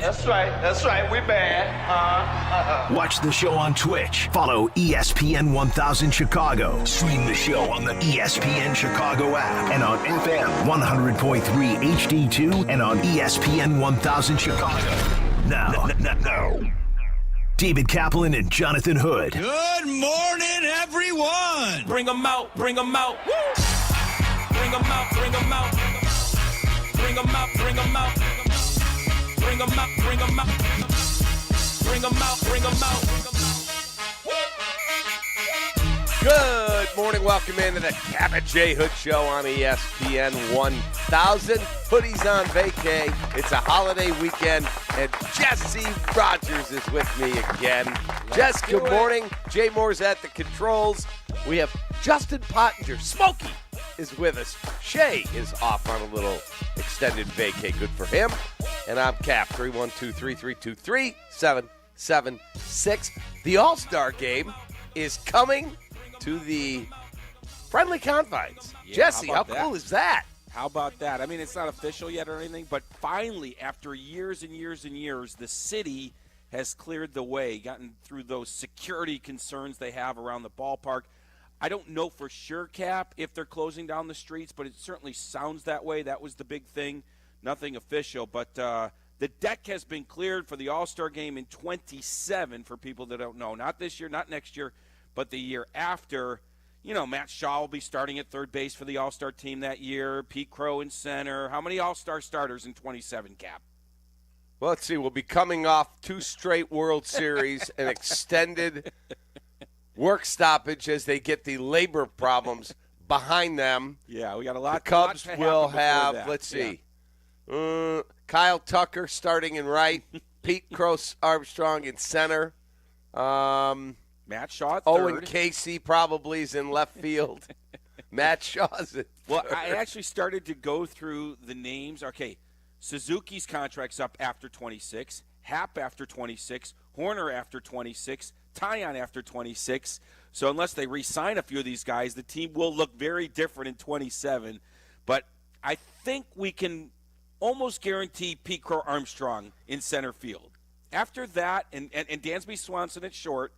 That's right. We bad. Watch the show on Twitch. Follow ESPN 1000 Chicago. Stream the show on the ESPN Chicago app and on FM 100.3 HD2 and on ESPN 1000 Chicago. Now. David Kaplan and Jonathan Hood. Good morning, everyone. Bring them out. Woo! Bring them out. Bring them out. Bring them out. Bring them out. Bring them out. Bring them out. Bring them out. Bring them out. Good morning. Welcome into the Kap Jesse Hood Show on ESPN 1000. Hoodie's on vacay. It's a holiday weekend, and Jesse Rogers is with me again. Jess, good morning. Jay Moore's at the controls. We have Justin Pottinger. Smokey is with us. Shay is off on a little extended vacay. Good for him. And I'm Cap, 312-332-3776. The All-Star game is coming to the friendly confines. Yeah, Jesse, how cool is that? How about that? I mean, it's not official yet or anything, but finally, after years and years and years, the city has cleared the way, gotten through those security concerns they have around the ballpark. I don't know for sure, Cap, if they're closing down the streets, but it certainly sounds that way. That was the big thing. Nothing official, but the deck has been cleared for the All-Star game in 27 for people that don't know. Not this year, not next year, but the year after. You know, Matt Shaw will be starting at third base for the All-Star team that year. Pete Crow in center. How many All-Star starters in 27, Cap? Well, let's see. We'll be coming off 2 straight World Series, an extended work stoppage as they get the labor problems behind them. Yeah, we got a lot. The Cubs will have, that. let's see, Kyle Tucker starting in right, Pete Crow Armstrong in center. Matt Shaw at third. Owen Casey probably is in left field. Matt Shaw's at Well, third. I actually started to go through the names. Okay, Suzuki's contract's up after 26, Happ after 26, Horner after 26, Tyon after 26. So unless they re-sign a few of these guys, the team will look very different in 27. But I think we can almost guarantee Pete Crow Armstrong in center field. After that, and Dansby Swanson at short.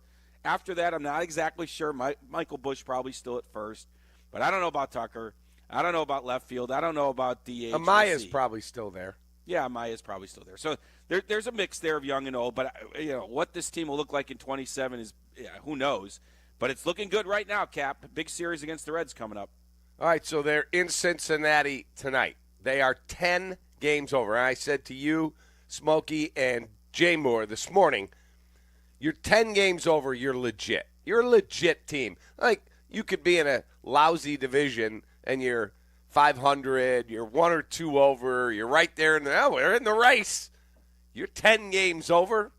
After that, I'm not exactly sure. Michael Busch probably still at first. But I don't know about Tucker. I don't know about left field. I don't know about DH. Amaya's probably still there. Yeah, Amaya's probably still there. So there's a mix there of young and old. But, you know, what this team will look like in 27 is, who knows. But it's looking good right now, Cap. Big series against the Reds coming up. All right, so they're in Cincinnati tonight. They are 10 games over. And I said to you, Smokey, and Jay Moore this morning, you're 10 games over, you're legit. You're a legit team. Like, you could be in a lousy division and you're 500, you're 1 or 2 over, you're right there we're in the race. You're 10 games over,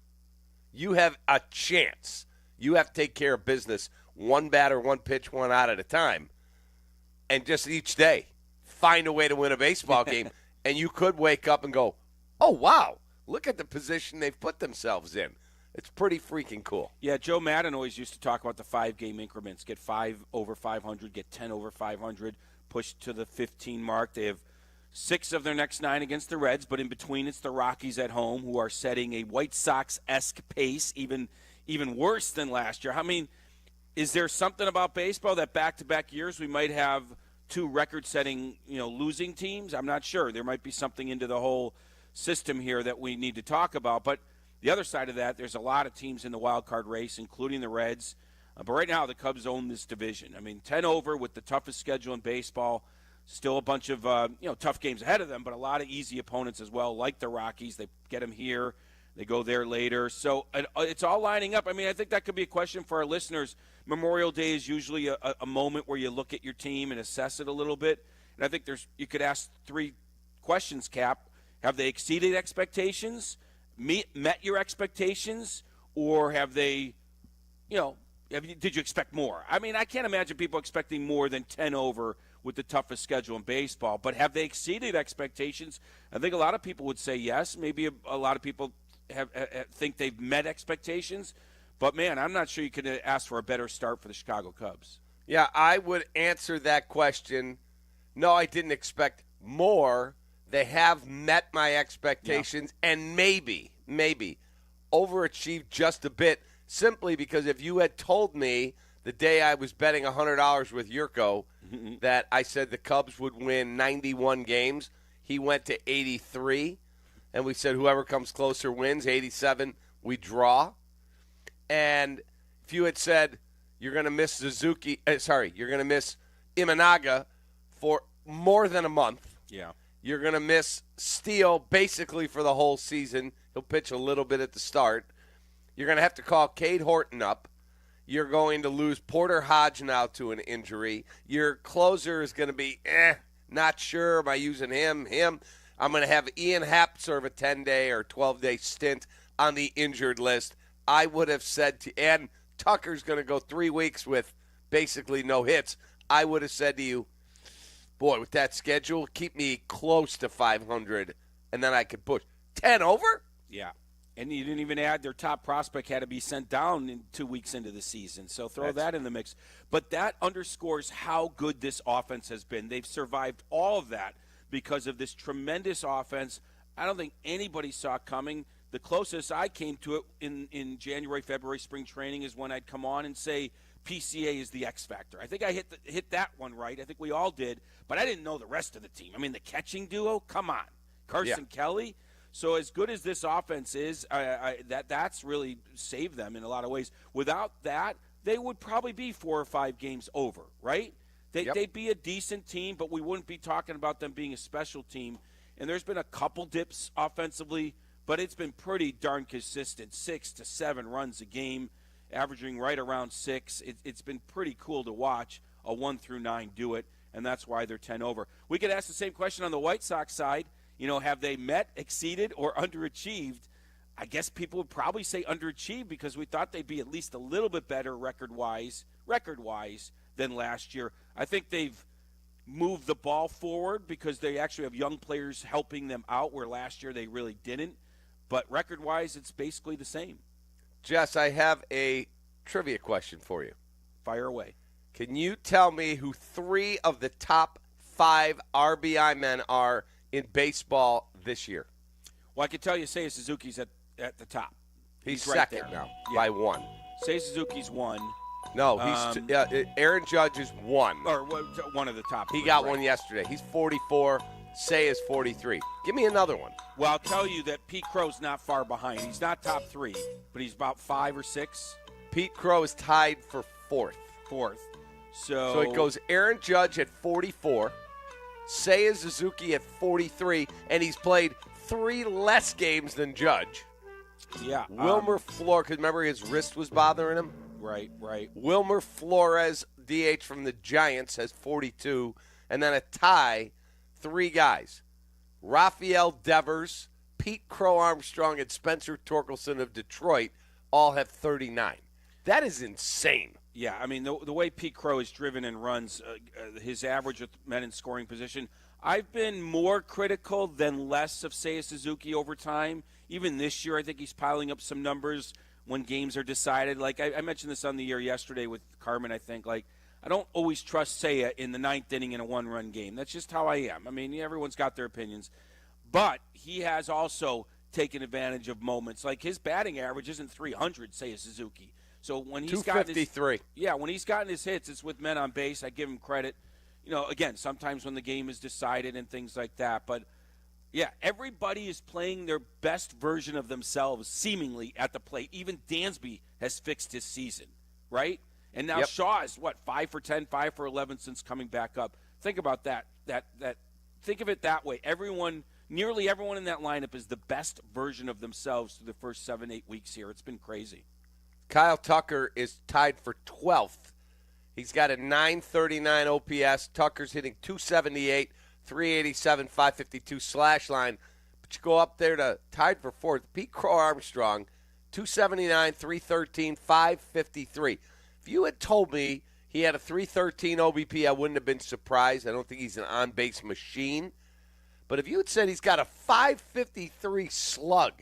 you have a chance. You have to take care of business, one batter, one pitch, one out at a time. And just each day, find a way to win a baseball game. And you could wake up and go, oh, wow, look at the position they've put themselves in. It's pretty freaking cool. Yeah, Joe Madden always used to talk about the 5-game increments. Get 5 over 500, get 10 over 500, push to the 15 mark. They have 6 of their next 9 against the Reds, but in between it's the Rockies at home who are setting a White Sox-esque pace, even worse than last year. I mean, is there something about baseball that back-to-back years we might have 2 record-setting, losing teams? I'm not sure. There might be something into the whole system here that we need to talk about, but the other side of that, there's a lot of teams in the wild card race, including the Reds. But right now, the Cubs own this division. I mean, 10 over with the toughest schedule in baseball. Still a bunch of tough games ahead of them, but a lot of easy opponents as well, like the Rockies. They get them here. They go there later. So it's all lining up. I mean, I think that could be a question for our listeners. Memorial Day is usually a moment where you look at your team and assess it a little bit. And I think you could ask 3 questions, Cap. Have they exceeded expectations? Met your expectations, or have they, did you expect more? I mean, I can't imagine people expecting more than 10 over with the toughest schedule in baseball, but have they exceeded expectations? I think a lot of people would say yes. Maybe a lot of people think they've met expectations, but man, I'm not sure you could ask for a better start for the Chicago Cubs. Yeah, I would answer that question. No, I didn't expect more. They have met my expectations, and maybe maybe. Overachieved just a bit, simply because if you had told me the day I was betting $100 with Jurko that I said the Cubs would win 91 games, he went to 83, and we said whoever comes closer wins. 87, we draw. And if you had said you're going to miss you're going to miss Imanaga for more than a month. Yeah. You're going to miss Steele basically for the whole season. He'll pitch a little bit at the start. You're going to have to call Cade Horton up. You're going to lose Porter Hodge now to an injury. Your closer is going to be, not sure. Am I using him? I'm going to have Ian Happ serve a 10-day or 12-day stint on the injured list. I would have said and Tucker's going to go 3 weeks with basically no hits. I would have said to you, boy, with that schedule, keep me close to 500, and then I could push. 10 over? Yeah. And you didn't even add their top prospect had to be sent down in 2 weeks into the season. So throw that in the mix. But that underscores how good this offense has been. They've survived all of that because of this tremendous offense. I don't think anybody saw it coming. The closest I came to it in January, February, spring training is when I'd come on and say PCA is the X factor. I think I hit that one right. I think we all did. But I didn't know the rest of the team. I mean, the catching duo, come on. Carson Kelly. So as good as this offense is, that's really saved them in a lot of ways. Without that, they would probably be 4 or 5 games over, right? They'd be a decent team, but we wouldn't be talking about them being a special team. And there's been a couple dips offensively, but it's been pretty darn consistent, 6 to 7 runs a game, averaging right around 6. It's been pretty cool to watch a 1 through 9 do it, and that's why they're 10 over. We could ask the same question on the White Sox side. You know, have they met, exceeded, or underachieved? I guess people would probably say underachieved because we thought they'd be at least a little bit better record-wise than last year. I think they've moved the ball forward because they actually have young players helping them out where last year they really didn't. But record-wise, it's basically the same. Jess, I have a trivia question for you. Fire away. Can you tell me who 3 of the top 5 RBI men are in baseball this year? Well, I can tell you Seiya Suzuki's at the top. He's right second there now by 1. Seiya Suzuki's 1. No, Aaron Judge is 1. Or one of the top. He got one yesterday. He's 44. Seiya's 43. Give me another one. Well, I'll tell you that Pete Crow's not far behind. He's not top 3, but he's about 5 or 6. Pete Crow is tied for 4th. So it goes Aaron Judge at 44. Seiya Suzuki at 43, and he's played 3 less games than Judge. Yeah. Wilmer Flores, because remember his wrist was bothering him? Right. Wilmer Flores, DH from the Giants, has 42. And then a tie, 3 guys. Rafael Devers, Pete Crow Armstrong, and Spencer Torkelson of Detroit all have 39. That is insane. Yeah, I mean, the way Pete Crow is driven and runs, his average with men in scoring position, I've been more critical than less of Seiya Suzuki over time. Even this year, I think he's piling up some numbers when games are decided. Like, I mentioned this on the air yesterday with Carmen, I think. Like, I don't always trust Seiya in the 9th inning in a 1-run game. That's just how I am. I mean, everyone's got their opinions. But he has also taken advantage of moments. Like, his batting average isn't 300, Seiya Suzuki. So when he's gotten 253. when he's gotten his hits, it's with men on base. I give him credit. You know, again, sometimes when the game is decided and things like that. But, yeah, everybody is playing their best version of themselves, seemingly, at the plate. Even Dansby has fixed his season, right? And now Shaw is, 5 for 10, 5 for 11 since coming back up. Think about that. Think of it that way. Nearly everyone in that lineup is the best version of themselves through the first 7-8 weeks here. It's been crazy. Kyle Tucker is tied for 12th. He's got a 939 OPS. Tucker's hitting 278, 387, 552 slash line. But you go up there to tied for 4th. Pete Crow Armstrong, 279, 313, 553. If you had told me he had a 313 OBP, I wouldn't have been surprised. I don't think he's an on-base machine. But if you had said he's got a 553 slug,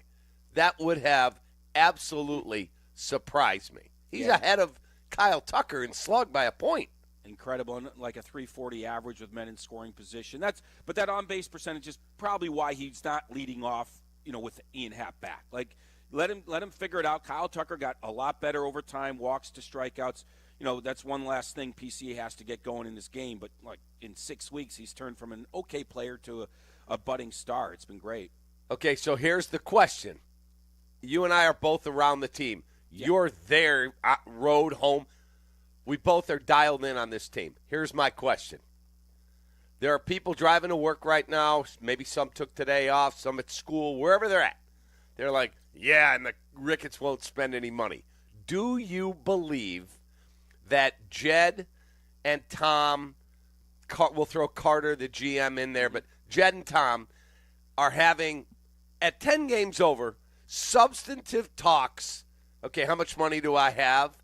that would have absolutely surprised me. He's ahead of Kyle Tucker in slug by a point. Incredible, and like a 340 average with men in scoring position. But that on-base percentage is probably why he's not leading off, with Ian Happ back. Like, let him figure it out. Kyle Tucker got a lot better over time, walks to strikeouts. That's one last thing PCA has to get going in this game. But, like, in 6 weeks, he's turned from an okay player to a budding star. It's been great. Okay, so here's the question. You and I are both around the team. Yeah. You're there, road, home. We both are dialed in on this team. Here's my question. There are people driving to work right now. Maybe some took today off, some at school, wherever they're at. They're like, yeah, and the Ricketts won't spend any money. Do you believe that Jed and Tom, we'll throw Carter, the GM, in there, but Jed and Tom are having, at 10 games over, substantive talks? Okay, how much money do I have?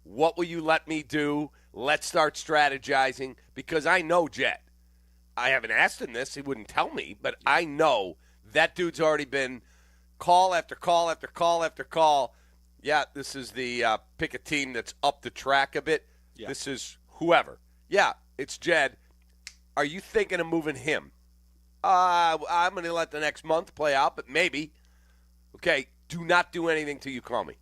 What will you let me do? Let's start strategizing, because I know Jed. I haven't asked him this. He wouldn't tell me, but I know that dude's already been call after call after call after call. Yeah, this is the pick a team that's up the track a bit. Yeah. This is whoever. Yeah, it's Jed. Are you thinking of moving him? I'm going to let the next month play out, but maybe. Okay, do not do anything till you call me.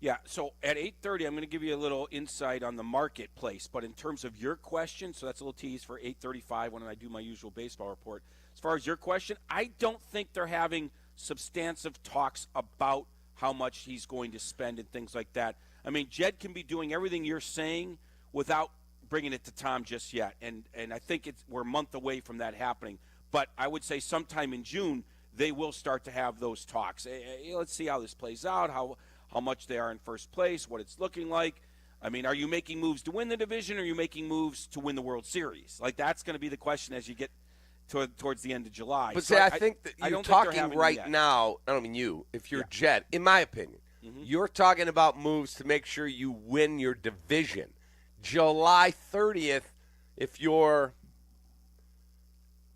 Yeah, so at 8:30, I'm going to give you a little insight on the marketplace. But in terms of your question, so that's a little tease for 8:35 when I do my usual baseball report. As far as your question, I don't think they're having substantive talks about how much he's going to spend and things like that. I mean, Jed can be doing everything you're saying without bringing it to Tom just yet. And I think we're a month away from that happening. But I would say sometime in June, they will start to have those talks. Let's see how this plays out, how much they are in first place, what it's looking like. I mean, are you making moves to win the division, or are you making moves to win the World Series? Like, that's going to be the question as you get towards the end of July. But so I think that you're talking right now, I don't mean you, if you're Jed, in my opinion, you're talking about moves to make sure you win your division. July 30th, if you're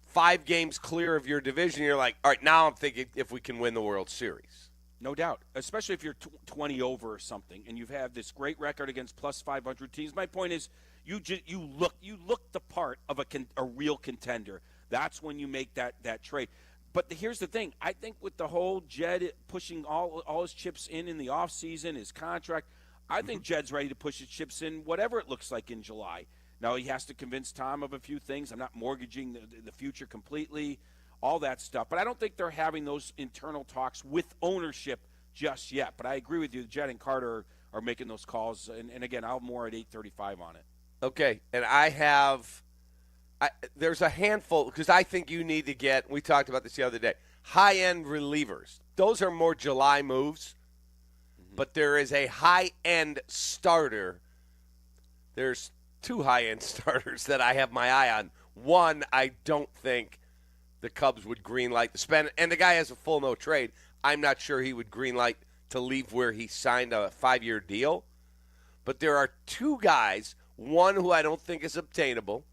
5 games clear of your division, you're like, all right, now I'm thinking if we can win the World Series. No doubt, especially if you're 20 over or something, and you've had this great record against plus 500 teams. My point is, you look the part of a real contender. That's when you make that trade. But here's the thing: I think with the whole Jed pushing all his chips in the offseason, his contract, I think Jed's ready to push his chips in, whatever it looks like in July. Now he has to convince Tom of a few things. I'm not mortgaging the future completely. All that stuff. But I don't think they're having those internal talks with ownership just yet. But I agree with you. Jed and Carter are making those calls. And again, I'll more at 8:35 on it. Okay. And there's a handful, because I think you need to get, we talked about this the other day, high-end relievers. Those are more July moves. But there is a high-end starter. There's 2 high-end starters that I have my eye on. One, I don't think the Cubs would greenlight the spend, and the guy has a full no trade. I'm not sure he would greenlight to leave where he signed a 5-year deal. But there are 2 guys, one who I don't think is obtainable.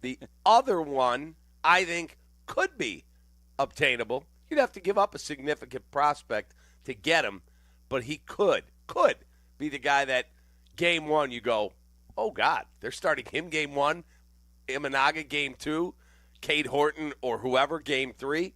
The other one I think could be obtainable. You'd have to give up a significant prospect to get him, but he could be the guy that game 1 you go, oh, God, they're starting him game 1, Imanaga game 2, Cade Horton or whoever, game 3.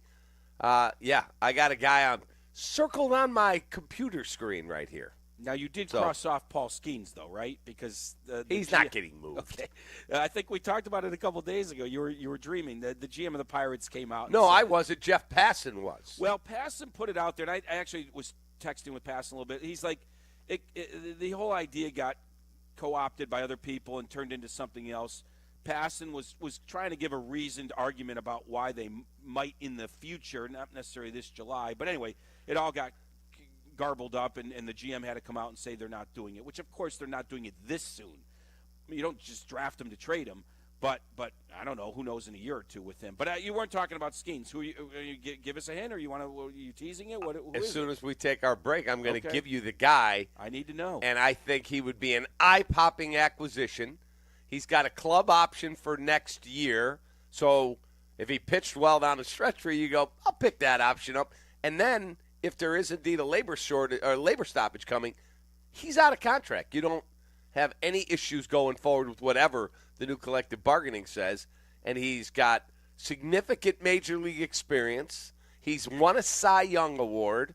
Yeah, I got a guy circled on my computer screen right here. Now, you did cross off Paul Skeens, though, right? Because he's not getting moved. Okay, I think we talked about it a couple days ago. You were dreaming. The GM of the Pirates came out. No, I wasn't. Jeff Passan was. Well, Passan put it out there, and I actually was texting with Passan a little bit. He's like, the whole idea got co-opted by other people and turned into something else. Passan was trying to give a reasoned argument about why they might in the future, not necessarily this July. But anyway, it all got garbled up, and the GM had to come out and say they're not doing it, which, of course, they're not doing it this soon. I mean, you don't just draft him to trade him, but I don't know. Who knows in a year or two with him. But you weren't talking about Skeens. Who give us a hint, or are you teasing it? As soon as we take our break, I'm going to give you the guy. I need to know. And I think he would be an eye-popping acquisition. He's got a club option for next year. So if he pitched well down the stretch for you, go, I'll pick that option up. And then if there is indeed a labor shortage or labor stoppage coming, he's out of contract. You don't have any issues going forward with whatever the new collective bargaining says. And he's got significant major league experience. He's won a Cy Young Award.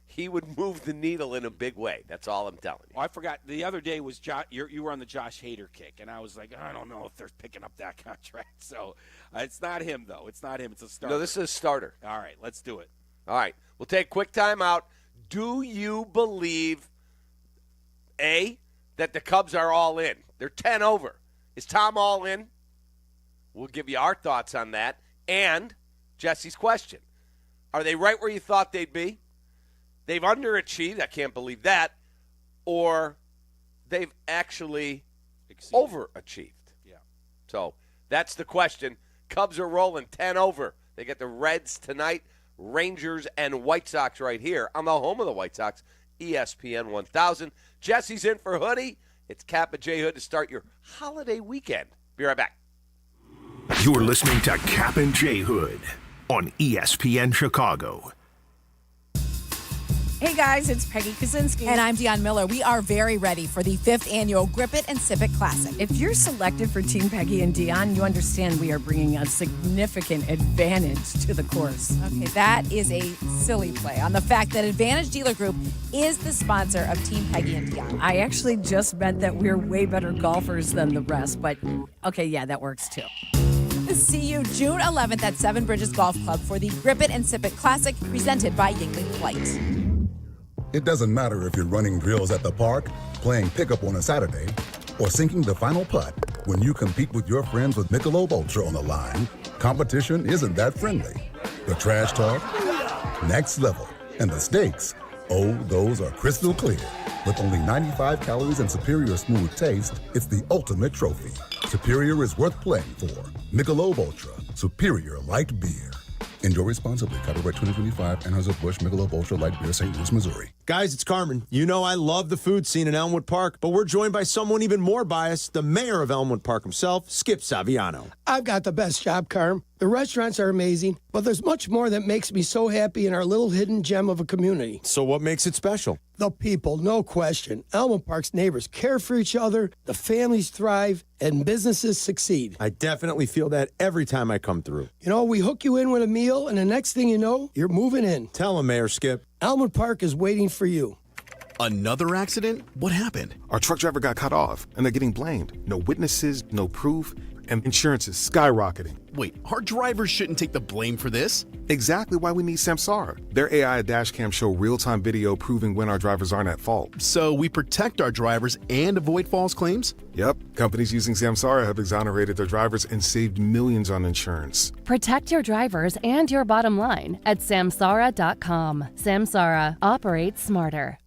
He would move the needle in a big way. That's all I'm telling you. Oh, I forgot. The other day was you were on the Josh Hader kick, and I was like, I don't know if they're picking up that contract. So it's not him, though. It's not him. It's a starter. No, this is a starter. All right, let's do it. All right. We'll take a quick time out. Do you believe, A, that the Cubs are all in? They're 10 over. Is Tom all in? We'll give you our thoughts on that. And Jesse's question. Are they right where you thought they'd be? They've underachieved. I can't believe that. Or they've actually overachieved. Yeah. So that's the question. Cubs are rolling 10 over. They get the Reds tonight, Rangers and White Sox right here on the home of the White Sox, ESPN 1000. Jesse's in for Hoodie. It's Kap and J Hood to start your holiday weekend. Be right back. You're listening to Kap and J Hood on ESPN Chicago. Hey guys, it's Peggy Kaczynski. And I'm Dionne Miller. We are very ready for the 5th annual Grip It and Sip It Classic. If you're selected for Team Peggy and Dionne, you understand we are bringing a significant advantage to the course. Okay, that is a silly play on the fact that Advantage Dealer Group is the sponsor of Team Peggy and Dionne. I actually just meant that we're way better golfers than the rest, but okay, yeah, that works too. See you June 11th at Seven Bridges Golf Club for the Grip It and Sip It Classic presented by Yingling Flight. It doesn't matter if you're running drills at the park, playing pickup on a Saturday, or sinking the final putt. When you compete with your friends with Michelob Ultra on the line, competition isn't that friendly. The trash talk, next level, and the stakes, oh, those are crystal clear. With only 95 calories and superior smooth taste, it's the ultimate trophy. Superior is worth playing for. Michelob Ultra, superior light beer. Enjoy responsibly. Copyright 2025, Anheuser-Busch, Michelob Ultra Light Beer, St. Louis, Missouri. Guys, it's Carmen. You know I love the food scene in Elmwood Park, but we're joined by someone even more biased, the mayor of Elmwood Park himself, Skip Saviano. I've got the best job, Carm. The restaurants are amazing, but there's much more that makes me so happy in our little hidden gem of a community. So what makes it special? The people, no question. Elmwood Park's neighbors care for each other, the families thrive, and businesses succeed. I definitely feel that every time I come through. You know, we hook you in with a meal, and the next thing you know, you're moving in. Tell him, Mayor Skip. Elmwood Park is waiting for you. Another accident? What happened? Our truck driver got cut off, and they're getting blamed. No witnesses, no proof, and insurance is skyrocketing. Wait, our drivers shouldn't take the blame for this? Exactly why we need Samsara. Their AI dashcam show real-time video proving when our drivers aren't at fault. So we protect our drivers and avoid false claims? Yep. Companies using Samsara have exonerated their drivers and saved millions on insurance. Protect your drivers and your bottom line at Samsara.com. Samsara. Operates smarter.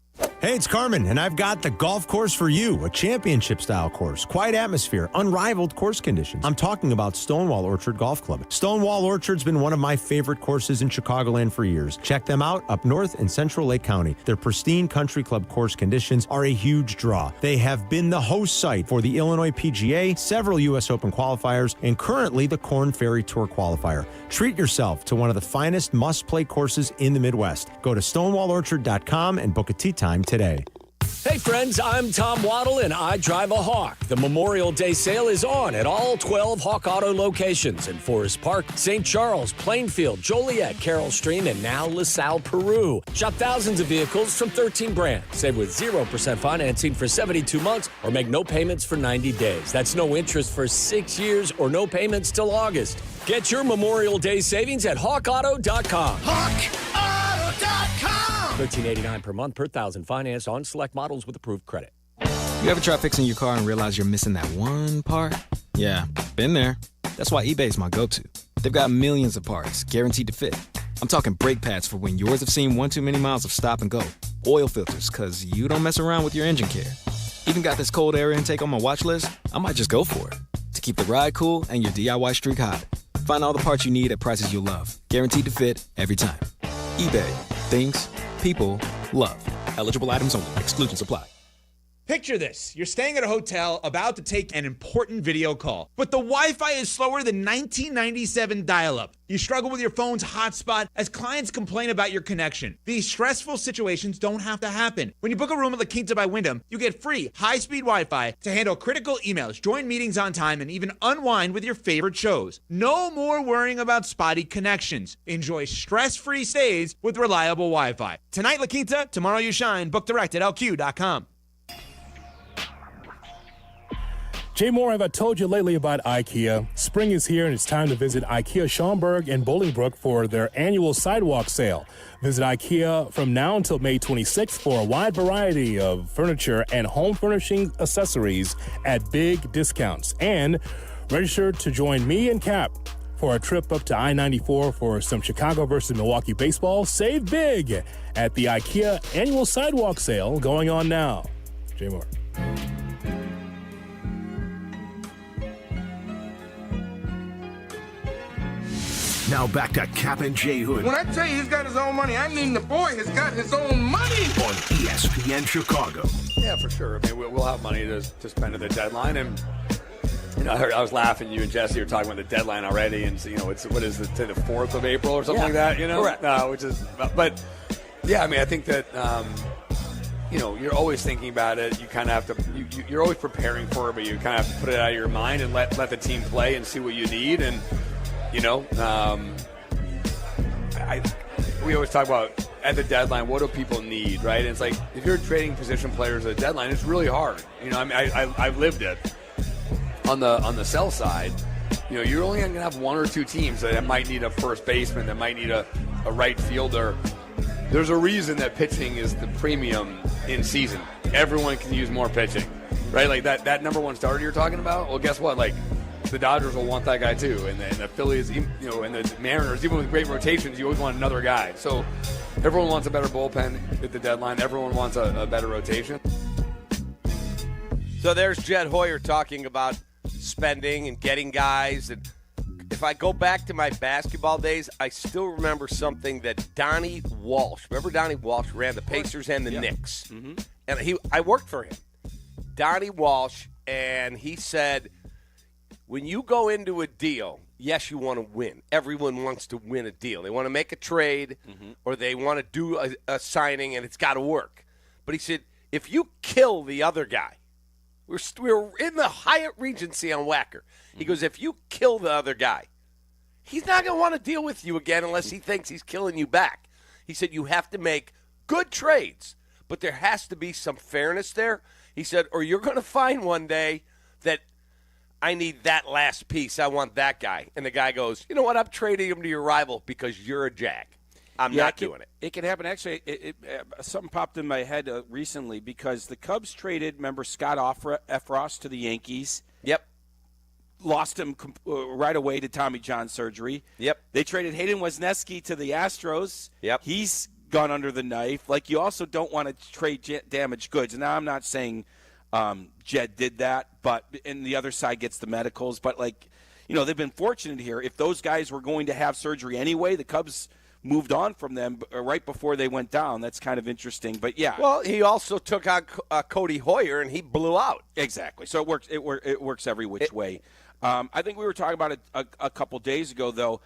Hey, it's Carmen, and I've got the golf course for you, a championship-style course, quiet atmosphere, unrivaled course conditions. I'm talking about Stonewall Orchard Golf Club. Stonewall Orchard's been one of my favorite courses in Chicagoland for years. Check them out up north in Central Lake County. Their pristine country club course conditions are a huge draw. They have been the host site for the Illinois PGA, several U.S. Open qualifiers, and currently the Korn Ferry Tour qualifier. Treat yourself to one of the finest must-play courses in the Midwest. Go to stonewallorchard.com and book a tee time today. Hey friends, I'm Tom Waddle and I drive a Hawk. The Memorial Day sale is on at all 12 Hawk Auto locations in Forest Park, St. Charles, Plainfield, Joliet, Carroll Stream, and now LaSalle, Peru. Shop thousands of vehicles from 13 brands. Save with 0% financing for 72 months or make no payments for 90 days. That's no interest for 6 years or no payments till August. Get your Memorial Day savings at hawkauto.com. HawkAuto.com! $13.89 per month per thousand finance on select models with approved credit. You ever try fixing your car and realize you're missing that one part? Yeah, been there. That's why eBay's my go-to. They've got millions of parts, guaranteed to fit. I'm talking brake pads for when yours have seen one too many miles of stop and go. Oil filters, because you don't mess around with your engine care. Even got this cold air intake on my watch list. I might just go for it. To keep the ride cool and your DIY streak hot. Find all the parts you need at prices you'll love. Guaranteed to fit every time. eBay. Things people love. Eligible items only. Exclusions apply. Picture this. You're staying at a hotel about to take an important video call, but the Wi-Fi is slower than 1997 dial-up. You struggle with your phone's hotspot as clients complain about your connection. These stressful situations don't have to happen. When you book a room at La Quinta by Wyndham, you get free high-speed Wi-Fi to handle critical emails, join meetings on time, and even unwind with your favorite shows. No more worrying about spotty connections. Enjoy stress-free stays with reliable Wi-Fi. Tonight, La Quinta, tomorrow you shine. Book direct at lq.com. Jay Moore, have I told you lately about IKEA? Spring is here and it's time to visit IKEA Schaumburg and Bolingbrook for their annual sidewalk sale. Visit IKEA from now until May 26th for a wide variety of furniture and home furnishing accessories at big discounts. And register to join me and Kap for a trip up to I-94 for some Chicago versus Milwaukee baseball. Save big at the IKEA annual sidewalk sale going on now. Jay Moore. Now back to Kap and J Hood When I tell you he's got his own money, I mean the boy has got his own money. On ESPN Chicago. Yeah, for sure. I mean, we'll have money to spend at the deadline. And, I was laughing. You and Jesse were talking about the deadline already. And, it's, what is it, the 4th of April or something like that, Correct. But, yeah, I mean, I think that, you're always thinking about it. You kind of have to, you're always preparing for it, but you kind of have to put it out of your mind and let the team play and see what you need. And, we always talk about at the deadline, what do people need, right? And it's like if you're trading position players at the deadline, it's really hard. I've lived it on the sell side. You're only going to have one or two teams that might need a first baseman, that might need a right fielder. There's a reason that pitching is the premium in season. Everyone can use more pitching, right? Like that number one starter you're talking about. Well, guess what? Like, the Dodgers will want that guy too, and the Phillies, and the Mariners, even with great rotations, you always want another guy. So everyone wants a better bullpen at the deadline. Everyone wants a better rotation. So there's Jed Hoyer talking about spending and getting guys. And if I go back to my basketball days, I still remember something that Donnie Walsh. Remember Donnie Walsh ran the Pacers and the Knicks, and I worked for him. Donnie Walsh, and he said, when you go into a deal, yes, you want to win. Everyone wants to win a deal. They want to make a trade or they want to do a signing, and it's got to work. But he said, if you kill the other guy, we're in the Hyatt Regency on Wacker. He goes, if you kill the other guy, he's not going to want to deal with you again unless he thinks he's killing you back. He said, you have to make good trades, but there has to be some fairness there. He said, or you're going to find one day that I need that last piece. I want that guy. And the guy goes, you know what? I'm trading him to your rival because you're a jag. I'm not doing it. It can happen. Actually, something popped in my head recently because the Cubs traded, remember, Scott Effross to the Yankees. Yep. Lost him right away to Tommy John surgery. Yep. They traded Hayden Wesneski to the Astros. Yep. He's gone under the knife. Like, you also don't want to trade damaged goods. And now I'm not saying Jed did that, and the other side gets the medicals. But, they've been fortunate here. If those guys were going to have surgery anyway, the Cubs moved on from them right before they went down. That's kind of interesting. But, yeah. Well, he also took on Cody Hoyer, and he blew out. Exactly. So it works every which way. I think we were talking about it a couple days ago, though.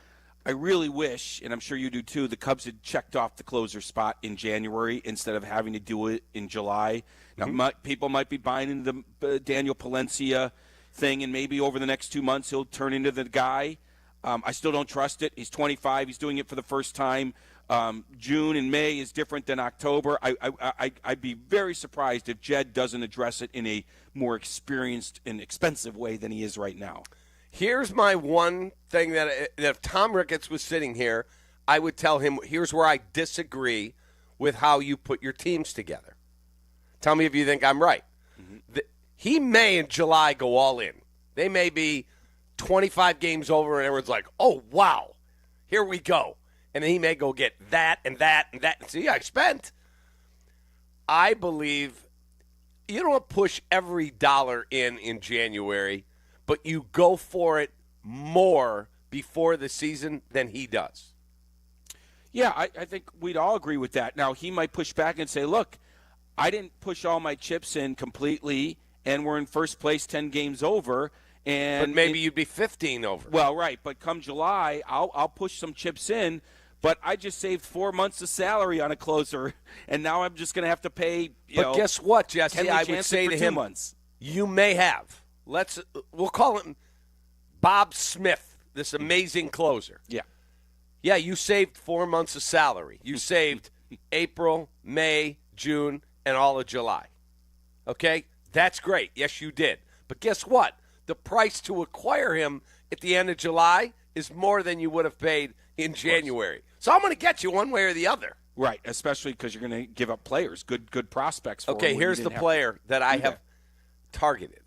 I really wish, and I'm sure you do too, the Cubs had checked off the closer spot in January instead of having to do it in July. Now, people might be buying into the Daniel Palencia thing, and maybe over the next 2 months he'll turn into the guy. I still don't trust it. He's 25. He's doing it for the first time. June and May is different than October. I'd be very surprised if Jed doesn't address it in a more experienced and expensive way than he is right now. Here's my one thing that if Tom Ricketts was sitting here, I would tell him, here's where I disagree with how you put your teams together. Tell me if you think I'm right. He may in July go all in. They may be 25 games over and everyone's like, oh, wow, here we go. And then he may go get that and that and that. See, I spent. I believe you don't push every dollar in January, but you go for it more before the season than he does. Yeah, I think we'd all agree with that. Now, he might push back and say, look, I didn't push all my chips in completely, and we're in first place 10 games over. And but maybe you'd be 15 over. Well, right. But come July, I'll push some chips in. But I just saved 4 months of salary on a closer, and now I'm just going to have to pay. But guess what, Jesse? I would say to him, you may have. We'll call him Bob Smith, this amazing closer. Yeah. Yeah, you saved 4 months of salary. You saved April, May, June, and all of July. Okay? That's great. Yes, you did. But guess what? The price to acquire him at the end of July is more than you would have paid in January. So I'm going to get you one way or the other. Right, especially because you're going to give up players, good prospects for Okay, him. here's the player that I have targeted.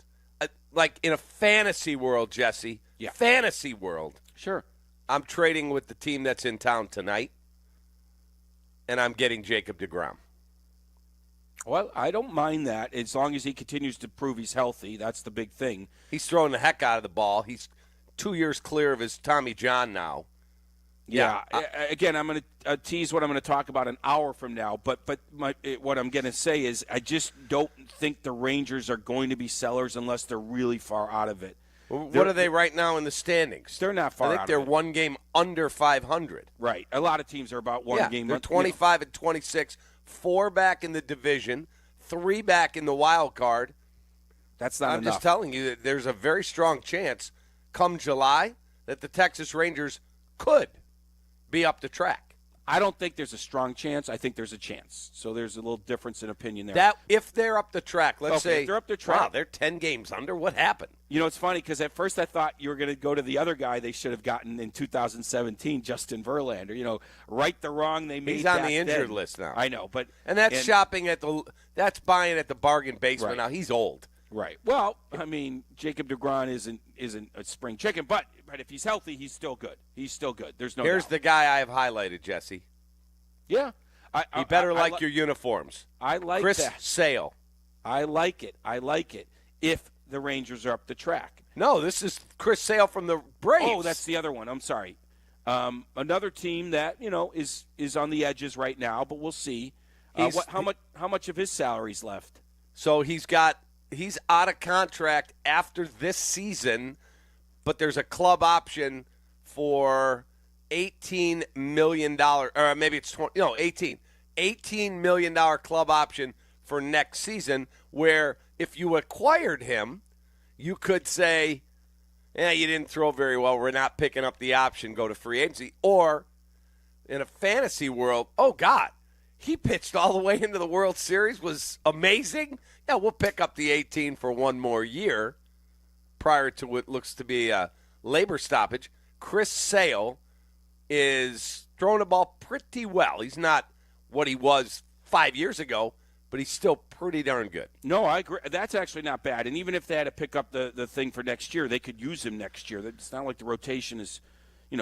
Like in a fantasy world, Jesse, fantasy world. Sure. I'm trading with the team that's in town tonight, and I'm getting Jacob deGrom. Well, I don't mind that as long as he continues to prove he's healthy. That's the big thing. He's throwing the heck out of the ball. He's 2 years clear of his Tommy John now. Yeah. Again, I'm going to tease what I'm going to talk about an hour from now. But what I'm going to say is I just don't think the Rangers are going to be sellers unless they're really far out of it. What are they right now in the standings? They're not far out. I think they're one game under 500. Right. A lot of teams are about one game. They're 25 and 26, 4 back in the division, 3 back in the wild card. That's not enough. I'm just telling you that there's a very strong chance come July that the Texas Rangers could be up the track. I don't think there's a strong chance. I think there's a chance. So there's a little difference in opinion there. That if they're up the track, let's say if they're up the track. Wow, they're 10 games under. What happened? You know, it's funny because at first I thought you were going to go to the other guy they should have gotten in 2017, Justin Verlander. You know, right the wrong they made. He's on back the injured then. list now. I know, but that's shopping at that's buying at the bargain basement now. He's old. Right. Well, I mean, Jacob deGrom isn't a spring chicken, but if he's healthy, he's still good. He's still good. There's no Here's doubt. the guy I have highlighted, Jesse. Yeah. You better like your uniforms. I like Chris that. Sale. I like it. If the Rangers are up the track. No, this is Chris Sale from the Braves. Oh, that's the other one. I'm sorry. Another team that, is on the edges right now, but we'll see. How much of his salary's left? So he's out of contract after this season, but there's a club option for $18 million, or maybe it's 20, no, $18 million club option for next season, where if you acquired him, you could say, you didn't throw very well, we're not picking up the option, go to free agency. Or in a fantasy world, oh, God, he pitched all the way into the World Series, was amazing. Yeah, we'll pick up the 18 for one more year prior to what looks to be a labor stoppage. Chris Sale is throwing the ball pretty well. He's not what he was 5 years ago, but he's still pretty darn good. No, I agree. That's actually not bad. And even if they had to pick up the thing for next year, they could use him next year. It's not like the rotation is,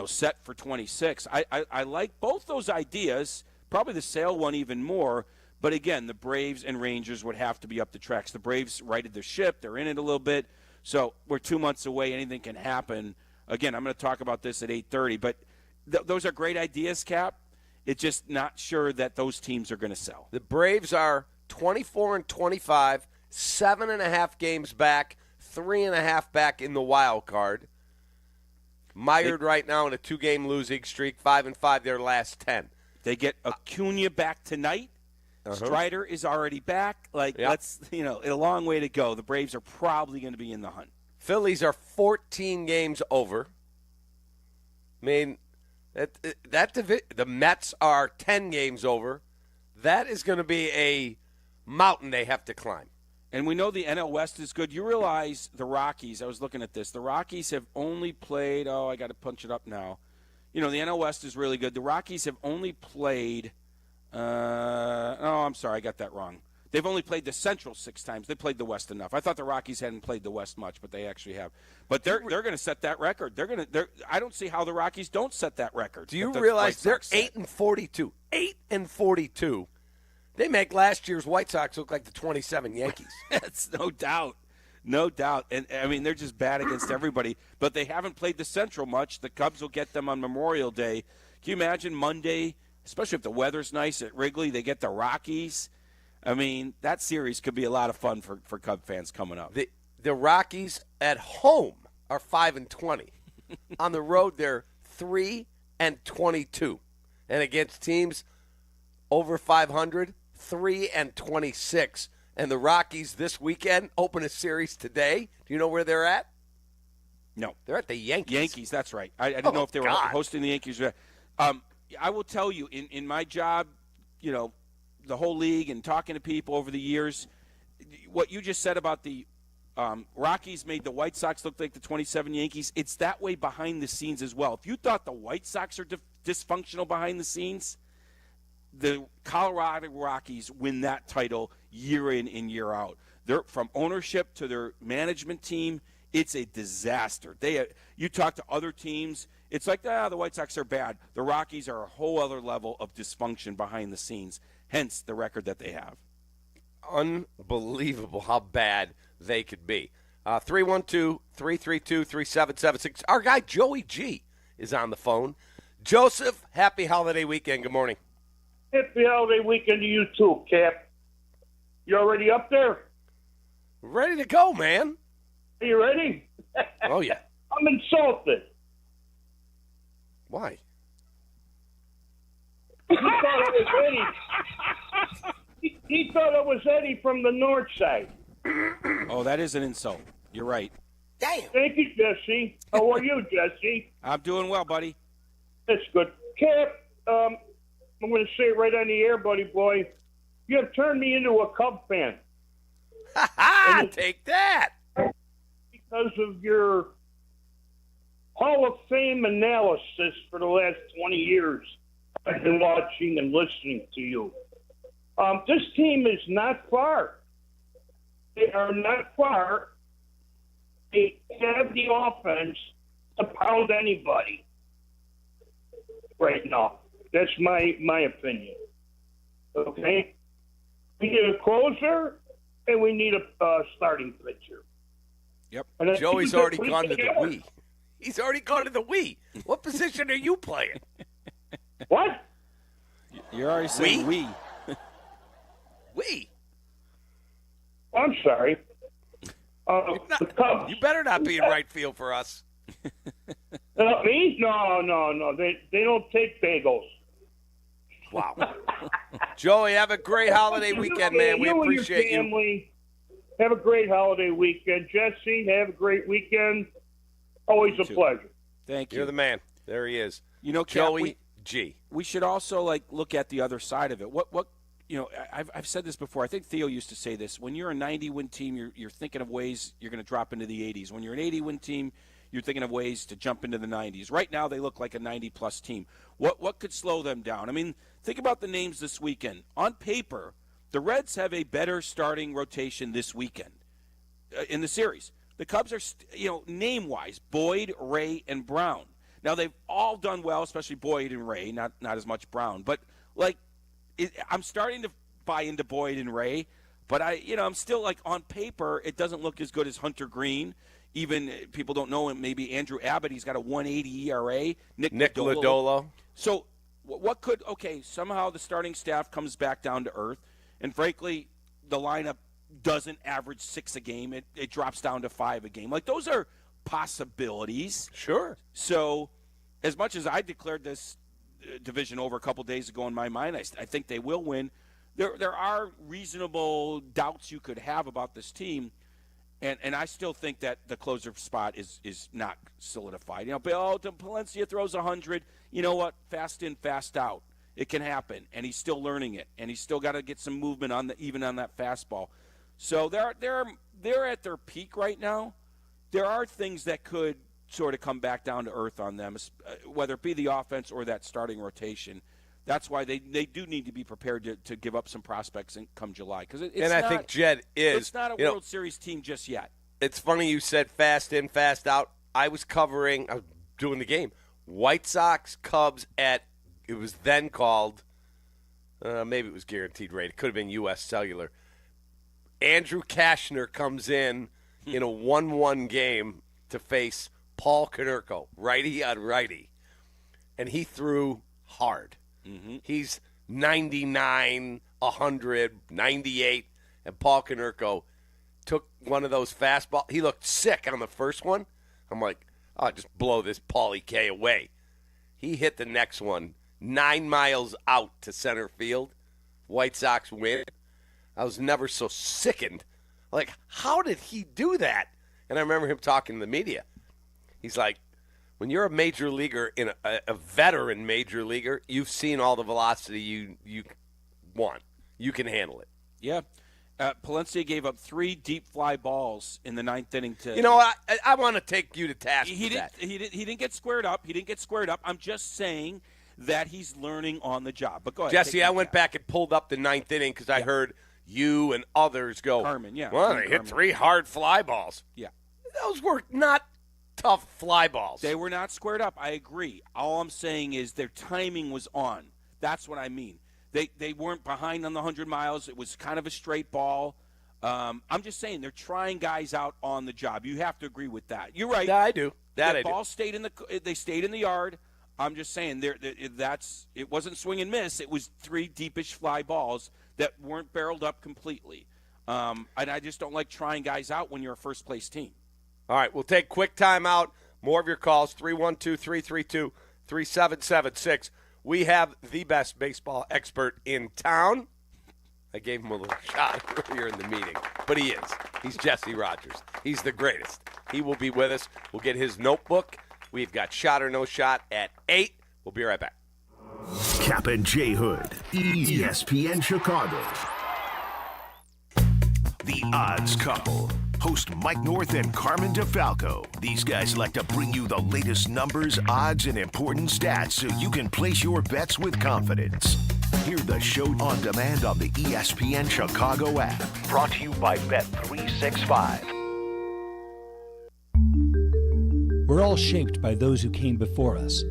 set for 26. I like both those ideas, probably the Sale one even more. But again, the Braves and Rangers would have to be up the tracks. The Braves righted the ship. They're in it a little bit. So we're 2 months away. Anything can happen. Again, I'm going to talk about this at 8:30. But those are great ideas, Cap. It's just not sure that those teams are going to sell. The Braves are 24 and 25, 7.5 games back, 3.5 back in the wild card. Mired right now in a 2-game losing streak, 5-5 their last 10. They get Acuna back tonight. Strider is already back. Let's a long way to go. The Braves are probably going to be in the hunt. Phillies are 14 games over. I mean, the Mets are 10 games over. That is going to be a mountain they have to climb. And we know the NL West is good. You realize the Rockies, I was looking at this, the Rockies have only played, I got to punch it up now. The NL West is really good. The Rockies have only played, I'm sorry, I got that wrong. They've only played the Central 6 times. They played the West enough. I thought the Rockies hadn't played the West much, but they actually have. But they're going to set that record. I don't see how the Rockies don't set that record. Do you realize they're 8-42? 8-42. They make last year's White Sox look like the 27 Yankees. That's no doubt. No doubt. And, I mean, they're just bad against everybody. But they haven't played the Central much. The Cubs will get them on Memorial Day. Can you imagine Monday, especially if the weather's nice at Wrigley, they get the Rockies? I mean, that series could be a lot of fun for Cub fans coming up. The Rockies at home are 5-20. On the road, they're 3-22. And against teams over 500, 3-26. And the Rockies this weekend open a series today. Do you know where they're at? No. They're at the Yankees. Yankees, that's right. I didn't know if they were hosting the Yankees. I will tell you, in my job, you know, the whole league and talking to people over the years, what you just said about the Rockies made the White Sox look like the 27 Yankees. It's that way behind the scenes as well. If you thought the White Sox are dysfunctional behind the scenes, the Colorado Rockies win that title year in and year out. They're from ownership to their management team. It's a disaster. You talk to other teams, it's like, the White Sox are bad. The Rockies are a whole other level of dysfunction behind the scenes, hence the record that they have. Unbelievable how bad they could be. 312-332-3776. Our guy Joey G is on the phone. Joseph, happy holiday weekend. Good morning. Happy holiday weekend to you too, Cap. You already up there? Ready to go, man. Are you ready? Oh, yeah. I'm insulted. Why? He thought it was Eddie. He thought it was Eddie from the north side. Oh, that is an insult. You're right. Damn. Thank you, Jesse. How are you, Jesse? I'm doing well, buddy. That's good. Cap, I'm going to say it right on the air, buddy boy. You have turned me into a Cub fan. Ha-ha! Take that! Because of your Hall of Fame analysis for the last 20 years. I've been watching and listening to you. This team is not far. They are not far. They have the offense to pound anybody right now. That's my opinion. Okay? We need a closer, and we need a starting pitcher. Yep. Joey's already gone to the Wii. He's already gone to the Wii. What position are you playing? What? You're already saying we. We. I'm sorry. You better not be in right field for us. Me? No. They don't take bagels. Wow. Joey, have a great holiday weekend, man. We appreciate you. Have a great holiday weekend. Jesse, have a great weekend. Always a pleasure. Thank you. You're the man. There he is. You know, Joey G. We should also look at the other side of it. What I've said this before. I think Theo used to say this. When you're a 90-win team, you're thinking of ways you're going to drop into the 80s. When you're an 80-win team, you're thinking of ways to jump into the 90s. Right now, they look like a 90-plus team. What could slow them down? I mean, think about the names this weekend. On paper, the Reds have a better starting rotation this weekend in the series. The Cubs are, name-wise, Boyd, Ray, and Brown. Now, they've all done well, especially Boyd and Ray, not as much Brown. But, I'm starting to buy into Boyd and Ray, but I'm still, on paper, it doesn't look as good as Hunter Green. Even people don't know him, maybe Andrew Abbott, he's got a 1.80 ERA. Nick Lodolo. So what could, somehow the starting staff comes back down to earth, and frankly, the lineup doesn't average 6 a game. It drops down to 5 a game. Those are possibilities. Sure. So as much as I declared this division over a couple days ago in my mind, I think they will win. There are reasonable doubts you could have about this team. And I still think that the closer spot is not solidified. Palencia throws 100. You know what? Fast in, fast out. It can happen, and he's still learning it, and he's still got to get some movement even on that fastball. So they're at their peak right now. There are things that could sort of come back down to earth on them, whether it be the offense or that starting rotation. That's why they do need to be prepared to give up some prospects come July. I think Jed is. It's not a World Series team just yet. It's funny you said fast in, fast out. I was doing the game. White Sox, Cubs it was then called, maybe it was Guaranteed Rate. It could have been U.S. Cellular. Andrew Kashner comes in a 1-1 game to face Paul Konerko, righty on righty. And he threw hard. Mm-hmm. He's 99, 100, 98, and Paul Konerko took one of those fastballs. He looked sick on the first one. I'm like, oh, just blow this Paulie K away. He hit the next one 9 miles out to center field. White Sox win. I was never so sickened. Like, how did he do that? And I remember him talking to the media. He's like, when you're a major leaguer, a veteran major leaguer, you've seen all the velocity you want. You can handle it. Yeah. Palencia gave up 3 deep fly balls in the 9th inning. I want to take you to task for that. He didn't get squared up. I'm just saying that he's learning on the job. But go ahead. Jesse, I went back and pulled up the 9th inning because I heard you and others go, Carmen, yeah. Well, they hit 3 hard fly balls. Yeah. Those were not tough fly balls. They were not squared up. I agree. All I'm saying is their timing was on. That's what I mean. They weren't behind on the 100 miles. It was kind of a straight ball. I'm just saying they're trying guys out on the job. You have to agree with that. You're right. Yeah, I do. The ball stayed in the yard. I'm just saying it wasn't swing and miss. It was 3 deepish fly balls that weren't barreled up completely. And I just don't like trying guys out when you're a first-place team. All right, we'll take quick time out. More of your calls, 312-332-3776. We have the best baseball expert in town. I gave him a little shot earlier in the meeting, but he is. He's Jesse Rogers. He's the greatest. He will be with us. We'll get his notebook. We've got Shot or No Shot at 8. We'll be right back. Kap and J Hood, ESPN Chicago. The Odds Couple. Host Mike North and Carmen DeFalco. These guys like to bring you the latest numbers, odds, and important stats so you can place your bets with confidence. Hear the show on demand on the ESPN Chicago app. Brought to you by Bet365. We're all shaped by those who came before us,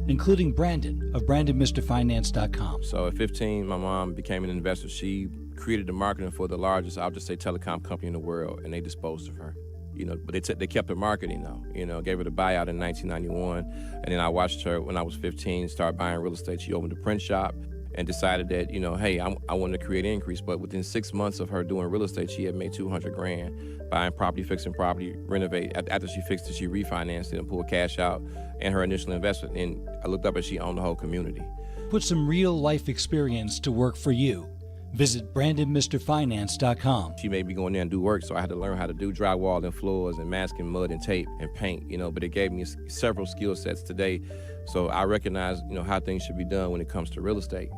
including Brandon of BrandonMrFinance.com. So at 15, my mom became an investor. She created the marketing for the largest, I'll just say, telecom company in the world, and they disposed of her. But they kept her marketing, though. Gave her the buyout in 1991, and then I watched her when I was 15 start buying real estate. She opened a print shop and decided that, hey, I wanted to create an increase. But within 6 months of her doing real estate, she had made $200,000 buying property, fixing property, renovate. After she fixed it, she refinanced it and pulled cash out and her initial investment. And I looked up and she owned the whole community. Put some real life experience to work for you. Visit BrandonMrFinance.com. She made me go in there and do work, so I had to learn how to do drywall and floors and masking mud and tape and paint, but it gave me several skill sets today. So I recognize, how things should be done when it comes to real estate.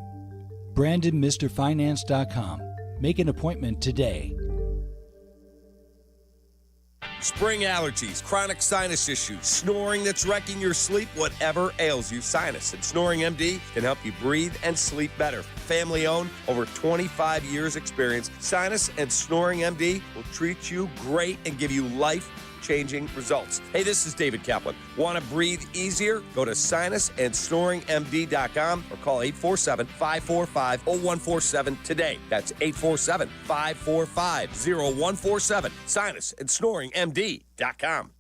BrandonMrFinance.com. Make an appointment today. Spring allergies, chronic sinus issues, snoring that's wrecking your sleep, whatever ails you, Sinus and Snoring MD can help you breathe and sleep better. Family owned, over 25 years experience, Sinus and Snoring MD will treat you great and give you life-changing results. Hey, this is David Kaplan. Want to breathe easier? Go to sinusandSnoringMD.com or call 847-545-0147 today. That's 847-545-0147. sinusandSnoringMD.com.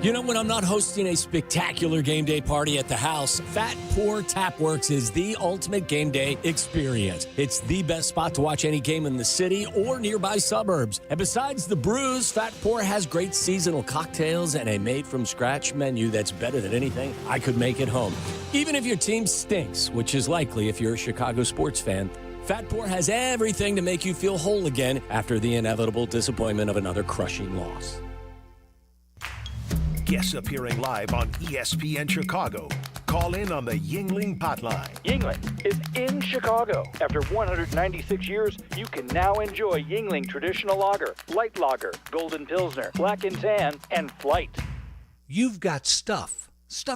When I'm not hosting a spectacular game day party at the house, Fat Pour Tapworks is the ultimate game day experience. It's the best spot to watch any game in the city or nearby suburbs. And besides the brews, Fat Pour has great seasonal cocktails and a made-from-scratch menu that's better than anything I could make at home. Even if your team stinks, which is likely if you're a Chicago sports fan, Fat Pour has everything to make you feel whole again after the inevitable disappointment of another crushing loss. Guests appearing live on ESPN Chicago. Call in on the Yuengling hotline. Yuengling is in Chicago. After 196 years, you can now enjoy Yuengling Traditional Lager, Light Lager, Golden Pilsner, Black and Tan, and Flight. You've got stuff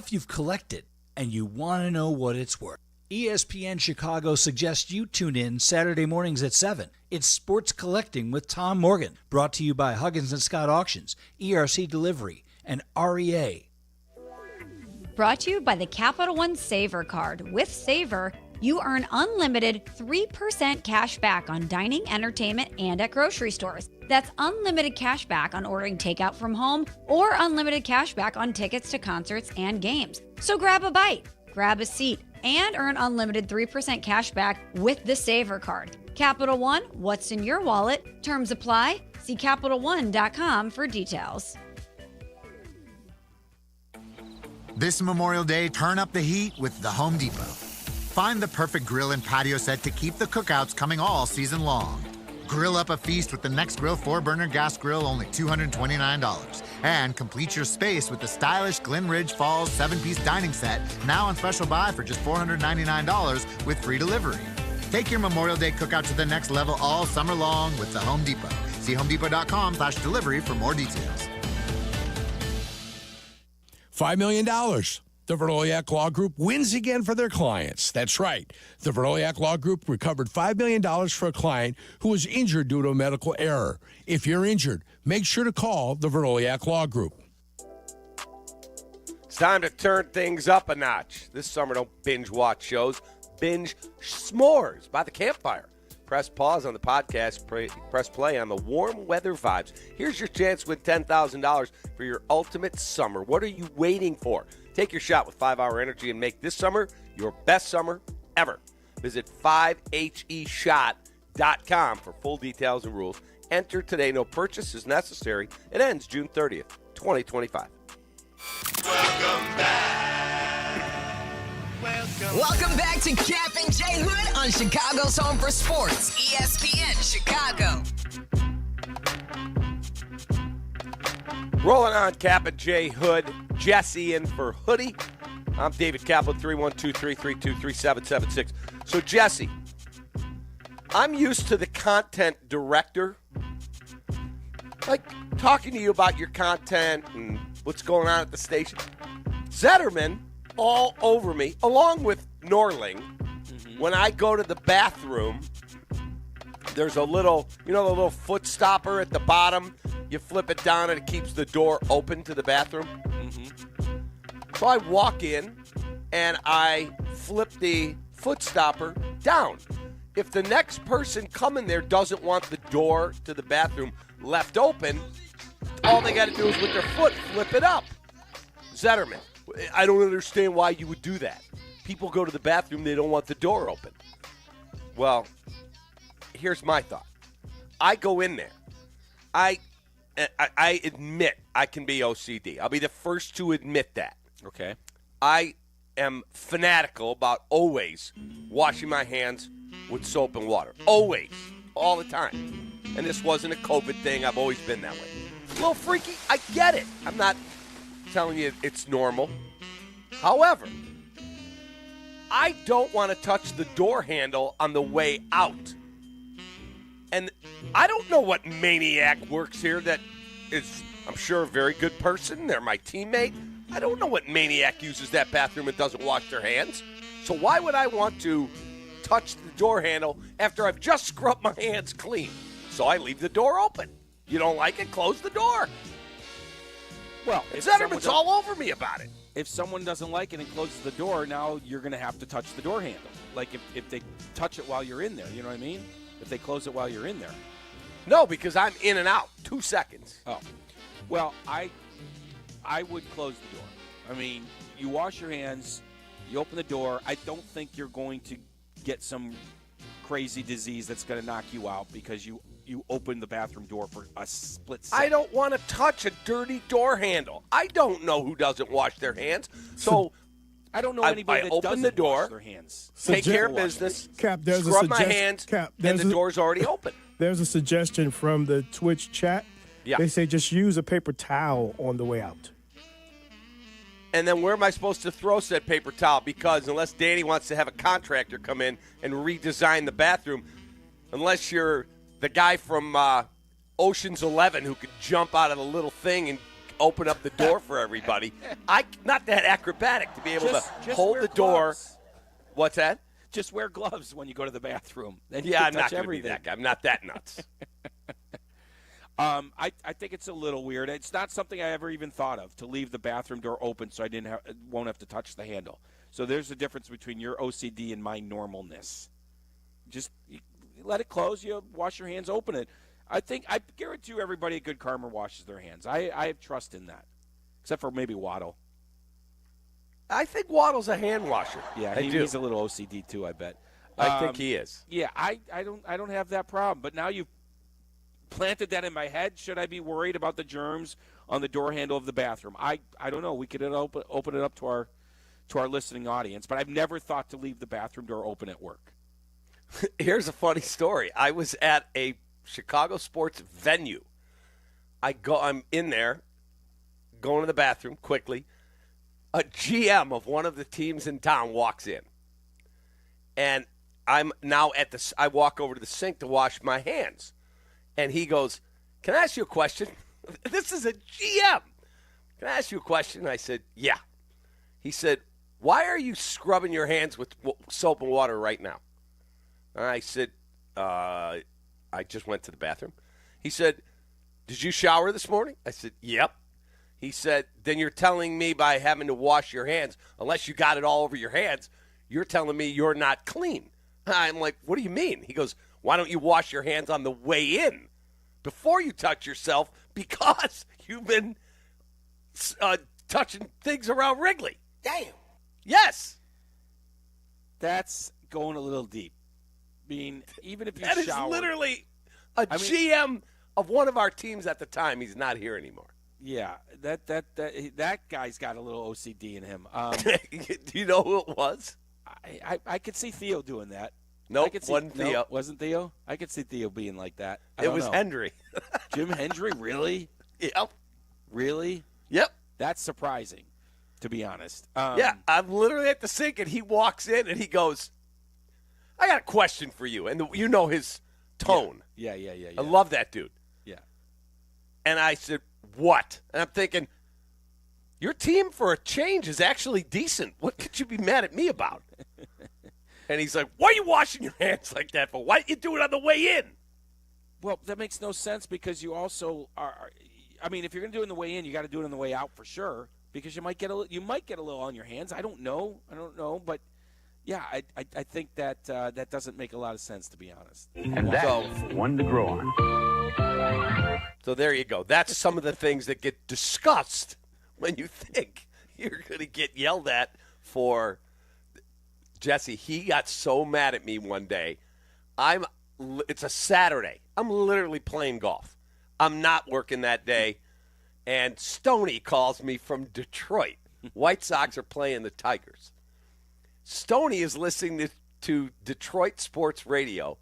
you've collected, and you want to know what it's worth. ESPN Chicago suggests you tune in Saturday mornings at 7. It's Sports Collecting with Tom Morgan, brought to you by Huggins & Scott Auctions, ERC Delivery, and REA. Brought to you by the Capital One Saver Card. With Saver, you earn unlimited 3% cash back on dining, entertainment, and at grocery stores. That's unlimited cash back on ordering takeout from home or unlimited cash back on tickets to concerts and games. So grab a bite, grab a seat, and earn unlimited 3% cash back with the Saver Card. Capital One, what's in your wallet? Terms apply. See CapitalOne.com for details. This Memorial Day, turn up the heat with the Home Depot. Find the perfect grill and patio set to keep the cookouts coming all season long. Grill up a feast with the Next Grill 4-burner gas grill, only $229. And complete your space with the stylish Glen Ridge Falls 7-piece dining set, now on special buy for just $499 with free delivery. Take your Memorial Day cookout to the next level all summer long with the Home Depot. See homedepot.com/delivery for more details. $5 million. The Verdoliak Law Group wins again for their clients. That's right. The Verdoliak Law Group recovered $5 million for a client who was injured due to a medical error. If you're injured, make sure to call the Verdoliak Law Group. It's time to turn things up a notch. This summer, don't binge watch shows. Binge s'mores by the campfire. Press pause on the podcast. Press play on the warm weather vibes. Here's your chance to win $10,000 for your ultimate summer. What are you waiting for? Take your shot with 5-Hour Energy and make this summer your best summer ever. Visit 5heshot.com for full details and rules. Enter today. No purchase is necessary. It ends June 30th, 2025. Welcome back. Welcome back to Kap and J Hood on Chicago's Home for Sports, ESPN Chicago. Rolling on Kap and J Hood, Jesse in for Hoodie. I'm David Kaplan, 312-332-3776. So, Jesse, I'm used to the content director, like, talking to you about your content and what's going on at the station. Zetterman all over me, along with Norling. When I go to the bathroom, there's a little, the little foot stopper at the bottom. You flip it down and it keeps the door open to the bathroom. So I walk in and I flip the foot stopper down. If the next person coming there doesn't want the door to the bathroom left open, all they got to do is with their foot flip it up. Zetterman, I don't understand why you would do that. People go to the bathroom, they don't want the door open. Well, here's my thought. I go in there. I admit I can be OCD. I'll be the first to admit that. Okay. I am fanatical about always washing my hands with soap and water. Always. All the time. And this wasn't a COVID thing. I've always been that way. A little freaky. I get it. I'm not telling you it's normal. However, I don't want to touch the door handle on the way out. And I don't know what maniac works here that is, I'm sure, a very good person. They're my teammate. I don't know what maniac uses that bathroom and doesn't wash their hands. So why would I want to touch the door handle after I've just scrubbed my hands clean? So I leave the door open. You don't like it? Close the door. Well, Zetterman's all over me about it. If someone doesn't like it and closes the door, now you're going to have to touch the door handle. Like if they touch it while you're in there, you know what I mean? If they close it while you're in there. No, because I'm in and out. 2 seconds. Oh. Well, I would close the door. I mean, you wash your hands, you open the door. I don't think you're going to get some crazy disease that's going to knock you out because you open the bathroom door for a split second. I don't want to touch a dirty door handle. I don't know who doesn't wash their hands. So I don't know anybody that open doesn't the door, wash their hands. Take care of business, Cap, there's scrub a my hands, and the door's already open. There's a suggestion from the Twitch chat. Yeah. They say just use a paper towel on the way out. And then where am I supposed to throw said paper towel? Because unless Danny wants to have a contractor come in and redesign the bathroom, unless you're the guy from Ocean's 11 who could jump out of the little thing and open up the door for everybody, not that acrobatic to be able to hold the door. What's that? Just wear gloves when you go to the bathroom. Then Yeah, I'm I'm not going to be that guy. I'm not that nuts. I think it's a little weird. It's not something I ever even thought of, to leave the bathroom door open so I won't have to touch the handle. So there's a difference between your OCD and my normalness. Just let it close. You wash your hands, open it. I guarantee you everybody at Good Karma washes their hands. I have trust in that, except for maybe Waddle. I think Waddle's a hand washer. Yeah, I do. he's a little OCD too, I bet. I think he is. Yeah, I don't have that problem. But now you've planted that in my head. Should I be worried about the germs on the door handle of the bathroom? I don't know. We could open it up to our listening audience, but I've never thought to leave the bathroom door open at work. Here's a funny story. I was at a Chicago sports venue. I'm in there, going to the bathroom quickly. A GM of one of the teams in town walks in. And I'm now I walk over to the sink to wash my hands. And he goes, "Can I ask you a question?" This is a GM. "Can I ask you a question?" I said, "Yeah." He said, "Why are you scrubbing your hands with soap and water right now?" And I said, I just went to the bathroom. He said, "Did you shower this morning?" I said, "Yep." He said, "Then you're telling me by having to wash your hands, unless you got it all over your hands, you're telling me you're not clean." I'm like, "What do you mean?" He goes, "Why don't you wash your hands on the way in before you touch yourself, because you've been touching things around Wrigley?" Damn. Yes. That's going a little deep. I mean, even if you That shower, is literally a GM of one of our teams at the time. He's not here anymore. Yeah, that guy's got a little OCD in him. Do you know who it was? I could see Theo doing that. Nope, wasn't Theo. Nope, wasn't Theo? I could see Theo being like that. It was Hendry. Jim Hendry, really? Yep. Really? Yep. That's surprising, to be honest. Yeah, I'm literally at the sink, and he walks in, and he goes, "I got a question for you." And you know his tone. Yeah. I love that dude. Yeah. And I said, "What?" And I'm thinking, your team for a change is actually decent. What could you be mad at me about? And he's like, "Why are you washing your hands like that for? Why don't you do it on the way in?" Well, that makes no sense, because you also are. I mean, if you're going to do it on the way in, you got to do it on the way out for sure, because you might get a little on your hands. I don't know, but yeah, I think that that doesn't make a lot of sense, to be honest. And that's one to grow on. So there you go. That's some of the things that get discussed when you think you're going to get yelled at for. Jesse, he got so mad at me one day. It's a Saturday. I'm literally playing golf. I'm not working that day. And Stoney calls me from Detroit. White Sox are playing the Tigers. Stoney is listening to Detroit sports radio,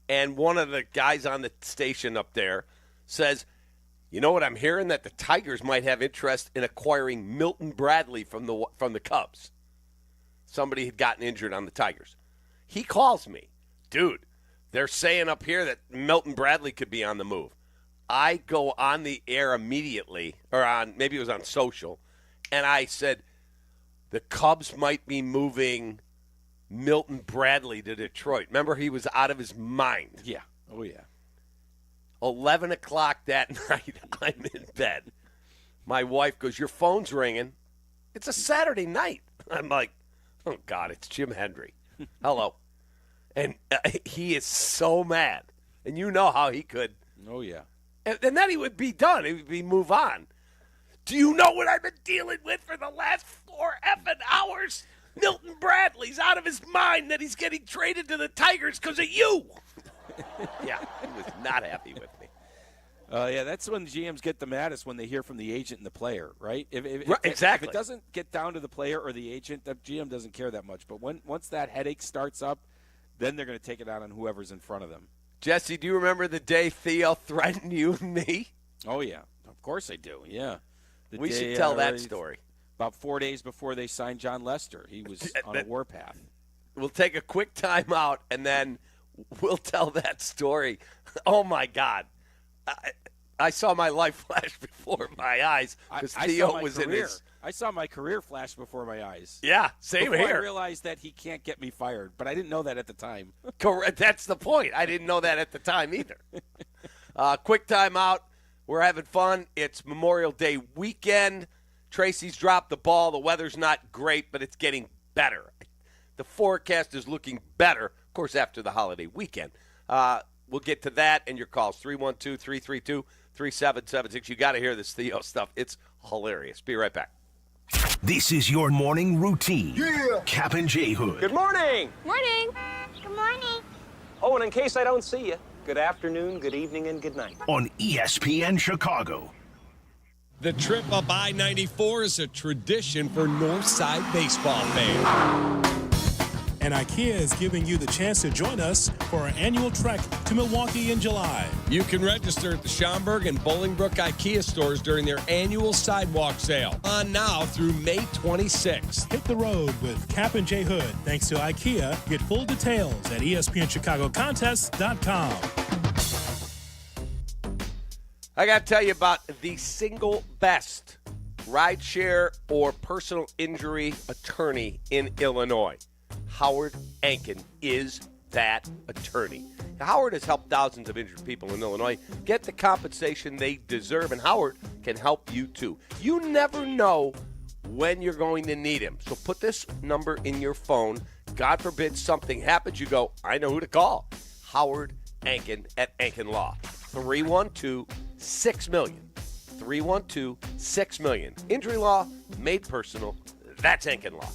and one of the guys on the station up there says, "You know what I'm hearing? That the Tigers might have interest in acquiring Milton Bradley from the Cubs." Somebody had gotten injured on the Tigers. He calls me, "Dude, they're saying up here that Milton Bradley could be on the move." I go on the air immediately, or maybe it was on social, and I said, "The Cubs might be moving Milton Bradley to Detroit." Remember, he was out of his mind. Yeah. Oh, yeah. 11 o'clock that night, I'm in bed. My wife goes, "Your phone's ringing." It's a Saturday night. I'm like, "Oh, God, it's Jim Hendry. Hello." And he is so mad. And you know how he could. Oh, yeah. And then he would be done. He would be move on. "Do you know what I've been dealing with for the last 4 effing hours? Milton Bradley's out of his mind that he's getting traded to the Tigers because of you." Yeah, he was not happy with me. Yeah, that's when GMs get the maddest, when they hear from the agent and the player, right? Exactly. If it doesn't get down to the player or the agent, the GM doesn't care that much. But once that headache starts up, then they're going to take it out on whoever's in front of them. Jesse, do you remember the day Theo threatened you and me? Oh, yeah. Of course I do, yeah. We should tell that story. About 4 days before they signed John Lester. He was on a warpath. We'll take a quick time out, and then we'll tell that story. Oh, my God. I saw my life flash before my eyes because Theo was in his. I saw my career flash before my eyes. Yeah, same before here. I realized that he can't get me fired, but I didn't know that at the time. Correct. That's the point. I didn't know that at the time either. Quick time out. We're having fun. It's Memorial Day weekend. Tracy's dropped the ball. The weather's not great, but it's getting better. The forecast is looking better, of course, after the holiday weekend. We'll get to that and your calls, 312-332-3776. You got to hear this Theo stuff. It's hilarious. Be right back. This is your morning routine. Yeah. Kap and J Hood. Good morning. Morning. Good morning. Oh, and in case I don't see you, good afternoon, good evening, and good night. On ESPN Chicago. The trip up I-94 is a tradition for Northside baseball fans. And IKEA is giving you the chance to join us for our annual trek to Milwaukee in July. You can register at the Schaumburg and Bolingbrook IKEA stores during their annual sidewalk sale. On now through May 26th. Hit the road with Kap and J Hood. Thanks to IKEA. Get full details at ESPNChicagoContests.com. I got to tell you about the single best rideshare or personal injury attorney in Illinois. Howard Ankin is that attorney. Howard has helped thousands of injured people in Illinois get the compensation they deserve, and Howard can help you too. You never know when you're going to need him. So put this number in your phone. God forbid something happens, you go, I know who to call. Howard Ankin at Ankin Law. 312-6-million. 312-6-million. Injury law made personal. That's Ankin Law.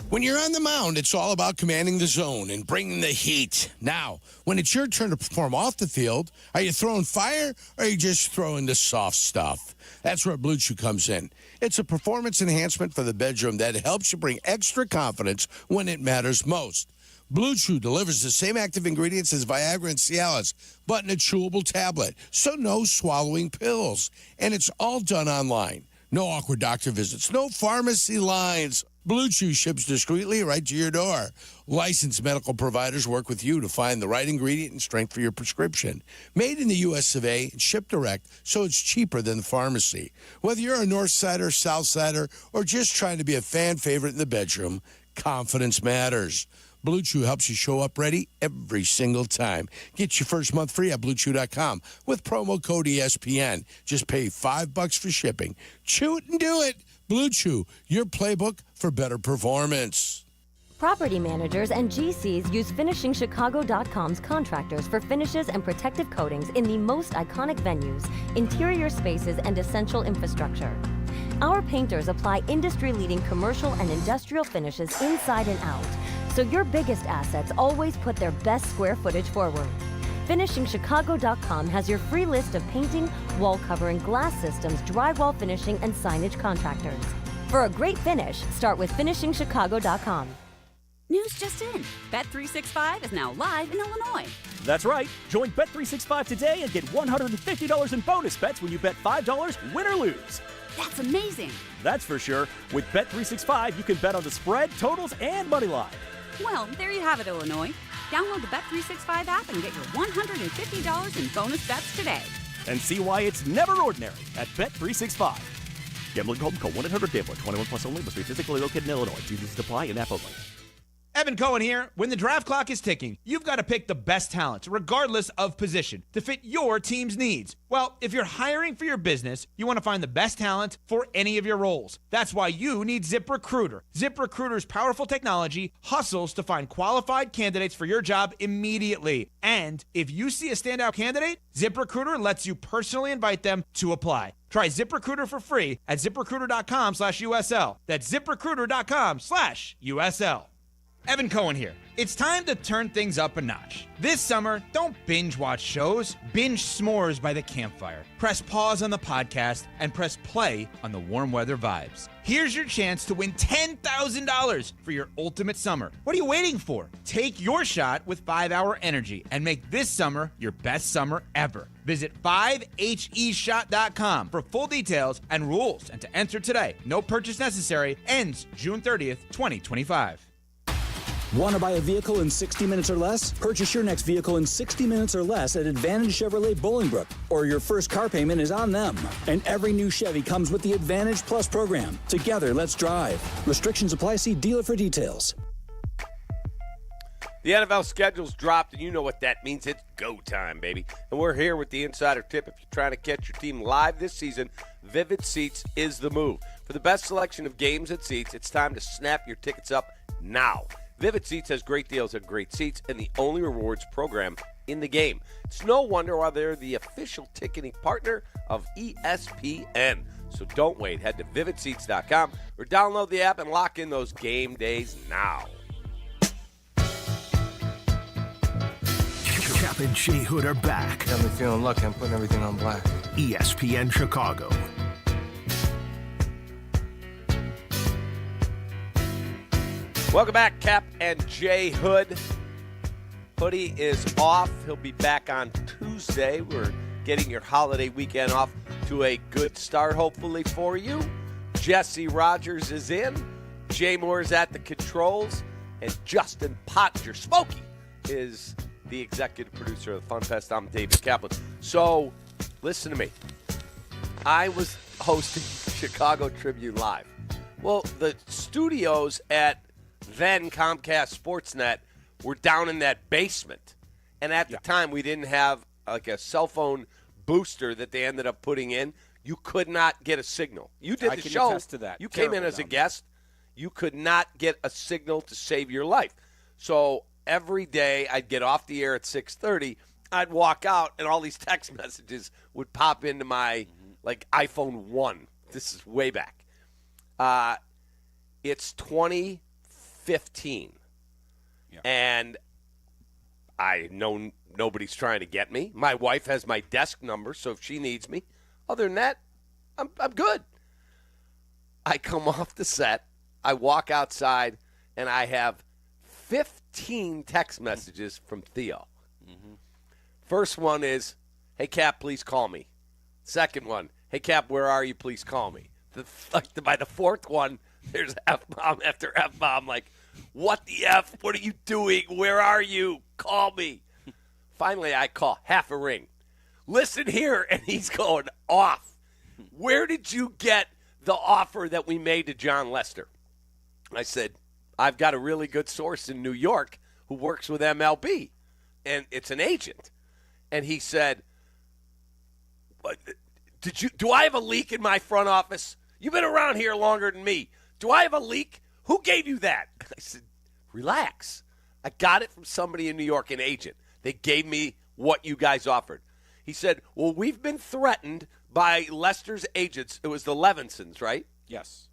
When you're on the mound, it's all about commanding the zone and bringing the heat. Now, when it's your turn to perform off the field, are you throwing fire or are you just throwing the soft stuff? That's where Blue Chew comes in. It's a performance enhancement for the bedroom that helps you bring extra confidence when it matters most. Blue Chew delivers the same active ingredients as Viagra and Cialis, but in a chewable tablet, so no swallowing pills. And it's all done online. No awkward doctor visits, no pharmacy lines. Blue Chew ships discreetly right to your door. Licensed medical providers work with you to find the right ingredient and strength for your prescription. Made in the U.S. of A. and shipped direct, so it's cheaper than the pharmacy. Whether you're a North Sider, South Sider, or just trying to be a fan favorite in the bedroom, confidence matters. Blue Chew helps you show up ready every single time. Get your first month free at BlueChew.com with promo code ESPN. Just pay $5 for shipping. Chew it and do it. Blue Chew, your playbook for better performance. Property managers and GCs use FinishingChicago.com's contractors for finishes and protective coatings in the most iconic venues, interior spaces, and essential infrastructure. Our painters apply industry-leading commercial and industrial finishes inside and out, so your biggest assets always put their best square footage forward. FinishingChicago.com has your free list of painting, wall covering, glass systems, drywall finishing, and signage contractors. For a great finish, start with FinishingChicago.com. News just in. Bet365 is now live in Illinois. That's right. Join Bet365 today and get $150 in bonus bets when you bet $5, win or lose. That's amazing. That's for sure. With Bet365, you can bet on the spread, totals, and money line. Well, there you have it, Illinois. Download the Bet365 app and get your $150 in bonus bets today. And see why it's never ordinary at Bet365. Gambling problem? Call 1-800-GAMBLER. 21 plus only. Must be physically located in Illinois. TVs apply and app only. Evan Cohen here. When the draft clock is ticking, you've got to pick the best talent, regardless of position, to fit your team's needs. Well, if you're hiring for your business, you want to find the best talent for any of your roles. That's why you need ZipRecruiter. ZipRecruiter's powerful technology hustles to find qualified candidates for your job immediately. And if you see a standout candidate, ZipRecruiter lets you personally invite them to apply. Try ZipRecruiter for free at ZipRecruiter.com/USL. That's ZipRecruiter.com/USL. Evan Cohen here. It's time to turn things up a notch. This summer, don't binge watch shows. Binge s'mores by the campfire. Press pause on the podcast and press play on the warm weather vibes. Here's your chance to win $10,000 for your ultimate summer. What are you waiting for? Take your shot with 5-Hour Energy and make this summer your best summer ever. Visit 5heshot.com for full details and rules and to enter today. No purchase necessary. Ends June 30th, 2025. Want to buy a vehicle in 60 minutes or less? Purchase your next vehicle in 60 minutes or less at Advantage Chevrolet Bolingbrook, or your first car payment is on them. And every new Chevy comes with the Advantage Plus program. Together, let's drive. Restrictions apply. See dealer for details. The NFL schedule's dropped, and you know what that means. It's go time, baby. And we're here with the insider tip. If you're trying to catch your team live this season, Vivid Seats is the move. For the best selection of games at Seats, it's time to snap your tickets up now. Vivid Seats has great deals and great seats and the only rewards program in the game. It's no wonder why they're the official ticketing partner of ESPN. So don't wait. Head to vividseats.com or download the app and lock in those game days now. Kap and Jay Hood are back. Got me feeling lucky. I'm putting everything on black. ESPN Chicago. Welcome back, Kap and Jay Hood. Hoodie is off. He'll be back on Tuesday. We're getting your holiday weekend off to a good start, hopefully, for you. Jesse Rogers is in. Jay Moore's at the controls. And Justin Pottinger, Smokey, is the executive producer of the Fun Fest. I'm David Kaplan. So, listen to me. I was hosting Chicago Tribune Live. Well, the studios at then Comcast Sportsnet were down in that basement. And at the time, we didn't have like a cell phone booster that they ended up putting in. You could not get a signal. You did the show. Attest to that. You came in as a guest. You could not get a signal to save your life. So every day I'd get off the air at 6:30. I'd walk out, and all these text messages would pop into my like iPhone 1. This is way back. It's 2015. And I know nobody's trying to get me. My wife has my desk number, so if she needs me. Other than that, I'm good. I come off the set. I walk outside, and I have 15 text messages from Theo. First one is, hey, Kap, please call me. Second one, hey, Kap, where are you? Please call me. By the fourth one, there's F-bomb after F-bomb. Like, what the F? What are you doing? Where are you? Call me. Finally, I call. Half a ring. Listen here, and he's going off. Where did you get the offer that we made to John Lester? I said, I've got a really good source in New York who works with MLB, and it's an agent. And he said, do I have a leak in my front office? You've been around here longer than me. Do I have a leak? Who gave you that? I said, relax. I got it from somebody in New York, an agent. They gave me what you guys offered. He said, well, we've been threatened by Lester's agents. It was the Levinsons, right? Yes.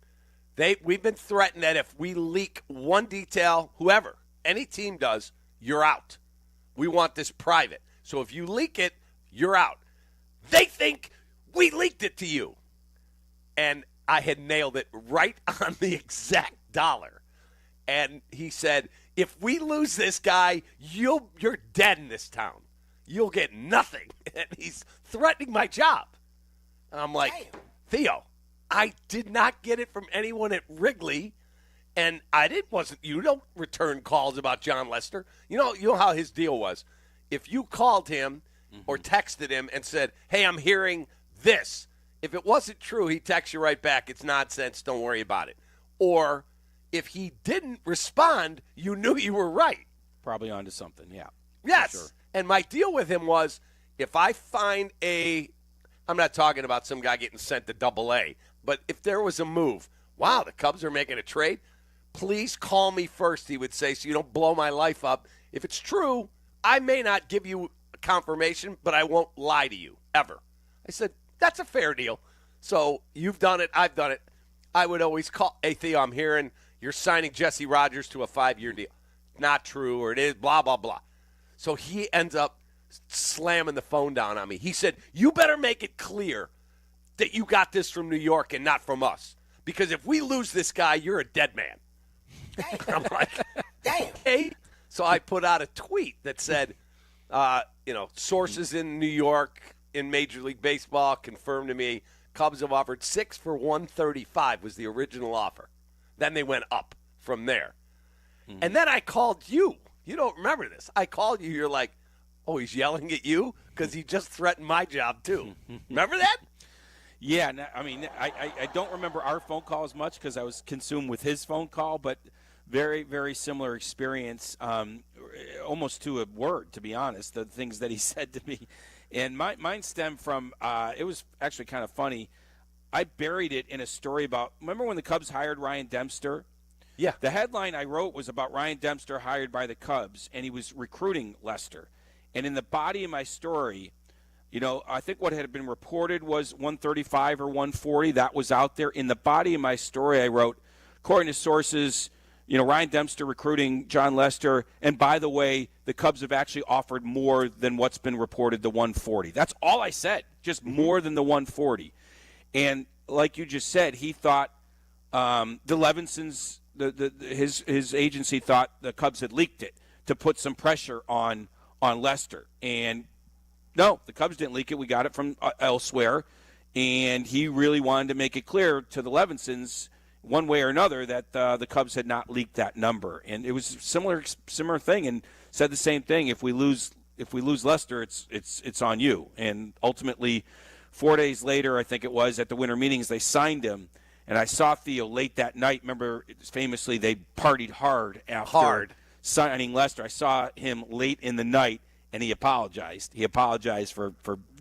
We've been threatened that if we leak one detail, whoever, any team does, you're out. We want this private. So if you leak it, you're out. They think we leaked it to you. And I had nailed it right on the exact dollar. And he said, if we lose this guy, you're dead in this town. You'll get nothing. And he's threatening my job. And I'm like, Theo, I did not get it from anyone at Wrigley. And you don't return calls about John Lester. You know how his deal was. If you called him or texted him and said, hey, I'm hearing this, if it wasn't true, he'd text you right back. It's nonsense. Don't worry about it. Or if he didn't respond, you knew you were right. Probably onto something, yeah. Yes. Sure. And my deal with him was if I find I'm not talking about some guy getting sent to AA, but if there was a move, wow, the Cubs are making a trade, please call me first, he would say, so you don't blow my life up. If it's true, I may not give you a confirmation, but I won't lie to you, ever. I said, that's a fair deal. So you've done it, I've done it. I would always call, hey, Theo, I'm hearing you're signing Jesse Rogers to a 5-year deal. Not true, or it is, blah, blah, blah. So he ends up slamming the phone down on me. He said, you better make it clear that you got this from New York and not from us. Because if we lose this guy, you're a dead man. I'm like, damn. Okay. So I put out a tweet that said, sources in New York in Major League Baseball confirmed to me Cubs have offered 6 for $135 was the original offer. Then they went up from there. Mm-hmm. And then I called you. You don't remember this. I called you. You're like, oh, he's yelling at you? Because he just threatened my job, too. Remember that? Yeah. I don't remember our phone call as much because I was consumed with his phone call, but very, very similar experience, almost to a word, to be honest, the things that he said to me. And mine stemmed from, it was actually kind of funny. I buried it in a story about, remember when the Cubs hired Ryan Dempster? Yeah. The headline I wrote was about Ryan Dempster hired by the Cubs, and he was recruiting Lester. And in the body of my story, I think what had been reported was 135 or 140. That was out there. In the body of my story, I wrote, according to sources, Ryan Dempster recruiting John Lester. And by the way, the Cubs have actually offered more than what's been reported, the 140. That's all I said, just more than the 140. And like you just said, he thought the Levinsons, his agency thought the Cubs had leaked it to put some pressure on Lester. And no, the Cubs didn't leak it. We got it from elsewhere. And he really wanted to make it clear to the Levinsons one way or another that the Cubs had not leaked that number. And it was a similar thing, and said the same thing. If we lose Lester, it's on you. And ultimately, 4 days later, I think it was, at the winter meetings, they signed him. And I saw Theo late that night. Remember, famously, they partied hard after signing Lester. I saw him late in the night, and he apologized. He apologized for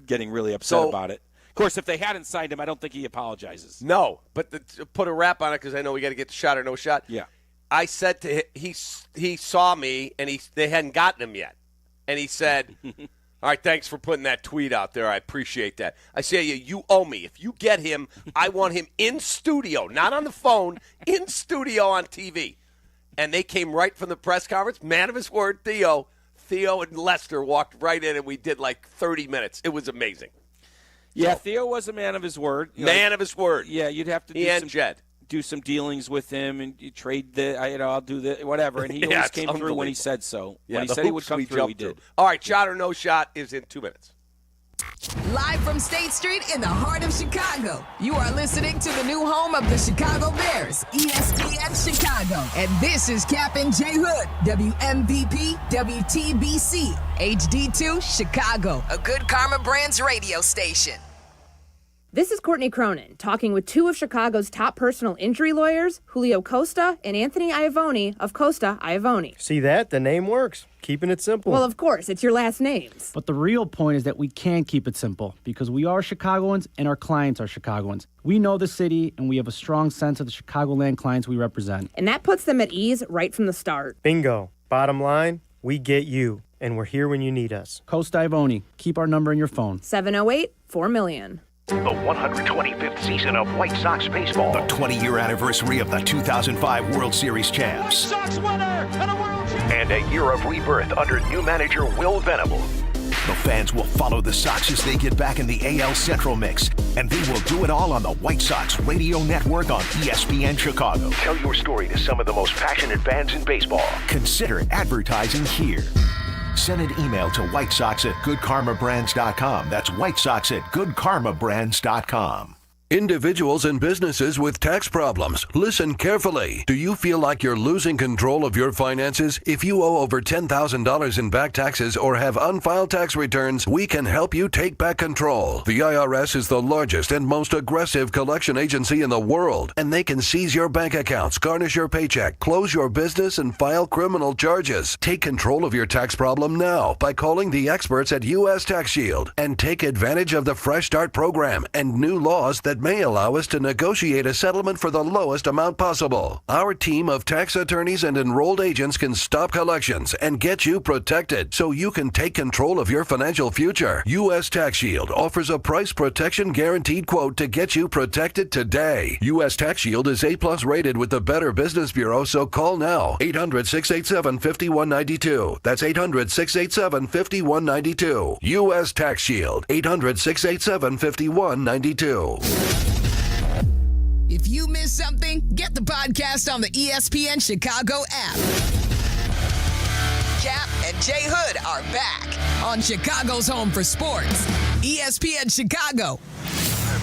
getting really upset about it. Of course, if they hadn't signed him, I don't think he apologizes. No, but to put a wrap on it, because I know we got to get the shot or no shot. Yeah. I said to him, he saw me, and they hadn't gotten him yet. And he said, all right, thanks for putting that tweet out there. I appreciate that. I say, you owe me. If you get him, I want him in studio, not on the phone, in studio on TV. And they came right from the press conference. Man of his word, Theo and Lester walked right in, and we did like 30 minutes. It was amazing. Yeah, Theo was a man of his word. Of his word. Yeah, you'd have to do some dealings with him, and you trade I'll do the whatever. And he always came through when he said so. Yeah, when he said he would come through, he did. All right, shot or no shot is in 2 minutes. Live from State Street in the heart of Chicago, you are listening to the new home of the Chicago Bears, ESPN Chicago. And this is Kap and J Hood, WMVP, WTBC, HD2, Chicago, a Good Karma Brands radio station. This is Courtney Cronin, talking with two of Chicago's top personal injury lawyers, Julio Costa and Anthony Iavone of Costa Iavone. See that? The name works. Keeping it simple. Well, of course, it's your last names. But the real point is that we can keep it simple because we are Chicagoans and our clients are Chicagoans. We know the city and we have a strong sense of the Chicagoland clients we represent. And that puts them at ease right from the start. Bingo. Bottom line, we get you, and we're here when you need us. Costa Iavone. Keep our number in your phone. 708-4 The 125th season of White Sox baseball. The 20-year anniversary of the 2005 World Series champs. White Sox winner and a world champion. And a year of rebirth under new manager Will Venable. The fans will follow the Sox as they get back in the AL Central mix. And they will do it all on the White Sox radio network on ESPN Chicago. Tell your story to some of the most passionate fans in baseball. Consider advertising here. Send an email to whitesox@goodkarmabrands.com. That's whitesox@goodkarmabrands.com. Individuals and businesses with tax problems, listen carefully. Do you feel like you're losing control of your finances? If you owe over $10,000 in back taxes or have unfiled tax returns, we can help you take back control. The IRS is the largest and most aggressive collection agency in the world, and they can seize your bank accounts, garnish your paycheck, close your business, and file criminal charges. Take control of your tax problem now by calling the experts at U.S. Tax Shield and take advantage of the Fresh Start program and new laws that may allow us to negotiate a settlement for the lowest amount possible. Our team of tax attorneys and enrolled agents can stop collections and get you protected so you can take control of your financial future. U.S. Tax Shield offers a price protection guaranteed quote to get you protected today. U.S. Tax Shield is A+ rated with the Better Business Bureau, so call now. 800-687-5192. That's 800-687-5192. U.S. Tax Shield. 800-687-5192. If you miss something, get the podcast on the ESPN Chicago app. Kap and J Hood are back on Chicago's home for sports, ESPN Chicago.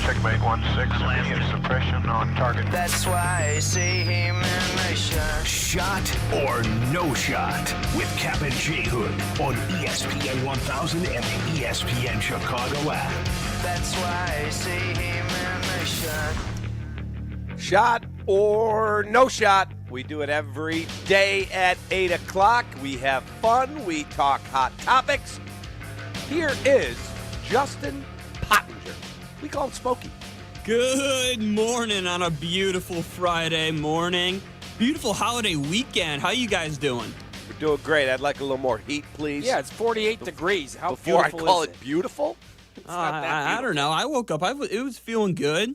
Checkmate 1-6, immediate suppression on target. That's why I see him in my shot. Shot or no shot with Kap and J Hood on ESPN 1000 and the ESPN Chicago app. That's why I see him in my shot. Shot or no shot. We do it every day at 8 o'clock. We have fun. We talk hot topics. Here is Justin Pottinger. We call him Smokey. Good morning on a beautiful Friday morning. Beautiful holiday weekend. How you guys doing? We're doing great. I'd like a little more heat, please. Yeah, it's 48 degrees. How before beautiful I call is it beautiful? It's not that beautiful. I don't know. I woke up. It was feeling good.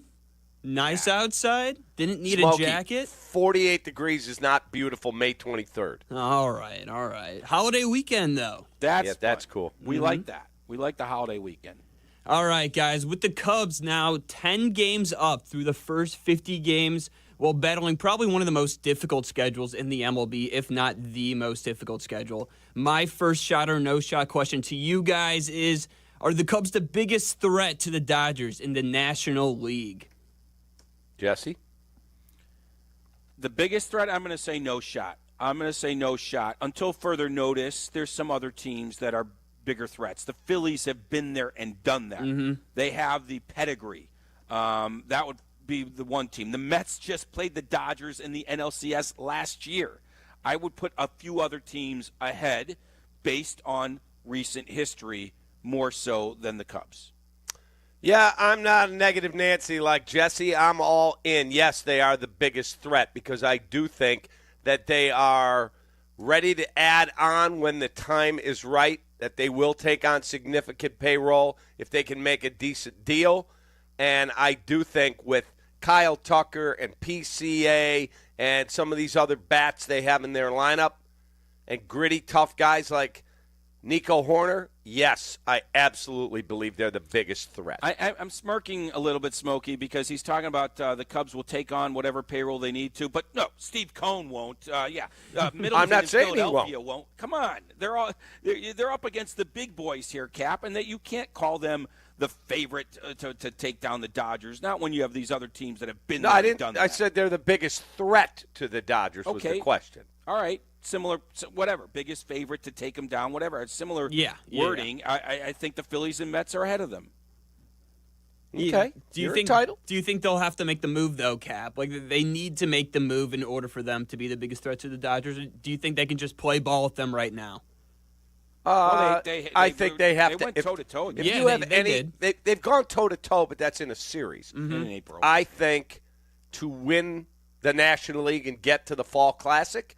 Nice outside. Didn't need Smokey, a jacket. 48 degrees is not beautiful May 23rd. All right. Holiday weekend, though. That's cool. We like that. We like the holiday weekend. All right, guys. With the Cubs now 10 games up through the first 50 games, while battling probably one of the most difficult schedules in the MLB, if not the most difficult schedule. My first shot or no shot question to you guys is, are the Cubs the biggest threat to the Dodgers in the National League? Jesse? The biggest threat, I'm going to say no shot. Until further notice, there's some other teams that are bigger threats. The Phillies have been there and done that. Mm-hmm. They have the pedigree. That would be the one team. The Mets just played the Dodgers in the NLCS last year. I would put a few other teams ahead based on recent history more so than the Cubs. Yeah, I'm not a negative Nancy like Jesse. I'm all in. Yes, they are the biggest threat because I do think that they are ready to add on when the time is right, that they will take on significant payroll if they can make a decent deal. And I do think with Kyle Tucker and PCA and some of these other bats they have in their lineup and gritty, tough guys like Nico Horner, yes, I absolutely believe they're the biggest threat. I'm smirking a little bit, Smokey, because he's talking about the Cubs will take on whatever payroll they need to. But no, Steve Cohn won't. Middleton I'm not and saying he Philadelphia won't. Come on, they're up against the big boys here, Cap, and that you can't call them the favorite to take down the Dodgers. Not when you have these other teams that have been there and done that. I said they're the biggest threat to the Dodgers was the question. All right. Similar, whatever, biggest favorite to take them down, whatever. It's similar wording. Yeah. I think the Phillies and Mets are ahead of them. Okay. Do you think they'll have to make the move, though, Cap? Like, they need to make the move in order for them to be the biggest threat to the Dodgers? Or do you think they can just play ball with them right now? I think they have to. They went toe-to-toe again. If you have any, they've gone toe-to-toe, but that's in a series. Mm-hmm. In April. I think to win the National League and get to the Fall Classic,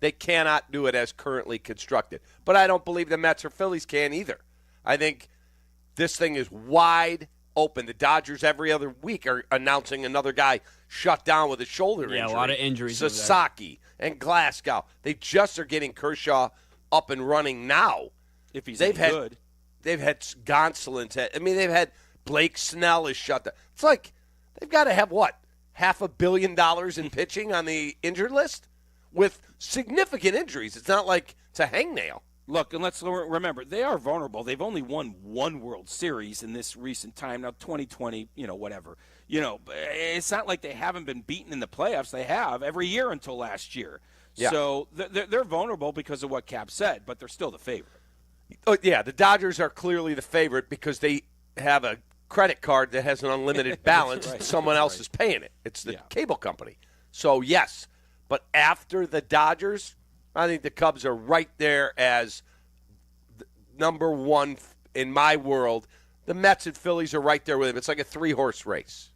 they cannot do it as currently constructed. But I don't believe the Mets or Phillies can either. I think this thing is wide open. The Dodgers every other week are announcing another guy shut down with a shoulder injury. Yeah, a lot of injuries. Sasaki and Glasgow. They just are getting Kershaw up and running now. If he's good. They've had Gonsolin's. They've had Blake Snell is shut down. It's like they've got to have, what, $500 million in pitching on the injured list? With significant injuries. It's not like it's a hangnail. Look, and let's remember, they are vulnerable. They've only won one World Series in this recent time. Now, 2020, whatever. It's not like they haven't been beaten in the playoffs. They have every year until last year. Yeah. So they're vulnerable because of what Cap said, but they're still the favorite. Oh, yeah, the Dodgers are clearly the favorite because they have a credit card that has an unlimited balance. Right. Someone else is paying it. It's the cable company. So, yes. But after the Dodgers, I think the Cubs are right there as number one in my world. The Mets and Phillies are right there with them. It's like a 3-horse race.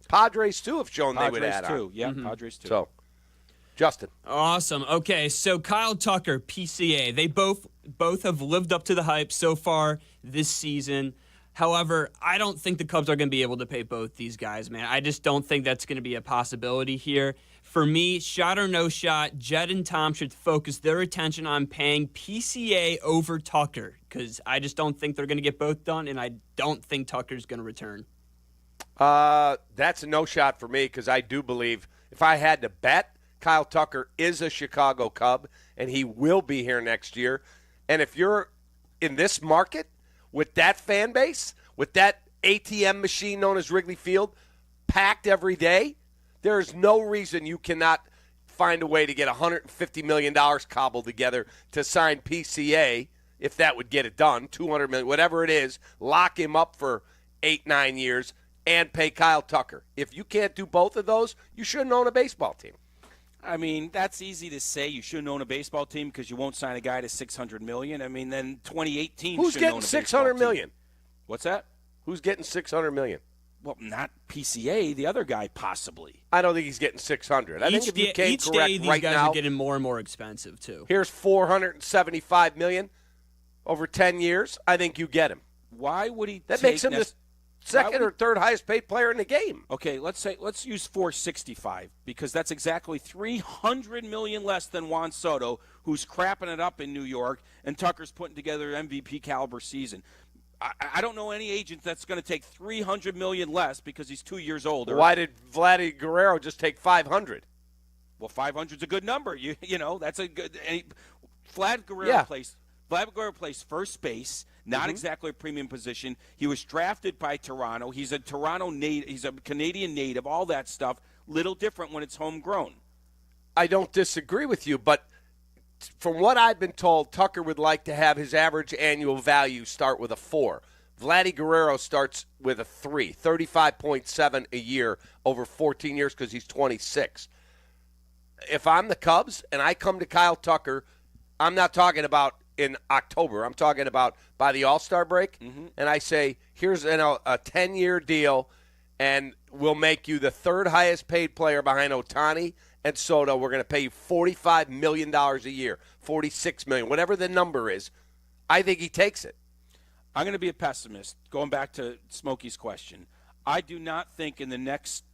Padres, too, have shown they would add on. Yeah, Padres, too. So, Justin. Awesome. Okay, so Kyle Tucker, PCA, they both have lived up to the hype so far this season. However, I don't think the Cubs are going to be able to pay both these guys, man. I just don't think that's going to be a possibility here. For me, shot or no shot, Jed and Tom should focus their attention on paying PCA over Tucker because I just don't think they're going to get both done, and I don't think Tucker's going to return. That's a no shot for me because I do believe if I had to bet, Kyle Tucker is a Chicago Cub, and he will be here next year. And if you're in this market with that fan base, with that ATM machine known as Wrigley Field, packed every day, there is no reason you cannot find a way to get $150 million cobbled together to sign PCA, if that would get it done, $200 million, whatever it is, lock him up for 8-9 years, and pay Kyle Tucker. If you can't do both of those, you shouldn't own a baseball team. I mean, that's easy to say. You shouldn't own a baseball team because you won't sign a guy to $600 million. I mean, then 28 teams. Who's getting $600 million? What's that? Who's getting $600 million? Well, not PCA, the other guy possibly. I don't think he's getting 600. I think if you came each correct day, these right guys now, are getting more and more expensive too. here's $475 million over 10 years. I think you get him. Why would he? That makes him the second or third highest paid player in the game. Okay, let's use 465 because that's exactly $300 million less than Juan Soto, who's crapping it up in New York, and Tucker's putting together an MVP caliber season. I don't know any agent that's going to take $300 million less because he's 2 years older. Why did Vladdy Guerrero just take 500? Well, 500's a good number. You know that's a good. Vlad Guerrero plays first base. Not exactly a premium position. He was drafted by Toronto. He's a Toronto native. He's a Canadian native. All that stuff. Little different when it's homegrown. I don't disagree with you, but from what I've been told, Tucker would like to have his average annual value start with a 4. Vladdy Guerrero starts with a 3, 35.7 a year over 14 years because he's 26. If I'm the Cubs and I come to Kyle Tucker, I'm not talking about in October. I'm talking about by the All-Star break, and I say, here's a 10-year deal, and we'll make you the third highest paid player behind Ohtani and Soto. We're going to pay you $45 million a year, $46 million, whatever the number is. I think he takes it. I'm going to be a pessimist. Going back to Smokey's question, I do not think in the next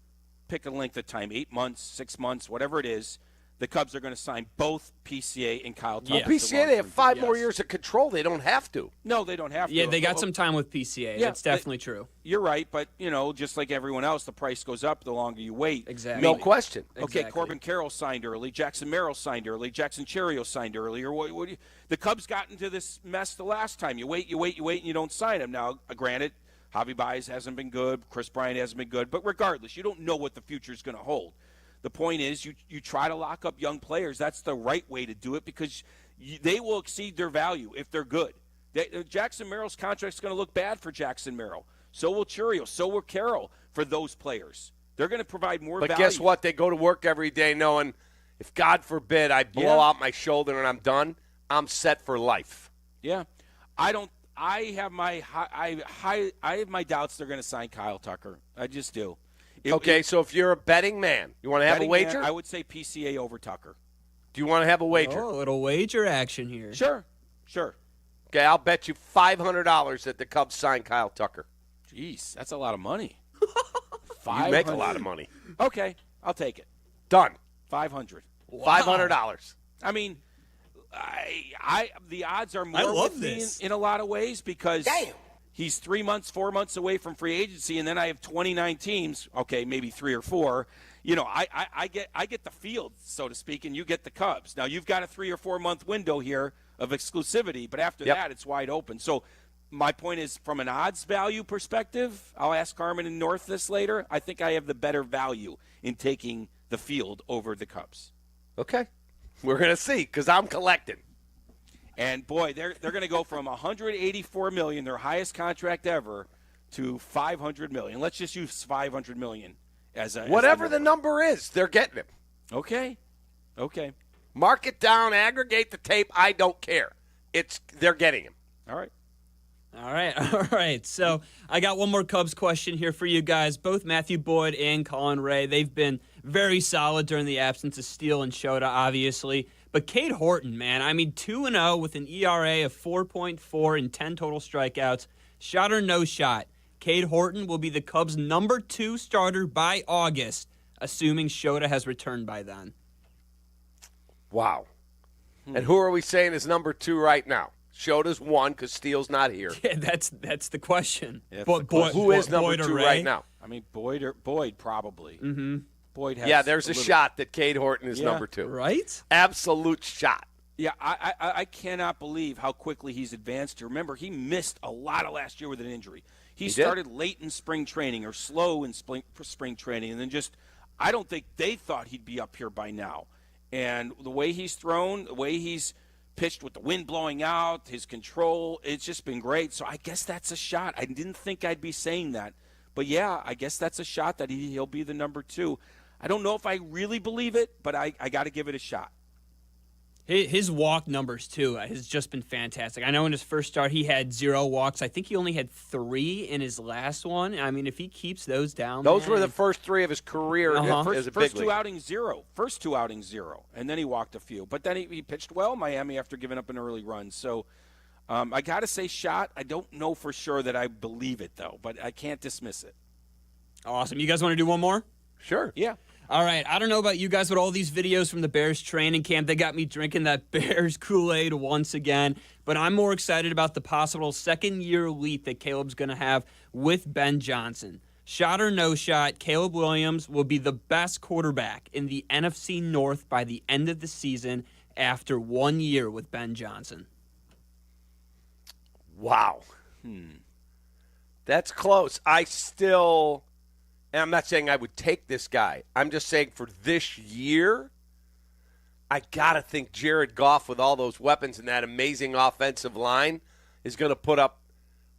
pick a length of time, 8 months, 6 months, whatever it is, the Cubs are going to sign both PCA and Kyle Tucker. Well, PCA, they have 5 more years of control. They don't have to. No, they don't have to. Yeah, they got some time with PCA. Yeah, That's definitely true. You're right, but, just like everyone else, the price goes up the longer you wait. Exactly. No question. Okay, Exactly. Corbin Carroll signed early. Jackson Merrill signed early. Jackson Cherio signed earlier. The Cubs got into this mess the last time. You wait, and you don't sign them. Now, granted, Javi Baez hasn't been good. Chris Bryant hasn't been good. But regardless, you don't know what the future is going to hold. The point is you try to lock up young players. That's the right way to do it because they will exceed their value if they're good. Jackson Merrill's contract is going to look bad for Jackson Merrill. So will Cherio. So will Carroll for those players. They're going to provide more value. But guess what? They go to work every day knowing if, God forbid, I blow out my shoulder and I'm done, I'm set for life. Yeah. I have my doubts they're going to sign Kyle Tucker. I just do. So if you're a betting man, you want to have a wager? I would say PCA over Tucker. Do you want to have a wager? Oh, a little wager action here. Sure. Okay, I'll bet you $500 that the Cubs sign Kyle Tucker. Jeez, that's a lot of money. You make a lot of money. Okay, I'll take it. Done. 500. Wow. $500. I mean, the odds are more I love with me this. in a lot of ways because Damn. he's 3 months, 4 months away from free agency, and then I have 29 teams. Okay, maybe 3 or 4. I get the field, so to speak, and you get the Cubs. Now you've got a 3 or 4 month window here of exclusivity, but after that, it's wide open. So my point is, from an odds value perspective, I'll ask Carmen and North this later. I think I have the better value in taking the field over the Cubs. Okay. We're going to see because I'm collecting. And, boy, they're going to go from $184 million, their highest contract ever, to $500 million. Let's just use $500 million as a whatever the number is, they're getting it. Okay. Mark it down, aggregate the tape. I don't care. They're getting him. All right. So I got one more Cubs question here for you guys. Both Matthew Boyd and Colin Ray, they've been very solid during the absence of Steele and Shota, obviously. But Cade Horton, man, 2-0 with an ERA of 4.4 and 10 total strikeouts. Shot or no shot, Cade Horton will be the Cubs' number 2 starter by August, assuming Shota has returned by then. Wow. And who are we saying is number 2 right now? Shota's 1 because Steele's not here. Yeah, that's the question. Who is number 2 right now? Boyd probably. Mm-hmm. Boyd has there's a shot that Cade Horton is number 2. Right? Absolute shot. Yeah, I cannot believe how quickly he's advanced. Remember, he missed a lot of last year with an injury. He started late in spring training or slow in spring training, and then I don't think they thought he'd be up here by now. And the way he's thrown, the way he's pitched with the wind blowing out, his control, it's just been great. So I guess that's a shot. I didn't think I'd be saying that. But, yeah, I guess that's a shot that he'll be the number 2. I don't know if I really believe it, but I got to give it a shot. His walk numbers, too, has just been fantastic. I know in his first start he had 0 walks. I think he only had 3 in his last one. I mean, if he keeps those down, those were the first 3 of his career as a big First league. 2 outings, 0. First 2 outings, 0. And then he walked a few. But then he pitched well in Miami after giving up an early run. So I got to say shot. I don't know for sure that I believe it, though. But I can't dismiss it. Awesome. You guys want to do one more? Sure. Yeah. All right, I don't know about you guys, but all these videos from the Bears training camp, they got me drinking that Bears Kool-Aid once again. But I'm more excited about the possible second-year leap that Caleb's going to have with Ben Johnson. Shot or no shot, Caleb Williams will be the best quarterback in the NFC North by the end of the season after 1 year with Ben Johnson. Wow. That's close. And I'm not saying I would take this guy. I'm just saying for this year, I got to think Jared Goff, with all those weapons and that amazing offensive line, is going to put up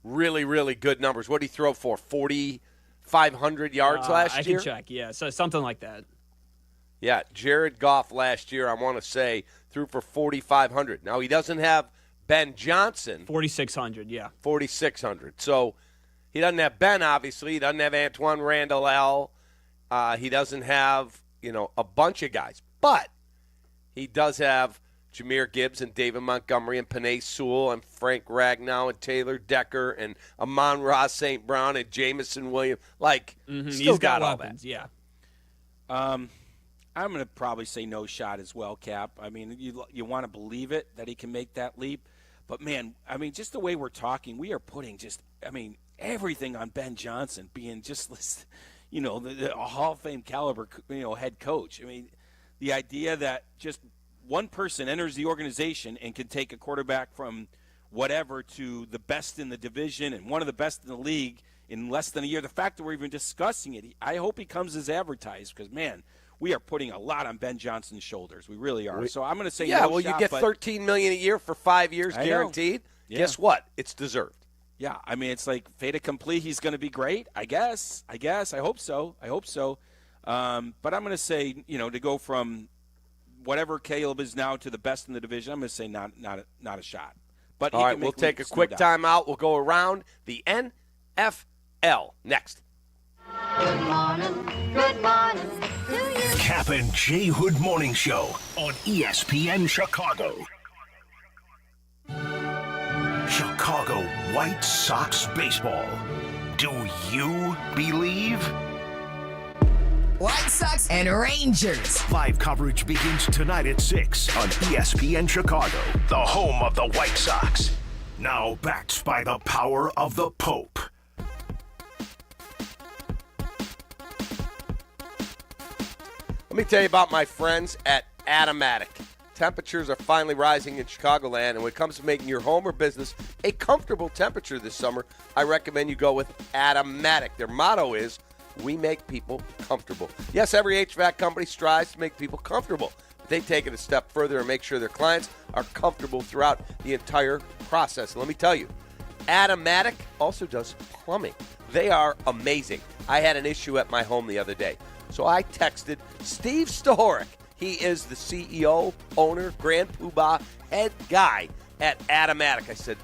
really, really good numbers. What did he throw for? 4,500 yards last year? I can check, yeah. So something like that. Yeah, Jared Goff last year, I want to say, threw for 4,500. Now, he doesn't have Ben Johnson. 4,600, yeah. 4,600. So he doesn't have Ben, obviously. He doesn't have Antoine Randall L. He doesn't have, a bunch of guys. But he does have Jahmyr Gibbs and David Montgomery and Penei Sewell and Frank Ragnow and Taylor Decker and Amon-Ra St. Brown and Jamison Williams. Still He's got all weapons, that. yeah. I'm going to probably say no shot as well, Cap. I mean, you want to believe it, that he can make that leap. But, man, I mean, just the way we're talking, we are putting everything on Ben Johnson being just, a Hall of Fame caliber, head coach. I mean, the idea that just one person enters the organization and can take a quarterback from whatever to the best in the division and one of the best in the league in less than a year. The fact that we're even discussing it, I hope he comes as advertised because, man, we are putting a lot on Ben Johnson's shoulders. We really are. So I'm going to say no shot, you get $13 million a year for 5 years guaranteed. Yeah. Guess what? It's deserved. Yeah, I mean, it's like fait accompli. He's going to be great, I guess. I hope so. But I'm going to say, to go from whatever Caleb is now to the best in the division, I'm going to say not a shot. But all right, we'll take a quick timeout. We'll go around the NFL next. Good morning. Good morning. Kap and J Hood Morning Show on ESPN Chicago. Chicago White Sox baseball. Do you believe? White Sox and Rangers. Live coverage begins tonight at 6 on ESPN Chicago, the home of the White Sox. Now backed by the power of the Pope. Let me tell you about my friends at Atomatic. Temperatures are finally rising in Chicagoland, and when it comes to making your home or business a comfortable temperature this summer, I recommend you go with Atomatic. Their motto is, we make people comfortable. Yes, every HVAC company strives to make people comfortable, but they take it a step further and make sure their clients are comfortable throughout the entire process. And let me tell you, Atomatic also does plumbing. They are amazing. I had an issue at my home the other day, so I texted Steve Stahoric. He is the CEO, owner, grand poobah, head guy at Atomatic. I said,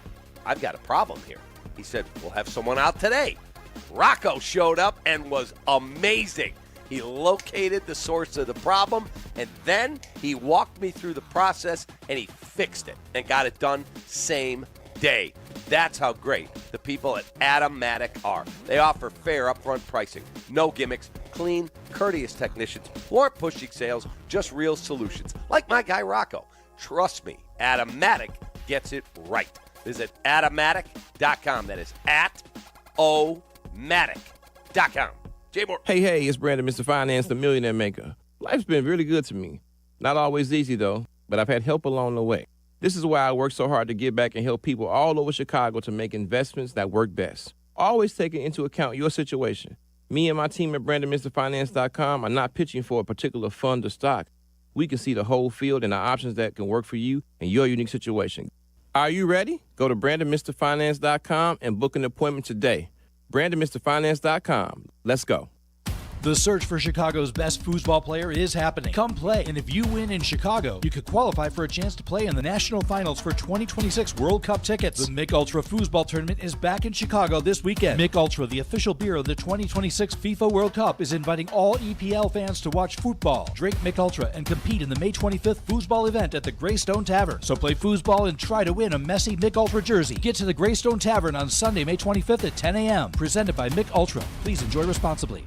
I've got a problem here. He said, we'll have someone out today. Rocco showed up and was amazing. He located the source of the problem, and then he walked me through the process, and he fixed it and got it done same day. That's how great the people at Atomatic are. They offer fair upfront pricing, no gimmicks, clean, courteous technicians, or pushing sales, just real solutions. Like my guy Rocco. Trust me, Atomatic gets it right. Visit Atomatic.com. That is Atomatic.com. J-Moore. Hey, it's Brandon, Mr. Finance, the Millionaire Maker. Life's been really good to me. Not always easy, though, but I've had help along the way. This is why I work so hard to give back and help people all over Chicago to make investments that work best. Always taking into account your situation. Me and my team at BrandonMrFinance.com are not pitching for a particular fund or stock. We can see the whole field and the options that can work for you and your unique situation. Are you ready? Go to BrandonMrFinance.com and book an appointment today. BrandonMrFinance.com. Let's go. The search for Chicago's best foosball player is happening. Come play, and if you win in Chicago, you could qualify for a chance to play in the national finals for 2026 World Cup tickets. The Mick Ultra Foosball Tournament is back in Chicago this weekend. Mick Ultra, the official beer of the 2026 FIFA World Cup, is inviting all EPL fans to watch football, drink Mick Ultra, and compete in the May 25th foosball event at the Greystone Tavern. So play foosball and try to win a messy Mick Ultra jersey. Get to the Greystone Tavern on Sunday, May 25th at 10 a.m. Presented by Mick Ultra. Please enjoy responsibly.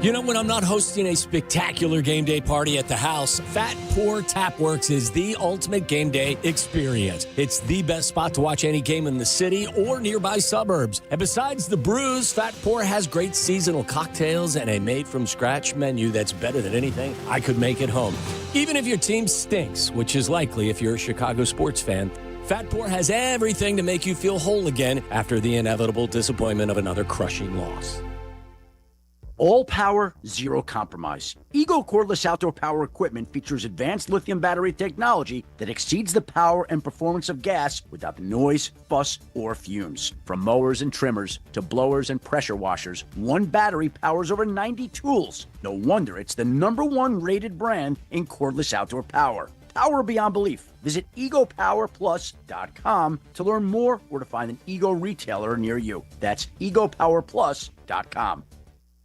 You know, when I'm not hosting a spectacular game day party at the house, Fat Pour Tapworks is the ultimate game day experience. It's the best spot to watch any game in the city or nearby suburbs. And besides the brews, Fat Pour has great seasonal cocktails and a made-from-scratch menu that's better than anything I could make at home. Even if your team stinks, which is likely if you're a Chicago sports fan, Fat Pour has everything to make you feel whole again after the inevitable disappointment of another crushing loss. All power, zero compromise. Ego cordless outdoor power equipment features advanced lithium battery technology that exceeds the power and performance of gas without the noise, fuss, or fumes. From mowers and trimmers to blowers and pressure washers, one battery powers over 90 tools. No wonder it's the #1 rated brand in cordless outdoor power. Power beyond belief. Visit egopowerplus.com to learn more or to find an Ego retailer near you. That's egopowerplus.com.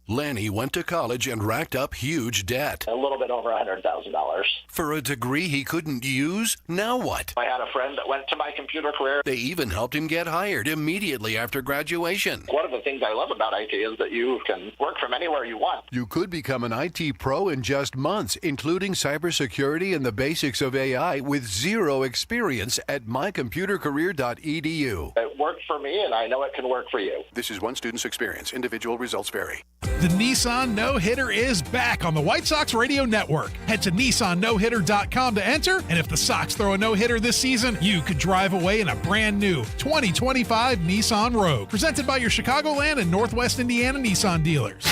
Lanny went to college and racked up huge debt. A little bit over $100,000. For a degree he couldn't use? Now what? I had a friend that went to my computer career. They even helped him get hired immediately after graduation. One of the things I love about IT is that you can work from anywhere you want. You could become an IT pro in just months, including cybersecurity and the basics of AI with zero experience at mycomputercareer.edu. It worked for me, and I know it can work for you. This is one student's experience. Individual results vary. The Nissan No-Hitter is back on the White Sox Radio Network. Head to NissanNoHitter.com to enter, and if the Sox throw a no-hitter this season, you could drive away in a brand new 2025 Nissan Rogue. Presented by your Chicagoland and Northwest Indiana Nissan dealers.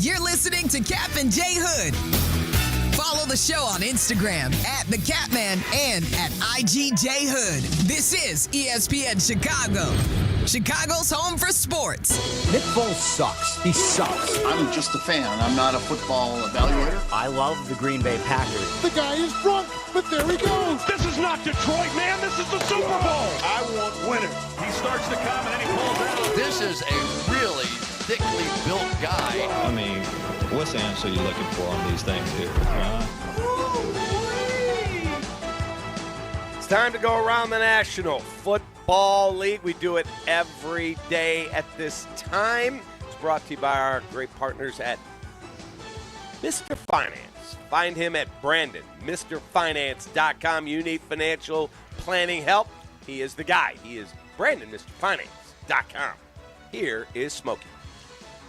You're listening to Kap and J Hood. Follow the show on Instagram at The Catman and at IGJ Hood. This is ESPN Chicago, Chicago's home for sports. Nick Foles sucks. He sucks. I'm just a fan. I'm not a football evaluator. I love the Green Bay Packers. The guy is drunk, but there he goes. This is not Detroit, man. This is the Super Bowl. I want winners. He starts to come and then he pulls out. This is a really thickly built guy. I mean, what's the answer you're looking for on these things here? It's time to go around the National Football League. We do it every day at this time. It's brought to you by our great partners at Mr. Finance. Find him at Brandon, MrFinance.com. You need financial planning help? He is the guy. He is Brandon, MrFinance.com. Here is Smokey.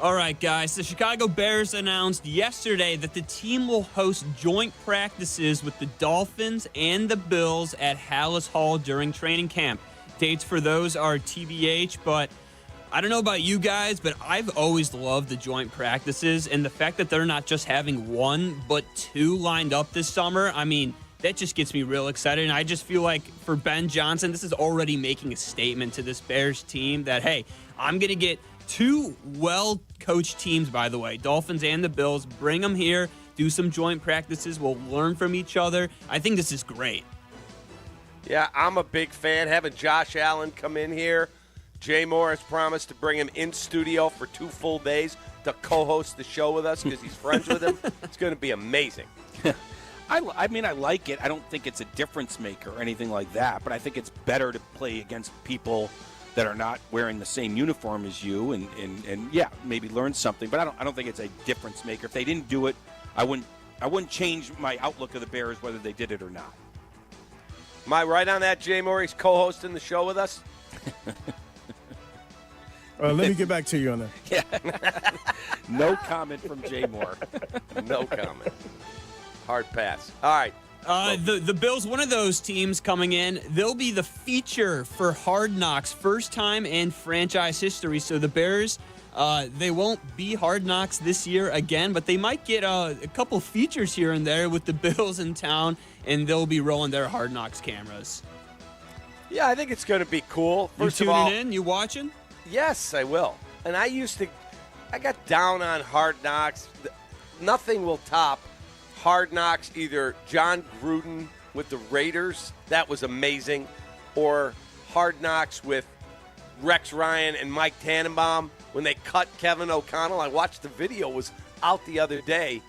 All right, guys. The Chicago Bears announced yesterday that the team will host joint practices with the Dolphins and the Bills at Hallis Hall during training camp. Dates for those are TBH, but I don't know about you guys, but I've always loved the joint practices, and the fact that they're not just having one, but two lined up this summer, I mean, that just gets me real excited, and I just feel like for Ben Johnson, this is already making a statement to this Bears team that, hey, I'm going to get two well-coached teams, by the way, Dolphins and the Bills. Bring them here, do some joint practices. We'll learn from each other. I think this is great. Yeah, I'm a big fan. Having Josh Allen come in here. Jay Moore has promised to bring him in studio for 2 full days to co-host the show with us because he's friends with him. It's going to be amazing. I mean, I like it. I don't think it's a difference maker or anything like that, but I think it's better to play against people that are not wearing the same uniform as you and yeah, maybe learn something. But I don't think it's a difference maker. If they didn't do it, I wouldn't change my outlook of the Bears whether they did it or not. Am I right on that, Jay Moore? He's co-hosting the show with us? Let me get back to you on that. Yeah. No comment from Jay Moore. No comment. Hard pass. All right. The Bills, one of those teams coming in, they'll be the feature for Hard Knocks, first time in franchise history. So the Bears, they won't be Hard Knocks this year again, but they might get a couple features here and there with the Bills in town, and they'll be rolling their Hard Knocks cameras. Yeah, I think it's going to be cool. You tuning in? You watching? Yes, I will. And I got down on Hard Knocks. Nothing will top Hard Knocks, either John Gruden with the Raiders, that was amazing, or Hard Knocks with Rex Ryan and Mike Tannenbaum when they cut Kevin O'Connell. I watched the video, it was out the other day,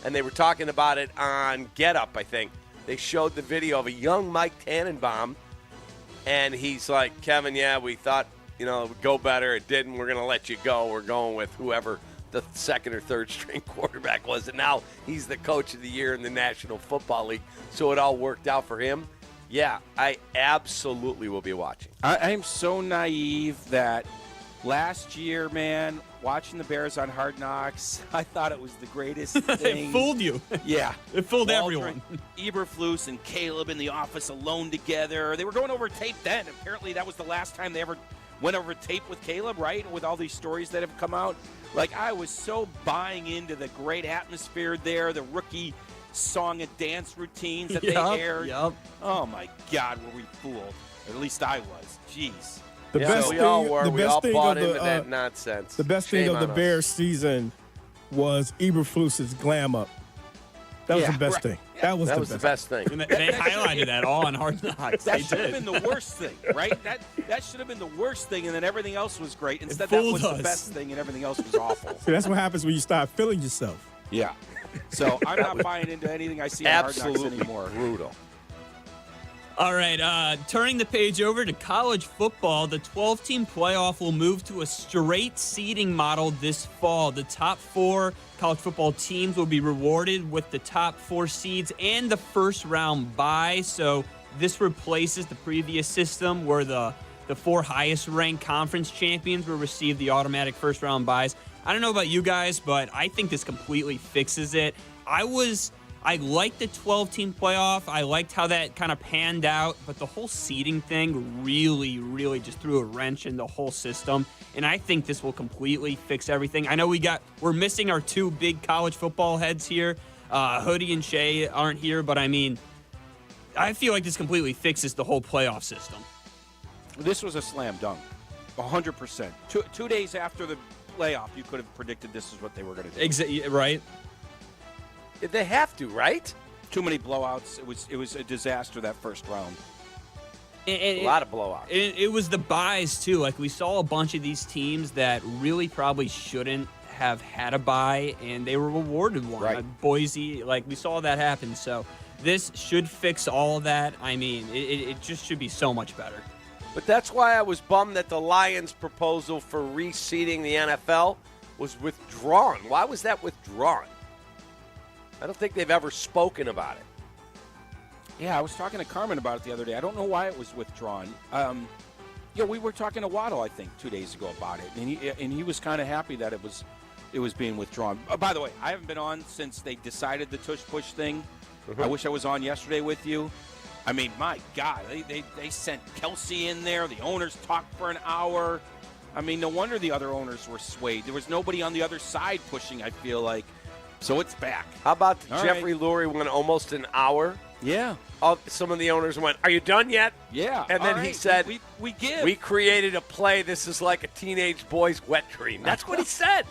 and they were talking about it on Get Up, I think. They showed the video of a young Mike Tannenbaum, and he's like, Kevin, yeah, we thought, it would go better. It didn't. We're going to let you go. We're going with whoever the second or third string quarterback was. And now he's the coach of the year in the National Football League. So it all worked out for him. Yeah, I absolutely will be watching. I am so naive that last year, man, watching the Bears on Hard Knocks, I thought it was the greatest thing. It fooled you. Yeah. It fooled everyone. Eberflus and Caleb in the office alone together. They were going over tape then. Apparently that was the last time they ever went over tape with Caleb, right? With all these stories that have come out. Like, I was so buying into the great atmosphere there, the rookie song and dance routines that they aired. Oh, my God, were we fooled. Or at least I was. Jeez. We all were. We all bought into that nonsense. The best thing of the Bears season was Eberflus's glam up. That was the best thing. That was the best thing. And they highlighted that all on Hard Knocks. That should have been the worst thing, right? That should have been the worst thing, and then everything else was great. Instead, that was the best thing, and everything else was awful. See, that's what happens when you start feeling yourself. Yeah. So I'm not buying into anything I see on Hard Knocks anymore. Brutal. All right, turning the page over to college football, the 12-team playoff will move to a straight seeding model this fall. The top 4 college football teams will be rewarded with the top 4 seeds and the first-round bye. So this replaces the previous system where the 4 highest-ranked conference champions will receive the automatic first-round byes. I don't know about you guys, but I think this completely fixes it. I liked the 12-team playoff. I liked how that kind of panned out, but the whole seeding thing really, really just threw a wrench in the whole system, and I think this will completely fix everything. I know we're missing our 2 big college football heads here. Hoodie and Shay aren't here, but I mean, I feel like this completely fixes the whole playoff system. This was a slam dunk, 100%. 2 days after the playoff, you could have predicted this is what they were going to do. Exactly, right? They have to, right? Too many blowouts. It was a disaster that first round. A lot of blowouts. It was the buys, too. Like, we saw a bunch of these teams that really probably shouldn't have had a bye, and they were rewarded one. Right. Boise, we saw that happen. So this should fix all of that. I mean, it just should be so much better. But that's why I was bummed that the Lions' proposal for reseeding the NFL was withdrawn. Why was that withdrawn? I don't think they've ever spoken about it. Yeah, I was talking to Carmen about it the other day. I don't know why it was withdrawn. We were talking to Waddle, I think, 2 days ago about it, and he was kind of happy that it was being withdrawn. By the way, I haven't been on since they decided the tush-push thing. Mm-hmm. I wish I was on yesterday with you. I mean, my God, they sent Kelsey in there. The owners talked for an hour. I mean, no wonder the other owners were swayed. There was nobody on the other side pushing, I feel like. So it's back. How about Jeffrey Lurie went almost an hour? Yeah. Some of the owners went, "Are you done yet?" Yeah. And then he said, we give. We created a play. This is like a teenage boy's wet dream. That's what he said.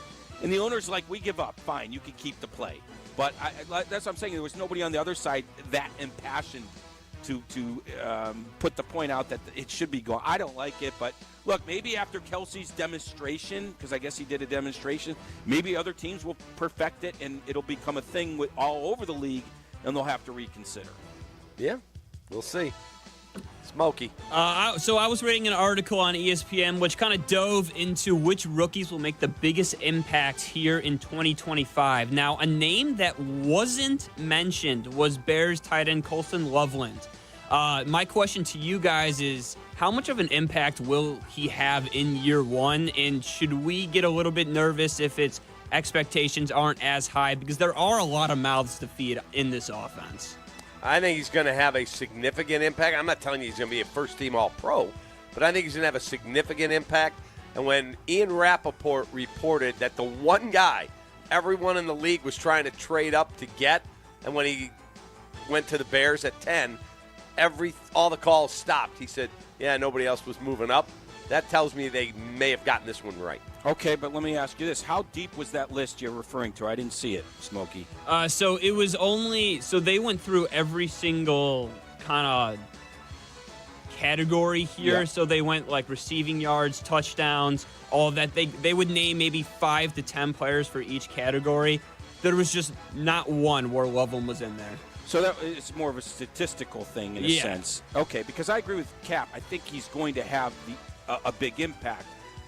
And the owner's like, we give up. Fine, you can keep the play. But that's what I'm saying. There was nobody on the other side that impassioned to put the point out that it should be gone. I don't like it, but look, maybe after Kelsey's demonstration, because I guess he did a demonstration, maybe other teams will perfect it and it'll become a thing with all over the league, and they'll have to reconsider. Yeah, we'll see. Smokey. So I was reading an article on ESPN which kind of dove into which rookies will make the biggest impact here in 2025. Now, a name that wasn't mentioned was Bears tight end Colston Loveland. My question to you guys is, how much of an impact will he have in year one? And should we get a little bit nervous if its expectations aren't as high? Because there are a lot of mouths to feed in this offense. I think he's going to have a significant impact. I'm not telling you he's going to be a first-team All-Pro, but I think he's going to have a significant impact. And when Ian Rappaport reported that the one guy everyone in the league was trying to trade up to get, and when he went to the Bears at 10, all the calls stopped. He said, yeah, nobody else was moving up. That tells me they may have gotten this one right. Okay, but let me ask you this. How deep was that list you're referring to? I didn't see it, Smokey. So it was so they went through every single kind of category here. Yeah. So they went like receiving yards, touchdowns, all of that. They would name maybe 5 to 10 players for each category. There was just not one where Loveland was in there. So that it's more of a statistical thing in a sense. Okay, because I agree with Cap. I think he's going to have a big impact.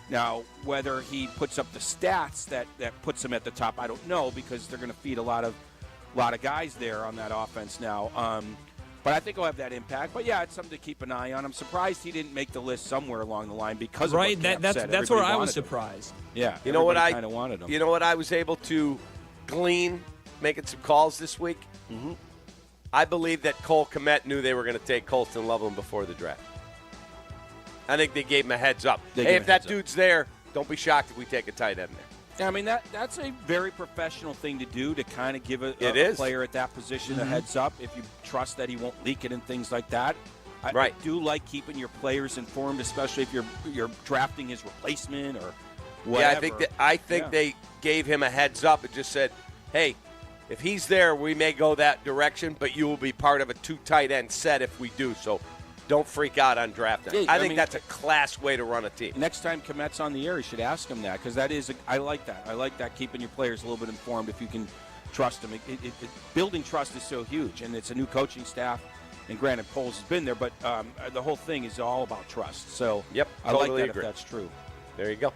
Now, whether he puts up the stats that puts him at the top, I don't know, because they're going to feed a lot of guys there on that offense now. But I think he'll have that impact. But yeah, it's something to keep an eye on. I'm surprised he didn't make the list somewhere along the line because of what Cap said. That's where I was surprised. Yeah, you know what I kind of wanted him. You know what I was able to glean making some calls this week. Mm-hmm. I believe that Cole Kmet knew they were going to take Colston Loveland before the draft. I think they gave him a heads up. Hey, if that dude's there, don't be shocked if we take a tight end there. Yeah, I mean, that's a very professional thing to do, to kind of give a player at that position a heads up if you trust that he won't leak it and things like that. I do like keeping your players informed, especially if you're drafting his replacement or whatever. Yeah, I think they gave him a heads up and just said, hey, if he's there, we may go that direction, but you will be part of a 2 tight end set if we do. So don't freak out on drafting. Yeah, I think that's a class way to run a team. Next time Kmet's on the air, you should ask him that, because that is I like that. I like that, keeping your players a little bit informed if you can trust them. Building trust is so huge, and it's a new coaching staff. And granted, Poles has been there, but the whole thing is all about trust. So I totally like that agree. if that's true. There you go.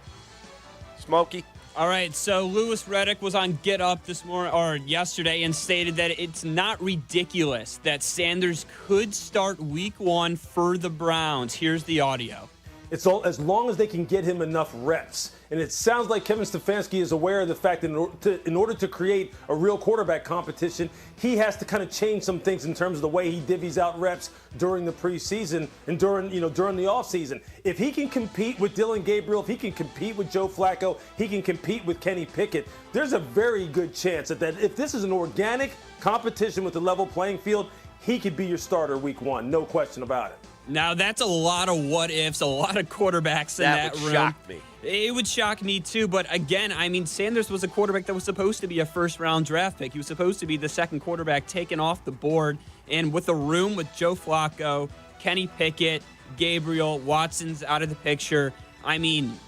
Smokey. All right, so Louis Riddick was on Get Up yesterday and stated that it's not ridiculous that Sanders could start Week 1 for the Browns. Here's the audio. It's all as long as they can get him enough reps. And it sounds like Kevin Stefanski is aware of the fact that in order to create a real quarterback competition, he has to kind of change some things in terms of the way he divvies out reps during the preseason and during the offseason. If he can compete with Dylan Gabriel, if he can compete with Joe Flacco, he can compete with Kenny Pickett, there's a very good chance that if this is an organic competition with a level playing field, he could be your starter Week 1, no question about it. Now, that's a lot of what-ifs, a lot of quarterbacks in that room. That would shock me. It would shock me, too. But, again, I mean, Sanders was a quarterback that was supposed to be a first-round draft pick. He was supposed to be the second quarterback taken off the board. And with a room with Joe Flacco, Kenny Pickett, Gabriel, Watson's out of the picture, I mean,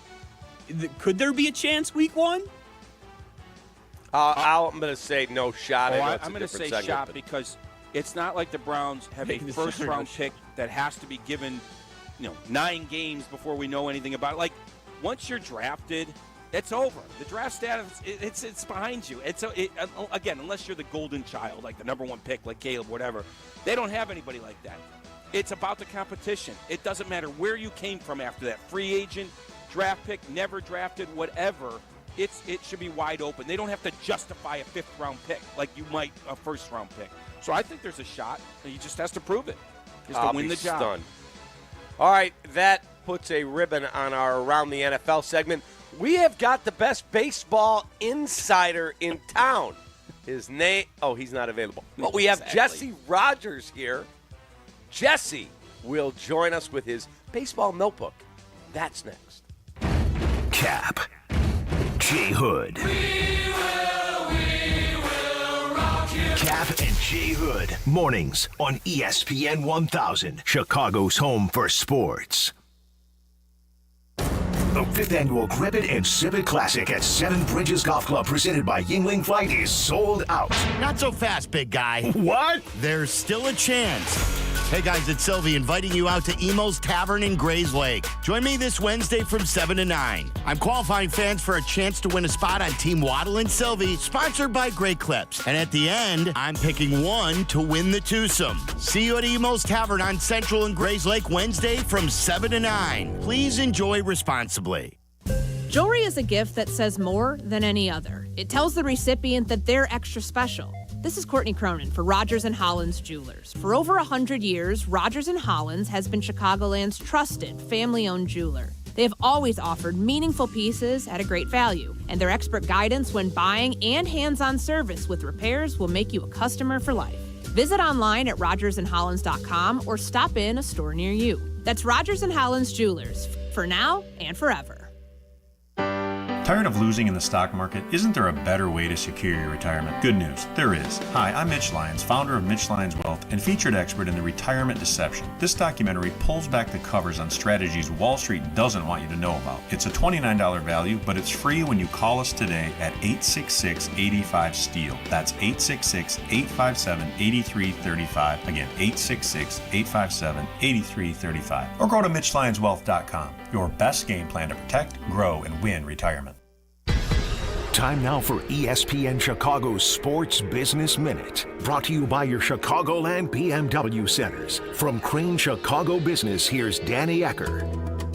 could there be a chance Week 1? I'm going to say no shot. I'm going to say shot because it's not like the Browns have a first-round pick that has to be given, 9 games before we know anything about it. Like, once you're drafted, it's over. The draft status, it's behind you. Again, unless you're the golden child, like the number 1 pick, like Caleb, whatever. They don't have anybody like that. It's about the competition. It doesn't matter where you came from after that. Free agent, draft pick, never drafted, whatever. It should be wide open. They don't have to justify a 5th-round pick like you might a first-round pick. So I think there's a shot. He just has to prove it. Just to win the job. Stunned. All right, that puts a ribbon on our Around the NFL segment. We have got the best baseball insider in town. His name, he's not available. But we have Jesse Rogers here. Jesse will join us with his baseball notebook. That's next. Kap, J. Hood. Kap and J. Hood, mornings on ESPN 1000, Chicago's home for sports. The 5th annual Cribbit and Civet Classic at Seven Bridges Golf Club, presented by Yingling Flight, is sold out. Not so fast, big guy. What? There's still a chance. Hey guys, it's Silvy inviting you out to Emo's Tavern in Grays Lake. Join me this Wednesday from 7 to 9. I'm qualifying fans for a chance to win a spot on Team Waddle and Silvy, sponsored by Great Clips. And at the end, I'm picking one to win the twosome. See you at Emo's Tavern on Central and Grays Lake Wednesday from 7 to 9. Please enjoy responsibly. Jewelry is a gift that says more than any other. It tells the recipient that they're extra special. This is Courtney Cronin for Rogers & Hollins Jewelers. For over 100 years, Rogers & Hollins has been Chicagoland's trusted family-owned jeweler. They have always offered meaningful pieces at a great value, and their expert guidance when buying and hands-on service with repairs will make you a customer for life. Visit online at rogersandhollins.com or stop in a store near you. That's Rogers and Hollins Jewelers, for now and forever. Tired of losing in the stock market? Isn't there a better way to secure your retirement? Good news, there is. Hi, I'm Mitch Lyons, founder of Mitch Lyons Wealth and featured expert in the retirement deception. This documentary pulls back the covers on strategies Wall Street doesn't want you to know about. It's a $29 value, but it's free when you call us today at 866-85-STEEL. That's 866-857-8335. Again, 866-857-8335. Or go to MitchLyonsWealth.com. Your best game plan to protect, grow, and win retirement. Time now for ESPN Chicago's Sports Business Minute. Brought to you by your Chicagoland BMW centers. From Crane Chicago Business, here's Danny Ecker.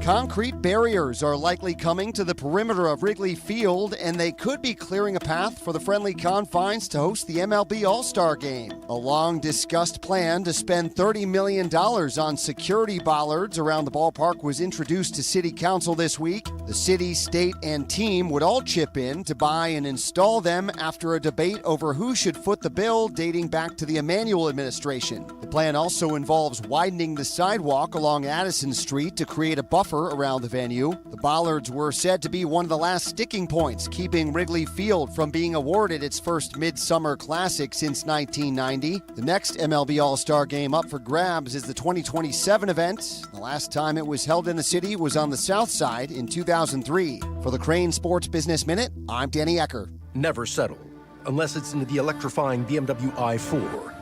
Concrete barriers are likely coming to the perimeter of Wrigley Field, and they could be clearing a path for the friendly confines to host the MLB All-Star Game. A long-discussed plan to spend $30 million on security bollards around the ballpark was introduced to City Council this week. The city, state, and team would all chip in to buy and install them after a debate over who should foot the bill dating back to the Emanuel administration. The plan also involves widening the sidewalk along Addison Street to create a buffer around the venue. The bollards were said to be one of the last sticking points, keeping Wrigley Field from being awarded its first Midsummer Classic since 1990. The next MLB All-Star Game up for grabs is the 2027 event. The last time it was held in the city was on the South Side in 2003. For the Crane Sports Business Minute, I'm Danny Ecker. Never settle, unless it's into the electrifying BMW i4.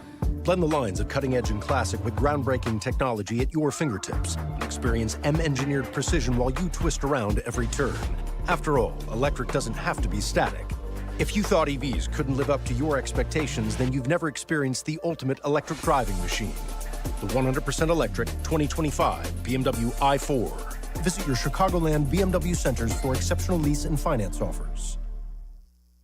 Blend the lines of cutting-edge and classic with groundbreaking technology at your fingertips. Experience M-engineered precision while you twist around every turn. After all, electric doesn't have to be static. If you thought EVs couldn't live up to your expectations, then you've never experienced the ultimate electric driving machine. The 100% electric 2025 BMW i4. Visit your Chicagoland BMW centers for exceptional lease and finance offers.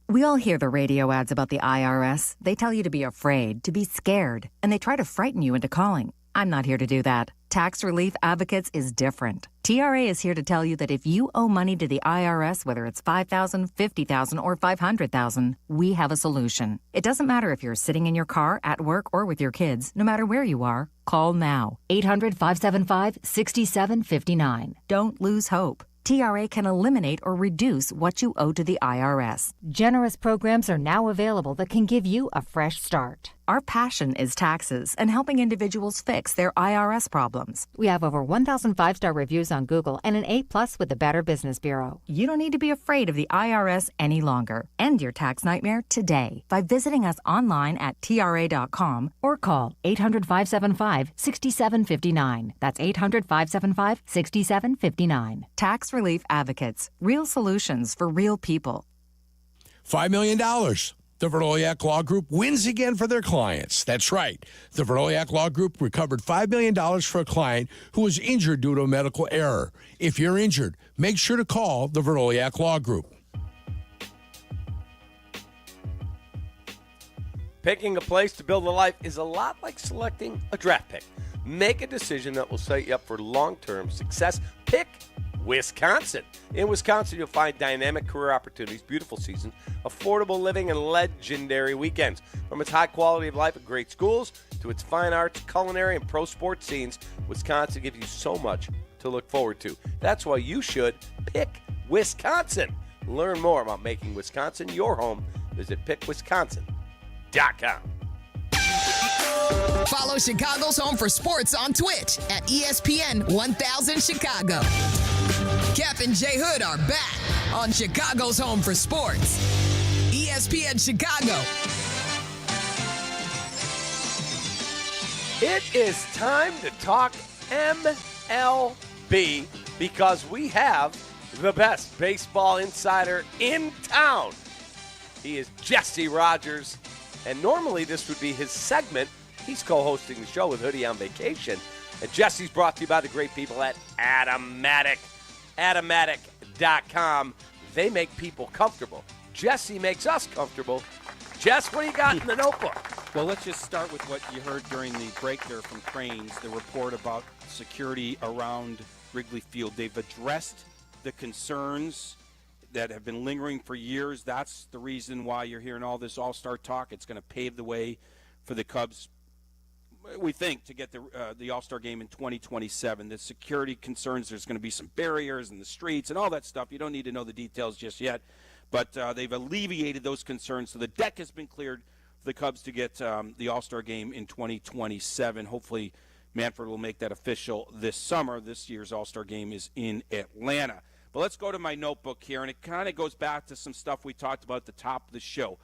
We all hear the radio ads about the IRS. They tell you to be afraid, to be scared, and they try to frighten you into calling. I'm not here to do that. Tax Relief Advocates is different. TRA is here to tell you that if you owe money to the IRS, whether it's $5,000, $50,000, or $500,000, we have a solution. It doesn't matter if you're sitting in your car, at work, or with your kids. No matter where you are, call now. 800-575-6759. Don't lose hope. TRA can eliminate or reduce what you owe to the IRS. Generous programs are now available that can give you a fresh start. Our passion is taxes and helping individuals fix their IRS problems. We have over 1,000 5-star reviews on Google and an A+ with the Better Business Bureau. You don't need to be afraid of the IRS any longer. End your tax nightmare today by visiting us online at TRA.com or call 800-575-6759. That's 800-575-6759. Tax Relief Advocates. Real solutions for real people. $5 million. The Verdoliak Law Group wins again for their clients. That's right. The Verdoliak Law Group recovered $5 million for a client who was injured due to a medical error. If you're injured, make sure to call the Verdoliak Law Group. Picking a place to build a life is a lot like selecting a draft pick. Make a decision that will set you up for long-term success. Pick Wisconsin. In Wisconsin, you'll find dynamic career opportunities, beautiful seasons, affordable living, and legendary weekends. From its high quality of life at great schools to its fine arts, culinary, and pro sports scenes, Wisconsin gives you so much to look forward to. That's why you should pick Wisconsin. Learn more about making Wisconsin your home. Visit pickwisconsin.com. Follow Chicago's Home for Sports on Twitch at ESPN 1000 Chicago. Kap and J Hood are back on Chicago's Home for Sports, ESPN Chicago. It is time to talk MLB because we have the best baseball insider in town. He is Jesse Rogers, and normally this would be his segment. He's co-hosting the show with Hoodie on vacation. And Jesse's brought to you by the great people at Atomatic. Atomatic.com. They make people comfortable. Jesse makes us comfortable. Jess, what do you got in the notebook? Well, let's just start with what you heard during the break there from Cranes, the report about security around Wrigley Field. They've addressed the concerns that have been lingering for years. That's the reason why you're hearing all this all-star talk. It's going to pave the way for the Cubs we think, to get the All-Star game in 2027. The security concerns, there's going to be some barriers in the streets and all that stuff. You don't need to know the details just yet. But they've alleviated those concerns. So the deck has been cleared for the Cubs to get the All-Star game in 2027. Hopefully Manfred will make that official this summer. This year's All-Star game is in Atlanta. But let's go to my notebook here, and it kind of goes back to some stuff we talked about at the top of the show.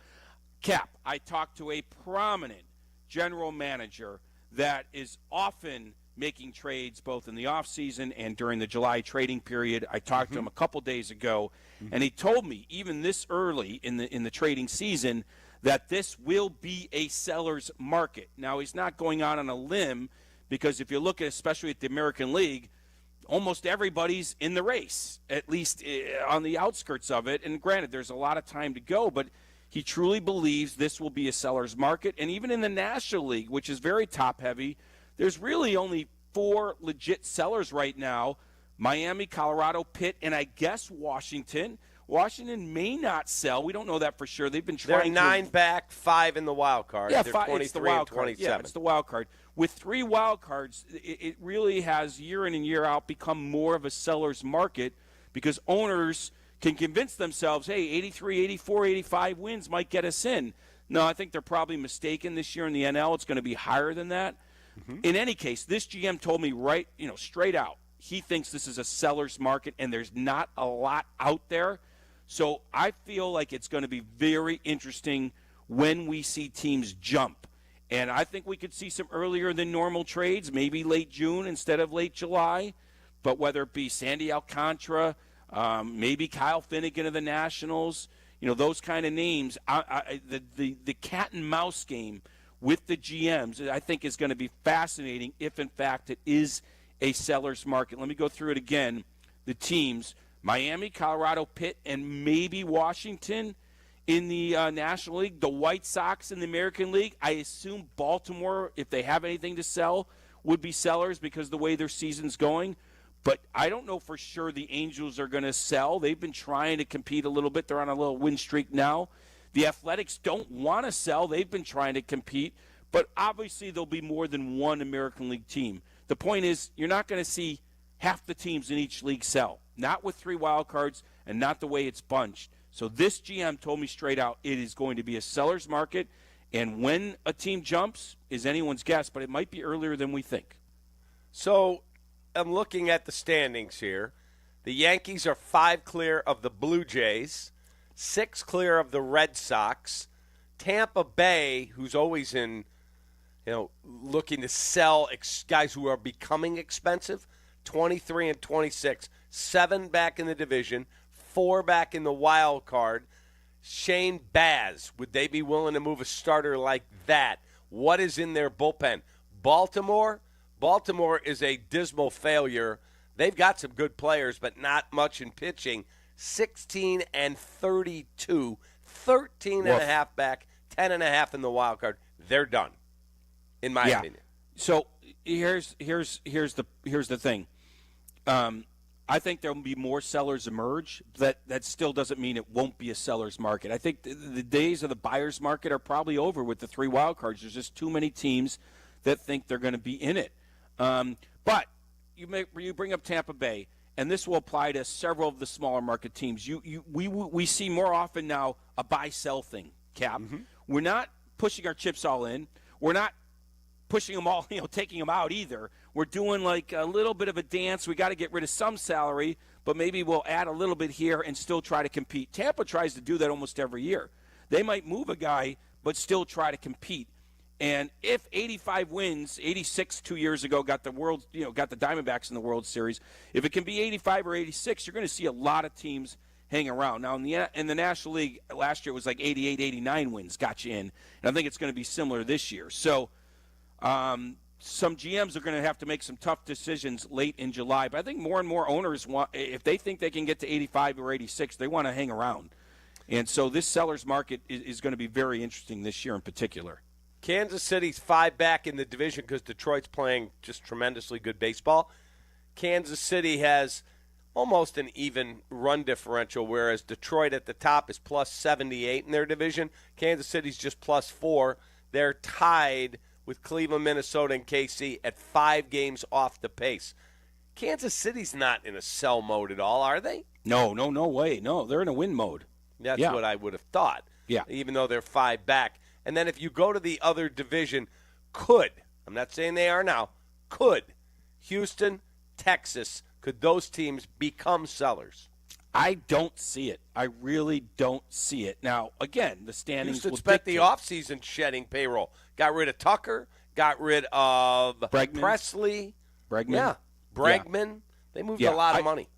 Cap, I talked to a prominent general manager that is often making trades both in the offseason and during the July trading period. I talked to him a couple days ago, and he told me, even this early in the trading season, that this will be a seller's market. Now, he's not going out on a limb, because if you look at, especially at the American League, almost everybody's in the race, at least on the outskirts of it. And granted, there's a lot of time to go, but he truly believes this will be a seller's market. And even in the National League, which is very top-heavy, there's really only 4 legit sellers right now: Miami, Colorado, Pitt, and I guess Washington. Washington may not sell. We don't know that for sure. They've been trying. They're 9 back, 5 in the wild card. Yeah, they're 5. It's the wild card. 27. Yeah, it's the wild card. With 3 wild cards, it really has year in and year out become more of a seller's market, because owners can convince themselves, hey, 83, 84, 85 wins might get us in. No, I think they're probably mistaken this year in the NL. It's going to be higher than that. In any case, this GM told me straight out, he thinks this is a seller's market, and there's not a lot out there. So I feel like it's going to be very interesting when we see teams jump. And I think we could see some earlier than normal trades, maybe late June instead of late July. But whether it be Sandy Alcantara, maybe Kyle Finnegan of the Nationals, those kind of names, the cat and mouse game with the GMs, I think, is going to be fascinating if, in fact, it is a seller's market. Let me go through it again. The teams: Miami, Colorado, Pitt, and maybe Washington in the National League. The White Sox in the American League. I assume Baltimore, if they have anything to sell, would be sellers because of the way their season's going. But I don't know for sure the Angels are going to sell. They've been trying to compete a little bit. They're on a little win streak now. The Athletics don't want to sell. They've been trying to compete. But obviously there'll be more than one American League team. The point is, you're not going to see half the teams in each league sell. Not with 3 wild cards and not the way it's bunched. So this GM told me straight out it is going to be a seller's market. And when a team jumps is anyone's guess, but it might be earlier than we think. So I'm looking at the standings here. The Yankees are 5 clear of the Blue Jays, 6 clear of the Red Sox. Tampa Bay, who's always in, looking to sell guys who are becoming expensive, 23 and 26, 7 back in the division, 4 back in the wild card. Shane Baz, would they be willing to move a starter like that? What is in their bullpen? Baltimore is a dismal failure. They've got some good players, but not much in pitching. 16 and 32, 13 and a half back, 10 and a half in the wild card. They're done, in my opinion. So here's the thing. I think there will be more sellers emerge. That still doesn't mean it won't be a seller's market. I think the days of the buyer's market are probably over with the 3 wild cards. There's just too many teams that think they're going to be in it. But you bring up Tampa Bay, and this will apply to several of the smaller market teams. We see more often now a buy-sell thing, Cap. We're not pushing our chips all in. We're not pushing them all, taking them out either. We're doing like a little bit of a dance. We got to get rid of some salary, but maybe we'll add a little bit here and still try to compete. Tampa tries to do that almost every year. They might move a guy, but still try to compete. And if 85 wins, 86 2 years ago got the Diamondbacks in the World Series. If it can be 85 or 86, you're going to see a lot of teams hang around. Now, in the National League, last year it was like 88, 89 wins got you in. And I think it's going to be similar this year. So some GMs are going to have to make some tough decisions late in July. But I think more and more owners want, if they think they can get to 85 or 86, they want to hang around. And so this seller's market is going to be very interesting this year in particular. Kansas City's 5 back in the division because Detroit's playing just tremendously good baseball. Kansas City has almost an even run differential, whereas Detroit at the top is plus 78 in their division. Kansas City's just plus 4. They're tied with Cleveland, Minnesota, and KC at 5 games off the pace. Kansas City's not in a sell mode at all, are they? No way. No, they're in a win mode. That's what I would have thought. Yeah. Even though they're 5 back. And then if you go to the other division, I'm not saying they are now, Houston, Texas, could those teams become sellers? I don't see it. I really don't see it. Now, again, the standings Houston will spent dictate. the offseason shedding payroll. Got rid of Tucker, got rid of Bregman. Presley. Bregman. Yeah, Bregman. Yeah. They moved a lot of money.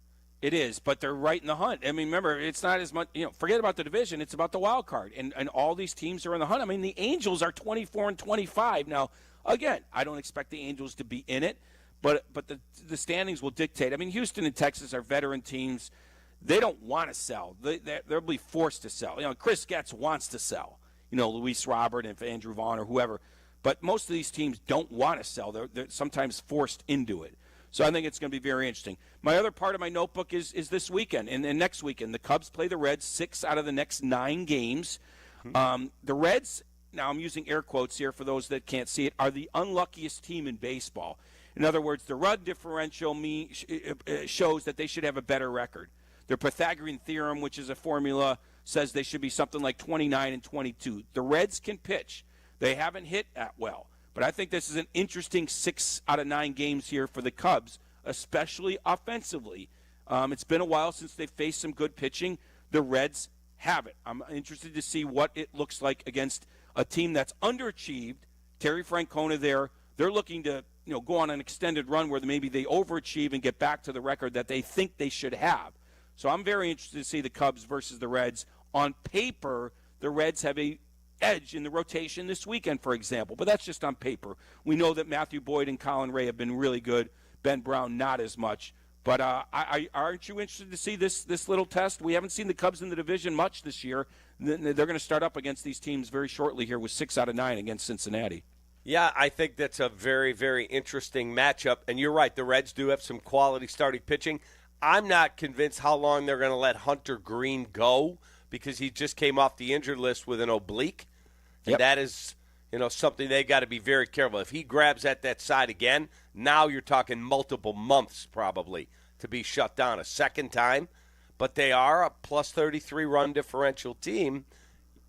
It is, but they're right in the hunt. I mean, remember, it's not as much, forget about the division. It's about the wild card. And all these teams are in the hunt. I mean, the Angels are 24-25. Now, again, I don't expect the Angels to be in it, but the standings will dictate. I mean, Houston and Texas are veteran teams. They don't want to sell. They'll be forced to sell. Chris Getz wants to sell. Luis Robert and Andrew Vaughn or whoever. But most of these teams don't want to sell. They're sometimes forced into it. So I think it's going to be very interesting. My other part of my notebook is this weekend and next weekend. The Cubs play the Reds 6 out of the next 9 games. The Reds, now I'm using air quotes here for those that can't see it, are the unluckiest team in baseball. In other words, the run differential shows that they should have a better record. Their Pythagorean theorem, which is a formula, says they should be something like 29-22. The Reds can pitch. They haven't hit that well. But I think this is an interesting 6 out of 9 games here for the Cubs, especially offensively. It's been a while since they've faced some good pitching. The Reds have it. I'm interested to see what it looks like against a team that's underachieved. Terry Francona there. They're looking to go on an extended run where maybe they overachieve and get back to the record that they think they should have. So I'm very interested to see the Cubs versus the Reds. On paper, the Reds have a edge in the rotation this weekend, for example. But that's just on paper. We know that Matthew Boyd and Colin Ray have been really good. Ben Brown, not as much. But aren't you interested to see this little test? We haven't seen the Cubs in the division much this year. They're going to start up against these teams very shortly here with 6 out of 9 against Cincinnati. Yeah, I think that's a very, very interesting matchup. And you're right, the Reds do have some quality starting pitching. I'm not convinced how long they're going to let Hunter Green go because he just came off the injured list with an oblique. And that is, something they got to be very careful. If he grabs at that side again, now you're talking multiple months probably to be shut down a second time. But they are a plus 33 run differential team.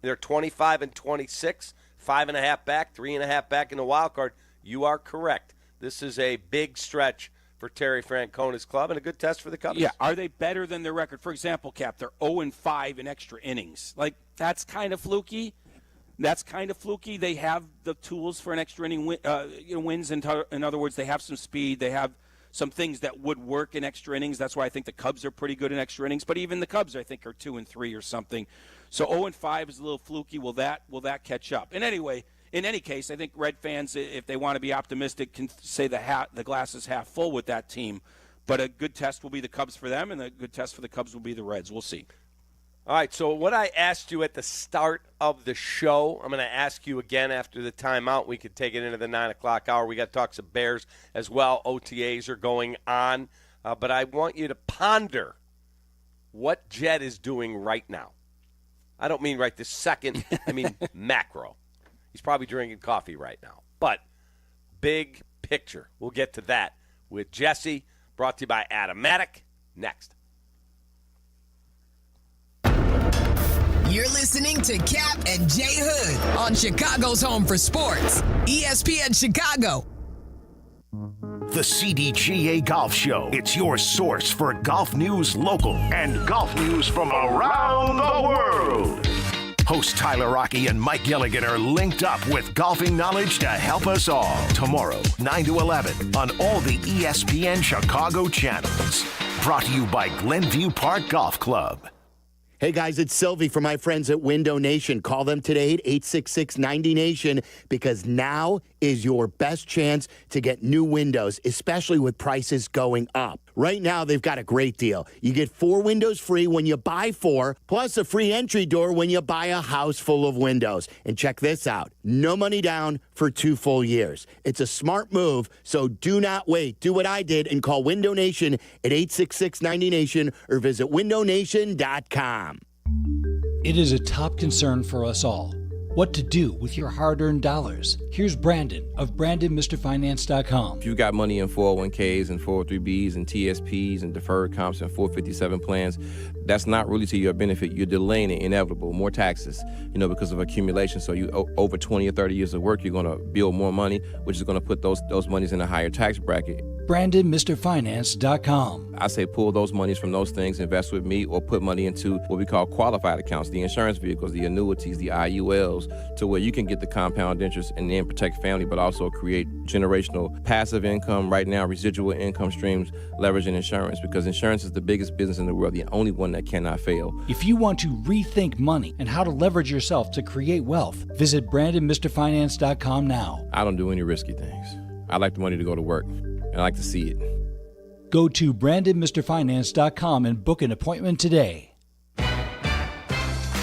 They're 25-26, 5.5 back, 3.5 back in the wild card. You are correct. This is a big stretch for Terry Francona's club and a good test for the Cubs. Yeah, are they better than their record? For example, Cap, they're 0-5 in extra innings. That's kind of fluky. They have the tools for an extra inning wins. In other words, they have some speed. They have some things that would work in extra innings. That's why I think the Cubs are pretty good in extra innings. But even the Cubs, I think, are 2-3 or something. So 0-5 is a little fluky. Will that catch up? And anyway, in any case, I think Red fans, if they want to be optimistic, can say the glass is half full with that team. But a good test will be the Cubs for them, and a good test for the Cubs will be the Reds. We'll see. All right, so what I asked you at the start of the show, I'm going to ask you again after the timeout. We could take it into the 9 o'clock hour. We got to talk some Bears as well. OTAs are going on. But I want you to ponder what Jed is doing right now. I don't mean right this second. I mean macro. He's probably drinking coffee right now. But big picture. We'll get to that with Jesse, brought to you by Automatic. Next. You're listening to Kap and Jay Hood on Chicago's Home for Sports, ESPN Chicago. The CDGA Golf Show. It's your source for golf news local and golf news from around the world. Hosts Tyler Rocky and Mike Gilligan are linked up with golfing knowledge to help us all. Tomorrow, 9 to 11 on all the ESPN Chicago channels. Brought to you by Glenview Park Golf Club. Hey guys, it's Silvy from my friends at Window Nation. Call them today at 866-90Nation because now is your best chance to get new windows, especially with prices going up. Right now, they've got a great deal. You get 4 windows free when you buy 4, plus a free entry door when you buy a house full of windows. And check this out. No money down for 2 full years. It's a smart move, so do not wait. Do what I did and call Window Nation at 866-90Nation or visit windownation.com. It is a top concern for us all. what to do with your hard-earned dollars. Here's Brandon of BrandonMrFinance.com. If you got money in 401ks and 403bs and TSPs and deferred comps and 457 plans, that's not really to your benefit. You're delaying the inevitable, more taxes, because of accumulation. So you over 20 or 30 years of work, you're going to build more money, which is going to put those monies in a higher tax bracket. BrandonMrFinance.com. I say pull those monies from those things, invest with me, or put money into what we call qualified accounts, the insurance vehicles, the annuities, the IULs, to where you can get the compound interest and then protect family, but also create generational passive income, right now residual income streams, leveraging insurance, because insurance is the biggest business in the world, the only one that cannot fail. If you want to rethink money and how to leverage yourself to create wealth, visit BrandonMrFinance.com now. I don't do any risky things. I like the money to go to work, and I like to see it. Go to BrandonMrFinance.com and book an appointment today.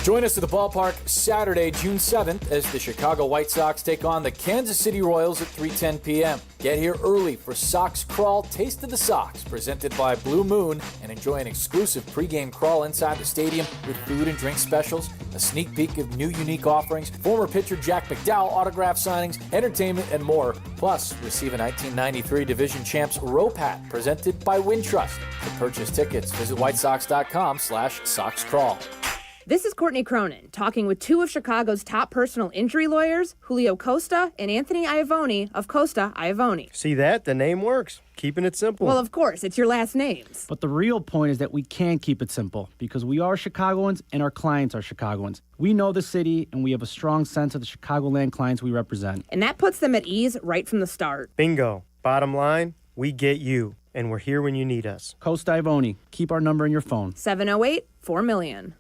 Join us at the ballpark Saturday, June 7th, as the Chicago White Sox take on the Kansas City Royals at 3:10 p.m. Get here early for Sox Crawl Taste of the Sox, presented by Blue Moon, and enjoy an exclusive pregame crawl inside the stadium with food and drink specials, a sneak peek of new unique offerings, former pitcher Jack McDowell autograph signings, entertainment, and more. Plus, receive a 1993 Division Champs Rope Hat presented by Wintrust. To purchase tickets, visit whitesocks.com/SoxCrawl. This is Courtney Cronin talking with two of Chicago's top personal injury lawyers, Julio Costa and Anthony Iavone of Costa Iavone. See that? The name works. Keeping it simple. Well, of course, it's your last names. But the real point is that we can keep it simple because we are Chicagoans and our clients are Chicagoans. We know the city and we have a strong sense of the Chicagoland clients we represent. And that puts them at ease right from the start. Bingo. Bottom line, we get you, and we're here when you need us. Costa Iavone. Keep our number in your phone. 708-4million.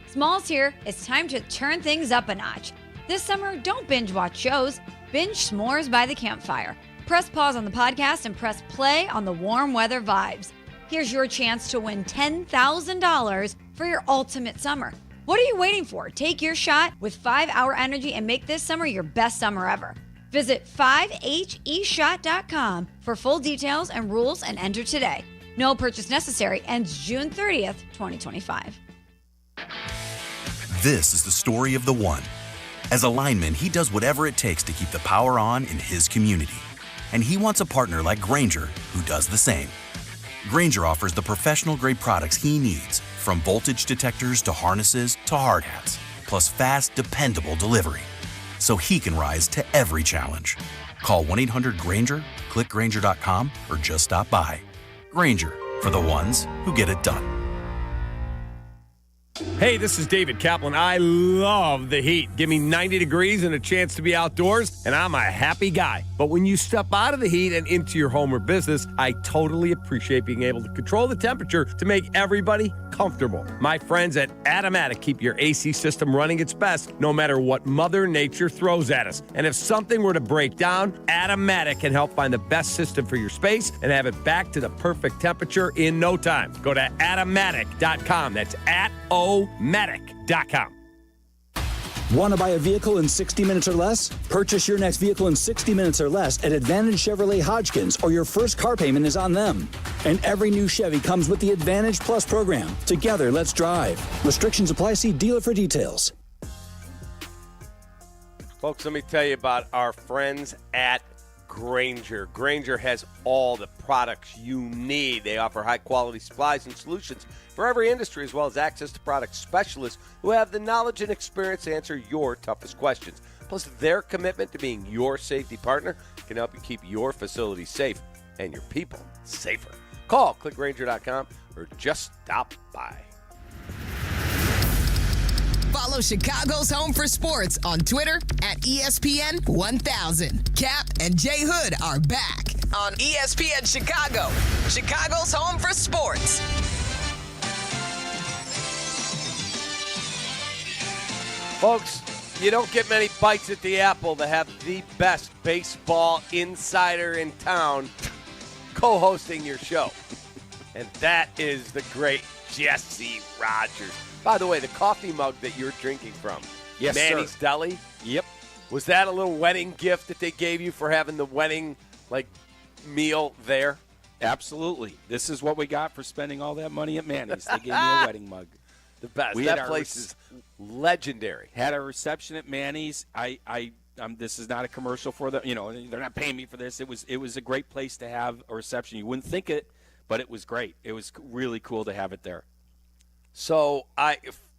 Smalls here. It's time to turn things up a notch. This summer, don't binge watch shows. Binge s'mores by the campfire. Press pause on the podcast and press play on the warm weather vibes. Here's your chance to win $10,000 for your ultimate summer. What are you waiting for? Take your shot with 5-Hour Energy and make this summer your best summer ever. Visit 5heshot.com for full details and rules and enter today. No purchase necessary. Ends June 30th, 2025. This is the story of the one. As a lineman, he does whatever it takes to keep the power on in his community. And he wants a partner like Grainger who does the same. Grainger offers the professional-grade products he needs, from voltage detectors to harnesses to hard hats, plus fast, dependable delivery, so he can rise to every challenge. Call 1-800-GRAINGER, click Grainger.com, or just stop by. Grainger, for the ones who get it done. Hey, this is David Kaplan. I love the heat. Give me 90 degrees and a chance to be outdoors, and I'm a happy guy. But when you step out of the heat and into your home or business, I totally appreciate being able to control the temperature to make everybody comfortable. My friends at Automatic keep your AC system running its best no matter what Mother Nature throws at us. And if something were to break down, Automatic can help find the best system for your space and have it back to the perfect temperature in no time. Go to Automatic.com. That's Automatic.com. Want to buy a vehicle in 60 minutes or less? Purchase your next vehicle in 60 minutes or less at Advantage Chevrolet Hodgkins, or your first car payment is on them. And every new Chevy comes with the Advantage Plus program. Together, let's drive. Restrictions apply. See dealer for details. Folks, let me tell you about our friends at Grainger. Grainger has all the products you need. They offer high-quality supplies and solutions for every industry, as well as access to product specialists who have the knowledge and experience to answer your toughest questions. Plus, their commitment to being your safety partner can help you keep your facility safe and your people safer. Call clickgrainger.com or just stop by. Follow Chicago's Home for Sports on Twitter at ESPN 1000. Cap and J Hood are back on ESPN Chicago, Chicago's Home for Sports. Folks, you don't get many bites at the apple to have the best baseball insider in town co-hosting your show. And that is the great Jesse Rogers. By the way, the coffee mug that you're drinking from, yes, Manny's sir. Deli. Yep. Was that a little wedding gift that they gave you for having the wedding meal there? Absolutely. This is what we got for spending all that money at Manny's. They gave me a wedding mug. The best. We That place is legendary. Had a reception at Manny's. This is not a commercial for them. They're not paying me for this. It was a great place to have a reception. You wouldn't think it, but it was great. It was really cool to have it there. So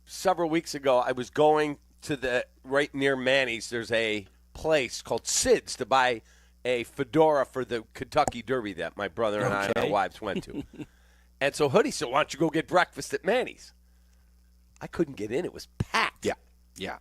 several weeks ago, I was going to right near Manny's. There's a place called Sid's to buy a fedora for the Kentucky Derby that my brother and I and our wives went to. And so Hoodie said, why don't you go get breakfast at Manny's? I couldn't get in. It was packed. Yeah.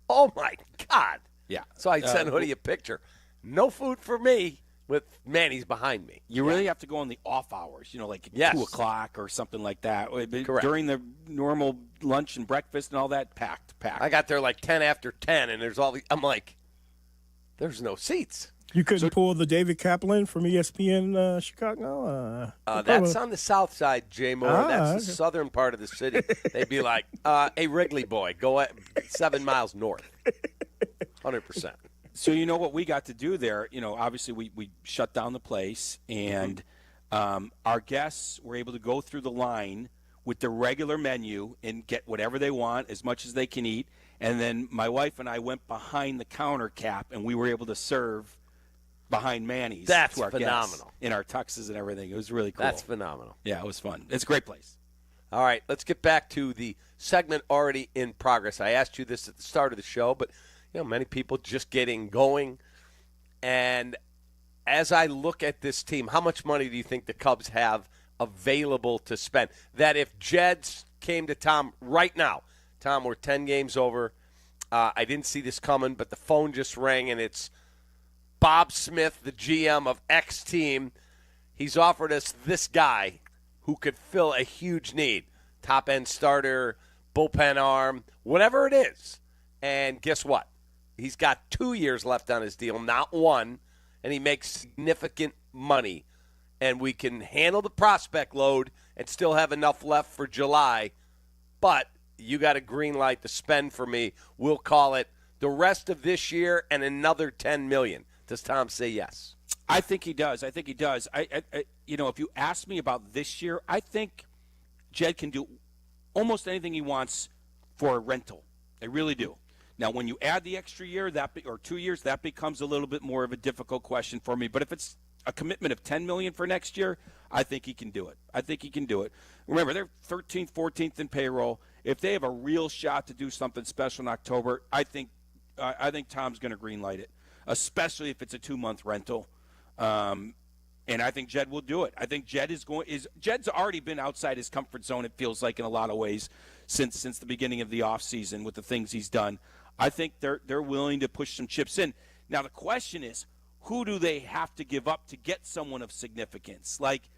Oh, my God. Yeah. So I sent Hoodie a picture. No food for me with Manny's behind me. You really have to go on the off hours, like 2 o'clock or something like that. Correct. During the normal lunch and breakfast and all that, packed. I got there like 10 after 10, and there's I'm like, there's no seats. You couldn't pull the David Kaplan from ESPN Chicago? That's on the south side, J. Moore. That's the southern part of the city. They'd be like, hey, Wrigley boy, go 7 miles north. 100%. So you know what we got to do there? Obviously we shut down the place, and our guests were able to go through the line with the regular menu and get whatever they want, as much as they can eat. And then my wife and I went behind the counter, Cap, and we were able to serve behind Manny's. That's to our phenomenal. guests in our tuxes and everything. It was really cool. That's phenomenal. Yeah, it was fun. It's a great place. All right, let's get back to the segment already in progress. I asked you this at the start of the show, but many people just getting going. And as I look at this team, how much money do you think the Cubs have available to spend? That if Jeds came to Tom right now, Tom, we're 10 games over. I didn't see this coming, but the phone just rang, and it's Bob Smith, the GM of X team. He's offered us this guy who could fill a huge need. Top-end starter, bullpen arm, whatever it is. And guess what? He's got 2 years left on his deal, not one, and he makes significant money. And we can handle the prospect load and still have enough left for July. But you got a green light to spend for me. We'll call it the rest of this year and another $10 million. Does Tom say yes? I think he does. I if you ask me about this year, I think Jed can do almost anything he wants for a rental. I really do. Now, when you add the extra year or 2 years, that becomes a little bit more of a difficult question for me. But if it's a commitment of $10 million for next year, I think he can do it. Remember, they're 13th, 14th in payroll. If they have a real shot to do something special in October, I think Tom's going to greenlight it, especially if it's a 2-month rental. And I think Jed will do it. I think Jed's already been outside his comfort zone, it feels like, in a lot of ways since the beginning of the offseason with the things he's done. I think they're willing to push some chips in. Now, the question is, who do they have to give up to get someone of significance? Like,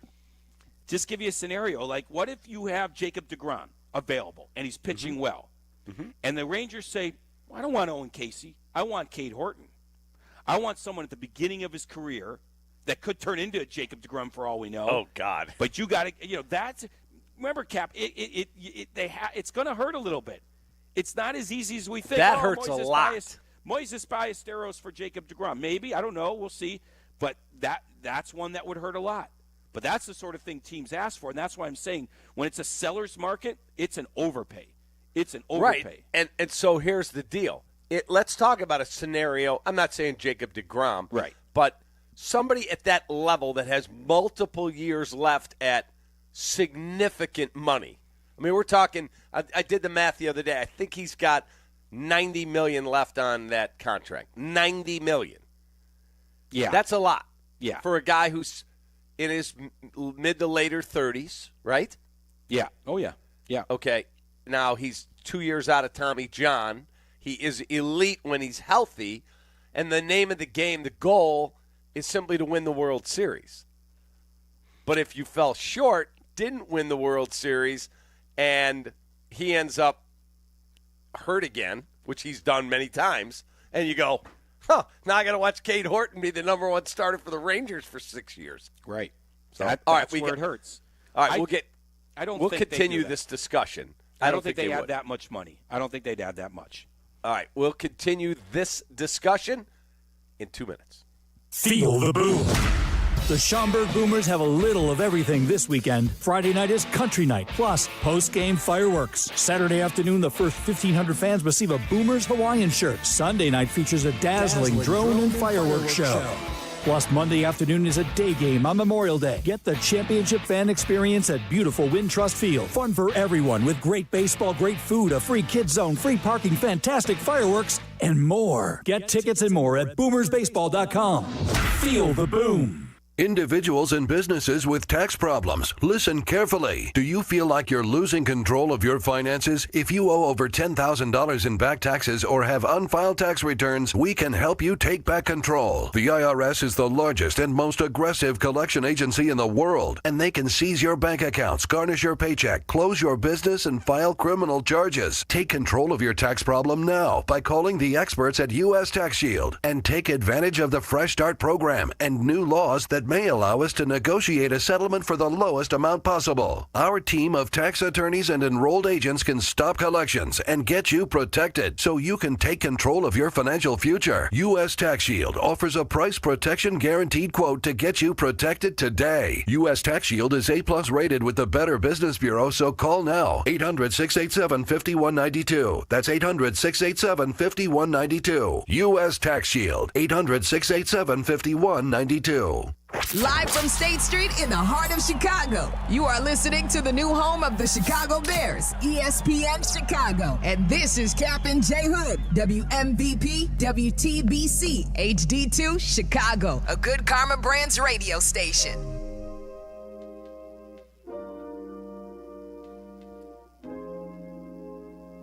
just give you a scenario. Like, what if you have Jacob deGrom available and he's pitching well? Mm-hmm. And the Rangers say, well, I don't want Owen Casey. I want Cade Horton. I want someone at the beginning of his career that could turn into a Jacob deGrom for all we know. Oh, God. But you got to, that's – remember, Cap, it's going to hurt a little bit. It's not as easy as we think. That hurts a lot. Moises Ballesteros for Jacob deGrom. Maybe. I don't know. We'll see. But that's one that would hurt a lot. But that's the sort of thing teams ask for, and that's why I'm saying when it's a seller's market, it's an overpay. It's an overpay. Right. And so here's the deal. Let's talk about a scenario. I'm not saying Jacob deGrom. Right. But somebody at that level that has multiple years left at significant money. I mean, we're talking – I did the math the other day. I think he's got $90 million left on that contract. $90 million. Yeah. That's a lot. Yeah. For a guy who's in his mid to later 30s, right? Yeah. Oh, yeah. Yeah. Okay. Now, he's 2 years out of Tommy John. He is elite when he's healthy. And the name of the game, the goal, is simply to win the World Series. But if you fell short, didn't win the World Series, and he ends up hurt again, which he's done many times, and you go, now I got to watch Cade Horton be the number one starter for the Rangers for 6 years. Right. So, that's where it hurts. All right, we'll think continue this discussion. I don't think they add that much money. I don't think they'd add that much. All right, we'll continue this discussion in 2 minutes. Feel the boom. The Schaumburg Boomers have a little of everything this weekend. Friday night is country night, plus post-game fireworks. Saturday afternoon, the first 1,500 fans receive a Boomers Hawaiian shirt. Sunday night features a dazzling drone and fireworks show. Plus, Monday afternoon is a day game on Memorial Day. Get the championship fan experience at beautiful Wintrust Field. Fun for everyone with great baseball, great food, a free kids zone, free parking, fantastic fireworks, and more. Get tickets and more at boomersbaseball.com. Feel the boom. Individuals and businesses with tax problems, listen carefully. Do you feel like you're losing control of your finances? If you owe over $10,000 in back taxes or have unfiled tax returns, we can help you take back control. The IRS is the largest and most aggressive collection agency in the world, and they can seize your bank accounts, garnish your paycheck, close your business, and file criminal charges. Take control of your tax problem now by calling the experts at U.S. Tax Shield and take advantage of the Fresh Start program and new laws that may allow us to negotiate a settlement for the lowest amount possible. Our team of tax attorneys and enrolled agents can stop collections and get you protected so you can take control of your financial future. U.S. Tax Shield offers a price protection guaranteed quote to get you protected today. U.S. Tax Shield is A+ rated with the Better Business Bureau, so call now. 800-687-5192. That's 800-687-5192. U.S. Tax Shield. 800-687-5192. Live from State Street in the heart of Chicago, you are listening to the new home of the Chicago Bears, ESPN Chicago. And this is Kap and J Hood, WMVP, WTBC, HD2, Chicago, a good Karma Brands radio station.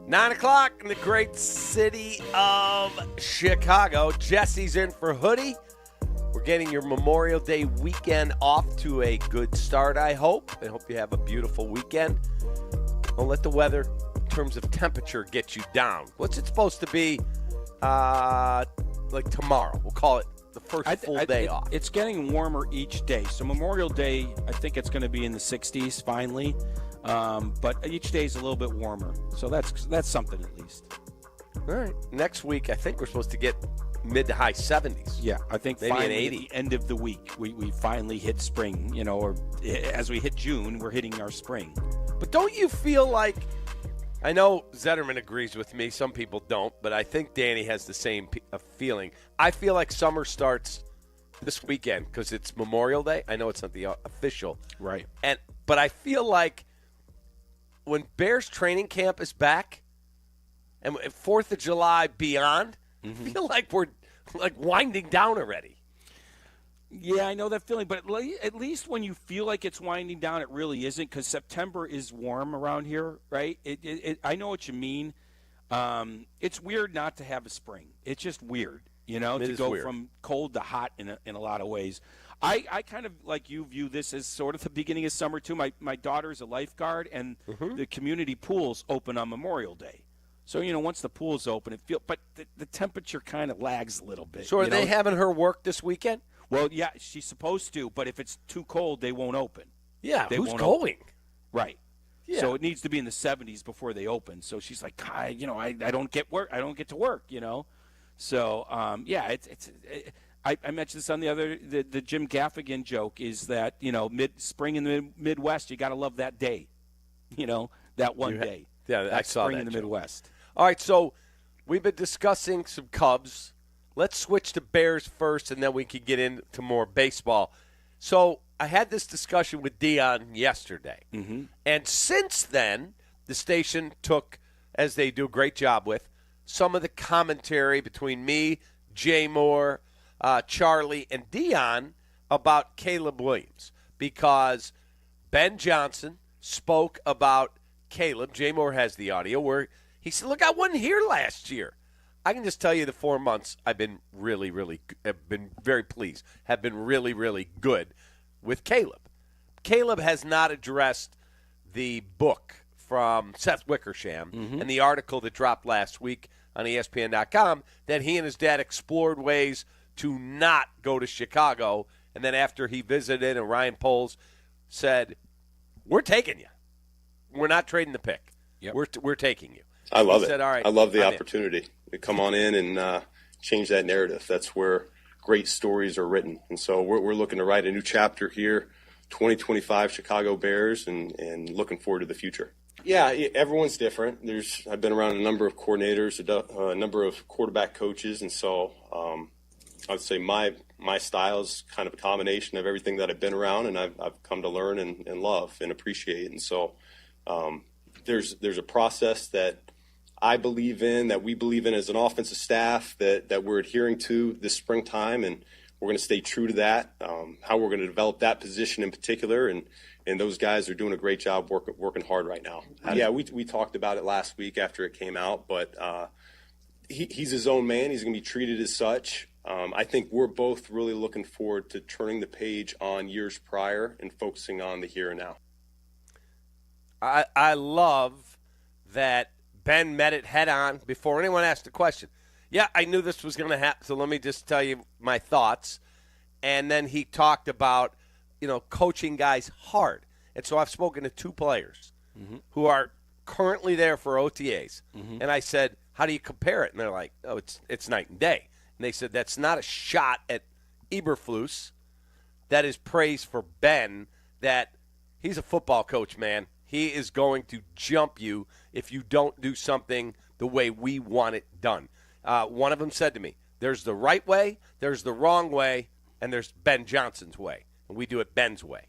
Nine o'clock in the great city of Chicago. Jesse's in for Hoodie. We're getting your Memorial Day weekend off to a good start, I hope. I hope you have a beautiful weekend. Don't let the weather, in terms of temperature, get you down. What's it supposed to be like tomorrow? We'll call it the first full day off. It's getting warmer each day. So Memorial Day, I think it's going to be in the 60s finally. But each day is a little bit warmer. So that's something at least. All right. Next week, I think we're supposed to get mid to high 70s. Yeah, I think maybe finally an 80. at the end of the week, we finally hit spring, or as we hit June, we're hitting our spring. But don't you feel like, I know Zetterman agrees with me, some people don't, but I think Danny has the same feeling. I feel like summer starts this weekend because it's Memorial Day. I know it's not the official. Right. But I feel like when Bears training camp is back and 4th of July beyond, I feel like we're winding down already. Yeah, I know that feeling, but at least when you feel like it's winding down, it really isn't, because September is warm around here, right? I know what you mean. It's weird not to have a spring. It's just weird, to go from cold to hot in a lot of ways. I kind of, like you, view this as sort of the beginning of summer, too. My daughter's a lifeguard, and the community pools open on Memorial Day. So, once the pool's open, but the temperature kind of lags a little bit. So are they having her work this weekend? Well, yeah, she's supposed to, but if it's too cold, they won't open. Yeah, who's going? Right. Yeah. So it needs to be in the 70s before they open. So she's like, I don't get work. I don't get to work, So, I mentioned this on the Jim Gaffigan joke is that, spring in the Midwest, you got to love that day, that one day. Yeah, I saw spring that in the joke. Midwest. All right, so we've been discussing some Cubs. Let's switch to Bears first, and then we can get into more baseball. So I had this discussion with Dion yesterday. And since then, the station took, as they do a great job with, some of the commentary between me, Jay Moore, Charlie, and Dion about Caleb Williams, because Ben Johnson spoke about Caleb. Jay Moore has the audio where he said, look, I wasn't here last year. I can just tell you the 4 months I've been have been very pleased, have been really, really good with Caleb. Caleb has not addressed the book from Seth Wickersham and the article that dropped last week on ESPN.com that he and his dad explored ways to not go to Chicago. And then after he visited and Ryan Poles said, we're taking you. We're not trading the pick. Yep. We're taking you. I love he it. Said, all right, I love the I'm opportunity to come on in and change that narrative. That's where great stories are written. And so we're looking to write a new chapter here, 2025 Chicago Bears, and looking forward to the future. Yeah, everyone's different. I've been around a number of coordinators, a number of quarterback coaches, and so I would say my style is kind of a combination of everything that I've been around and I've come to learn and love and appreciate. And so there's a process that I believe in, that we believe in as an offensive staff, that we're adhering to this springtime, and we're going to stay true to that. How we're going to develop that position in particular, and those guys are doing a great job working hard right now. Yeah, we talked about it last week after it came out, but he's his own man. He's going to be treated as such. I think we're both really looking forward to turning the page on years prior and focusing on the here and now. I love that Ben met it head on before anyone asked a question. Yeah, I knew this was going to happen, so let me just tell you my thoughts. And then he talked about, coaching guys hard. And so I've spoken to two players who are currently there for OTAs. And I said, how do you compare it? And they're like, oh, it's night and day. And they said, that's not a shot at Eberflus. That is praise for Ben, that he's a football coach, man. He is going to jump you if you don't do something the way we want it done. One of them said to me, there's the right way, there's the wrong way, and there's Ben Johnson's way. And we do it Ben's way.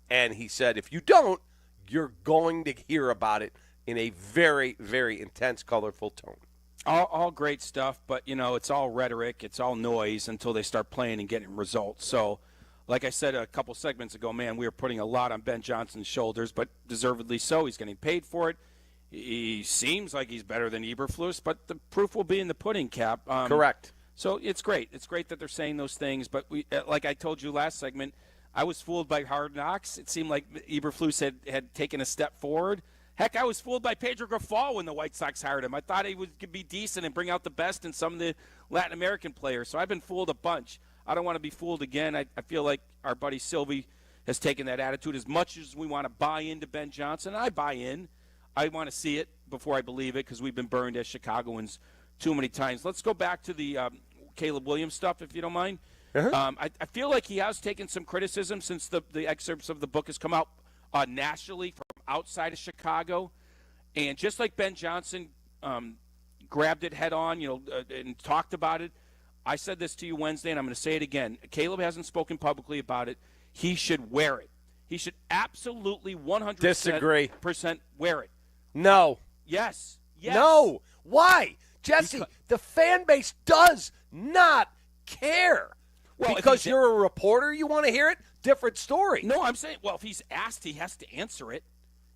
And he said, if you don't, you're going to hear about it in a very, very intense, colorful tone. All great stuff, but, it's all rhetoric. It's all noise until they start playing and getting results. So, like I said a couple segments ago, man, we are putting a lot on Ben Johnson's shoulders, but deservedly so. He's getting paid for it. He seems like he's better than Eberflus, but the proof will be in the pudding, Cap. Correct. So it's great. It's great that they're saying those things, but we, like I told you last segment, I was fooled by Hard Knocks. It seemed like Eberflus had taken a step forward. Heck, I was fooled by Pedro Grifol when the White Sox hired him. I thought he could be decent and bring out the best in some of the Latin American players. So I've been fooled a bunch. I don't want to be fooled again. I feel like our buddy Silvy has taken that attitude. As much as we want to buy into Ben Johnson, I buy in. I want to see it before I believe it because we've been burned as Chicagoans too many times. Let's go back to the Caleb Williams stuff, if you don't mind. I feel like he has taken some criticism since the excerpts of the book has come out nationally from outside of Chicago. And just like Ben Johnson grabbed it head on, and talked about it, I said this to you Wednesday, and I'm going to say it again. Caleb hasn't spoken publicly about it. He should wear it. He should absolutely 100% wear it. No. Yes. No. Why? Jesse, the fan base does not care. Well, because you're a reporter, you want to hear it? Different story. No, I'm saying, if he's asked, he has to answer it.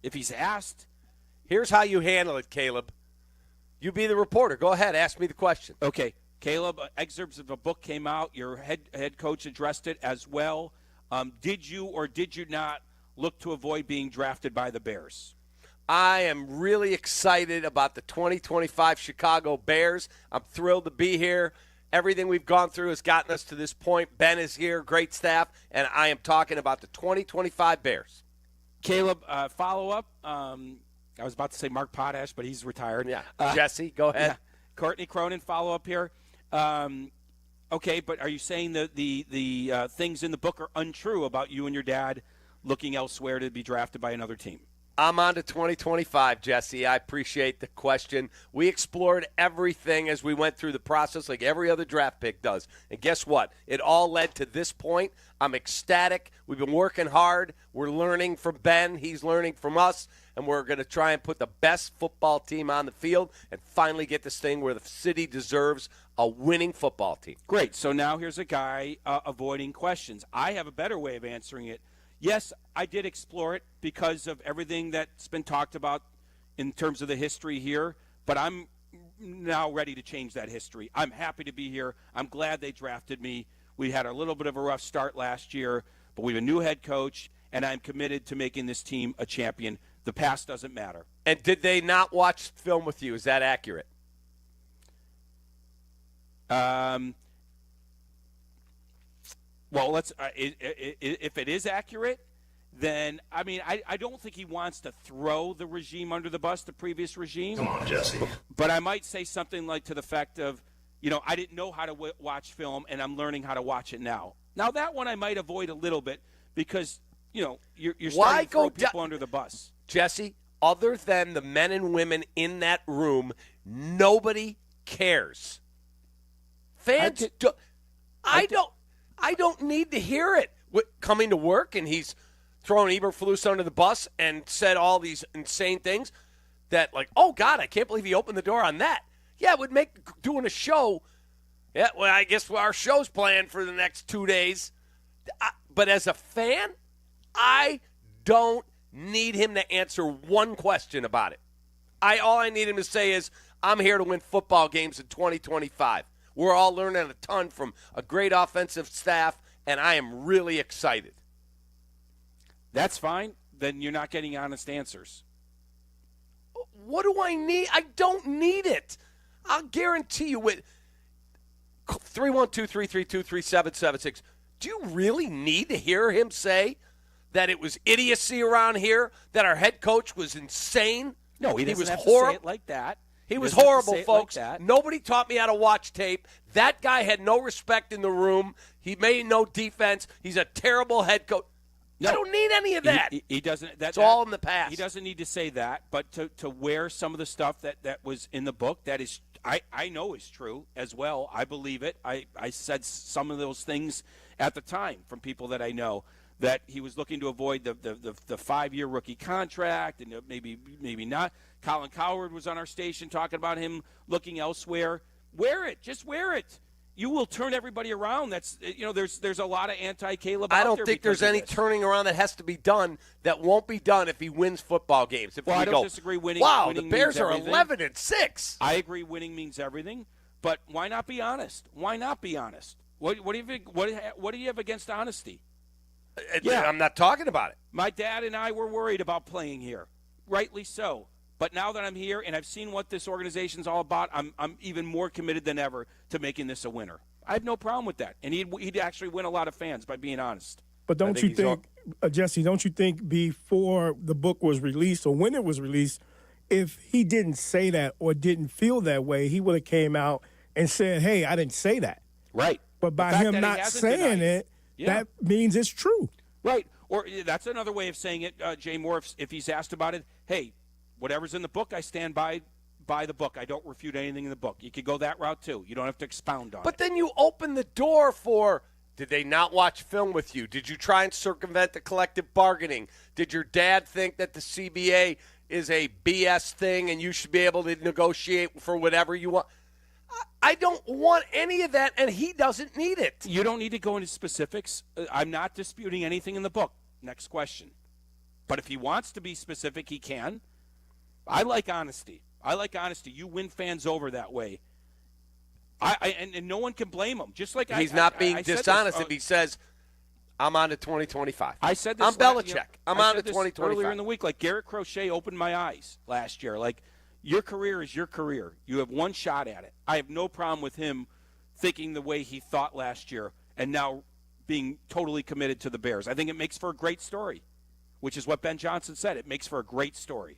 If he's asked. Here's how you handle it, Caleb. You be the reporter. Go ahead. Ask me the question. Okay. Caleb, excerpts of a book came out. Your head coach addressed it as well. Did you or did you not look to avoid being drafted by the Bears? I am really excited about the 2025 Chicago Bears. I'm thrilled to be here. Everything we've gone through has gotten us to this point. Ben is here, great staff, and I am talking about the 2025 Bears. Caleb, follow-up. I was about to say Mark Potash, but he's retired. Yeah. Jesse, go ahead. Yeah. Courtney Cronin, follow-up here. Okay, but are you saying that the things in the book are untrue about you and your dad looking elsewhere to be drafted by another team? I'm on to 2025, Jesse. I appreciate the question. We explored everything as we went through the process like every other draft pick does. And guess what? It all led to this point. I'm ecstatic. We've been working hard. We're learning from Ben. He's learning from us. And we're going to try and put the best football team on the field and finally get this thing where the city deserves a winning football team. Great. So now here's a guy avoiding questions. I have a better way of answering it. Yes, I did explore it because of everything that's been talked about in terms of the history here, but I'm now ready to change that history. I'm happy to be here. I'm glad they drafted me. We had a little bit of a rough start last year, but we have a new head coach, and I'm committed to making this team a champion. The past doesn't matter. And did they not watch film with you? Is that accurate? Well, let's. If it is accurate, then I don't think he wants to throw the regime under the bus, the previous regime. Come on, Jesse. But I might say something like to the fact of, I didn't know how to watch film, and I'm learning how to watch it now. Now, that one I might avoid a little bit because, you're starting to throw people under the bus. Jesse, other than the men and women in that room, nobody cares. Fans, I don't need to hear it. Coming to work, and he's throwing Eberflus under the bus and said all these insane things that, like, oh, God, I can't believe he opened the door on that. Yeah, it would make doing a show. Yeah, well, I guess our show's planned for the next 2 days. But as a fan, I don't need him to answer one question about it. All I need him to say is, I'm here to win football games in 2025. We're all learning a ton from a great offensive staff, and I am really excited. That's fine. Then you're not getting honest answers. What do I need? I don't need it. I'll guarantee you with 312-332-3776. Do you really need to hear him say that it was idiocy around here, that our head coach was insane? No, he doesn't was have horrible. to say it like that. He was horrible, folks. Nobody taught me how to watch tape. That guy had no respect in the room. He made no defense. He's a terrible head coach. No, I don't need any of that. He doesn't. It's all in the past. He doesn't need to say that, but to wear some of the stuff that was in the book, that is, I know is true as well. I believe it. I said some of those things at the time from people that I know, that he was looking to avoid the 5-year rookie contract, and maybe not. Colin Cowherd was on our station talking about him looking elsewhere. Wear it. Just wear it. You will turn everybody around. That's there's a lot of anti-Caleb. I don't think there's any turning around that has to be done that won't be done if he wins football games. I don't disagree. Winning. Wow, winning the Bears are everything. 11-6. I agree. Winning means everything, but why not be honest? Why not be honest? What do you have against honesty? Yeah, I'm not talking about it. My dad and I were worried about playing here, rightly so. But now that I'm here and I've seen what this organization's all about, I'm even more committed than ever to making this a winner. I have no problem with that. And he'd actually win a lot of fans by being honest. But don't you think, Jesse, don't you think before the book was released or when it was released, if he didn't say that or didn't feel that way, he would have came out and said, hey, I didn't say that. Right. But by him not saying it, that means it's true. Right. Or that's another way of saying it, Jay Moore, if he's asked about it, hey, whatever's in the book, I stand by the book. I don't refute anything in the book. You could go that route, too. You don't have to expound on it. But then you open the door for, did they not watch film with you? Did you try and circumvent the collective bargaining? Did your dad think that the CBA is a BS thing and you should be able to negotiate for whatever you want? I don't want any of that, and he doesn't need it. You don't need to go into specifics. I'm not disputing anything in the book. Next question. But if he wants to be specific, he can. I like honesty. You win fans over that way. And no one can blame him. Just like he's not being dishonest if he says, I'm on to 2025. I said this. I'm Belichick. I'm on to 2025. Earlier in the week, like Garrett Crochet opened my eyes last year. Like, your career is your career. You have one shot at it. I have no problem with him thinking the way he thought last year and now being totally committed to the Bears. I think it makes for a great story, which is what Ben Johnson said. It makes for a great story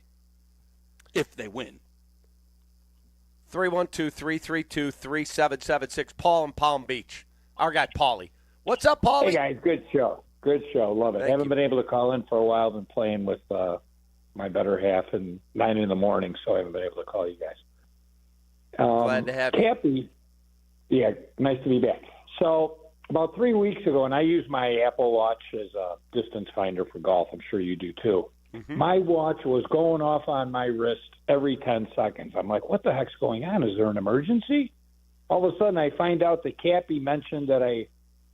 if they win. 312-332-3776. Paul in Palm Beach. Our guy, Paulie. What's up, Paulie? Hey, guys. Good show. Love it. Haven't been able to call in for a while. Been playing with my better half and 9 in the morning, so I haven't been able to call you guys. Glad to have you. Cappy, yeah, nice to be back. So about 3 weeks ago, and I use my Apple Watch as a distance finder for golf. I'm sure you do too. Mm-hmm. My watch was going off on my wrist every 10 seconds. I'm like, what the heck's going on? Is there an emergency? All of a sudden, I find out that Cappy mentioned that I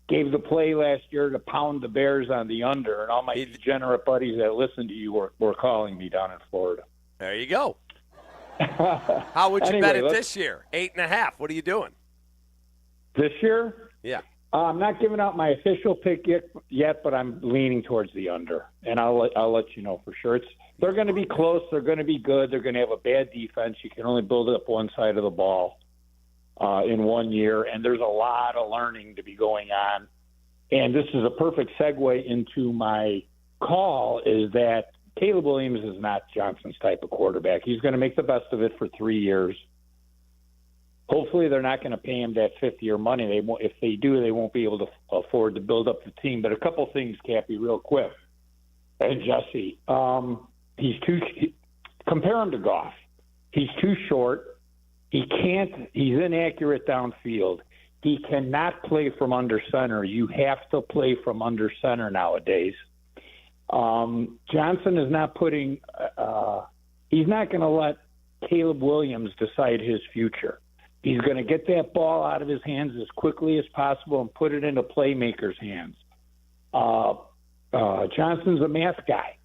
gave the play last year to pound the Bears on the under, and all my degenerate buddies that listen to you were calling me down in Florida. There you go. How would you bet it this year? 8.5. What are you doing? This year? Yeah. I'm not giving out my official pick yet, but I'm leaning towards the under, and I'll let you know for sure. They're going to be close. They're going to be good. They're going to have a bad defense. You can only build up one side of the ball in 1 year, and there's a lot of learning to be going on. And this is a perfect segue into my call, is that Caleb Williams is not Johnson's type of quarterback. He's going to make the best of it for 3 years. Hopefully, they're not going to pay him that fifth-year money. They won't. If they do, they won't be able to afford to build up the team. But a couple things, Cappy, real quick. And Jesse, he's too. Compare him to Goff. He's too short. He can't. He's inaccurate downfield. He cannot play from under center. You have to play from under center nowadays. Johnson is not putting. He's not going to let Caleb Williams decide his future. He's going to get that ball out of his hands as quickly as possible and put it into playmakers' hands. Johnson's a math guy.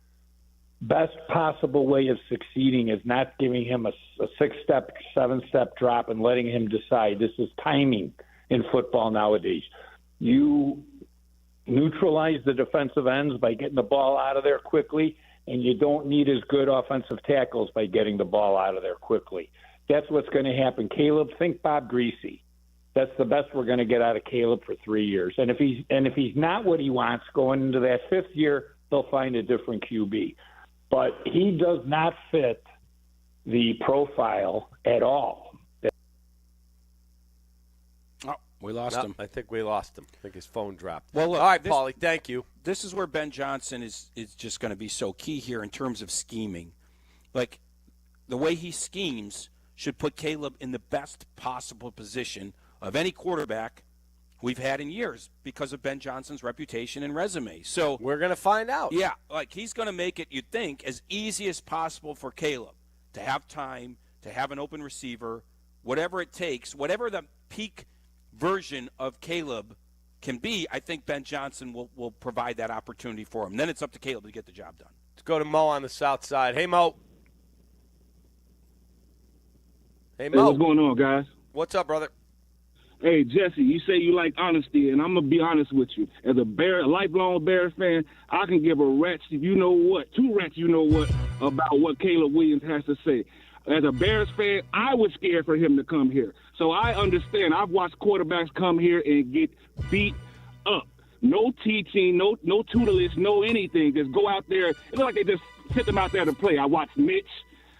Best possible way of succeeding is not giving him a 6-step, 7-step drop and letting him decide. This is timing in football nowadays. You neutralize the defensive ends by getting the ball out of there quickly, and you don't need as good offensive tackles by getting the ball out of there quickly. That's what's going to happen. Caleb, think Bob Greasy. That's the best we're going to get out of Caleb for 3 years. And if he's not what he wants going into that fifth year, they'll find a different QB. But he does not fit the profile at all. Oh, we lost him. I think we lost him. I think his phone dropped. Well, look, all right, Paulie, thank you. This is where Ben Johnson is just going to be so key here in terms of scheming. Like, the way he schemes should put Caleb in the best possible position of any quarterback we've had in years because of Ben Johnson's reputation and resume. So we're going to find out. Yeah, like he's going to make it, you'd think, as easy as possible for Caleb to have time, to have an open receiver, whatever it takes, whatever the peak version of Caleb can be. I think Ben Johnson will provide that opportunity for him. Then it's up to Caleb to get the job done. Let's go to Mo on the south side. Hey, Mo. Hey, Mo. Hey, what's going on, guys? What's up, brother? Hey, Jesse, you say you like honesty, and I'm going to be honest with you. As a lifelong Bears fan, I can give a rat's two rats about what Caleb Williams has to say. As a Bears fan, I was scared for him to come here. So I understand. I've watched quarterbacks come here and get beat up. No teaching, no tutelage, no anything. Just go out there. It looks like they just sent them out there to play. I watched Mitch.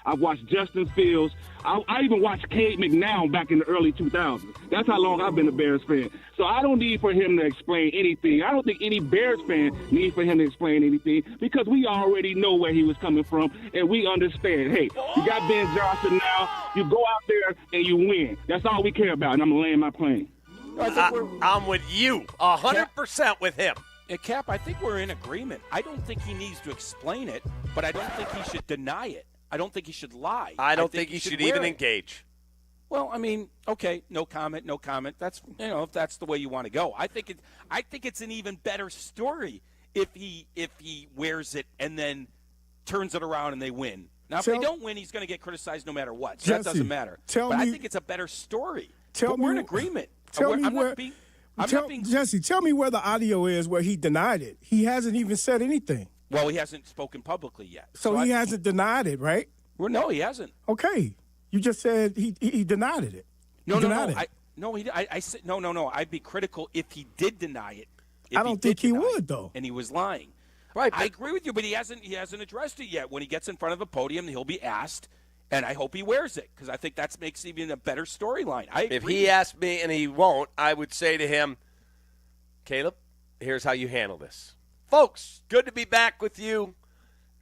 I've watched Justin Fields. I even watched Cade McNown back in the early 2000s. That's how long I've been a Bears fan. So I don't need for him to explain anything. I don't think any Bears fan needs for him to explain anything because we already know where he was coming from, and we understand, hey, you got Ben Johnson now. You go out there and you win. That's all we care about, and I'm going to land my plane. I'm with you 100% with him. Cap, I think we're in agreement. I don't think he needs to explain it, but I don't think he should deny it. I don't think he should lie. I don't think he should even engage. Well, I mean, okay, no comment. That's if that's the way you want to go. I think it's an even better story if he wears it and then turns it around and they win. Now, if they don't win, he's going to get criticized no matter what. So Jesse, that doesn't matter. I think it's a better story. We're in agreement. Jesse, tell me where the audio is where he denied it. He hasn't even said anything. Well, he hasn't spoken publicly yet. So he hasn't denied it, right? Well, no, he hasn't. Okay. You just said he denied it. No. I said no. I'd be critical if he did deny it. I don't think he would, though. And he was lying. Right. I agree with you, but he hasn't addressed it yet. When he gets in front of a podium, he'll be asked, and I hope he wears it because I think that makes even a better storyline. If he asked me and he won't, I would say to him, Caleb, here's how you handle this. Folks, good to be back with you.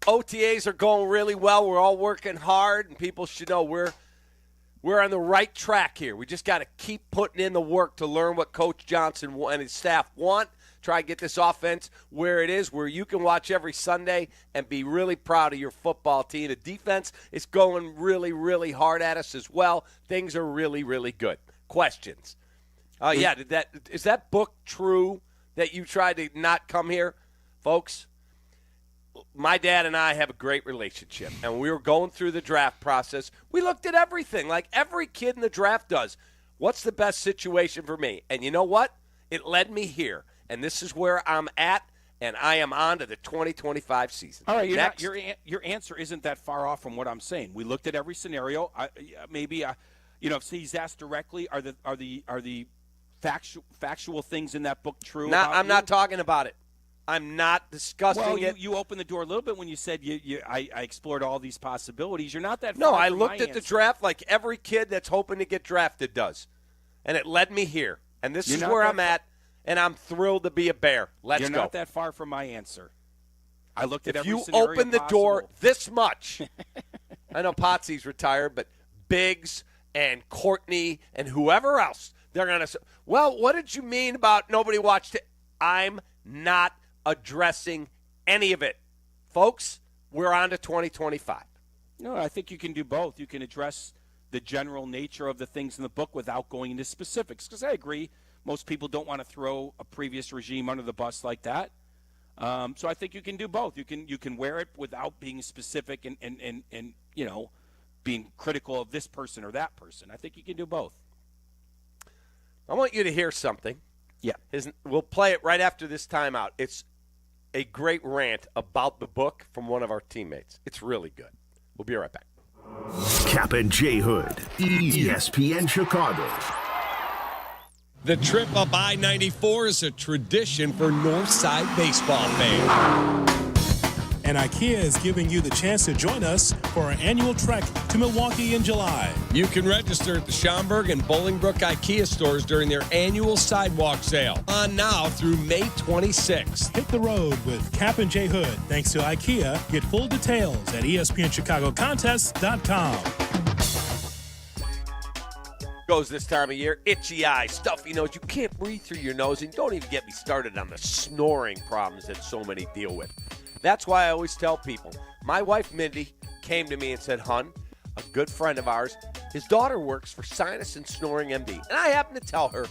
OTAs are going really well. We're all working hard, and people should know we're on the right track here. We just got to keep putting in the work to learn what Coach Johnson and his staff want. Try to get this offense where it is, where you can watch every Sunday and be really proud of your football team. The defense is going really, really hard at us as well. Things are really, really good. Questions? Yeah, is that book true that you tried to not come here? Folks, my dad and I have a great relationship, and we were going through the draft process. We looked at everything like every kid in the draft does. What's the best situation for me? And you know what? It led me here, and this is where I'm at, and I am on to the 2025 season. All right, your answer isn't that far off from what I'm saying. We looked at every scenario. If he's asked directly, are the factual things in that book true? I'm not talking about it. I'm not discussing it. You opened the door a little bit when you said I explored all these possibilities. You're not that No, far I from looked my at the answer. draft like every kid that's hoping to get drafted does. And it led me here. And this is where I'm at, and I'm thrilled to be a Bear. Let's You're go. not that far from my answer. I looked at If every you scenario open the possible. door this much, I know Potsy's retired, but Biggs and Courtney and whoever else, they're going to say, well, what did you mean about nobody watched it? I'm not addressing any of it. Folks, we're on to 2025. No, I think you can do both. You can address the general nature of the things in the book without going into specifics. Because I agree, most people don't want to throw a previous regime under the bus like that. So I think you can do both. You can wear it without being specific and being critical of this person or that person. I think you can do both. I want you to hear something. Yeah. We'll play it right after this timeout. It's a great rant about the book from one of our teammates. It's really good. We'll be right back. Kap and J Hood, ESPN Chicago. The trip up I-94 is a tradition for Northside baseball fans. And IKEA is giving you the chance to join us for our annual trek to Milwaukee in July. You can register at the Schaumburg and Bolingbrook IKEA stores during their annual sidewalk sale. On now through May 26th. Hit the road with Kap and J Hood. Thanks to IKEA. Get full details at ESPNChicagoContests.com. Goes this time of year, itchy eye, stuffy nose. You can't breathe through your nose, and don't even get me started on the snoring problems that so many deal with. That's why I always tell people. My wife, Mindy, came to me and said, "Hun, a good friend of ours, his daughter works for Sinus and Snoring MD." And I happened to tell her,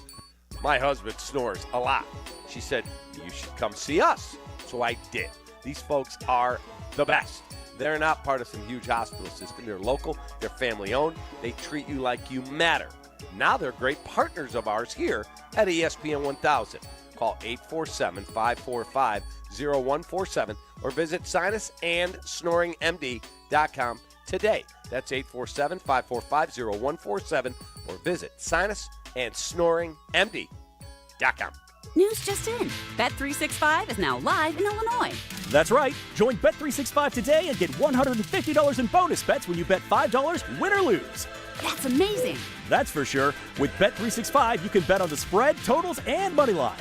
my husband snores a lot. She said, "You should come see us." So I did. These folks are the best. They're not part of some huge hospital system. They're local. They're family-owned. They treat you like you matter. Now they're great partners of ours here at ESPN 1000. Call 847-545-0147 or visit sinusandsnoringmd.com today. That's 847-545-0147 or visit sinusandsnoringmd.com. News just in. Bet365 is now live in Illinois. That's right. Join Bet365 today and get $150 in bonus bets when you bet $5, win or lose. That's amazing. That's for sure. With Bet365, you can bet on the spread, totals, and money line.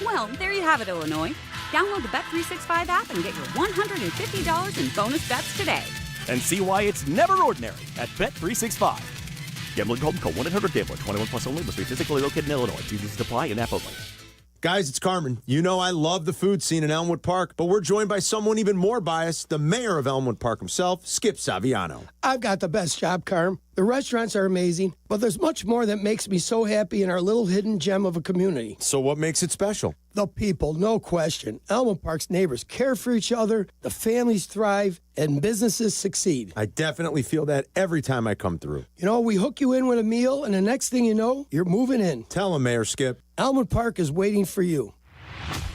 Well, there you have it, Illinois. Download the Bet365 app and get your $150 in bonus bets today. And see why it's never ordinary at Bet365. Gambling problem? Call 1-800-GAMBLER. 21 plus only. Must be physically located in Illinois. TVs apply and app only. Guys, it's Carmen. You know I love the food scene in Elmwood Park, but we're joined by someone even more biased, the mayor of Elmwood Park himself, Skip Saviano. I've got the best job, Carm. The restaurants are amazing, but there's much more that makes me so happy in our little hidden gem of a community. So what makes it special? The people, no question. Elmwood Park's neighbors care for each other, the families thrive, and businesses succeed. I definitely feel that every time I come through. You know, we hook you in with a meal, and the next thing you know, you're moving in. Tell him, Mayor Skip. Elmwood Park is waiting for you.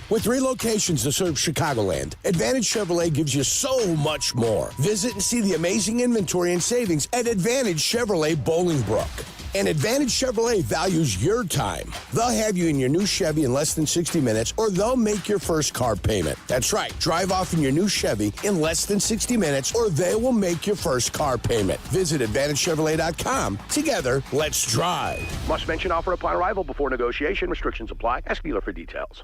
With 3 locations to serve Chicagoland, Advantage Chevrolet gives you so much more. Visit and see the amazing inventory and savings at Advantage Chevrolet Bolingbrook. And Advantage Chevrolet values your time. They'll have you in your new Chevy in less than 60 minutes, or they'll make your first car payment. That's right. Drive off in your new Chevy in less than 60 minutes, or they will make your first car payment. Visit AdvantageChevrolet.com. Together, let's drive. Must mention offer upon arrival before negotiation. Restrictions apply. Ask dealer for details.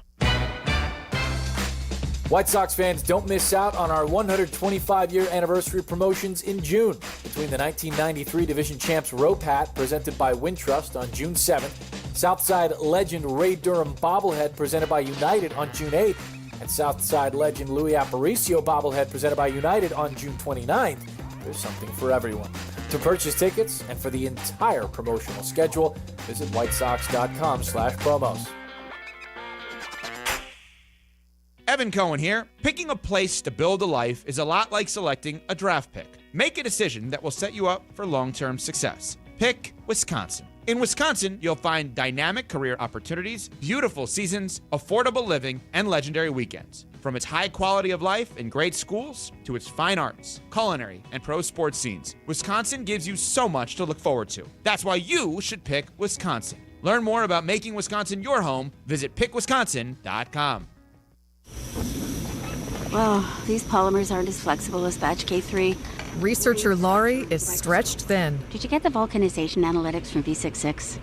White Sox fans, don't miss out on our 125-year anniversary promotions in June. Between the 1993 Division Champs Rope Hat, presented by Wintrust on June 7th, Southside legend Ray Durham bobblehead, presented by United on June 8th, and Southside legend Louis Aparicio bobblehead, presented by United on June 29th. There's something for everyone. To purchase tickets and for the entire promotional schedule, visit whitesox.com/promos. Evan Cohen here. Picking a place to build a life is a lot like selecting a draft pick. Make a decision that will set you up for long-term success. Pick Wisconsin. In Wisconsin, you'll find dynamic career opportunities, beautiful seasons, affordable living, and legendary weekends. From its high quality of life and great schools to its fine arts, culinary, and pro sports scenes, Wisconsin gives you so much to look forward to. That's why you should pick Wisconsin. Learn more about making Wisconsin your home. Visit pickwisconsin.com. Well, these polymers aren't as flexible as batch K3. Researcher Laurie is stretched thin. Did you get the vulcanization analytics from V66?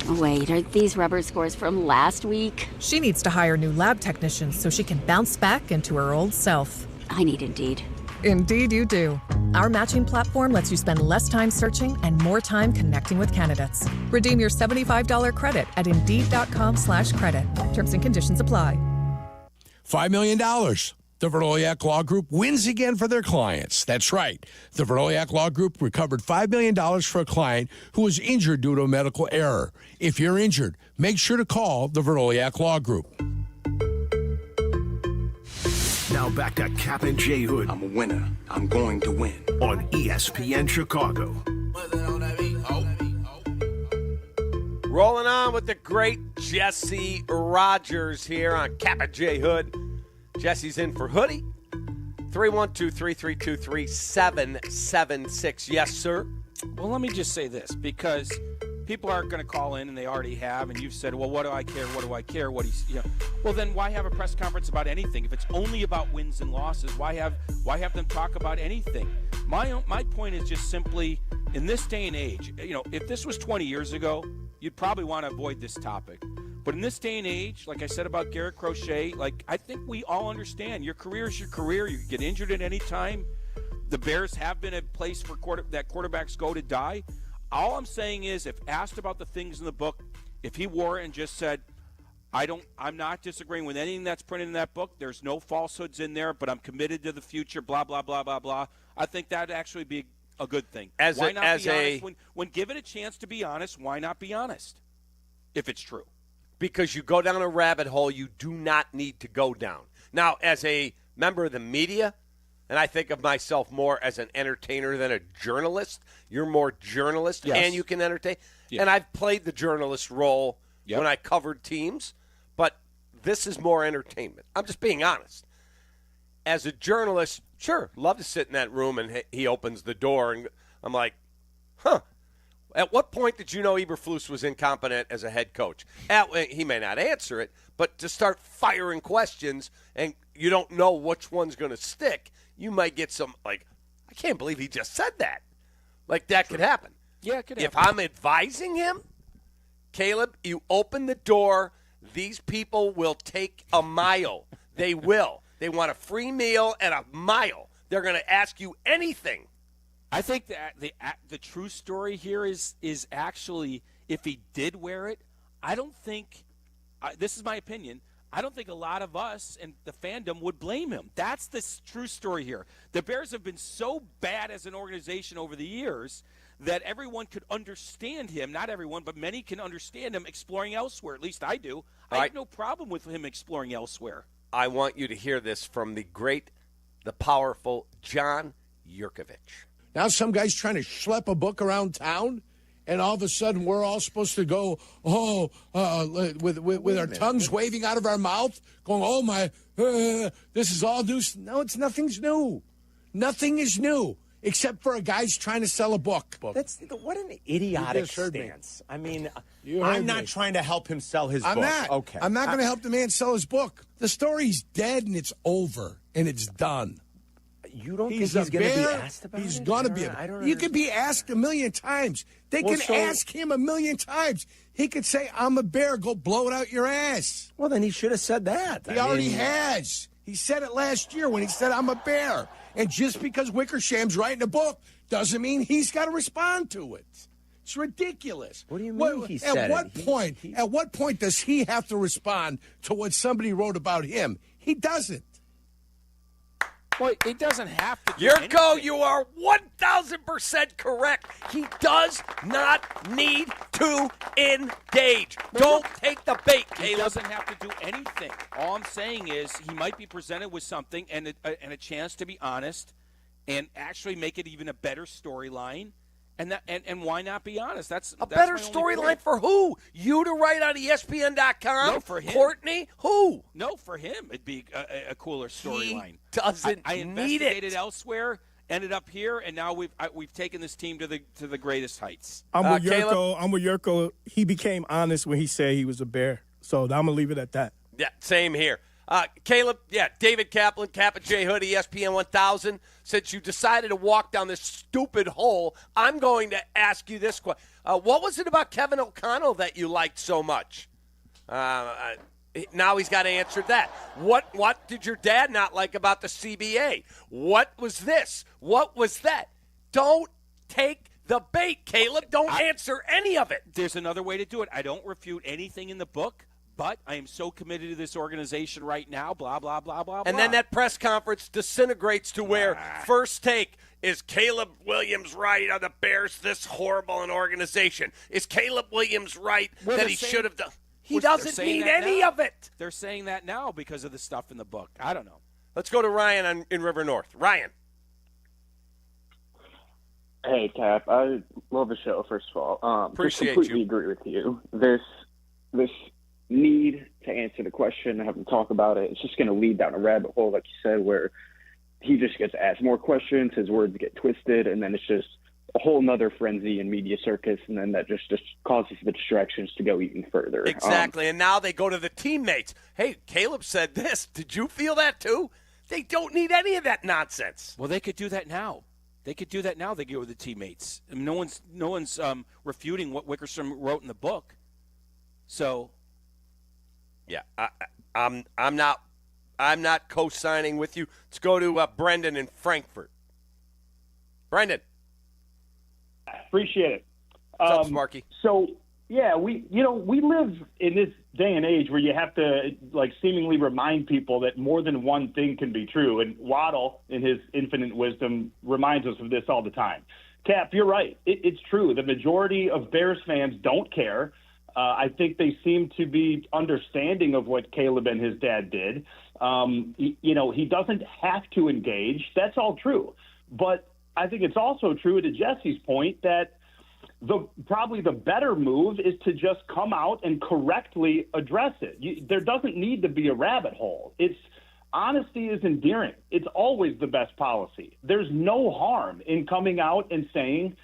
Oh, wait, are these rubber scores from last week? She needs to hire new lab technicians so she can bounce back into her old self. I need Indeed. Indeed you do. Our matching platform lets you spend less time searching and more time connecting with candidates. Redeem your $75 credit at Indeed.com/credit. Terms and conditions apply. $5 million. The Verdoliak Law Group wins again for their clients. That's right. The Verdoliak Law Group recovered $5 million for a client who was injured due to a medical error. If you're injured, make sure to call the Verdoliak Law Group. Now back to Kap and J Hood. I'm a winner. I'm going to win. On ESPN Chicago. Rolling on with the great Jesse Rogers here on Kap and J Hood. Jesse's in for Hoodie. 312-332-3776. Yes, sir. Well, let me just say this, because people are going to call in, and they already have, and you've said, well, what do I care? What do I care? Well, then why have a press conference about anything? If it's only about wins and losses, why have them talk about anything? My point is just simply, in this day and age, if this was 20 years ago, you'd probably want to avoid this topic. But in this day and age, like I said about Garrett Crochet, I think we all understand your career is your career. You can get injured at any time. The Bears have been a place for that quarterbacks go to die. All I'm saying is, if asked about the things in the book, if he wore it and just said, I'm not disagreeing with anything that's printed in that book, there's no falsehoods in there, but I'm committed to the future, blah, blah, blah, blah, blah, I think that'd actually be a good thing. Why not be honest? When given a chance to be honest, why not be honest if it's true? Because you go down a rabbit hole you do not need to go down. Now, as a member of the media, and I think of myself more as an entertainer than a journalist, you're more journalist, yes, and you can entertain. Yeah. And I've played the journalist role when I covered teams, but this is more entertainment. I'm just being honest. As a journalist, sure, love to sit in that room and he opens the door and I'm like, at what point did you know Eberflus was incompetent as a head coach? He may not answer it, but to start firing questions and you don't know which one's going to stick, you might get some, I can't believe he just said that. That could happen. Yeah, it could happen. If I'm advising him, Caleb, you open the door, these people will take a mile. They will. They want a free meal and a mile. They're going to ask you anything. I think that the true story here is actually, if he did wear it, I don't think, this is my opinion, I don't think a lot of us and the fandom would blame him. That's the true story here. The Bears have been so bad as an organization over the years that everyone could understand him. Not everyone, but many can understand him exploring elsewhere. At least I do. I have no problem with him exploring elsewhere. I want you to hear this from the great, the powerful John Jurkovic. Now some guy's trying to schlep a book around town, and all of a sudden we're all supposed to go, with our tongues waving out of our mouth, going, oh, my, this is all new. No, nothing's new. Nothing is new, except for a guy's trying to sell a book. What an idiotic stance. I mean, I'm not trying to help him sell his book. I'm not. Okay. I'm not going to help the man sell his book. The story's dead, and it's over, and it's done. You don't think he's going to be asked about it? He's going to be. You could be asked a million times. They can ask him a million times. He could say, I'm a bear. Go blow it out your ass. Well, then he should have said that. He already has. He said it last year when he said, I'm a bear. And just because Wickersham's writing a book doesn't mean he's got to respond to it. It's ridiculous. What do you mean he said it? At what point does he have to respond to what somebody wrote about him? He doesn't. Well, he doesn't have to do Jurko, anything. you are 1,000% correct. He does not need to engage. Don't take the bait, Caleb. He doesn't have to do anything. All I'm saying is he might be presented with something and a chance to be honest and actually make it even a better storyline. And why not be honest? That's better storyline for who? You to write on ESPN.com? No, for him. Courtney? Who? No, for him. It'd be a cooler storyline. Doesn't I need investigated elsewhere, ended up here, and now we've taken this team to the greatest heights. I'm with Jurko. I'm with Jurko. He became honest when he said he was a bear. So I'm gonna leave it at that. Yeah, same here. Caleb, David Kaplan, Kappa J Hood, ESPN 1000. Since you decided to walk down this stupid hole, I'm going to ask you this question. What was it about Kevin O'Connell that you liked so much? Now he's got to answer that. What did your dad not like about the CBA? What was this? What was that? Don't take the bait, Caleb. Don't answer any of it. There's another way to do it. I don't refute anything in the book, but I am so committed to this organization right now, blah, blah, blah, blah, And blah. then that press conference disintegrates to where first take is Caleb Williams right? Are the Bears this horrible an organization? Is Caleb Williams right that he should have done? He doesn't need any of it. They're saying that now because of the stuff in the book. I don't know. Let's go to Ryan in River North. Ryan. Hey, Cap. I love the show, first of all. Appreciate I completely you. agree with you. This need to answer the question and have to talk about it, it's just going to lead down a rabbit hole, like you said, where he just gets asked more questions, his words get twisted, and then it's just a whole nother frenzy and media circus, and then that just causes the distractions to go even further. Exactly, and now they go to the teammates. Hey, Caleb said this. Did you feel that too? They don't need any of that nonsense. Well, they could do that now. They could do that now. They go with the teammates. I mean, no one's refuting what Wickersham wrote in the book. So, yeah, I'm not co-signing with you. Let's go to Brendan in Frankfurt. Brendan. Appreciate it. What's up, Smarky? So, yeah, we live in this day and age where you have to seemingly remind people that more than one thing can be true. And Waddle, in his infinite wisdom, reminds us of this all the time. Cap, you're right. It's true. The majority of Bears fans don't care. I think they seem to be understanding of what Caleb and his dad did. He doesn't have to engage. That's all true. But I think it's also true, to Jesse's point, that probably the better move is to just come out and correctly address it. There doesn't need to be a rabbit hole. Honesty is endearing. It's always the best policy. There's no harm in coming out and saying,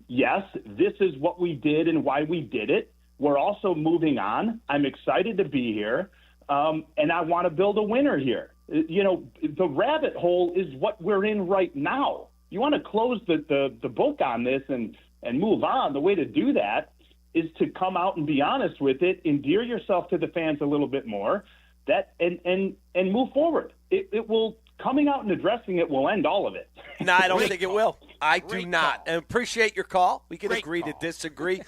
yes, this is what we did and why we did it. We're also moving on. I'm excited to be here, and I want to build a winner here. The rabbit hole is what we're in right now. You want to close the book on this and move on. The way to do that is to come out and be honest with it, endear yourself to the fans a little bit more, and move forward. It will, coming out and addressing it will end all of it. No, I don't think it will. I do not. And appreciate your call. We can agree to disagree.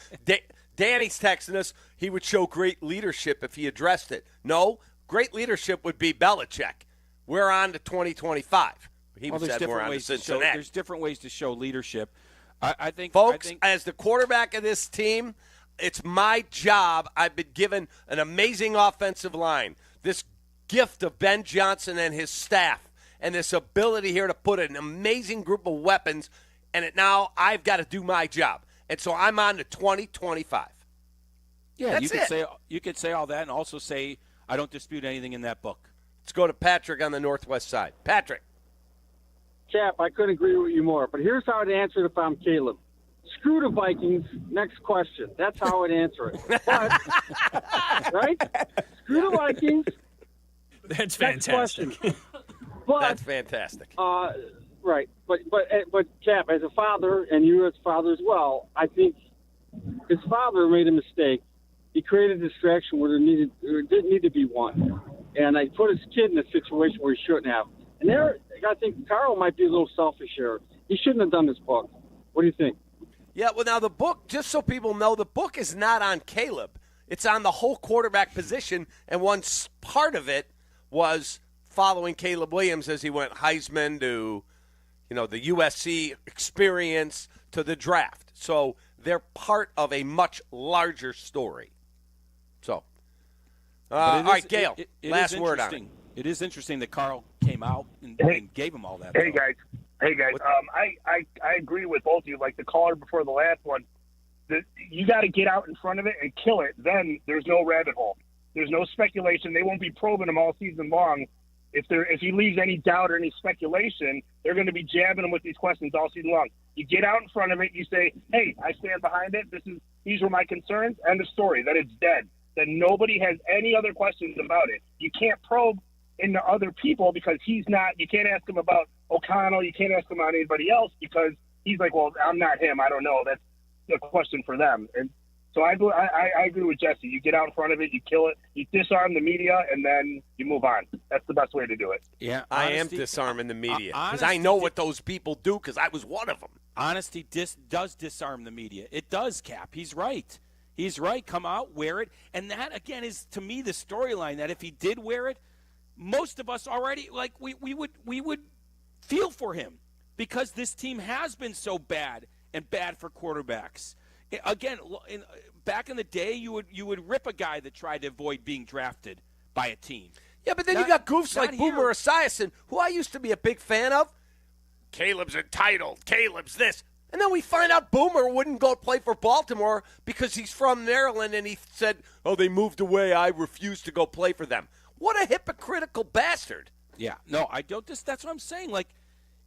Danny's texting us. He would show great leadership if he addressed it. No, great leadership would be Belichick. We're on to 2025. He said we're on to Cincinnati. There's different ways to show leadership. I think, as the quarterback of this team, it's my job. I've been given an amazing offensive line, this gift of Ben Johnson and his staff, and this ability here to put an amazing group of weapons, and now I've got to do my job. And so I'm on to 2025. Yeah, That's you could say all that and also say I don't dispute anything in that book. Let's go to Patrick on the northwest side. Patrick. Cap, I couldn't agree with you more, but here's how I'd answer it if I'm Caleb. Screw the Vikings. Next question. That's how I'd answer it. But, right? Screw the Vikings. That's fantastic. But, that's fantastic. Right. But Cap, as a father, and you as a father as well, I think his father made a mistake. He created a distraction where there didn't need to be one. And I put his kid in a situation where he shouldn't have. And I think Carl might be a little selfish here. He shouldn't have done this book. What do you think? Yeah, well, now the book, just so people know, the book is not on Caleb. It's on the whole quarterback position, and one part of it was following Caleb Williams as he went Heisman to, the USC experience to the draft. So they're part of a much larger story. So, all right, Gail, last word on it. It is interesting that Carl came out and gave him all that. Hey, guys. I agree with both of you. Like the caller before the last one, you got to get out in front of it and kill it. Then there's no rabbit hole. There's no speculation. They won't be probing him all season long. If he leaves any doubt or any speculation, they're going to be jabbing him with these questions all season long. You get out in front of it. You say, hey, I stand behind it. These were my concerns. End of story. That it's dead. That nobody has any other questions about it. You can't probe into other people because he's not. You can't ask him about O'Connell. You can't ask him about anybody else because he's like, well, I'm not him. I don't know. That's a question for them. And so I agree with Jesse. You get out in front of it, you kill it, you disarm the media, and then you move on. That's the best way to do it. Yeah, I am disarming the media because I know what those people do because I was one of them. Honesty does disarm the media. It does, Cap. He's right. He's right. Come out, wear it. And that, again, is, to me, the storyline that if he did wear it, most of us already, like, we would feel for him because this team has been so bad and bad for quarterbacks. Again, back in the day, you would rip a guy that tried to avoid being drafted by a team. Yeah, but then you got goofs like Boomer Esiason, who I used to be a big fan of. Caleb's entitled. Caleb's this. And then we find out Boomer wouldn't go play for Baltimore because he's from Maryland, and he said, oh, they moved away. I refuse to go play for them. What a hypocritical bastard. Yeah. No, I don't. That's what I'm saying. Like,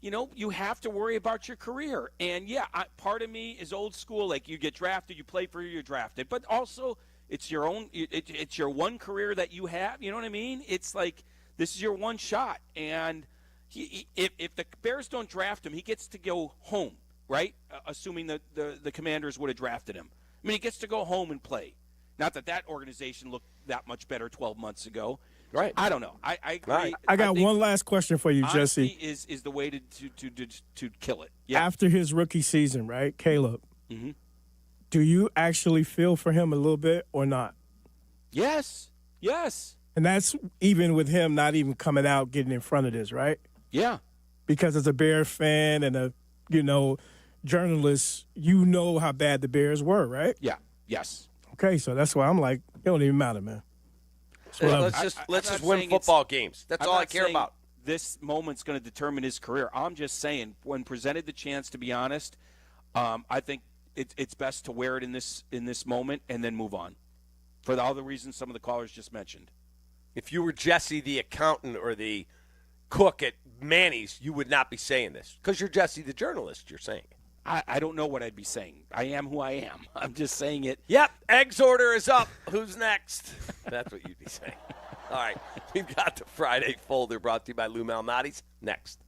you know, you have to worry about your career. And, yeah, part of me is old school. Like, you get drafted, you play for you're drafted. But also, it's your own. It's your one career that you have. You know what I mean? It's like this is your one shot. And if the Bears don't draft him, he gets to go home, right? Assuming that the Commanders would have drafted him. I mean, he gets to go home and play. Not that organization looked that much better 12 months ago. Right. I don't know. I agree. Right. I got one last question for you, Jesse. Is the way to kill it. Yeah. After his rookie season, right, Caleb? Mm-hmm. Do you actually feel for him a little bit or not? Yes. Yes. And that's even with him not even coming out, getting in front of this, right? Yeah. Because as a Bears fan and a, journalist, you know how bad the Bears were, right? Yeah. Yes. Okay, so that's why I'm like, it don't even matter, man. Let's just win football games. That's all I care about. This moment's going to determine his career. I'm just saying, when presented the chance, to be honest, I think it's best to wear it in this moment and then move on, for all the reasons some of the callers just mentioned. If you were Jesse, the accountant, or the cook at Manny's, you would not be saying this because you're Jesse, the journalist. You're saying it. I don't know what I'd be saying. I am who I am. I'm just saying it. Yep, eggs order is up. Who's next? That's what you'd be saying. All right, we've got the Friday folder brought to you by Lou Malnati's. Next.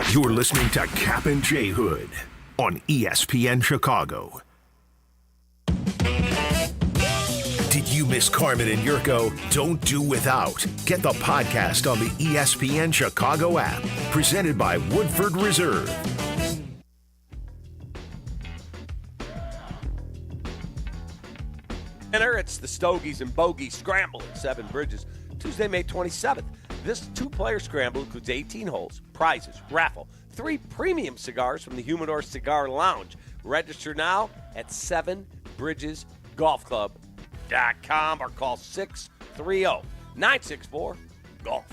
You're listening to Kap and J Hood on ESPN Chicago. Did you miss Carmen and Jurko? Don't do without. Get the podcast on the ESPN Chicago app. Presented by Woodford Reserve. It's the Stogies and Bogies Scramble at Seven Bridges, Tuesday, May 27th. This two-player scramble includes 18 holes, prizes, raffle, 3 premium cigars from the Humidor Cigar Lounge. Register now at sevenbridgesgolfclub.com or call 630-964-GOLF.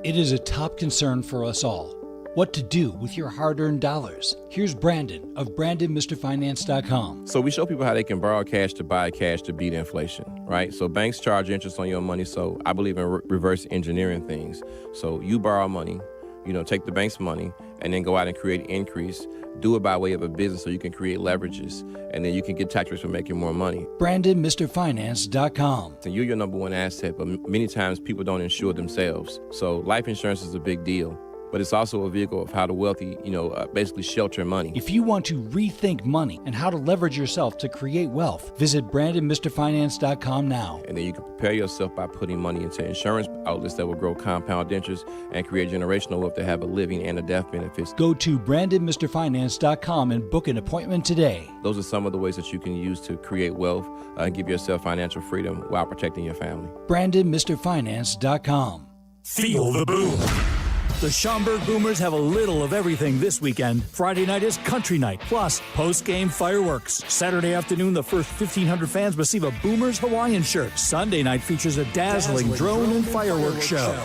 It is a top concern for us all. What to do with your hard-earned dollars. Here's Brandon of BrandonMrFinance.com. So we show people how they can borrow cash to buy cash to beat inflation, right? So banks charge interest on your money, so I believe in reverse engineering things. So you borrow money, take the bank's money, and then go out and create increase. Do it by way of a business so you can create leverages, and then you can get tax rates for making more money. BrandonMrFinance.com. And you're your number one asset, but many times people don't insure themselves. So life insurance is a big deal. But it's also a vehicle of how the wealthy, basically shelter money. If you want to rethink money and how to leverage yourself to create wealth, visit BrandonMrFinance.com now. And then you can prepare yourself by putting money into insurance outlets that will grow compound interest and create generational wealth to have a living and a death benefits. Go to BrandonMrFinance.com and book an appointment today. Those are some of the ways that you can use to create wealth and give yourself financial freedom while protecting your family. BrandonMrFinance.com. Feel the boom. The Schaumburg Boomers have a little of everything this weekend. Friday night is country night, plus post-game fireworks. Saturday afternoon, the first 1,500 fans receive a Boomers Hawaiian shirt. Sunday night features a dazzling drone and fireworks show.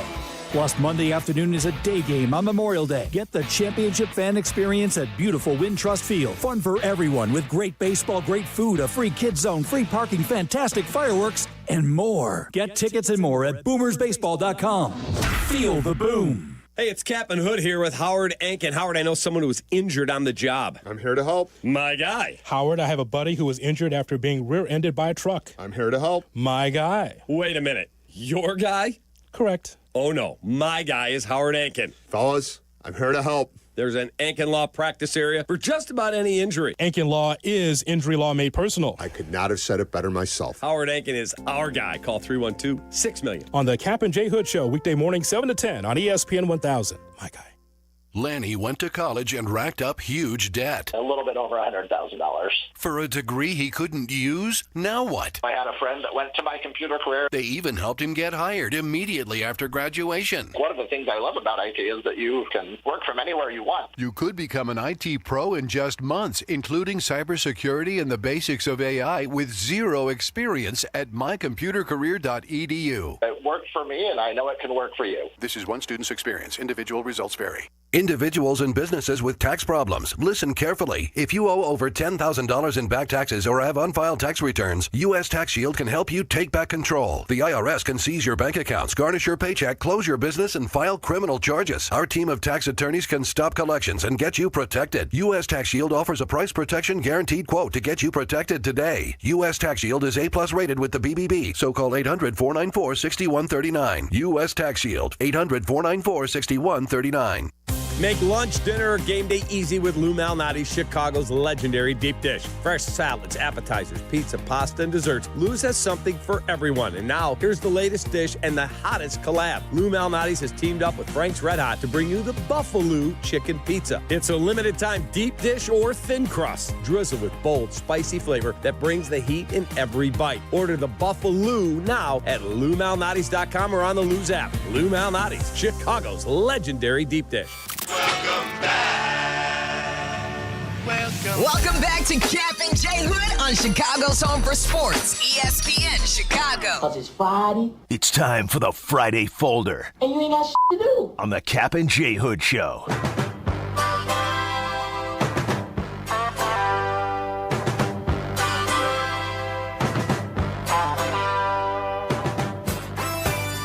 Plus, Monday afternoon is a day game on Memorial Day. Get the championship fan experience at beautiful Wintrust Field. Fun for everyone with great baseball, great food, a free kids zone, free parking, fantastic fireworks, and more. Get tickets and more at boomersbaseball.com. Feel the boom. Hey, it's Kap and Hood here with Howard Ank. And Howard, I know someone who was injured on the job. I'm here to help. My guy. Howard, I have a buddy who was injured after being rear-ended by a truck. I'm here to help. My guy. Wait a minute. Your guy? Correct. Oh, no. My guy is Howard Ankin. Fellas, I'm here to help. There's an Ankin Law practice area for just about any injury. Ankin Law is injury law made personal. I could not have said it better myself. Howard Ankin is our guy. Call 312-6-million. On the Kap and J Hood Show, weekday morning 7 to 10 on ESPN 1000. My guy. Lanny went to college and racked up huge debt. A little bit over $100,000. For a degree he couldn't use? Now what? I had a friend that went to my computer career. They even helped him get hired immediately after graduation. One of the things I love about IT is that you can work from anywhere you want. You could become an IT pro in just months, including cybersecurity and the basics of AI with zero experience at mycomputercareer.edu. It worked for me, and I know it can work for you. This is one student's experience. Individual results vary. Individuals and businesses with tax problems, listen carefully. If you owe over $10,000 in back taxes or have unfiled tax returns, U.S. Tax Shield can help you take back control. The IRS can seize your bank accounts, garnish your paycheck, close your business, and file criminal charges. Our team of tax attorneys can stop collections and get you protected. U.S. Tax Shield offers a price protection guaranteed quote to get you protected today. U.S. Tax Shield is A+ rated with the BBB, so call 800-494-6139. U.S. Tax Shield, 800-494-6139. Make lunch, dinner, or game day easy with Lou Malnati's Chicago's legendary deep dish. Fresh salads, appetizers, pizza, pasta, and desserts. Lou's has something for everyone. And now, here's the latest dish and the hottest collab. Lou Malnati's has teamed up with Frank's Red Hot to bring you the Buffalo Chicken Pizza. It's a limited-time deep dish or thin crust, drizzled with bold, spicy flavor that brings the heat in every bite. Order the Buffalo now at LouMalnati's.com or on the Lou's app. Lou Malnati's, Chicago's legendary deep dish. Welcome back to Kap and J Hood on Chicago's Home for Sports, ESPN Chicago. 'Cause it's Friday. It's time for the Friday Folder. And you ain't got shit to do. On the Kap and J Hood Show.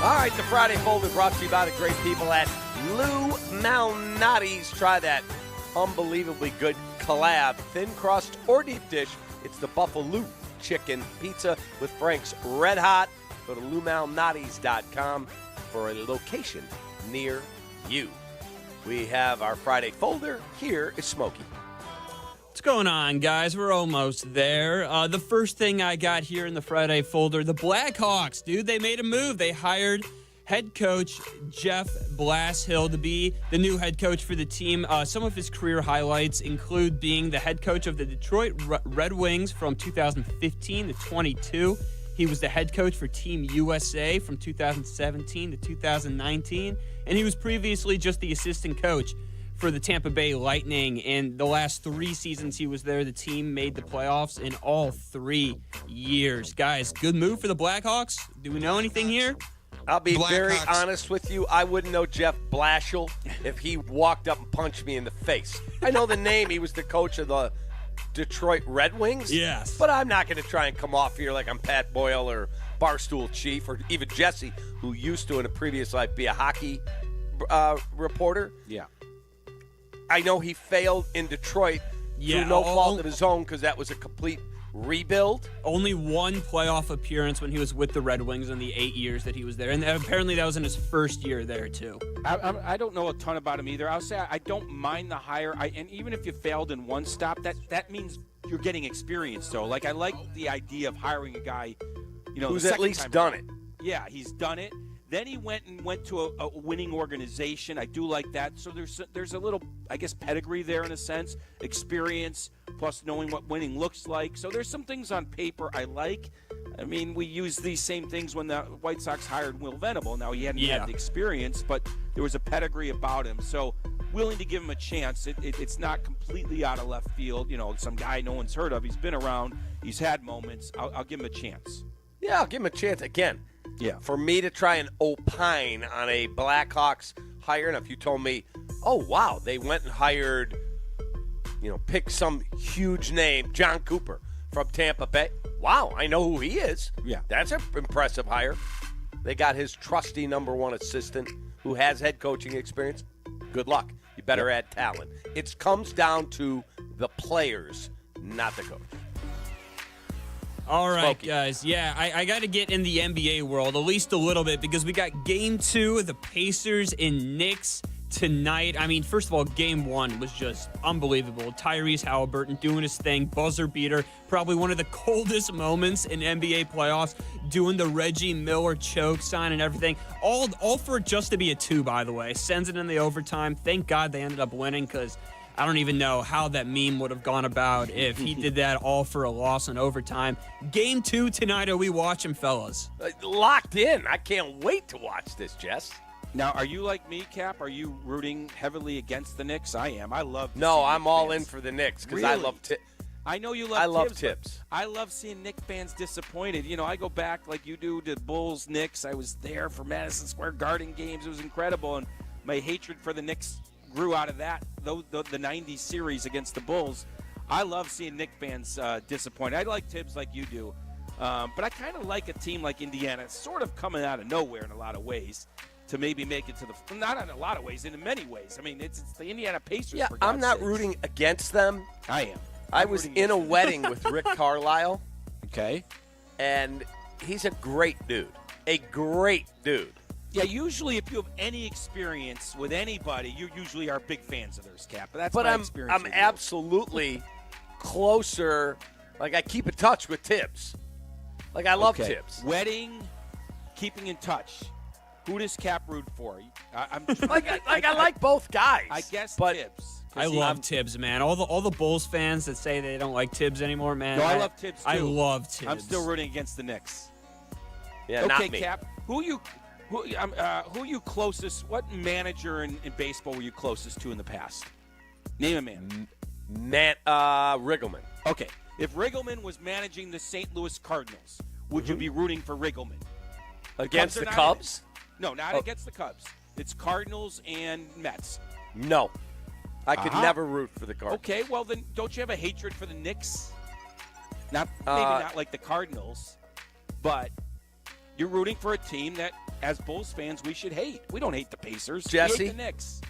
All right, the Friday Folder brought to you by the great people at Lou Malnati's. Try that unbelievably good collab, thin crust or deep dish. It's the Buffalo Chicken Pizza with Frank's Red Hot. Go to LouMalnati's.com for a location near you. We have our Friday Folder. Here is Smokey. What's going on, guys? We're almost there. The first thing I got here in the Friday Folder, the Blackhawks, dude, they made a move. They hired head coach Jeff Blashill to be the new head coach for the team. Some of his career highlights include being the head coach of the Detroit Red Wings from 2015 to 22. He was the head coach for Team USA from 2017 to 2019. And he was previously just the assistant coach for the Tampa Bay Lightning. And the last 3 seasons he was there, the team made the playoffs in all 3 years. Guys, good move for the Blackhawks. Do we know anything here? I'll be very honest with you. I wouldn't know Jeff Blashill if he walked up and punched me in the face. I know the name. He was the coach of the Detroit Red Wings. Yes. But I'm not going to try and come off here like I'm Pat Boyle or Barstool Chief or even Jesse, who used to in a previous life be a hockey reporter. Yeah. I know he failed in Detroit through no fault of his own because that was a complete rebuild. Only one playoff appearance when he was with the Red Wings in the 8 years that he was there. And apparently that was in his first year there, too. I don't know a ton about him either. I'll say I don't mind the hire. And even if you failed in one stop, that means you're getting experience, though. Like, I like the idea of hiring a guy, who's at least done it. Yeah, he's done it. Then he went to a winning organization. I do like that. So there's a little, I guess, pedigree there in a sense, experience, plus knowing what winning looks like. So there's some things on paper I like. I mean, we used these same things when the White Sox hired Will Venable. Now, he hadn't had the experience, but there was a pedigree about him. So willing to give him a chance. It's not completely out of left field. Some guy no one's heard of. He's been around. He's had moments. I'll give him a chance. Yeah, I'll give him a chance again. Yeah. For me to try and opine on a Blackhawks hire, and if you told me, oh, wow, they went and hired, pick some huge name, John Cooper from Tampa Bay. Wow, I know who he is. Yeah. That's an impressive hire. They got his trusty number 1 assistant who has head coaching experience. Good luck. You better add talent. It comes down to the players, not the coach. All right, Smokey. guys. Yeah, I got to get in the NBA world at least a little bit because we got Game 2 of the Pacers and Knicks tonight. I mean, first of all, Game 1 was just unbelievable. Tyrese Halliburton doing his thing, buzzer beater, probably one of the coldest moments in NBA playoffs, doing the Reggie Miller choke sign and everything. All for it just to be a 2, by the way. Sends it in the overtime. Thank God they ended up winning because I don't even know how that meme would have gone about if he did that all for a loss in overtime. Game 2 tonight. Are we watching, fellas? Locked in. I can't wait to watch this, Jess. Now, are you like me, Cap? Are you rooting heavily against the Knicks? I am. I love. No, I'm Knicks all fans. in for the Knicks because Really? I love Tibbs. I know you love. I love Tibbs. Tibbs. I love seeing Knicks fans disappointed. You know, I go back like you do to Bulls, Knicks. I was there for Madison Square Garden games. It was incredible, and my hatred for the Knicks grew out of that. The '90s series against the Bulls. I love seeing Knicks fans disappointed. I like Tibbs like you do, but I kind of like a team like Indiana. It's sort of coming out of nowhere in a lot of ways. To maybe make it to the – not in a lot of ways, in many ways. I mean, it's the Indiana Pacers, Yeah, for God's I'm not sakes. rooting against them. I am. I was in a wedding with Rick Carlisle. Okay. And he's a great dude. A great dude. Yeah, usually if you have any experience with anybody, you usually are big fans of theirs, Cap. But that's But my I'm experience with you. absolutely closer. Like, I keep in touch with Tibbs. Like, I love Okay. Tibbs. Wedding, keeping in touch. Who does Cap root for? I'm I like both guys. I guess but Tibbs. I love Tibbs, man. All the Bulls fans that say they don't like Tibbs anymore, man. No, I love Tibbs, too. I love Tibbs. I'm still rooting against the Knicks. Yeah, okay, not me. Cap. Who you closest? What manager in baseball were you closest to in the past? Name a man. Riggleman. Okay. If Riggleman was managing the St. Louis Cardinals, would you be rooting for Riggleman? Against Cubs the are not Cubs? No, not against the Cubs. It's Cardinals and Mets. No. I could never root for the Cardinals. Okay, well then, don't you have a hatred for the Knicks? Maybe not like the Cardinals, but you're rooting for a team that, as Bulls fans, we should hate. We don't hate the Pacers. Jesse? We hate the Knicks.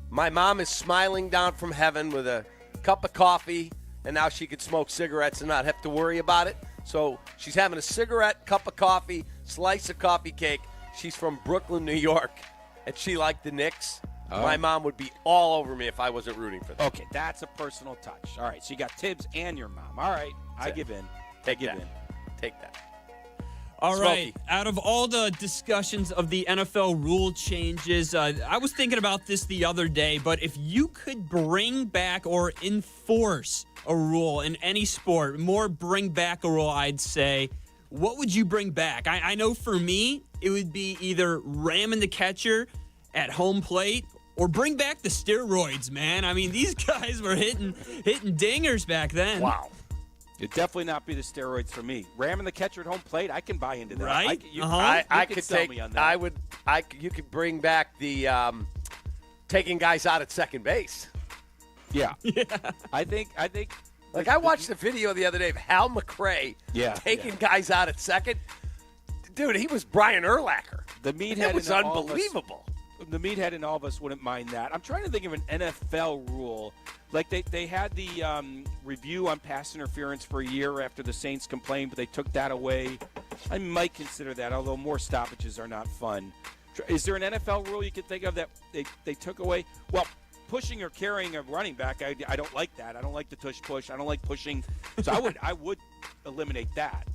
My mom is smiling down from heaven with a cup of coffee, and now she could smoke cigarettes and not have to worry about it. So she's having a cigarette, cup of coffee, slice of coffee cake. She's from Brooklyn, New York, and she liked the Knicks. Oh. My mom would be all over me if I wasn't rooting for them. Okay, that's a personal touch. All right, so you got Tibbs and your mom. All right, I give in. Take that. Take that. All right. Smokey. Out of all the discussions of the NFL rule changes, I was thinking about this the other day, but if you could bring back or enforce a rule in any sport, more bring back a rule, I'd say, what would you bring back? I know for me, it would be either ramming the catcher at home plate or bring back the steroids, man. I mean, these guys were hitting dingers back then. Wow. It'd definitely not be the steroids for me. Ramming the catcher at home plate, I can buy into that. Right? I could could sell take. me on that. You could bring back the taking guys out at second base. Yeah. I think. Like, I watched a video the other day of Hal McRae taking guys out at second. Dude, he was Brian Urlacher. The meathead. It was in all of us- unbelievable. The meathead in all of us wouldn't mind that. I'm trying to think of an NFL rule. Like they had the review on pass interference for a year after the Saints complained, but they took that away. I might consider that, although more stoppages are not fun. Is there an NFL rule you could think of that they took away? Well, pushing or carrying a running back, I don't like that. I don't like the tush push. I don't like pushing. So I would eliminate that.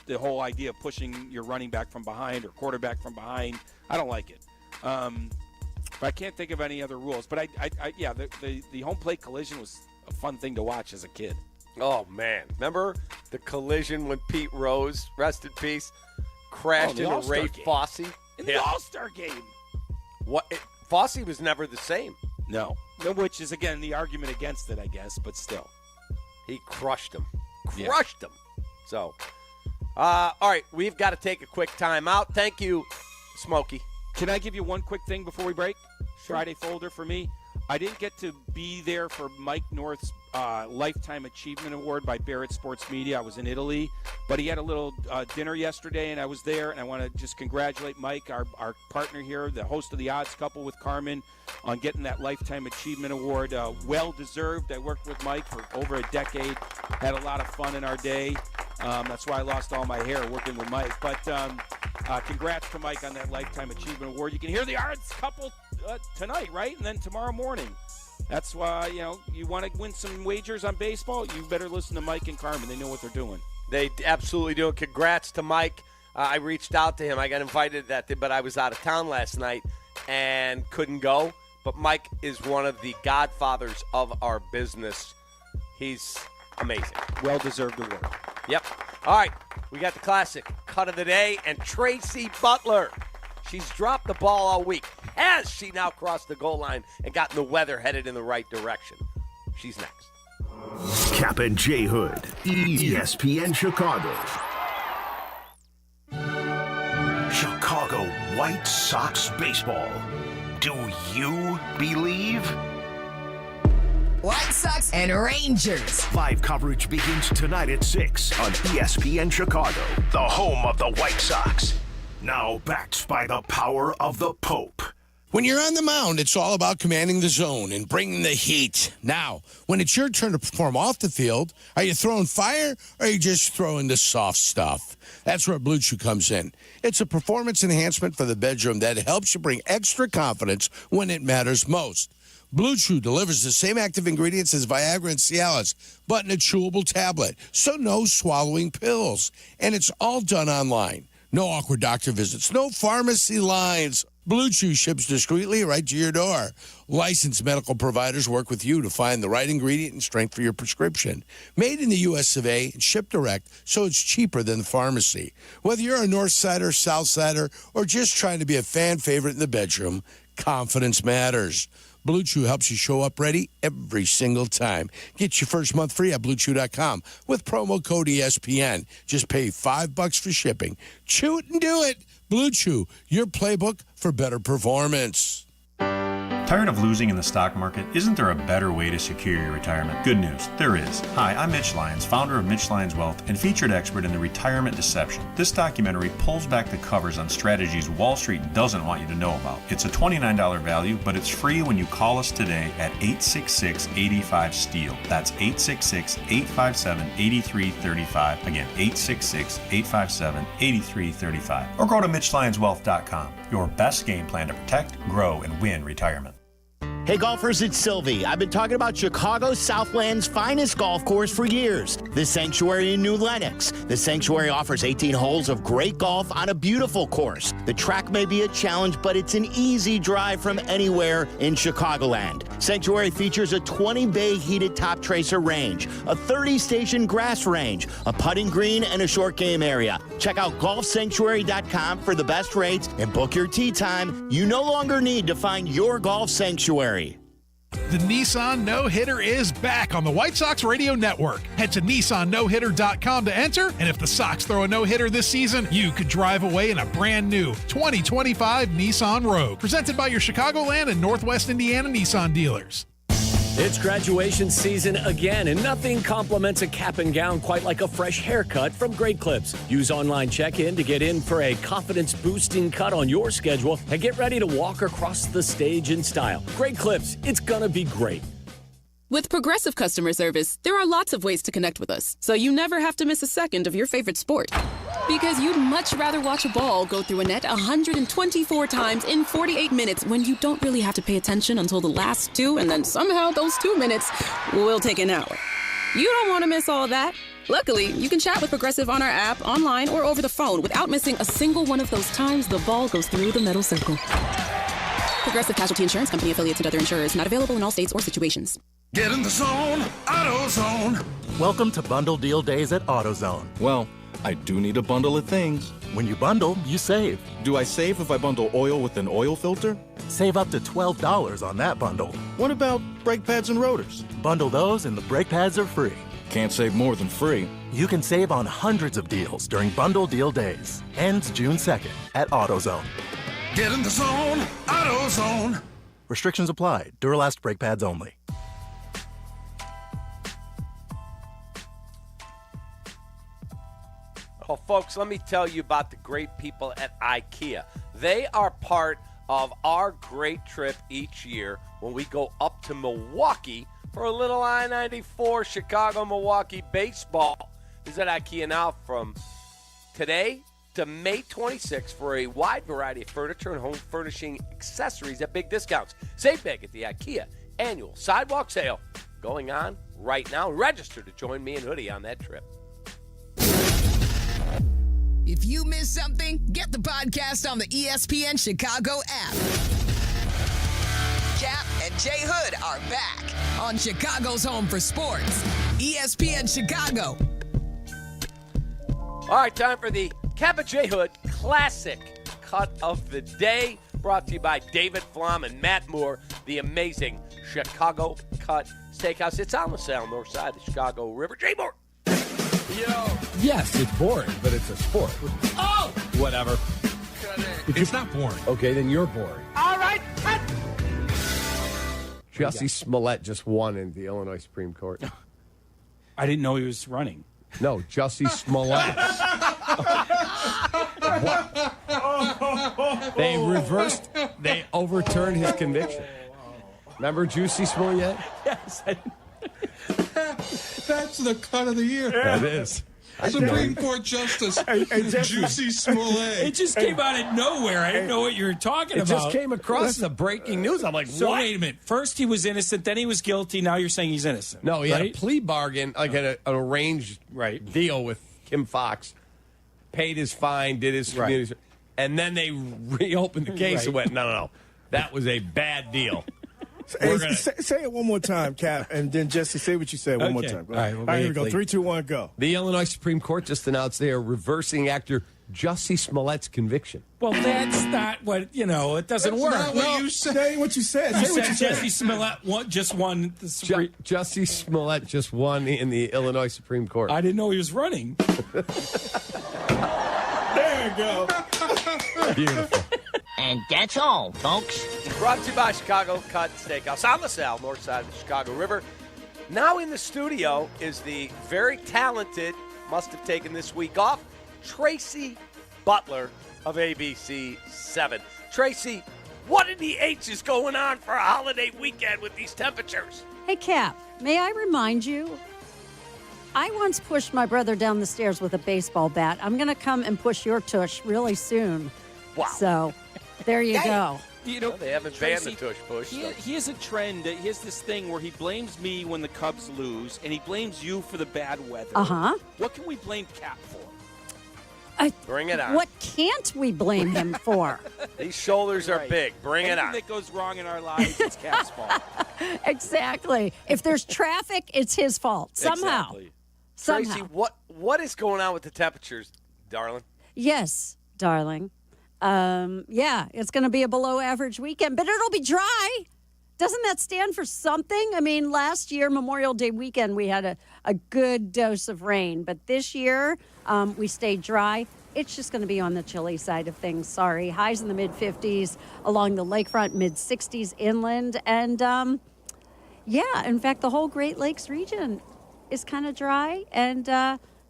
The whole idea of pushing your running back from behind or quarterback from behind, I don't like it. But I can't think of any other rules. But the home plate collision was a fun thing to watch as a kid. Oh, man. Remember the collision when Pete Rose, rest in peace, crashed into Ray Fosse? In the All-Star game. Fosse was never the same. No. Which is, again, the argument against it, I guess, but still. He crushed him. Crushed him. So, all right, we've got to take a quick time out. Thank you, Smokey. Can I give you one quick thing before we break? Sure. Friday folder for me. I didn't get to be there for Mike North's Lifetime Achievement Award by Barrett Sports Media. I was in Italy, but he had a little dinner yesterday, and I was there, and I want to just congratulate Mike, our partner here, the host of The Odds Couple with Carmen, on getting that Lifetime Achievement Award. Well-deserved. I worked with Mike for over a decade, had a lot of fun in our day. That's why I lost all my hair working with Mike. But congrats to Mike on that Lifetime Achievement Award. You can hear the Arts couple tonight, right? And then tomorrow morning. That's why, you want to win some wagers on baseball, you better listen to Mike and Carmen. They know what they're doing. They absolutely do. Congrats to Mike. I reached out to him. I got invited that day, but I was out of town last night and couldn't go. But Mike is one of the godfathers of our business. He's amazing. Well-deserved award. Yep. All right. We got the classic cut of the day, and Tracy Butler. She's dropped the ball all week. Has she now crossed the goal line and gotten the weather headed in the right direction? She's next. Kap and J Hood, ESPN Chicago. Chicago White Sox baseball. Do you believe? White Sox and Rangers. Live coverage begins tonight at 6 on ESPN Chicago, the home of the White Sox. Now backed by the power of the Pope. When you're on the mound, it's all about commanding the zone and bringing the heat. Now, when it's your turn to perform off the field, are you throwing fire or are you just throwing the soft stuff? That's where Blue Chew comes in. It's a performance enhancement for the bedroom that helps you bring extra confidence when it matters most. Blue Chew delivers the same active ingredients as Viagra and Cialis, but in a chewable tablet, so no swallowing pills. And it's all done online. No awkward doctor visits, no pharmacy lines. Blue Chew ships discreetly right to your door. Licensed medical providers work with you to find the right ingredient and strength for your prescription. Made in the U.S. of A. and shipped direct, so it's cheaper than the pharmacy. Whether you're a North Sider, South Sider, or just trying to be a fan favorite in the bedroom, confidence matters. Blue Chew helps you show up ready every single time. Get your first month free at BlueChew.com with promo code ESPN. Just pay $5 for shipping. Chew it and do it. Blue Chew, your playbook for better performance. Tired of losing in the stock market? Isn't there a better way to secure your retirement? Good news, there is. Hi, I'm Mitch Lyons, founder of Mitch Lyons Wealth and featured expert in the retirement deception. This documentary pulls back the covers on strategies Wall Street doesn't want you to know about. It's a $29 value, but it's free when you call us today at 866-85-STEEL. That's 866-857-8335. Again, 866-857-8335. Or go to MitchLyonsWealth.com. Your best game plan to protect, grow, and win retirement. Hey golfers, it's Silvy. I've been talking about Chicago Southland's finest golf course for years, the Sanctuary in New Lenox. The Sanctuary offers 18 holes of great golf on a beautiful course. The track may be a challenge, but it's an easy drive from anywhere in Chicagoland. Sanctuary features a 20-bay heated top tracer range, a 30-station grass range, a putting green, and a short game area. Check out golfsanctuary.com for the best rates and book your tee time. You no longer need to find your golf sanctuary. The Nissan No-Hitter is back on the White Sox Radio Network. Head to NissanNoHitter.com to enter, and if the Sox throw a no-hitter this season, you could drive away in a brand new 2025 Nissan Rogue. Presented by your Chicagoland and Northwest Indiana Nissan dealers. It's graduation season again, and nothing compliments a cap and gown quite like a fresh haircut from Great Clips. Use online check-in to get in for a confidence-boosting cut on your schedule and get ready to walk across the stage in style. Great Clips, it's gonna be great. With Progressive Customer Service, there are lots of ways to connect with us, so you never have to miss a second of your favorite sport. Because you'd much rather watch a ball go through a net 124 times in 48 minutes when you don't really have to pay attention until the last two, and then somehow those 2 minutes will take an hour. You don't want to miss all that. Luckily, you can chat with Progressive on our app, online, or over the phone without missing a single one of those times the ball goes through the metal circle. Progressive Casualty Insurance Company, affiliates, and other insurers. Not available in all states or situations. Get in the zone, AutoZone. Welcome to Bundle Deal Days at AutoZone. Well, I do need a bundle of things. When you bundle, you save. Do I save if I bundle oil with an oil filter? Save up to $12 on that bundle. What about brake pads and rotors? Bundle those and the brake pads are free. Can't save more than free. You can save on hundreds of deals during Bundle Deal Days. Ends June 2nd at AutoZone. Get in the zone, AutoZone. Restrictions apply. Duralast brake pads only. Well, folks, let me tell you about the great people at IKEA. They are part of our great trip each year when we go up to Milwaukee for a little I-94 Chicago-Milwaukee baseball. Visit IKEA now from today to May 26th for a wide variety of furniture and home furnishing accessories at big discounts. Save big at the IKEA annual sidewalk sale going on right now. Register to join me and Hoodie on that trip. If you missed something, get the podcast on the ESPN Chicago app. Kap and Jay Hood are back on Chicago's home for sports, ESPN Chicago. All right, time for the Kap J. Hood Classic Cut of the Day, brought to you by David Flom and Matt Moore, the amazing Chicago Cut Steakhouse. It's on the sale north side of the Chicago River. Jay Moore. Yo. Yes, it's boring, but it's a sport. Oh! Whatever. It's not boring. Okay, then you're boring. All right, cut. Jesse Smollett just won in the Illinois Supreme Court. I didn't know he was running. No, Jesse Smollett. They overturned his conviction. Remember Juicy Smollett? Yes. That's the cut of the year. That is. Supreme Court Justice Juicy Smollett. It just came out of nowhere. I didn't know what you were talking about. It just came across the breaking news. I'm like, so what? wait a minute. First he was innocent, then he was guilty. Now you're saying he's innocent. No, he had a right? plea bargain, like an arranged deal with Kim Fox, paid his fine, did his community, and then they reopened the case and went, no. That was a bad deal. Say it one more time, Kap, and then Jesse, say what you said one more time. All right, here we go. 3, 2, 1, go. The Illinois Supreme Court just announced they are reversing actor Jussie Smollett's conviction. Well, that's not what, it doesn't work. Not what you said. Say what you said. Say what you said. Jesse Smollett just won the Supreme Jussie Smollett just won in the Illinois Supreme Court. I didn't know he was running. There you go. Beautiful. And that's all, folks. Brought to you by Chicago Cut Steakhouse on the Sal, north side of the Chicago River. Now in the studio is the very talented, must have taken this week off, Tracy Butler of ABC 7. Tracy, what in the H is going on for a holiday weekend with these temperatures? Hey, Kap, may I remind you, I once pushed my brother down the stairs with a baseball bat. I'm going to come and push your tush really soon. Wow. So there you go. Well, they haven't banned the tush push. He has a trend. He has this thing where he blames me when the Cubs lose, and he blames you for the bad weather. Uh-huh. What can we blame Kap for? Bring it on. What can't we blame him for? These shoulders are big. Bring it on. Anything that goes wrong in our lives, it's Kap's fault. Exactly. If there's traffic, it's his fault. Somehow. Exactly. Somehow. Tracy, what is going on with the temperatures, darling? Yes, darling. It's going to be a below average weekend, but it'll be dry. Doesn't that stand for something? I mean, last year, Memorial Day weekend, we had a good dose of rain, but this year we stayed dry. It's just going to be on the chilly side of things. Sorry. Highs in the mid-50s along the lakefront, mid-60s inland. And, in fact, the whole Great Lakes region is kind of dry and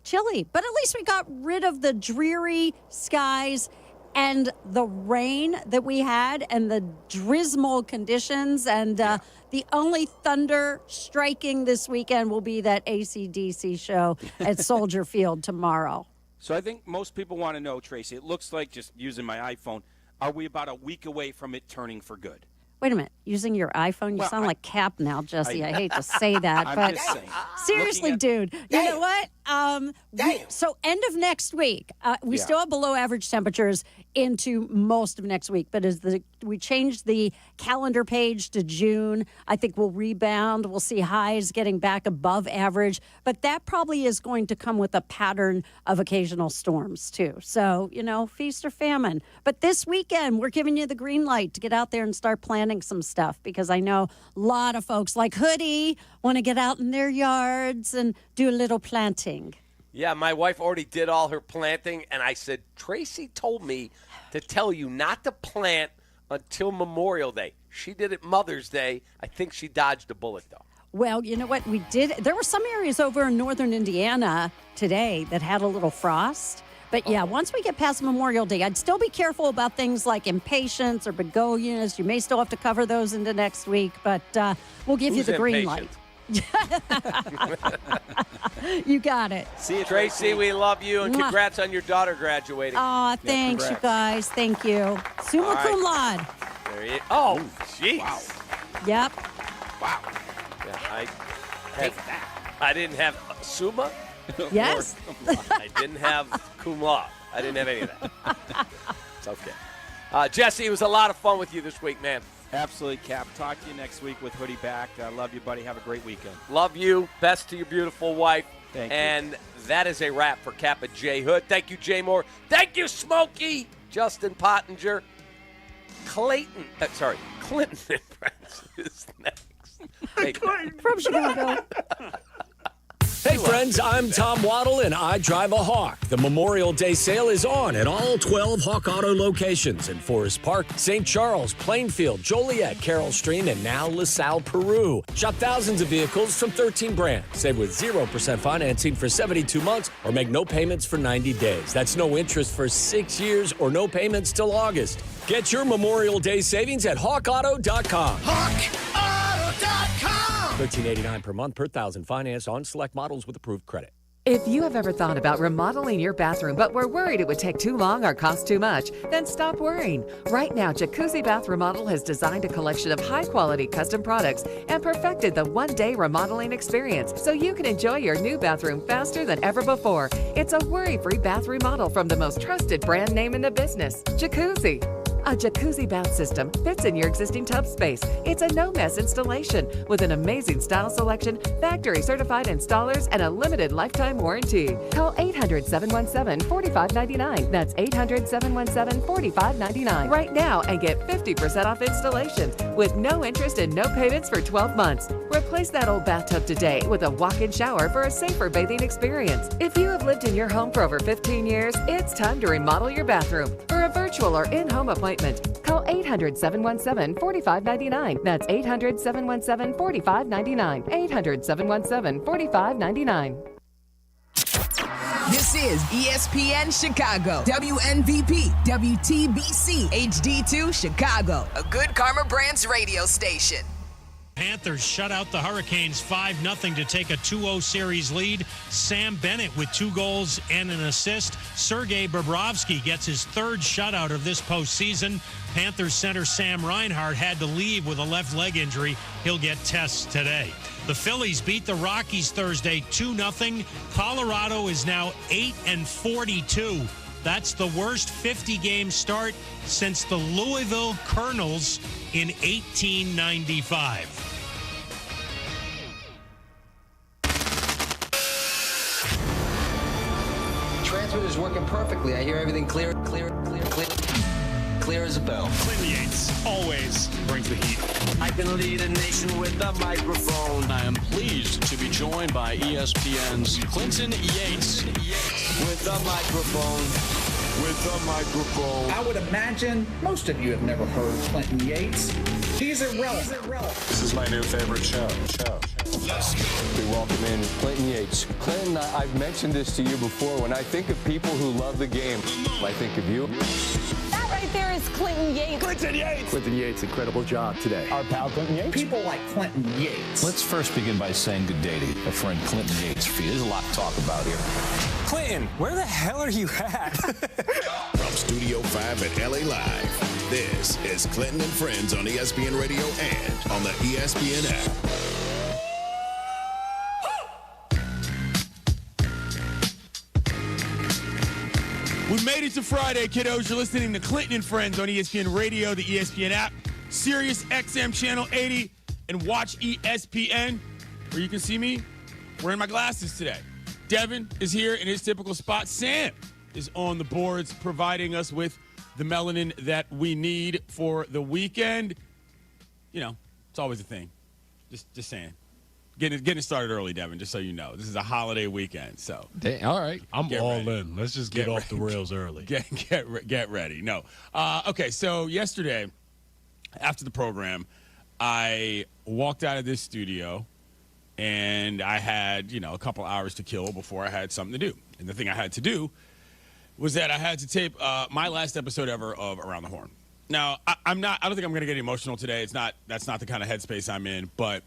chilly. But at least we got rid of the dreary skies and the rain that we had and the drizzle conditions. And the only thunder striking this weekend will be that AC/DC show at Soldier Field tomorrow. So I think most people want to know, Tracy, it looks like, just using my iPhone, are we about a week away from it turning for good? Wait a minute. Using your iPhone? You sound like Kap now, Jesse. I hate to say that. I'm just saying. Seriously, dude. You know what? So end of next week, we still have below average temperatures into most of next week. But as we change the calendar page to June, I think we'll rebound. We'll see highs getting back above average. But that probably is going to come with a pattern of occasional storms, too. So, feast or famine. But this weekend, we're giving you the green light to get out there and start planting some stuff, because I know a lot of folks like Hoodie want to get out in their yards and do a little planting. Yeah, my wife already did all her planting, and I said, Tracy told me to tell you not to plant until Memorial Day. She did it Mother's Day. I think she dodged a bullet, though. Well, you know what? We did. There were some areas over in northern Indiana today that had a little frost. But, once we get past Memorial Day, I'd still be careful about things like impatiens or begonias. You may still have to cover those into next week, but we'll give you the green light. You got it. See you, Tracy. We love you, and congrats on your daughter graduating. Aw, thanks, you guys. Thank you. Summa cum laude. There you. Oh, jeez. Wow. Yep. Wow. Yeah, I didn't have summa. Yes. I didn't have cum laude. I didn't have any of that. It's okay. Jesse, it was a lot of fun with you this week, man. Absolutely, Cap. Talk to you next week with Hoodie back. Love you, buddy. Have a great weekend. Love you. Best to your beautiful wife. Thank you. And that is a wrap for Kappa J. Hood. Thank you, Jay Moore. Thank you, Smokey. Justin Pottinger. Clinton and Friends is next. Hey, from Chicago. Hey friends, I'm Tom Waddle and I drive a Hawk. The Memorial Day sale is on at all 12 Hawk Auto locations in Forest Park, St. Charles, Plainfield, Joliet, Carroll Stream, and now LaSalle, Peru. Shop thousands of vehicles from 13 brands. Save with 0% financing for 72 months or make no payments for 90 days. That's no interest for 6 years or no payments till August. Get your Memorial Day savings at hawkauto.com. HawkAuto.com. $13.89 per month per thousand finance on select models with approved credit. If you have ever thought about remodeling your bathroom but were worried it would take too long or cost too much, then stop worrying. Right now, Jacuzzi Bath Remodel has designed a collection of high-quality custom products and perfected the one-day remodeling experience so you can enjoy your new bathroom faster than ever before. It's a worry-free bath remodel from the most trusted brand name in the business, Jacuzzi. A jacuzzi bath system fits in your existing tub space. It's a no-mess installation with an amazing style selection, factory-certified installers, and a limited lifetime warranty. Call 800-717-4599. That's 800-717-4599 right now and get 50% off installations with no interest and no payments for 12 months. Replace that old bathtub today with a walk-in shower for a safer bathing experience. If you have lived in your home for over 15 years, it's time to remodel your bathroom. For a virtual or in-home appointment, call 800-717-4599. That's 800-717-4599. 800-717-4599. This is ESPN Chicago, WNVP, WTBC, HD2 Chicago, a Good Karma Brands radio station. Panthers shut out the Hurricanes 5-0 to take a 2-0 series lead. Sam Bennett with 2 goals and an assist. Sergei Bobrovsky gets his 3rd shutout of this postseason. Panthers center Sam Reinhart had to leave with a left leg injury. He'll get tests today. The Phillies beat the Rockies Thursday 2-0. Colorado is now 8-42. That's the worst 50-game start since the Louisville Colonels in 1895. Transmitter's working perfectly. I hear everything clear as a bell. Clinton Yates always brings the heat. I can lead a nation with a microphone. I am pleased to be joined by ESPN's Clinton Yates. With a microphone. I would imagine most of you have never heard Clinton Yates. He's irrelevant. This is my new favorite show. We welcome in Clinton Yates. Clinton, I've mentioned this to you before. When I think of people who love the game, I think of you. That right there is Clinton Yates. Clinton Yates! Clinton Yates, incredible job today. Our pal Clinton Yates. People like Clinton Yates. Let's first begin by saying good day to my friend Clinton Yates. There's a lot to talk about here. Clinton, where the hell are you at? From Studio 5 at LA Live, this is Clinton and Friends on ESPN Radio and on the ESPN app. We made it to Friday, kiddos. You're listening to Clinton and Friends on ESPN Radio, the ESPN app, Sirius XM Channel 80, and watch ESPN, where you can see me wearing my glasses today. Devin is here in his typical spot. Sam is on the boards, providing us with the melanin that we need for the weekend. You know, it's always a thing. Just saying. Getting it started early, Devin, just so you know. This is a holiday weekend, so. All right. I'm all ready. in. Let's just get off the rails early. Get ready. No. Okay, so yesterday, after the program, I walked out of this studio, and I had, a couple hours to kill before I had something to do. And the thing I had to do was that I had to tape my last episode ever of Around the Horn. Now, I don't think I'm going to get emotional today. That's not the kind of headspace I'm in, but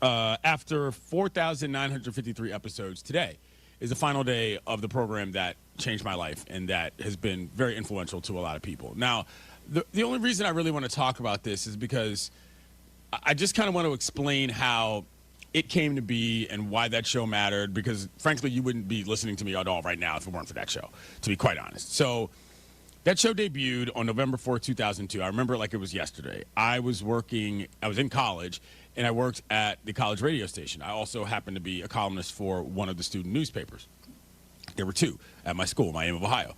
after 4,953 episodes, today is the final day of the program that changed my life and that has been very influential to a lot of people. Now, the only reason I really want to talk about this is because I just kind of want to explain how it came to be and why that show mattered, because, frankly, you wouldn't be listening to me at all right now if it weren't for that show, to be quite honest. So that show debuted on November 4th, 2002. I remember it like it was yesterday. I was in college, and I worked at the college radio station. I also happened to be a columnist for one of the student newspapers. There were two at my school, Miami of Ohio.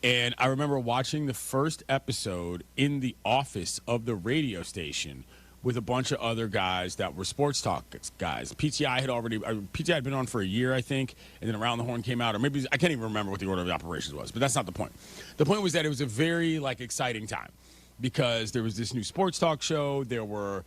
And I remember watching the first episode in the office of the radio station with a bunch of other guys that were sports talk guys. PTI had been on for a year, I think, and then Around the Horn came out, or maybe I can't even remember what the order of the operations was, but that's not the point. The point was that it was a very exciting time because there was this new sports talk show. There were,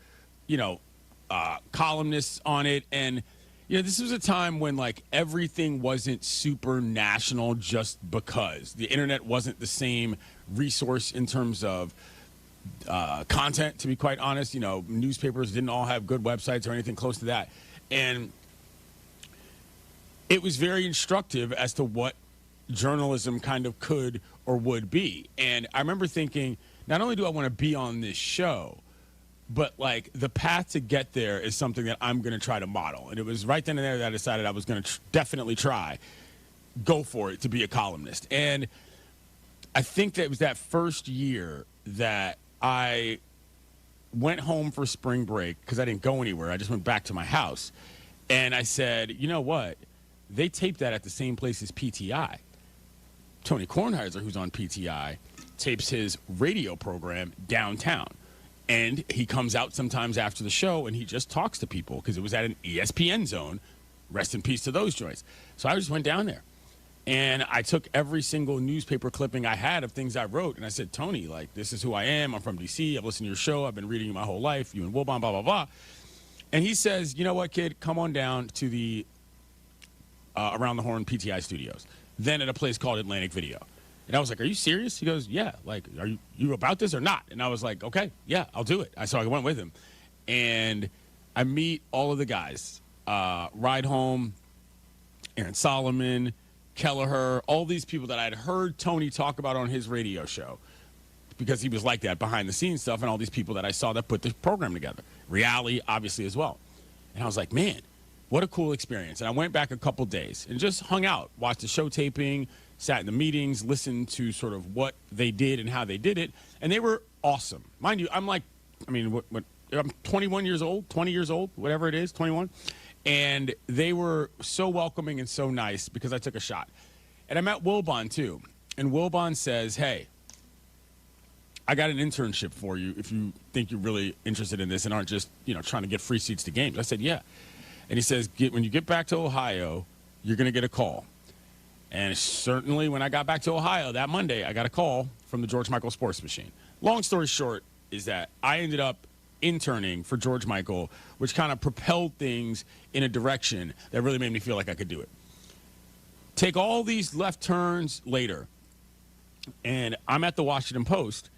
columnists on it, and this was a time when everything wasn't super national just because the internet wasn't the same resource in terms of content, to be quite honest. Newspapers didn't all have good websites or anything close to that. And it was very instructive as to what journalism kind of could or would be. And I remember thinking, not only do I want to be on this show, but the path to get there is something that I'm going to try to model. And it was right then and there that I decided I was going to definitely go for it to be a columnist. And I think that it was that first year that I went home for spring break because I didn't go anywhere. I just went back to my house. And I said, you know what? They taped that at the same place as PTI. Tony Kornheiser, who's on PTI, tapes his radio program downtown. And he comes out sometimes after the show and he just talks to people because it was at an ESPN zone. Rest in peace to those joints. So I just went down there. And I took every single newspaper clipping I had of things I wrote, and I said, Tony, this is who I am. I'm from D.C. I've listened to your show. I've been reading you my whole life. You and Wilbon, blah, blah, blah. And he says, you know what, kid? Come on down to the Around the Horn PTI studios, then at a place called Atlantic Video. And I was like, are you serious? He goes, yeah. Are you about this or not? And I was like, okay, yeah, I'll do it. So I went with him. And I meet all of the guys. Ride Home, Aaron Solomon, Kelleher, all these people that I'd heard Tony talk about on his radio show because he was like that behind the scenes stuff, and all these people that I saw that put the program together. Reality, obviously, as well. And I was like, man, what a cool experience. And I went back a couple days and just hung out, watched the show taping, sat in the meetings, listened to sort of what they did and how they did it, and they were awesome. Mind you, I'm 21 years old, 20 years old, whatever it is, 21. And they were so welcoming and so nice because I took a shot. And I met Wilbon, too. And Wilbon says, hey, I got an internship for you if you think you're really interested in this and aren't just, trying to get free seats to games. I said, yeah. And he says, when you get back to Ohio, you're going to get a call. And certainly when I got back to Ohio that Monday, I got a call from the George Michael Sports Machine. Long story short is that I ended up interning for George Michael, which kind of propelled things in a direction that really made me feel like I could do it. Take all these left turns later, and I'm at the Washington Post,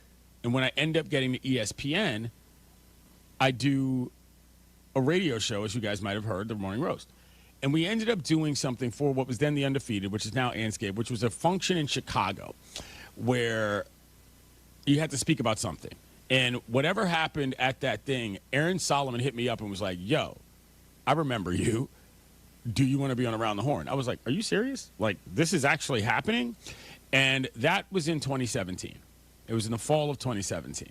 and when I end up getting to ESPN, I do a radio show, as you guys might have heard, the Morning Roast. And we ended up doing something for what was then the Undefeated, which is now Anscape, which was a function in Chicago where you had to speak about something. And whatever happened at that thing, Aaron Solomon hit me up and was like, yo, I remember you. Do you want to be on Around the Horn? I was like, are you serious? This is actually happening? And that was in 2017. It was in the fall of 2017.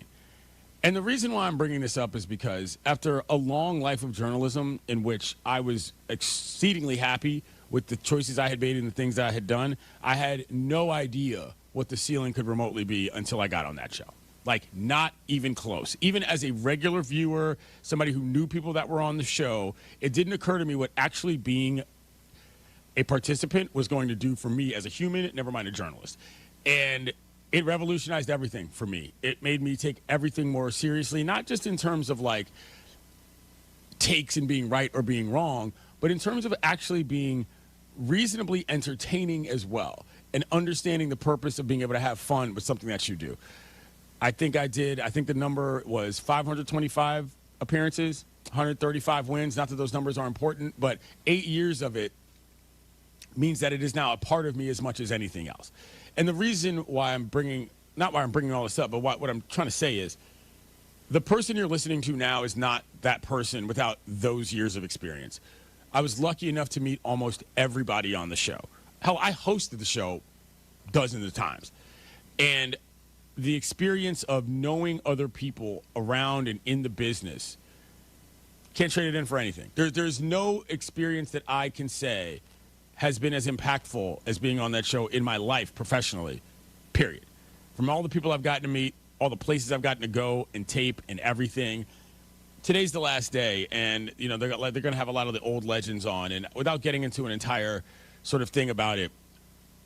And the reason why I'm bringing this up is because after a long life of journalism in which I was exceedingly happy with the choices I had made and the things that I had done, I had no idea what the ceiling could remotely be until I got on that show. Not even close. Even as a regular viewer, somebody who knew people that were on the show, it didn't occur to me what actually being a participant was going to do for me as a human, never mind a journalist. And it revolutionized everything for me. It made me take everything more seriously, not just in terms of takes and being right or being wrong, but in terms of actually being reasonably entertaining as well and understanding the purpose of being able to have fun with something that you do. I think the number was 525 appearances 135 wins. Not that those numbers are important, but 8 years of it means that it is now a part of me as much as anything else. And the reason why not why I'm bringing all this up, but what I'm trying to say is the person you're listening to now is not that person without those years of experience. I was lucky enough to meet almost everybody on the show. Hell, I hosted the show dozens of times. And the experience of knowing other people around and in the business, can't trade it in for anything. There's no experience that I can say has been as impactful as being on that show in my life professionally, period. From all the people I've gotten to meet, all the places I've gotten to go and tape and everything. Today's the last day, and they're going to have a lot of the old legends on. And without getting into an entire sort of thing about it,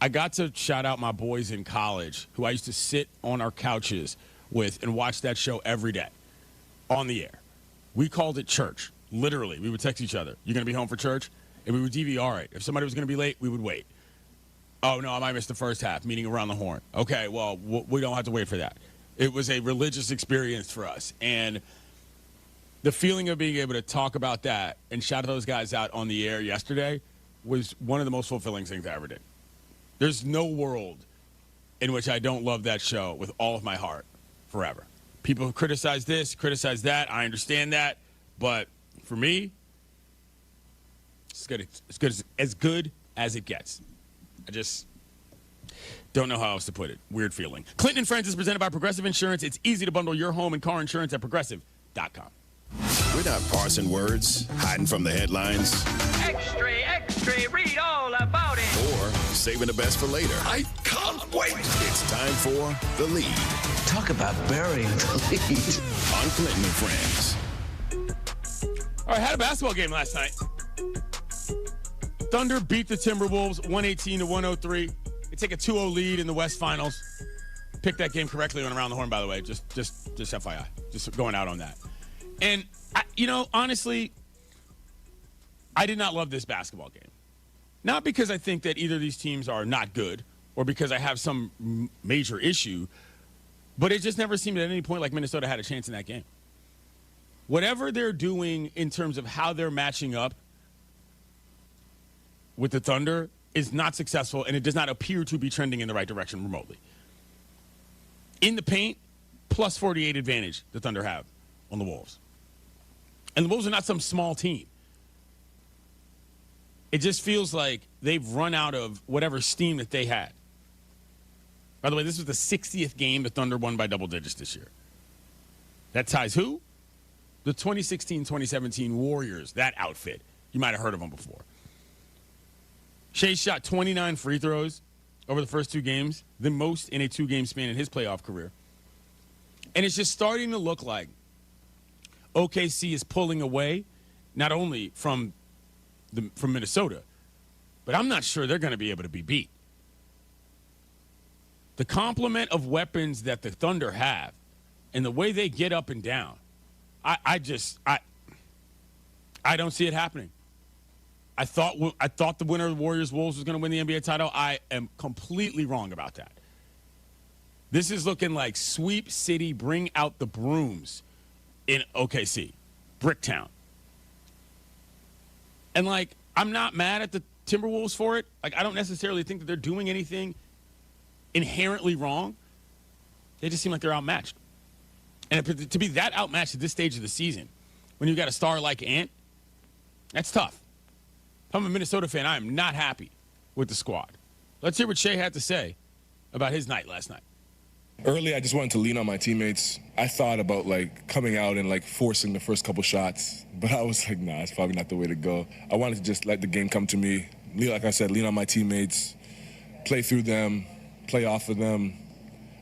I got to shout out my boys in college who I used to sit on our couches with and watch that show every day on the air. We called it church. Literally, we would text each other, "You going to be home for church?" And we would DVR it. If somebody was going to be late, we would wait. "Oh, no, I might miss the first half," meaning around the horn. Okay, well, we don't have to wait for that. It was a religious experience for us. And the feeling of being able to talk about that and shout those guys out on the air yesterday was one of the most fulfilling things I ever did. There's no world in which I don't love that show with all of my heart forever. People criticize this, criticize that. I understand that. But for me, it's as good as it gets. I just don't know how else to put it. Weird feeling. Clinton and Friends is presented by Progressive Insurance. It's easy to bundle your home and car insurance at Progressive.com. We're not parsing words, hiding from the headlines. Extra, extra, read all about it. Or saving the best for later. I can't wait. It's time for The Lead. Talk about burying the lead. On Clinton and Friends. All right, had a basketball game last night. Thunder beat the Timberwolves 118-103. They take a 2-0 lead in the West Finals. Picked that game correctly on Around the Horn, by the way. Just FYI. Just going out on that. And, honestly, I did not love this basketball game. Not because I think that either of these teams are not good or because I have some major issue, but it just never seemed at any point like Minnesota had a chance in that game. Whatever they're doing in terms of how they're matching up with the Thunder is not successful, and it does not appear to be trending in the right direction remotely. In the paint, plus 48 advantage the Thunder have on the Wolves. And the Wolves are not some small team. It just feels like they've run out of whatever steam that they had. By the way, this was the 60th game the Thunder won by double digits this year. That ties who? The 2016-2017 Warriors, that outfit. You might have heard of them before. Shea shot 29 free throws over the first two games, the most in a two-game span in his playoff career. And it's just starting to look like OKC is pulling away, not only from Minnesota, but I'm not sure they're going to be able to be beat. The complement of weapons that the Thunder have and the way they get up and down, I don't see it happening. I thought the winner of the Warriors-Wolves was going to win the NBA title. I am completely wrong about that. This is looking like sweep city, bring out the brooms in OKC, Bricktown. And, I'm not mad at the Timberwolves for it. I don't necessarily think that they're doing anything inherently wrong. They just seem like they're outmatched. And to be that outmatched at this stage of the season, when you've got a star like Ant, that's tough. If I'm a Minnesota fan, I am not happy with the squad. Let's hear what Shea had to say about his night last night. Early, I just wanted to lean on my teammates. I thought about coming out and forcing the first couple shots, but I was like, nah, it's probably not the way to go. I wanted to just let the game come to me. Like I said, lean on my teammates, play through them, play off of them.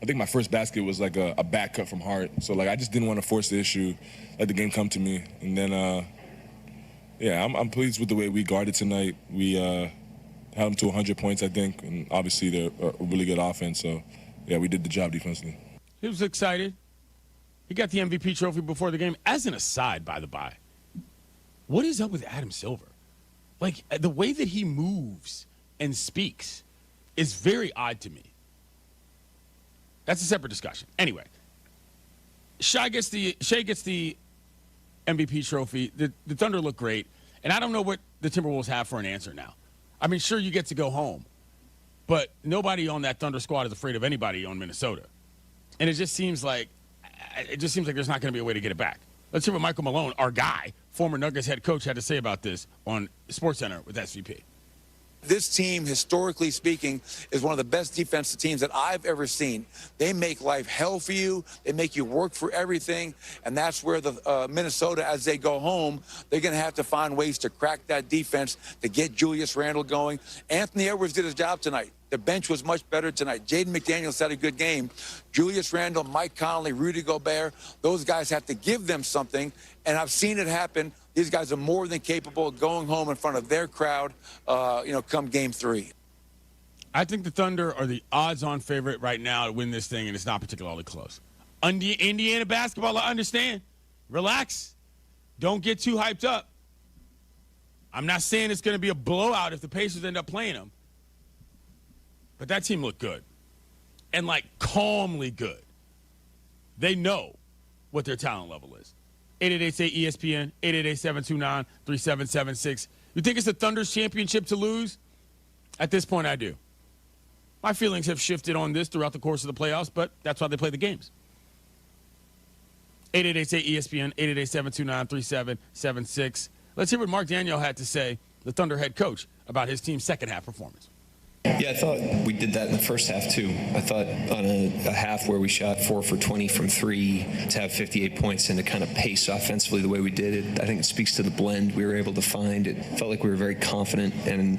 I think my first basket was a back cut from Hart. So I just didn't want to force the issue, let the game come to me. And then, I'm pleased with the way we guarded tonight. We held them to 100 points, I think, and obviously they're a really good offense. So, yeah, we did the job defensively. He was excited. He got the MVP trophy before the game. As an aside, by the by, what is up with Adam Silver? The way that he moves and speaks is very odd to me. That's a separate discussion. Anyway, Shea gets the MVP trophy. The Thunder look great, and I don't know what the Timberwolves have for an answer now. I mean, sure, you get to go home, but nobody on that Thunder squad is afraid of anybody on Minnesota. And it just seems like there's not going to be a way to get it back. Let's hear what Michael Malone, our guy, former Nuggets head coach, had to say about this on SportsCenter with SVP. This team, historically speaking, is one of the best defensive teams that I've ever seen. They make life hell for you. They make you work for everything. And that's where the Minnesota, as they go home, they're going to have to find ways to crack that defense to get Julius Randle going. Anthony Edwards did his job tonight. The bench was much better tonight. Jaden McDaniels had a good game. Julius Randle, Mike Conley, Rudy Gobert, those guys have to give them something. And I've seen it happen. These guys are more than capable of going home in front of their crowd, come Game 3. I think the Thunder are the odds-on favorite right now to win this thing, and it's not particularly close. Indiana basketball, I understand. Relax. Don't get too hyped up. I'm not saying it's going to be a blowout if the Pacers end up playing them. But that team looked good. And, calmly good. They know what their talent level is. 888-ESPN, 888-729-3776. You think it's the Thunder's championship to lose? At this point, I do. My feelings have shifted on this throughout the course of the playoffs, but that's why they play the games. 888-ESPN, 888-729-3776. Let's hear what Mark Daniel had to say, the Thunder head coach, about his team's second-half performance. Yeah, I thought we did that in the first half, too. I thought on a half where we shot 4 for 20 from 3 to have 58 points and to kind of pace offensively the way we did it, I think it speaks to the blend we were able to find. It felt like we were very confident and,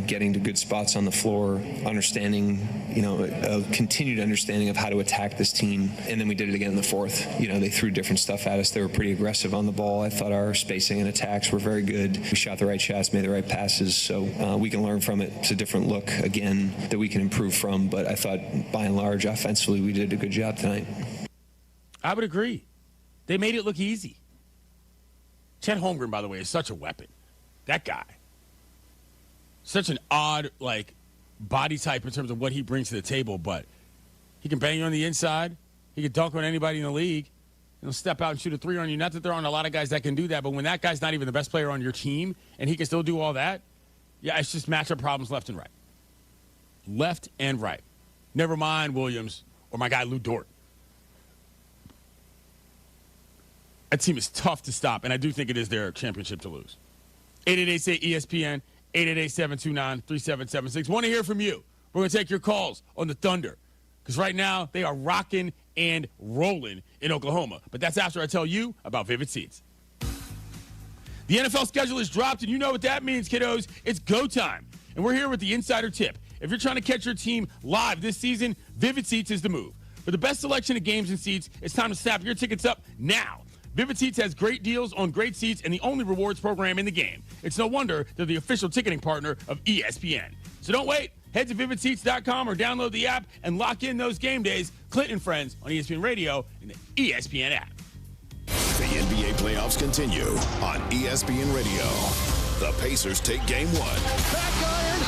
getting to good spots on the floor, understanding, a continued understanding of how to attack this team. And then we did it again in the fourth. They threw different stuff at us. They were pretty aggressive on the ball. I thought our spacing and attacks were very good. We shot the right shots, made the right passes, so we can learn from it. It's a different look, again, that we can improve from, but I thought by and large offensively we did a good job tonight. I would agree. They made it look easy. Chet Holmgren, by the way, is such a weapon. That guy. Such an odd, body type in terms of what he brings to the table, but he can bang you on the inside. He can dunk on anybody in the league. He'll step out and shoot a 3 on you. Not that there aren't a lot of guys that can do that, but when that guy's not even the best player on your team and he can still do all that, yeah, it's just matchup problems left and right. Left and right. Never mind Williams or my guy Lou Dort. That team is tough to stop, and I do think it is their championship to lose. 888-ESPN, 888-729-3776. Want to hear from you. We're going to take your calls on the Thunder because right now they are rocking and rolling in Oklahoma. But that's after I tell you about Vivid Seats. The NFL schedule is dropped, and you know what that means, kiddos. It's go time. And we're here with the insider tip. If you're trying to catch your team live this season, Vivid Seats is the move. For the best selection of games and seats, it's time to snap your tickets up now. Vivid Seats has great deals on great seats and the only rewards program in the game. It's no wonder they're the official ticketing partner of ESPN. So don't wait. Head to vividseats.com or download the app and lock in those game days. Clinton and Friends on ESPN Radio and the ESPN app. The NBA playoffs continue on ESPN Radio. The Pacers take Game 1. Back iron and in!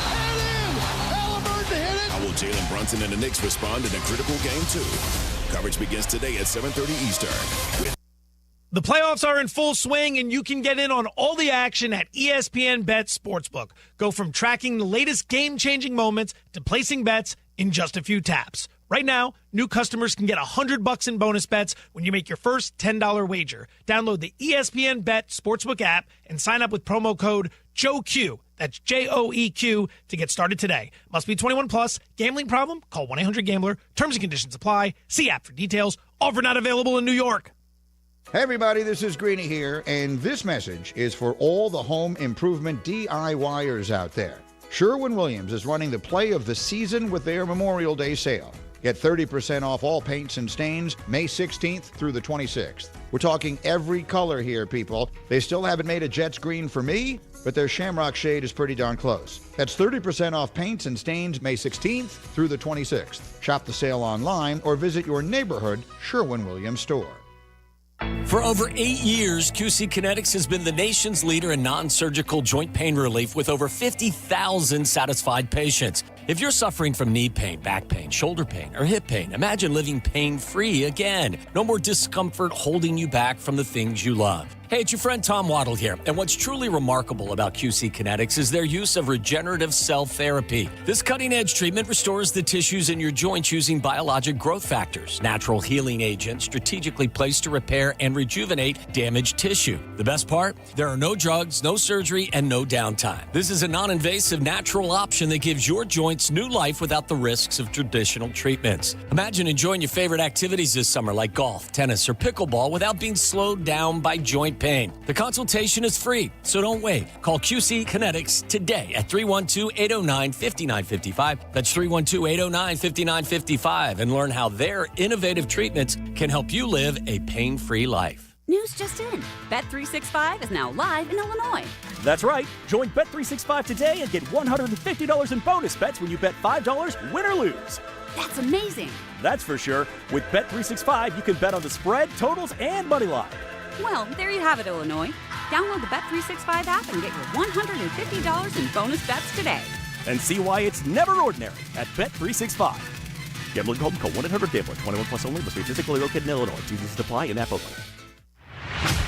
Halliburton hit it! How will Jalen Brunson and the Knicks respond in a critical Game 2? Coverage begins today at 7:30 Eastern. The playoffs are in full swing, and you can get in on all the action at ESPN Bet Sportsbook. Go from tracking the latest game-changing moments to placing bets in just a few taps. Right now, new customers can get $100 in bonus bets when you make your first $10 wager. Download the ESPN Bet Sportsbook app and sign up with promo code JOEQ. That's JOEQ to get started today. Must be 21 plus. Gambling problem? Call 1-800-GAMBLER. Terms and conditions apply. See app for details. Offer not available in New York. Hey everybody, this is Greeny here, and this message is for all the home improvement DIYers out there. Sherwin-Williams is running the play of the season with their Memorial Day sale. Get 30% off all paints and stains May 16th through the 26th. We're talking every color here, people. They still haven't made a Jets green for me, but their Shamrock shade is pretty darn close. That's 30% off paints and stains May 16th through the 26th. Shop the sale online or visit your neighborhood Sherwin-Williams store. For over 8 years, QC Kinetics has been the nation's leader in non-surgical joint pain relief with over 50,000 satisfied patients. If you're suffering from knee pain, back pain, shoulder pain, or hip pain, imagine living pain-free again. No more discomfort holding you back from the things you love. Hey, it's your friend Tom Waddle here. And what's truly remarkable about QC Kinetics is their use of regenerative cell therapy. This cutting-edge treatment restores the tissues in your joints using biologic growth factors, natural healing agents strategically placed to repair and rejuvenate damaged tissue. The best part? There are no drugs, no surgery, and no downtime. This is a non-invasive, natural option that gives your joints new life without the risks of traditional treatments. Imagine enjoying your favorite activities this summer like golf, tennis, or pickleball without being slowed down by joint pain. The consultation is free, so don't wait. Call QC Kinetics today at 312-809-5955. That's 312-809-5955 and learn how their innovative treatments can help you live a pain-free life. News just in. Bet365 is now live in Illinois. That's right. Join Bet365 today and get $150 in bonus bets when you bet $5, win or lose. That's amazing. That's for sure. With Bet365, you can bet on the spread, totals, and money line. Well, there you have it, Illinois. Download the Bet365 app and get your $150 in bonus bets today. And see why it's never ordinary at Bet365. Gambling problem? Call 1-800-GAMBLER. 21 plus only. Must be physically located in Illinois. TVs apply in app only.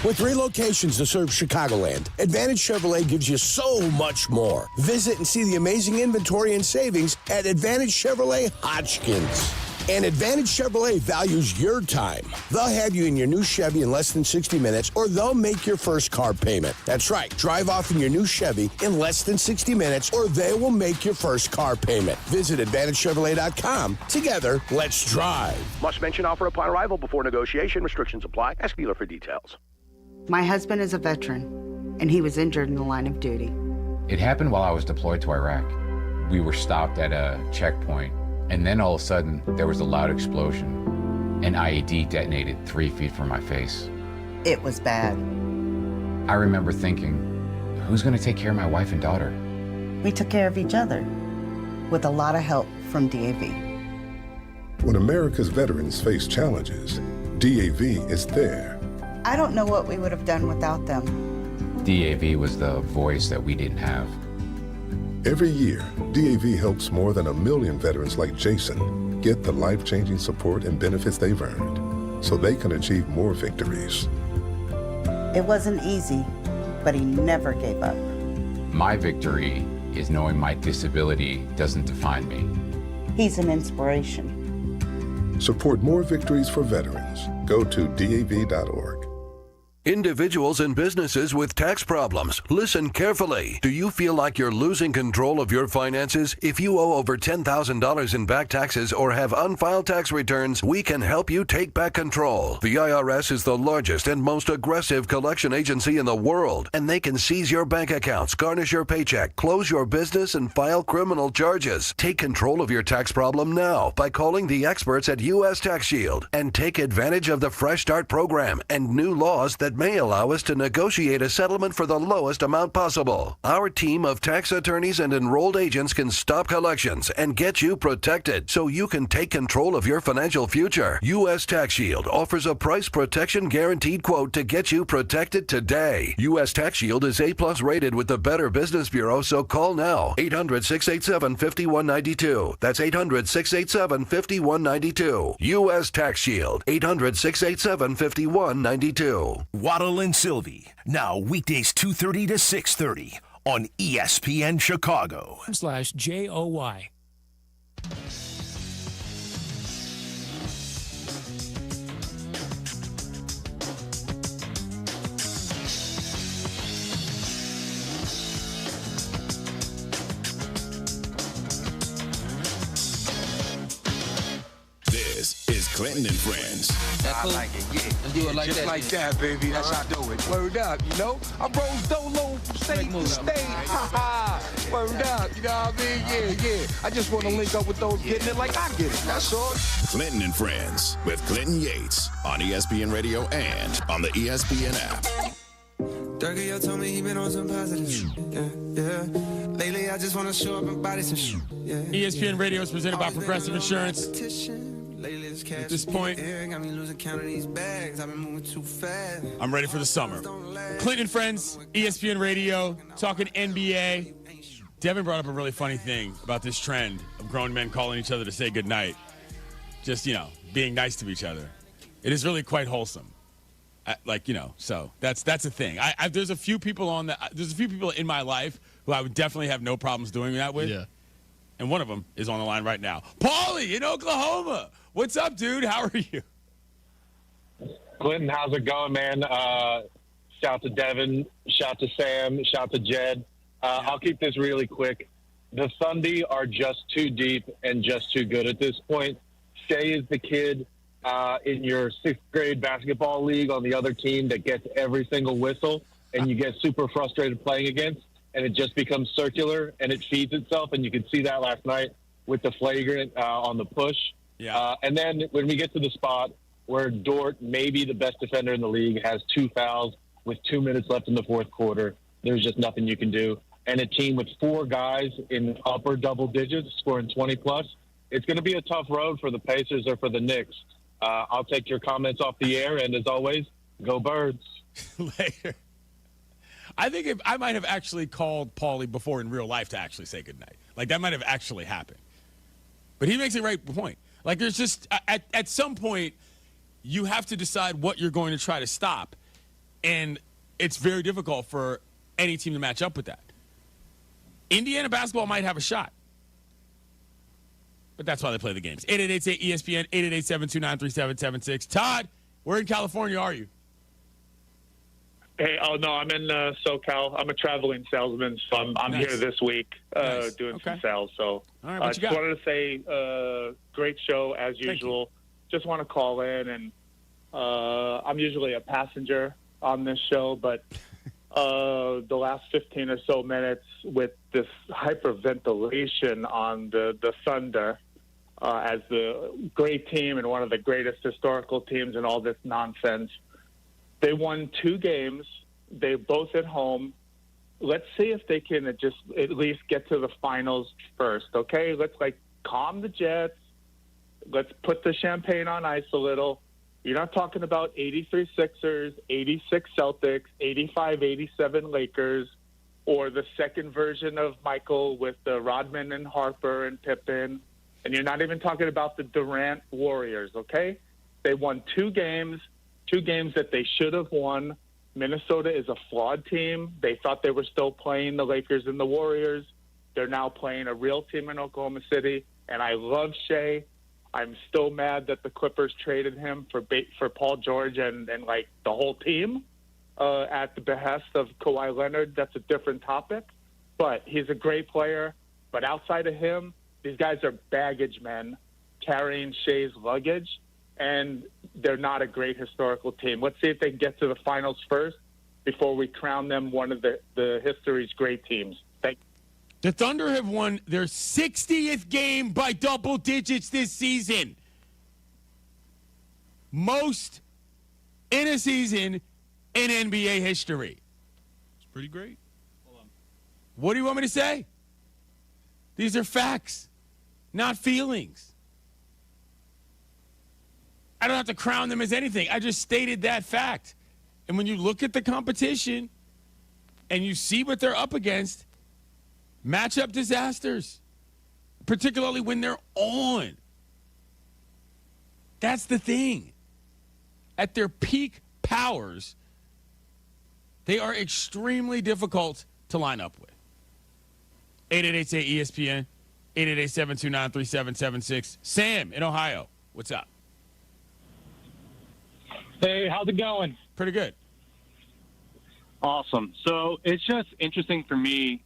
With 3 locations to serve Chicagoland, Advantage Chevrolet gives you so much more. Visit and see the amazing inventory and savings at Advantage Chevrolet Hodgkins. And Advantage Chevrolet values your time. They'll have you in your new Chevy in less than 60 minutes, or they'll make your first car payment. That's right. Drive off in your new Chevy in less than 60 minutes, or they will make your first car payment. Visit AdvantageChevrolet.com. Together, let's drive. Must mention offer upon arrival before negotiation. Restrictions apply. Ask dealer for details. My husband is a veteran, and he was injured in the line of duty. It happened while I was deployed to Iraq. We were stopped at a checkpoint, and then all of a sudden, there was a loud explosion. An IED detonated 3 feet from my face. It was bad. I remember thinking, who's going to take care of my wife and daughter? We took care of each other, with a lot of help from DAV. When America's veterans face challenges, DAV is there. I don't know what we would have done without them. DAV was the voice that we didn't have. Every year, DAV helps more than 1 million veterans like Jason get the life-changing support and benefits they've earned so they can achieve more victories. It wasn't easy, but he never gave up. My victory is knowing my disability doesn't define me. He's an inspiration. Support more victories for veterans. Go to DAV.org. Individuals and businesses with tax problems, listen carefully. Do you feel like you're losing control of your finances? If you owe over $10,000 in back taxes or have unfiled tax returns, we can help you take back control. The IRS is the largest and most aggressive collection agency in the world, and they can seize your bank accounts, garnish your paycheck, close your business, and file criminal charges. Take control of your tax problem now by calling the experts at U.S. Tax Shield and take advantage of the Fresh Start program and new laws that may allow us to negotiate a settlement for the lowest amount possible. Our team of tax attorneys and enrolled agents can stop collections and get you protected so you can take control of your financial future. U.S. Tax Shield offers a price protection guaranteed quote to get you protected today. U.S. Tax Shield is A+ rated with the Better Business Bureau, so call now. 800-687-5192. That's 800-687-5192. U.S. Tax Shield. 800-687-5192. Waddle and Silvy, now weekdays 2:30 to 6:30 on ESPN Chicago. /JOY. This is Clinton and Friends. I like it, yeah. Let's do it like just that. like that, baby. That's how I do it. Word up, you know? I rose dolo from state to state. Ha ha. Word up, you know what I mean? Yeah. I just want to link up with those getting it like I get it. That's all. Clinton and Friends with Clinton Yates on ESPN Radio and on the ESPN app. Durga told me he been on some positive shit. Yeah. Lately, I just want to show up and body some shit. Yeah. ESPN Radio is presented by Progressive Insurance. At this point, I'm ready for the summer. Clinton and Friends, ESPN Radio, talking NBA. Devin brought up a really funny thing about this trend of grown men calling each other to say goodnight. Just, being nice to each other. It is really quite wholesome. So that's a thing. There's a few people in my life who I would definitely have no problems doing that with. Yeah. And one of them is on the line right now. Paulie in Oklahoma. What's up, dude? How are you? Clinton, how's it going, man? Shout to Devin, shout to Sam, shout to Jed. I'll keep this really quick. The Thunder are just too deep and just too good at this point. Shea is the kid in your 6th grade basketball league on the other team that gets every single whistle, and you get super frustrated playing against, and it just becomes circular, and it feeds itself, and you could see that last night with the flagrant on the push. Yeah. And then when we get to the spot where Dort, maybe the best defender in the league, has 2 fouls with 2 minutes left in the 4th quarter, there's just nothing you can do. And a team with 4 guys in upper double digits scoring 20-plus, it's going to be a tough road for the Pacers or for the Knicks. I'll take your comments off the air, and as always, go Birds. Later. I think I might have actually called Paulie before in real life to actually say goodnight. Like, that might have actually happened. But he makes a right point. Like, there's just, at some point, you have to decide what you're going to try to stop. And it's very difficult for any team to match up with that. Indiana basketball might have a shot. But that's why they play the games. 888-ESPN, 888-729-3776. Todd, where in California are you? Hey, no, I'm in SoCal. I'm a traveling salesman, so I'm Nice. here this week Nice. doing some sales. So All right, what you just got? wanted to say, great show as usual. Just want to call in, and I'm usually a passenger on this show, but the last 15 or so minutes with this hyperventilation on the Thunder as the great team and one of the greatest historical teams and all this nonsense. They won 2 games. They're both at home. Let's see if they can just at least get to the finals first, okay? Let's, calm the Jets. Let's put the champagne on ice a little. You're not talking about 83 Sixers, 86 Celtics, 85, 87 Lakers, or the second version of Michael with Rodman and Harper and Pippen. And you're not even talking about the Durant Warriors, okay? They won 2 games that they should have won. Minnesota is a flawed team. They thought they were still playing the Lakers and the Warriors. They're now playing a real team in Oklahoma City. And I love Shea. I'm still mad that the Clippers traded him for Paul George and the whole team at the behest of Kawhi Leonard. That's a different topic. But he's a great player. But outside of him, these guys are baggage men carrying Shea's luggage, and they're not a great historical team. Let's see if they can get to the finals first before we crown them one of the history's great teams. Thank you. The Thunder have won their 60th game by double digits this season. Most in a season in NBA history. It's pretty great. What do you want me to say? These are facts, not feelings. I don't have to crown them as anything. I just stated that fact. And when you look at the competition and you see what they're up against, matchup disasters, particularly when they're on. That's the thing. At their peak powers, they are extremely difficult to line up with. 888-ESPN, 888-729-3776. Sam in Ohio, what's up? Hey, how's it going? Pretty good. Awesome. So it's just interesting for me,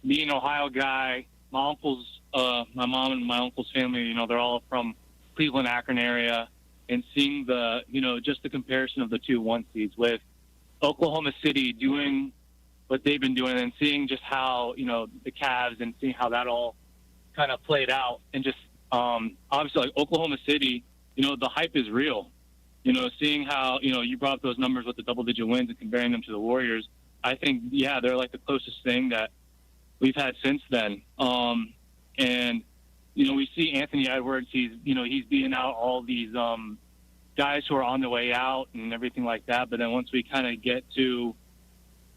being an Ohio guy. My uncles, my mom and my uncle's family, they're all from Cleveland, Akron area, and seeing the, just the comparison of the 2 1 seeds with Oklahoma City doing what they've been doing and seeing just how, the Cavs and seeing how that all kind of played out. And just obviously Oklahoma City, the hype is real. Seeing how, you brought up those numbers with the double-digit wins and comparing them to the Warriors, I think, they're like the closest thing that we've had since then. And, we see Anthony Edwards, he's beating out all these guys who are on the way out and everything like that. But then once we kind of get to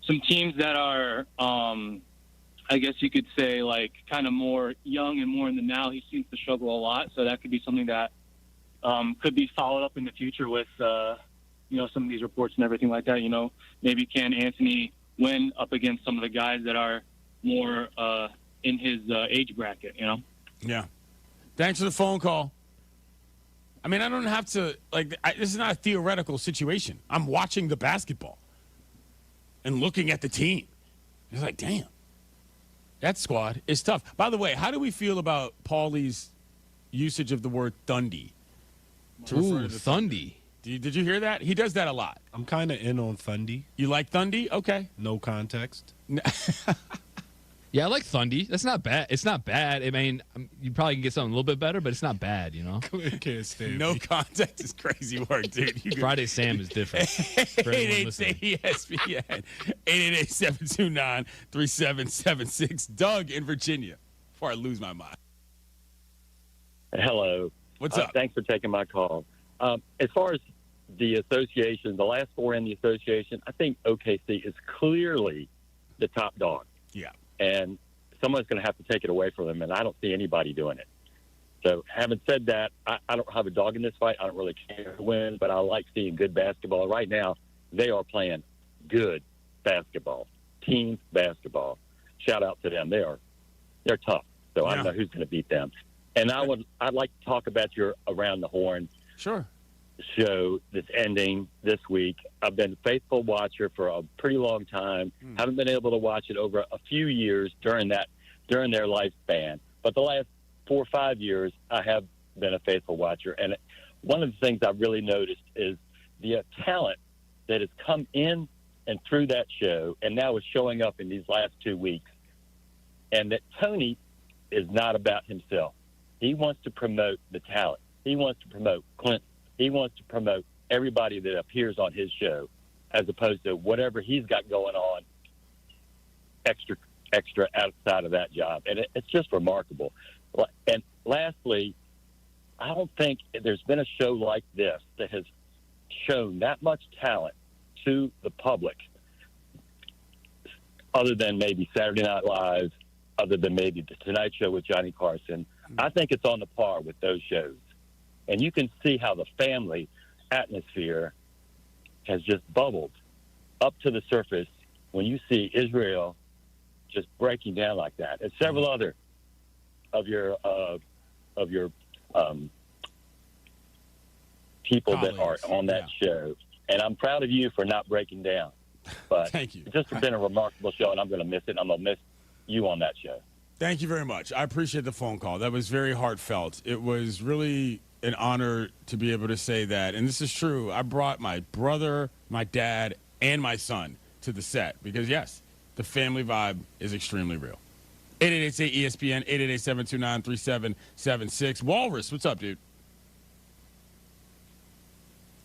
some teams that are, I guess you could say, kind of more young and more in the now, he seems to struggle a lot. So that could be something that could be followed up in the future with some of these reports and everything like that. Maybe can Anthony win up against some of the guys that are more in his age bracket? Yeah. Thanks for the phone call. I mean, I don't have to this is not a theoretical situation. I'm watching the basketball and looking at the team. It's like, damn, that squad is tough. By the way, how do we feel about Paulie's usage of the word Thundy? Ooh, Thundy. Did you hear that? He does that a lot. I'm kind of in on Thundy. You like Thundy? Okay. No context. Yeah, I like Thundy. That's not bad. It's not bad. I mean, you probably can get something a little bit better, but it's not bad, Can't stand no context is crazy word, dude. Friday Sam is different. 888 ESPN 888-729-3776. Doug in Virginia. Before I lose my mind. Hello. What's up? Thanks for taking my call. As far as the association, the last four in the association, I think OKC is clearly the top dog. Yeah. And someone's going to have to take it away from them, and I don't see anybody doing it. So having said that, I don't have a dog in this fight. I don't really care who wins, but I like seeing good basketball. Right now, they are playing good basketball, team basketball. Shout out to them. They're tough. So I don't know who's going to beat them. And I'd like to talk about your Around the Horn show that's ending this week. I've been a faithful watcher for a pretty long time. Haven't been able to watch it over a few years during their lifespan. But the last 4 or 5 years, I have been a faithful watcher. And one of the things I've really noticed is the talent that has come in and through that show and now is showing up in these last 2 weeks. And that Tony is not about himself. He wants to promote the talent. He wants to promote Clinton. He wants to promote everybody that appears on his show, as opposed to whatever he's got going on extra outside of that job. And it's just remarkable. And lastly, I don't think there's been a show like this that has shown that much talent to the public, other than maybe Saturday Night Live, other than maybe The Tonight Show with Johnny Carson. I think it's on the par with those shows. And you can see how the family atmosphere has just bubbled up to the surface when you see Israel just breaking down like that. And several other of your people that are on that show. And I'm proud of you for not breaking down. But thank you. It's just been a remarkable show, and I'm going to miss it. And I'm going to miss you on that show. Thank you very much. I appreciate the phone call. That was very heartfelt. It was really an honor to be able to say that. And this is true. I brought my brother, my dad, and my son to the set because, yes, the family vibe is extremely real. 888-ESPN, 888-729-3776. Walrus, what's up, dude?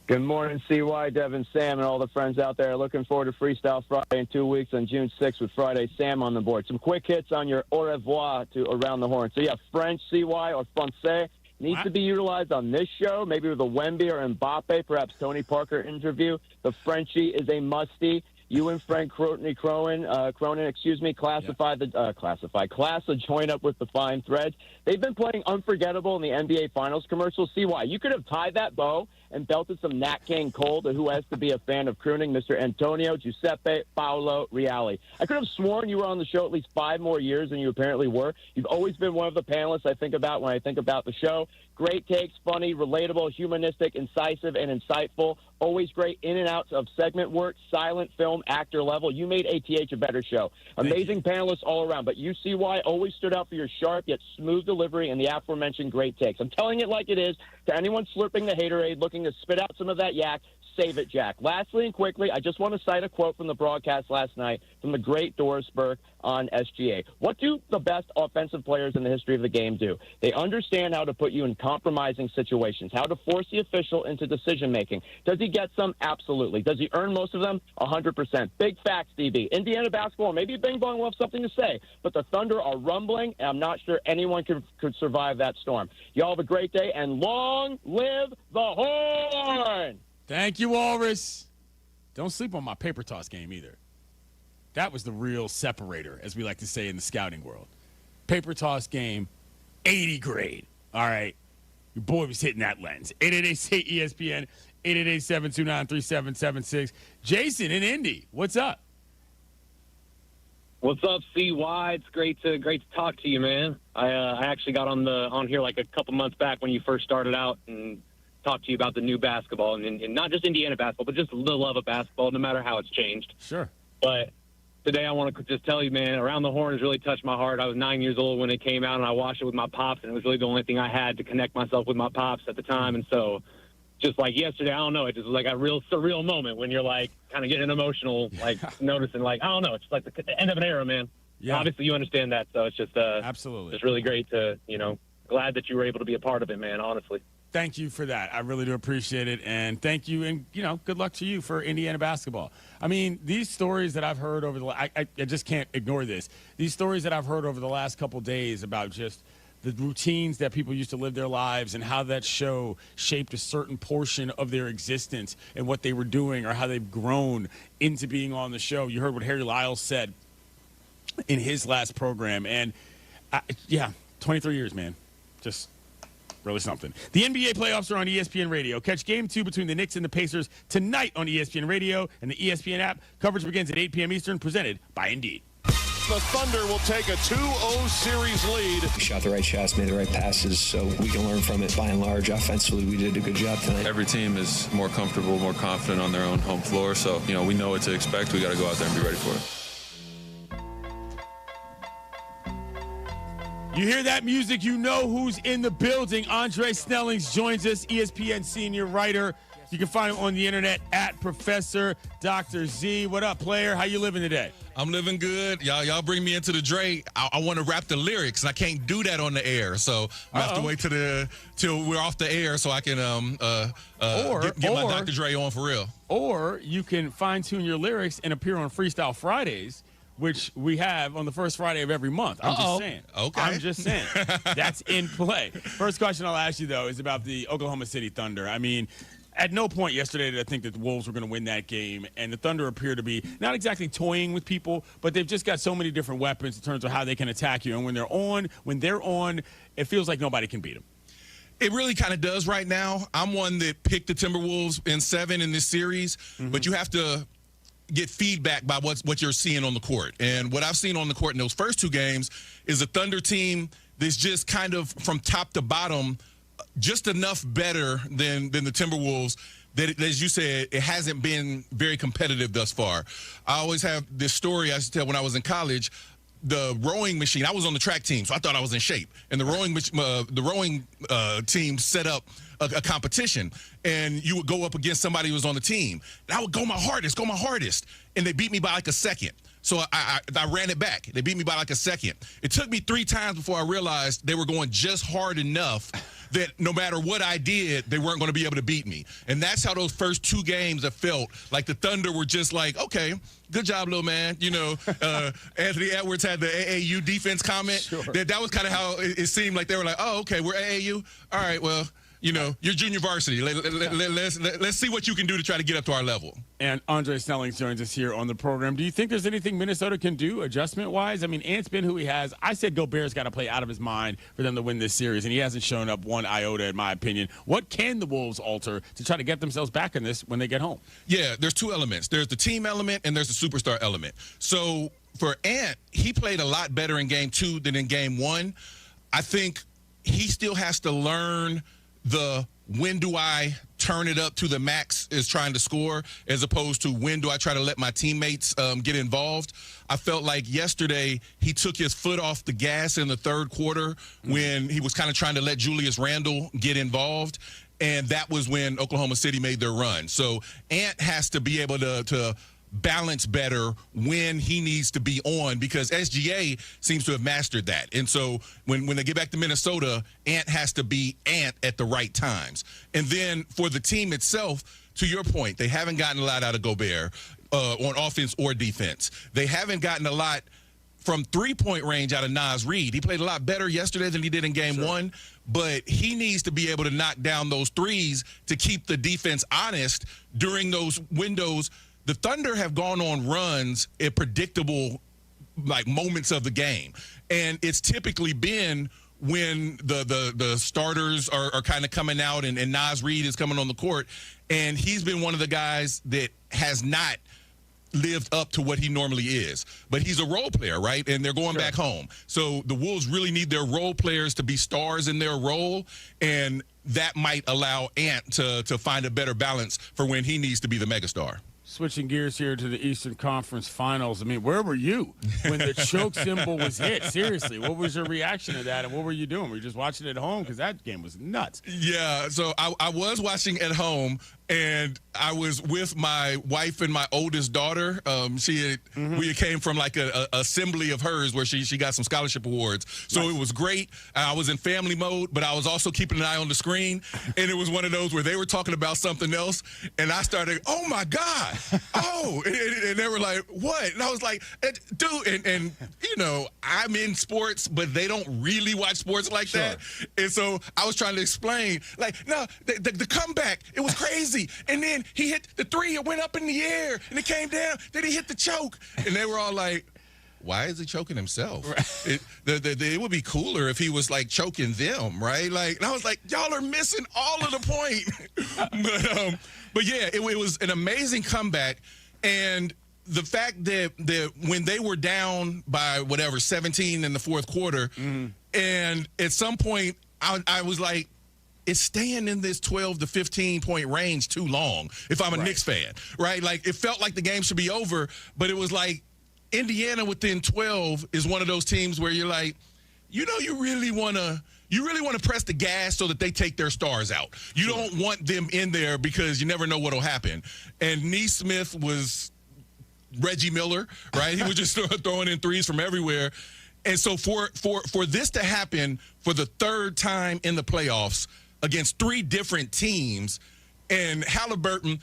Good morning, CY, Devin, Sam, and all the friends out there. Looking forward to Freestyle Friday in 2 weeks on June 6th with Friday Sam on the board. Some quick hits on your au revoir to Around the Horn. So, yeah, French, CY, or Francais needs to be utilized on this show, maybe with a Wemby or Mbappe, perhaps Tony Parker interview. The Frenchie is a musty. You and Frank Cronin, class to join up with the fine threads. They've been playing Unforgettable in the NBA Finals commercial. CY, you could have tied that bow and belted some Nat King Cole to who has to be a fan of crooning, Mr. Antonio Giuseppe Paolo Reali. I could have sworn you were on the show at least 5 more years than you apparently were. You've always been one of the panelists I think about when I think about the show. Great takes, funny, relatable, humanistic, incisive, and insightful. Always great in and outs of segment work, silent film, actor level. You made ATH a better show. Amazing panelists all around. But UCY always stood out for your sharp yet smooth delivery and the aforementioned great takes. I'm telling it like it is. To anyone slurping the haterade, looking to spit out some of that yak, save it, Jack. Lastly and quickly, I just want to cite a quote from the broadcast last night from the great Doris Burke on SGA. What do the best offensive players in the history of the game do? They understand how to put you in compromising situations, how to force the official into decision-making. Does he get some? Absolutely. Does he earn most of them? 100%. Big facts, DB. Indiana basketball, maybe Bing Bong will have something to say, but the Thunder are rumbling, and I'm not sure anyone could survive that storm. Y'all have a great day, and long live the Horn! Thank you, Walrus. Don't sleep on my paper toss game either. That was the real separator, as we like to say in the scouting world. Paper toss game, 80 grade. All right. Your boy was hitting that lens. 888-ESPN, 888-729-3776. Jason in Indy, what's up? What's up, CY? It's great to talk to you, man. I actually got on here like a couple months back when you first started out and talked to you about the new basketball and not just Indiana basketball, but just the love of basketball, no matter how it's changed. Sure. But today I want to just tell you, man, Around the Horn has really touched my heart. I was 9 years old when it came out, and I watched it with my pops, and it was really the only thing I had to connect myself with my pops at the time. And so just like yesterday, I don't know, it just was like a real surreal moment when you're like kind of getting emotional, like noticing, like, I don't know, it's just like the end of an era, man. Yeah. Obviously you understand that, so it's just absolutely just really great to, glad that you were able to be a part of it, man, honestly. Thank you for that. I really do appreciate it. And thank you. And, good luck to you for Indiana basketball. I mean, these stories that I've heard over I just can't ignore this. These stories that I've heard over the last couple days about just the routines that people used to live their lives and how that show shaped a certain portion of their existence and what they were doing or how they've grown into being on the show. You heard what Harry Lyles said in his last program. And, 23 years, man. Just really something. The NBA playoffs are on ESPN Radio. Catch Game 2 between the Knicks and the Pacers tonight on ESPN Radio and the ESPN app. Coverage begins at 8 p.m. Eastern, presented by Indeed. The Thunder will take a 2-0 series lead. We shot the right shots, made the right passes, so we can learn from it. By and large, offensively, we did a good job tonight. Every team is more comfortable, more confident on their own home floor, so, we know what to expect. We got to go out there and be ready for it. You hear that music, you know who's in the building. Andre Snellings joins us, ESPN senior writer. You can find him on the internet at Professor Dr. Z. What up, player? How you living today? I'm living good. Y'all bring me into the Dre. I want to rap the lyrics, and I can't do that on the air. So I have to wait till we're off the air so I can get my Dr. Dre on for real. Or you can fine-tune your lyrics and appear on Freestyle Fridays, which we have on the first Friday of every month. I'm just saying. Okay. I'm just saying. That's in play. First question I'll ask you, though, is about the Oklahoma City Thunder. I mean, at no point yesterday did I think that the Wolves were going to win that game, and the Thunder appear to be not exactly toying with people, but they've just got so many different weapons in terms of how they can attack you. And when they're on, it feels like nobody can beat them. It really kind of does right now. I'm one that picked the Timberwolves in 7 in this series, but you have to get feedback by what you're seeing on the court. And what I've seen on the court in those first 2 games is a Thunder team that's just kind of from top to bottom just enough better than the Timberwolves that, as you said, it hasn't been very competitive thus far. I always have this story I used to tell when I was in college. The rowing machine, I was on the track team, so I thought I was in shape. And the rowing team set up a competition, and you would go up against somebody who was on the team. And I would go my hardest, and they beat me by like a second. So I ran it back. They beat me by like a second. It took me 3 times before I realized they were going just hard enough that no matter what I did, they weren't going to be able to beat me. And that's how those first 2 games have felt. Like the Thunder were just like, okay, good job, little man. Anthony Edwards had the AAU defense comment. Sure. That was kind of how it seemed like they were like, oh, okay, we're AAU. All right, well, you're junior varsity. Let's see what you can do to try to get up to our level. And Andre Snellings joins us here on the program. Do you think there's anything Minnesota can do adjustment-wise? I mean, Ant's been who he has. I said Gobert's got to play out of his mind for them to win this series, and he hasn't shown up one iota, in my opinion. What can the Wolves alter to try to get themselves back in this when they get home? Yeah, there's 2 elements. There's the team element and there's the superstar element. So for Ant, he played a lot better in Game 2 than in Game 1. I think he still has to learn when do I turn it up to the max is trying to score, as opposed to when do I try to let my teammates get involved. I felt like yesterday he took his foot off the gas in the 3rd quarter when he was kind of trying to let Julius Randle get involved, and that was when Oklahoma City made their run. So Ant has to be able to balance better when he needs to be on, because SGA seems to have mastered that. And so when they get back to Minnesota, Ant has to be Ant at the right times. And then for the team itself, to your point, they haven't gotten a lot out of Gobert on offense or defense. They haven't gotten a lot from 3-point range out of Naz Reid. He played a lot better yesterday than he did in Game 1, but he needs to be able to knock down those threes to keep the defense honest during those windows. The Thunder have gone on runs at predictable moments of the game, and it's typically been when the starters are kind of coming out and Naz Reid is coming on the court. And he's been one of the guys that has not lived up to what he normally is. But he's a role player, right? And they're going back home. So the Wolves really need their role players to be stars in their role, and that might allow Ant to find a better balance for when he needs to be the megastar. Switching gears here to the Eastern Conference Finals. I mean, where were you when the choke symbol was hit? Seriously, what was your reaction to that, and what were you doing? Were you just watching it at home? Because that game was nuts. Yeah, so I was watching at home, and I was with my wife and my oldest daughter. We came from like a assembly of hers where she got some scholarship awards. So It was great. I was in family mode, but I was also keeping an eye on the screen. And it was one of those where they were talking about something else, and I started, oh my God, oh, and they were like, what? And I was like, dude, and you know, I'm in sports, but they don't really watch sports like that. And so I was trying to explain, like, no, the comeback, it was crazy. And then he hit the three, it went up in the air, and it came down. Then he hit the choke. And they were all like, why is he choking himself? Right. It would be cooler if he was, like, choking them, right? Like, and I was like, y'all are missing all of the point. But yeah, it was an amazing comeback. And the fact that when they were down by, 17 in the fourth quarter, and at some point I was like, it's staying in this 12 to 15-point range too long if I'm a Knicks fan, right? Like, it felt like the game should be over, but it was like Indiana within 12 is one of those teams where you're like, you know, you really want to press the gas so that they take their stars out. You don't want them in there because you never know what will happen. And Nesmith was Reggie Miller, right? He was just throwing in threes from everywhere. And so for this to happen for the third time in the playoffs against three different teams, and Halliburton,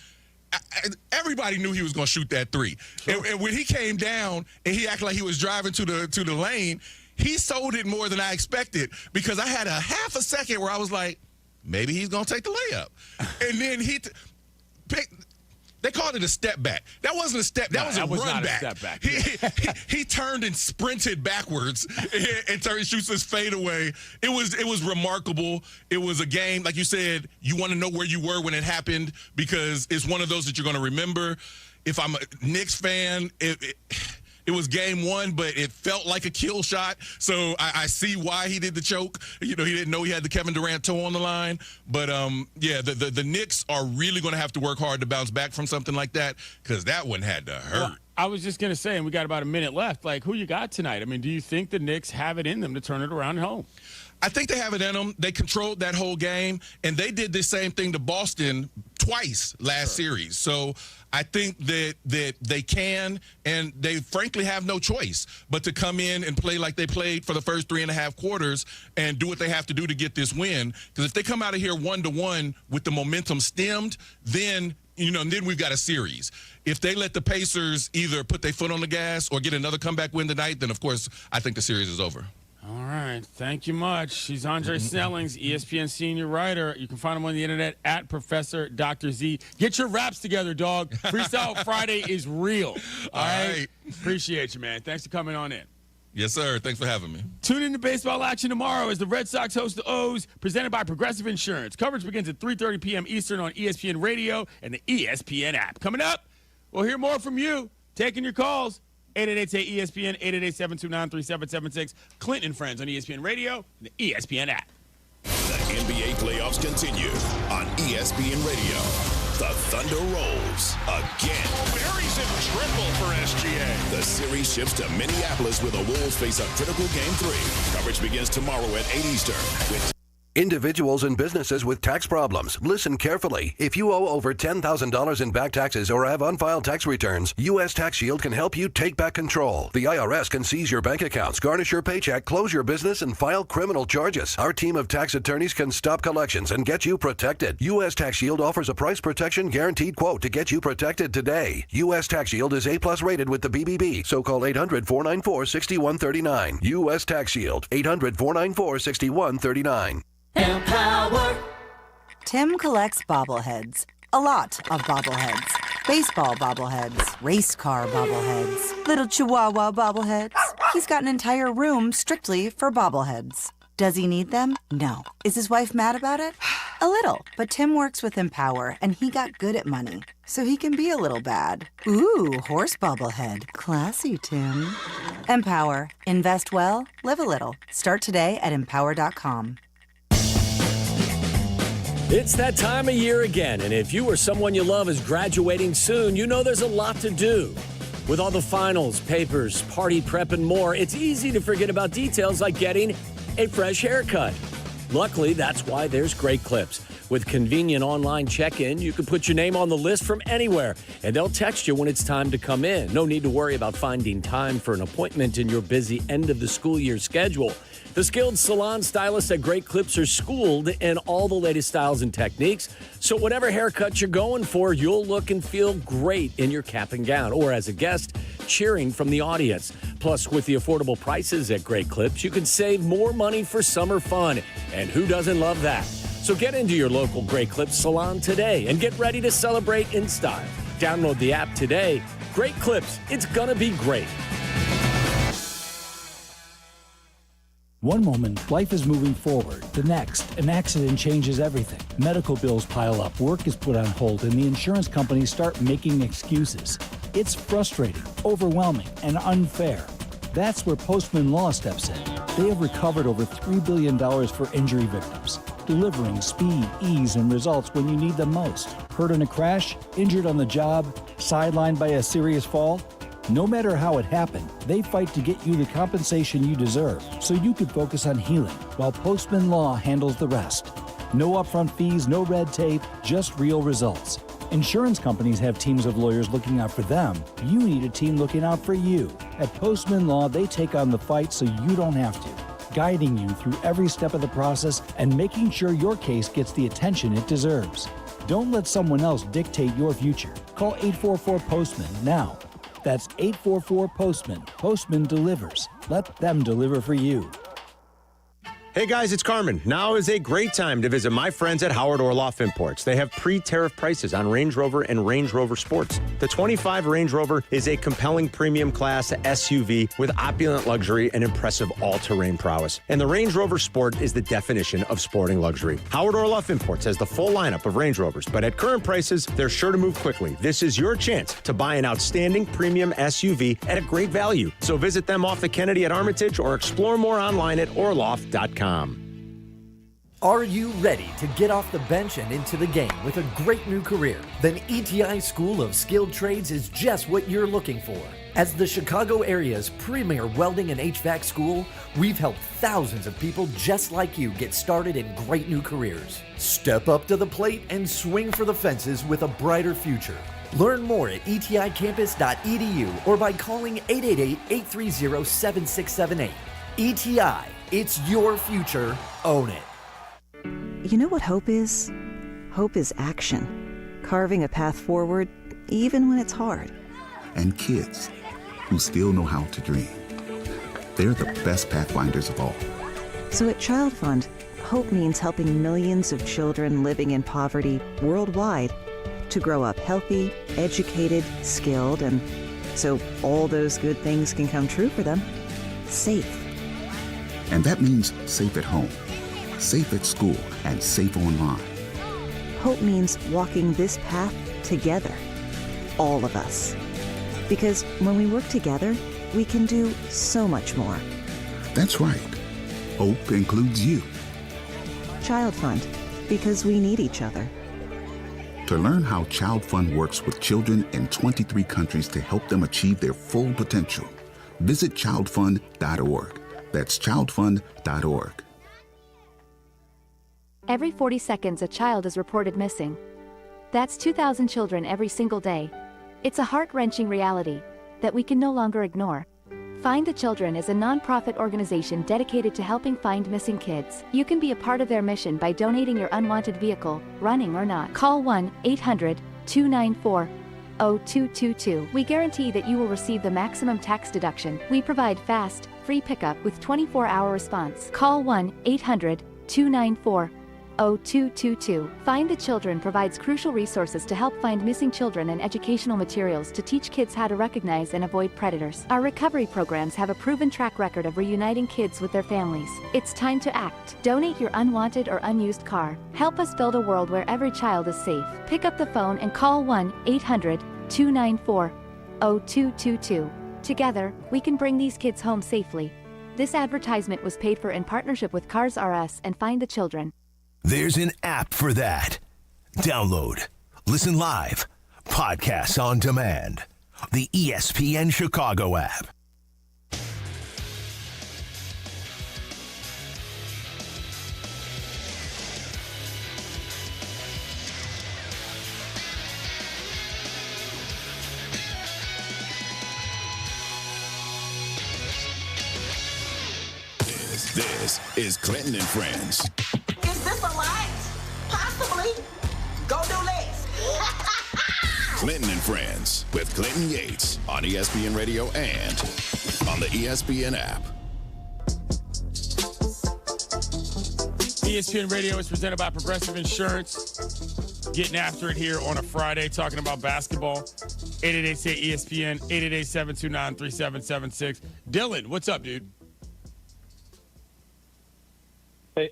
everybody knew he was going to shoot that three. And when he came down and he acted like he was driving to the lane, he sold it more than I expected, because I had a half a second where I was like, maybe he's going to take the layup. And then they called it a step back. That wasn't a step. That was a run back. A step back. He turned and sprinted backwards and shoots his fadeaway. It was remarkable. It was a game, like you said, you want to know where you were when it happened, because it's one of those that you're going to remember. If I'm a Knicks fan, it was game one, but it felt like a kill shot. So I see why he did the choke. You know, he didn't know he had the Kevin Durant toe on the line. But, yeah, the Knicks are really going to have to work hard to bounce back from something like that, because that one had to hurt. Well, I was just going to say, and we got about a minute left, like, who you got tonight? I mean, do you think the Knicks have it in them to turn it around at home? I think they have it in them. They controlled that whole game, and they did the same thing to Boston twice last series. So I think that they can, and they frankly have no choice but to come in and play like they played for the first 3.5 quarters and do what they have to do to get this win. Because if they come out of here 1-1 with the momentum stemmed, then we've got a series. If they let the Pacers either put their foot on the gas or get another comeback win tonight, then, of course, I think the series is over. All right. Thank you much. He's Andre Snellings, ESPN senior writer. You can find him on the internet at Professor Dr. Z. Get your raps together, dog. Freestyle Friday is real. All right. Appreciate you, man. Thanks for coming on in. Yes, sir. Thanks for having me. Tune in to baseball action tomorrow as the Red Sox host the O's, presented by Progressive Insurance. Coverage begins at 3:30 p.m. Eastern on ESPN Radio and the ESPN app. Coming up, we'll hear more from you. Taking your calls. 888-ESPN, 888-729-3776. Clinton and Friends on ESPN Radio and the ESPN app. The NBA playoffs continue on ESPN Radio. The Thunder rolls again. Barry's in triple for SGA. The series shifts to Minneapolis, where the Wolves face a critical Game 3. Coverage begins tomorrow at 8 Eastern with Individuals and businesses with tax problems, listen carefully. If you owe over $10,000 in back taxes or have unfiled tax returns, U.S. Tax Shield can help you take back control. The IRS can seize your bank accounts, garnish your paycheck, close your business, and file criminal charges. Our team of tax attorneys can stop collections and get you protected. U.S. Tax Shield offers a price protection guaranteed quote to get you protected today. U.S. Tax Shield is A+ rated with the BBB, so call 800-494-6139. U.S. Tax Shield, 800-494-6139. Empower. Tim collects bobbleheads. A lot of bobbleheads. Baseball bobbleheads. Race car bobbleheads. Little Chihuahua bobbleheads. He's got an entire room strictly for bobbleheads. Does he need them? No. Is his wife mad about it? A little. But Tim works with Empower, and he got good at money, so he can be a little bad. Ooh, horse bobblehead. Classy, Tim. Empower. Invest well, live a little. Start today at empower.com. It's that time of year again, and if you or someone you love is graduating soon, you know there's a lot to do. With all the finals, papers, party prep, and more, it's easy to forget about details like getting a fresh haircut. Luckily, that's why there's Great Clips. With convenient online check-in, you can put your name on the list from anywhere, and they'll text you when it's time to come in. No need to worry about finding time for an appointment in your busy end-of-the-school-year schedule. The skilled salon stylists at Great Clips are schooled in all the latest styles and techniques, so whatever haircut you're going for, you'll look and feel great in your cap and gown, or as a guest, cheering from the audience. Plus, with the affordable prices at Great Clips, you can save more money for summer fun, and who doesn't love that? So get into your local Great Clips salon today and get ready to celebrate in style. Download the app today. Great Clips, it's gonna be great. One moment, life is moving forward. The next, an accident changes everything. Medical bills pile up, work is put on hold, and the insurance companies start making excuses. It's frustrating, overwhelming, and unfair. That's where Postman Law steps in. They have recovered over $3 billion for injury victims, delivering speed, ease, and results when you need them most. Hurt in a crash, injured on the job, sidelined by a serious fall? No matter how it happened, they fight to get you the compensation you deserve so you can focus on healing while Postman Law handles the rest. No upfront fees, no red tape, just real results. Insurance companies have teams of lawyers looking out for them. You need a team looking out for you. At Postman Law, they take on the fight so you don't have to, guiding you through every step of the process and making sure your case gets the attention it deserves. Don't let someone else dictate your future. Call 844-POSTMAN now. That's 844-POSTMAN. Postman delivers. Let them deliver for you. Hey guys, it's Carmen. Now is a great time to visit my friends at Howard Orloff Imports. They have pre-tariff prices on Range Rover and Range Rover Sports. The 25 Range Rover is a compelling premium class SUV with opulent luxury and impressive all-terrain prowess. And the Range Rover Sport is the definition of sporting luxury. Howard Orloff Imports has the full lineup of Range Rovers, but at current prices, they're sure to move quickly. This is your chance to buy an outstanding premium SUV at a great value. So visit them off the Kennedy at Armitage or explore more online at orloff.com. Are you ready to get off the bench and into the game with a great new career? Then ETI School of Skilled Trades is just what you're looking for. As the Chicago area's premier welding and HVAC school, we've helped thousands of people just like you get started in great new careers. Step up to the plate and swing for the fences with a brighter future. Learn more at eticampus.edu or by calling 888-830-7678. ETI, it's your future. Own it. You know what hope is? Hope is action. Carving a path forward, even when it's hard. And kids who still know how to dream. They're the best pathfinders of all. So at Child Fund, hope means helping millions of children living in poverty worldwide to grow up healthy, educated, skilled, and so all those good things can come true for them. Safe. And that means safe at home, safe at school, and safe online. Hope means walking this path together, all of us. Because when we work together, we can do so much more. That's right. Hope includes you. Child Fund, because we need each other. To learn how Child Fund works with children in 23 countries to help them achieve their full potential, visit childfund.org. That's childfund.org. Every 40 seconds, a child is reported missing. That's 2,000 children every single day. It's a heart-wrenching reality that we can no longer ignore. Find the Children is a non-profit organization dedicated to helping find missing kids. You can be a part of their mission by donating your unwanted vehicle, running or not. Call 1-800-294-0222. We guarantee that you will receive the maximum tax deduction. We provide fast, free pickup with 24-hour response. Call 1-800-294-0222. 0222. Find the Children provides crucial resources to help find missing children and educational materials to teach kids how to recognize and avoid predators. Our recovery programs have a proven track record of reuniting kids with their families. It's time to act. Donate your unwanted or unused car. Help us build a world where every child is safe. Pick up the phone and call 1-800-294-0222. Together, we can bring these kids home safely. This advertisement was paid for in partnership with Cars R Us and Find the Children. There's an app for that. Download, listen live, podcasts on demand. The ESPN Chicago app. This is Clinton and Friends. Is this a lot? Possibly. Go do this. Clinton and Friends with Clinton Yates on ESPN Radio and on the ESPN app. ESPN Radio is presented by Progressive Insurance. Getting after it here on a Friday, talking about basketball. 888-ESPN, 888-729-3776. Dylan, what's up, dude? Hey,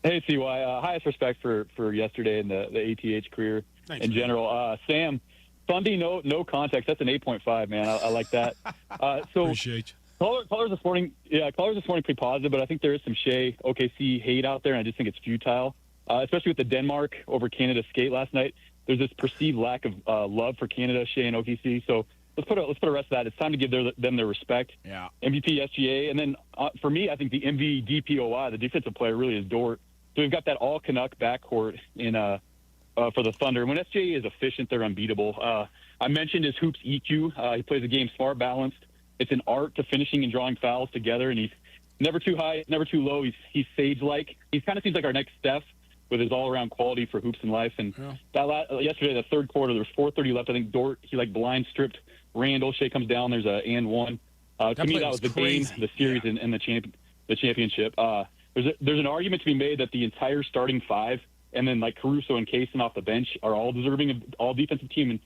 CY. Highest respect for yesterday and the ATH career. Thanks, in general. Sam, Fundy, no context. That's an 8.5, man. I like that. So appreciate you. Callers this morning pretty positive, but I think there is some Shea OKC hate out there, and I just think it's futile, especially with the Denmark over Canada skate last night. There's this perceived lack of love for Canada, Shea, and OKC. So let's put a rest of that. It's time to give them their respect. Yeah. MVP, SGA, and then for me, I think the MVDPOI, the defensive player, really is Dort. So we've got that all Canuck backcourt in for the Thunder. When SGA is efficient, they're unbeatable. I mentioned his hoops EQ. He plays the game smart, balanced. It's an art to finishing and drawing fouls together, and he's never too high, never too low. He's Sage-like. He kind of seems like our next Steph with his all-around quality for hoops and life. And yesterday, the third quarter, there was 4:30 left. I think Dort, he blind stripped Randall. Shea comes down. There's a and one. To me, that was the game, the series, and the championship. There's an argument to be made that the entire starting five, and then Caruso and Kaysen off the bench, are all deserving of all defensive team and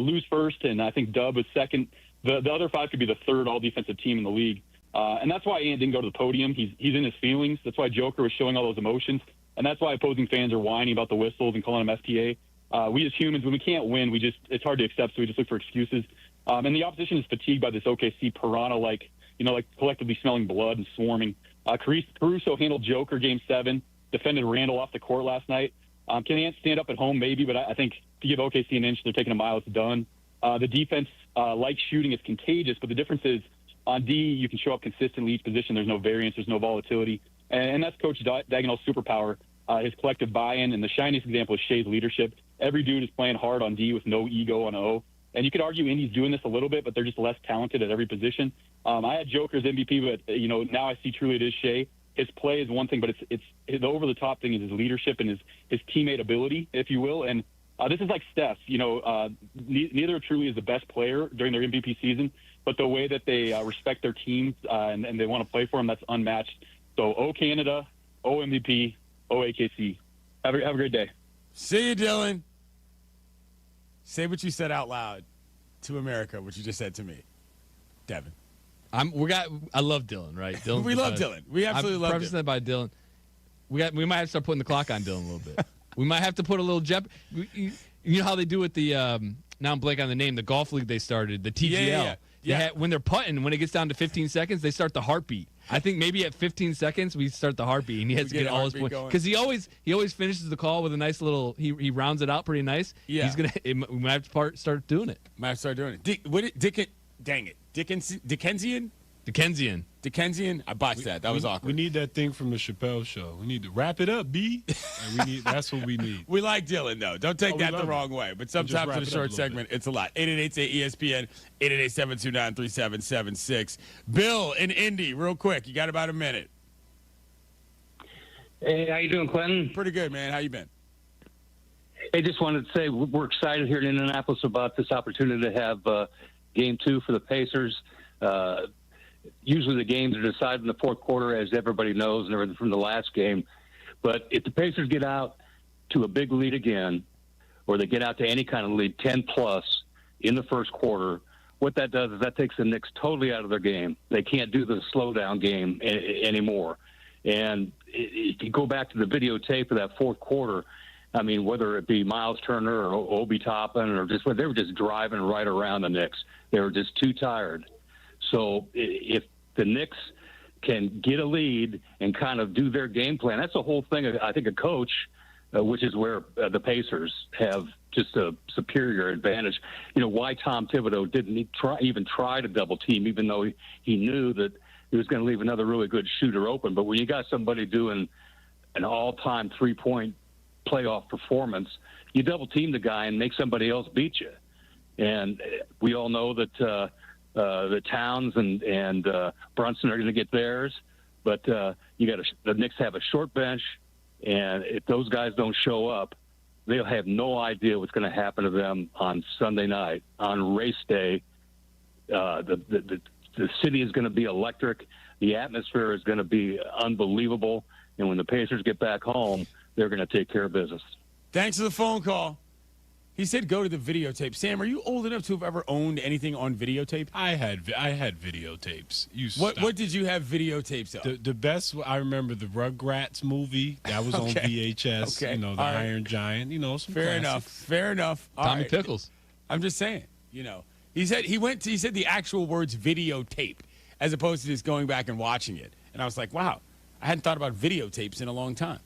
lose first. And I think Dub was second. The other five could be the third all defensive team in the league. And that's why Ant didn't go to the podium. He's in his feelings. That's why Joker was showing all those emotions. And that's why opposing fans are whining about the whistles and calling them FTA. We as humans, when we can't win, it's hard to accept, so we just look for excuses. And the opposition is fatigued by this OKC piranha, collectively smelling blood and swarming. Caruso handled Joker Game 7, defended Randall off the court last night. Can Ant stand up at home? Maybe, but I think to give OKC an inch, they're taking a mile, it's done. The defense, like shooting, is contagious, but the difference is on D, you can show up consistently each position. There's no variance. There's no volatility. And that's Coach Dagnall's superpower, his collective buy-in. And the shiniest example is Shea's leadership. Every dude is playing hard on D with no ego on O. And you could argue Indy's doing this a little bit, but they're just less talented at every position. I had Joker as MVP, but now I see truly it is Shea. His play is one thing, but it's the over-the-top thing is his leadership and his teammate ability, if you will. And this is like Steph. Neither truly is the best player during their MVP season, but the way that they respect their teams and they want to play for them, that's unmatched. So, O Canada, O MVP, O AKC. Have a great day. See you, Dylan. Say what you said out loud to America, what you just said to me, Devin. I love Dylan, right? Dylan. We love Dylan. We absolutely love Dylan. That by Dylan. We might have to start putting the clock on Dylan a little bit. We might have to put a little You know how they do with the now I'm blanking on the name, the golf league they started, the TGL. Yeah. When they're putting, when it gets down to 15 seconds, they start the heartbeat. I think maybe at 15 seconds we start the heartbeat, and he has to get all his points because he always finishes the call with a nice little. He rounds it out pretty nice. Yeah, we might have to start doing it. Might have to start doing it. Dang it, Dickensian. I botched that. That was awkward. We need that thing from the Chappelle show. We need to wrap it up, B. And that's what we need. We like Dylan, though. Don't take that the wrong way. But sometimes in a short segment, it's a lot. 888-ESPN, 888-729-3776. Bill in Indy, real quick. You got about a minute. Hey, how you doing, Clinton? Pretty good, man. How you been? Hey, just wanted to say we're excited here in Indianapolis about this opportunity to have Game 2 for the Pacers. Usually the games are decided in the fourth quarter, as everybody knows, and everything from the last game. But if the Pacers get out to a big lead again, or they get out to any kind of lead, 10+ in the first quarter, what that does is that takes the Knicks totally out of their game. They can't do the slowdown game anymore. And if you go back to the videotape of that fourth quarter, I mean, whether it be Miles Turner or Obi Toppin or just they were just driving right around the Knicks. They were just too tired. So if the Knicks can get a lead and kind of do their game plan, that's the whole thing. I think a coach, which is where the Pacers have just a superior advantage. You know, why Tom Thibodeau didn't even try to double team, even though he knew that he was going to leave another really good shooter open. But when you got somebody doing an all-time three-point playoff performance, you double team the guy and make somebody else beat you. And we all know that the Towns and Brunson are going to get theirs, but the Knicks have a short bench, and if those guys don't show up, they'll have no idea what's going to happen to them on Sunday night. On race day, the city is going to be electric. The atmosphere is going to be unbelievable. And when the Pacers get back home, they're going to take care of business. Thanks for the phone call. He said go to the videotape. Sam, are you old enough to have ever owned anything on videotape? I had videotapes. What did you have videotapes of? The best, I remember the Rugrats movie. That was on VHS. Okay. You know, the Iron Giant. You know, some Fair classics. enough. All Tommy right. Pickles. I'm just saying, you know. He said the actual words videotape as opposed to just going back and watching it. And I was like, wow, I hadn't thought about videotapes in a long time.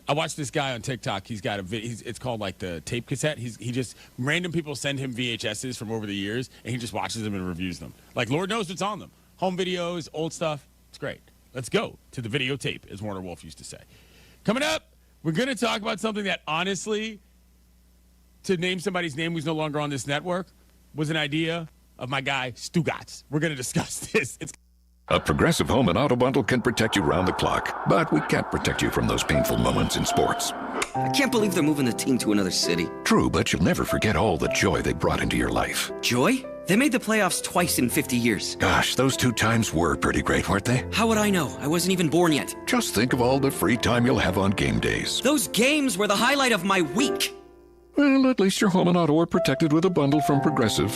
I watched this guy on TikTok. He's got it's called like the tape cassette. He just random people send him VHSs from over the years, and he just watches them and reviews them. Like Lord knows what's on them. Home videos, old stuff. It's great. Let's go to the videotape, as Warner Wolf used to say. Coming up, we're going to talk about something that honestly, to name somebody's name who's no longer on this network, was an idea of my guy Stugatz. We're going to discuss this. A Progressive Home and Auto Bundle can protect you round the clock, but we can't protect you from those painful moments in sports. I can't believe they're moving the team to another city. True, but you'll never forget all the joy they brought into your life. Joy? They made the playoffs twice in 50 years. Gosh, those 2 times were pretty great, weren't they? How would I know? I wasn't even born yet. Just think of all the free time you'll have on game days. Those games were the highlight of my week. Well, at least your home and auto are protected with a bundle from Progressive.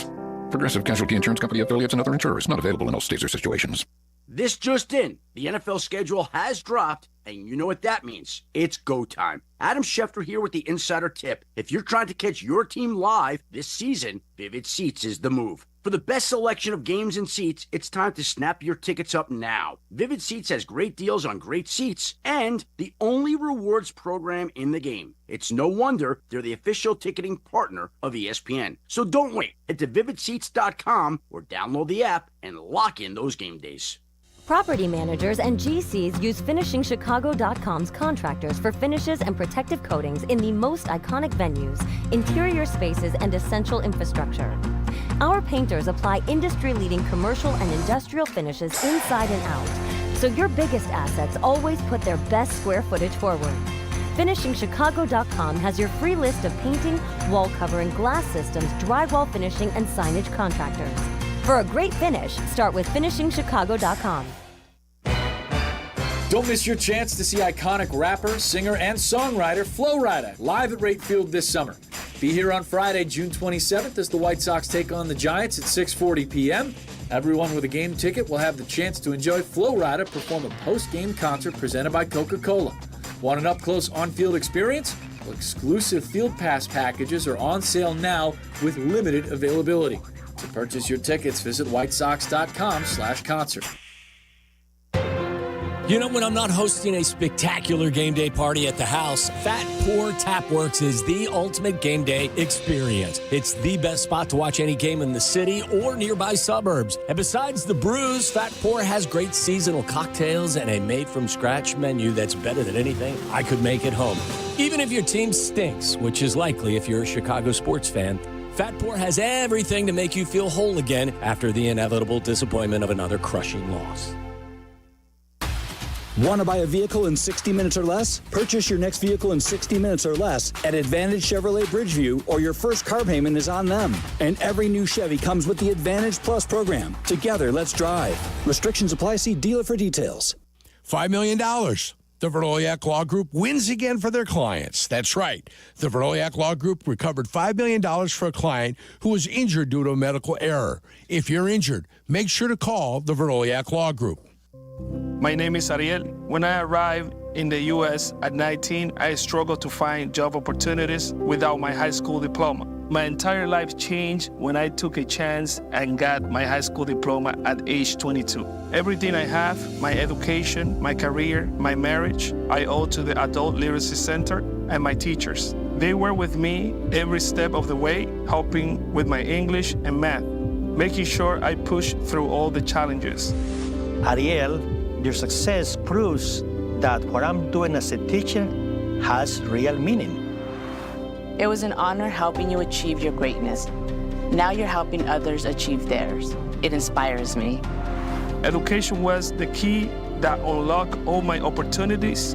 Progressive Casualty Insurance Company affiliates and other insurers. Not available in all states or situations. This just in. The NFL schedule has dropped, and you know what that means. It's go time. Adam Schefter here with the Insider Tip. If you're trying to catch your team live this season, Vivid Seats is the move. For the best selection of games and seats, it's time to snap your tickets up now. Vivid Seats has great deals on great seats and the only rewards program in the game. It's no wonder they're the official ticketing partner of ESPN. So don't wait. Head to vividseats.com or download the app and lock in those game days. Property managers and GCs use FinishingChicago.com's contractors for finishes and protective coatings in the most iconic venues, interior spaces, and essential infrastructure. Our painters apply industry-leading commercial and industrial finishes inside and out, so your biggest assets always put their best square footage forward. FinishingChicago.com has your free list of painting, wall covering, glass systems, drywall finishing, and signage contractors. For a great finish, start with FinishingChicago.com. Don't miss your chance to see iconic rapper, singer, and songwriter Flo Rida live at Rate Field this summer. Be here on Friday, June 27th as the White Sox take on the Giants at 6:40 p.m. Everyone with a game ticket will have the chance to enjoy Flo Rida perform a post-game concert presented by Coca-Cola. Want an up-close on-field experience? Well, exclusive Field Pass packages are on sale now with limited availability. To purchase your tickets, visit whitesox.com/concert. You know, when I'm not hosting a spectacular game day party at the house, Fat Pour Tapworks is the ultimate game day experience. It's the best spot to watch any game in the city or nearby suburbs. And besides the brews, Fat Pour has great seasonal cocktails and a made-from-scratch menu that's better than anything I could make at home. Even if your team stinks, which is likely if you're a Chicago sports fan, Fat Pour has everything to make you feel whole again after the inevitable disappointment of another crushing loss. Want to buy a vehicle in 60 minutes or less? Purchase your next vehicle in 60 minutes or less at Advantage Chevrolet Bridgeview, or your first car payment is on them. And every new Chevy comes with the Advantage Plus program. Together, let's drive. Restrictions apply. See dealer for details. $5 million. The Verdoliak Law Group wins again for their clients. That's right. The Verdoliak Law Group recovered $5 million for a client who was injured due to a medical error. If you're injured, make sure to call the Verdoliak Law Group. My name is Ariel. When I arrived in the U.S. at 19, I struggled to find job opportunities without my high school diploma. My entire life changed when I took a chance and got my high school diploma at age 22. Everything I have, my education, my career, my marriage, I owe to the Adult Literacy Center and my teachers. They were with me every step of the way, helping with my English and math, making sure I pushed through all the challenges. Ariel, your success proves that what I'm doing as a teacher has real meaning. It was an honor helping you achieve your greatness. Now you're helping others achieve theirs. It inspires me. Education was the key that unlocked all my opportunities.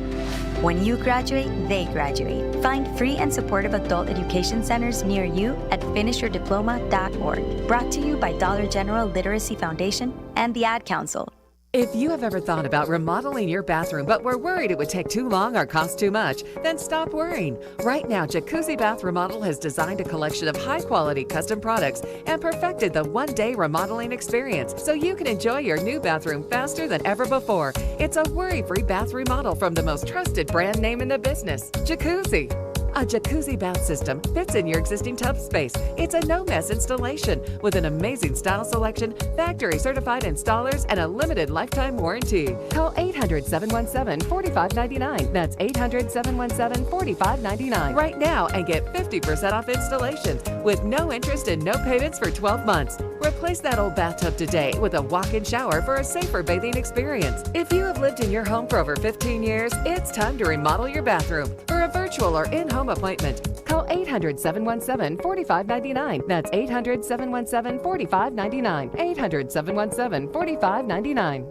When you graduate, they graduate. Find free and supportive adult education centers near you at finishyourdiploma.org. Brought to you by Dollar General Literacy Foundation and the Ad Council. If you have ever thought about remodeling your bathroom but were worried it would take too long or cost too much, then stop worrying. Right now, Jacuzzi Bath Remodel has designed a collection of high-quality custom products and perfected the one-day remodeling experience so you can enjoy your new bathroom faster than ever before. It's a worry-free bath remodel from the most trusted brand name in the business, Jacuzzi. A jacuzzi bath system fits in your existing tub space. It's a no-mess installation with an amazing style selection, factory-certified installers, and a limited lifetime warranty. Call 800-717-4599. That's 800-717-4599 right now and get 50% off installations with no interest and no payments for 12 months. Replace that old bathtub today with a walk-in shower for a safer bathing experience. If you have lived in your home for over 15 years, it's time to remodel your bathroom. For a virtual or in-home appointment, call 800-717-4599. That's 800-717-4599. 800-717-4599.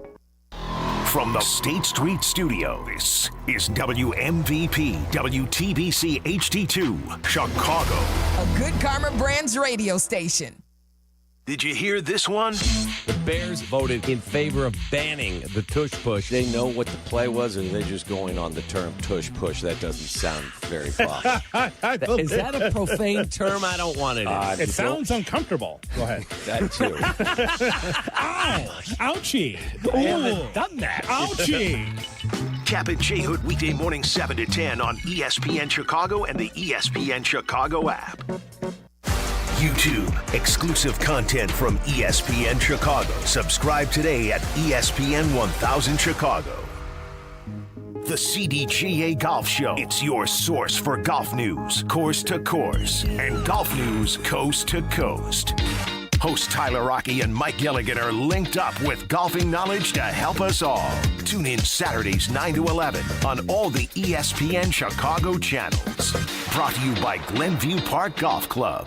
From the State Street Studio, this is WMVP WTBC HD2, Chicago. A good Carmen Brands radio station. Did you hear this one? The Bears voted in favor of banning the tush push. They know what the play was, or they're just going on the term tush push. That doesn't sound very far. Is that a profane term? I don't want it. It sounds uncomfortable. Go ahead. That too. Ow! Ouchie! I haven't done that. Ouchie! Kap and J Hood weekday morning 7 to 10 on ESPN Chicago and the ESPN Chicago app. YouTube, exclusive content from ESPN Chicago. Subscribe today at ESPN 1000 Chicago. The CDGA Golf Show. It's your source for golf news, course to course, and golf news coast to coast. Hosts Tyler Rocky and Mike Gilligan are linked up with golfing knowledge to help us all. Tune in Saturdays 9 to 11 on all the ESPN Chicago channels. Brought to you by Glenview Park Golf Club.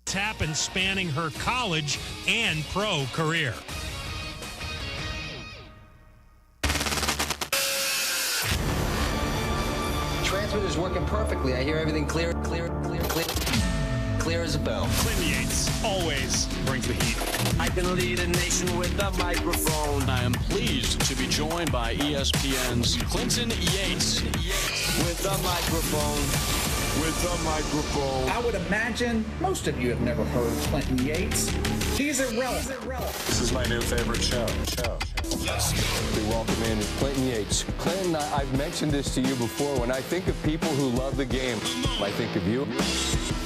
Happened spanning her college and pro career. Transmitter is working perfectly. I hear everything clear as a bell. Clinton Yates always brings the heat. I can lead a nation with a microphone. I am pleased to be joined by ESPN's Clinton Yates. With a microphone. With a microphone. I would imagine most of you have never heard Clinton Yates. He's irrelevant. This is my new favorite show. We welcome in Clinton Yates. Clinton, I've mentioned this to you before. When I think of people who love the game, I think of you.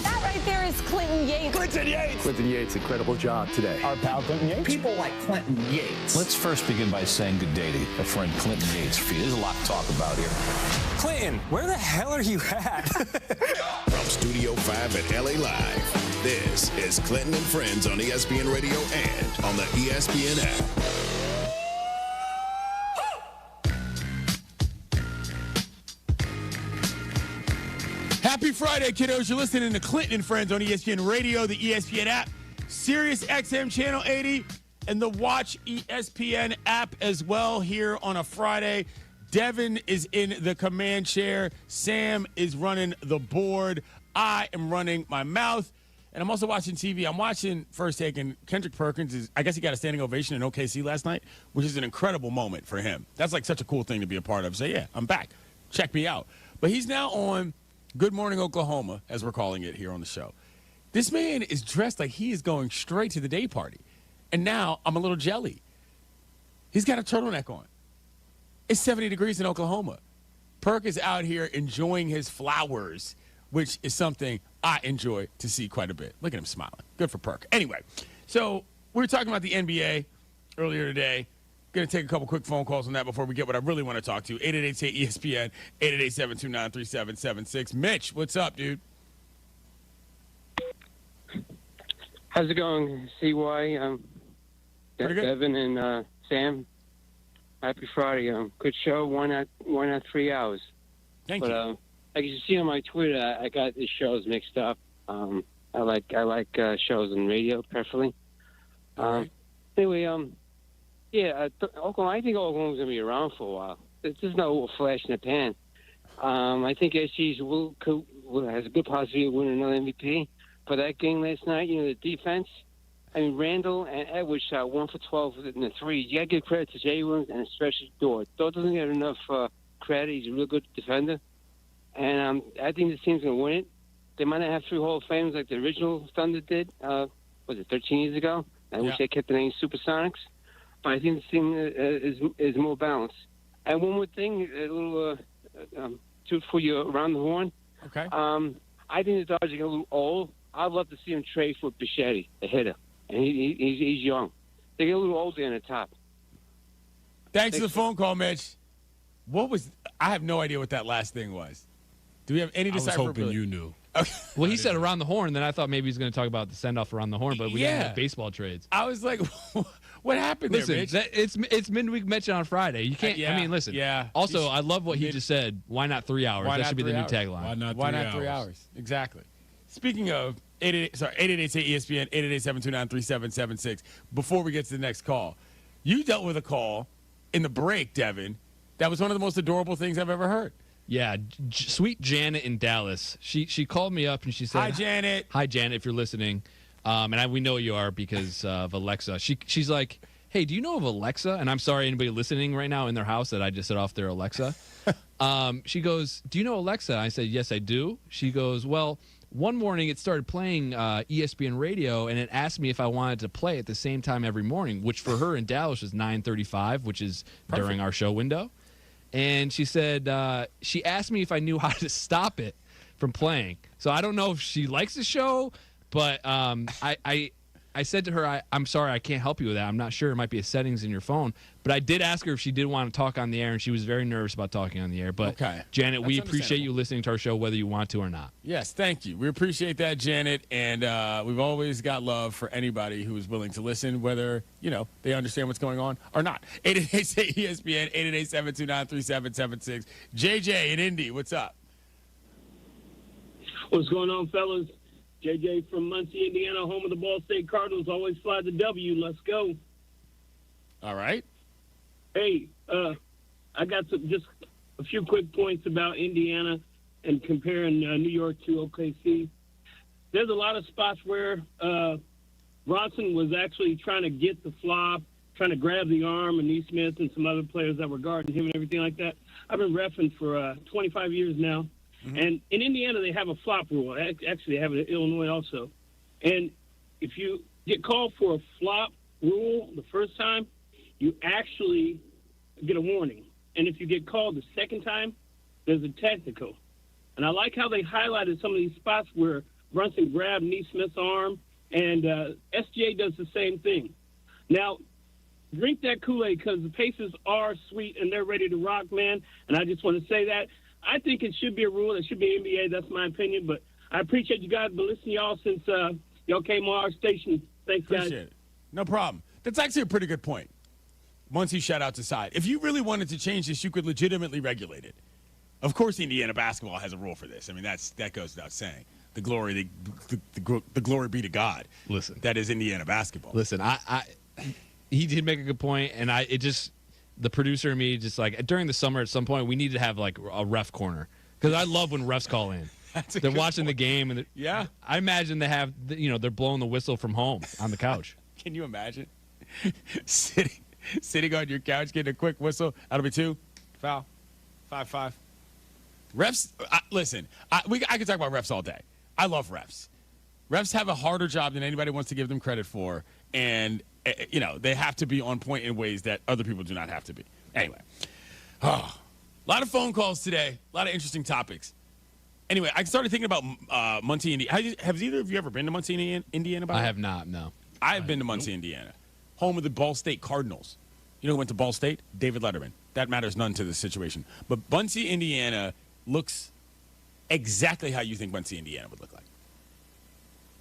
That right there is Clinton Yates. Clinton Yates! Clinton Yates, incredible job today. Our pal Clinton Yates. People like Clinton Yates. Let's first begin by saying good day to a friend Clinton Yates for you. There's a lot to talk about here. Clinton, where the hell are you at? From Studio 5 at LA Live, this is Clinton and Friends on ESPN Radio and on the ESPN app. Happy Friday, kiddos. You're listening to Clinton and Friends on ESPN Radio, the ESPN app, Sirius XM Channel 80, and the Watch ESPN app as well here on a Friday. Devin is in the command chair. Sam is running the board. I am running my mouth. And I'm also watching TV. I'm watching First Take, and Kendrick Perkins I guess he got a standing ovation in OKC last night, which is an incredible moment for him. That's like such a cool thing to be a part of. Say, yeah, I'm back. Check me out. But he's now on Good Morning Oklahoma, as we're calling it here on the show. This man is dressed like he is going straight to the day party. And now I'm a little jelly. He's got a turtleneck on. It's 70 degrees in Oklahoma. Perk is out here enjoying his flowers, which is something I enjoy to see quite a bit. Look at him smiling. Good for Perk. Anyway, so we were talking about the NBA earlier today. Going to take a couple quick phone calls on that before we get what I really want to talk to. 888-ESPN, 888-729-3776. Mitch, what's up, dude? How's it going, CY? Pretty good. Devin and Sam. Happy Friday. Good show. Why not 3 hours? Thank you. Like you see on my Twitter, I got the shows mixed up. I like shows on radio, preferably. Anyway, Oklahoma. I think Oklahoma's gonna be around for a while. There's no flash in the pan. I think SG's has a good possibility of winning another MVP. But that game last night, the defense. I mean, Randall and Edwards shot 1 for 12 in the threes. You got to give credit to Jay Williams and especially Dort. Dort doesn't get enough credit. He's a real good defender. And I think this team's going to win it. They might not have 3 Hall of Famers like the original Thunder did, 13 years ago? I wish they kept the name Supersonics. But I think this team is more balanced. And one more thing, a little truth for you around the horn. Okay. I think the Dodgers are a little old. I'd love to see him trade for Bichetti, a hitter. And he's young. They get a little older in the top. Thanks for the phone call, Mitch. I have no idea what that last thing was. Do we have any decipherability? I was hoping you knew. Okay. Well, he said around the horn, then I thought maybe he was going to talk about the send-off around the horn, but we didn't have baseball trades. I was like, what happened there, Mitch? It's midweek mention on Friday. You can't, I mean, listen. Yeah. Also, I love what he just said. Why not 3 hours? That should be the new tagline. Why not 3 hours? Exactly. Speaking of, 888-ESPN, 888-729-3776. Before we get to the next call, you dealt with a call in the break, Devin. That was one of the most adorable things I've ever heard. Yeah, sweet Janet in Dallas. She called me up and she said, "Hi, Janet. Hi, Janet, if you're listening." And we know you are because of Alexa. She's like, "Hey, do you know of Alexa?" And I'm sorry, anybody listening right now in their house that I just set off their Alexa. She goes, "Do you know Alexa?" I said, "Yes, I do." She goes, "Well, one morning it started playing ESPN radio, and it asked me if I wanted to play at the same time every morning, which for her in Dallas was 9:35, which is during our show window." And she said, she asked me if I knew how to stop it from playing. So I don't know if she likes the show, but I said to her, I'm sorry, I can't help you with that. I'm not sure. It might be a settings in your phone. But I did ask her if she did want to talk on the air, and she was very nervous about talking on the air. But, okay. Janet, we appreciate you listening to our show, whether you want to or not. Yes, thank you. We appreciate that, Janet. And we've always got love for anybody who is willing to listen, whether, they understand what's going on or not. 888-ESPN, 888-729-3776. JJ in Indy, what's up? What's going on, fellas? JJ from Muncie, Indiana, home of the Ball State Cardinals. Always fly the W. Let's go. All right. Hey, I got just a few quick points about Indiana and comparing New York to OKC. There's a lot of spots where Bronson was actually trying to get the flop, trying to grab the arm, and Neesmith and some other players that were guarding him and everything like that. I've been reffing for 25 years now. Mm-hmm. And in Indiana, they have a flop rule. Actually, they have it in Illinois also. And if you get called for a flop rule the first time, you actually get a warning. And if you get called the second time, there's a technical. And I like how they highlighted some of these spots where Brunson grabbed Neesmith's arm, and SGA does the same thing. Now, drink that Kool-Aid because the Pacers are sweet and they're ready to rock, man. And I just want to say that. I think it should be a rule. It should be NBA. That's my opinion. But I appreciate you guys. Been listening to y'all since y'all came on our station. Thanks, guys. Appreciate it. No problem. That's actually a pretty good point. Once you shout out to side. If you really wanted to change this, you could legitimately regulate it. Of course, Indiana basketball has a rule for this. I mean, that goes without saying. The glory be to God. Listen, that is Indiana basketball. Listen, he did make a good point, and the producer and me just like during the summer at some point we need to have like a ref corner because I love when refs call in. They're watching the game, and yeah, I imagine they have, they're blowing the whistle from home on the couch. Can you imagine sitting on your couch, getting a quick whistle? That'll be 2, foul, 5-5. Refs, listen. I can talk about refs all day. I love refs. Refs have a harder job than anybody wants to give them credit for, and they have to be on point in ways that other people do not have to be. Anyway, a lot of phone calls today, a lot of interesting topics. Anyway, I started thinking about Muncie, Indiana. Have either of you ever been to Muncie, Indiana? I have not, no. I've been to Muncie, Indiana, home of the Ball State Cardinals. You know who went to Ball State? David Letterman. That matters none to this situation. But Muncie, Indiana looks exactly how you think Muncie, Indiana would look like,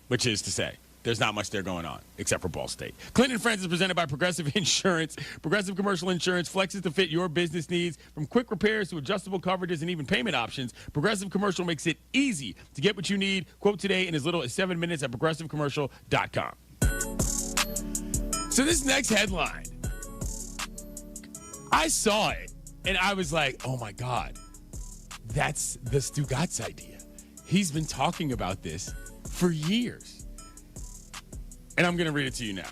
which is to say, there's not much there going on except for Ball State. Clinton and Friends is presented by Progressive Insurance. Progressive Commercial Insurance flexes to fit your business needs. From quick repairs to adjustable coverages and even payment options, Progressive Commercial makes it easy to get what you need. Quote today in as little as 7 minutes at progressivecommercial.com. So this next headline, I saw it, and I was like, oh, my God, that's the Stugatz idea. He's been talking about this for years. And I'm going to read it to you now.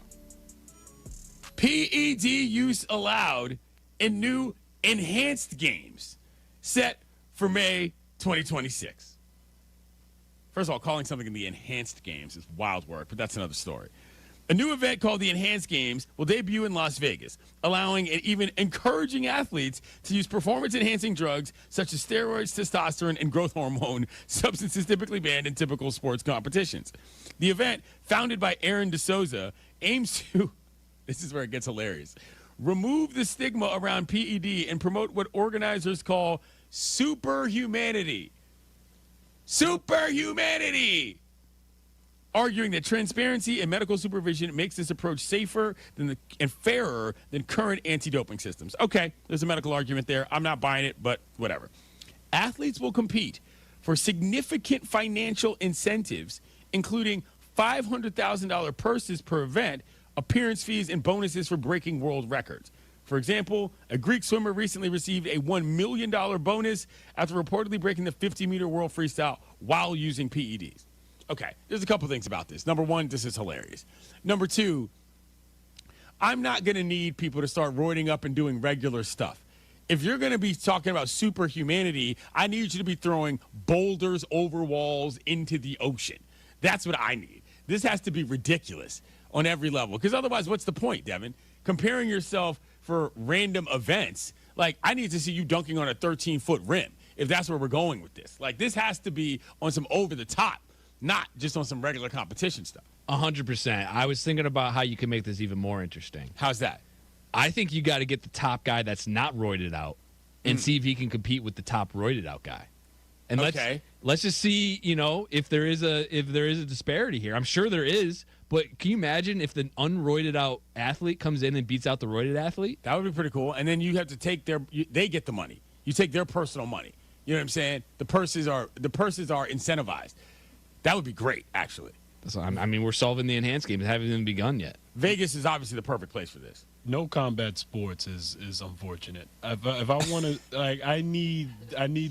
PED use allowed in new enhanced games set for May 2026. First of all, calling something in the enhanced games is wild work, but that's another story. A new event called the Enhanced Games will debut in Las Vegas, allowing and even encouraging athletes to use performance-enhancing drugs such as steroids, testosterone, and growth hormone, substances typically banned in typical sports competitions. The event, founded by Aaron DeSouza, aims to, this is where it gets hilarious, remove the stigma around PED and promote what organizers call superhumanity. Superhumanity! Arguing that transparency and medical supervision makes this approach safer and fairer than current anti-doping systems. Okay, there's a medical argument there. I'm not buying it, but whatever. Athletes will compete for significant financial incentives, including $500,000 purses per event, appearance fees, and bonuses for breaking world records. For example, a Greek swimmer recently received a $1 million bonus after reportedly breaking the 50-meter world freestyle while using PEDs. Okay, there's a couple things about this. Number one, this is hilarious. Number two, I'm not going to need people to start roiding up and doing regular stuff. If you're going to be talking about superhumanity, I need you to be throwing boulders over walls into the ocean. That's what I need. This has to be ridiculous on every level, because otherwise, what's the point, Devin? Comparing yourself for random events, like I need to see you dunking on a 13-foot rim if that's where we're going with this. Like this has to be on some over-the-top, not just on some regular competition stuff. 100%. I was thinking about how you can make this even more interesting. How's that? I think you got to get the top guy that's not roided out and see if he can compete with the top roided out guy. And let's just see, if there is a disparity here. I'm sure there is, but can you imagine if the unroided out athlete comes in and beats out the roided athlete? That would be pretty cool. And then you have to take they get the money. You take their personal money. You know what I'm saying? The purses are incentivized. That would be great, actually. I mean, we're solving the enhanced games. It haven't even begun yet. Vegas is obviously the perfect place for this. No combat sports is unfortunate. If I want to, I need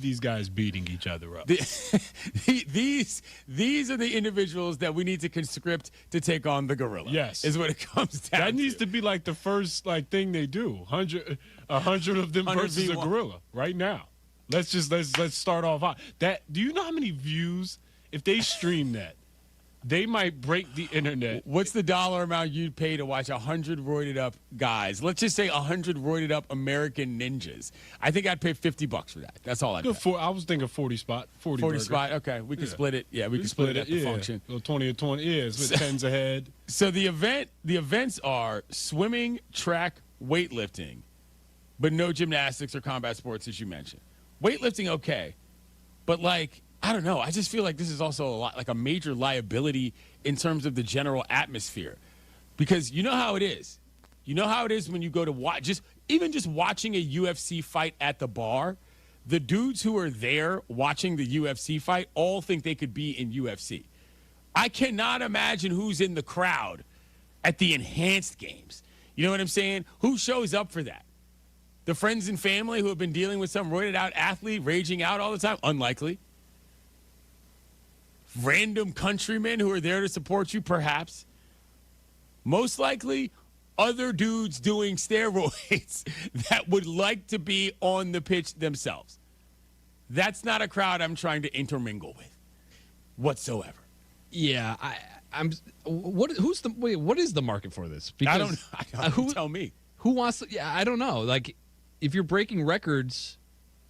these guys beating each other up. These are the individuals that we need to conscript to take on the gorilla. Yes, is what it comes down. That needs to be like the first thing they do. 100 of them versus a gorilla right now. Let's start off hot. Do you know how many views if they stream that? They might break the internet. What's the dollar amount you'd pay to watch 100 roided up guys? Let's just say 100 roided up American ninjas. I think I'd pay $50 for that. That's all I'd pay. I was thinking 40 spot. 40 spot. Okay, we can split it. Yeah, we can split it at the function. 20 or 20 is with tens ahead. So the events are swimming, track, weightlifting, but no gymnastics or combat sports, as you mentioned. Weightlifting, okay, but I don't know. I just feel like this is also a major liability in terms of the general atmosphere, because you know how it is. You know how it is when you go to watch, just watching a UFC fight at the bar. The dudes who are there watching the UFC fight all think they could be in UFC. I cannot imagine who's in the crowd at the enhanced games. You know what I'm saying? Who shows up for that? The friends and family who have been dealing with some roided out athlete raging out all the time? Unlikely. random countrymen who are there to support you, perhaps. Most likely, other dudes doing steroids that would like to be on the pitch themselves. That's not a crowd I'm trying to intermingle with whatsoever. Yeah, I'm. What is the market for this? Because I don't who tell me. Who wants to, yeah, I don't know. Like, if you're breaking records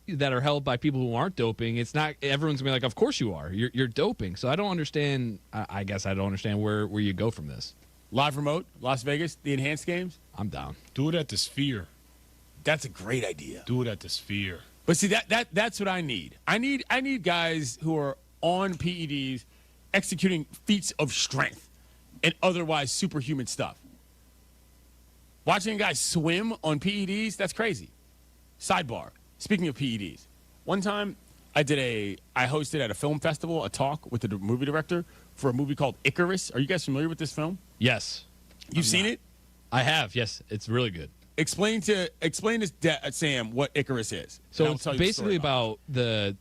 that are held by people who aren't doping, it's not, everyone's gonna be like, of course you are. You're doping. So I don't understand. I guess I don't understand where you go from this. Live remote, Las Vegas, the enhanced games. I'm down. Do it at the Sphere. That's a great idea. Do it at the Sphere. But see, that's what I need. I need guys who are on PEDs executing feats of strength and otherwise superhuman stuff. Watching a guy swim on PEDs, that's crazy. Sidebar, speaking of PEDs, one time I hosted at a film festival a talk with the movie director for a movie called Icarus. Are you guys familiar with this film? Yes. You've seen it? I have, yes. It's really good. Explain to Sam what Icarus is. So it's basically about the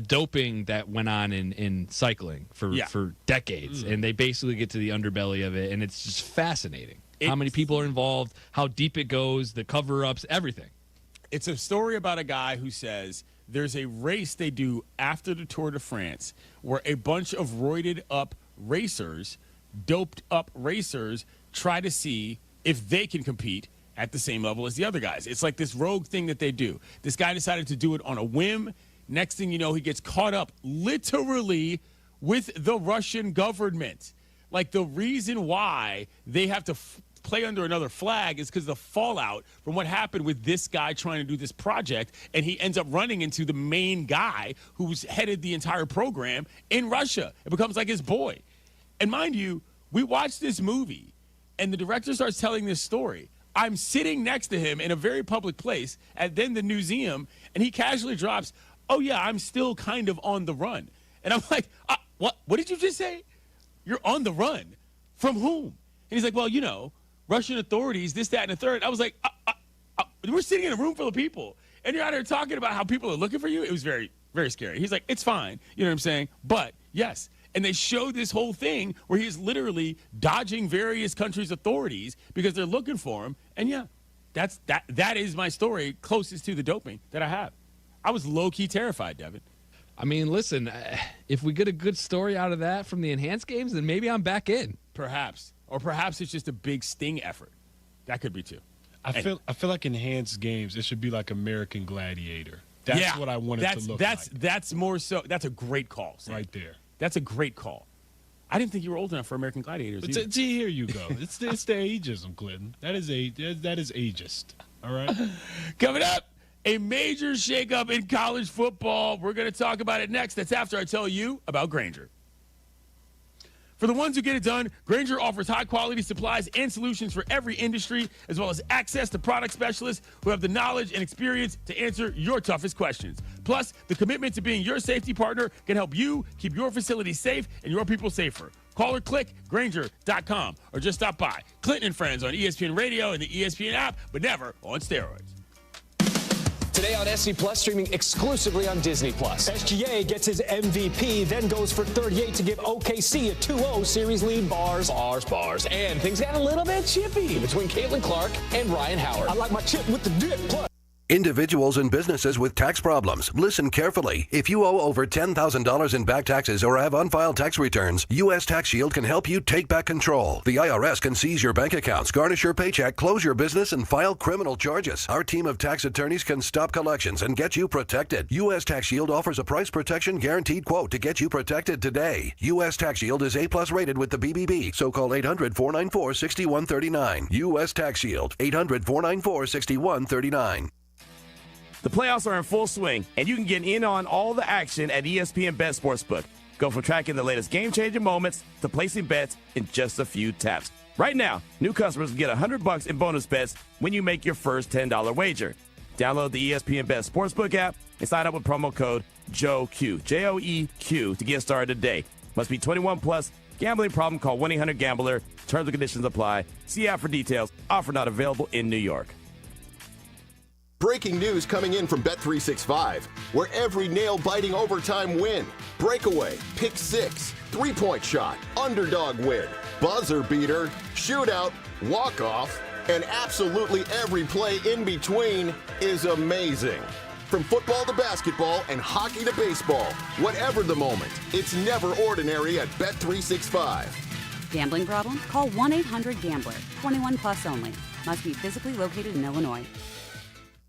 doping that went on in cycling for decades, and they basically get to the underbelly of it, and it's just fascinating. How many people are involved, how deep it goes, the cover-ups, everything. It's a story about a guy who says there's a race they do after the Tour de France where a bunch of roided up racers, doped up racers, try to see if they can compete at the same level as the other guys. It's like this rogue thing that they do. This guy decided to do it on a whim. Next thing you know, he gets caught up literally with the Russian government. Like, the reason why they have to play under another flag is because the fallout from what happened with this guy trying to do this project, and he ends up running into the main guy who's headed the entire program in Russia. It becomes like his boy. And mind you, we watched this movie, and the director starts telling this story. I'm sitting next to him in a very public place at then the museum, and he casually drops, "Oh, yeah, I'm still kind of on the run." And I'm like, what did you just say? You're on the run? From whom? And he's like, well, Russian authorities, this, that, and the third. I was like, we're sitting in a room full of people, and you're out here talking about how people are looking for you? It was very, very scary. He's like, it's fine. You know what I'm saying? But, yes. And they showed this whole thing where he's literally dodging various countries' authorities because they're looking for him. And, yeah, that is my story closest to the doping that I have. I was low-key terrified, Devin. I mean, listen, if we get a good story out of that from the enhanced games, then maybe I'm back in. Perhaps. Or perhaps it's just a big sting effort. That could be too. I feel like enhanced games, it should be like American Gladiator. That's what I want it to look like. That's more so. That's a great call, Sam. Right there. That's a great call. I didn't think you were old enough for American Gladiators. But here you go. It's the ageism, Clinton. That is ageist. All right? Coming up, a major shakeup in college football. We're going to talk about it next. That's after I tell you about Grainger. For the ones who get it done, Grainger offers high-quality supplies and solutions for every industry, as well as access to product specialists who have the knowledge and experience to answer your toughest questions. Plus, the commitment to being your safety partner can help you keep your facility safe and your people safer. Call or click Grainger.com or just stop by. Clinton and Friends on ESPN Radio and the ESPN app, but never on steroids. Today on SC Plus, streaming exclusively on Disney Plus. SGA gets his MVP, then goes for 38 to give OKC a 2-0 series lead. Bars. And things got a little bit chippy between Caitlin Clark and Ryan Howard. I like my chip with the dip. Plus. Individuals and businesses with tax problems, listen carefully. If you owe over $10,000 in back taxes or have unfiled tax returns, U.S. Tax Shield can help you take back control. The IRS can seize your bank accounts, garnish your paycheck, close your business, and file criminal charges. Our team of tax attorneys can stop collections and get you protected. U.S. Tax Shield offers a price protection guaranteed quote to get you protected today. U.S. Tax Shield is A+ rated with the BBB, so call 800-494-6139. U.S. Tax Shield, 800-494-6139. The playoffs are in full swing, and you can get in on all the action at ESPN Bet Sportsbook. Go from tracking the latest game-changing moments to placing bets in just a few taps. Right now, new customers get $100 in bonus bets when you make your first $10 wager. Download the ESPN Bet Sportsbook app and sign up with promo code JOEQ, J-O-E-Q, to get started today. Must be 21 plus. Gambling problem? Call 1-800-GAMBLER. Terms and conditions apply. See app for details. Offer not available in New York. Breaking news coming in from Bet365, where every nail-biting overtime win, breakaway, pick six, three-point shot, underdog win, buzzer beater, shootout, walk-off, and absolutely every play in between is amazing. From football to basketball and hockey to baseball, whatever the moment, it's never ordinary at Bet365. Gambling problem? Call 1-800-GAMBLER. 21 plus only. Must be physically located in Illinois.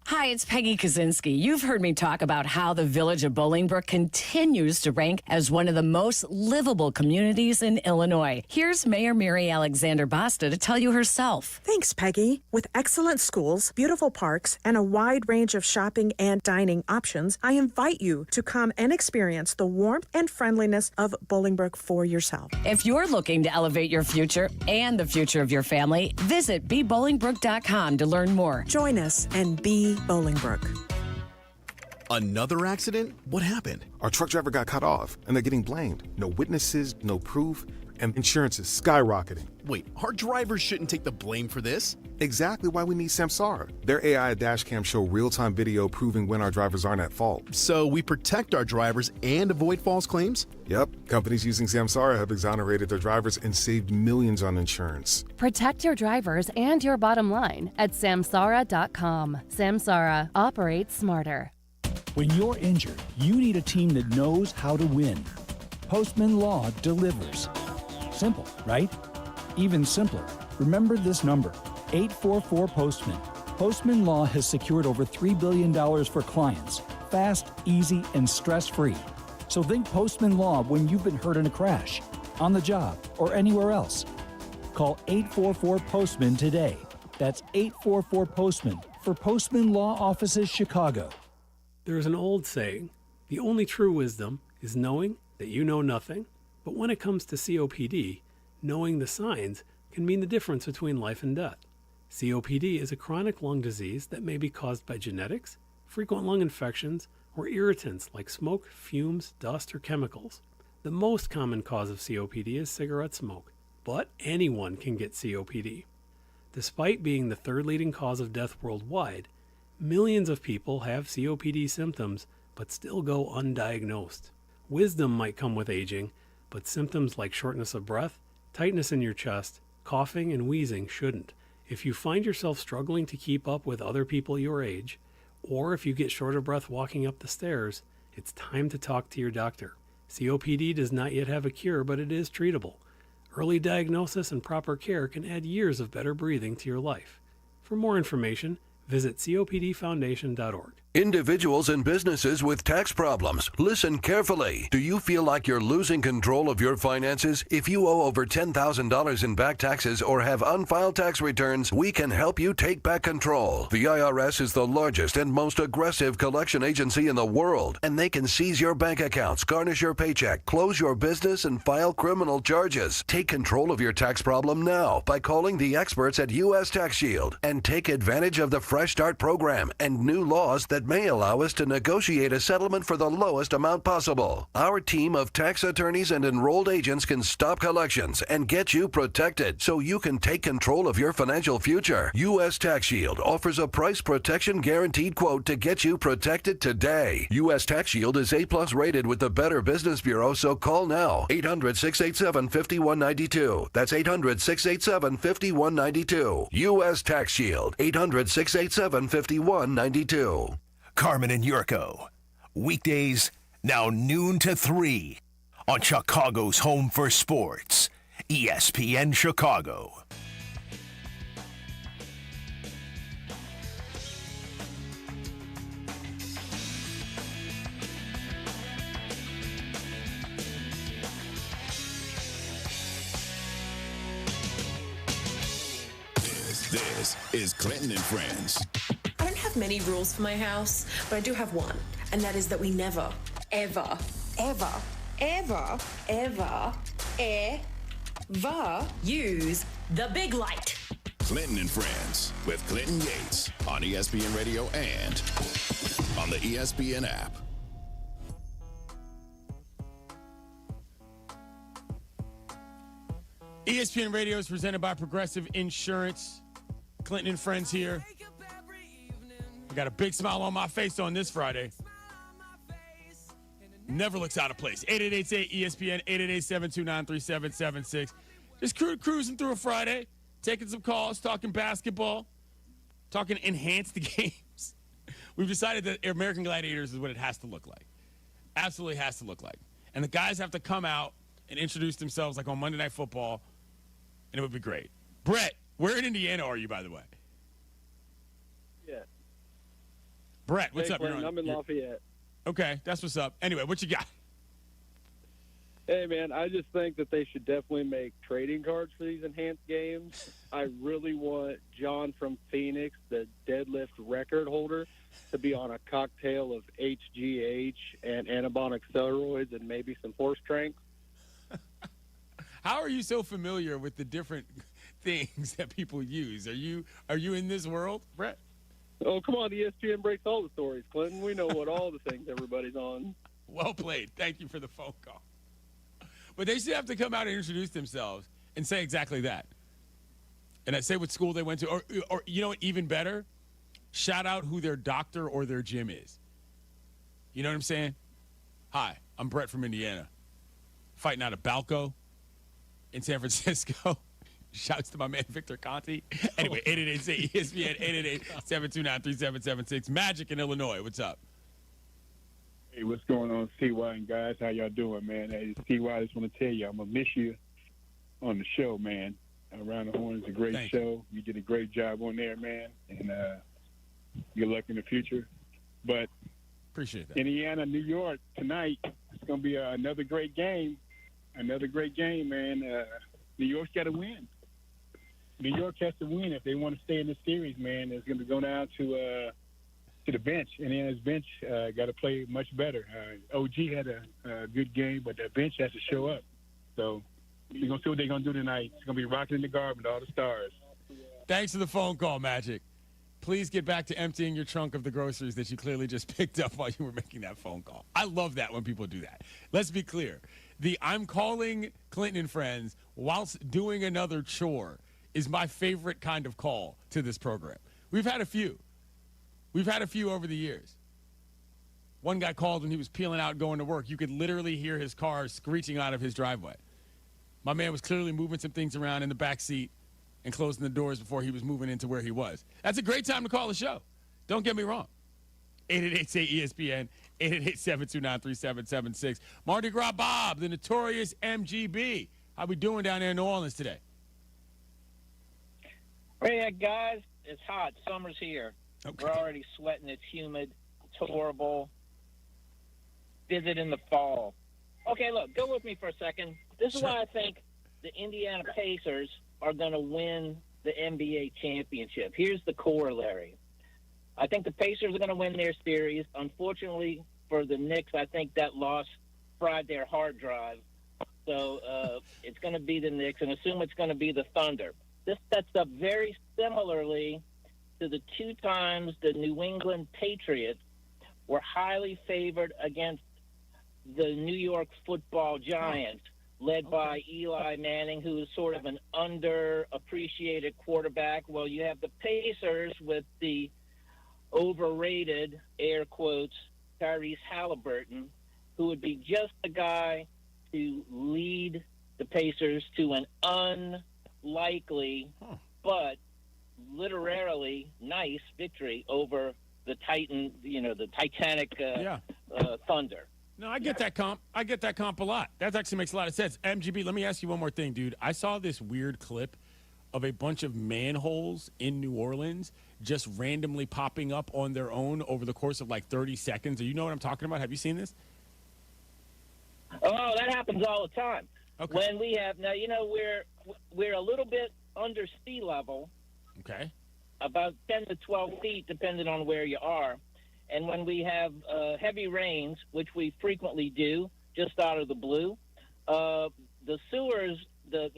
Hi, it's Peggy Kaczynski. You've heard me talk about how the village of Bolingbrook continues to rank as one of the most livable communities in Illinois. Here's Mayor Mary Alexander Basta to tell you herself. Thanks, Peggy. With excellent schools, beautiful parks, and a wide range of shopping and dining options, I invite you to come and experience the warmth and friendliness of Bolingbrook for yourself. If you're looking to elevate your future and the future of your family, visit BeBolingbrook.com to learn more. Join us and be Bolingbrook. Another accident? What happened? Our truck driver got cut off, and they're getting blamed. No witnesses, no proof, and insurance is skyrocketing. Wait, our drivers shouldn't take the blame for this? Exactly why we need Samsara. Their AI dashcam show real-time video proving when our drivers aren't at fault. So we protect our drivers and avoid false claims? Yep. Companies using Samsara have exonerated their drivers and saved millions on insurance. Protect your drivers and your bottom line at Samsara.com. Samsara. Operates smarter. When you're injured, you need a team that knows how to win. Postman Law delivers. Simple, right? Even simpler. Remember this number, 844-POSTMAN. Postman Law has secured over $3 billion for clients. Fast, easy, and stress-free. So think Postman Law when you've been hurt in a crash, on the job, or anywhere else. Call 844-POSTMAN today. That's 844-POSTMAN for Postman Law Offices Chicago. There's an old saying, the only true wisdom is knowing that you know nothing. But when it comes to COPD, knowing the signs can mean the difference between life and death. COPD is a chronic lung disease that may be caused by genetics, frequent lung infections, or irritants like smoke, fumes, dust, or chemicals. The most common cause of COPD is cigarette smoke, but anyone can get COPD. Despite being the third leading cause of death worldwide, millions of people have COPD symptoms but still go undiagnosed. Wisdom might come with aging, but symptoms like shortness of breath, tightness in your chest, coughing, and wheezing shouldn't. If you find yourself struggling to keep up with other people your age, or if you get short of breath walking up the stairs, it's time to talk to your doctor. COPD does not yet have a cure, but it is treatable. Early diagnosis and proper care can add years of better breathing to your life. For more information, visit copdfoundation.org. Individuals and businesses with tax problems, listen carefully. Do you feel like you're losing control of your finances? If you owe over $10,000 in back taxes or have unfiled tax returns, we can help you take back control. The IRS is the largest and most aggressive collection agency in the world, and they can seize your bank accounts, garnish your paycheck, close your business, and file criminal charges. Take control of your tax problem now by calling the experts at U.S. Tax Shield and take advantage of the Fresh Start program and new laws that may allow us to negotiate a settlement for the lowest amount possible. Our team of tax attorneys and enrolled agents can stop collections and get you protected so you can take control of your financial future. U.S. Tax Shield offers a price protection guaranteed quote to get you protected today. U.S. Tax Shield is A+ rated with the Better Business Bureau, so call now. 800-687-5192. That's 800-687-5192. U.S. Tax Shield. 800-687-5192. Carmen and Jurko. Weekdays, now noon to 3 on Chicago's home for sports, ESPN Chicago. This is Clinton and Friends. I don't have many rules for my house, but I do have one, and that is that we never, ever, ever, ever, ever, ever use the big light. Clinton and Friends with Clinton Yates on ESPN Radio and on the ESPN app. ESPN Radio is presented by Progressive Insurance. Clinton and Friends here. I got a big smile on my face on this Friday. Never looks out of place. 888-ESPN, 888-729-3776. Just cruising through a Friday, taking some calls, talking basketball, talking enhanced games. We've decided that American Gladiators is what it has to look like. Absolutely has to look like. And the guys have to come out and introduce themselves like on Monday Night Football, and it would be great. Brett, where in Indiana are you, by the way? Yeah. Brett, what's hey, up? Clinton, I'm in Lafayette. Okay, that's what's up. Anyway, what you got? Hey, man, I just think that they should definitely make trading cards for these enhanced games. I really want John from Phoenix, the deadlift record holder, to be on a cocktail of HGH and anabolic steroids and maybe some horse strength. How are you so familiar with the different things that people use? Are you in this world, Brett? Oh, come on. ESPN breaks all the stories, Clinton. We know what all the things everybody's on. Well played. Thank you for the phone call. But they should have to come out and introduce themselves and say exactly that. And I say what school they went to. Or you know what, even better? Shout out who their doctor or their gym is. You know what I'm saying? Hi, I'm Brett from Indiana. Fighting out of Balco in San Francisco. Shouts to my man Victor Conti. Anyway, 888-ESPN, 888-729-3776. Magic in Illinois. What's up? Hey, what's going on, CY and guys? How y'all doing, man? Hey, CY, I just want to tell you, I'm going to miss you on the show, man. Around the Horn is a great show. You did a great job on there, man. And good luck in the future. But appreciate that. Indiana, New York, tonight, it's going to be another great game. Another great game, man. New York's got to win. New York has to win if they want to stay in the series, man. It's going to go down to the bench. Indiana's bench got to play much better. OG had a good game, but the bench has to show up. So we're going to see what they're going to do tonight. It's going to be rocking in the garden with all the stars. Thanks for the phone call, Magic. Please get back to emptying your trunk of the groceries that you clearly just picked up while you were making that phone call. I love that when people do that. Let's be clear. I'm calling Clinton and Friends whilst doing another chore is my favorite kind of call to this program. We've had a few. We've had a few over the years. One guy called when he was peeling out going to work. You could literally hear his car screeching out of his driveway. My man was clearly moving some things around in the back seat and closing the doors before he was moving into where he was. That's a great time to call the show. Don't get me wrong. 888-ESPN, 888-729-3776. Mardi Gras Bob, the notorious MGB. How we doing down there in New Orleans today? Hey, guys, it's hot. Summer's here. Okay. We're already sweating. It's humid. It's horrible. Visit in the fall. Okay, look, go with me for a second. This is why I think the Indiana Pacers are going to win the NBA championship. Here's the corollary. I think the Pacers are going to win their series. Unfortunately for the Knicks, I think that loss fried their hard drive. So it's going to be the Knicks, and assume it's going to be the Thunder. This sets up very similarly to the two times the New England Patriots were highly favored against the New York Football Giants, led by Eli Manning, who is sort of an underappreciated quarterback. Well, you have the Pacers with the overrated, air quotes, Tyrese Halliburton, who would be just the guy to lead the Pacers to an unlikely but literarily nice victory over the Titanic Thunder. No, I get that comp. I get that comp a lot. That actually makes a lot of sense. MGB, let me ask you one more thing, dude. I saw this weird clip of a bunch of manholes in New Orleans just randomly popping up on their own over the course of like 30 seconds. Do you know what I'm talking about? Have you seen this? Oh, that happens all the time. Okay. When we have now, we're a little bit under sea level. Okay. About 10 to 12 feet, depending on where you are. And when we have heavy rains, which we frequently do, just out of the blue, the sewers, the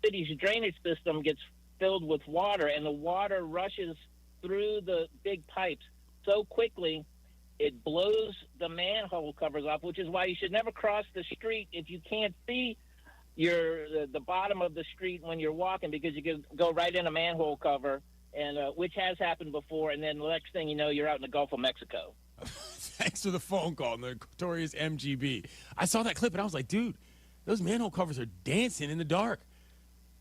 city's drainage system gets filled with water, and the water rushes through the big pipes so quickly it blows the manhole covers off, which is why you should never cross the street if you can't see the bottom of the street when you're walking, because you can go right in a manhole cover and which has happened before, and then the next thing you know, you're out in the Gulf of Mexico. Thanks for the phone call, notorious MGB. I saw that clip, and I was like, dude, those manhole covers are dancing in the dark.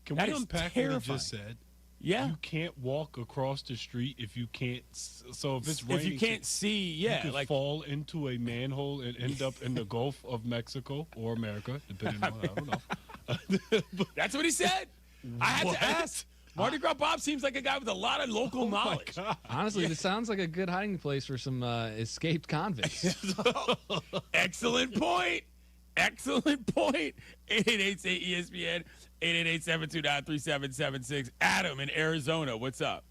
Can That we is unpack terrifying. what he just said? Yeah. You can't walk across the street if you can't. So if it's If raining, you can't see, yeah, you could like fall into a manhole and end up in the Gulf of Mexico or America, depending on, I don't know. that's what he said. I had What? to ask. Mardi Gras Bob seems like a guy with a lot of local knowledge. Honestly, this sounds like a good hiding place for some escaped convicts. Excellent point. Excellent point. 888-ESPN, 888-729-3776. Adam in Arizona, what's up?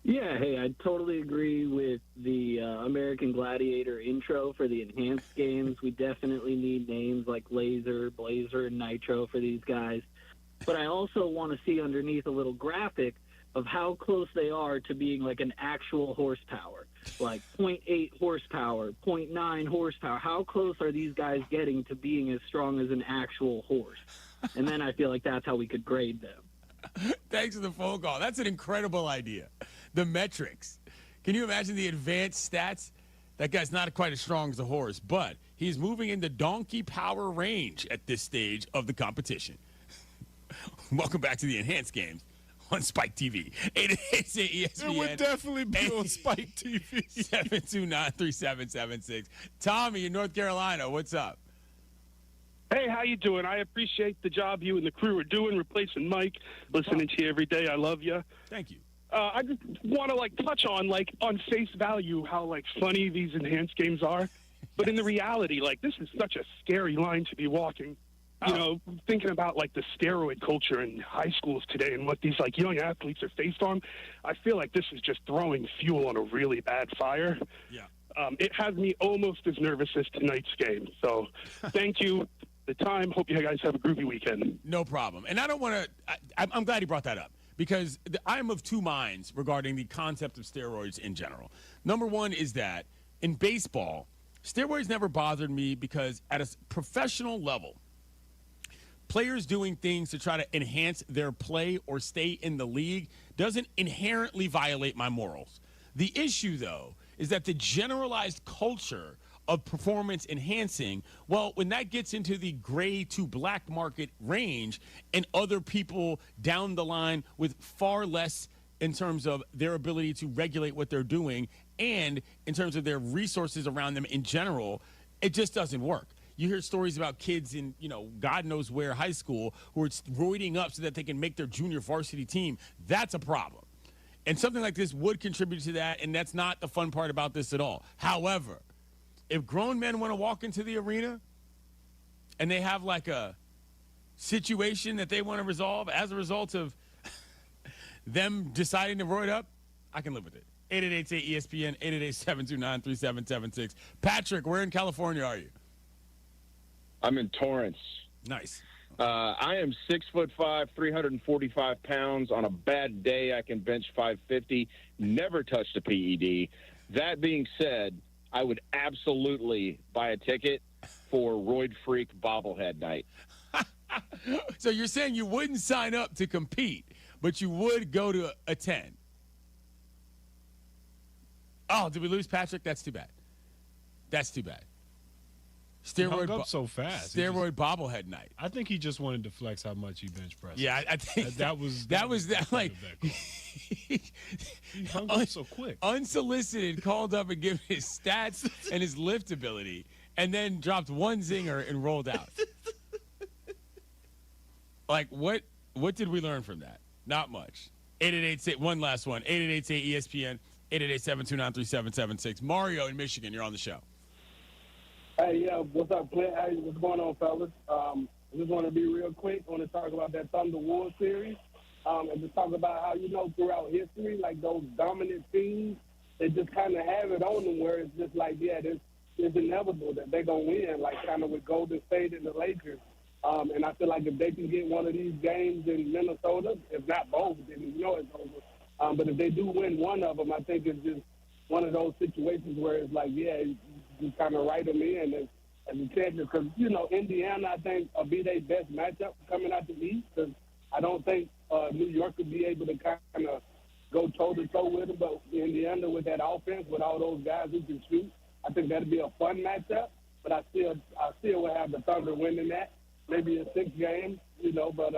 Yeah, hey, I totally agree with the American Gladiator intro for the enhanced games. We definitely need names like Laser, Blazer, and Nitro for these guys. But I also want to see underneath a little graphic of how close they are to being like an actual horsepower, like 0.8 horsepower, 0.9 horsepower. How close are these guys getting to being as strong as an actual horse? And then I feel like that's how we could grade them. Thanks for the phone call. That's an incredible idea. The metrics. Can you imagine the advanced stats? That guy's not quite as strong as a horse, but he's moving into donkey power range at this stage of the competition. Welcome back to the enhanced games on Spike TV. 888 ESPN. It would definitely be on Spike TV. 729-3776. Tommy in North Carolina, what's up? Hey, how you doing? I appreciate the job you and the crew are doing, replacing Mike, listening to you every day. I love you. Thank you. I just want to touch on on face value how funny these enhanced games are, but in the reality, this is such a scary line to be walking. You know, thinking about the steroid culture in high schools today and what these young athletes are faced on, I feel like this is just throwing fuel on a really bad fire. Yeah. It has me almost as nervous as tonight's game. So, thank you. The time. Hope you guys have a groovy weekend. No problem. And I don't want to. I'm glad he brought that up because I'm of two minds regarding the concept of steroids in general. Number one is that in baseball, steroids never bothered me because at a professional level, players doing things to try to enhance their play or stay in the league doesn't inherently violate my morals. The issue, though, is that the generalized culture of performance enhancing, well, when that gets into the gray to black market range and other people down the line with far less in terms of their ability to regulate what they're doing and in terms of their resources around them in general, it just doesn't work. You hear stories about kids in, God knows where, high school, who are roiding up so that they can make their junior varsity team. That's a problem. And something like this would contribute to that, and that's not the fun part about this at all. However, if grown men want to walk into the arena and they have a situation that they want to resolve as a result of them deciding to roid up, I can live with it. 888-ESPN, 888-729-3776. Patrick, where in California are you? I'm in Torrance. Nice. I am 6'5", 345 pounds. On a bad day, I can bench 550. Never touched a PED. That being said, I would absolutely buy a ticket for Roid Freak bobblehead night. So you're saying you wouldn't sign up to compete, but you would go to attend? Oh, did we lose Patrick? That's too bad. That's too bad. Steroid up so fast. Steroid bobblehead night. I think he just wanted to flex how much he bench pressed. Yeah, I think that was he hung up so quick. Unsolicited, called up and gave his stats and his lift ability, and then dropped one zinger and rolled out. What did we learn from that? Not much. 888 one last one. 888-ESPN, 888-729-3776. Mario in Michigan, you're on the show. Hey, yeah, what's up, Clint? Hey, what's going on, fellas? I just want to be real quick. I want to talk about that Thunder War series and just talk about how, throughout history, those dominant teams, they just kind of have it on them where it's just it's inevitable that they're going to win, kind of with Golden State and the Lakers. And I feel like if they can get one of these games in Minnesota, if not both, then it's over. But if they do win one of them, I think it's just one of those situations where it's you kind of write them in as a champion. Because, Indiana, I think, will be their best matchup coming out the East. Because I don't think New York would be able to kind of go toe-to-toe with them. But in the end, with that offense, with all those guys who can shoot, I think that'd be a fun matchup. But I still would have the Thunder winning that. Maybe a 6 game, But,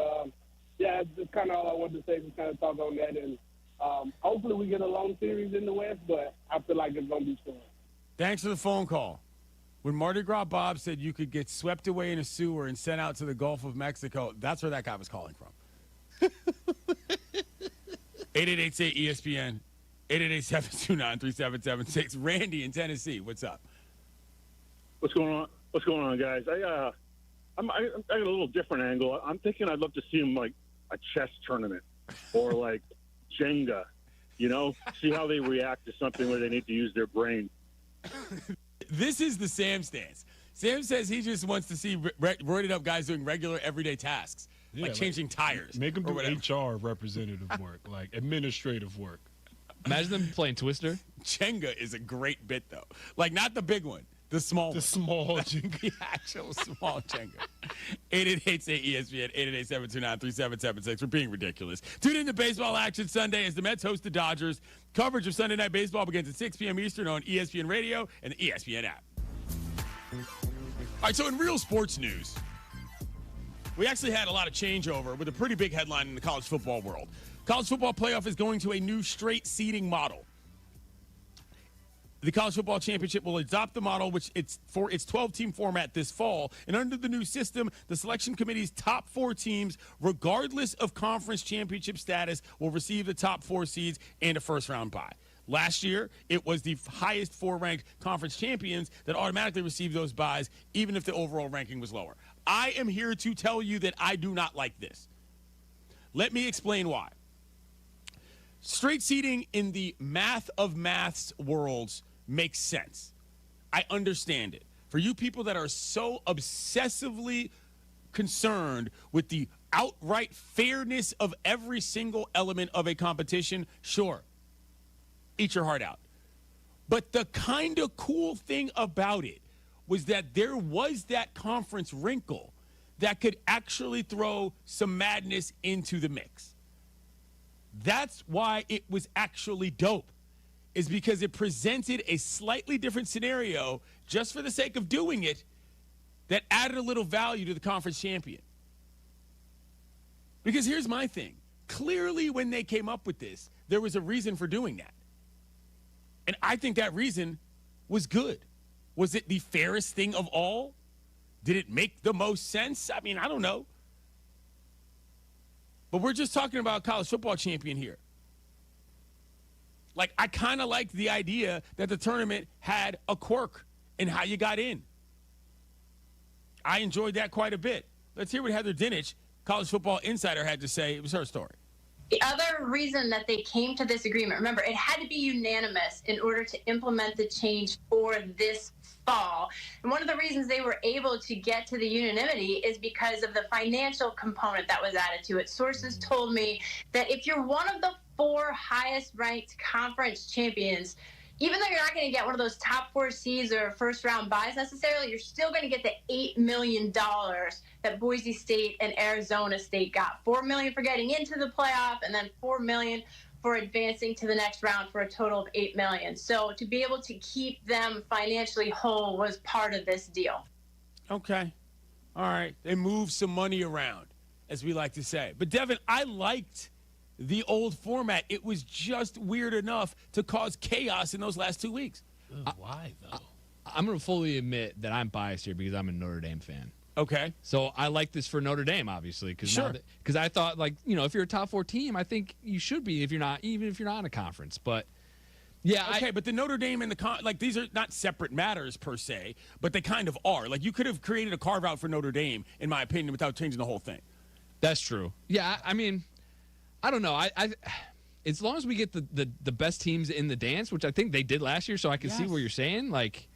yeah, it's just kind of all I wanted to say, just kind of talk on that. And hopefully we get a long series in the West, but I feel like it's going to be fun. Thanks for the phone call. When Mardi Gras Bob said you could get swept away in a sewer and sent out to the Gulf of Mexico, that's where that guy was calling from. 888-ESPN, 888-729-3776. Randy in Tennessee, what's up? What's going on? What's going on, guys? I got a little different angle. I'm thinking I'd love to see them like a chess tournament or like Jenga. See how they react to something where they need to use their brain. This is the Sam stance. Sam says he just wants to see roided up guys doing regular everyday tasks, like changing tires. Make them do HR representative work, like administrative work. Imagine them playing Twister. Jenga is a great bit, though. Like, not the big one. The small one. Small Jenga. The actual small Jenga. 888-ESPN, 888-729-3776. We're being ridiculous. Tune in to baseball action Sunday as the Mets host the Dodgers. Coverage of Sunday Night Baseball begins at 6 p.m. Eastern on ESPN Radio and the ESPN app. All right, so in real sports news, we actually had a lot of changeover with a pretty big headline in the college football world. College football playoff is going to a new straight seeding model. The College Football Championship will adopt the model, which it's for its 12-team format this fall. And under the new system, the selection committee's top 4 teams, regardless of conference championship status, will receive the top 4 seeds and a first-round bye. Last year, it was the highest 4-ranked conference champions that automatically received those byes, even if the overall ranking was lower. I am here to tell you that I do not like this. Let me explain why. Straight seeding in the math of maths worlds makes sense. I understand it. For you people that are so obsessively concerned with the outright fairness of every single element of a competition, sure, eat your heart out. But the kind of cool thing about it was that there was that conference wrinkle that could actually throw some madness into the mix. That's why it was actually dope, is because it presented a slightly different scenario just for the sake of doing it that added a little value to the conference champion. Because here's my thing. Clearly, when they came up with this, there was a reason for doing that. And I think that reason was good. Was it the fairest thing of all? Did it make the most sense? I mean, I don't know. But we're just talking about college football champion here. Like, I kind of liked the idea that the tournament had a quirk in how you got in. I enjoyed that quite a bit. Let's hear what Heather Dinich, College Football Insider, had to say. It was her story. The other reason that they came to this agreement, remember, it had to be unanimous in order to implement the change for this fall. And one of the reasons they were able to get to the unanimity is because of the financial component that was added to it. Sources told me that if you're one of the 4 highest ranked conference champions, even though you're not going to get one of those top 4 seeds or first round buys necessarily, you're still going to get the $8 million that Boise State and Arizona State got. $4 million for getting into the playoff, and then $4 million for advancing to the next round, for a total of $8 million. So to be able to keep them financially whole was part of this deal. Okay. All right. They moved some money around, as we like to say. But, Devin, I liked the old format. It was just weird enough to cause chaos in those last 2 weeks. Why, though? I'm going to fully admit that I'm biased here because I'm a Notre Dame fan. Okay. So I like this for Notre Dame, obviously, because I thought, like, if you're a top 4 team, I think you should be even if you're not in a conference. But yeah, okay, but the Notre Dame and these are not separate matters per se, but they kind of are. Like, you could have created a carve out for Notre Dame, in my opinion, without changing the whole thing. That's true. Yeah, I mean, I don't know. I as long as we get the best teams in the dance, which I think they did last year, so I can see what you're saying. Like,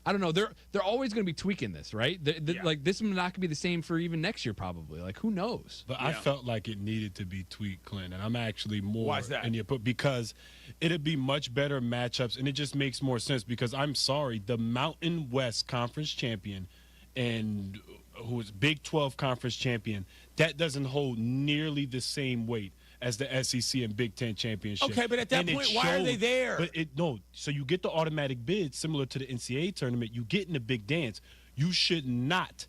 I don't know. They're always going to be tweaking this, right? Like, this is not going to be the same for even next year, probably. Like, who knows? But I felt like it needed to be tweaked, Clint, and I'm actually more. Why is that? Because it'd be much better matchups, and it just makes more sense. Because I'm sorry, the Mountain West Conference champion and who is Big 12 conference champion, that doesn't hold nearly the same weight as the SEC and Big 10 championship. Okay, but at that point, why are they there? But so you get the automatic bid similar to the NCAA tournament. You get in the big dance. You should not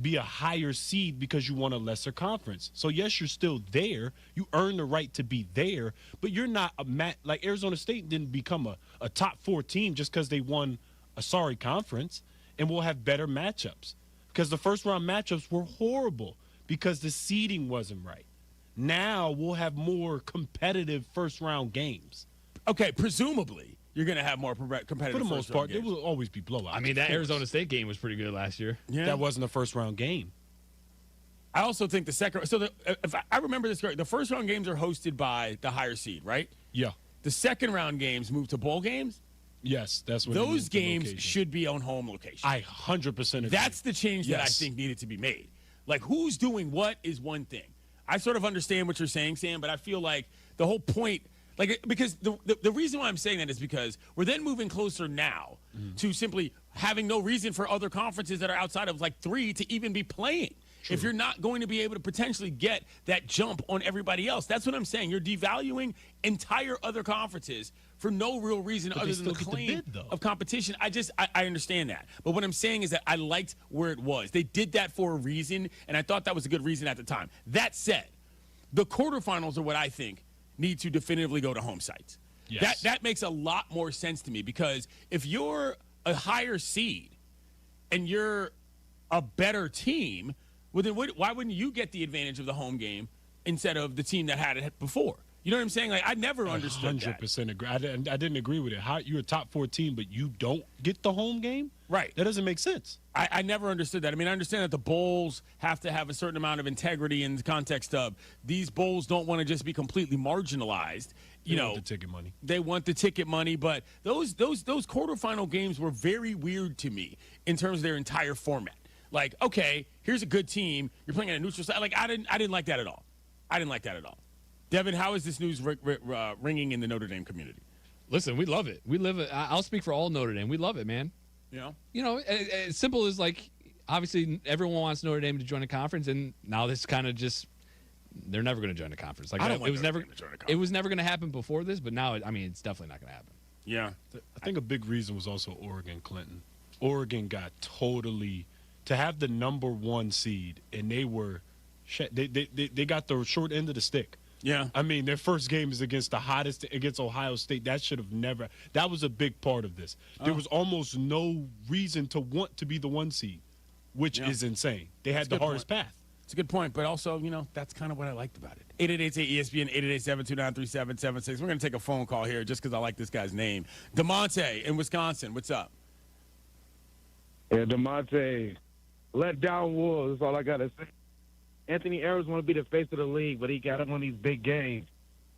be a higher seed because you want a lesser conference. So yes, you're still there. You earn the right to be there, but you're not like Arizona State didn't become a top 4 team just because they won a sorry conference, and we'll have better matchups because the first round matchups were horrible because the seeding wasn't right. Now we'll have more competitive first round games. Okay, presumably you're going to have more competitive. For the most part, there will always be blowouts. I mean, that Arizona State game was pretty good last year. Yeah. That wasn't a first round game. I also think the second. So if I remember this correctly, the first round games are hosted by the higher seed, right? Yeah. The second round games move to bowl games. Yes, that's what those games should be on home location. I 100% agree. That's the change that I think needed to be made. Like, who's doing what is one thing. I sort of understand what you're saying, Sam, but I feel like the whole point, like, because the reason why I'm saying that is because we're then moving closer now to simply having no reason for other conferences that are outside of like 3 to even be playing. True. If you're not going to be able to potentially get that jump on everybody else, that's what I'm saying. You're devaluing entire other conferences for no real reason other than the claim of competition. I understand that. But what I'm saying is that I liked where it was. They did that for a reason, and I thought that was a good reason at the time. That said, the quarterfinals are what I think need to definitively go to home sites. Yes. That makes a lot more sense to me because if you're a higher seed and you're a better team, well, then why wouldn't you get the advantage of the home game instead of the team that had it before? You know what I'm saying? Like, I never understood 100% agree. I didn't agree with it. How you're a top 4 team, but you don't get the home game? Right. That doesn't make sense. I never understood that. I mean, I understand that the bowls have to have a certain amount of integrity in the context of these bowls don't want to just be completely marginalized. They want the ticket money. They want the ticket money, but those quarterfinal games were very weird to me in terms of their entire format. Like, okay, here's a good team. You're playing at a neutral site. Like, I didn't like that at all. I didn't like that at all. Devin, how is this news ringing in the Notre Dame community? Listen, we love it. We live it. I'll speak for all Notre Dame. We love it, man. Yeah. You know, as simple as like, obviously everyone wants Notre Dame to join a conference, and now this kind of just they're never going to join a conference. Like it was never going to happen before this, but now it's definitely not going to happen. Yeah. I think a big reason was also Oregon, Clinton. Oregon got totally to have the number 1 seed, and they got the short end of the stick. Yeah. I mean, their first game is against Ohio State. That should have never – that was a big part of this. There was almost no reason to want to be the 1 seed, which is insane. They had the hardest path. It's a good point, but also, that's kind of what I liked about it. 888-ESPN, 888-729-3776. We're going to take a phone call here just because I like this guy's name. DeMonte in Wisconsin, what's up? Yeah, DeMonte, let down Wolves. That's all I got to say. Anthony Edwards want to be the face of the league, but he got him on these big games.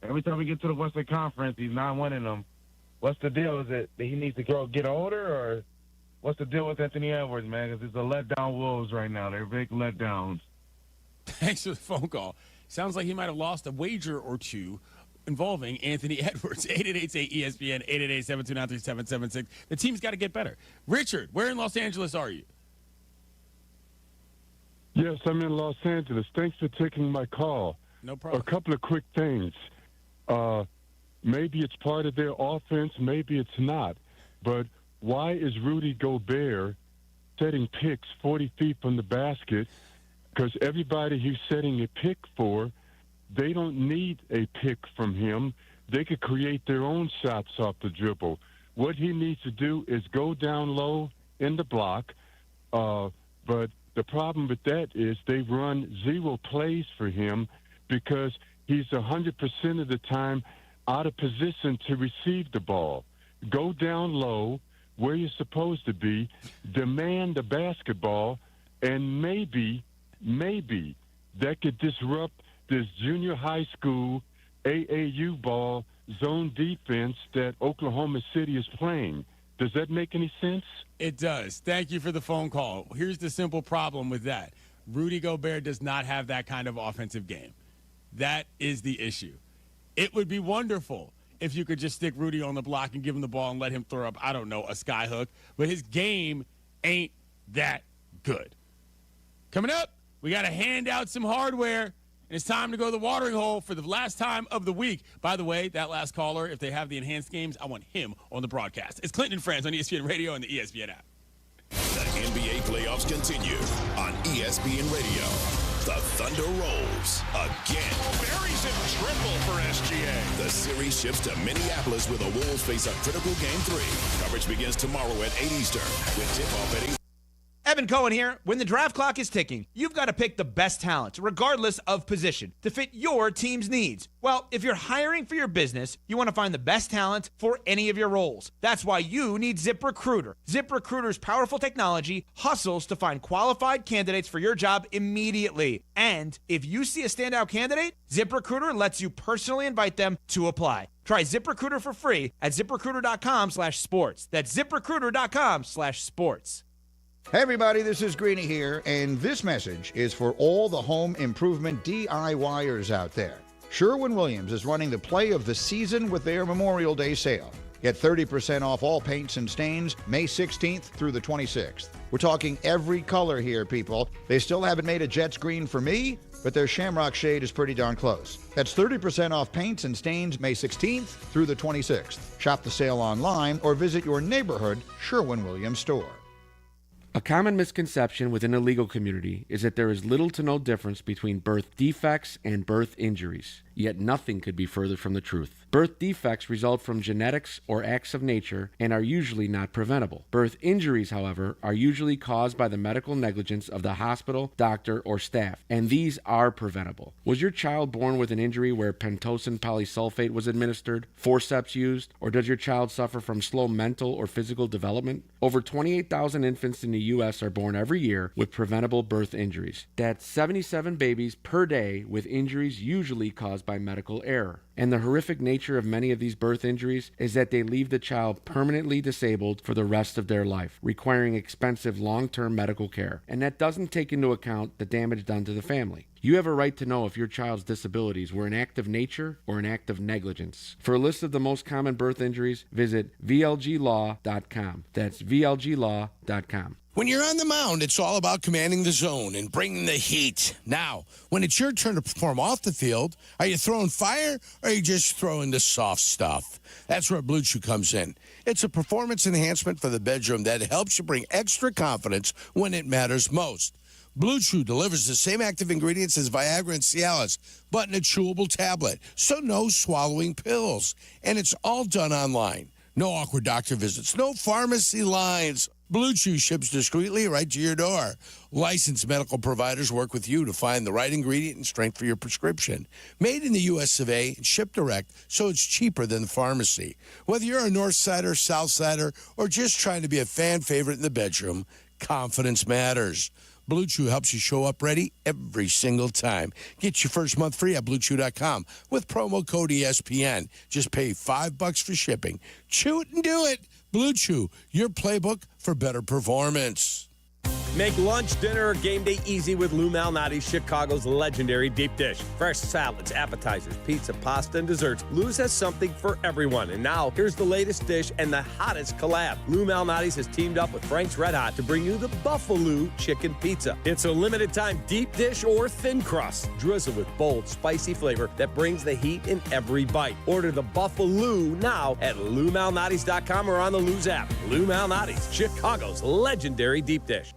Every time we get to the Western Conference, he's not winning them. What's the deal? Is it that he needs to get older, or what's the deal with Anthony Edwards, man? Because it's a letdown Wolves right now. They're big letdowns. Thanks for the phone call. Sounds like he might have lost a wager or two involving Anthony Edwards. 888-ESPN, 888-729-3776. The team's got to get better. Richard, where in Los Angeles are you? Yes, I'm in Los Angeles. Thanks for taking my call. No problem. A couple of quick things. Maybe it's part of their offense, maybe it's not. But why is Rudy Gobert setting picks 40 feet from the basket? Because everybody he's setting a pick for, they don't need a pick from him. They could create their own shots off the dribble. What he needs to do is go down low in the block, but the problem with that is they run 0 plays for him because he's 100% of the time out of position to receive the ball. Go down low where you're supposed to be, demand the basketball, and maybe that could disrupt this junior high school AAU ball zone defense that Oklahoma City is playing. Does that make any sense? It does. Thank you for the phone call. Here's the simple problem with that. Rudy Gobert does not have that kind of offensive game. That is the issue. It would be wonderful if you could just stick Rudy on the block and give him the ball and let him throw up, I don't know, a sky hook. But his game ain't that good. Coming up, we got to hand out some hardware, and it's time to go to the watering hole for the last time of the week. By the way, that last caller, if they have the enhanced games, I want him on the broadcast. It's Clinton and Friends on ESPN Radio and the ESPN app. The NBA playoffs continue on ESPN Radio. The Thunder rolls again. Buries it triple for SGA. The series shifts to Minneapolis where the Wolves face a critical Game 3. Coverage begins tomorrow at 8 Eastern with tip-off at 8. Evan Cohen here. When the draft clock is ticking, you've got to pick the best talent, regardless of position, to fit your team's needs. Well, if you're hiring for your business, you want to find the best talent for any of your roles. That's why you need ZipRecruiter. ZipRecruiter's powerful technology hustles to find qualified candidates for your job immediately. And if you see a standout candidate, ZipRecruiter lets you personally invite them to apply. Try ZipRecruiter for free at ZipRecruiter.com/sports. That's ZipRecruiter.com/sports. Hey everybody, this is Greeny here, and this message is for all the home improvement DIYers out there. Sherwin-Williams is running the play of the season with their Memorial Day sale. Get 30% off all paints and stains May 16th through the 26th. We're talking every color here, people. They still haven't made a Jets green for me, but their Shamrock shade is pretty darn close. That's 30% off paints and stains May 16th through the 26th. Shop the sale online or visit your neighborhood Sherwin-Williams store. A common misconception within the legal community is that there is little to no difference between birth defects and birth injuries, yet nothing could be further from the truth. Birth defects result from genetics or acts of nature and are usually not preventable. Birth injuries, however, are usually caused by the medical negligence of the hospital, doctor, or staff, and these are preventable. Was your child born with an injury where pentosan polysulfate was administered, forceps used, or does your child suffer from slow mental or physical development? Over 28,000 infants in the U.S. are born every year with preventable birth injuries. That's 77 babies per day with injuries usually caused by medical error. And the horrific nature of many of these birth injuries is that they leave the child permanently disabled for the rest of their life, requiring expensive long-term medical care. And that doesn't take into account the damage done to the family. You have a right to know if your child's disabilities were an act of nature or an act of negligence. For a list of the most common birth injuries, visit VLGlaw.com. That's VLGlaw.com. When you're on the mound, it's all about commanding the zone and bringing the heat. Now, when it's your turn to perform off the field, are you throwing fire or are you just throwing the soft stuff? That's where Blue Chew comes in. It's a performance enhancement for the bedroom that helps you bring extra confidence when it matters most. Blue Chew delivers the same active ingredients as Viagra and Cialis, but in a chewable tablet, so no swallowing pills. And it's all done online. No awkward doctor visits, no pharmacy lines. Blue Chew ships discreetly right to your door. Licensed medical providers work with you to find the right ingredient and strength for your prescription. Made in the U.S. of A. and shipped direct, so it's cheaper than the pharmacy. Whether you're a North Sider, South Sider, or just trying to be a fan favorite in the bedroom, confidence matters. Blue Chew helps you show up ready every single time. Get your first month free at BlueChew.com with promo code ESPN. Just pay $5 for shipping. Chew it and do it. Blue Chew, your playbook for better performance. Make lunch, dinner, or game day easy with Lou Malnati's Chicago's legendary deep dish. Fresh salads, appetizers, pizza, pasta, and desserts. Lou's has something for everyone. And now, here's the latest dish and the hottest collab. Lou Malnati's has teamed up with Frank's Red Hot to bring you the Buffalo Chicken Pizza. It's a limited-time deep dish or thin crust, drizzled with bold, spicy flavor that brings the heat in every bite. Order the Buffalo now at LouMalnati's.com or on the Lou's app. Lou Malnati's, Chicago's legendary deep dish.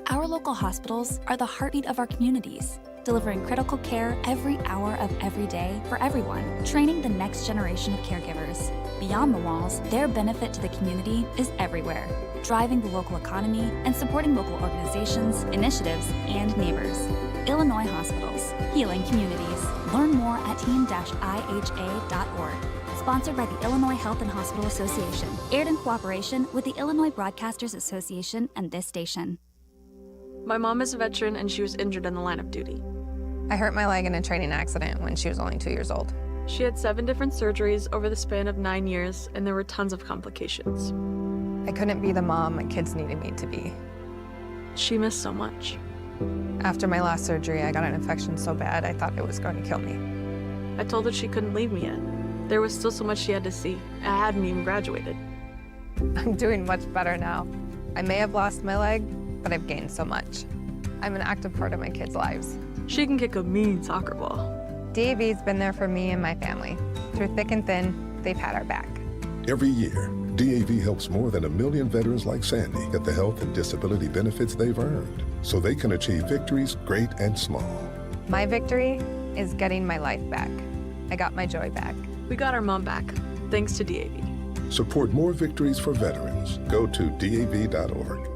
Our local hospitals are the heartbeat of our communities, delivering critical care every hour of every day for everyone, training the next generation of caregivers. Beyond the walls, their benefit to the community is everywhere, driving the local economy and supporting local organizations, initiatives, and neighbors. Illinois Hospitals, healing communities. Learn more at team-iha.org. Sponsored by the Illinois Health and Hospital Association. Aired in cooperation with the Illinois Broadcasters Association and this station. My mom is a veteran and she was injured in the line of duty. I hurt my leg in a training accident when she was only 2 years old. She had 7 different surgeries over the span of 9 years, and there were tons of complications. I couldn't be the mom my kids needed me to be. She missed so much. After my last surgery, I got an infection so bad I thought it was going to kill me. I told her she couldn't leave me yet. There was still so much she had to see. I hadn't even graduated. I'm doing much better now. I may have lost my leg, but I've gained so much. I'm an active part of my kids' lives. She can kick a mean soccer ball. DAV's been there for me and my family. Through thick and thin, they've had our back. Every year, DAV helps more than 1 million veterans like Sandy get the health and disability benefits they've earned so they can achieve victories great and small. My victory is getting my life back. I got my joy back. We got our mom back, thanks to DAV. Support more victories for veterans. Go to DAV.org.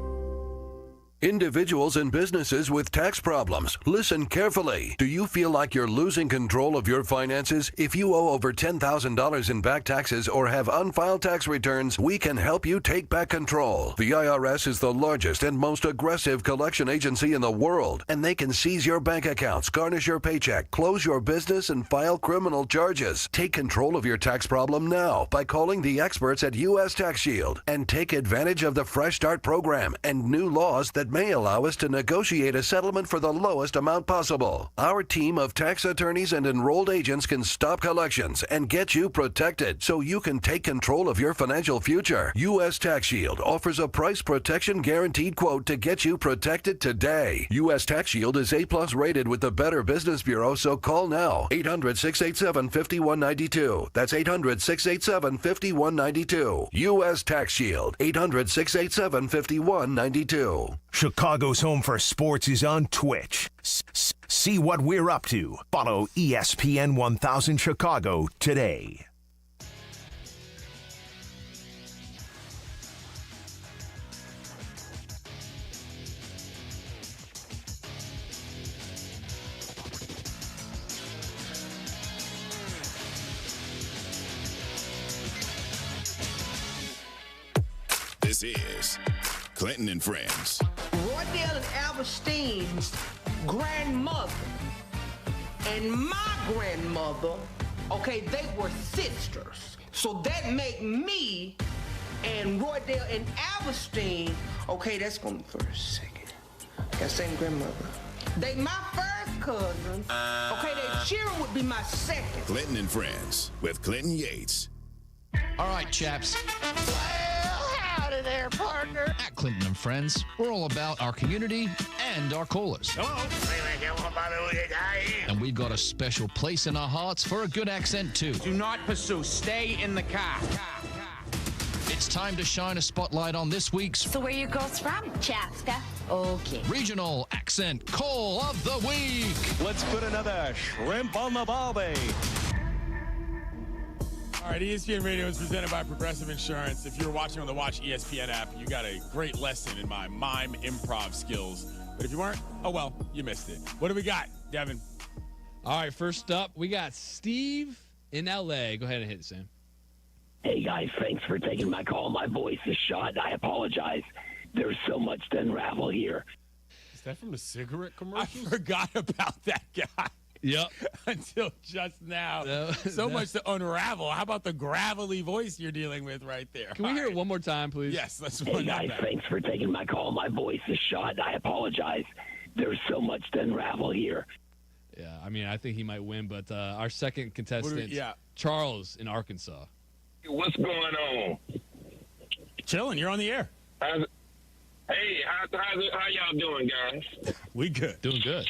Individuals and businesses with tax problems, listen carefully. Do you feel like you're losing control of your finances? If you owe over $10,000 in back taxes or have unfiled tax returns, we can help you take back control. The IRS is the largest and most aggressive collection agency in the world, and they can seize your bank accounts, garnish your paycheck, close your business, and file criminal charges. Take control of your tax problem now by calling the experts at U.S. Tax Shield and take advantage of the Fresh Start program and new laws that may allow us to negotiate a settlement for the lowest amount possible. Our team of tax attorneys and enrolled agents can stop collections and get you protected so you can take control of your financial future. U.S. Tax Shield offers a price protection guaranteed quote to get you protected today. U.S. Tax Shield is A+ rated with the Better Business Bureau, so call now. 800-687-5192. That's 800-687-5192. U.S. Tax Shield. 800-687-5192. Chicago's home for sports is on Twitch. See what we're up to. Follow ESPN 1000 Chicago today. This is Clinton and Friends. Roydell and Epstein's grandmother and my grandmother, okay, they were sisters. So that make me and Roydell and Epstein, okay, that's going to be first, second. That same grandmother. They my first cousin. Okay, their children would be my second. Clinton and Friends with Clinton Yates. All right, chaps. Howdy there, partner. At Clinton and Friends, we're all about our community and our callers. And we've got a special place in our hearts for a good accent, too. Do not pursue. Stay in the car. It's time to shine a spotlight on this week's... So where you girls from? Chaska. Okay. Regional Accent Call of the Week. Let's put another shrimp on the barbie. All right, ESPN Radio is presented by Progressive Insurance. If you're watching on the Watch ESPN app, you got a great lesson in my mime improv skills. But if you weren't, oh well, you missed it. What do we got, Devin? All right, first up, we got Steve in L.A. Go ahead and hit it, Sam. Hey, guys, thanks for taking my call. My voice is shot. I apologize. There's so much to unravel here. Is that from the cigarette commercial? I forgot about that guy. Yep. Until just now. So much to unravel. How about the gravelly voice you're dealing with right there? Can we hear it one more time, please? Yes, let's Hey, guys, thanks for taking my call. My voice is shot. I apologize. There's so much to unravel here. Yeah, I mean, I think he might win, but our second contestant, Charles in Arkansas. What's going on? Chilling. You're on the air. Hey, how y'all doing, guys? We good. Doing good.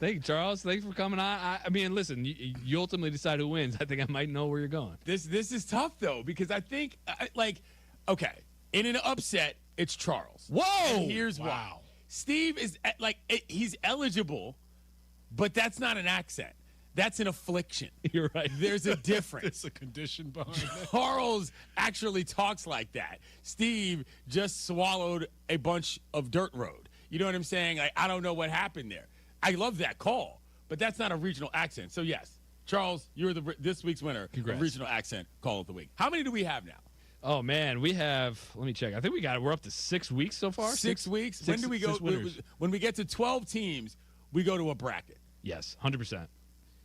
Thank you, Charles. Thanks for coming on. I mean, listen, you ultimately decide who wins. I think I might know where you're going. This is tough, though, because I think, okay, in an upset, it's Charles. Whoa! And here's why. Steve is, he's eligible, but that's not an accent. That's an affliction. You're right. There's a difference. There's a condition behind it. Charles actually talks like that. Steve just swallowed a bunch of dirt road. You know what I'm saying? Like, I don't know what happened there. I love that call, but that's not a regional accent. So, yes, Charles, you're this week's winner of Regional Accent Call of the Week. How many do we have now? Oh, man, we have, let me check. I think we're up to 6 weeks so far. 6 weeks? When do we go? When we get to 12 teams, we go to a bracket. Yes, 100%.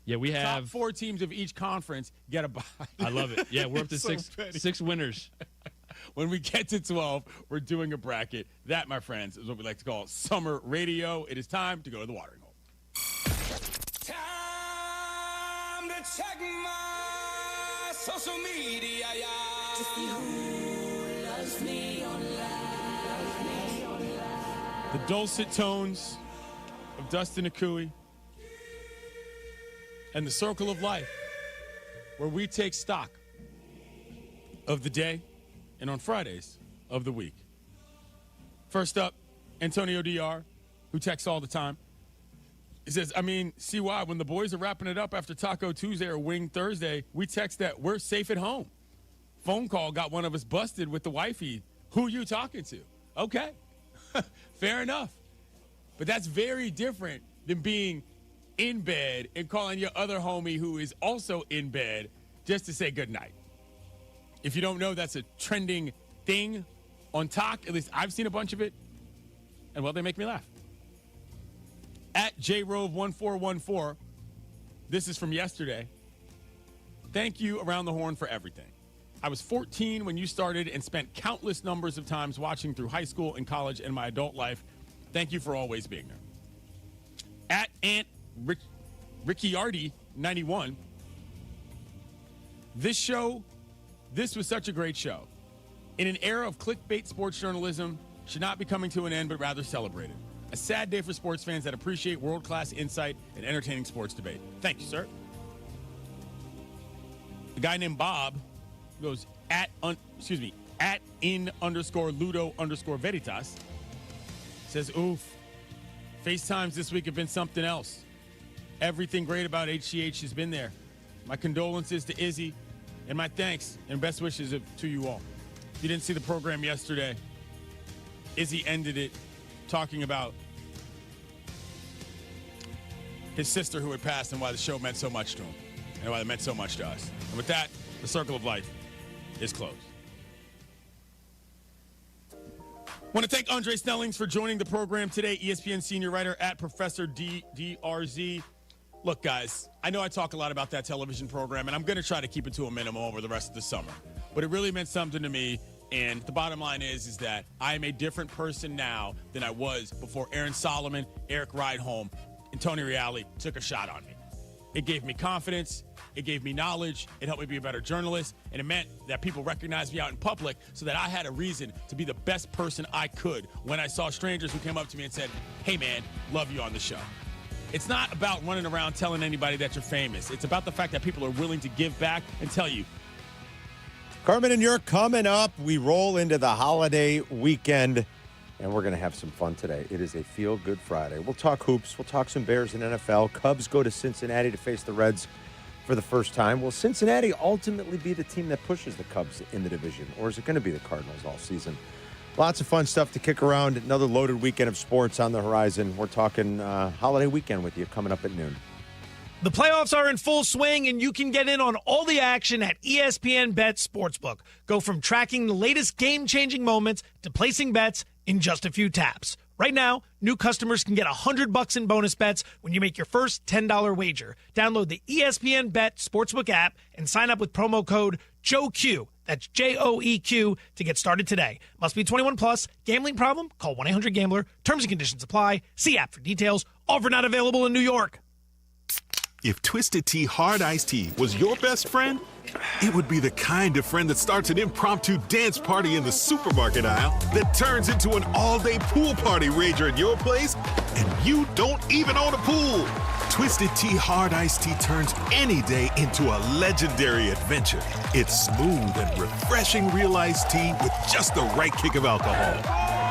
Yeah, we have. Top 4 teams of each conference get a bye. I love it. Yeah, we're up to so six winners. When we get to 12, we're doing a bracket. That, my friends, is what we like to call summer radio. It is time to go to the watering hole. Time to check my social media, to see who loves me online. The dulcet tones of Dustin Akui and the Circle of Life, where we take stock of the day and on Fridays of the week. First up, Antonio DR, who texts all the time. He says, CY, when the boys are wrapping it up after Taco Tuesday or Wing Thursday, we text that we're safe at home. Phone call got one of us busted with the wifey. Who you talking to? Okay, fair enough. But that's very different than being in bed and calling your other homie who is also in bed just to say goodnight. If you don't know, that's a trending thing on Talk. At least I've seen a bunch of it. And, well, they make me laugh. At JRove1414, this is from yesterday. Thank you, Around the Horn, for everything. I was 14 when you started and spent countless numbers of times watching through high school and college and my adult life. Thank you for always being there. At Aunt Ricciardi 91, this was such a great show. In an era of clickbait sports journalism, should not be coming to an end, but rather celebrated. A sad day for sports fans that appreciate world-class insight and entertaining sports debate. Thank you, sir. A guy named Bob goes @in_Ludo_Veritas. Says, oof, FaceTimes this week have been something else. Everything great about HGH has been there. My condolences to Izzy, and my thanks and best wishes to you all. If you didn't see the program yesterday, Izzy ended it talking about his sister who had passed and why the show meant so much to him and why it meant so much to us. And with that, the Circle of Life is closed. Want to thank Andre Snellings for joining the program today, ESPN senior writer at Professor DRZ. Look, guys, I know I talk a lot about that television program, and I'm going to try to keep it to a minimum over the rest of the summer. But it really meant something to me, and the bottom line is that I am a different person now than I was before Aaron Solomon, Eric Rydholm, and Tony Reale took a shot on me. It gave me confidence. It gave me knowledge. It helped me be a better journalist. And it meant that people recognized me out in public so that I had a reason to be the best person I could when I saw strangers who came up to me and said, hey, man, love you on the show. It's not about running around telling anybody that you're famous. It's about the fact that people are willing to give back and tell you. Carmen and Jurko coming up. We roll into the holiday weekend, and we're going to have some fun today. It is a feel-good Friday. We'll talk hoops. We'll talk some Bears and NFL. Cubs go to Cincinnati to face the Reds for the first time. Will Cincinnati ultimately be the team that pushes the Cubs in the division, or is it going to be the Cardinals all season? Lots of fun stuff to kick around. Another loaded weekend of sports on the horizon. We're talking holiday weekend with you coming up at noon. The playoffs are in full swing, and you can get in on all the action at ESPN Bet Sportsbook. Go from tracking the latest game-changing moments to placing bets in just a few taps. Right now, new customers can get $100 in bonus bets when you make your first $10 wager. Download the ESPN Bet Sportsbook app and sign up with promo code JOEQ. That's JOEQ to get started today. Must be 21 plus. Gambling problem? Call 1-800-GAMBLER. Terms and conditions apply. See app for details. Offer not available in New York. If Twisted Tea Hard Iced Tea was your best friend, it would be the kind of friend that starts an impromptu dance party in the supermarket aisle that turns into an all-day pool party rager at your place, and you don't even own a pool. Twisted Tea Hard Iced Tea turns any day into a legendary adventure. It's smooth and refreshing real iced tea with just the right kick of alcohol.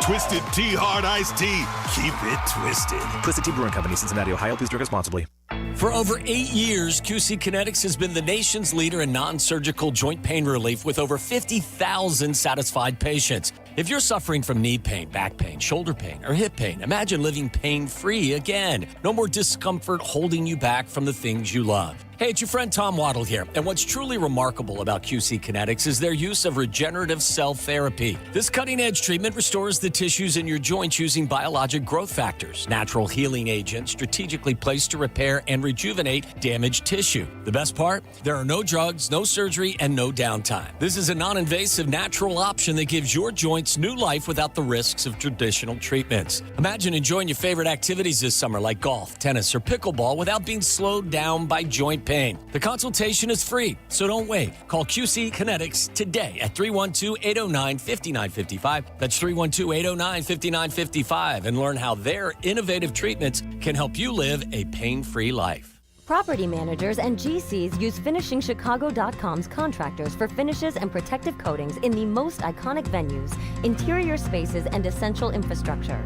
Twisted Tea Hard Iced Tea. Keep it twisted. Twisted Tea Brewing Company, Cincinnati, Ohio. Please drink responsibly. For over 8 years, QC Kinetics has been the nation's leader in non-surgical joint pain relief with over 50,000 satisfied patients. If you're suffering from knee pain, back pain, shoulder pain, or hip pain, imagine living pain-free again. No more discomfort holding you back from the things you love. Hey, it's your friend Tom Waddle here, and what's truly remarkable about QC Kinetics is their use of regenerative cell therapy. This cutting-edge treatment restores the tissues in your joints using biologic growth factors, natural healing agents strategically placed to repair and rejuvenate damaged tissue. The best part? There are no drugs, no surgery, and no downtime. This is a non-invasive natural option that gives your joints Joints new life without the risks of traditional treatments. Imagine enjoying your favorite activities this summer like golf, tennis, or pickleball without being slowed down by joint pain. The consultation is free, so don't wait. Call QC Kinetics today at 312-809-5955. That's 312-809-5955 and learn how their innovative treatments can help you live a pain-free life. Property managers and GCs use FinishingChicago.com's contractors for finishes and protective coatings in the most iconic venues, interior spaces, and essential infrastructure.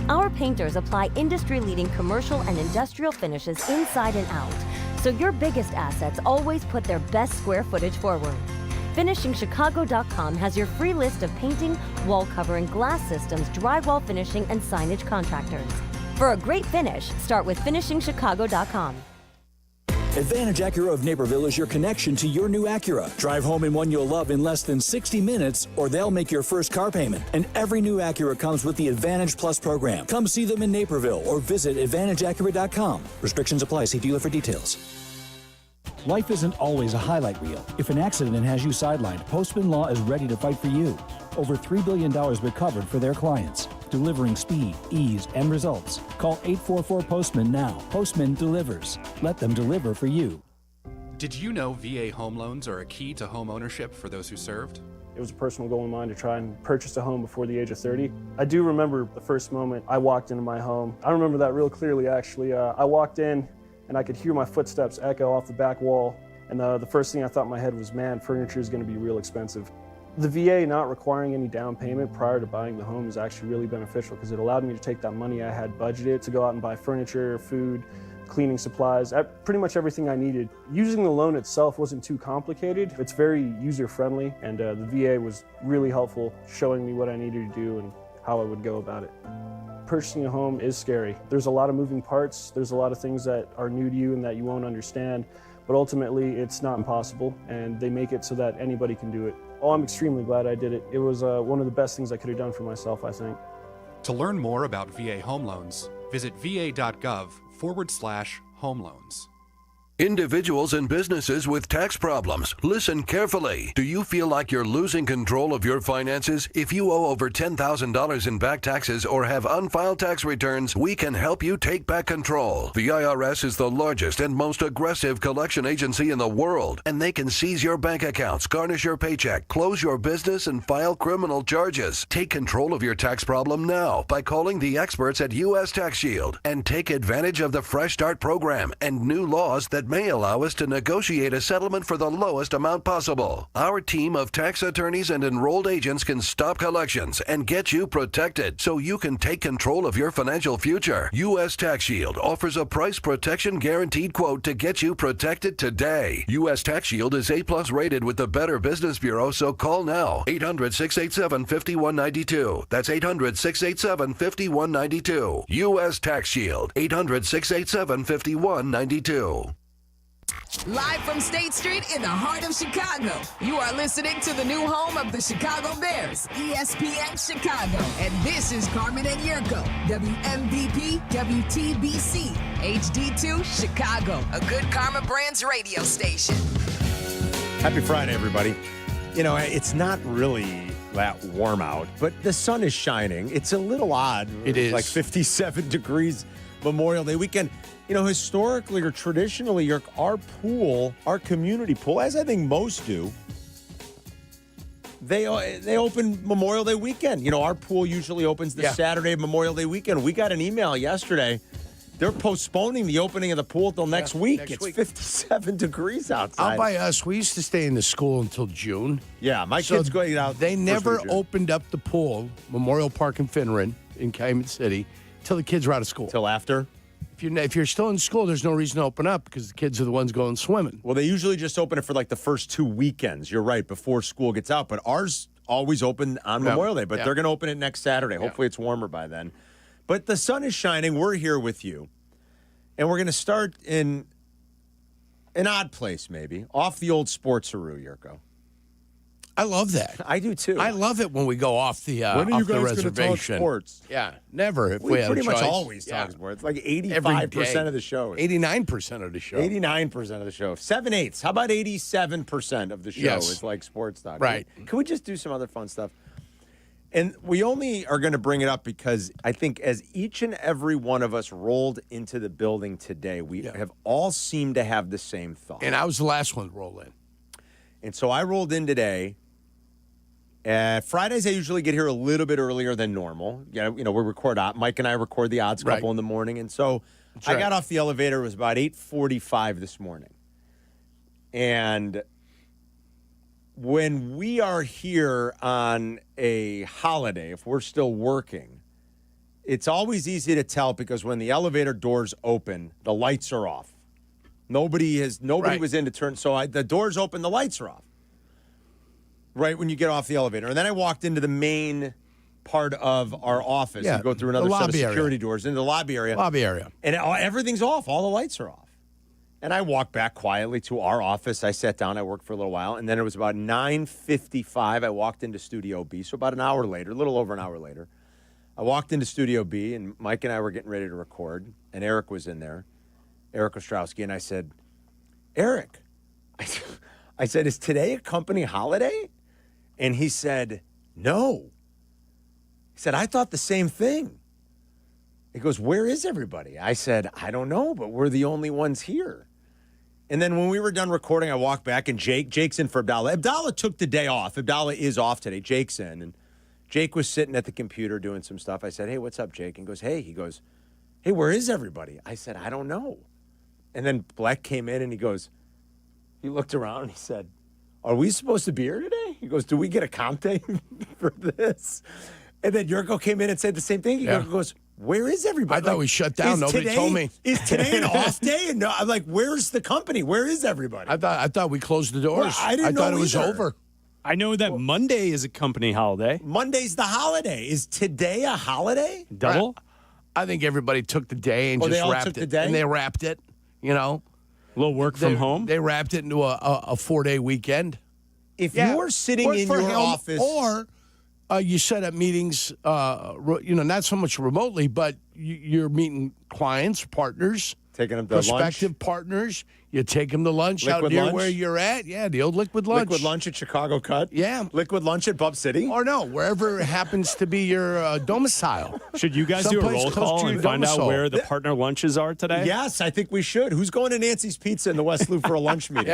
Our painters apply industry-leading commercial and industrial finishes inside and out, so your biggest assets always put their best square footage forward. FinishingChicago.com has your free list of painting, wall covering, glass systems, drywall finishing, and signage contractors. For a great finish, start with FinishingChicago.com. Advantage Acura of Naperville is your connection to your new Acura. Drive home in one you'll love in less than 60 minutes, or they'll make your first car payment. And every new Acura comes with the Advantage Plus program. Come see them in Naperville or visit AdvantageAcura.com. Restrictions apply. See dealer for details. Life isn't always a highlight reel. If an accident has you sidelined, Postman Law is ready to fight for you. Over $3 billion recovered for their clients, delivering speed, ease, and results. Call 844-POSTMAN now. Postman delivers. Let them deliver for you. Did you know VA home loans are a key to home ownership for those who served? It was a personal goal of mine to try and purchase a home before the age of 30. I do remember the first moment I walked into my home. I remember that real clearly, actually. I walked in and I could hear my footsteps echo off the back wall. And the first thing I thought in my head was, man, furniture is going to be real expensive. The VA not requiring any down payment prior to buying the home is actually really beneficial because it allowed me to take that money I had budgeted to go out and buy furniture, food, cleaning supplies, pretty much everything I needed. Using the loan itself wasn't too complicated. It's very user-friendly, and the VA was really helpful, showing me what I needed to do and how I would go about it. Purchasing a home is scary. There's a lot of moving parts. There's a lot of things that are new to you and that you won't understand, but ultimately it's not impossible, and they make it so that anybody can do it. Oh, I'm extremely glad I did it. It was one of the best things I could have done for myself, I think. To learn more about VA home loans, visit va.gov/home loans. Individuals and businesses with tax problems, listen carefully. Do you feel like you're losing control of your finances? If you owe over $10,000 in back taxes or have unfiled tax returns, we can help you take back control. The IRS is the largest and most aggressive collection agency in the world, and they can seize your bank accounts, garnish your paycheck, close your business, and file criminal charges. Take control of your tax problem now by calling the experts at U.S. Tax Shield and take advantage of the Fresh Start program and new laws that may allow us to negotiate a settlement for the lowest amount possible. Our team of tax attorneys and enrolled agents can stop collections and get you protected so you can take control of your financial future. U.S. Tax Shield offers a price protection guaranteed quote to get you protected today. U.S. Tax Shield is A+ rated with the Better Business Bureau, so call now. 800-687-5192. That's 800-687-5192. U.S. Tax Shield. 800-687-5192. Live from State Street in the heart of Chicago, you are listening to the new home of the Chicago Bears, ESPN Chicago. And this is Carmen and Jurko, WMVP, WTBC, HD2, Chicago, a good Karma Brands radio station. Happy Friday, everybody. You know, it's not really that warm out, but the sun is shining. It's a little odd. It is. Like 57 degrees Memorial Day weekend. You know, historically or traditionally, our pool, our community pool, as I think most do, they open Memorial Day weekend. You know, our pool usually opens the Saturday of Memorial Day weekend. We got an email yesterday. They're postponing the opening of the pool till next week. It's 57 degrees outside. Out by us, we used to stay in the school until June. Yeah, my kids going out. They never opened up the pool, Memorial Park in Finneran in Calumet City, till the kids were out of school. Till after? If you're still in school, there's no reason to open up because the kids are the ones going swimming. Well, they usually just open it for like the first 2 weekends. You're right, before school gets out. But ours always open on Memorial Day. But they're going to open it next Saturday. Hopefully it's warmer by then. But the sun is shining. We're here with you. And we're going to start in an odd place, maybe, off the old Sportsaroo, Jurko. I love that. I do too. I love it when we go off the when are you guys reservation. Talk sports? Yeah, never. If we had pretty a much choice. always talk sports. Like 85% of the show. 89% of the show. 89% of the show. 7/8. How about 87% of the show is like sports talk? Right. Can we just do some other fun stuff? And we only are going to bring it up because I think as each and every one of us rolled into the building today, we have all seemed to have the same thought. And I was the last one to roll in. And so I rolled in today. Fridays, I usually get here a little bit earlier than normal. We record Mike and I record the odds couple in the morning. And so I got off the elevator. It was about 8:45 this morning. And when we are here on a holiday, if we're still working, it's always easy to tell because when the elevator doors open, the lights are off. Nobody was in to turn. So the doors open, the lights are off. Right when you get off the elevator. And then I walked into the main part of our office and go through another set of security doors into the lobby area. And everything's off. All the lights are off. And I walked back quietly to our office. I sat down. I worked for a little while. And then it was about 9:55. I walked into Studio B. So about an hour later, a little over an hour later, I walked into Studio B, and Mike and I were getting ready to record. And Eric was in there, Eric Ostrowski. And I said, Eric, I said, is today a company holiday? And he said, no. He said, I thought the same thing. He goes, where is everybody? I said, I don't know, but we're the only ones here. And then when we were done recording, I walked back, and Jake's in for Abdallah. Abdallah took the day off. Abdallah is off today. Jake's in. And Jake was sitting at the computer doing some stuff. I said, hey, what's up, Jake? And he goes, hey, where is everybody? I said, I don't know. And then Black came in, and he looked around, and he said, are we supposed to be here today? He goes, do we get a comp day for this? And then Jurko came in and said the same thing. He goes, where is everybody? I thought we shut down. Nobody told me. Is today an off day? And I'm like, where's the company? Where is everybody? I thought we closed the doors. Well, I thought it was over. I know that Monday is a company holiday. Monday's the holiday. Is today a holiday? Double? I think everybody took the day and just wrapped it. And they wrapped it, A little work from home? They wrapped it into a 4-day weekend. If you were sitting in your office. Or you set up meetings, not so much remotely, but you're meeting clients, partners. Taking them to prospective lunch. Partners. You take them to lunch Liquid out near lunch? where you're at. Yeah, the old Liquid Lunch. Liquid lunch at Chicago Cut. Yeah. Liquid lunch at Bub City. Or no, wherever it happens to be your domicile. Should you guys do a roll call and find out where the partner lunches are today? Yes, I think we should. Who's going to Nancy's Pizza in the West Loop for a lunch meeting?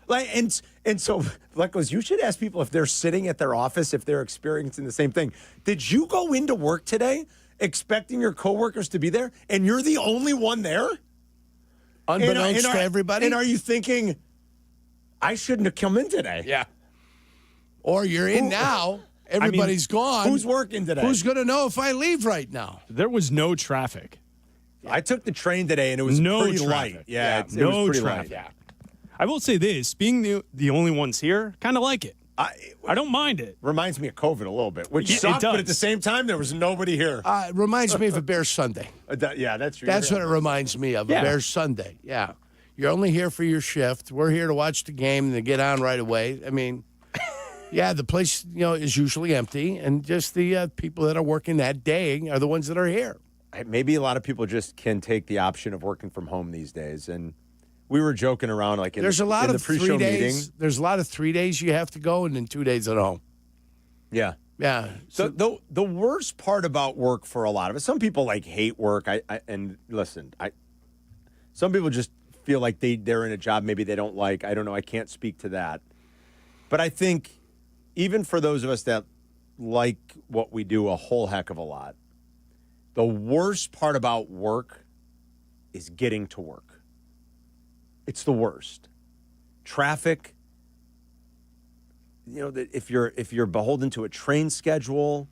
And so Black goes, you should ask people if they're sitting at their office, if they're experiencing the same thing. Did you go into work today expecting your coworkers to be there, and you're the only one there? Unbeknownst to everybody? And are you thinking, I shouldn't have come in today? Yeah. Or you're in now. Everybody's gone. Who's working today? Who's going to know if I leave right now? There was no traffic. I took the train today, and it was pretty light. Yeah, it was pretty traffic. light. Yeah. I will say this, being the only ones here, kind of like it. I don't mind it. Reminds me of COVID a little bit, which Yeah, sucked, it does. but at the same time, there was nobody here. It reminds me of a Bears Sunday. Yeah, that's true. That's what it reminds me of, a Bears Sunday. Yeah. You're only here for your shift. We're here to watch the game and to get on right away. I mean, the place, is usually empty, and just the people that are working that day are the ones that are here. Maybe a lot of people just can take the option of working from home these days, and we were joking around there's a lot of pre-show 3 days. meeting. There's a lot of 3 days you have to go, and then 2 days at home. Yeah. Yeah. So the worst part about work for a lot of us, some people hate work. Some people just feel like they're in a job maybe they don't like. I don't know. I can't speak to that. But I think even for those of us that like what we do a whole heck of a lot, the worst part about work is getting to work. It's the worst. Traffic. That if you're beholden to a train schedule,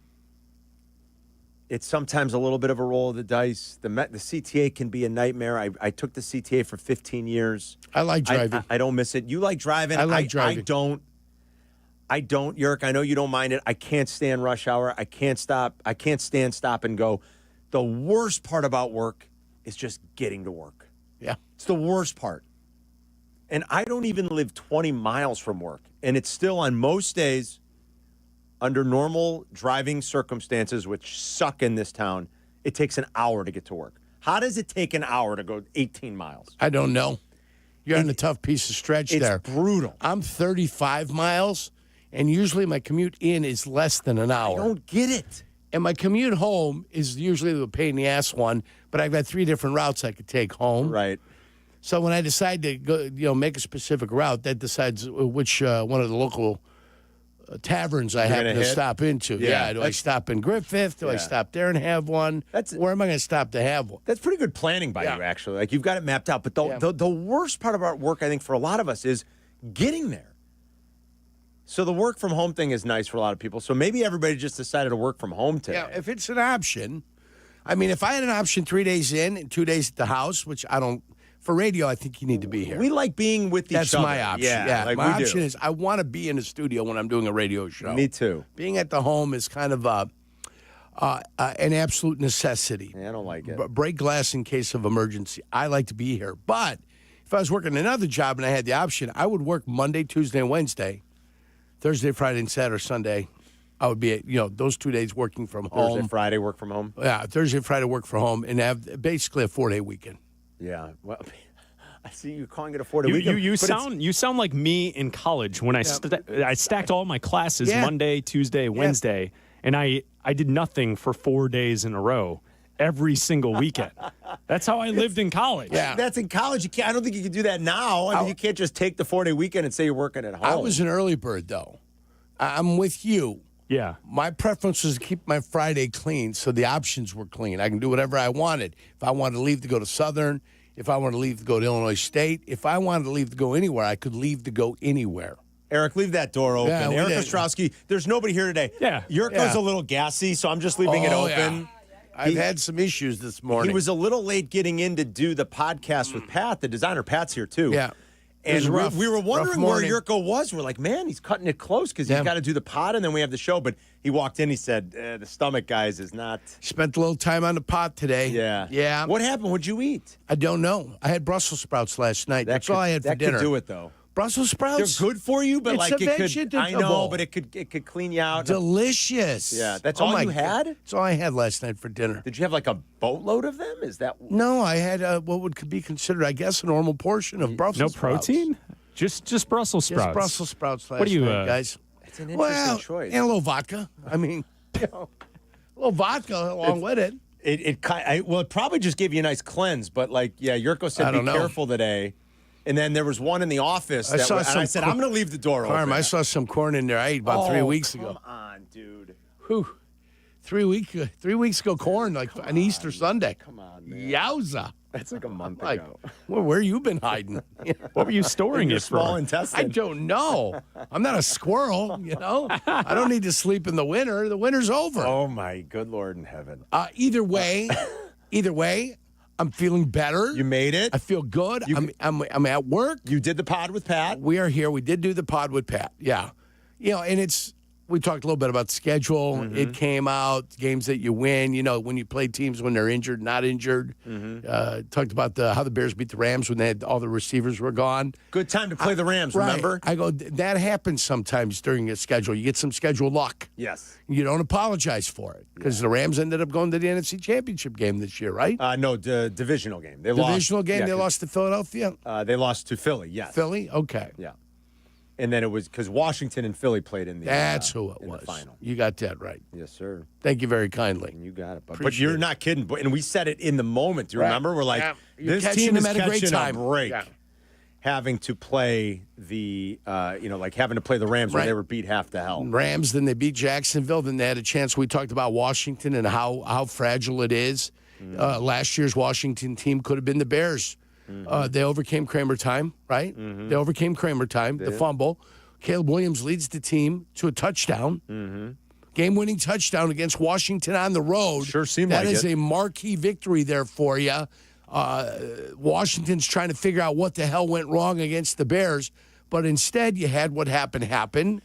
it's sometimes a little bit of a roll of the dice. The CTA can be a nightmare. I took the CTA for 15 years. I like driving. I don't miss it. You like driving? I like driving. I don't, Yerk. I know you don't mind it. I can't stand rush hour. I can't stand stop and go. The worst part about work is just getting to work. Yeah. It's the worst part. And I don't even live 20 miles from work. And it's still on most days, under normal driving circumstances, which suck in this town, it takes an hour to get to work. How does it take an hour to go 18 miles? I don't know. You're on a tough piece of stretch there. It's brutal. I'm 35 miles. And usually my commute in is less than an hour. I don't get it. And my commute home is usually the pain in the ass one, but I've got 3 different routes I could take home. Right. So when I decide to go, make a specific route, that decides which one of the local taverns I happen to stop into. Yeah. Do I stop in Griffith? Do I stop there and have one? Where am I going to stop to have one? That's pretty good planning by you, actually. Like, you've got it mapped out. But the worst part about work, I think, for a lot of us is getting there. So the work from home thing is nice for a lot of people. So maybe everybody just decided to work from home today. Yeah, if it's an option. I mean, if I had an option 3 days in and 2 days at the house, which I don't. For radio, I think you need to be here. We like being with each other. That's my option. Yeah, like my we option do. is I want to be in the studio when I'm doing a radio show. Me too. Being at the home is kind of an absolute necessity. Yeah, I don't like it. Break glass in case of emergency. I like to be here. But if I was working another job and I had the option, I would work Monday, Tuesday, and Wednesday. Thursday, Friday, and Saturday, Sunday, I would be, those 2 days working from home. Thursday, Friday, work from home? Yeah, Thursday, Friday, work from home, and have basically a 4-day weekend. Yeah, well, I see you calling it a 4-day weekend. You sound like me in college when I stacked all my classes Monday, Tuesday, Wednesday, and I did nothing for 4 days in a row. Every single weekend. That's how I lived in college. Yeah, that's in college. I don't think you can do that now. I mean, you can't just take the 4-day weekend and say you're working at home. I was an early bird, though. I'm with you. Yeah. My preference was to keep my Friday clean, so the options were clean. I can do whatever I wanted. If I wanted to leave to go to Southern, if I wanted to leave to go to Illinois State, if I wanted to leave to go anywhere, I could leave to go anywhere. Eric, leave that door open. Yeah, Eric Ostrowski, there's nobody here today. Yeah. Yurko's a little gassy, so I'm just leaving it open. Yeah. I've had some issues this morning. He was a little late getting in to do the podcast with Pat. The designer Pat's here, too. Yeah. And we were wondering where morning. Jurko was. We're like, man, he's cutting it close because he's got to do the pod and then we have the show. But he walked in, he said, the stomach, guys, is not. Spent a little time on the pot today. Yeah. Yeah. What happened? What'd you eat? I don't know. I had Brussels sprouts last night. That's all I had for dinner. That could do it, though. Brussels sprouts? They're good for you, but it's like a it could. vegetable. I know, but it could clean you out. Delicious. Yeah, that's all you had? That's all I had last night for dinner. Did you have like a boatload of them? Is that No, I had what would be considered, I guess, a normal portion of Brussels sprouts. No protein? Just Brussels sprouts. Just Brussels sprouts last what do you, night, guys. It's an interesting choice. And a little vodka. I mean, a little vodka along with it. It probably just gave you a nice cleanse, but Jurko said be careful today. And then there was one in the office and I said, I'm going to leave the door open. Carmen, I saw some corn in there I ate about 3 weeks ago. Come on, dude. Whew. 3 weeks ago, corn, like on Easter Sunday. Come on, man. Yowza. That's like a month ago. Well, where you been hiding? What were you storing it small for? intestine? I don't know. I'm not a squirrel, I don't need to sleep in the winter. The winter's over. Oh, my good Lord in heaven. Either way, I'm feeling better. You made it. I feel good. I'm at work. You did the pod with Pat. We are here. We did do the pod with Pat. Yeah. And we talked a little bit about the schedule. Mm-hmm. It came out, games that you win, when you play teams when they're injured, not injured. Mm-hmm. Talked about how the Bears beat the Rams when all the receivers were gone. Good time to play the Rams, remember? I go, that happens sometimes during a schedule. You get some schedule luck. Yes. You don't apologize for it because the Rams ended up going to the NFC Championship game this year, right? No, the divisional game. They lost to Philadelphia? They lost to Philly, yes. Philly? Okay. Yeah. And then it was because Washington and Philly played in the That's who it was. The final. You got that right. Yes, sir. Thank you very kindly. You got it. But you're not kidding. And we said it in the moment. Do you remember? We're like, this team is catching a break. Yeah. Having to play having to play the Rams when they were beat half to hell. Rams, then they beat Jacksonville. Then they had a chance. We talked about Washington and how fragile it is. Last year's Washington team could have been the Bears. Mm-hmm. They overcame Kramer time, right? Mm-hmm. They overcame Kramer time, the fumble. Caleb Williams leads the team to a touchdown. Mm-hmm. Game-winning touchdown against Washington on the road. Sure seemed like it. That is a marquee victory there for you. Washington's trying to figure out what the hell went wrong against the Bears, but instead you had what happened happen.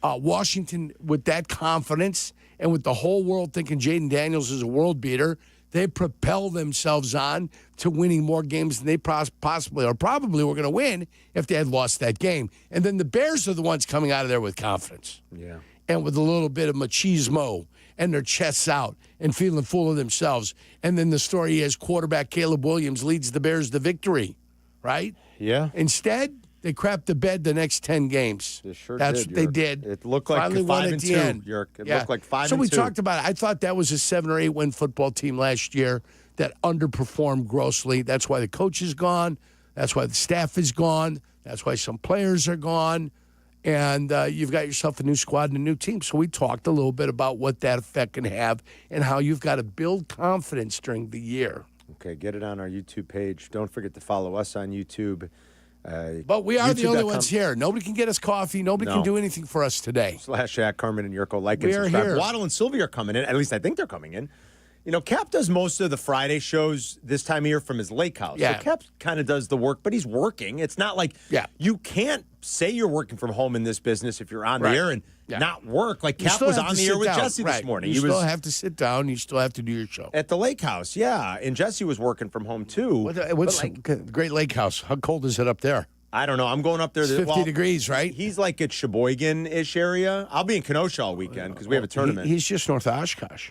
Washington, with that confidence and with the whole world thinking Jaden Daniels is a world beater, they propel themselves on to winning more games than they possibly or probably were going to win if they had lost that game. And then the Bears are the ones coming out of there with confidence. Yeah. And with a little bit of machismo and their chests out and feeling full of themselves. And then the story is quarterback Caleb Williams leads the Bears to victory, right? Yeah. Instead, They crapped the bed the next 10 games. They sure That's did, what they Yerk. did. It looked like Finally 5 won and at the 2, end. Yerk. It looked like 5 so and 2. we talked about it. I thought that was a 7 or 8 win football team last year that underperformed grossly. That's why the coach is gone. That's why the staff is gone. That's why some players are gone. And you've got yourself a new squad and a new team. So we talked a little bit about what that effect can have and how you've got to build confidence during the year. Okay, get it on our YouTube page. Don't forget to follow us on YouTube. But we are the only ones here. Nobody can get us coffee. Nobody can do anything for us today. / Carmen and Jurko. Like and We are subscribe. here. Waddle and Silvy are coming in. At least I think they're coming in. You know, Kap does most of the Friday shows this time of year from his lake house. Yeah. So Kap kind of does the work, but he's working. It's not like you can't say you're working from home in this business if you're on the air and not work. Like You Kap still was have on to the air sit with down. Jesse this morning. You He still was have to sit down. You still have to do your show. at the lake house, yeah. And Jesse was working from home too. What's But, the Great Lake House? How cold is it up there? I don't know. I'm going up there. It's 50 degrees, right? He's like at Sheboygan-ish area. I'll be in Kenosha all weekend because we have a tournament. He's just north of Oshkosh.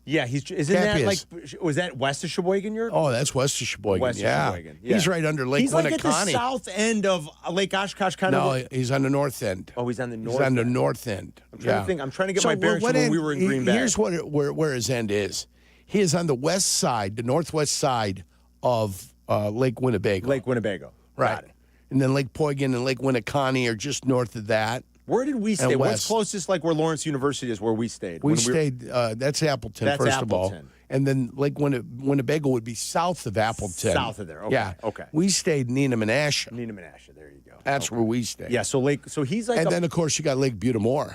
Yeah, isn't Kap that is. like, was that west of Sheboygan? Oh, that's west of Sheboygan. West of yeah. Sheboygan, yeah. He's right under Lake He's like at the Winneconne. south end of Lake Oshkosh, kind of. No, he's on the north end. Oh, he's on the north. He's on the north end. I'm trying to think. I'm trying to get my bearings what from when end- we were in Green Bay. Here's where his end is. He is on the west side, the northwest side of Lake Winnebago. Lake Winnebago. Right. Got it. And then Lake Poygan and Lake Winneconne are just north of that. Where did we And stay? What's west. closest, like where Lawrence University is, where we stayed? We When stayed, that's Appleton, That's first of all. Appleton. And then Lake Winnebago would be south of Appleton. South of there. Okay. Yeah. Okay. We stayed Nina Menasha. Nina Menasha. There you go. That's where we stayed. Yeah. So he's like, And then, of course, you got Lake Butamore.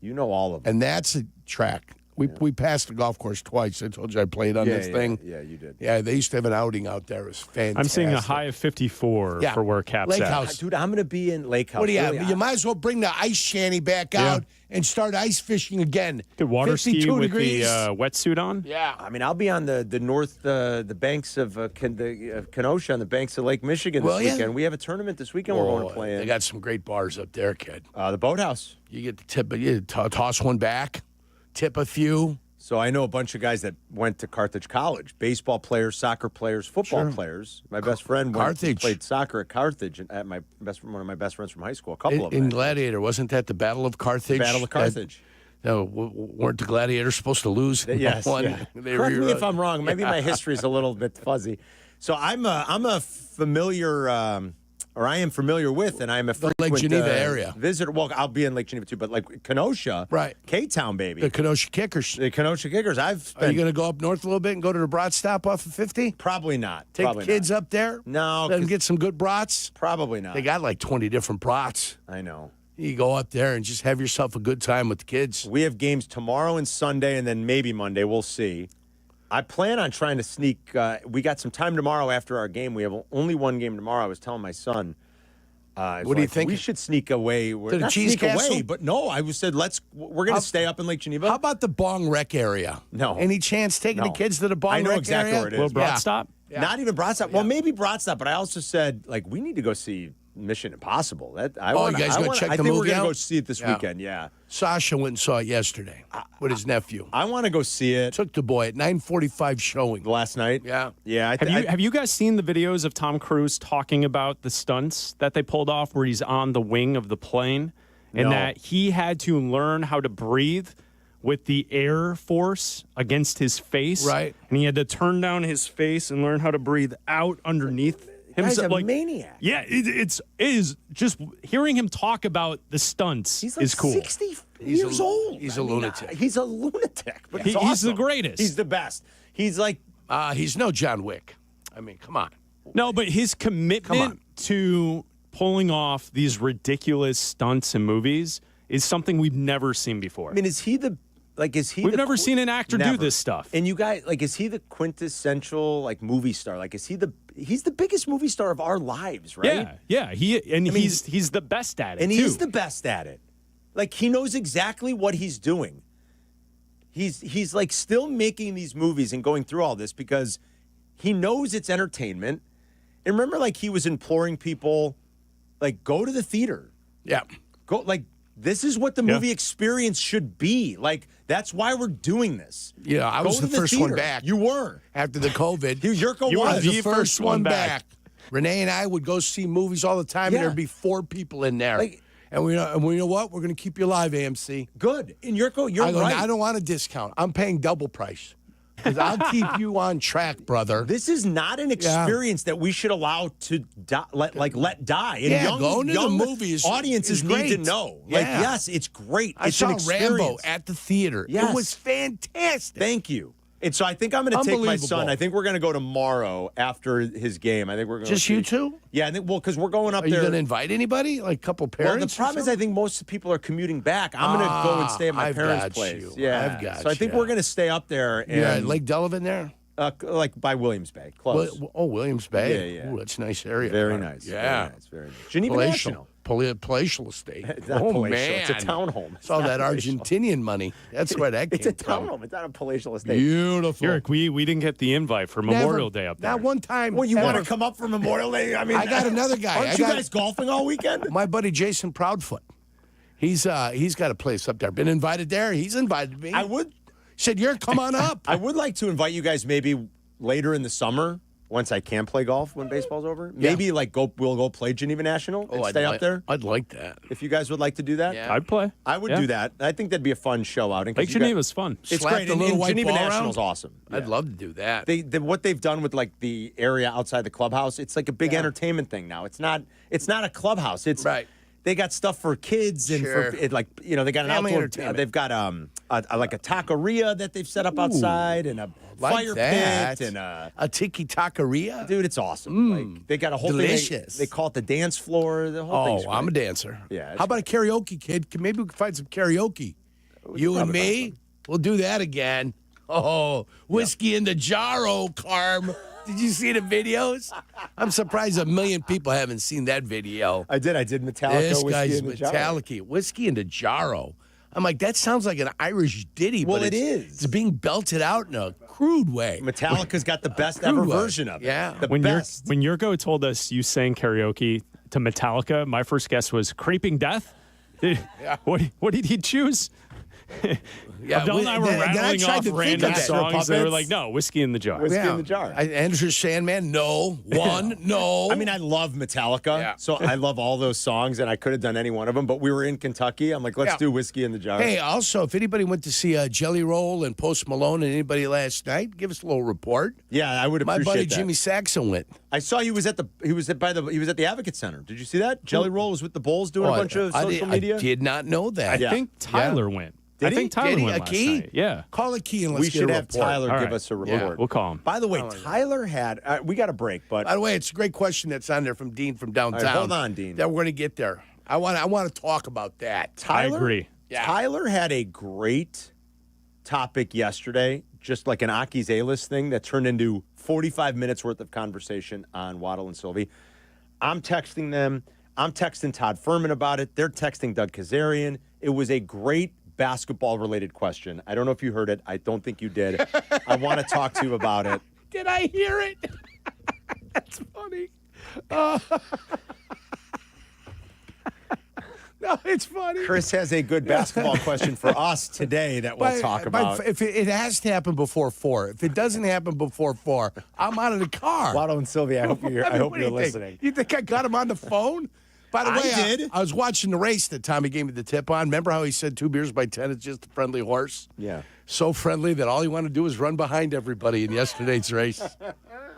you know all of them. And that's a track. We passed the golf course twice. I told you I played on this thing. Yeah, you did. Yeah, they used to have an outing out there. It was fantastic. I'm seeing a high of 54 Yeah. for where Cap's Lake at. House. Dude, I'm going to be in Lake House. What do you have? Really, You might as well bring the ice shanty back Yeah. out and start ice fishing again. Could water ski 52 with degrees. the wetsuit on? Yeah. I mean, I'll be on the north, the banks of Kenosha, on the banks of Lake Michigan this Will ya? weekend. We have a tournament this weekend we're going to play in. They got some great bars up there, kid. The Boathouse. You get to tip, you toss one back, tip a few. So I know a bunch of guys that went to Carthage College, baseball players, soccer players, football players. My best friend played soccer at Carthage, at one of my best friends from high school, a couple of them. In Gladiator, wasn't that the Battle of Carthage? Battle of Carthage. No, weren't the Gladiators supposed to lose? Yes. One? Yeah. They Correct me rewrote- if I'm wrong. Maybe my history is a little bit fuzzy. So I'm a familiar, or I am familiar with, and I'm a frequent Lake Geneva area. visitor. Well, I'll be in Lake Geneva too, but like Kenosha, right? K-Town, baby. The Kenosha Kickers. The Kenosha Kickers. Are you going to go up north a little bit and go to the brat stop off of 50? Probably not. Take Probably the kids not. up there? No. Let them get some good brats? Probably not. They got like 20 different brats. I know. You go up there and just have yourself a good time with the kids. We have games tomorrow and Sunday, and then maybe Monday. We'll see. I plan on trying to sneak. We got some time tomorrow after our game. We have only one game tomorrow. I was telling my son. What do you think? We should sneak away. To the Not Cheese sneak Castle? away, but no. I said we're going to stay up in Lake Geneva. How about the Bong Rec area? No. Any chance taking the kids to the Bong I know Rec exactly area? where it is. Little brat stop? Yeah. Not even Bratstop. Well, maybe Bratstop, but I also said we need to go see Mission Impossible. You guys go check I the think movie we're gonna out? go see it this Yeah. weekend. Yeah. Sasha went and saw it yesterday with his nephew. I want to go see it. Took the boy at 9:45 showing last night. Yeah. Yeah. Have you guys seen the videos of Tom Cruise talking about the stunts that they pulled off where he's on the wing of the plane and No. that he had to learn how to breathe with the air force against his face? Right. And he had to turn down his face and learn how to breathe out underneath Guy's himself. a maniac. Yeah, it is just hearing him talk about the stunts He's like is cool. 60 years old. He's a lunatic. He's a lunatic, but He's awesome. the greatest. He's the best. He's like He's no John Wick. I mean, come on. No, but his commitment to pulling off these ridiculous stunts in movies is something we've never seen before. I mean, is he We've never seen an actor do this stuff. And you guys, is he the quintessential movie star? He's the biggest movie star of our lives, right? Yeah. He's the best at it. And too. he's the best at it. He knows exactly what he's doing. He's still making these movies and going through all this because he knows it's entertainment. And remember, he was imploring people, go to the theater. Yeah. Go, this is what the movie experience should be. That's why we're doing this. Yeah, I Go was to the first one theater. back. You were. After the COVID. Jurko I was was the first one back. Renee and I would go see movies all the time, and there'd be 4 people in there. And we know what? We're going to keep you alive, AMC. Good. And Yurko, you're right. I don't want a discount. I'm paying double price. Because I'll keep you on track, brother. This is not an experience that we should allow to let die. And going to the movies. Audiences need to know. Yes, it's great. I saw Rambo at the theater. Yes. It was fantastic. Thank you. And so I think I'm going to take my son. I think we're going to go tomorrow after his game. I think we're going to just you two. Yeah, I think because we're going up there. Are you going to invite anybody? Like a couple parents? Well, the problem is I think most people are commuting back. I'm going to go and stay at my parents' place. Yeah, I've got so I think we're going to stay up there. And Lake Delavan there. Like by Williams Bay, close. Williams Bay. Yeah. Ooh, that's a nice area. Very nice. Yeah, very nice. Geneva National. Palatial estate. It's not palatial. Man. It's a townhome. It's all that Argentinian money. That's where that came from. It's a townhome. It's not a palatial estate. Beautiful. Eric, we didn't get the invite for Memorial Day up there. Not one time. Well, you want to come up for Memorial Day? I mean, I got another guy. Aren't you guys golfing all weekend? My buddy Jason Proudfoot. He's got a place up there. Been invited there. He's invited me. I would. Said, come on up. I would like to invite you guys maybe later in the summer. Once I can play golf when baseball's over, maybe we'll go play Geneva National and stay up there. I'd like that. If you guys would like to do that, I'd play. I would do that. I think that'd be a fun show outing. Lake Geneva's fun. It's great. The little white Geneva ball National's around? awesome. I'd love to do that. What they've done with like the area outside the clubhouse, it's like a big entertainment thing now. It's not a clubhouse. It's right. They got stuff for kids and for they got an Family outdoor. entertainment. They've got like a taqueria that they've set up outside and a fire pit and a tiki taqueria. Dude, it's awesome. Like they got a whole delicious. They call it the dance floor. The whole thing's great. I'm a dancer. Yeah. How about a karaoke, kid? Maybe we can find some karaoke. You and me, we'll do that again. Oh, whiskey in the jarro, Carm. Did you see the videos? I'm surprised 1 million people haven't seen that video. I did. Metallica. This Whiskey guy's in the Metallica. Whiskey in the jarro. I'm like, that sounds like an Irish ditty. Well, but it is. It's being belted out in a crude way. Metallica's got the best ever version of it. Yeah. When Jurko told us you sang karaoke to Metallica, my first guess was Creeping Death. What did he choose? Abdel and I were rattling off random songs. They were like, no, Whiskey in the Jar. Whiskey in the Jar. Enter Sandman, no. No. I mean, I love Metallica, so I love all those songs, and I could have done any one of them, but we were in Kentucky. I'm like, let's do Whiskey in the Jar. Hey, also, if anybody went to see Jelly Roll and Post Malone and anybody last night, give us a little report. Yeah, I would appreciate that. My buddy Jimmy Saxon went. I saw he was at the Advocate Center. Did you see that? Jelly Roll was with the Bulls doing a bunch of social media. I did not know that. I think Tyler went. I think Tyler went last night. Yeah. Call a key and let's get a report. We should have Tyler give us a report. Yeah, we'll call him. By the way, Tyler had we got a break, but by the way, it's a great question that's on there from Dean from downtown. Right, hold on, Dean. That we're going to get there. I want to talk about that. Tyler, I agree. Yeah. Tyler had a great topic yesterday, just like an Aki's A-list thing that turned into 45 minutes worth of conversation on Waddle and Silvy. I'm texting them. I'm texting Todd Furman about it. They're texting Doug Kazarian. It was a great basketball-related question. I don't know if you heard it. I don't think you did. I want to talk to you about it. Did I hear it? That's funny. No, it's funny. Chris has a good basketball question for us today that we'll talk about. If it has to happen before 4. If it doesn't happen before 4, I'm out of the car. Waddle and Silvy, I hope you're listening. You think I got him on the phone? By the way, I was watching the race that Tommy gave me the tip on. Remember how he said 2 beers by 10 is just a friendly horse? Yeah. So friendly that all he wanted to do was run behind everybody in yesterday's race.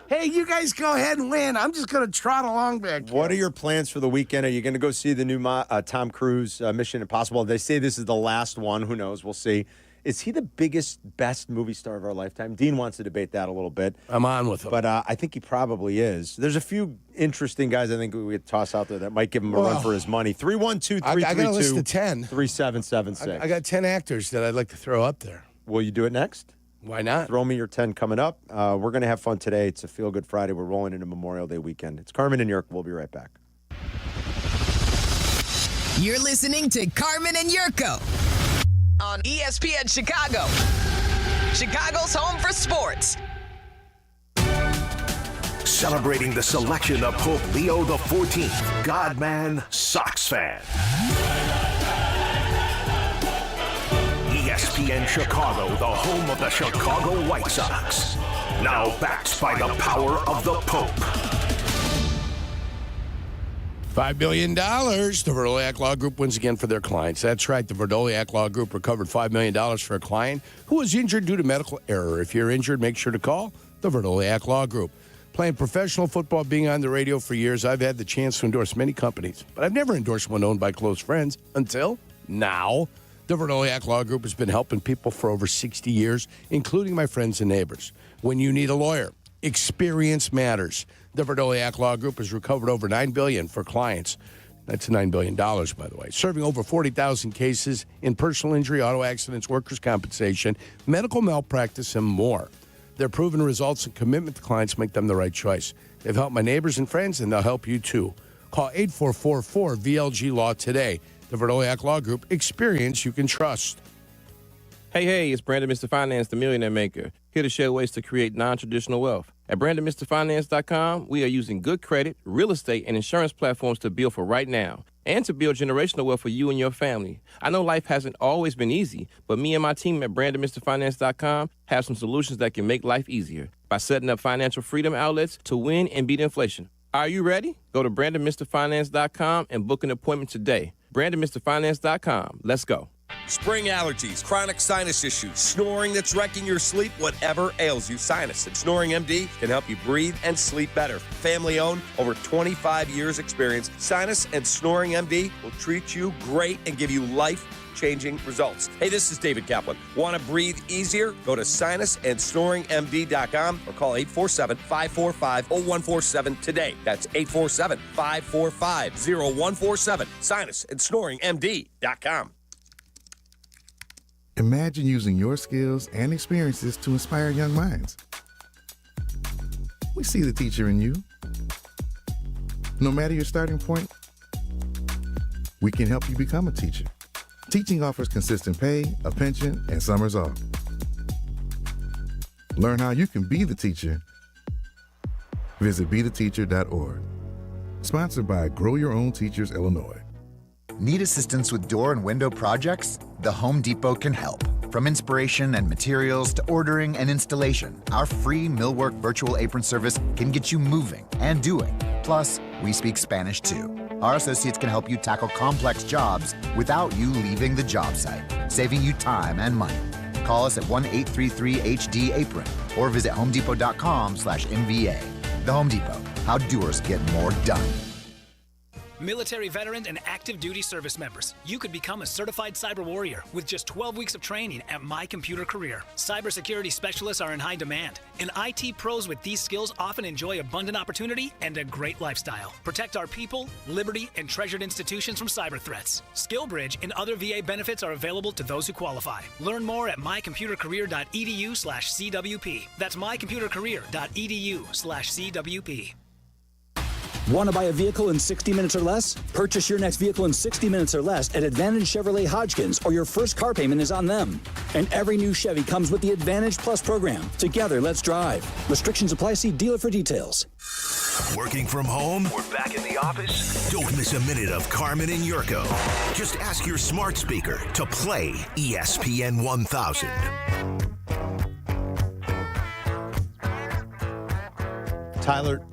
Hey, you guys go ahead and win. I'm just going to trot along back here. What are your plans for the weekend? Are you going to go see the new Tom Cruise Mission Impossible? They say this is the last one. Who knows? We'll see. Is he the biggest, best movie star of our lifetime? Dean wants to debate that a little bit. I'm on with him. But I think he probably is. There's a few interesting guys I think we could toss out there that might give him a run for his money. 312-332-3776. I got a list of 10. 3776. I got 10 actors that I'd like to throw up there. Will you do it next? Why not? Throw me your 10 coming up. We're going to have fun today. It's a Feel Good Friday. We're rolling into Memorial Day weekend. It's Carmen and Jurko. We'll be right back. You're listening to Carmen and Jurko on ESPN Chicago, Chicago's home for sports. Celebrating the selection of Pope Leo XIV, Godman, Sox fan. ESPN Chicago, the home of the Chicago White Sox. Now backed by the power of the Pope. $5 billion. The Verdoliak Law Group wins again for their clients. That's right. The Verdoliak Law Group recovered $5 million for a client who was injured due to medical error. If you're injured, make sure to call the Verdoliak Law Group. Playing professional football, being on the radio for years, I've had the chance to endorse many companies, but I've never endorsed one owned by close friends until now. The Verdoliak Law Group has been helping people for over 60 years, including my friends and neighbors. When you need a lawyer, experience matters. The Verdoliak Law Group has recovered over $9 billion for clients. That's $9 billion, by the way. Serving over 40,000 cases in personal injury, auto accidents, workers' compensation, medical malpractice, and more. Their proven results and commitment to clients make them the right choice. They've helped my neighbors and friends, and they'll help you too. Call 8444-VLG-LAW today. The Verdoliak Law Group, experience you can trust. Hey, it's Brandon Mr. Finance, the Millionaire Maker, here to share ways to create non-traditional wealth. At BrandonMrFinance.com, we are using good credit, real estate, and insurance platforms to build for right now and to build generational wealth for you and your family. I know life hasn't always been easy, but me and my team at BrandonMrFinance.com have some solutions that can make life easier by setting up financial freedom outlets to win and beat inflation. Are you ready? Go to BrandonMrFinance.com and book an appointment today. BrandonMrFinance.com. Let's go. Spring allergies, chronic sinus issues, snoring that's wrecking your sleep, whatever ails you, Sinus and Snoring MD can help you breathe and sleep better. Family owned, over 25 years experience, Sinus and Snoring MD will treat you great and give you life-changing results. Hey, this is David Kaplan. Want to breathe easier? Go to sinusandsnoringmd.com or call 847-545-0147 today. That's 847-545-0147. Sinusandsnoringmd.com. Imagine using your skills and experiences to inspire young minds. We see the teacher in you. No matter your starting point, we can help you become a teacher. Teaching offers consistent pay, a pension, and summers off. Learn how you can be the teacher. Visit BeTheTeacher.org. Sponsored by Grow Your Own Teachers, Illinois. Need assistance with door and window projects? The Home Depot can help. From inspiration and materials to ordering and installation, our free millwork virtual apron service can get you moving and doing. Plus, we speak Spanish too. Our associates can help you tackle complex jobs without you leaving the job site, saving you time and money. Call us at 1-833-HD-APRON or visit homedepot.com/MVA. The Home Depot, how doers get more done. Military veterans and active duty service members, you could become a certified cyber warrior with just 12 weeks of training at My Computer Career. Cybersecurity specialists are in high demand, and IT pros with these skills often enjoy abundant opportunity and a great lifestyle. Protect our people, liberty, and treasured institutions from cyber threats. SkillBridge and other VA benefits are available to those who qualify. Learn more at mycomputercareer.edu/CWP. That's mycomputercareer.edu/CWP. Want to buy a vehicle in 60 minutes or less? Purchase your next vehicle in 60 minutes or less at Advantage Chevrolet Hodgkins, or your first car payment is on them. And every new Chevy comes with the Advantage Plus program. Together, let's drive. Restrictions apply. See dealer for details. Working from home? We're back in the office? Don't miss a minute of Carmen and Jurko. Just ask your smart speaker to play ESPN 1000.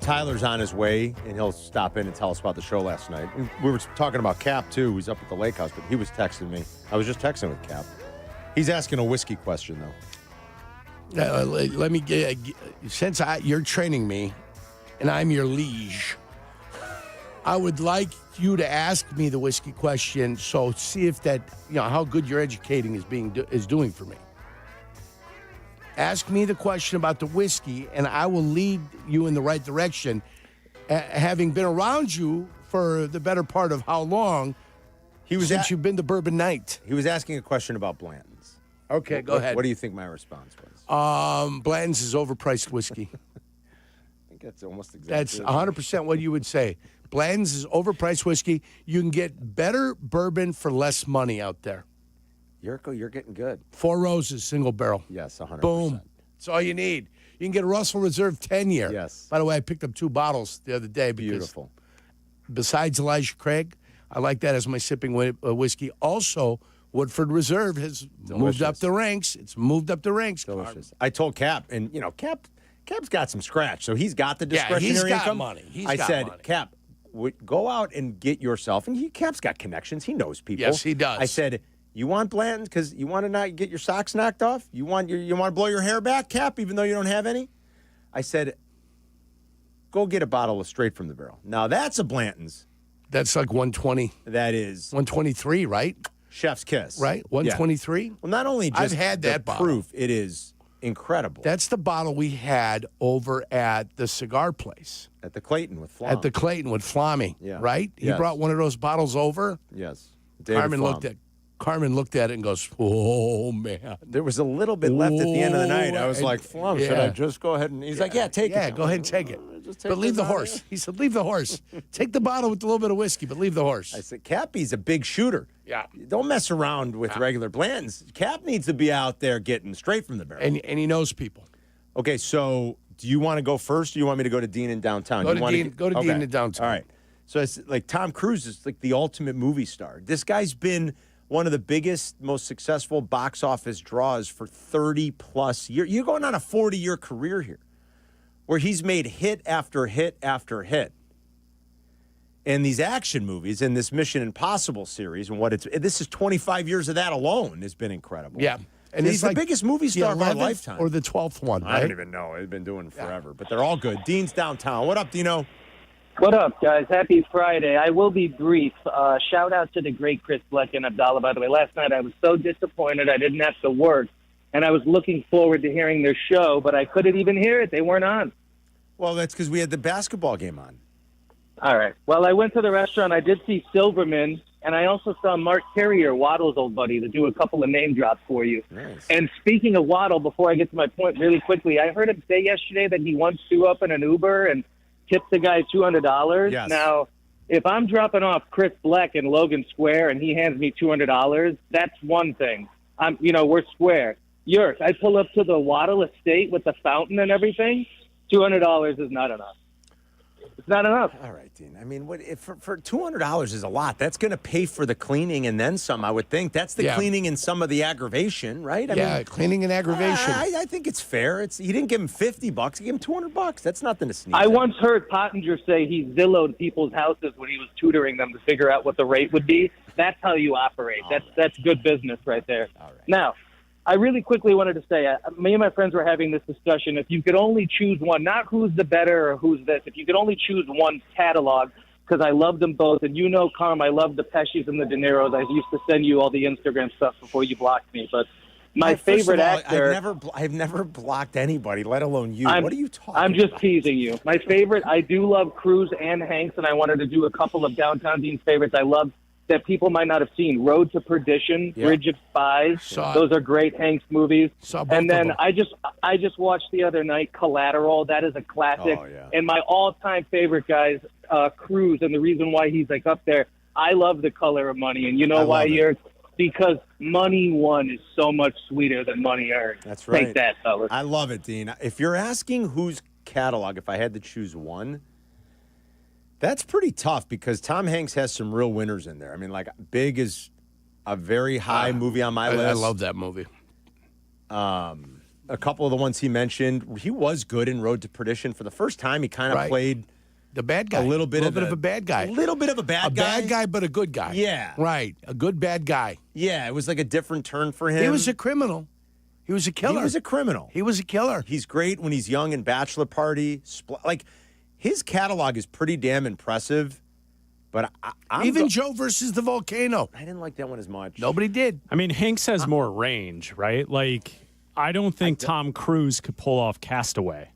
Tyler's on his way, and he'll stop in and tell us about the show last night. We were talking about Kap, too. He's up at the lake house, but he was texting me. I was just texting with Kap. He's asking a whiskey question, though. Let me get, since you're training me, and I'm your liege, I would like you to ask me the whiskey question, so see if that, how good your educating is doing for me. Ask me the question about the whiskey, and I will lead you in the right direction. Having been around you for the better part of how long? Since you've been to Bourbon Night. He was asking a question about Blanton's. Okay, go ahead. What do you think my response was? Blanton's is overpriced whiskey. I think that's almost exactly. That's 100% what you would say. Blanton's is overpriced whiskey. You can get better bourbon for less money out there. Jurko, you're getting good. Four Roses, single barrel. Yes, 100%. Boom. That's all you need. You can get a Russell Reserve 10-year. Yes. By the way, I picked up 2 bottles the other day. Beautiful. Besides Elijah Craig, I like that as my sipping whiskey. Also, Woodford Reserve has moved up the ranks. It's moved up the ranks. Delicious. I told Kap, and, Kap's got some scratch, so he's got the discretionary income. Money. I said, money. Kap, go out and get yourself, and Cap's got connections. He knows people. Yes, he does. I said, you want Blanton's because you want to not get your socks knocked off? You want to blow your hair back, Cap, even though you don't have any? I said, go get a bottle of straight from the barrel. Now, that's a Blanton's. That's like 120. That is 123, right? Chef's kiss. Right? 123? Yeah. Well, not only just I've had that bottle. proof, it is incredible. That's the bottle we had over at the cigar place. At the Clayton with Flom. At the Clayton with Flommy, right? He Yes. brought one of those bottles over. Yes. Carmen looked at it and goes, oh, man. There was a little bit left at the end of the night. I was like, Flom, should I just go ahead and... He's like, yeah, take it. Yeah, go ahead and take it. But leave the horse. He said, leave the horse. Take the bottle with a little bit of whiskey, but leave the horse. I said, Cappy's a big shooter. Yeah. Don't mess around with regular Blantons. Cap needs to be out there getting straight from the barrel. And he knows people. Okay, so do you want to go first, or do you want me to go to Dean in downtown? Go to Dean in downtown. All right. So it's like Tom Cruise is like the ultimate movie star. This guy's been one of the biggest, most successful box office draws for 30-plus years. You're going on a 40-year career here where he's made hit after hit after hit. And these action movies and this Mission Impossible series and this is 25 years of that alone has been incredible. Yeah. And he's the biggest movie star of our lifetime. Or the 12th one, right? I don't even know. They've been doing it forever, but they're all good. Dean's downtown. What up, Dino? What up, guys? Happy Friday. I will be brief. Shout out to the great Chris Bleck and Abdallah, by the way. Last night I was so disappointed I didn't have to work, and I was looking forward to hearing their show, but I couldn't even hear it. They weren't on. Well, that's because we had the basketball game on. All right. Well, I went to the restaurant. I did see Silverman, and I also saw Mark Carrier, Waddle's old buddy, to do a couple of name drops for you. Nice. And speaking of Waddle, before I get to my point really quickly, I heard him say yesterday that he once threw up in an Uber and tipped the guy $200. Yes. Now, if I'm dropping off Chris Bleck in Logan Square and he hands me $200, that's one thing. We're square. Yours, I pull up to the Waddle estate with the fountain and everything. $200 is not enough. It's not enough. All right, Dean. I mean, for $200 is a lot. That's going to pay for the cleaning and then some, I would think. That's the cleaning and some of the aggravation, right? I mean, cleaning and aggravation. I think it's fair. He didn't give him $50. He gave him $200. That's nothing to sneeze I at. once heard Pottinger say he Zillowed people's houses when he was tutoring them to figure out what the rate would be. That's how you operate. That's good business right there. All right. Now, I really quickly wanted to say, me and my friends were having this discussion. If you could only choose one, not who's the better or who's this, if you could only choose one catalog, because I love them both. And you know, Carm, I love the Pescis and the De Niros. I used to send you all the Instagram stuff before you blocked me. But my favorite actor... I've never blocked anybody, let alone you. What are you talking about? I'm just teasing you. My favorite, I do love Cruise and Hanks, and I wanted to do a couple of Downtown Dean's favorites. I love that people might not have seen. Road to Perdition, Bridge of Spies. Those are great Hanks movies. And then I just watched the other night Collateral. That is a classic. Oh, yeah. And my all-time favorite, guys, Cruise, and the reason why he's like up there, I love The Color of Money. And you know why you're... Because money won is so much sweeter than money earned. That's right. Take that, fellas. I love it, Dean. If you're asking whose catalog, if I had to choose one, that's pretty tough because Tom Hanks has some real winners in there. I mean, like Big is a very high movie on my list. I love that movie. A couple of the ones he mentioned, he was good in Road to Perdition. For the first time, he kind of played the bad guy. A little bit of a bad guy. A little bit of a bad guy. A bad guy, but a good guy. Yeah. Right. A good bad guy. Yeah, it was like a different turn for him. He was a criminal. He was a killer. He was a criminal. He was a killer. He's great when he's young in Bachelor Party. His catalog is pretty damn impressive. But even Joe versus the Volcano. I didn't like that one as much. Nobody did. I mean, Hanks has more range, right? Like, I don't think Tom Cruise could pull off Castaway.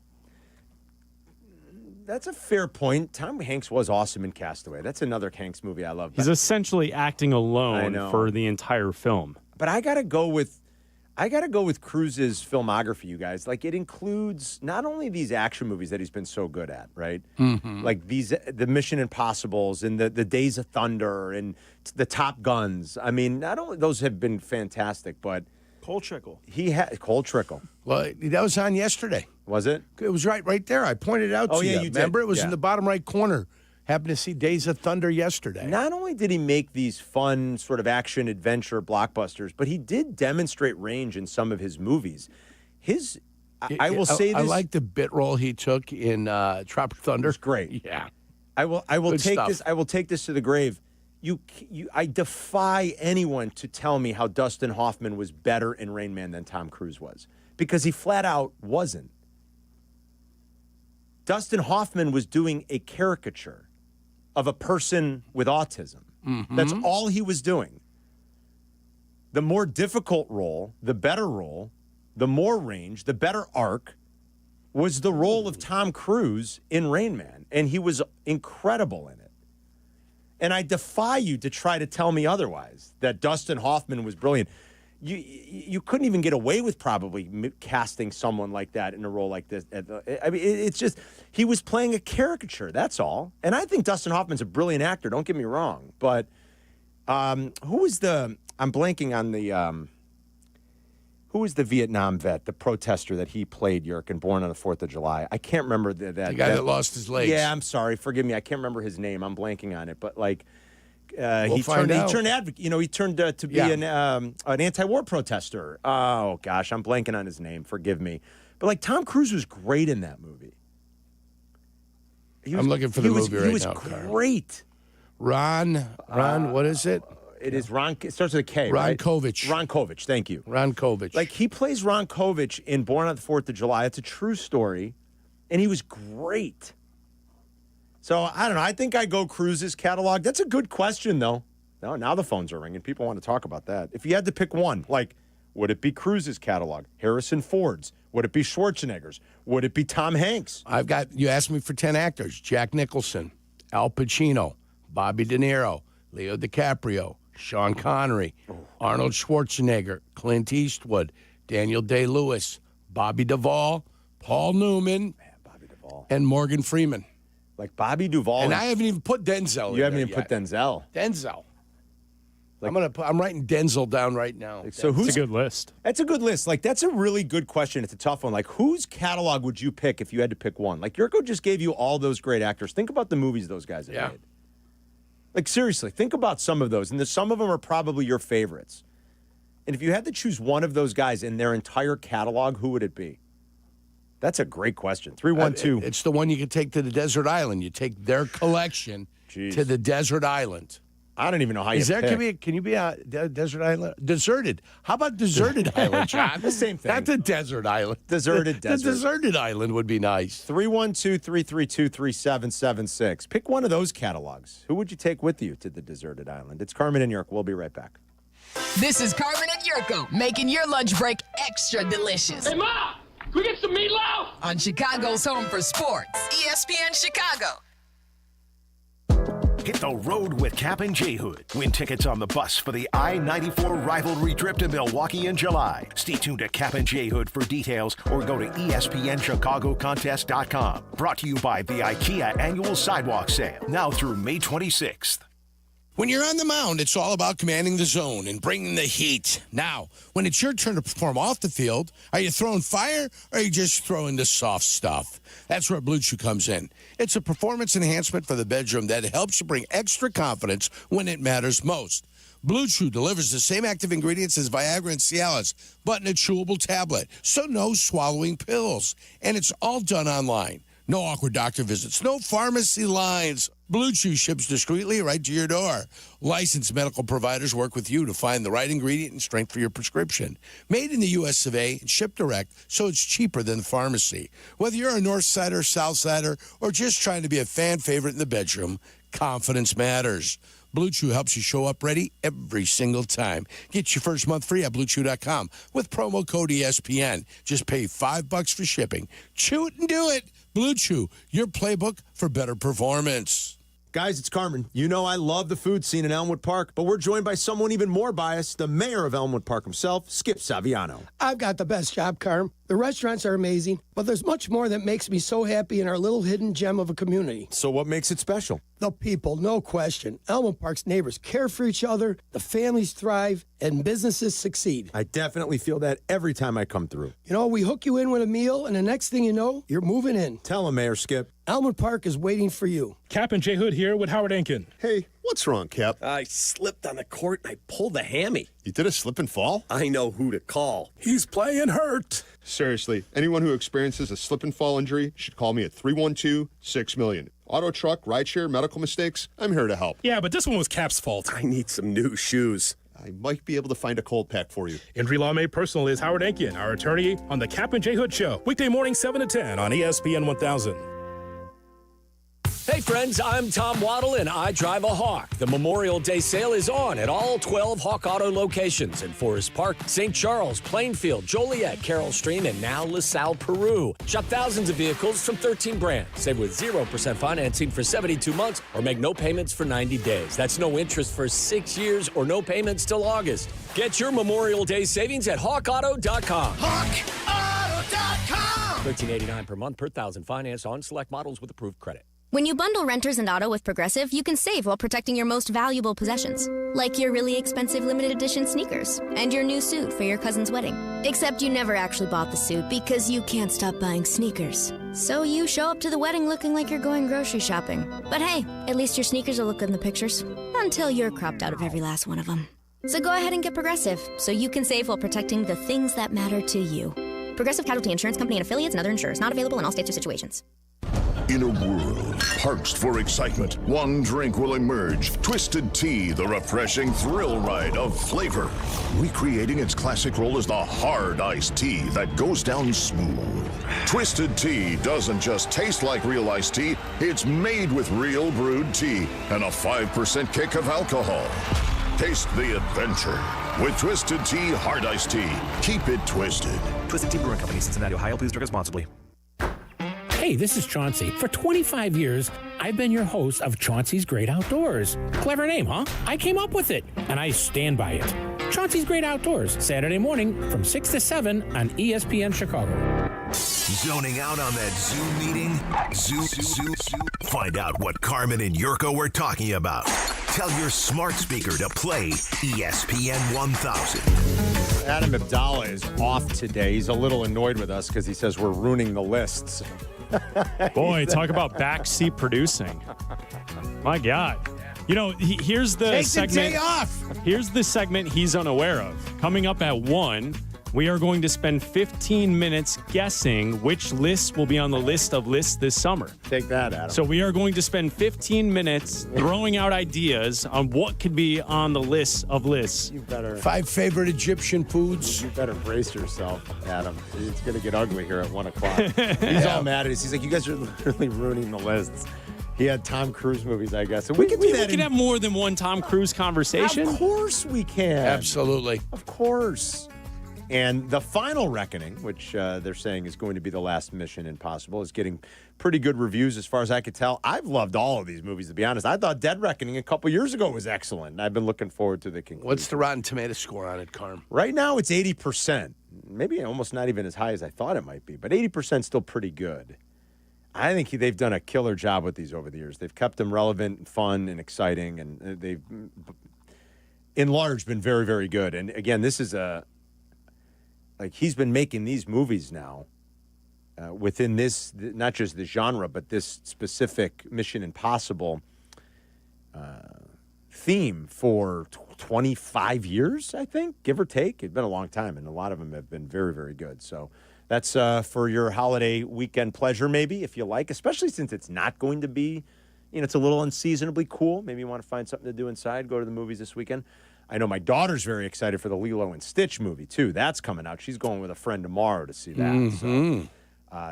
That's a fair point. Tom Hanks was awesome in Castaway. That's another Hanks movie I love. He's essentially acting alone for the entire film. But I gotta go with Cruise's filmography, you guys. Like, it includes not only these action movies that he's been so good at, right? Mm-hmm. Like the Mission Impossibles and the Days of Thunder and the Top Guns. I mean, not only those have been fantastic, but Cole Trickle. Cole Trickle. Well, that was on yesterday. Was it? It was right there. I pointed it out to you. You Remember? did. It was in the bottom right corner. Happened to see Days of Thunder yesterday. Not only did he make these fun sort of action adventure blockbusters, but he did demonstrate range in some of his movies. I will say this. I like the bit role he took in Tropic Thunder. It was great. Yeah. I will Good take stuff. this. I will take this to the grave. I defy anyone to tell me how Dustin Hoffman was better in Rain Man than Tom Cruise was, because he flat out wasn't. Dustin Hoffman was doing a caricature of a person with autism. Mm-hmm. That's all he was doing. The more difficult role, the better role, the more range, the better arc was the role of Tom Cruise in Rain Man, and he was incredible in it. And I defy you to try to tell me otherwise, that Dustin Hoffman was brilliant. You couldn't even get away with probably casting someone like that in a role like this. I mean, it's just, he was playing a caricature, that's all. And I think Dustin Hoffman's a brilliant actor, don't get me wrong. But who was I'm blanking on the, who was the Vietnam vet, the protester that he played, Jurko, Born on the 4th of July? I can't remember that. The guy that lost his legs. Yeah, I'm sorry. Forgive me. I can't remember his name. I'm blanking on it. But, like, We'll he find out. turned advocate. You know, he turned to be an anti-war protester. Oh, gosh. I'm blanking on his name. Forgive me. But, like, Tom Cruise was great in that movie. I'm looking for the movie right now. He was great. Ron, what is it? It is Ron. It starts with a K, Ron right? Kovic. Ron Kovic. Thank you. Ron Kovic. Like, he plays Ron Kovic in Born on the 4th of July. It's a true story. And he was great. So, I don't know. I think I go Cruise's catalog. That's a good question, though. No, now the phones are ringing. People want to talk about that. If you had to pick one, like, would it be Cruise's catalog? Harrison Ford's? Would it be Schwarzenegger's? Would it be Tom Hanks? You asked me for 10 actors. Jack Nicholson, Al Pacino, Bobby De Niro, Leo DiCaprio, Sean Connery, Arnold Schwarzenegger, Clint Eastwood, Daniel Day-Lewis, Bobby Duvall, Paul Newman, and Morgan Freeman. Like Bobby Duvall. And I haven't even put Denzel in You haven't there even put yet. Denzel. Denzel. I'm writing Denzel down right now. So It's a good list. That's a good list. Like, that's a really good question. It's a tough one. Like, whose catalog would you pick if you had to pick one? Like, Jurko just gave you all those great actors. Think about the movies those guys have made. Like, seriously, think about some of those. And some of them are probably your favorites. And if you had to choose one of those guys in their entire catalog, who would it be? That's a great question. 312. It's the one you can take to the desert island. You take their collection to the desert island. I don't even know how you pick. Can you be a desert island? Deserted. How about deserted island, John? The same thing. Not the desert island. Deserted desert. The deserted island would be nice. 312-332-3776. Pick one of those catalogs. Who would you take with you to the deserted island? It's Carmen and Jurko. We'll be right back. This is Carmen and Jurko, making your lunch break extra delicious. Hey, Ma! Can we get some meatloaf? On Chicago's home for sports, ESPN Chicago. Hit the road with Kap and J Hood. Win tickets on the bus for the I-94 rivalry trip to Milwaukee in July. Stay tuned to Kap and J Hood for details or go to ESPNChicagoContest.com. Brought to you by the IKEA Annual Sidewalk Sale, now through May 26th. When you're on the mound, it's all about commanding the zone and bringing the heat. Now, when it's your turn to perform off the field, are you throwing fire or are you just throwing the soft stuff? That's where Blue Chew comes in. It's a performance enhancement for the bedroom that helps you bring extra confidence when it matters most. Blue Chew delivers the same active ingredients as Viagra and Cialis, but in a chewable tablet, so no swallowing pills. And it's all done online. No awkward doctor visits, no pharmacy lines. Blue Chew ships discreetly right to your door. Licensed medical providers work with you to find the right ingredient and strength for your prescription. Made in the U.S. of A. and shipped direct, so it's cheaper than the pharmacy. Whether you're a North Sider, South Sider, or just trying to be a fan favorite in the bedroom, confidence matters. Blue Chew helps you show up ready every single time. Get your first month free at BlueChew.com with promo code ESPN. Just pay $5 for shipping. Chew it and do it. Blue Chew, your playbook for better performance. Guys, it's Carmen. You know I love the food scene in Elmwood Park, but we're joined by someone even more biased, the mayor of Elmwood Park himself, Skip Saviano. I've got the best job, Carm. The restaurants are amazing, but there's much more that makes me so happy in our little hidden gem of a community. So what makes it special? The people, no question. Elmwood Park's neighbors care for each other, the families thrive, and businesses succeed. I definitely feel that every time I come through. You know, we hook you in with a meal, and the next thing you know, you're moving in. Tell him, Mayor Skip. Elmwood Park is waiting for you. Kap and J Hood here with Howard Enkin. Hey, what's wrong, Kap? I slipped on the court and I pulled a hammy. You did a slip and fall? I know who to call. He's playing hurt. Seriously, anyone who experiences a slip and fall injury should call me at 312-6 million. Auto, truck, rideshare, medical mistakes, I'm here to help. Yeah, but this one was Kap's fault. I need some new shoes. I might be able to find a cold pack for you. Injury Law Made Personal is Howard Enkin, our attorney on the Kap and J. Hood Show. Weekday morning 7 to 10 on ESPN 1000. Hey friends, I'm Tom Waddle and I drive a Hawk. The Memorial Day sale is on at all 12 Hawk Auto locations in Forest Park, St. Charles, Plainfield, Joliet, Carroll Stream, and now LaSalle, Peru. Shop thousands of vehicles from 13 brands. Save with 0% financing for 72 months or make no payments for 90 days. That's no interest for 6 years or no payments till August. Get your Memorial Day savings at hawkauto.com. HawkAuto.com! $13.89 per month per 1,000 finance on select models with approved credit. When you bundle renters and auto with Progressive, you can save while protecting your most valuable possessions, like your really expensive limited edition sneakers and your new suit for your cousin's wedding. Except you never actually bought the suit because you can't stop buying sneakers. So you show up to the wedding looking like you're going grocery shopping. But hey, at least your sneakers will look good in the pictures, until you're cropped out of every last one of them. So go ahead and get Progressive, so you can save while protecting the things that matter to you. Progressive Casualty Insurance Company and affiliates and other insurers. Not available in all states or situations. In a world parched for excitement, one drink will emerge. Twisted Tea, the refreshing thrill ride of flavor. Recreating its classic role as the hard iced tea that goes down smooth. Twisted Tea doesn't just taste like real iced tea, it's made with real brewed tea and a 5% kick of alcohol. Taste the adventure with Twisted Tea Hard Iced Tea. Keep it twisted. Twisted Tea Brewing Company, Cincinnati, Ohio. Please drink responsibly. Hey, this is Chauncey. For 25 years, I've been your host of Chauncey's Great Outdoors. Clever name, huh? I came up with it, and I stand by it. Chauncey's Great Outdoors, Saturday morning from 6 to 7 on ESPN Chicago. Zoning out on that Zoom meeting? Zoom. Find out what Carmen and Jurko were talking about. Tell your smart speaker to play ESPN 1000. Adam Abdallah is off today. He's a little annoyed with us because he says we're ruining the lists. Boy, talk about backseat producing. My God. You know, here's the segment. Take the day off. Here's the segment he's unaware of. Coming up at 1, we are going to spend 15 minutes guessing which lists will be on the list of lists this summer. Take that, Adam. So we are going to spend 15 minutes throwing out ideas on what could be on the list of lists. You better. 5 favorite Egyptian foods. You better brace yourself, Adam. It's going to get ugly here at 1 o'clock. He's all mad at us. He's like, you guys are literally ruining the lists. He had Tom Cruise movies, I guess. And we can do that. We can have more than one Tom Cruise conversation. Of course we can. Absolutely. Of course. And the final reckoning, which they're saying is going to be the last Mission Impossible, is getting pretty good reviews as far as I could tell. I've loved all of these movies, to be honest. I thought Dead Reckoning a couple years ago was excellent, and I've been looking forward to the conclusion. What's the Rotten Tomato score on it, Carm? Right now it's 80%. Maybe almost not even as high as I thought it might be, but 80% is still pretty good. I think they've done a killer job with these over the years. They've kept them relevant and fun and exciting, and they've, in large, been very, very good. And again, this is he's been making these movies now within this, not just the genre, but this specific Mission Impossible theme for 25 years, I think, give or take. It's been a long time, and a lot of them have been very, very good. So that's for your holiday weekend pleasure, maybe, if you like, especially since it's not going to be, it's a little unseasonably cool. Maybe you want to find something to do inside, go to the movies this weekend. I know my daughter's very excited for the Lilo and Stitch movie, too. That's coming out. She's going with a friend tomorrow to see that. Mm-hmm.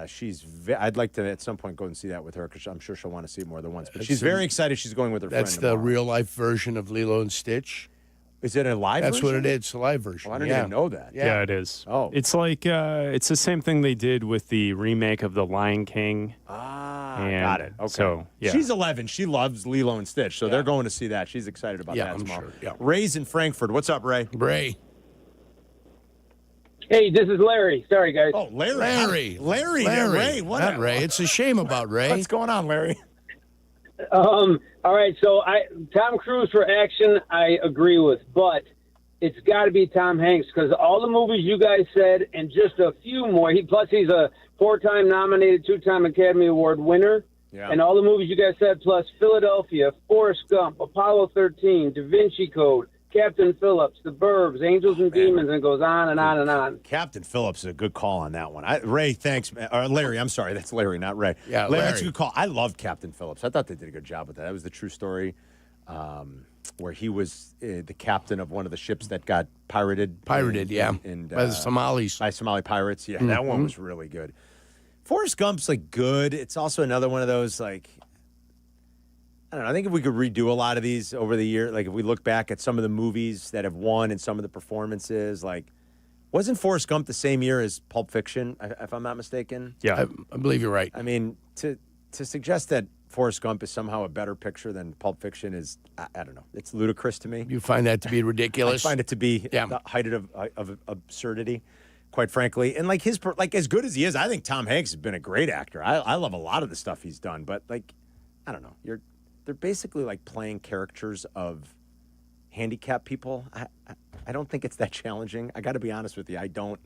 So I'd like to, at some point, go and see that with her because I'm sure she'll want to see it more than once. But she's very excited she's going with her friend tomorrow. tomorrow. That's the real-life version of Lilo and Stitch. Is it a live version? That's what it is. It's a live version. I didn't even know that. Yeah, it is. Oh. It's like, it's the same thing they did with the remake of The Lion King. Got it. Okay. So, yeah. She's 11. She loves Lilo and Stitch, so they're going to see that. She's excited about that tomorrow. Sure. Yeah. Ray's in Frankfurt. What's up, Ray? Ray. Hey, this is Larry. Sorry, guys. Oh, Larry. Larry. Ray. What? Not Ray. It's a shame about Ray. What's going on, Larry? All right, so Tom Cruise for action, I agree with, but it's got to be Tom Hanks because all the movies you guys said and just a few more. He's a 4-time nominated, 2-time Academy Award winner. Yeah. And all the movies you guys said, plus Philadelphia, Forrest Gump, Apollo 13, Da Vinci Code, Captain Phillips, The Burbs, Angels and Demons, and it goes on and on and on. Captain Phillips is a good call on that one. Ray, thanks. Or Larry, I'm sorry. That's Larry, not Ray. Yeah, Larry, that's Larry. a good call. I loved Captain Phillips. I thought they did a good job with that. That was the true story where he was the captain of one of the ships that got pirated. And, by the Somalis. By Somali pirates. Yeah, that one was really good. Forrest Gump's, like, good. It's also another one of those, like, I don't know. I think if we could redo a lot of these over the year, like if we look back at some of the movies that have won and some of the performances, like, wasn't Forrest Gump the same year as Pulp Fiction, if I'm not mistaken? Yeah, I believe you're right. I mean, to suggest that Forrest Gump is somehow a better picture than Pulp Fiction is, I don't know. It's ludicrous to me. You find that to be ridiculous? I find it to be the height of absurdity, quite frankly. And, like, as good as he is, I think Tom Hanks has been a great actor. I love a lot of the stuff he's done, but, like, I don't know. They're basically like playing characters of handicapped people. I don't think it's that challenging. I got to be honest with you. I don't.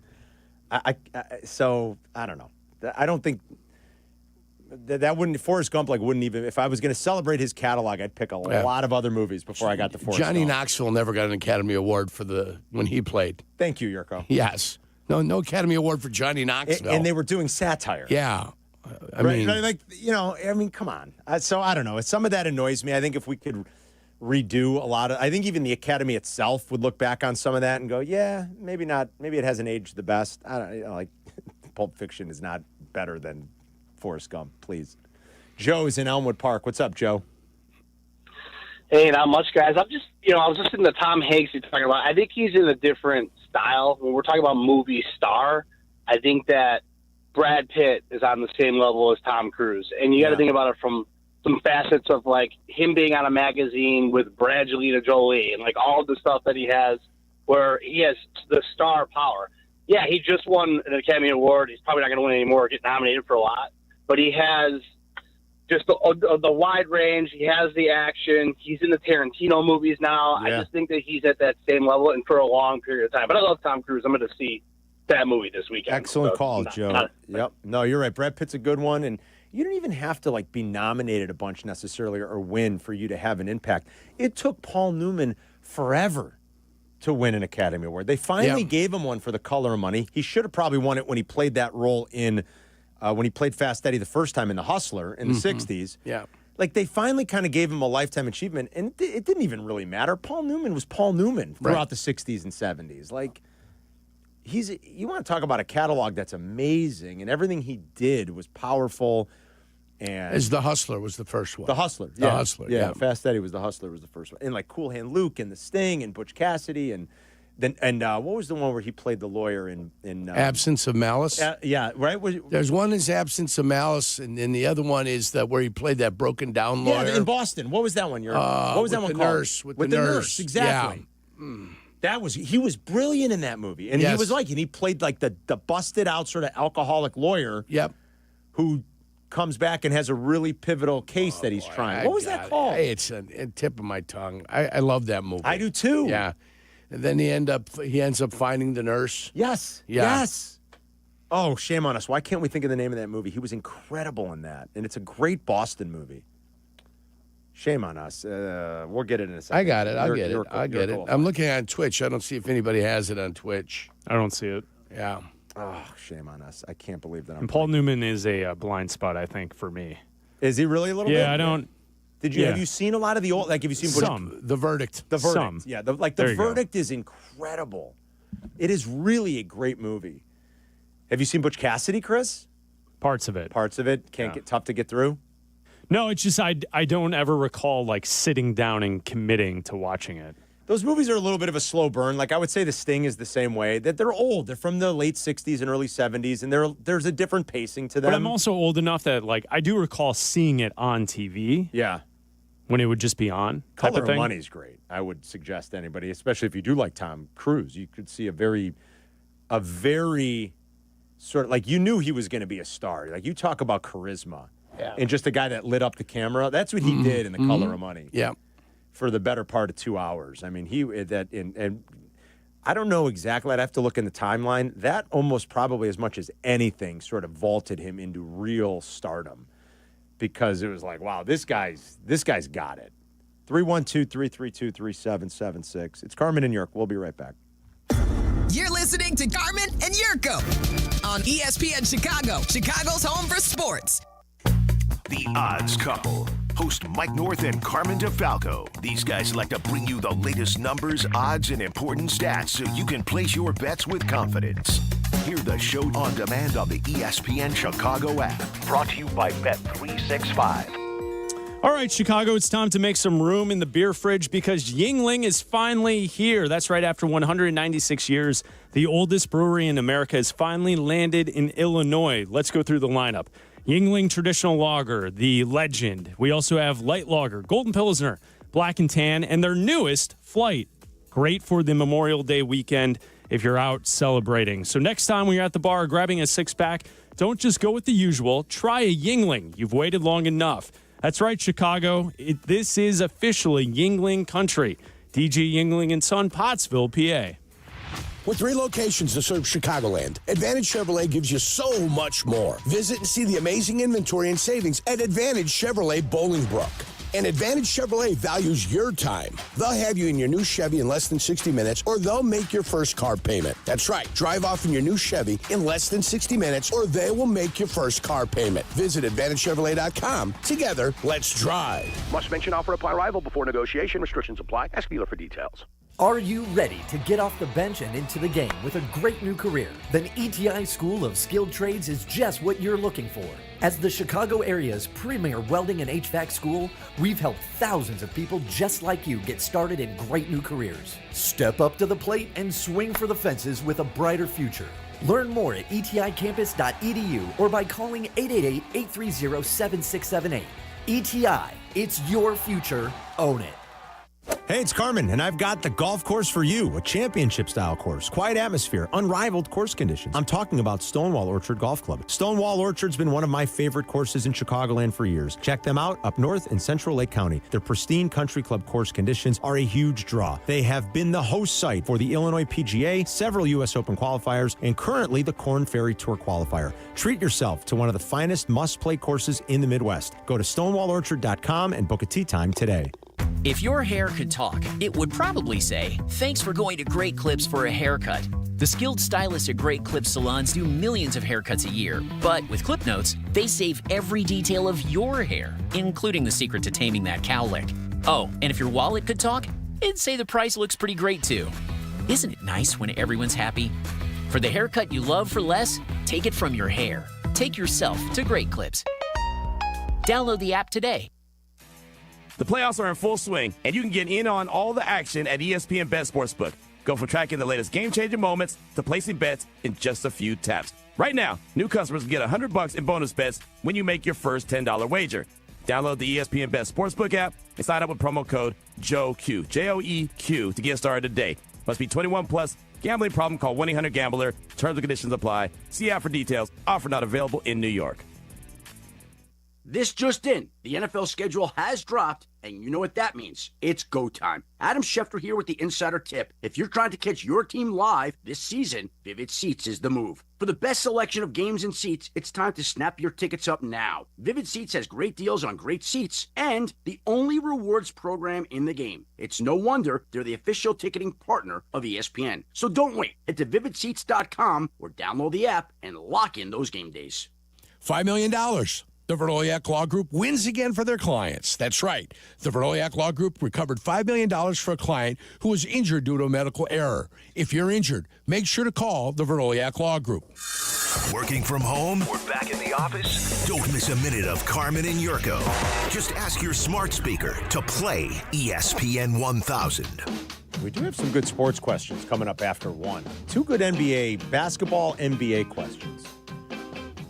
So I don't know. I don't think that wouldn't Forrest Gump wouldn't even. If I was going to celebrate his catalog, I'd pick a lot of other movies before I got to Forrest Johnny Gump. Knoxville never got an Academy Award for when he played. Thank you, Jurko. Yes. No Academy Award for Johnny Knoxville. And they were doing satire. Yeah. I mean, come on. So I don't know. Some of that annoys me. I think if we could redo a lot of, I think even the Academy itself would look back on some of that and go, yeah, maybe not. Maybe it hasn't aged the best. I don't like Pulp Fiction is not better than Forrest Gump. Please. Joe is in Elmwood Park. What's up, Joe? Hey, not much, guys. I was listening to Tom Hanks you're talking about. I think he's in a different style. When we're talking about movie star, I think that Brad Pitt is on the same level as Tom Cruise. And you got to think about it from some facets of, like, him being on a magazine with Brangelina Jolie and, like, all of the stuff that he has where he has the star power. Yeah, he just won an Academy Award. He's probably not going to win anymore or get nominated for a lot. But he has just the wide range. He has the action. He's in the Tarantino movies now. Yeah. I just think that he's at that same level and for a long period of time. But I love Tom Cruise. I'm going to see that movie this weekend. Excellent call, Joe. Yep. No, you're right. Brad Pitt's a good one, and you don't even have to be nominated a bunch necessarily or win for you to have an impact. It took Paul Newman forever to win an Academy Award. They finally gave him one for The Color of Money. He should have probably won it when he played that role in when he played Fast Eddie the first time in The Hustler in the 60s. Yeah. Like, they finally kind of gave him a lifetime achievement, and it didn't even really matter. Paul Newman was Paul Newman throughout the 60s and 70s. Like, you want to talk about a catalog that's amazing, and everything he did was powerful. And As The Hustler was the first one. The Hustler. The Hustler, yeah. Fast Eddie was The Hustler was the first one. And, like, Cool Hand Luke and The Sting and Butch Cassidy and what was the one where he played the lawyer in Absence of Malice? Yeah, right? There's one is Absence of Malice, and then the other one is where he played that broken down lawyer. Yeah, in Boston. What was that one? What was that one called? With the nurse. Exactly. Yeah. He was brilliant in that movie. And he played like the busted out sort of alcoholic lawyer. Yep. Who comes back and has a really pivotal case that he's trying. What was that called? Hey, it's a tip of my tongue. I love that movie. I do too. Yeah. And then he ends up finding the nurse. Yes. Yeah. Yes. Oh, shame on us. Why can't we think of the name of that movie? He was incredible in that. And it's a great Boston movie. Shame on us. We'll get it in a second. I got it. I'll get it. I'm looking on Twitch. I don't see if anybody has it on Twitch. I don't see it. Yeah. Oh, shame on us. I can't believe that. And Paul Newman is a blind spot, I think, for me. Is he really a little bit? Yeah, I don't. Have you seen a lot of the old? Like, have you seen some? The Verdict? The Verdict. Some. Yeah. The Verdict is incredible. It is really a great movie. Have you seen Butch Cassidy, Chris? Parts of it. Parts of it can't get tough to get through. No, it's just I don't ever recall sitting down and committing to watching it. Those movies are a little bit of a slow burn. Like, I would say The Sting is the same way. That they're old. They're from the late 60s and early 70s, and there's a different pacing to them. But I'm also old enough that, I do recall seeing it on TV. Yeah. When it would just be on. Color of Money's great. I would suggest to anybody, especially if you do like Tom Cruise, you could see a very sort of, you knew he was going to be a star. Like, you talk about charisma. Yeah. And just a guy that lit up the camera. That's what he did in The Color of Money. Yeah. For the better part of 2 hours. I mean, and I don't know exactly. I'd have to look in the timeline. That almost probably as much as anything sort of vaulted him into real stardom, because it was like, wow, this guy's got it. 312-332-3776. It's Carmen and York. We'll be right back. You're listening to Carmen and Yurko on ESPN Chicago, Chicago's home for sports. The Odds Couple. Host Mike North and Carmen DeFalco. These guys like to bring you the latest numbers, odds, and important stats so you can place your bets with confidence. Hear the show on demand on the ESPN Chicago app. Brought to you by Bet365. All right, Chicago, it's time to make some room in the beer fridge because Yuengling is finally here. That's right, after 196 years, the oldest brewery in America has finally landed in Illinois. Let's go through the lineup. Yuengling Traditional Lager, the legend. We also have Light Lager, Golden Pilsner, Black and Tan, and their newest, Flight. Great for the Memorial Day weekend if you're out celebrating. So next time when you're at the bar grabbing a six-pack, don't just go with the usual. Try a Yuengling. You've waited long enough. That's right, Chicago. This is officially Yuengling country. DG Yuengling & Son, Pottsville, PA. With 3 locations to serve Chicagoland, Advantage Chevrolet gives you so much more. Visit and see the amazing inventory and savings at Advantage Chevrolet Bolingbrook. And Advantage Chevrolet values your time. They'll have you in your new Chevy in less than 60 minutes, or they'll make your first car payment. That's right. Drive off in your new Chevy in less than 60 minutes, or they will make your first car payment. Visit AdvantageChevrolet.com. Together, let's drive. Must mention offer upon arrival before negotiation. Restrictions apply. Ask dealer for details. Are you ready to get off the bench and into the game with a great new career? Then ETI School of Skilled Trades is just what you're looking for. As the Chicago area's premier welding and HVAC school, we've helped thousands of people just like you get started in great new careers. Step up to the plate and swing for the fences with a brighter future. Learn more at eticampus.edu or by calling 888-830-7678. ETI, it's your future. Own it. Hey, it's Carmen, and I've got the golf course for you, a championship-style course, quiet atmosphere, unrivaled course conditions. I'm talking about Stonewall Orchard Golf Club. Stonewall Orchard's been one of my favorite courses in Chicagoland for years. Check them out up north in Central Lake County. Their pristine country club course conditions are a huge draw. They have been the host site for the Illinois PGA, several U.S. Open qualifiers, and currently the Korn Ferry Tour qualifier. Treat yourself to one of the finest must-play courses in the Midwest. Go to stonewallorchard.com and book a tee time today. If your hair could talk, it would probably say, "Thanks for going to Great Clips for a haircut." The skilled stylists at Great Clips salons do millions of haircuts a year, but with Clip Notes, they save every detail of your hair, including the secret to taming that cowlick. Oh, and if your wallet could talk, it'd say the price looks pretty great too. Isn't it nice when everyone's happy? For the haircut you love for less, take it from your hair. Take yourself to Great Clips. Download the app today. The playoffs are in full swing, and you can get in on all the action at ESPN Bet Sportsbook. Go from tracking the latest game-changing moments to placing bets in just a few taps. Right now, new customers can get $100 in bonus bets when you make your first $10 wager. Download the ESPN Bet Sportsbook app and sign up with promo code JOEQ, J-O-E-Q, to get started today. Must be 21 plus. Gambling problem? Call 1-800-GAMBLER. Terms and conditions apply. See app for details. Offer not available in New York. This just in, the NFL schedule has dropped, and you know what that means. It's go time. Adam Schefter here with the Insider Tip. If you're trying to catch your team live this season, Vivid Seats is the move. For the best selection of games and seats, it's time to snap your tickets up now. Vivid Seats has great deals on great seats and the only rewards program in the game. It's no wonder they're the official ticketing partner of ESPN. So don't wait. Head to vividseats.com or download the app and lock in those game days. $5 million. The Verdoliak Law Group wins again for their clients. That's right. The Verdoliak Law Group recovered $5 million for a client who was injured due to a medical error. If you're injured, make sure to call the Verdoliak Law Group. Working from home? We're back in the office? Don't miss a minute of Carmen and Yurko. Just ask your smart speaker to play ESPN 1000. We do have some good sports questions coming up after 1. 2 good basketball NBA questions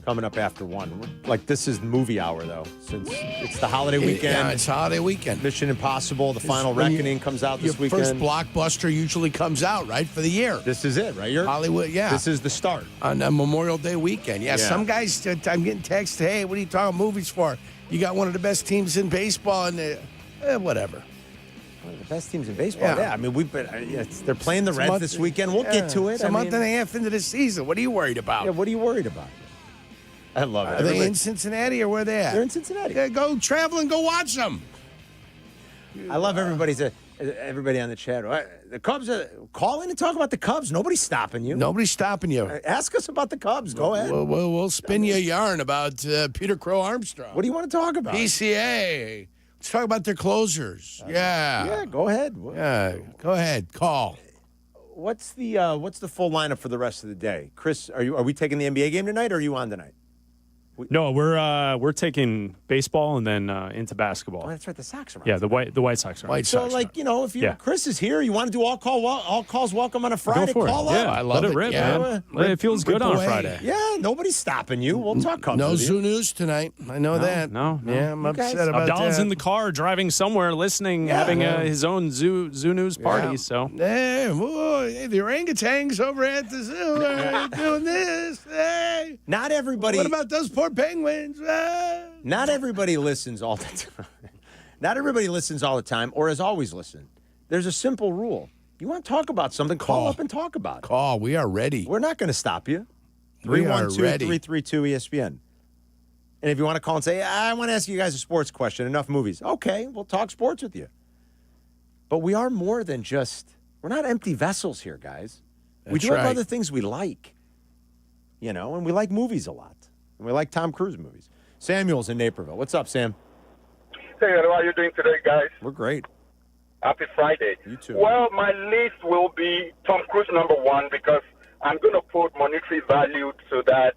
coming up after 1. Like, this is movie hour, though, since it's the holiday weekend. Yeah, it's holiday weekend. Mission Impossible, The Final Reckoning comes out this weekend. First blockbuster usually comes out, right, for the year. This is it, right? Hollywood, yeah. This is the start. On Memorial Day weekend. Yeah, some guys, I'm getting texts, hey, what are you talking movies for? You got one of the best teams in baseball, and whatever. One of the best teams in baseball. Yeah, I mean, they're playing the Reds this weekend. We'll get to it. It's a month and a half into the season. What are you worried about? Yeah, what are you worried about? I love it. Are they in Cincinnati or where they at? They're in Cincinnati. Go travel and go watch them. I love everybody on the chat. The Cubs call in and talk about the Cubs. Nobody's stopping you. Nobody's stopping you. Ask us about the Cubs. Go ahead. We'll spin you a yarn about Peter Crow Armstrong. What do you want to talk about? PCA. Let's talk about their closers. Yeah, go ahead. Yeah, go ahead. Call. What's the full lineup for the rest of the day? Chris, are we taking the NBA game tonight, or are you on tonight? No, we're taking baseball and then into basketball. Oh, that's right. The Sox are on. Yeah, the White Sox are on. So, if Chris is here, you want to do all calls welcome on a Friday, Go for call it. up. Yeah, I love let it it. rip, Yeah. man. It feels good on a Friday. Yeah, nobody's stopping you. We'll talk Cubs. No with you. Zoo News tonight. I know that. No. Yeah, I'm upset about Abdal's that. in the car driving somewhere, listening, having his own zoo news party. Yeah. So Hey, the orangutans over at the zoo are doing this. Hey. Not everybody. What about those poor penguins? Not everybody listens all the time. Not everybody listens all the time, or has always listened. There's a simple rule. You want to talk about something, call up and talk about it. Call. We are ready. We're not going to stop you. We are ready. 312-332-ESPN. And if you want to call and say, I want to ask you guys a sports question, enough movies. Okay, we'll talk sports with you. But we are more than just, we're not empty vessels here, guys. We That's do have right. other things we like. And we like movies a lot. And we like Tom Cruise movies. Samuel's in Naperville. What's up, Sam? Hey, how are you doing today, guys? We're great. Happy Friday. You too. Well, my list will be Tom Cruise #1 because I'm going to put monetary value to that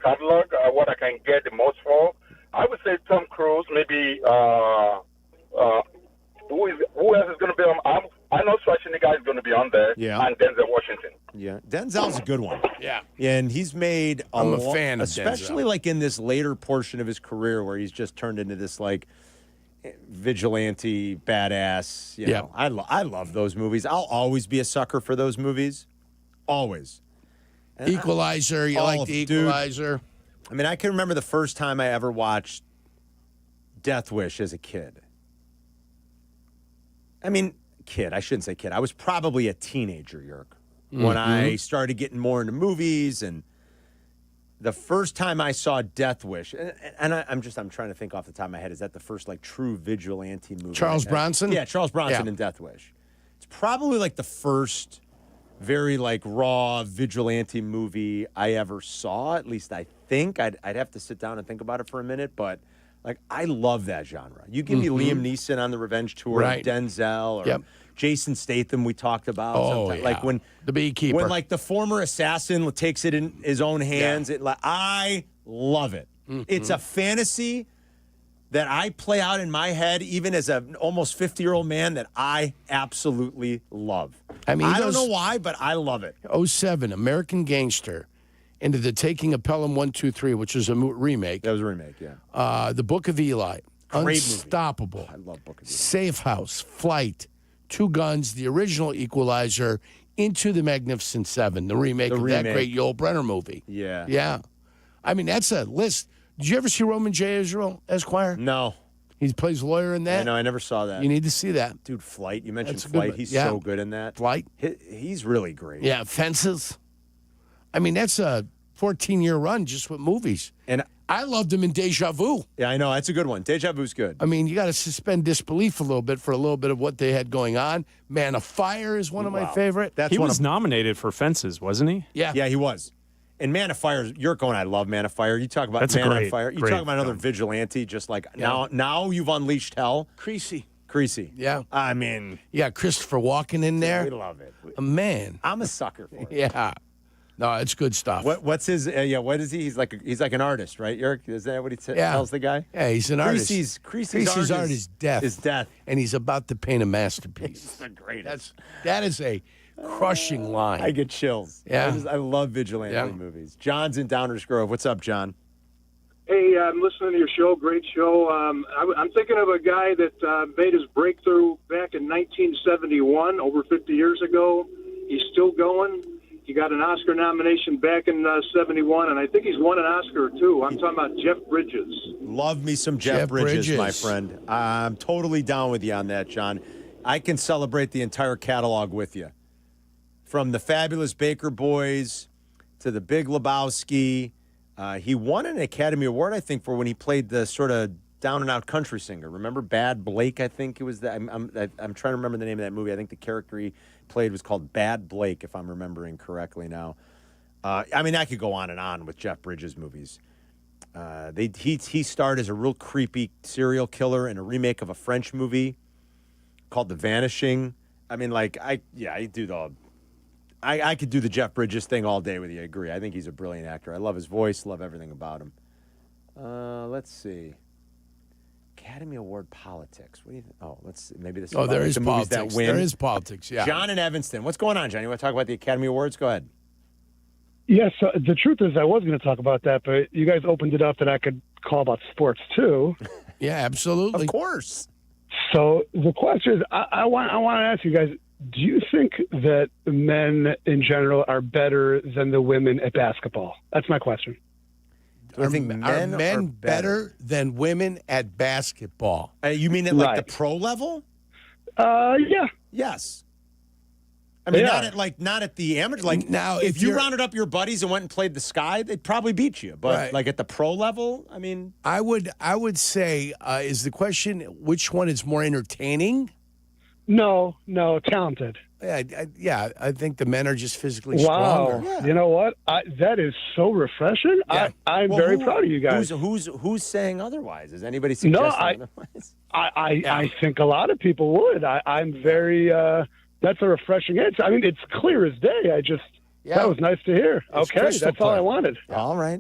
catalog, what I can get the most for. I would say Tom Cruise, maybe who else is going to be on? I know Schwarzenegger is going to be on there, and Denzel Washington. Yeah, Denzel's a good one. Yeah. And he's made I'm a fan of especially Denzel. like in this later portion of his career where he's just turned into this like vigilante badass. You know. I love those movies. I'll always be a sucker for those movies. Always. And Equalizer. You like the Equalizer? I mean, I can remember the first time I ever watched Death Wish as a kid. I mean, I shouldn't say kid. I was probably a teenager, Yerk, when I started getting more into movies. And the first time I saw Death Wish, and I'm trying to think off the top of my head, is that the first like true vigilante movie? Charles Bronson? Yeah, Charles Bronson in Death Wish. It's probably like the first very like raw vigilante movie I ever saw. At least I think. I'd have to sit down and think about it for a minute, but like I love that genre. You give me Liam Neeson on the Revenge Tour, Right. Denzel, or Jason Statham we talked about. Oh, sometimes. yeah. Like when the beekeeper. when like the former assassin takes it in his own hands. I love it. It's a fantasy that I play out in my head, even as an almost 50-year-old man, that I absolutely love. I mean, I don't know why, but I love it. 07, American Gangster, into The Taking of Pelham 1, 2, 3, which was a remake. That was a remake, yeah. The Book of Eli, Great Unstoppable, movie. I love Book of Eli. Safe House, Flight, Two Guns, the original Equalizer, Into the Magnificent Seven, the remake of that great Yul Brynner movie. Yeah. Yeah. I mean, that's a list. Did you ever see Roman J. Israel, Esquire? No. He plays lawyer in that. I know, I never saw that. You need to see that. Dude, Flight. You mentioned That's a good Flight. one. He's Yeah. so good in that. Flight. He's really great. Yeah, Fences. I mean, that's a 14-year run just with movies. And I loved him in Deja Vu. Yeah, I know. That's a good one. Deja Vu's good. I mean, you got to suspend disbelief a little bit for a little bit of what they had going on. Man of Fire is one of my favorite. he was nominated for Fences, wasn't he? Yeah. Yeah, he was. And Man of Fire, Yurko and I love Man of Fire. You talk about That's a Man great- of Fire. You great talk about another film. vigilante, just like now you've unleashed hell. Creasy. Yeah. I mean, you got Christopher Walken in there. we love it. Man. I'm a sucker for it. Yeah. No, it's good stuff. What's his? What is he? He's like an artist, right? Yurk, is that what he tells the guy? Yeah, he's an artist. Creasy's art is death. Is death, and he's about to paint a masterpiece. He's the greatest. That is a crushing line. I get chills. Yeah. I love vigilante movies. John's in Downers Grove. What's up, John? Hey, I'm listening to your show. Great show. I'm thinking of a guy that made his breakthrough back in 1971, over 50 years ago. He's still going. He got an Oscar nomination back in 71, and I think he's won an Oscar, too. I'm talking about Jeff Bridges. Love me some Jeff Bridges, my friend. I'm totally down with you on that, John. I can celebrate the entire catalog with you. From the Fabulous Baker Boys to the Big Lebowski. He won an Academy Award, I think, for when he played the sort of down and out country singer. Remember Bad Blake? I think it was that. I'm trying to remember the name of that movie. I think the character he played was called Bad Blake, if I'm remembering correctly now. I mean, I could go on and on with Jeff Bridges movies. He starred as a real creepy serial killer in a remake of a French movie called The Vanishing. I mean, like, I could do the Jeff Bridges thing all day with you. I agree. I think he's a brilliant actor. I love his voice, love everything about him. Let's see. Academy Award politics. What do you think? Oh, maybe this. Oh, there is politics. There is politics. Yeah. John in Evanston. What's going on, John? You want to talk about the Academy Awards? Go ahead. Yes, the truth is I was going to talk about that, but you guys opened it up that I could call about sports too. Yeah, absolutely. Of course. So the question is, I want to ask you guys: do you think that men in general are better than the women at basketball? That's my question. I think are men better than women at basketball? You mean at like the pro level? Yeah. Yes. I mean, not at the amateur. Like now, if you rounded up your buddies and went and played the Sky, they'd probably beat you. But like at the pro level, I mean, I would say, is the question which one is more entertaining? No, talented. Yeah, I think the men are just physically stronger. Yeah. You know what? That is so refreshing. Yeah. I'm very proud of you guys. Who's saying otherwise? Is anybody suggesting otherwise? I think a lot of people would. I'm very. That's a refreshing answer. I mean, it's clear as day. That was nice to hear. Okay, that's all I wanted. Yeah. All right.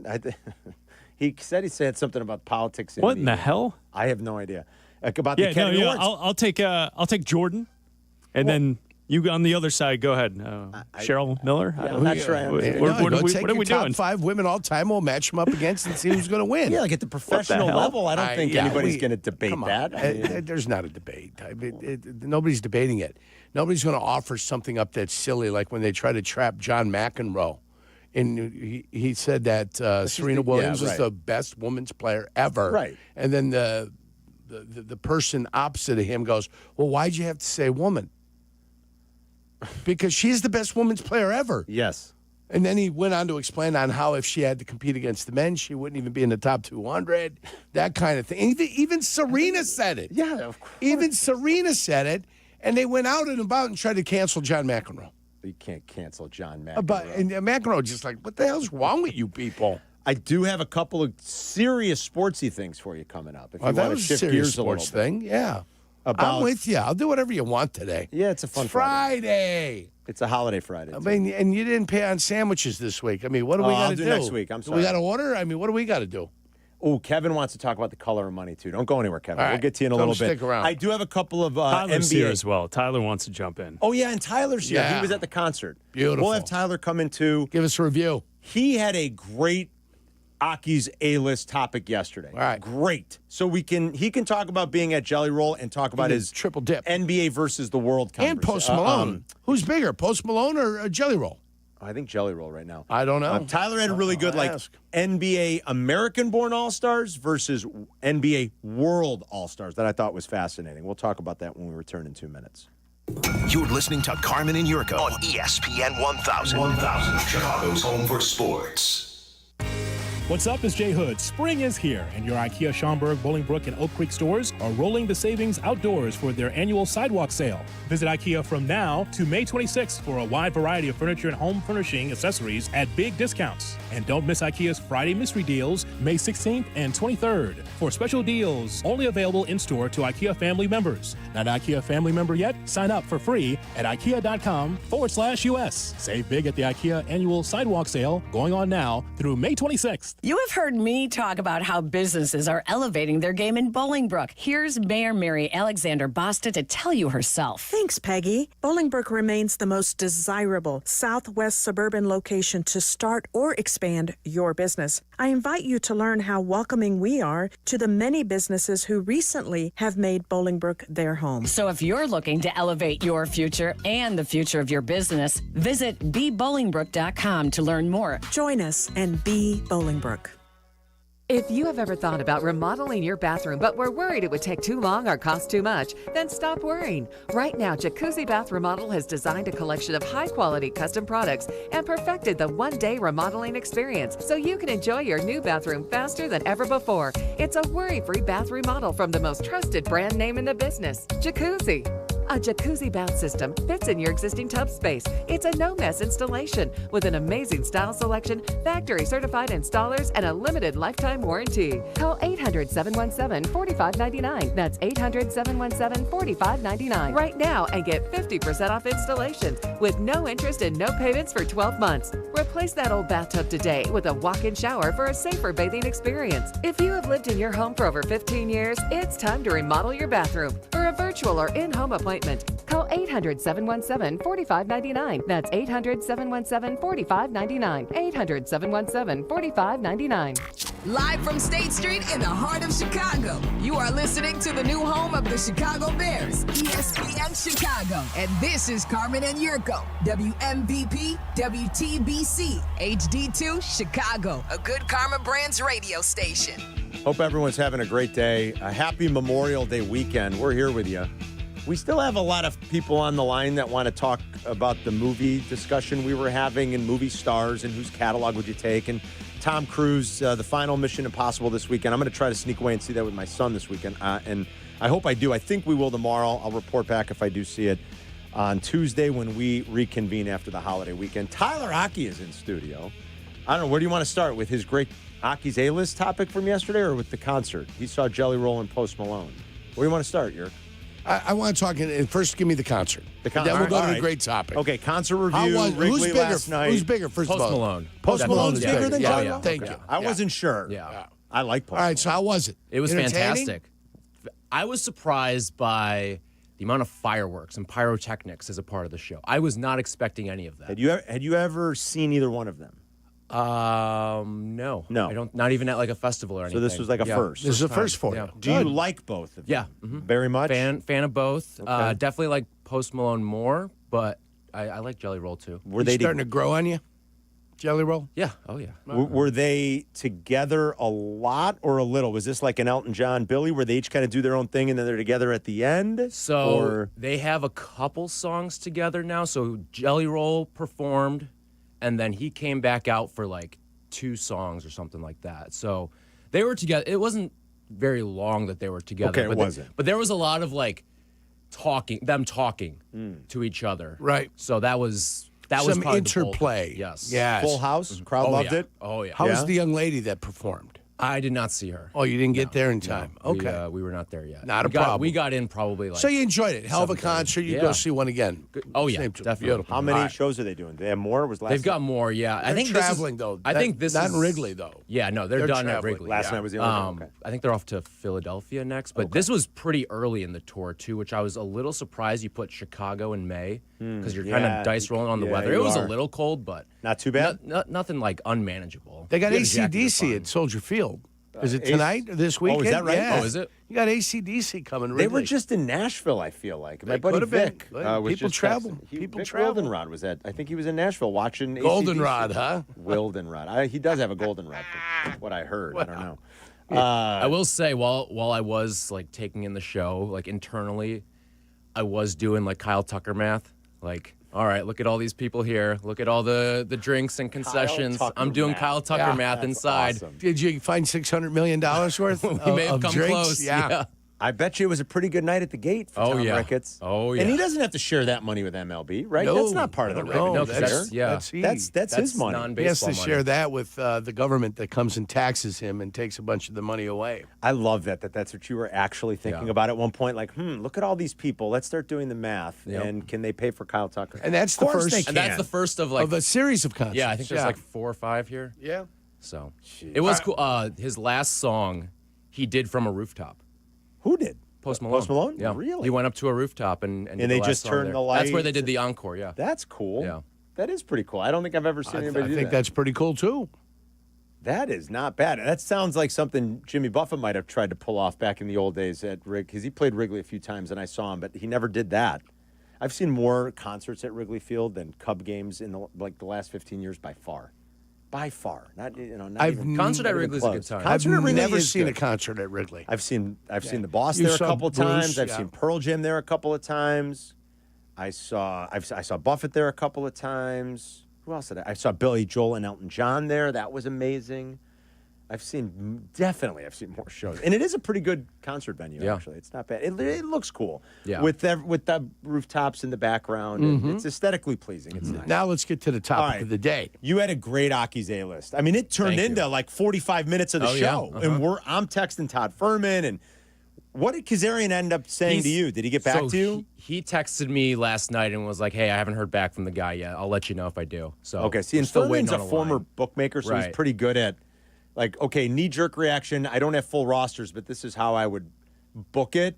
He said something about politics. What in the hell? I have no idea. About the Academy Awards. I'll take Jordan, and then you on the other side. Go ahead, Cheryl Miller. I'm not sure. What are we doing? Top 5 women all time. We'll match them up against and see who's going to win. Yeah, like at the professional level, I don't think anybody's going to debate that. There's not a debate. Nobody's debating it. Nobody's going to offer something up that's silly, like when they try to trap John McEnroe. And he said that Serena Williams is the best women's player ever. Right. And then the person opposite of him goes, well, why'd you have to say woman? Because she's the best women's player ever. Yes. And then he went on to explain on how if she had to compete against the men, she wouldn't even be in the top 200, that kind of thing. Even Serena said it. Yeah, of course. Even Serena said it, and they went out and about and tried to cancel John McEnroe. You can't cancel John McEnroe. And McEnroe just like, what the hell's wrong with you people? I do have a couple of serious sportsy things for you coming up. If you that want to was shift a serious gears sports a little bit. thing, yeah. I'm with you. I'll do whatever you want today. Yeah, it's a fun Friday. It's a holiday Friday. I mean, and you didn't pay on sandwiches this week. I mean, what do we got to do? Next week. I'm sorry. We got to order? I mean, what do we got to do? Oh, Kevin wants to talk about the color of money, too. Don't go anywhere, Kevin. All right. We'll get to you in a little bit. Stick around. I do have a couple of Tyler's NBA. here as well. Tyler wants to jump in. Oh, yeah, and Tyler's here. Yeah. He was at the concert. Beautiful. We'll have Tyler come in, too. Give us a review. He had a great Aki's A-list topic yesterday. All right. Great. So he can talk about being at Jelly Roll and talk about his triple dip. NBA versus the world And Post Malone. Who's bigger, Post Malone or Jelly Roll? I think Jelly Roll right now. I don't know. Tyler had a really good NBA American-born All-Stars versus NBA World All-Stars that I thought was fascinating. We'll talk about that when we return in 2 minutes. You're listening to Carmen and Jurko on ESPN 1000. 1000, Chicago's home for sports. What's up? It's Jay Hood. Spring is here, and your IKEA Schaumburg, Bolingbrook, and Oak Creek stores are rolling the savings outdoors for their annual sidewalk sale. Visit IKEA from now to May 26th for a wide variety of furniture and home furnishing accessories at big discounts. And don't miss IKEA's Friday Mystery Deals, May 16th and 23rd. For special deals only available in-store to IKEA family members. Not an IKEA family member yet? Sign up for free at IKEA.com/US. Save big at the IKEA annual sidewalk sale going on now through May 26th. You have heard me talk about how businesses are elevating their game in Bolingbrook. Here's Mayor Mary Alexander Basta to tell you herself. Thanks, Peggy. Bolingbrook remains the most desirable southwest suburban location to start or expand your business. I invite you to learn how welcoming we are to the many businesses who recently have made Bolingbrook their home. So if you're looking to elevate your future and the future of your business, visit bebolingbrook.com to learn more. Join us and be Bolingbrook. If you have ever thought about remodeling your bathroom but were worried it would take too long or cost too much, then stop worrying. Right now, Jacuzzi Bath Remodel has designed a collection of high-quality custom products and perfected the one-day remodeling experience so you can enjoy your new bathroom faster than ever before. It's a worry-free bath remodel from the most trusted brand name in the business, Jacuzzi. A jacuzzi bath system fits in your existing tub space. It's a no-mess installation with an amazing style selection, factory-certified installers, and a limited lifetime warranty. Call 800-717-4599. That's 800-717-4599 right now and get 50% off installations with no interest and no payments for 12 months. Replace that old bathtub today with a walk-in shower for a safer bathing experience. If you have lived in your home for over 15 years, it's time to remodel your bathroom. For a virtual or in-home appointment, call 800-717-4599. That's 800-717-4599. 800-717-4599. Live from State Street in the heart of Chicago, you are listening to the new home of the Chicago Bears, ESPN Chicago. And this is Carmen and Jurko, WMVP, WTBC, HD2, Chicago, a good Karma Brands radio station. Hope everyone's having a great day. A happy Memorial Day weekend. We're here with you. We still have a lot of people on the line that want to talk about the movie discussion we were having and movie stars and whose catalog would you take. And Tom Cruise, the final Mission Impossible this weekend. I'm going to try to sneak away and see that with my son this weekend. And I hope I do. I think we will tomorrow. I'll report back if I do see it on Tuesday when we reconvene after the holiday weekend. Tyler Aki is in studio. I don't know. Where do you want to start? With his great Aki's A-list topic from yesterday or with the concert? He saw Jelly Roll and Post Malone. Where do you want to start, Jurk? I want to talk. First, give me the concert. Then we'll go to the great topic. Okay, concert review. Wrigley last night. Who's bigger? First of all, Post Malone. Post Malone's bigger than Jelly Roll? Thank you. I wasn't sure. Yeah. I like Post All right, so how was it? It was fantastic. I was surprised by the amount of fireworks and pyrotechnics as a part of the show. I was not expecting any of that. Had you ever seen either one of them? No. I don't. Not even at like a festival or anything. So this was like a first. This is a first for you. Yeah. Do you like both of them? Yeah. Very much? Fan of both. Okay. Definitely like Post Malone more, but I like Jelly Roll too. Were they starting to grow on you? Jelly Roll? Yeah. Oh, yeah. Were they together a lot or a little? Was this like an Elton John, Billy, where they each kind of do their own thing and then they're together at the end? So they have a couple songs together now. So Jelly Roll performed, and then he came back out for like 2 songs or something like that. So they were together. It wasn't very long that they were together. Okay, but it wasn't. But there was a lot of like talking to each other. Right. So that was some probably interplay. The yes. Full house? Crowd loved it? Oh, yeah. How was the young lady that performed? I did not see her. Oh, you didn't get there in time. No, Okay. We were not there yet. Not a problem. We got in probably like. So you enjoyed it. Hell of a 7:30. concert. You Yeah. go see one again. Oh, yeah. Same Definitely. Beautiful. How many All right. shows are they doing? Do they have more? Was last They've got night? more, yeah. They're I think traveling, though. I think this not is in Wrigley, though. Yeah, no, they're done at traveling. Wrigley. Last night was the only one. Okay. I think they're off to Philadelphia next, but this was pretty early in the tour too, which I was a little surprised you put Chicago in May because you're kind of dice rolling on the weather. It was a little cold, but not too bad. Nothing like unmanageable. They got You had a jacket, AC/DC you're at Soldier Field. Is it Ace- tonight or this weekend? is that right? Yeah. Oh, is it? You got AC/DC coming. They were Wrigley. just in Nashville, I feel like. My They buddy could have been. Vic Well, was people just travel. texting. People Vic travel. Wildenrod was at. I think he was in Nashville watching Goldenrod, AC/DC. huh? Wildenrod. He does have a goldenrod, from what I heard. I don't know. I will say, while I was like taking in the show, like internally, I was doing like Kyle Tucker math. Like, all right, look at all these people here. Look at all the drinks and concessions. Tucker I'm doing math. Kyle Tucker math that's inside. awesome. Did you find $600 million worth? We may have of come drinks? close. Yeah. I bet you it was a pretty good night at the gate for Tom Ricketts. Oh, yeah. And he doesn't have to share that money with MLB, right? No. that's not part of the revenue. No, that's yeah. That's his money. non-baseball He has to money. share that with the government that comes and taxes him and takes a bunch of the money away. I love that's what you were actually thinking about at one point. Like, look at all these people. Let's start doing the math. Yep. And can they pay for Kyle Tucker? And that's the Of course first. they And that's the first of like of a series of concerts. Yeah, I think there's like 4 or 5 here. Yeah. So it was cool. His last song he did from a rooftop. Who did? Post Malone. Post Malone? Yeah. Really? He went up to a rooftop and did they the last just song turned there. the lights. That's where they did the encore, yeah. That's cool. Yeah. That is pretty cool. I don't think I've ever seen I anybody do think that. that's pretty cool too. That is not bad. That sounds like something Jimmy Buffett might have tried to pull off back in the old days at Wrigley, because he played Wrigley a few times and I saw him, but he never did that. I've seen more concerts at Wrigley Field than Cub games in the last 15 years by far. by far. Not I've even concert at not even Wrigley's a close. good time. Concert I've at Wrigley never is seen good. a concert at Wrigley. I've seen the Boss You there a saw couple of Bruce, times. I've yeah. seen Pearl Jam there a couple of times. I saw Buffett there a couple of times. Who else did I saw Billy Joel and Elton John there. That was amazing. I've seen more shows, and it is a pretty good concert venue. Yeah. Actually, it's not bad. It looks cool. Yeah. with the rooftops in the background, and it's aesthetically pleasing. It's nice. Now let's get to the topic of the day. You had a great Aki's A list. I mean, it turned Thank into you. like 45 minutes of the show, and I'm texting Todd Furman. And what did Kazarian end up saying to you? Did he get back to you? He texted me last night and was like, "Hey, I haven't heard back from the guy yet. I'll let you know if I do." So Okay, see, and still waiting Furman's a on former line. bookmaker, so he's Right. pretty good at, like, okay, knee-jerk reaction. I don't have full rosters, but this is how I would book it.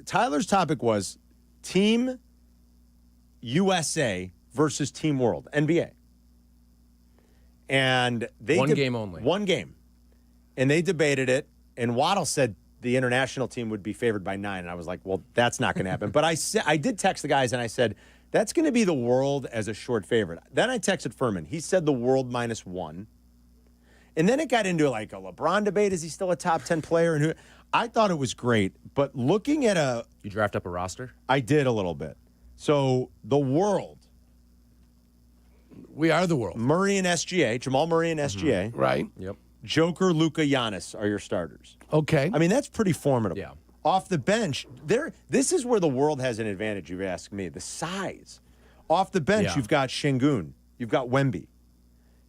Tyler's topic was Team USA versus Team World, NBA. And they One game only. One game. And they debated it, and Waddle said the international team would be favored by 9, and I was like, well, that's not going to happen. But I did text the guys, and I said, that's going to be the world as a short favorite. Then I texted Furman. He said the world -1. And then it got into like a LeBron debate. Is he still a top 10 player? And I thought it was great. But looking at You draft up a roster? I did a little bit. So the world. We are the world. Murray and SGA. Jamal Murray and SGA. Right. Yep. Joker, Luka, Giannis are your starters. Okay. I mean, that's pretty formidable. Yeah. Off the bench, this is where the world has an advantage, you ask me. The size. Off the bench, Yeah. you've got Şengün. You've got Wemby.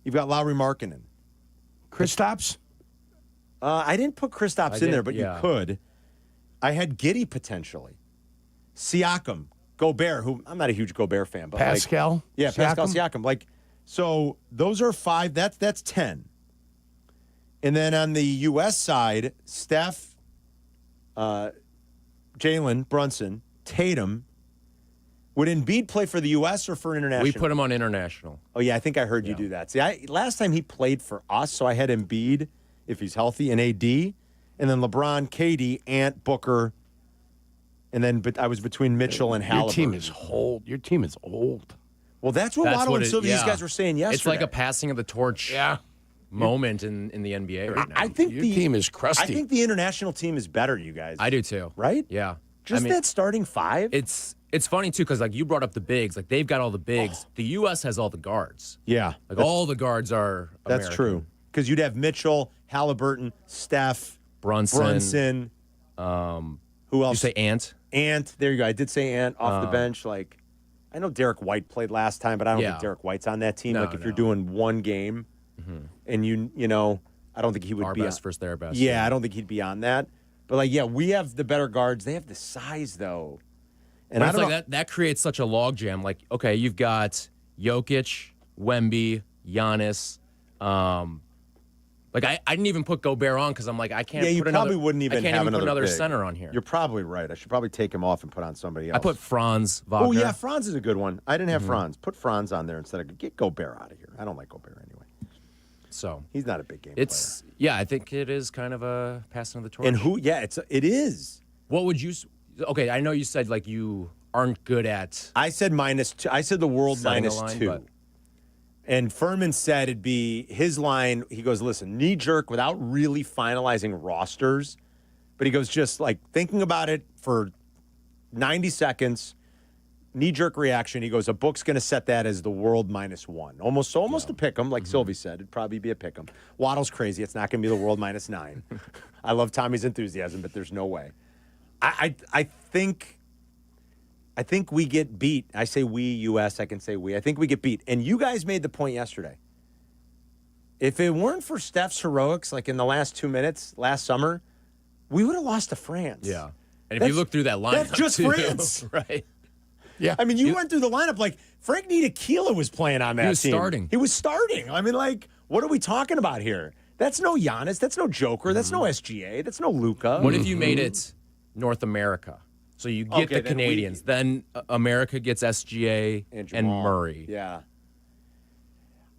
You've got Lauri Markkanen. Kristaps? I didn't put Kristaps in there, but yeah. you could. I had Giddey potentially. Siakam, Gobert, who I'm not a huge Gobert fan, but Pascal? Pascal Siakam. So those are 5. That's 10. And then on the U.S. side, Steph, Jalen Brunson, Tatum. Would Embiid play for the U.S. or for international? We put him on international. Oh, yeah, I think I heard you do that. See, last time he played for us, so I had Embiid, if he's healthy, and AD, and then LeBron, KD, Ant, Booker, and then I was between Mitchell and Halliburton. Your team is old. Your team is old. Well, that's what Waddle and Silvy, these guys were saying yesterday. It's like a passing of the torch moment in the NBA right now. I think your team is crusty. I think the international team is better, you guys. I do too. Right? Yeah. Just that starting 5? It's funny too because like you brought up the bigs, like they've got all the bigs. The U.S. has all the guards. Yeah, like all the guards are. That's American. true because you'd have Mitchell, Halliburton, Steph, Brunson. Who else? You say Ant? Ant. There you go. I did say Ant off the bench. Like I know Derek White played last time, but I don't think Derek White's on that team. No, like if you're doing one game, and you know, I don't think he would Our be best versus their best. Yeah, I don't think he'd be on that. But like, yeah, we have the better guards. They have the size though. And But I it's don't like that creates such a logjam. Like, okay, you've got Jokic, Wemby, Giannis. Like I didn't even put Gobert on because I'm like I can't. Yeah, you put probably another, wouldn't even I can't have even put another big. center on here. You're probably right. I should probably take him off and put on somebody else. I put Franz Wagner. Oh yeah, Franz is a good one. I didn't have Franz. Put Franz on there instead of get Gobert out of here. I don't like Gobert anyway. So he's not a big game It's player. I think it is kind of a passing of the torch. And who? Yeah, it is. What would you? Okay, I know you said like you aren't good at. I said -2. I said the world setting a line, -2. but- And Furman said it'd be his line. He goes, listen, knee jerk without really finalizing rosters. But he goes, just like thinking about it for 90 seconds, knee jerk reaction. He goes, a book's going to set that as the world -1. Almost a pick 'em, like Silvy said. It'd probably be a pick 'em. Waddle's crazy. It's not going to be the world -9. I love Tommy's enthusiasm, but there's no way. I think we get beat. I say we, U.S., I can say we. I think we get beat. And you guys made the point yesterday. If it weren't for Steph's heroics, like in the last 2 minutes last summer, we would have lost to France. Yeah. And if you look through that lineup, that's just too, France. right? Yeah. I mean, you went through the lineup like Frank Ntilikina was playing on that He was team. starting. He was starting. I mean, like, what are we talking about here? That's no Giannis. That's no Joker. That's no SGA. That's no Luka. What if you made it North America? So you get the Canadians. Then America gets SGA and Murray. Yeah.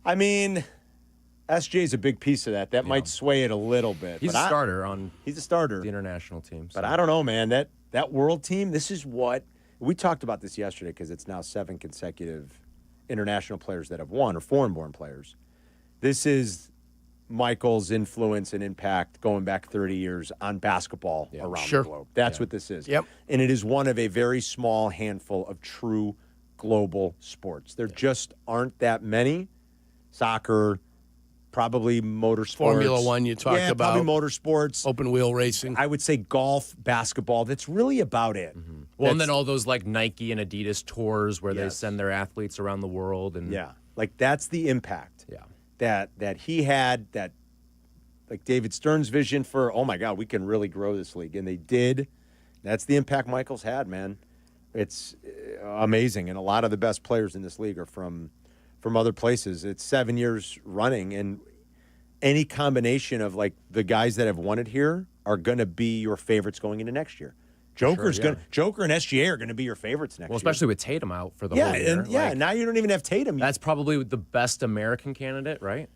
I mean, SGA is a big piece of that. That might sway it a little bit. He's a starter on He's a starter. the international team. But I don't know, man. That world team, this is what we talked about this yesterday because it's now 7 consecutive international players that have won or foreign-born players. This is Michael's influence and impact going back 30 years on basketball around the globe. That's what this is. Yep. And it is one of a very small handful of true global sports. There just aren't that many. Soccer, probably motorsports. Formula One you talked about. Probably motorsports. Open wheel racing. I would say golf, basketball. That's really about it. Mm-hmm. Well, and then all those like Nike and Adidas tours where they send their athletes around the world. And like that's the impact that he had, that like David Stern's vision for, oh my God, we can really grow this league. And they did. That's the impact Michael's had, man. It's amazing. And a lot of the best players in this league are from other places. It's 7 years running, and any combination of like the guys that have won it here are going to be your favorites going into next year. Joker and SGA are going to be your favorits next year. Well, especially with Tatum out for the whole year. And now you don't even have Tatum. That's probably the best American candidate, right?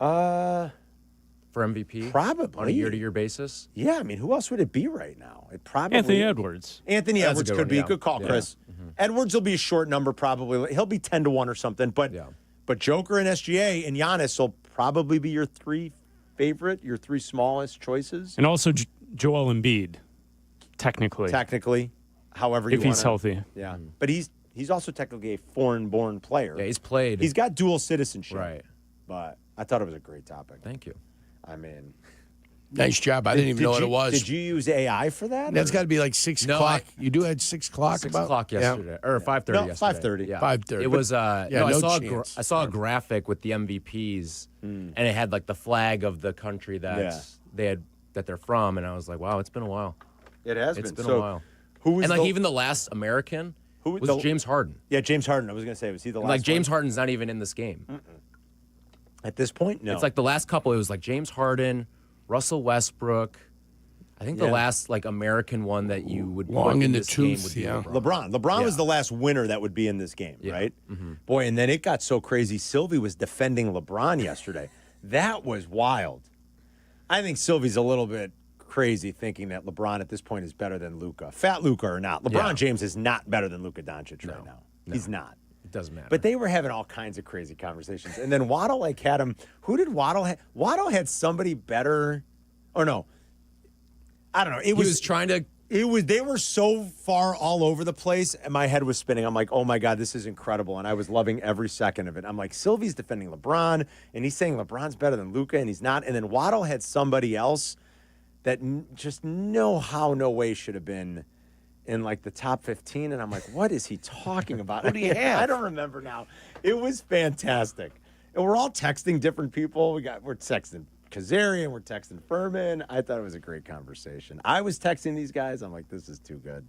For MVP? Probably. On a year-to-year basis? Yeah, I mean, who else would it be right now? It probably Anthony Edwards. Anthony Edwards could be. Good call, Chris. Mm-hmm. Edwards will be a short number probably. He'll be 10-1 or something. But Joker and SGA and Giannis will probably be your three smallest choices. And also Joel Embiid, technically. However if he's healthy. Yeah. But he's also technically a foreign-born player. Yeah, he's played. He's got dual citizenship. Right. But I thought it was a great topic. Thank you. I mean, nice job. I didn't even know what it was. Did you use AI for that? That's got to be like 6 o'clock. You do had 6 o'clock. 6 o'clock yesterday, or 5:30 yesterday. 5:30. Yeah. 5:30. It was. No, I saw a graphic with the MVPs, and it had like the flag of the country that they're from, and I was like, wow, it's been a while. It has been. It's been a while. Who was even the last American was James Harden. Yeah, James Harden. I was going to say, was he the last? Like James Harden's not even in this game. At this point, no. It's like the last couple. It was like James Harden, Russell Westbrook. I think the last like American one that you would long in the tooth would be LeBron. LeBron was the last winner that would be in this game, right? Mm-hmm. Boy, and then it got so crazy. Silvy was defending LeBron yesterday. That was wild. I think Silvy's a little bit crazy thinking that LeBron at this point is better than Luka. Fat Luka or not, LeBron James is not better than Luka Doncic right now. No. He's not. It doesn't matter. But they were having all kinds of crazy conversations. And then Waddle had him. Who did Waddle have? Waddle had somebody better. Or no. I don't know. He was trying to. They were so far all over the place, and my head was spinning. I'm like, oh my God, this is incredible. And I was loving every second of it. I'm like, Silvy's defending LeBron, and he's saying LeBron's better than Luka, and he's not. And then Waddle had somebody else that just no way should have been in like the top 15, and I'm like, what is he talking about? Who do you have? I don't remember now. It was fantastic. And we're all texting different people. We're texting Kazarian, we're texting Furman. I thought it was a great conversation. I was texting these guys. I'm like, this is too good.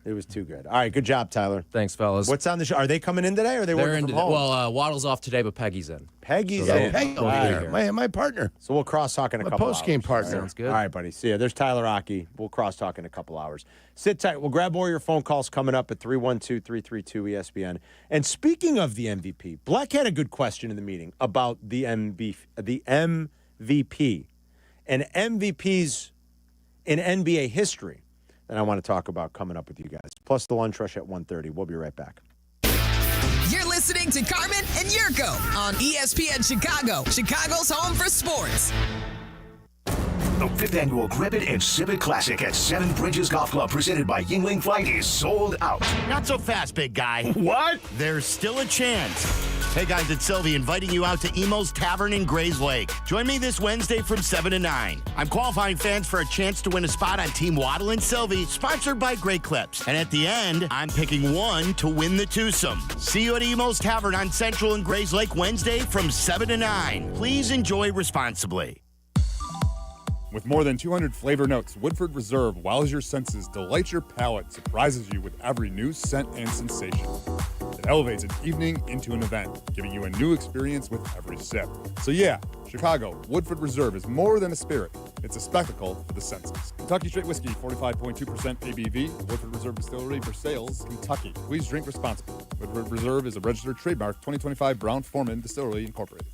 It was too good. All right, good job, Tyler. Thanks, fellas. What's on the show? Are they coming in today, or are they working from home? Well, Waddle's off today, but Peggy's in. Peggy's in. Peggy over here. My partner. So we'll cross-talk in a couple hours. Post-game partner. Sounds good. All right, buddy. See ya. There's Tyler Aki. We'll cross-talk in a couple hours. Sit tight. We'll grab more of your phone calls coming up at 312-332-ESPN. And speaking of the MVP, Black had a good question in the meeting about the MVP and MVPs in NBA history that I want to talk about coming up with you guys. Plus the lunch rush at 1:30. We'll be right back. You're listening to Carmen and Jurko on ESPN Chicago, Chicago's home for sports. The 5th annual Grip It and Sip It Classic at Seven Bridges Golf Club, presented by Yingling Flight, is sold out. Not so fast, big guy. What? There's still a chance. Hey guys, it's Silvy inviting you out to Emo's Tavern in Grays Lake. Join me this Wednesday from 7 to 9. I'm qualifying fans for a chance to win a spot on Team Waddle and Silvy, sponsored by Great Clips. And at the end, I'm picking one to win the twosome. See you at Emo's Tavern on Central and Grays Lake Wednesday from 7 to 9. Please enjoy responsibly. With more than 200 flavor notes, Woodford Reserve wows your senses, delights your palate, surprises you with every new scent and sensation. It elevates an evening into an event, giving you a new experience with every sip. So yeah, Chicago, Woodford Reserve is more than a spirit. It's a spectacle for the senses. Kentucky Straight Whiskey, 45.2% ABV, Woodford Reserve Distillery, Versailles, Kentucky. Please drink responsibly. Woodford Reserve is a registered trademark, 2025 Brown-Forman Distillery, Incorporated.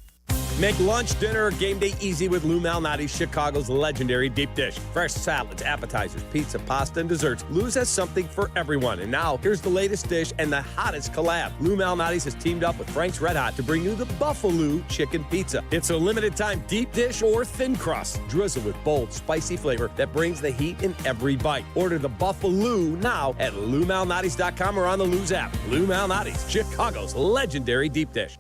Make lunch, dinner, or game day easy with Lou Malnati's Chicago's legendary deep dish. Fresh salads, appetizers, pizza, pasta, and desserts. Lou's has something for everyone. And now, here's the latest dish and the hottest collab. Lou Malnati's has teamed up with Frank's Red Hot to bring you the Buffalo Chicken Pizza. It's a limited-time deep dish or thin crust, drizzled with bold, spicy flavor that brings the heat in every bite. Order the Buffalo now at LouMalnati's.com or on the Lou's app. Lou Malnati's, Chicago's legendary deep dish.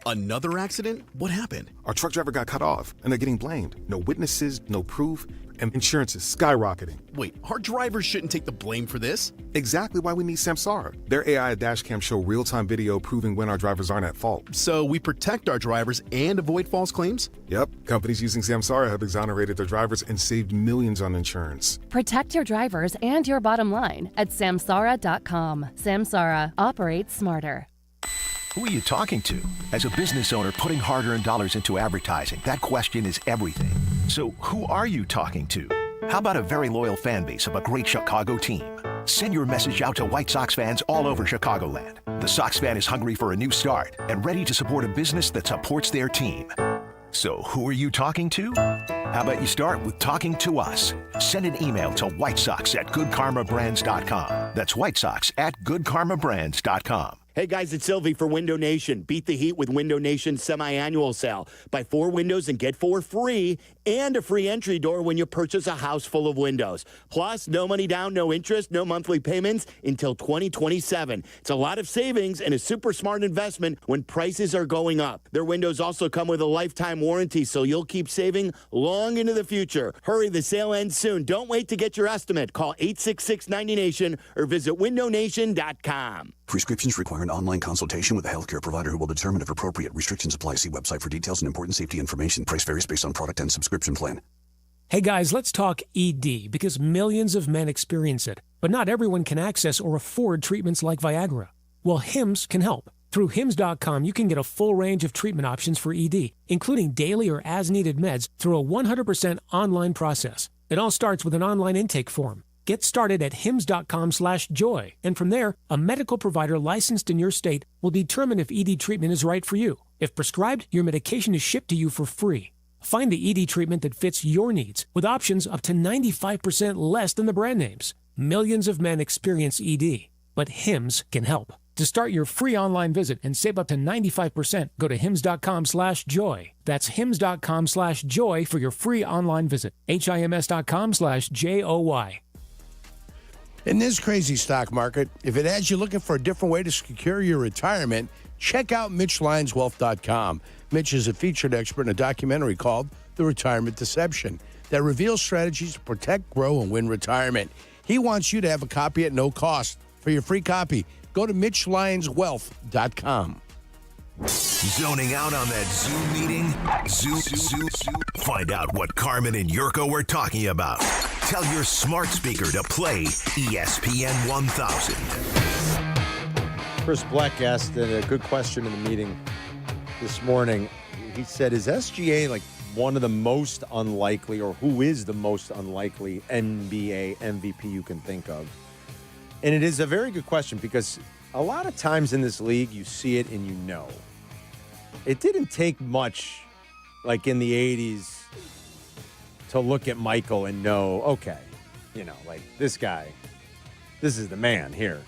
Another accident? What happened? Our truck driver got cut off, and they're getting blamed. No witnesses, no proof, and insurance is skyrocketing. Wait, our drivers shouldn't take the blame for this? Exactly why we need Samsara. Their AI dashcam show real-time video proving when our drivers aren't at fault. So we protect our drivers and avoid false claims? Yep. Companies using Samsara have exonerated their drivers and saved millions on insurance. Protect your drivers and your bottom line at Samsara.com. Samsara. Operates smarter. Who are you talking to? As a business owner putting hard-earned dollars into advertising, that question is everything. So who are you talking to? How about a very loyal fan base of a great Chicago team? Send your message out to White Sox fans all over Chicagoland. The Sox fan is hungry for a new start and ready to support a business that supports their team. So who are you talking to? How about you start with talking to us? Send an email to whitesox@goodkarmabrands.com. That's whitesox@goodkarmabrands.com. Hey guys, it's Silvy for Window Nation. Beat the heat with Window Nation's semi-annual sale. Buy 4 windows and get 4 free, and a free entry door when you purchase a house full of windows. Plus, no money down, no interest, no monthly payments until 2027. It's a lot of savings and a super smart investment when prices are going up. Their windows also come with a lifetime warranty, so you'll keep saving long into the future. Hurry, the sale ends soon. Don't wait to get your estimate. Call 866-90Nation or visit windownation.com. Prescriptions require an online consultation with a healthcare provider who will determine if appropriate. Restrictions apply. See website for details and important safety information. Price varies based on product and subscription plan. Hey guys, let's talk ED because millions of men experience it, but not everyone can access or afford treatments like Viagra. Well, Hims can help. Through Hims.com, you can get a full range of treatment options for ED, including daily or as-needed meds through a 100% online process. It all starts with an online intake form. Get started at hims.com/joy, and from there, a medical provider licensed in your state will determine if ED treatment is right for you. If prescribed, your medication is shipped to you for free. Find the ED treatment that fits your needs with options up to 95% less than the brand names. Millions of men experience ED, but Hims can help. To start your free online visit and save up to 95%, go to hims.com/joy. That's hims.com/joy for your free online visit. hims.com/joy. In this crazy stock market, if it has you looking for a different way to secure your retirement, check out MitchLyonsWealth.com. Mitch is a featured expert in a documentary called The Retirement Deception that reveals strategies to protect, grow, and win retirement. He wants you to have a copy at no cost. For your free copy, go to MitchLyonsWealth.com. Zoning out on that Zoom meeting? Zoom. Find out what Carmen and Jurko were talking about. Tell your smart speaker to play ESPN 1000. Chris Black asked a good question in the meeting this morning. He said, is SGA like one of the most unlikely, or who is the most unlikely NBA MVP you can think of? And it is a very good question because a lot of times in this league, you see it and you know. It didn't take much, like in the 80s, to look at Michael and know, okay, like this guy, this is the man here.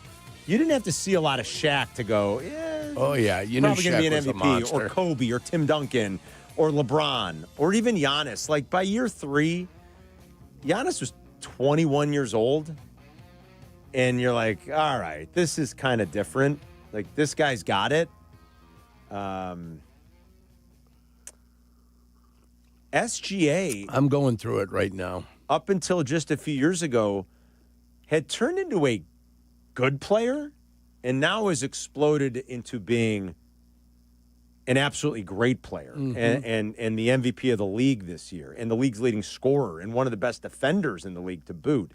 You didn't have to see a lot of Shaq to go, oh, yeah, you knew probably going to be an Shaq was a MVP, monster. or Kobe, or Tim Duncan, or LeBron, or even Giannis. Like by year 3, Giannis was 21 years old. And you're like, all right, this is kind of different. Like, this guy's got it. SGA. I'm going through it right now. Up until just a few years ago, had turned into a good player and now has exploded into being an absolutely great player and the MVP of the league this year and the league's leading scorer and one of the best defenders in the league to boot.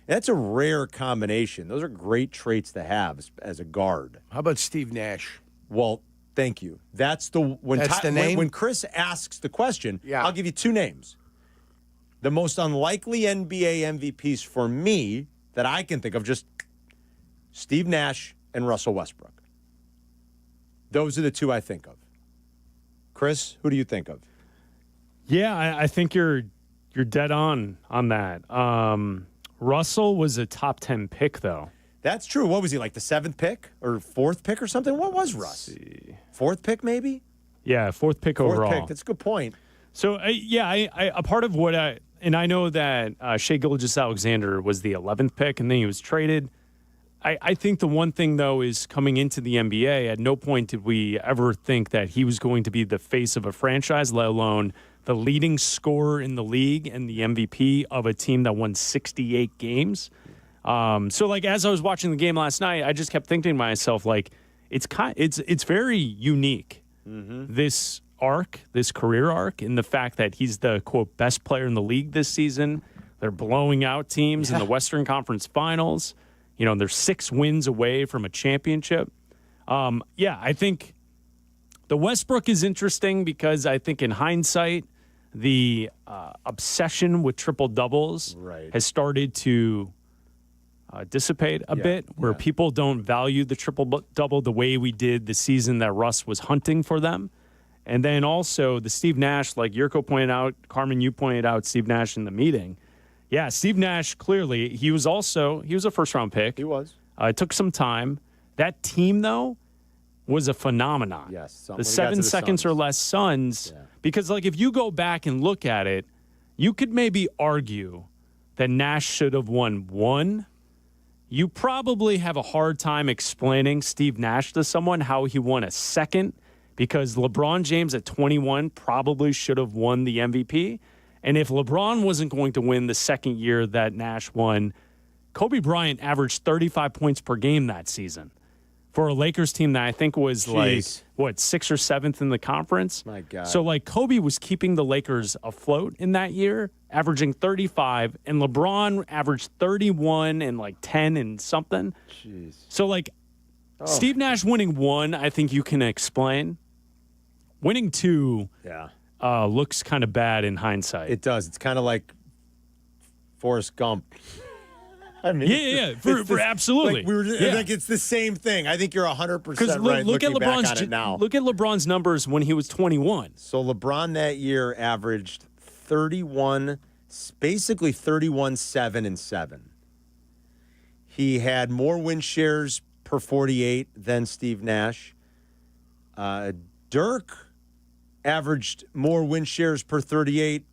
That's a rare combination. Those are great traits to have as a guard. How about Steve Nash? Well, thank you. That's the name. When Chris asks the question, I'll give you 2 names. The most unlikely NBA MVPs for me that I can think of, just Steve Nash and Russell Westbrook. Those are the 2 I think of. Chris, who do you think of? Yeah, I think you're dead on that. Russell was a top 10 pick, though. That's true. What was he, like the 7th pick or 4th pick or something? What was Russ? 4th pick, maybe? Yeah, 4th pick overall. 4th pick. That's a good point. So, a part of what I know that Shai Gilgeous-Alexander was the 11th pick, and then he was traded. I think the one thing, though, is coming into the NBA, at no point did we ever think that he was going to be the face of a franchise, let alone the leading scorer in the league and the MVP of a team that won 68 games. So, like, as I was watching the game last night, I just kept thinking to myself, like, it's very unique, this career arc, in the fact that he's the, quote, best player in the league this season. They're blowing out teams in the Western Conference Finals. They're 6 wins away from a championship. I think the Westbrook is interesting because I think in hindsight, the obsession with triple doubles has started to dissipate a bit, where people don't value the triple double the way we did the season that Russ was hunting for them. And then also the Steve Nash, like Jurko pointed out, Carmen, you pointed out Steve Nash in the meeting. Yeah, Steve Nash, clearly, he was a first-round pick. He was. It took some time. That team, though, was a phenomenon. Yes. The 7 seconds or less Suns, because, like, if you go back and look at it, you could maybe argue that Nash should have won 1. You probably have a hard time explaining Steve Nash to someone how he won a 2nd, because LeBron James at 21 probably should have won the MVP. And if LeBron wasn't going to win the 2nd year that Nash won, Kobe Bryant averaged 35 points per game that season for a Lakers team that I think was 6th or 7th in the conference. My God. So, like, Kobe was keeping the Lakers afloat in that year, averaging 35, and LeBron averaged 31 and, 10 and something. Jeez. So, like, Steve Nash winning 1, I think you can explain. Winning 2 looks kind of bad in hindsight. It does. It's kind of like Forrest Gump. I mean, absolutely. Like it's the same thing. I think you're 100% right. Look at LeBron's back on it now. Look at LeBron's numbers when he was 21. So LeBron that year averaged 31, basically 31, 7, and 7. He had more win shares per 48 than Steve Nash. Dirk averaged more win shares per 48,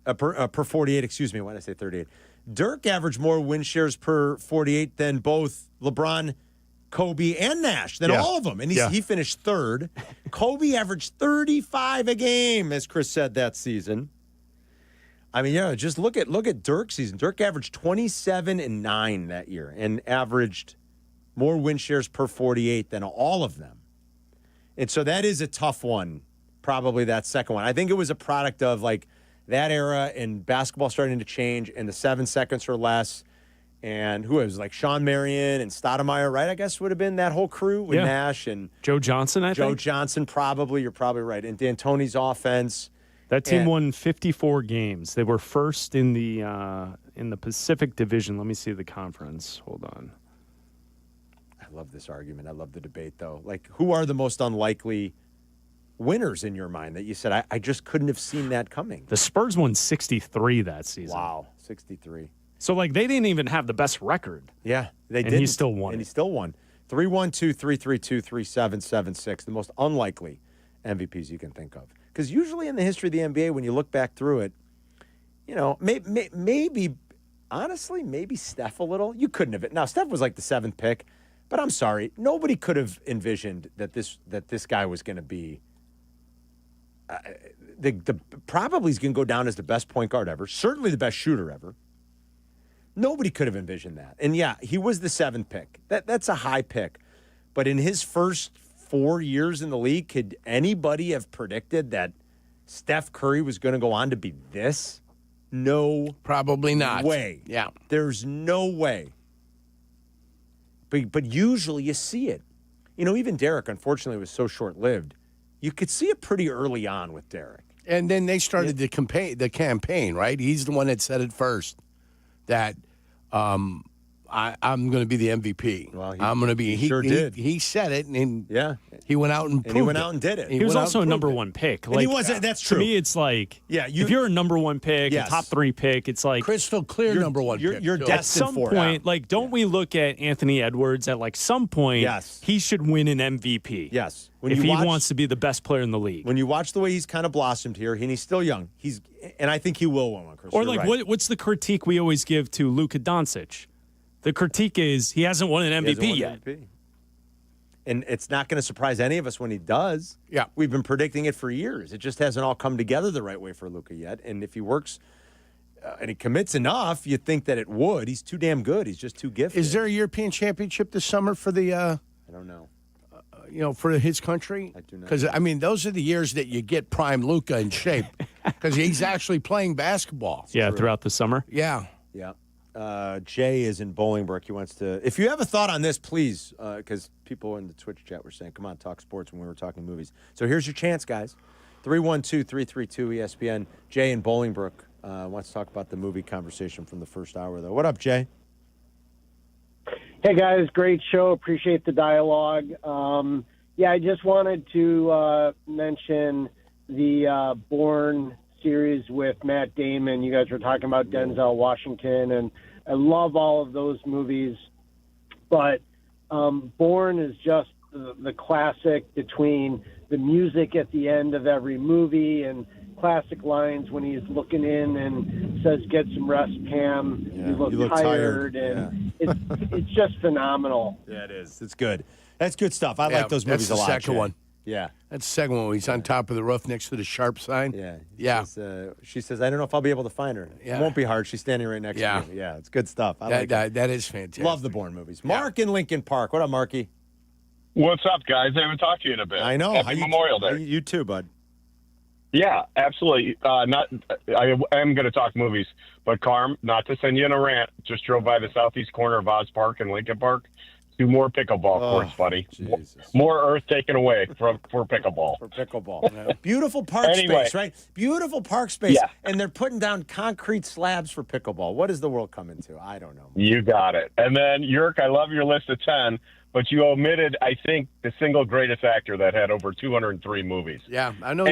per 48. Excuse me. Why did I say 38? Dirk averaged more win shares per 48 than both LeBron, Kobe, and Nash, than all of them. And he finished 3rd. Kobe averaged 35 a game, as Chris said, that season. I mean, just look at Dirk's season. Dirk averaged 27 and 9 that year and averaged more win shares per 48 than all of them. And so that is a tough one, probably that second one. I think it was a product of, like, that era and basketball starting to change and the 7 seconds or less. And who was like Sean Marion and Stoudemire, right? I guess would have been that whole crew with Nash and Joe Johnson, I think. Joe Johnson, probably. You're probably right. And D'Antoni's offense. That team won 54 games. They were first in the Pacific Division. Let me see the conference. Hold on. I love this argument. I love the debate, though. Like, who are the most unlikely winners in your mind that you said, I just couldn't have seen that coming? The Spurs won 63 that season. Wow, 63. So, like, they didn't even have the best record. Yeah, they did. And he still won. And he still won. 312-332-3776, the most unlikely MVPs you can think of. Because usually in the history of the NBA, when you look back through it, maybe, honestly, maybe Steph a little. You couldn't have. Now, Steph was like the 7th pick, but I'm sorry. Nobody could have envisioned that this guy was going to be probably he's going to go down as the best point guard ever, certainly the best shooter ever. Nobody could have envisioned that. And yeah, he was the 7th pick. That's a high pick. But in his first 4 years in the league, could anybody have predicted that Steph Curry was going to go on to be this? No. Probably not. Way. Yeah. There's no way. But usually you see it. Even Derek, unfortunately, was so short-lived. You could see it pretty early on with Derek. And then they started the campaign, right? He's the one that said it first. That I I'm going to be the MVP. Well, I'm going to be. He sure did. He said it, and yeah, he went out and proved he went out and did it. He was also a number one pick. And he wasn't. That's true. To me, it's like, if you're a number one pick, Yes. a top 3 pick, it's like crystal clear number one pick. You're too. destined at some for point, it. like, don't we look at Anthony Edwards at like some point? Yes. He should win an MVP. Yes. If he wants to be the best player in the league. When you watch the way he's kind of blossomed here, and he's still young, and I think he will win one, Chris. Or You're like, right. what's the critique we always give to Luka Doncic? The critique is he hasn't won an MVP yet. And it's not going to surprise any of us when he does. Yeah. We've been predicting it for years. It just hasn't all come together the right way for Luka yet. And if he works and he commits enough, you'd think that it would. He's too damn good. He's just too gifted. Is there a European championship this summer for the? I don't know. For his country? I do not. Because, I mean, those are the years that you get prime Luka in shape because he's actually playing basketball. Yeah, throughout the summer. Yeah. Yeah. Jay is in Bolingbrook. He wants to. If you have a thought on this, please, because people in the Twitch chat were saying, come on, talk sports when we were talking movies. So here's your chance, guys. 312-332-ESPN. Jay in Bolingbrook wants to talk about the movie conversation from the first hour, though. What up, Jay? Hey, guys. Great show. Appreciate the dialogue. I just wanted to mention the Bourne series with Matt Damon. You guys were talking about Denzel Washington, and I love all of those movies. But Bourne is just the classic between the music at the end of every movie and classic lines when he's looking in and says, "Get some rest, Pam. You look tired." And it's just phenomenal. Yeah, it is. It's good. That's good stuff. I like those movies a lot. That's the second Jay. one. Yeah. That's the second one. He's on top of the roof next to the sharp sign. Yeah. Yeah. She says, I don't know if I'll be able to find her. Yeah. It won't be hard. She's standing right next to me. Yeah, it's good stuff. I like it. That is fantastic. Love the Bourne movies. Mark in Lincoln Park. What up, Marky? What's up, guys? I haven't talked to you in a bit. I know. Happy Memorial Day. You too, bud. Yeah, absolutely. I am going to talk movies, but Carm, not to send you in a rant, just drove by the southeast corner of Oz Park and Lincoln Park. 2 more pickleball courts, buddy. Jesus. More earth taken away for pickleball. For pickleball. Beautiful park space, right? Beautiful park space. Yeah. And they're putting down concrete slabs for pickleball. What is the world coming to? I don't know. You got it. And then, Jurk, I love your list of 10, but you omitted, I think, the single greatest actor that had over 203 movies. Yeah, I know.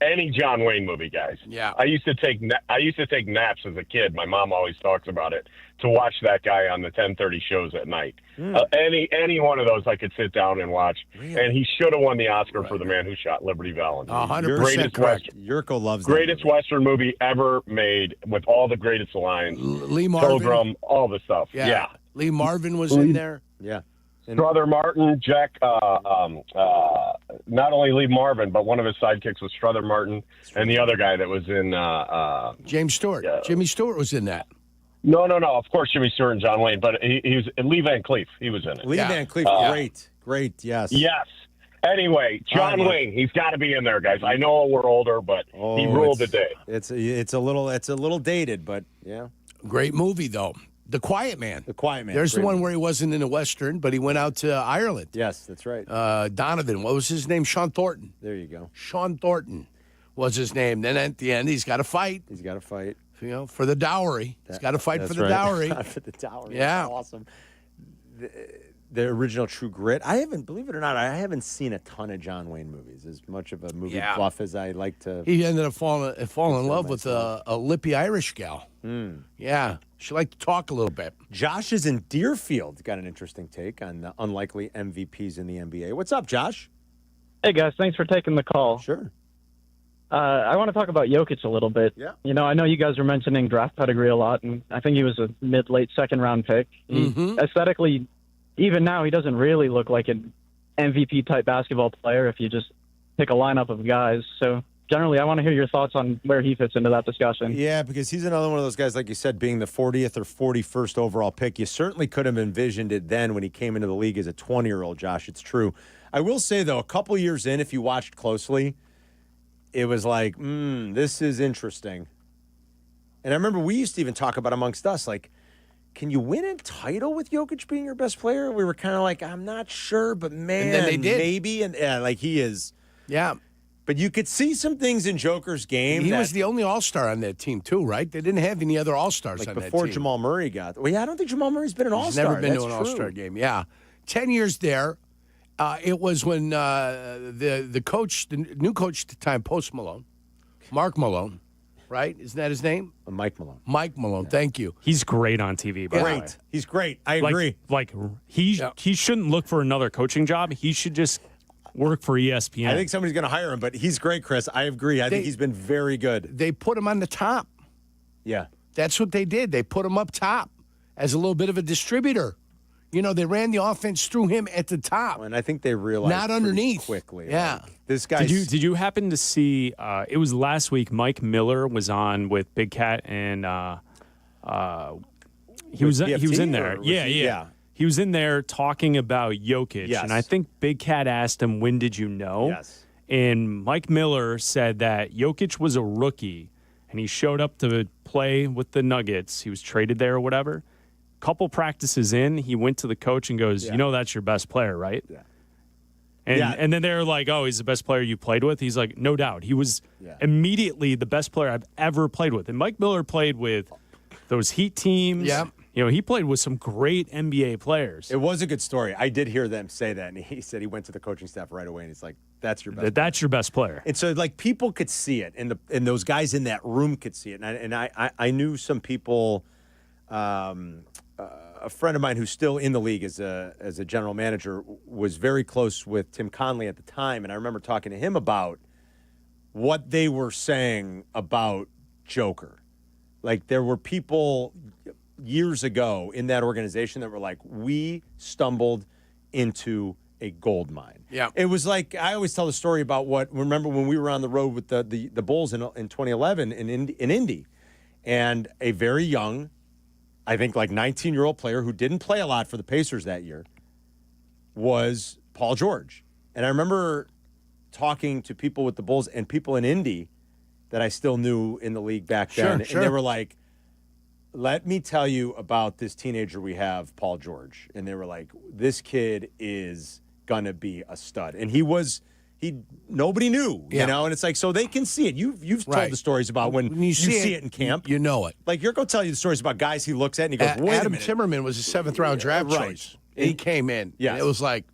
Any John Wayne movie, guys. Yeah. I used to take naps as a kid. My mom always talks about it, to watch that guy on the 10:30 shows at night. Any one of those I could sit down and watch. Really? And he should have won the Oscar for The Man Who Shot Liberty Valance. 100% correct. Jurko loves that greatest movie. Western movie ever made, with all the greatest lines. Lee Marvin. Pilgrim, all the stuff. Yeah. Lee Marvin was in there. Yeah. Strother Martin, Jack, not only Lee Marvin, but one of his sidekicks was Strother Martin, and the other guy that was in... James Stewart. Jimmy Stewart was in that. No. Of course, Jimmy Stewart and John Wayne, but he was... Lee Van Cleef, he was in it. Lee Van Cleef, great, yes. Yes. Anyway, John Wayne, he's got to be in there, guys. I know we're older, but he ruled the day. It's a little dated, but yeah. Great movie, though. The Quiet Man. The Quiet Man. There's the one where he wasn't in a Western, but he went out to Ireland. Yes, that's right. Donovan. What was his name? Sean Thornton. There you go. Sean Thornton was his name. Then at the end, he's got to fight. He's got to fight. For the dowry. He's got to fight for the dowry. For the dowry. Yeah. That's awesome. The original True Grit. Believe it or not, I haven't seen a ton of John Wayne movies. As much of a movie buff as I like to. He ended up falling in love with a lippy Irish gal. Yeah. She liked to talk a little bit. Josh is in Deerfield. Got an interesting take on the unlikely MVPs in the NBA. What's up, Josh? Hey, guys. Thanks for taking the call. Sure. I want to talk about Jokic a little bit. Yeah. I know you guys were mentioning draft pedigree a lot, and I think he was a mid-late second-round pick. Aesthetically, even now, he doesn't really look like an MVP-type basketball player if you just pick a lineup of guys. So generally, I want to hear your thoughts on where he fits into that discussion. Yeah, because he's another one of those guys, like you said, being the 40th or 41st overall pick. You certainly could have envisioned it then when he came into the league as a 20-year-old, Josh. It's true. I will say, though, a couple years in, if you watched closely, it was like, this is interesting. And I remember we used to even talk about amongst us, like, can you win a title with Jokic being your best player? We were kind of like, I'm not sure, but man, and then they did. Maybe. And like he is. Yeah. But you could see some things in Joker's game. He was the only All-Star on that team, too, right? They didn't have any other All-Stars on that team. Before Jamal Murray got there. Well, yeah, I don't think Jamal Murray's been an All-Star. He's never been That's to an true. All-Star game, yeah. 10 years there. It was when the coach, the new coach at the time, Post Malone, Mark Malone, right? Isn't that his name? Mike Malone. Mike Malone, thank you. He's great on TV, by the way. He's great. I agree. He shouldn't look for another coaching job. He should just work for ESPN. I think somebody's going to hire him, but he's great, Chris. I agree. I think he's been very good. They put him on the top. Yeah. That's what they did. They put him up top as a little bit of a distributor. You know, they ran the offense through him at the top. And I think they realized not underneath quickly. Yeah. Like, this guy. Did you happen to see? It was last week. Mike Miller was on with Big Cat, and he was in there. Yeah. He was in there talking about Jokic, Yes. and I think Big Cat asked him, "When did you know?" Yes. And Mike Miller said that Jokic was a rookie, and he showed up to play with the Nuggets. He was traded there or whatever. Couple practices in, he went to the coach and goes, "You know that's your best player, right?" Yeah. And then they're like, "Oh, he's the best player you played with." He's like, "No doubt, he was immediately the best player I've ever played with." And Mike Miller played with those Heat teams. Yeah. You know, he played with some great NBA players. It was a good story. I did hear them say that, and he said he went to the coaching staff right away, and he's like, "That's your best. That's your best player." And so, like, people could see it, and those guys in that room could see it. And I knew some people. A friend of mine who's still in the league as a general manager was very close with Tim Conley at the time, and I remember talking to him about what they were saying about Joker. Like, there were people years ago in that organization that were like, "We stumbled into a gold mine." Yeah. It was like, I always tell the story about remember when we were on the road with the Bulls in 2011 in Indy, and a very young, I think like 19-year-old player who didn't play a lot for the Pacers that year was Paul George. And I remember talking to people with the Bulls and people in Indy that I still knew in the league back then. Sure. And they were like, "Let me tell you about this teenager we have, Paul George." And they were like, "This kid is going to be a stud." And nobody knew, you know, and it's like, so they can see it. You've told the stories about when you see it in camp. You know it. Like, Jurko tell you the stories about guys he looks at and he goes, "Wait Adam a minute." Timmerman was a 7th-round draft choice. He came in. Yes. And it was like,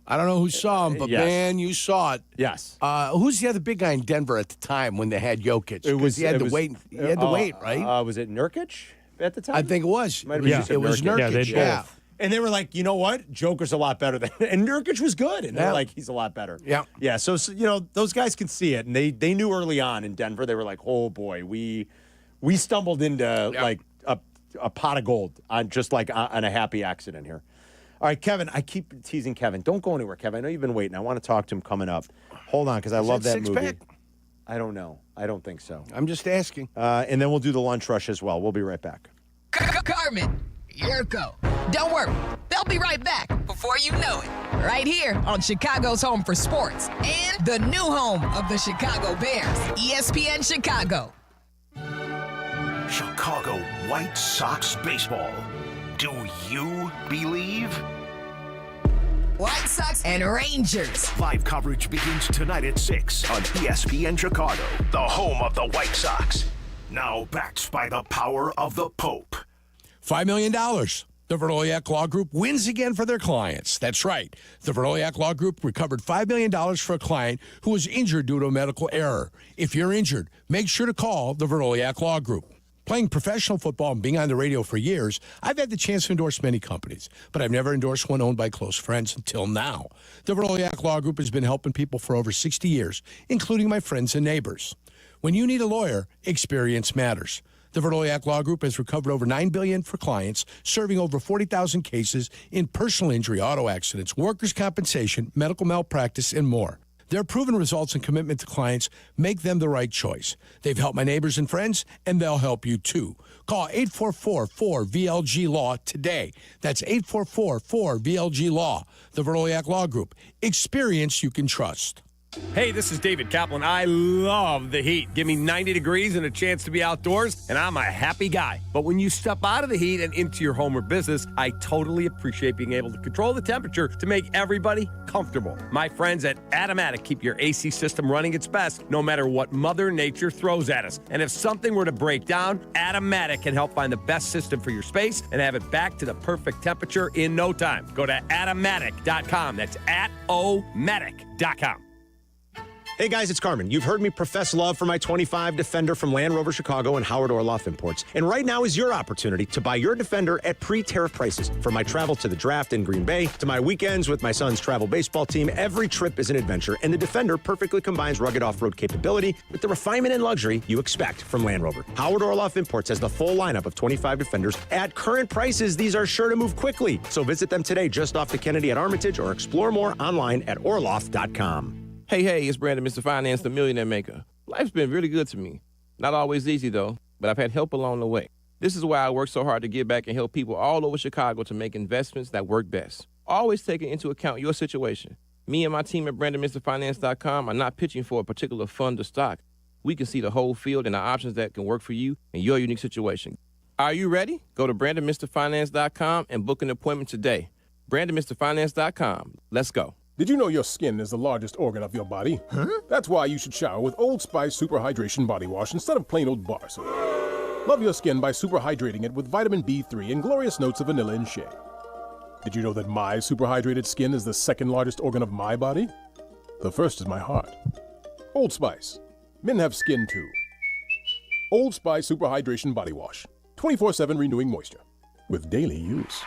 I don't know who saw him, but man, you saw it. Yes. Who's the other big guy in Denver at the time when they had Jokic? He had to wait. He had to wait, right? Was it Nurkic at the time? I think it was. Might have been It was Nurkic. Nurkic. Yeah. And they were like, "You know what? Joker's a lot better than," and Nurkic was good, and they're like, "He's a lot better." Yeah. Yeah. So you know, those guys can see it, and they knew early on in Denver. They were like, "Oh boy, we stumbled into like a pot of gold on a happy accident here." All right, Kevin. I keep teasing Kevin. Don't go anywhere, Kevin. I know you've been waiting. I want to talk to him coming up. Hold on, because I love that movie. six-pack? I don't know. I don't think so. I'm just asking. And then we'll do the lunch rush as well. We'll be right back. Carmen, Jurko. Don't worry, they'll be right back before you know it. Right here on Chicago's home for sports and the new home of the Chicago Bears, ESPN Chicago. Chicago White Sox baseball. Do you believe? White Sox and Rangers. Live coverage begins tonight at 6 on ESPN Chicago, the home of the White Sox. Now backed by the power of the Pope. $5 million. The Verdoliak Law Group wins again for their clients. That's right. The Verdoliak Law Group recovered $5 million for a client who was injured due to a medical error. If you're injured, make sure to call the Verdoliak Law Group. Playing professional football and being on the radio for years, I've had the chance to endorse many companies, but I've never endorsed one owned by close friends until now. The Verdoliak Law Group has been helping people for over 60 years, including my friends and neighbors. When you need a lawyer, experience matters. The Verdoliak Law Group has recovered over $9 billion for clients, serving over 40,000 cases in personal injury, auto accidents, workers' compensation, medical malpractice, and more. Their proven results and commitment to clients make them the right choice. They've helped my neighbors and friends, and they'll help you too. Call 844-4VLG-LAW today. That's 844-4VLG-LAW. The Verdoliak Law Group. Experience you can trust. Hey, this is David Kaplan. I love the heat. Give me 90 degrees and a chance to be outdoors, and I'm a happy guy. But when you step out of the heat and into your home or business, I totally appreciate being able to control the temperature to make everybody comfortable. My friends at Automatic keep your AC system running its best no matter what Mother Nature throws at us. And if something were to break down, Automatic can help find the best system for your space and have it back to the perfect temperature in no time. Go to Automatic.com. That's Atomatic.com. Hey guys, it's Carmen. You've heard me profess love for my 25 Defender from Land Rover Chicago and Howard Orloff Imports. And right now is your opportunity to buy your Defender at pre-tariff prices. From my travel to the draft in Green Bay, to my weekends with my son's travel baseball team, every trip is an adventure, and the Defender perfectly combines rugged off-road capability with the refinement and luxury you expect from Land Rover. Howard Orloff Imports has the full lineup of 25 Defenders. At current prices, these are sure to move quickly. So visit them today just off the Kennedy at Armitage or explore more online at orloff.com. Hey, it's Brandon, Mr. Finance, the Millionaire Maker. Life's been really good to me. Not always easy, though, but I've had help along the way. This is why I work so hard to give back and help people all over Chicago to make investments that work best. Always taking into account your situation. Me and my team at BrandonMrFinance.com are not pitching for a particular fund or stock. We can see the whole field and the options that can work for you and your unique situation. Are you ready? Go to BrandonMrFinance.com and book an appointment today. BrandonMrFinance.com. Let's go. Did you know your skin is the largest organ of your body? Huh? That's why you should shower with Old Spice Super Hydration Body Wash instead of plain old bar soap. Love your skin by super hydrating it with vitamin B3 and glorious notes of vanilla and shea. Did you know that my super hydrated skin is the second largest organ of my body? The first is my heart. Old Spice. Men have skin too. Old Spice Super Hydration Body Wash. 24/7 renewing moisture. With daily use.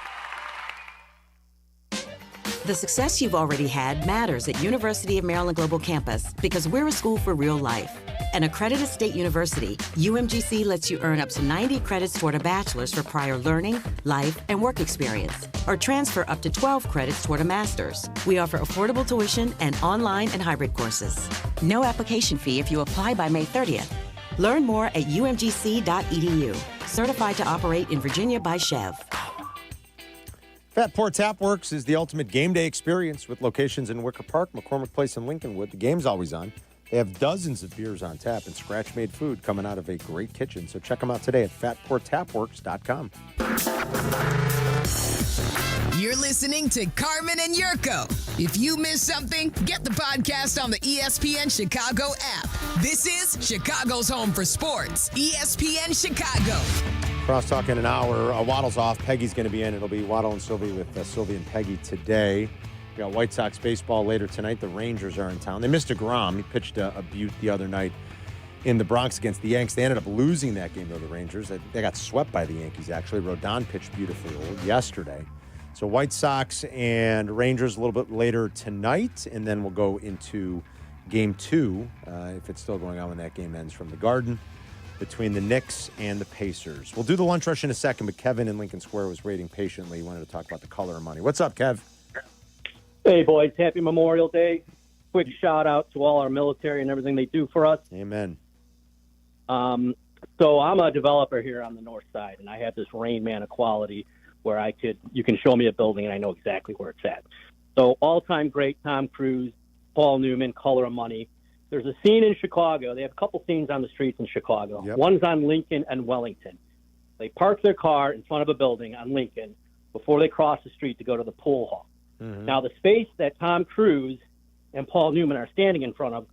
The success you've already had matters at University of Maryland Global Campus because we're a school for real life. An accredited state university, UMGC lets you earn up to 90 credits toward a bachelor's for prior learning, life, and work experience, or transfer up to 12 credits toward a master's. We offer affordable tuition and online and hybrid courses. No application fee if you apply by May 30th. Learn more at umgc.edu. Certified to operate in Virginia by Chev. Fat Poor Tap Works is the ultimate game day experience with locations in Wicker Park, McCormick Place, and Lincolnwood. The game's always on. They have dozens of beers on tap and scratch-made food coming out of a great kitchen. So check them out today at fatpoortapworks.com. You're listening to Carmen and Jurko. If you miss something, get the podcast on the ESPN Chicago app. This is Chicago's home for sports, ESPN Chicago. Crosstalk in an hour. Waddle's off. Peggy's going to be in. It'll be Waddle and Silvy with Silvy and Peggy today. We got White Sox baseball later tonight. The Rangers are in town. They missed DeGrom. He pitched a beaut the other night in the Bronx against the Yanks. They ended up losing that game, though, the Rangers. They got swept by the Yankees, actually. Rodon pitched beautifully yesterday. So White Sox and Rangers a little bit later tonight, and then we'll go into Game 2, if it's still going on when that game ends, from the Garden, between the Knicks and the Pacers. We'll do the lunch rush in a second, but Kevin in Lincoln Square was waiting patiently. He wanted to talk about the color of money. What's up, Kev? Hey, boys. Happy Memorial Day. Quick shout-out to all our military and everything they do for us. Amen. So I'm a developer here on the north side, and I have this Rain Man equality where you can show me a building, and I know exactly where it's at. So all-time great Tom Cruise, Paul Newman, Color of Money. There's a scene in Chicago. They have a couple scenes on the streets in Chicago. Yep. One's on Lincoln and Wellington. They park their car in front of a building on Lincoln before they cross the street to go to the pool hall. Mm-hmm. Now, the space that Tom Cruise and Paul Newman are standing in front of,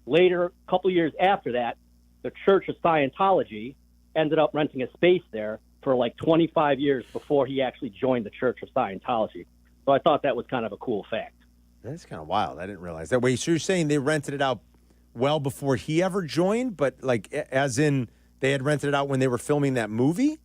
later, a couple years after that, the Church of Scientology ended up renting a space there for like 25 years before he actually joined the Church of Scientology. So I thought that was kind of a cool fact. That's kind of wild. I didn't realize that. Wait, so you're saying they rented it out well before he ever joined, but like as in they had rented it out when they were filming that movie?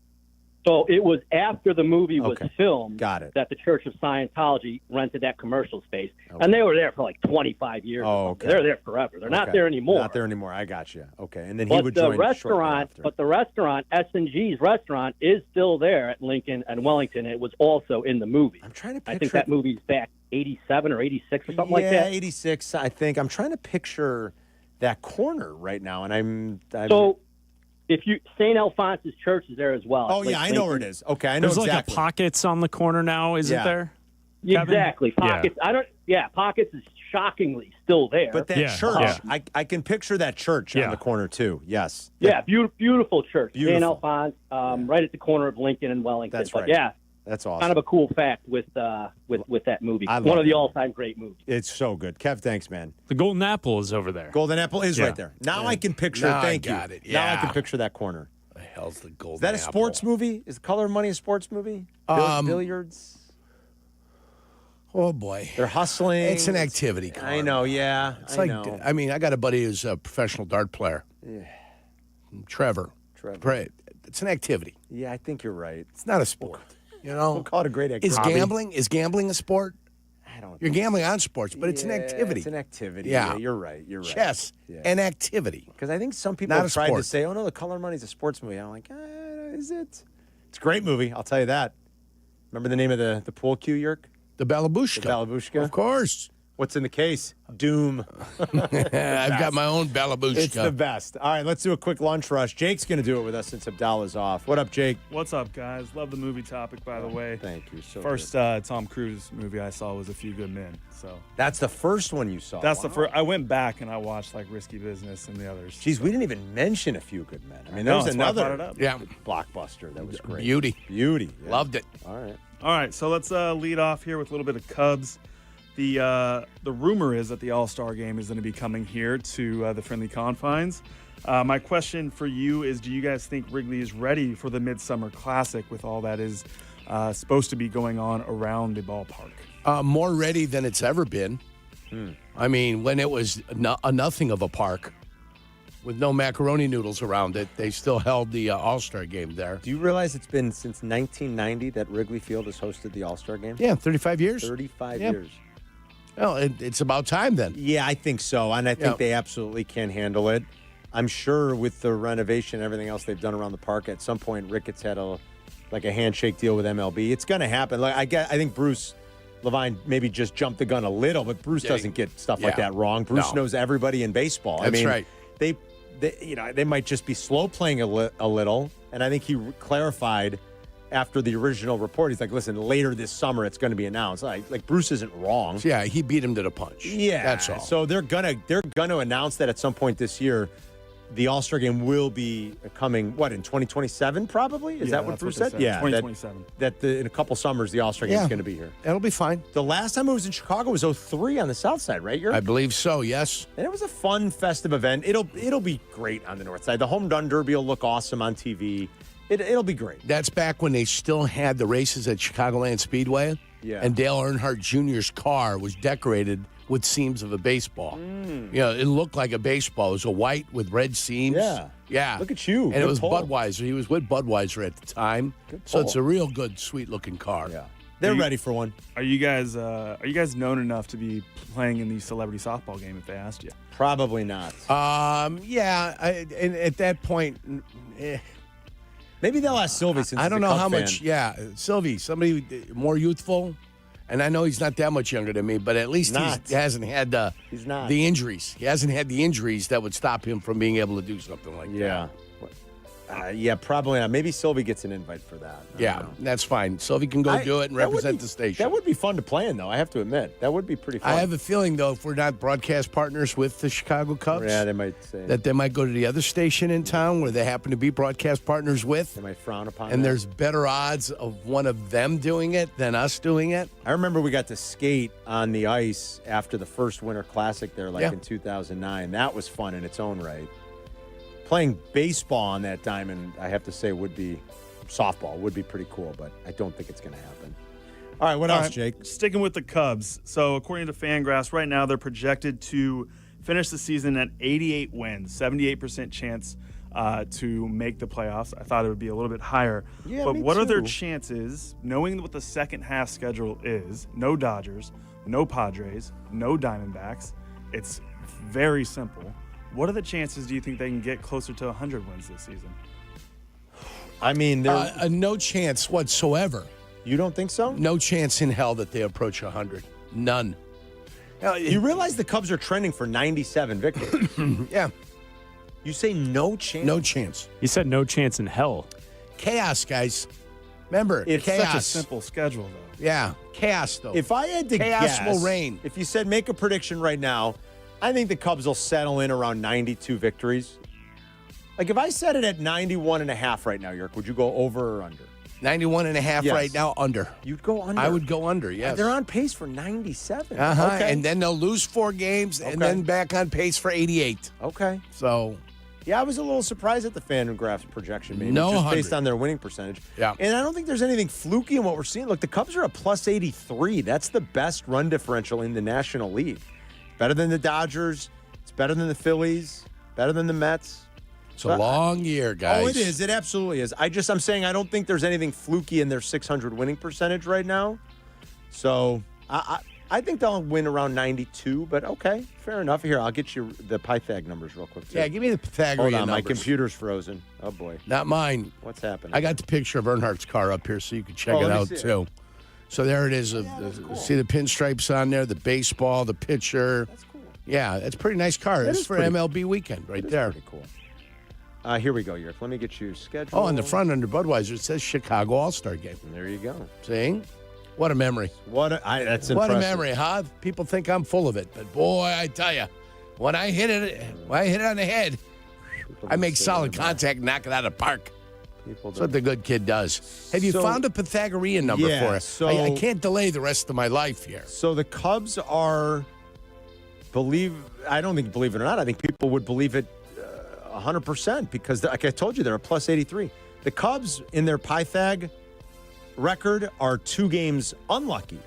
So it was after the movie was filmed Got it. that the Church of Scientology rented that commercial space. And they were there for like 25 years. Oh, okay. They're there forever. They're not there anymore. Not there anymore. I got you. Okay. And then he would join But the restaurant, S&G's restaurant, is still there at Lincoln and Wellington. It was also in the movie. I'm trying to I think that movie's back 87 or 86 or something like that. Yeah, 86, I think. I'm trying to picture that corner right now, and I'm So if you St. Alphonsus Church is there as well. Oh, yeah, I know where it is. Okay, I know There's exactly. like a Pockets on the corner now, isn't there? Kevin? Exactly. Pockets. Yeah. Pockets is shockingly still there. But that church, I can picture that church on the corner too. Yes. Yeah, beautiful church. Beautiful. St. Alphonse, right at the corner of Lincoln and Wellington. That's But right. yeah, that's awesome. kind of a cool fact with that movie. I love One of the it. all-time great movies. It's so good. Kev, thanks, man. The Golden Apple is over there. Golden Apple is right there. Now I can picture Now it. I Thank got you. it. Now I Yeah. can picture that corner. The hell's the Golden Is that a Apple? sports movie? Is The Color of Money a sports movie? Billiards? Oh, boy. They're hustling. It's an activity. I know, yeah. It's I like, know. I mean, I got a buddy who's a professional dart player. Yeah. Trevor. Trevor. It's an activity. Yeah, I think you're right. It's not a sport. You know? We'll call it a great activity. Is gambling a sport? I don't. You're gambling on sports, but it's an activity. It's an activity. Yeah. You're right. You're right. Chess, an activity. Because I think some people Not have a tried sport. to say, "Oh no, The Color of Money is a sports movie." I'm like, is it? It's a great movie. I'll tell you that. Remember the name of the pool cue, Yerk? The Balabushka. The Balabushka. Of course. What's in the case? Doom. I've got my own Balabushka. It's the best. All right, let's do a quick lunch rush. Jake's going to do it with us since Abdallah's off. What up, Jake? What's up, guys? Love the movie topic, by the way. Thank you. So First Tom Cruise movie I saw was A Few Good Men. So that's the first one you saw. That's the first. I went back and I watched like Risky Business and the others. Jeez, we didn't even mention A Few Good Men. I mean, I there know, was that's why I another brought it up. blockbuster that was great. Beauty. Yeah. Loved it. All right. All right, so let's lead off here with a little bit of Cubs. The rumor is that the All-Star game is going to be coming here to the friendly confines. My question for you is, do you guys think Wrigley is ready for the Midsummer Classic with all that is supposed to be going on around the ballpark? More ready than it's ever been. I mean, when it was nothing of a park with no macaroni noodles around it, they still held the All-Star game there. Do you realize it's been since 1990 that Wrigley Field has hosted the All-Star game? Yeah, 35 years. 35 Yeah. years. Well, it's about time then. Yeah, I think so. And I think they absolutely can handle it. I'm sure with the renovation and everything else they've done around the park, at some point Ricketts had a handshake deal with MLB. It's going to happen. Like I think Bruce Levine maybe just jumped the gun a little, but Bruce doesn't get stuff like that wrong. Bruce knows everybody in baseball. That's right. They might just be slow playing a little, and I think he clarified after the original report. He's like, listen, later this summer it's going to be announced. Like Bruce isn't wrong. Yeah, he beat him to the punch. Yeah, that's all. So they're gonna announce that at some point this year. The All-Star game will be coming, in 2027 probably? Is that what Bruce said? Yeah. 2027. In a couple summers, the All-Star game is going to be here. That'll be fine. The last time it was in Chicago was 2003 on the South Side, right? I believe so, yes. And it was a fun, festive event. It'll be great on the North Side. The Home Run Derby will look awesome on TV. It'll be great. That's back when they still had the races at Chicagoland Speedway. Yeah. And Dale Earnhardt Jr.'s car was decorated with seams of a baseball. You know, it looked like a baseball. It was a white with red seams. Yeah. Yeah. Look at you. And Good it was pull. Budweiser. He was with Budweiser at the time. So it's a real good, sweet-looking car. Yeah. They're ready for one. Are you guys known enough to be playing in the celebrity softball game if they asked you? Probably not. Yeah. And at that point, maybe they'll ask Silvy since I don't he's a know Cub how fan. much. Yeah, Silvy, somebody more youthful. And I know he's not that much younger than me, but at least he hasn't had the injuries. He hasn't had the injuries that would stop him from being able to do something like that. Yeah, probably not. Maybe Silvy gets an invite for that. Yeah, that's fine. Silvy can go do it and represent the station. That would be fun to play in, though, I have to admit. That would be pretty fun. I have a feeling, though, if we're not broadcast partners with the Chicago Cubs, they might say that they might go to the other station in town where they happen to be broadcast partners with. They might frown upon and that. there's better odds of one of them doing it than us doing it. I remember we got to skate on the ice after the first Winter Classic there, in 2009. That was fun in its own right. Playing baseball on that diamond, I have to say, softball would be pretty cool, but I don't think it's going to happen. All right, what else, Jake? Sticking with the Cubs. So according to Fangraphs, right now they're projected to finish the season at 88 wins, 78% chance to make the playoffs. I thought it would be a little bit higher. Yeah, but me what are their too. chances, knowing what the second half schedule is, no Dodgers, no Padres, no Diamondbacks, it's very simple. What are the chances do you think they can get closer to 100 wins this season? I mean, no chance whatsoever. You don't think so? No chance in hell that they approach 100. None. You realize the Cubs are trending for 97 victories. Yeah. You say no chance? No chance. He said no chance in hell. Chaos, guys. Remember, It's chaos. such a simple schedule, though. Yeah, chaos, though. If I had to chaos guess, will reign. If you said make a prediction right now, I think the Cubs will settle in around 92 victories. Like if I said it at 91.5 right now, Yerk, would you go over or under? 91.5 Yes. right now, under. You'd go under. I would go under, yes. They're on pace for 97. Uh-huh. Okay. And then they'll lose 4 games and then back on pace for 88. Okay. So, yeah, I was a little surprised at the FanGraphs projection, maybe, No just 100. based on their winning percentage. Yeah. And I don't think there's anything fluky in what we're seeing. Look, the Cubs are a plus 83. That's the best run differential in the National League. Better than the Dodgers. It's better than the Phillies. Better than the Mets. it's a long year, guys. Oh, it is. It absolutely is. I'm saying I don't think there's anything fluky in their 600 winning percentage right now. So I think they'll win around 92, but okay, fair enough. Here, I'll get you the Pythag numbers real quick, too. Yeah, give me the Pythagorean Hold on, my numbers. computer's frozen. Oh, boy. Not mine. What's happening? I got the picture of Earnhardt's car up here so you can check Oh, it let me out, see it. too. So there it is. See the pinstripes on there, the baseball, the pitcher. That's cool. Yeah, it's a pretty nice car. That It's is for pretty- MLB weekend right That is there. pretty cool. Here we go, Yerk. Let me get you scheduled. Oh, on the front under Budweiser, it says Chicago All-Star Game. There you go. See? What a memory. That's What a impressive. memory, huh? People think I'm full of it, but boy, I tell you, when I hit it on the head, I make solid contact and knock it out of the park. That's what the good kid does. Have you So- found a Pythagorean number Yeah, for us? so- I can't delay the rest of my life here. So the Cubs are, I don't think believe it or not, I think people would believe it 100% because, like I told you, they're a plus 83. The Cubs, in their Pythag record, are 2 games unlucky.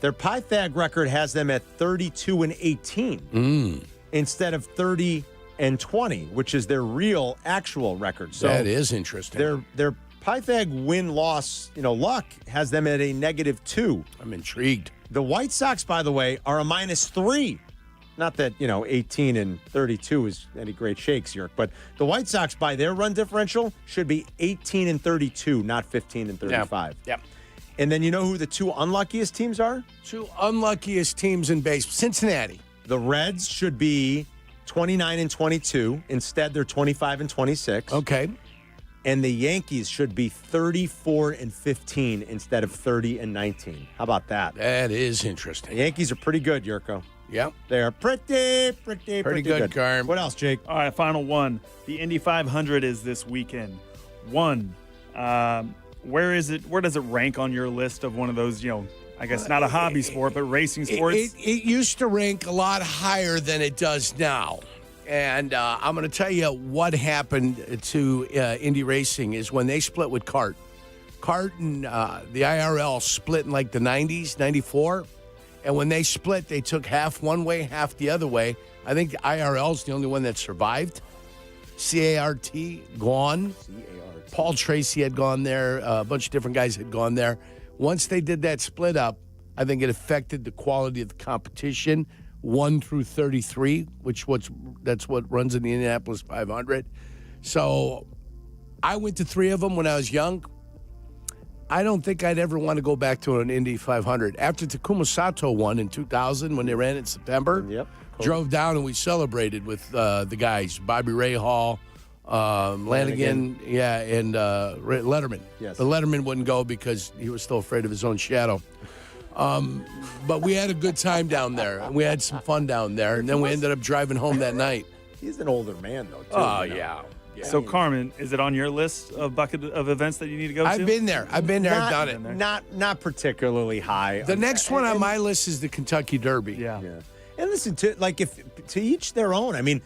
Their Pythag record has them at 32-18 instead of 30-20, which is their real actual record. So That is interesting. Their Pythag win-loss, luck has them at a -2. I'm intrigued. The White Sox, by the way, are a -3. Not that, 18 and 32 is any great shakes here, but the White Sox, by their run differential, should be 18 and 32, not 15 and 35. Yep. And then you know who the 2 unluckiest teams are? 2 unluckiest teams in baseball. Cincinnati. The Reds should be 29 and 22. Instead, they're 25 and 26. Okay. And the Yankees should be 34 and 15 instead of 30 and 19. How about that? That is interesting. The Yankees are pretty good, Jurko. Yep. They are pretty good, Carm. What else, Jake? All right, final one. The Indy 500 is this weekend. Where is it? Where does it rank on your list of one of those, I guess not a hobby sport, but racing sports? It used to rank a lot higher than it does now. And I'm going to tell you what happened to Indy Racing is when they split with CART. CART and the IRL split in like the 90s, 94. And when they split, they took half one way, half the other way. I think the IRL's the only one that survived. CART, gone. Paul Tracy had gone there. A bunch of different guys had gone there. Once they did that split up, I think it affected the quality of the competition. 1 through 33, that's what runs in the Indianapolis 500. So I went to 3 of them when I was young. I don't think I'd ever want to go back to an Indy 500. After Takuma Sato won in 2000 when they ran in September, drove down and we celebrated with the guys, Bobby Rahal, Lanigan, and Letterman. Yes. But Letterman wouldn't go because he was still afraid of his own shadow. But we had a good time down there, and we had some fun down there, and then we ended up driving home that night. He's an older man, though, too. Oh, yeah. So, Carmen, is it on your list of bucket of events that you need to go to? I've been there. I've done it. Not particularly high. The next one on my list is the Kentucky Derby. Yeah. And listen, to each their own. I mean,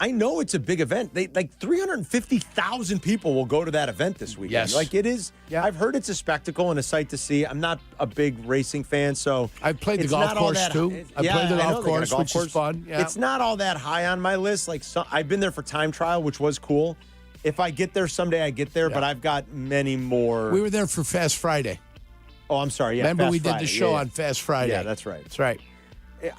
I know it's a big event. 350,000 people will go to that event this weekend. Yes. It is. Yeah. I've heard it's a spectacle and a sight to see. I'm not a big racing fan, so I've played the it's golf not all course that- too. I played the I know golf they got a course, which is fun. Yeah. It's not all that high on my list. I've been there for time trial, which was cool. If I get there someday, I get there, but I've got many more. We were there for Fast Friday. Oh, I'm sorry. Yeah, Remember Fast we did Friday. the show Yeah. on Fast Friday. Yeah, that's right. That's right.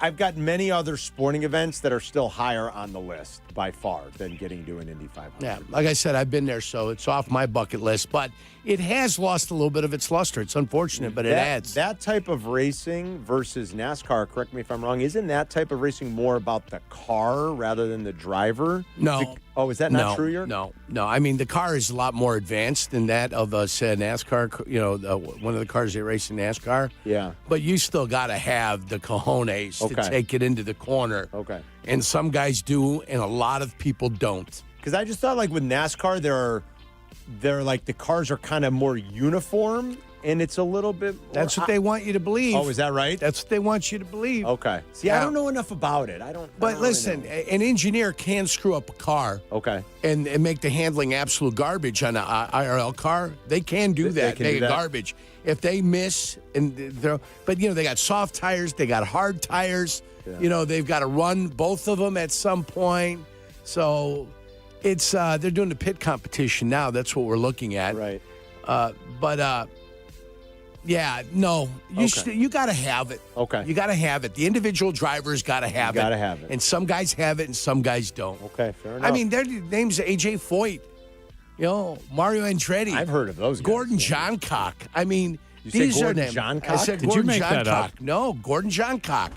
I've got many other sporting events that are still higher on the list by far than getting to an Indy 500. Yeah, like I said, I've been there, so it's off my bucket list. But it has lost a little bit of its luster. It's unfortunate, but it adds. That type of racing versus NASCAR, correct me if I'm wrong, isn't that type of racing more about the car rather than the driver? No. Oh, is that not true, Yerk? No. I mean, the car is a lot more advanced than that of say, a NASCAR, one of the cars they race in NASCAR. Yeah. But you still got to have the cojones to take it into the corner. Okay. And some guys do, and a lot of people don't. Because I just thought, like, with NASCAR, they're like the cars are kind of more uniform, and it's a little bit more, That's what they want you to believe. Oh, is that right? That's what they want you to believe. Okay. See, I don't know enough about it. But listen, an engineer can screw up a car. Okay. And make the handling absolute garbage on an IRL car. They can do that. They can do that. Garbage. If they miss, but they got soft tires, they got hard tires. Yeah. They've got to run both of them at some point. So it's they're doing the pit competition now. That's what we're looking at. Right. Yeah, no. You got to have it. Okay. You got to have it. The individual driver's got to have it. Got to have it. And some guys have it and some guys don't. Okay, fair enough. I mean, their name's A.J. Foyt, Mario Andretti. I've heard of those guys. Gordon Johncock. I mean, You these say Gordon are them. Johncock? I said Did Gordon you make that Johncock. up? No, Gordon Johncock.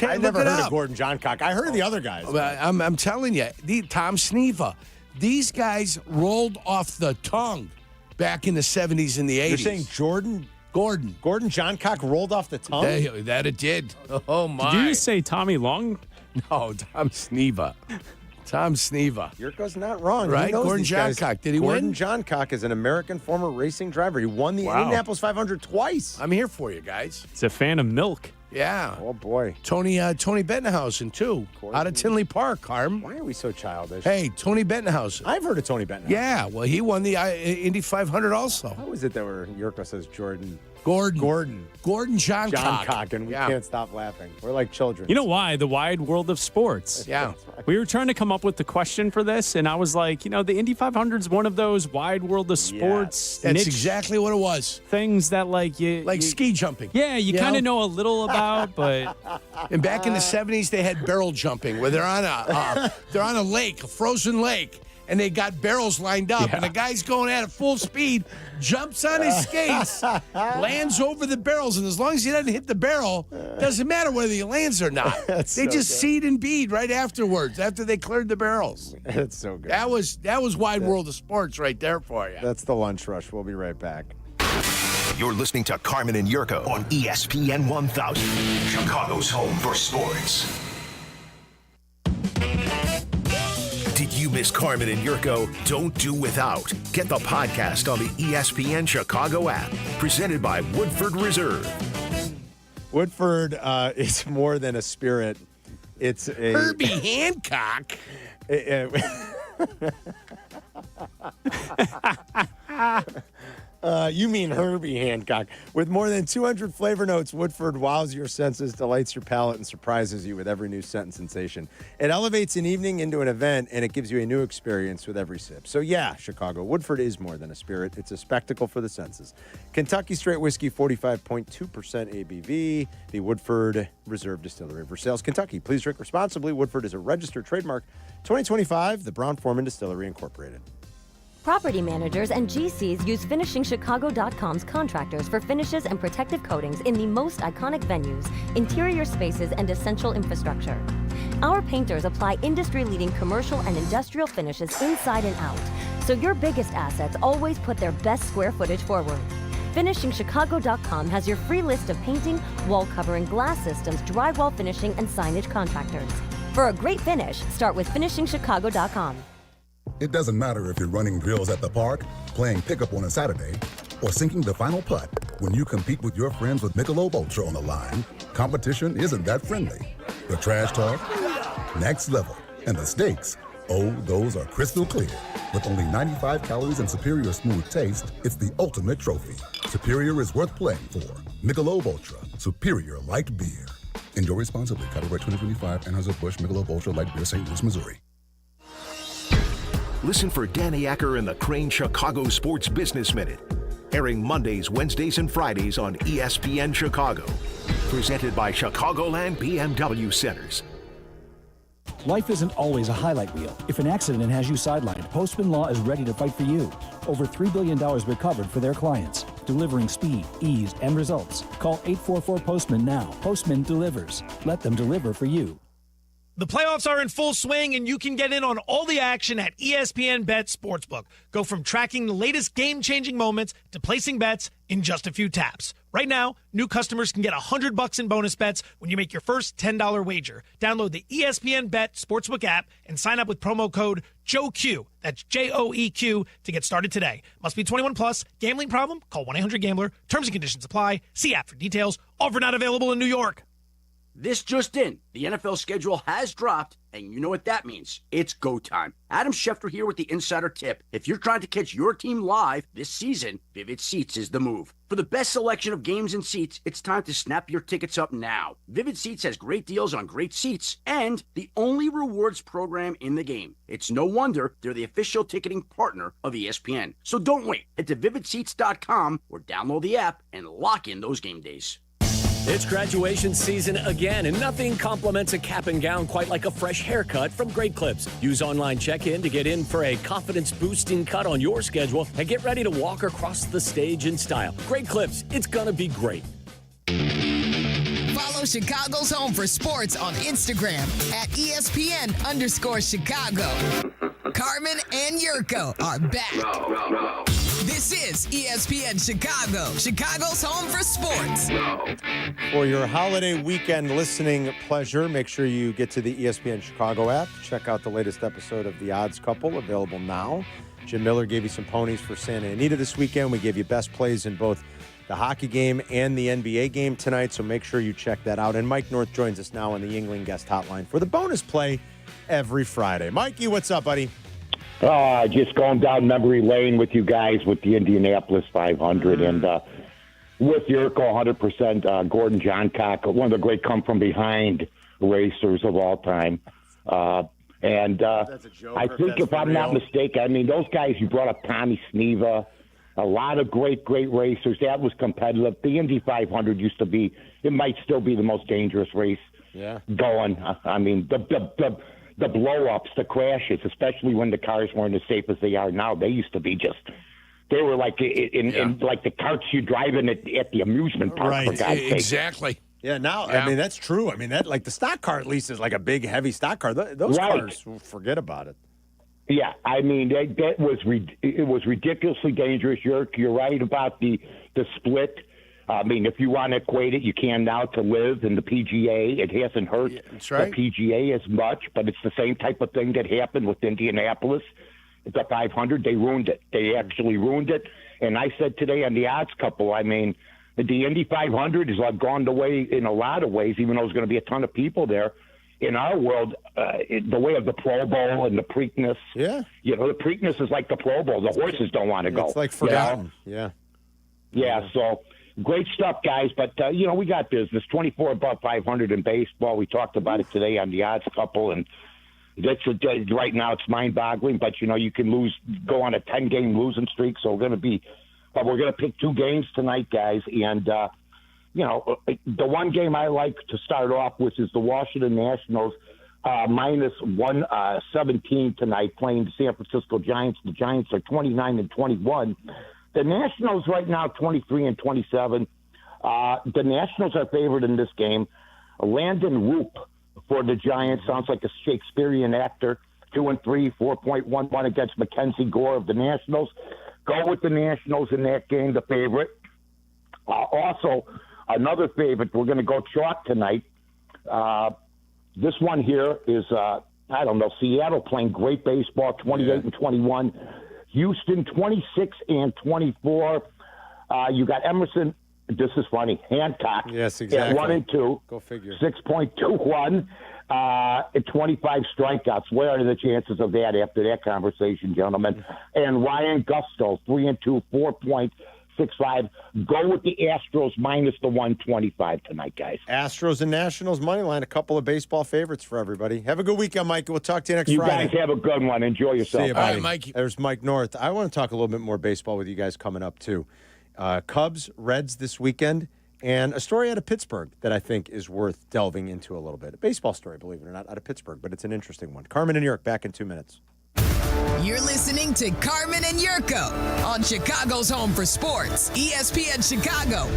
I've never heard of Gordon Johncock. I heard of the other guys. I'm telling you, Tom Sneva. These guys rolled off the tongue back in the 70s and the 80s. You're saying Gordon Johncock rolled off the tongue? That it did. Oh, my. Did you just say Tommy Long? No, Tom Sneva. Yurko's not wrong. Right? He knows Gordon these guys. Johncock. Did he win? Gordon Johncock is an American former racing driver. He won the Indianapolis 500 twice. I'm here for you guys. He's a fan of milk. Yeah. Oh, boy. Tony Bettenhausen, too. Out of Tinley Park, Carm. Why are we so childish? Hey, Tony Bettenhausen. I've heard of Tony Bettenhausen. Yeah, well, he won the Indy 500 also. How is it that Yurko says Gordon Johncock. And we can't stop laughing. We're like children. You know why? The wide world of sports. Yeah. We were trying to come up with the question for this, and I was like, the Indy 500 is one of those wide world of sports. That's niche exactly what it was. Things that, you ski jumping. Yeah, you kind of know a little about, but. And back in the 70s, they had barrel jumping, where they're on a lake, a frozen lake. And they got barrels lined up, and the guy's going at it full speed, jumps on his skates, lands over the barrels, and as long as he doesn't hit the barrel, doesn't matter whether he lands or not. They just seed and bead right afterwards, after they cleared the barrels. That's so good. That was wide world of sports right there for you. That's the lunch rush. We'll be right back. You're listening to Carmen and Yurko on ESPN 1000, Chicago's home for sports. Did you miss Carmen and Yurko? Don't do without. Get the podcast on the ESPN Chicago app. Presented by Woodford Reserve. Woodford is more than a spirit. It's a... Herbie Hancock. You mean Herbie Hancock. With more than 200 flavor notes, Woodford wows your senses, delights your palate, and surprises you with every new scent and sensation. It elevates an evening into an event, and it gives you a new experience with every sip. So yeah, Chicago, Woodford is more than a spirit. It's a spectacle for the senses. Kentucky Straight Whiskey, 45.2% ABV. The Woodford Reserve Distillery of Versailles, Kentucky. Please drink responsibly. Woodford is a registered trademark. 2025, the Brown-Forman Distillery, Incorporated. Property managers and GCs use FinishingChicago.com's contractors for finishes and protective coatings in the most iconic venues, interior spaces, and essential infrastructure. Our painters apply industry-leading commercial and industrial finishes inside and out, so your biggest assets always put their best square footage forward. FinishingChicago.com has your free list of painting, wall covering, glass systems, drywall finishing, and signage contractors. For a great finish, start with FinishingChicago.com. It doesn't matter if you're running drills at the park, playing pickup on a Saturday, or sinking the final putt. When you compete with your friends with Michelob Ultra on the line, competition isn't that friendly. The trash talk, next level. And the stakes, oh, those are crystal clear. With only 95 calories and superior smooth taste, it's the ultimate trophy. Superior is worth playing for. Michelob Ultra, superior light beer. Enjoy responsibly. Copyright 2025, Anheuser-Busch Michelob Ultra Light Beer, St. Louis, Missouri. Listen for Danny Acker and the Crane Chicago Sports Business Minute, airing Mondays, Wednesdays, and Fridays on ESPN Chicago. Presented by Chicagoland BMW Centers. Life isn't always a highlight reel. If an accident has you sidelined, Postman Law is ready to fight for you. Over $3 billion recovered for their clients, delivering speed, ease, and results. Call 844-POSTMAN now. Postman delivers. Let them deliver for you. The playoffs are in full swing, and you can get in on all the action at ESPN Bet Sportsbook. Go from tracking the latest game-changing moments to placing bets in just a few taps. Right now, new customers can get $100 in bonus bets when you make your first $10 wager. Download the ESPN Bet Sportsbook app and sign up with promo code JOEQ. That's JOEQ to get started today. Must be 21 plus. Gambling problem? Call 1-800-GAMBLER. Terms and conditions apply. See app for details. Offer not available in New York. This just in, the NFL schedule has dropped, and you know what that means. It's go time. Adam Schefter here with the Insider Tip. If you're trying to catch your team live this season, Vivid Seats is the move. For the best selection of games and seats, it's time to snap your tickets up now. Vivid Seats has great deals on great seats and the only rewards program in the game. It's no wonder they're the official ticketing partner of ESPN. So don't wait. Head to vividseats.com or download the app and lock in those game days. It's graduation season again, and nothing compliments a cap and gown quite like a fresh haircut from Great Clips. Use online check-in to get in for a confidence-boosting cut on your schedule and get ready to walk across the stage in style. Great Clips, it's gonna be great. Follow Chicago's Home for Sports on Instagram at ESPN_Chicago. Carmen and Jurko are back. This is ESPN Chicago, Chicago's Home for Sports. For your holiday weekend listening pleasure, make sure you get to the ESPN Chicago app. Check out the latest episode of The Odds Couple, available now. Jim Miller gave you some ponies for Santa Anita this weekend. We gave you best plays in both the hockey game and the NBA game tonight, so make sure you check that out. And Mike North joins us now on the Yingling Guest Hotline for the bonus play every Friday. Mikey, what's up, buddy? Just going down memory lane with you guys with the Indianapolis 500 and with Jurko 100%, Gordon Johncock, one of the great come-from-behind racers of all time. I think if I'm not mistaken, I mean, those guys, you brought up Tommy Sneva, a lot of great racers. That was competitive. The Indy 500 used to be, it might still be the most dangerous race going. I mean, the blow-ups, the crashes, especially when the cars weren't as safe as they are now, they used to be they were like in like the carts you drive in at the amusement park. Right, for God's sake. exactly. Yeah, now, I mean, that's true. I mean, that like the stock car at least is like a big, heavy stock car. Those cars, forget about it. Yeah, I mean, it was ridiculously dangerous. You're right about the split. I mean, if you want to equate it, you can now to live in the PGA. It hasn't hurt the PGA as much, but it's the same type of thing that happened with Indianapolis. The 500, they ruined it. They actually ruined it. And I said today on the Odds Couple, I mean, the Indy 500 has gone the way in a lot of ways, even though there's going to be a ton of people there. In our world, the way of the Pro Bowl and the Preakness. Yeah. You know, the Preakness is like the Pro Bowl. The horses don't want to go. It's like forgotten. Yeah. So great stuff, guys. But, we got business. 24 above 500 in baseball. We talked about it today on the Odds Couple. And that's right now it's mind-boggling. But, you can go on a 10-game losing streak. So we're going to pick 2 games tonight, guys. And, the one game I like to start off with is the Washington Nationals minus 117 tonight playing the San Francisco Giants. The Giants are 29-21. The Nationals right now 23-27. The Nationals are favored in this game. Landon Roop for the Giants sounds like a Shakespearean actor. 2-3, 4.11 against Mackenzie Gore of the Nationals. Go with the Nationals in that game, the favorite. Also, another favorite, we're going to go chalk tonight. This one here is, Seattle playing great baseball, 28-21. Houston, 26-24. You got Emerson, this is funny, Hancock yes, exactly. at 1-2. Go figure. 6.21. At 25 strikeouts. What are the chances of that after that conversation, gentlemen? And Ryan Gusto, 3-2, 4.65. Go with the Astros minus the 125 tonight, guys. Astros and Nationals money line, a couple of baseball favorites for everybody. Have a good weekend, Mike. We'll talk to you next Friday. You guys have a good one. Enjoy yourself. See you, buddy. All right, Mikey. There's Mike North. I want to talk a little bit more baseball with you guys coming up, too. Cubs, Reds this weekend. And a story out of Pittsburgh that I think is worth delving into a little bit. A baseball story, believe it or not, out of Pittsburgh, but it's an interesting one. Carmen and York, back in 2 minutes. You're listening to Carmen and Jurko on Chicago's Home for Sports, ESPN Chicago.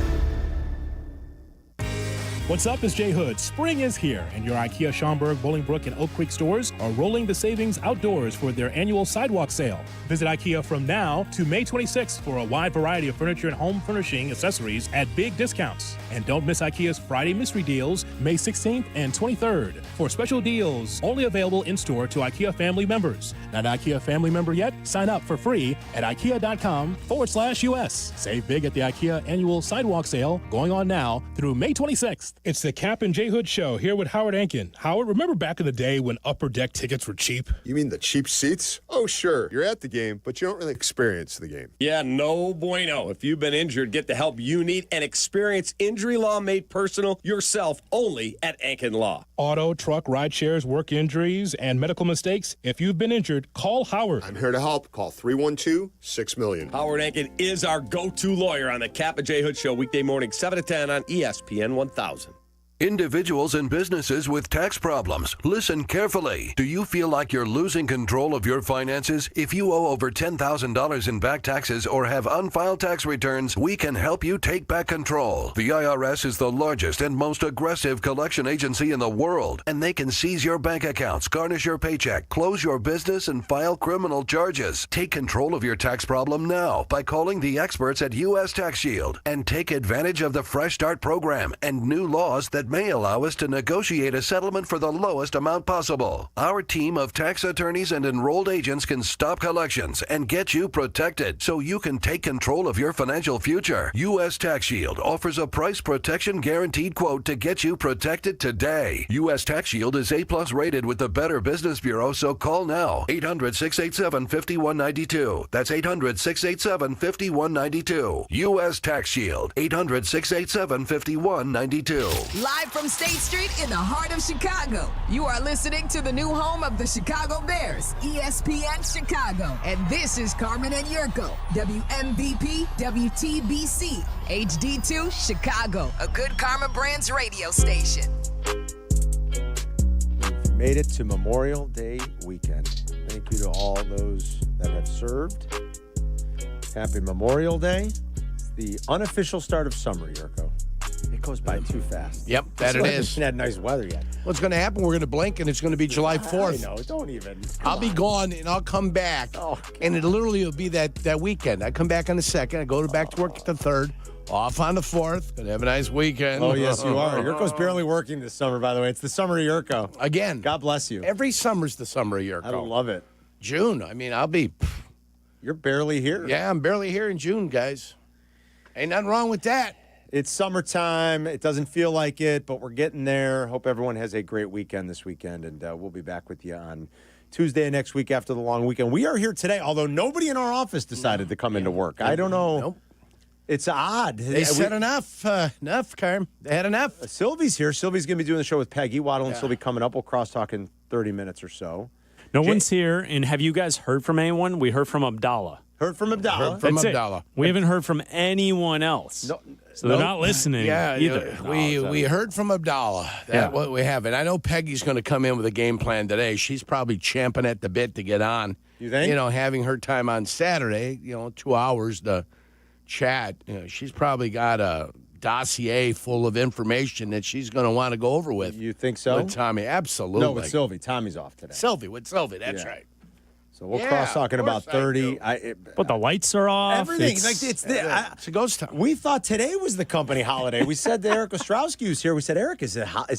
What's up? It's Jay Hood. Spring is here, and your IKEA Schaumburg, Bolingbrook, and Oak Creek stores are rolling the savings outdoors for their annual sidewalk sale. Visit IKEA from now to May 26th for a wide variety of furniture and home furnishing accessories at big discounts. And don't miss IKEA's Friday Mystery Deals, May 16th and 23rd. For special deals only available in-store to IKEA family members. Not an IKEA family member yet? Sign up for free at IKEA.com/US. Save big at the IKEA annual sidewalk sale going on now through May 26th. It's the Kap and J Hood Show here with Howard Ankin. Howard, remember back in the day when upper deck tickets were cheap? You mean the cheap seats? Oh, sure. You're at the game, but you don't really experience the game. Yeah, no bueno. If you've been injured, get the help you need and experience injury law made personal yourself only at Ankin Law. Auto, truck, ride shares, work injuries, and medical mistakes. If you've been injured, call Howard. I'm here to help. Call 312-6-million. Howard Ankin is our go-to lawyer on the Kap and J Hood Show, weekday morning, 7 to 10 on ESPN 1000. Individuals and businesses with tax problems, listen carefully. Do you feel like you're losing control of your finances? If you owe over $10,000 in back taxes or have unfiled tax returns, we can help you take back control. The IRS is the largest and most aggressive collection agency in the world, and they can seize your bank accounts, garnish your paycheck, close your business, and file criminal charges. Take control of your tax problem now by calling the experts at U.S. Tax Shield and take advantage of the Fresh Start program and new laws that may allow us to negotiate a settlement for the lowest amount possible. Our team of tax attorneys and enrolled agents can stop collections and get you protected so you can take control of your financial future. U.S. Tax Shield offers a price protection guaranteed quote to get you protected today. U.S. Tax Shield is A+ rated with the Better Business Bureau, so call now. 800-687-5192. That's 800-687-5192. U.S. Tax Shield. 800-687-5192. Live from State Street in the heart of Chicago, you are listening to the new home of the Chicago Bears, ESPN Chicago. And this is Carmen and Jurko, WMVP, WTBC, HD2, Chicago, a good Karma Brands radio station. We've made it to Memorial Day weekend. Thank you to all those that have served. Happy Memorial Day. It's the unofficial start of summer, Jurko. It goes by too fast. Yep, that it is. We haven't had nice weather yet. What's going to happen? We're going to blink, and it's going to be July 4th. I know, don't even. I'll be gone, and I'll come back, and it literally will be that weekend. I come back on the 2nd. I go back to work at the 3rd, off on the 4th. Going to have a nice weekend. Oh, yes, you are. Jurko's barely working this summer, by the way. It's the summer of Jurko. Again. God bless you. Every summer's the summer of Jurko. I love it. June. I mean, I'll be. You're barely here. Yeah, I'm barely here in June, guys. Ain't nothing wrong with that. It's summertime. It doesn't feel like it, but we're getting there. Hope everyone has a great weekend this weekend, and we'll be back with you on Tuesday next week after the long weekend. We are here today, although nobody in our office decided to come into work. I don't know. Nope. It's odd. They said enough, Carm. They had enough. Sylvy's here. Sylvy's going to be doing the show with Peggy. Waddle and Sylvie coming up. We'll crosstalk in 30 minutes or so. No one's here, and have you guys heard from anyone? We heard from Abdallah. Heard from Abdallah. Heard from Abdallah. We haven't heard from anyone else. No, so they're not listening either. We heard from Abdallah. What we haven't. I know Peggy's going to come in with a game plan today. She's probably champing at the bit to get on. You think? Having her time on Saturday, 2 hours to chat. She's probably got a dossier full of information that she's going to want to go over with. You think so? With Tommy, absolutely. No, with Sylvy. Tommy's off today. Sylvy, that's right. So we'll cross talking about 30. But the lights are off. Everything. It's a ghost town. We thought today was the company holiday. We said that Eric Ostrowski was here. We said, Eric, is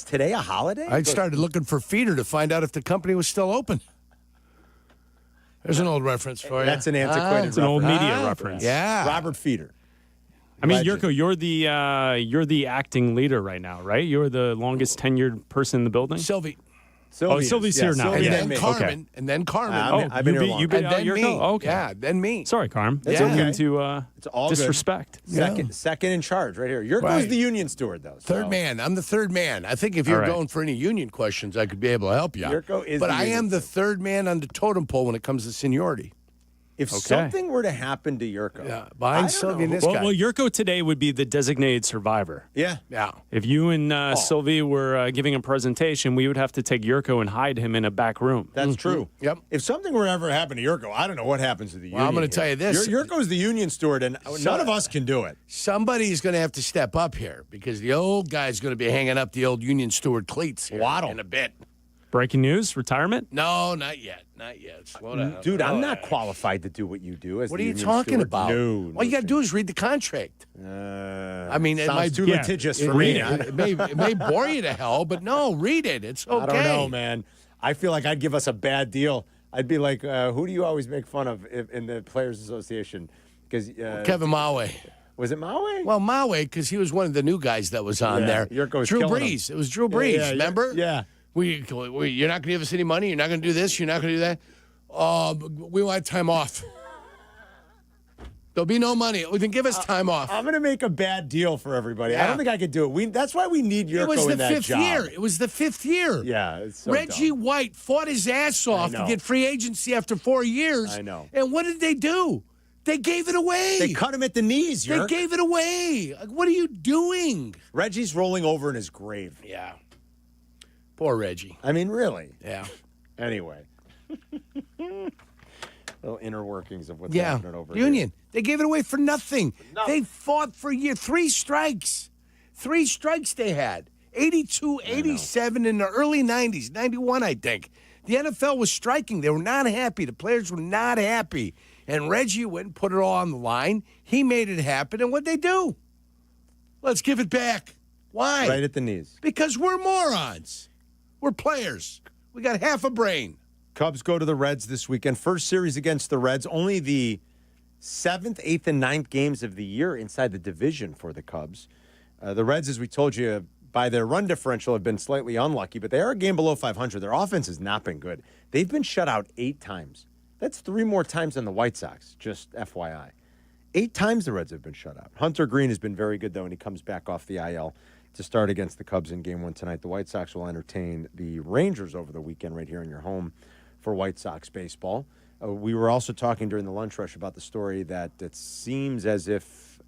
today a holiday? I started looking for feeder to find out if the company was still open. There's an old reference for you. That's an antiquated reference. It's an old media reference. Yeah. Robert Feeder. I mean, Jurko, you're the acting leader right now, right? You're the longest tenured person in the building? Sylvy. Sylvy's here now. And Yeah. then Carmen. Okay. And then Carmen. I've been here long. You've been and then Jurko? me. Oh, okay. Yeah, then me. Sorry, Carmen. It's Didn't okay. mean to It's all disrespect. Good. Second in charge right here. Jurko's the union steward, though. Third man. I'm the third man. I think if you're going for any union questions, I could be able to help you. Jurko is but the I union am the third man on the totem pole when it comes to seniority. If something were to happen to Jurko, behind Silvy and this guy. Well, Jurko today would be the designated survivor. Yeah. If you and Silvy were giving a presentation, we would have to take Jurko and hide him in a back room. That's true. Yep. If something were ever to happen to Jurko, I don't know what happens to the union. I'm going to tell you this. Jurko's the union steward, and none of us can do it. Somebody's going to have to step up here because the old guy's going to be hanging up the old union steward cleats here in a bit. Breaking news, retirement? No, not yet. Slow down. Dude, I'm not qualified to do what you do. As What the are you union talking steward. about? No, All you got to do is read the contract. I mean, it sounds might too litigious for me. It may bore you to hell, but no, read it. It's okay. I don't know, man. I feel like I'd give us a bad deal. I'd be like, who do you always make fun of in the Players Association? Because Kevin Maue. Was it Maue? Well, Maue, because he was one of the new guys that was on there. Jurko's Drew killing Brees. him. It was Drew Brees, remember? Yeah. You're not going to give us any money. You're not going to do this. You're not going to do that. We want time off. There'll be no money. Then give us time off. I'm going to make a bad deal for everybody. Yeah. I don't think I could do it. That's why we need Jurko It was the in that fifth job. year. It was the fifth year. Yeah. It's so Reggie dumb. White fought his ass off to know. get free agency after 4 years. I know. And what did they do? They gave it away. They cut him at the knees, They Jurk. gave it away. Like, what are you doing? Reggie's rolling over in his grave. Yeah. Poor Reggie. I mean, really. Yeah. Anyway. Little inner workings of what's happening over Union. They gave it away for nothing. They fought for a year. 3 strikes. 3 strikes they had. 82, 87 in the early 90s. 91, I think. The NFL was striking. They were not happy. The players were not happy. And Reggie went and put it all on the line. He made it happen. And what'd they do? Let's give it back. Why? Right at the knees. Because we're morons. We're players. We got half a brain. Cubs go to the Reds this weekend. First series against the Reds. Only the 7th, 8th, and 9th games of the year inside the division for the Cubs. The Reds, as we told you, by their run differential, have been slightly unlucky, but they are a game below 500. Their offense has not been good. They've been shut out 8 times. That's 3 more times than the White Sox, just FYI. 8 times the Reds have been shut out. Hunter Green has been very good, though, and he comes back off the IL to start against the Cubs in Game 1 tonight. The White Sox will entertain the Rangers over the weekend right here in your home for White Sox baseball. We were also talking during the lunch rush about the story that it seems as if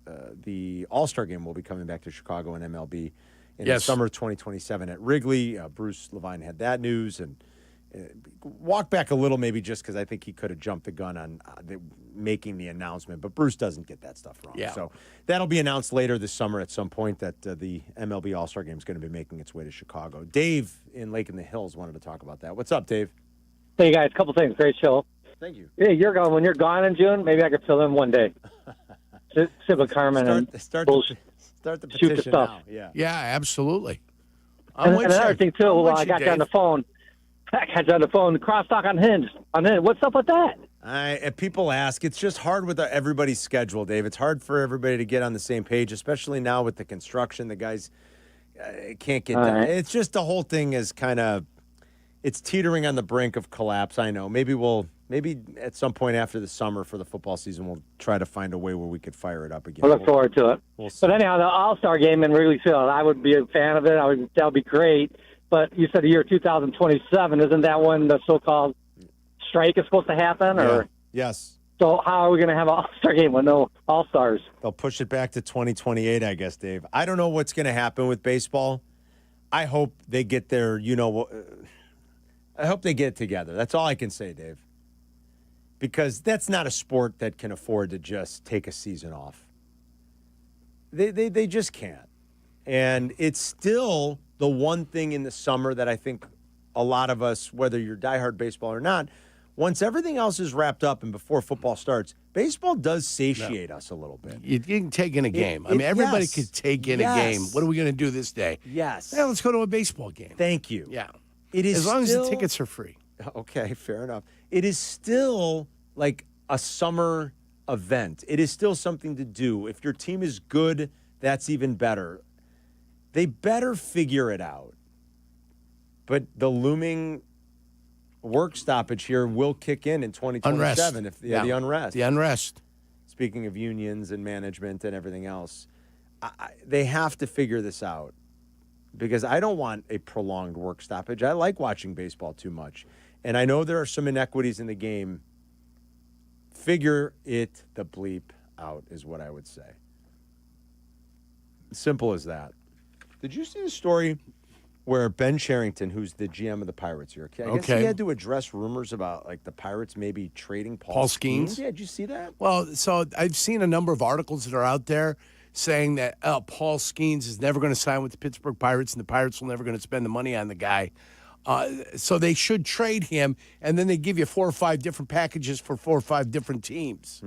the All-Star game will be coming back to Chicago and MLB in the summer of 2027 at Wrigley. Bruce Levine had that news and walked back a little maybe just because I think he could have jumped the gun on making the announcement. But Bruce doesn't get that stuff wrong. Yeah. So that'll be announced later this summer at some point that the MLB All-Star game is going to be making its way to Chicago. Dave in Lake in the Hills wanted to talk about that. What's up, Dave? Hey, guys, a couple things. Great show. Thank you. Yeah, when you're gone in June, maybe I could fill in one day. Sit with Carmen start the shoot the petition stuff. now. Yeah. Yeah, absolutely. And another thing, too, I got you on the phone. The crosstalk on Hinge. What's up with that? People ask. It's just hard with everybody's schedule, Dave. It's hard for everybody to get on the same page, especially now with the construction. The guys can't get done. Right. It's just the whole thing is kind of it's teetering on the brink of collapse. I know. Maybe at some point after the summer for the football season, we'll try to find a way where we could fire it up again. I look forward to it. We'll see. But anyhow, the All-Star game in Wrigley Field, I would be a fan of it. That would be great. But you said the year 2027. Isn't that when the so-called strike is supposed to happen? Yeah. Or Yes. So how are we going to have an All-Star game with no All-Stars? They'll push it back to 2028, I guess, Dave. I don't know what's going to happen with baseball. I hope they get their, I hope they get it together. That's all I can say, Dave. Because that's not a sport that can afford to just take a season off. They just can't. And it's still the one thing in the summer that I think a lot of us, whether you're diehard baseball or not, once everything else is wrapped up and before football starts, baseball does satiate us a little bit. You can take in a game. Everybody yes. could take in a game. What are we going to do this day? Yes. Yeah, let's go to a baseball game. Thank you. Yeah. It is as long still, as the tickets are free. Okay, fair enough. It is still like a summer event. It is still something to do. If your team is good, that's even better. They better figure it out. But the looming work stoppage here will kick in 2027. Unrest. The unrest. The unrest. Speaking of unions and management and everything else, they have to figure this out because I don't want a prolonged work stoppage. I like watching baseball too much. And I know there are some inequities in the game Figure it the bleep out is what I would say. Simple as that. Did you see the story where Ben Cherington, who's the GM of the Pirates here, I guess he had to address rumors about like the Pirates maybe trading Paul Skeens? Yeah, did you see that? Well, so I've seen a number of articles that are out there saying that Paul Skeens is never going to sign with the Pittsburgh Pirates and the Pirates will never going to spend the money on the guy. So they should trade him, and then they give you 4 or 5 different packages for 4 or 5 different teams.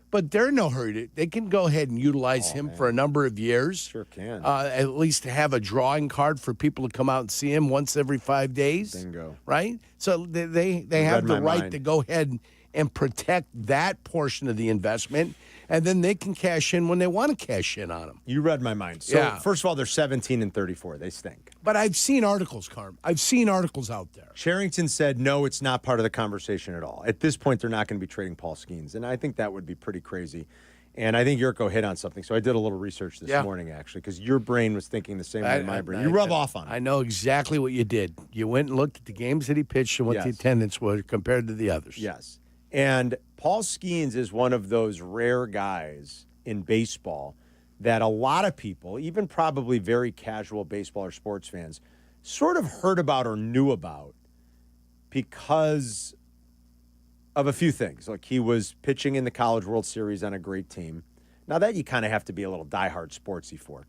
But they're in no hurry. They can go ahead and utilize him for a number of years. Sure can. At least to have a drawing card for people to come out and see him once every 5 days. Bingo. Right? So they have the right to go ahead and protect that portion of the investment, and then they can cash in when they want to cash in on him. You read my mind. So, first of all, they're 17-34. They stink. But I've seen articles, Carm. I've seen articles out there. Cherington said, no, it's not part of the conversation at all. At this point, they're not going to be trading Paul Skeens, and I think that would be pretty crazy. And I think Jurko hit on something. So I did a little research this morning, actually, because your brain was thinking the same way my brain. You rub off on it. I know exactly what you did. You went and looked at the games that he pitched and what the attendance was compared to the others. Yes. And Paul Skeens is one of those rare guys in baseball that a lot of people, even probably very casual baseball or sports fans, sort of heard about or knew about because of a few things. Like he was pitching in the College World Series on a great team. Now that you kind of have to be a little diehard sportsy for.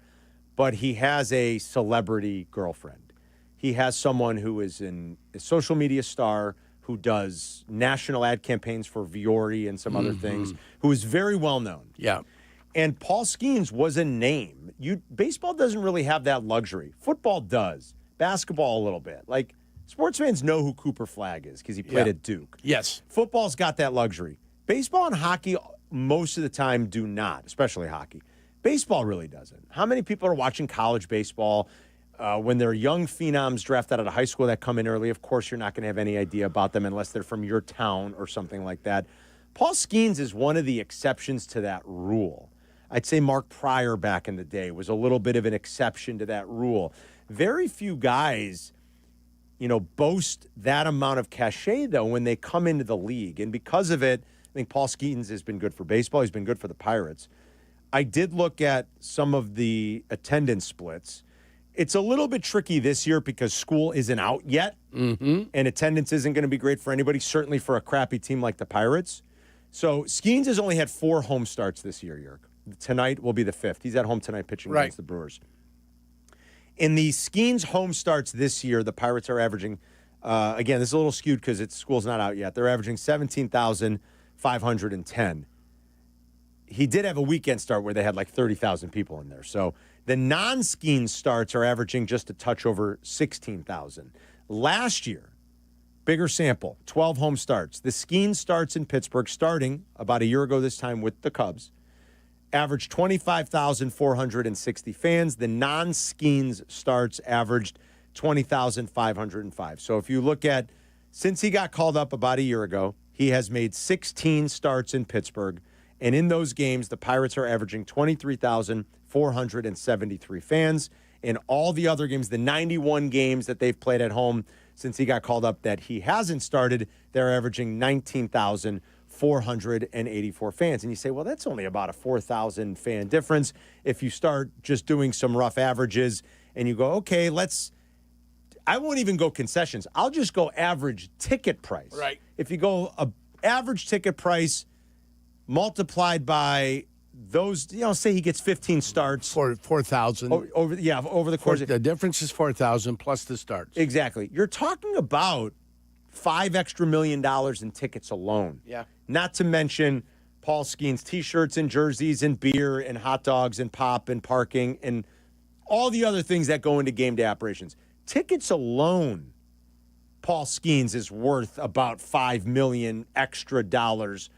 But he has a celebrity girlfriend. He has someone who is a social media star who does national ad campaigns for Viore and some other things, who is very well known. Yeah. And Paul Skeens was a name. Baseball doesn't really have that luxury. Football does. Basketball a little bit. Like, sports fans know who Cooper Flagg is because he played at Duke. Yes. Football's got that luxury. Baseball and hockey most of the time do not, especially hockey. Baseball really doesn't. How many people are watching college baseball? When they're young phenoms drafted out of high school that come in early, of course, you're not going to have any idea about them unless they're from your town or something like that. Paul Skeens is one of the exceptions to that rule. I'd say Mark Pryor back in the day was a little bit of an exception to that rule. Very few guys, boast that amount of cachet, though, when they come into the league. And because of it, I think Paul Skeens has been good for baseball. He's been good for the Pirates. I did look at some of the attendance splits. It's a little bit tricky this year because school isn't out yet, and attendance isn't going to be great for anybody, certainly for a crappy team like the Pirates. So Skeens has only had 4 home starts this year, Jurk. Tonight will be the 5th. He's at home tonight pitching against the Brewers. In the Skeens home starts this year, the Pirates are averaging, again, this is a little skewed because school's not out yet. They're averaging 17,510. He did have a weekend start where they had like 30,000 people in there. So the non-Skeens starts are averaging just a touch over 16,000. Last year, bigger sample, 12 home starts. The Skeens starts in Pittsburgh, starting about a year ago this time with the Cubs, averaged 25,460 fans. The non-Skeens starts averaged 20,505. So if you look at, since he got called up about a year ago, he has made 16 starts in Pittsburgh. And in those games, the Pirates are averaging 23,473 fans. In all the other games, the 91 games that they've played at home since he got called up that he hasn't started, they're averaging 19,484 fans. And you say, well, that's only about a 4,000 fan difference. If you start just doing some rough averages and you go, okay, I won't even go concessions. I'll just go average ticket price. Right. If you go average ticket price multiplied by those, say he gets 15 starts. 4,000. Over the course. The difference is 4,000 plus the starts. Exactly. You're talking about $5 extra million in tickets alone. Yeah. Not to mention Paul Skeens T-shirts and jerseys and beer and hot dogs and pop and parking and all the other things that go into game day operations. Tickets alone, Paul Skeens is worth about $5 million extra dollars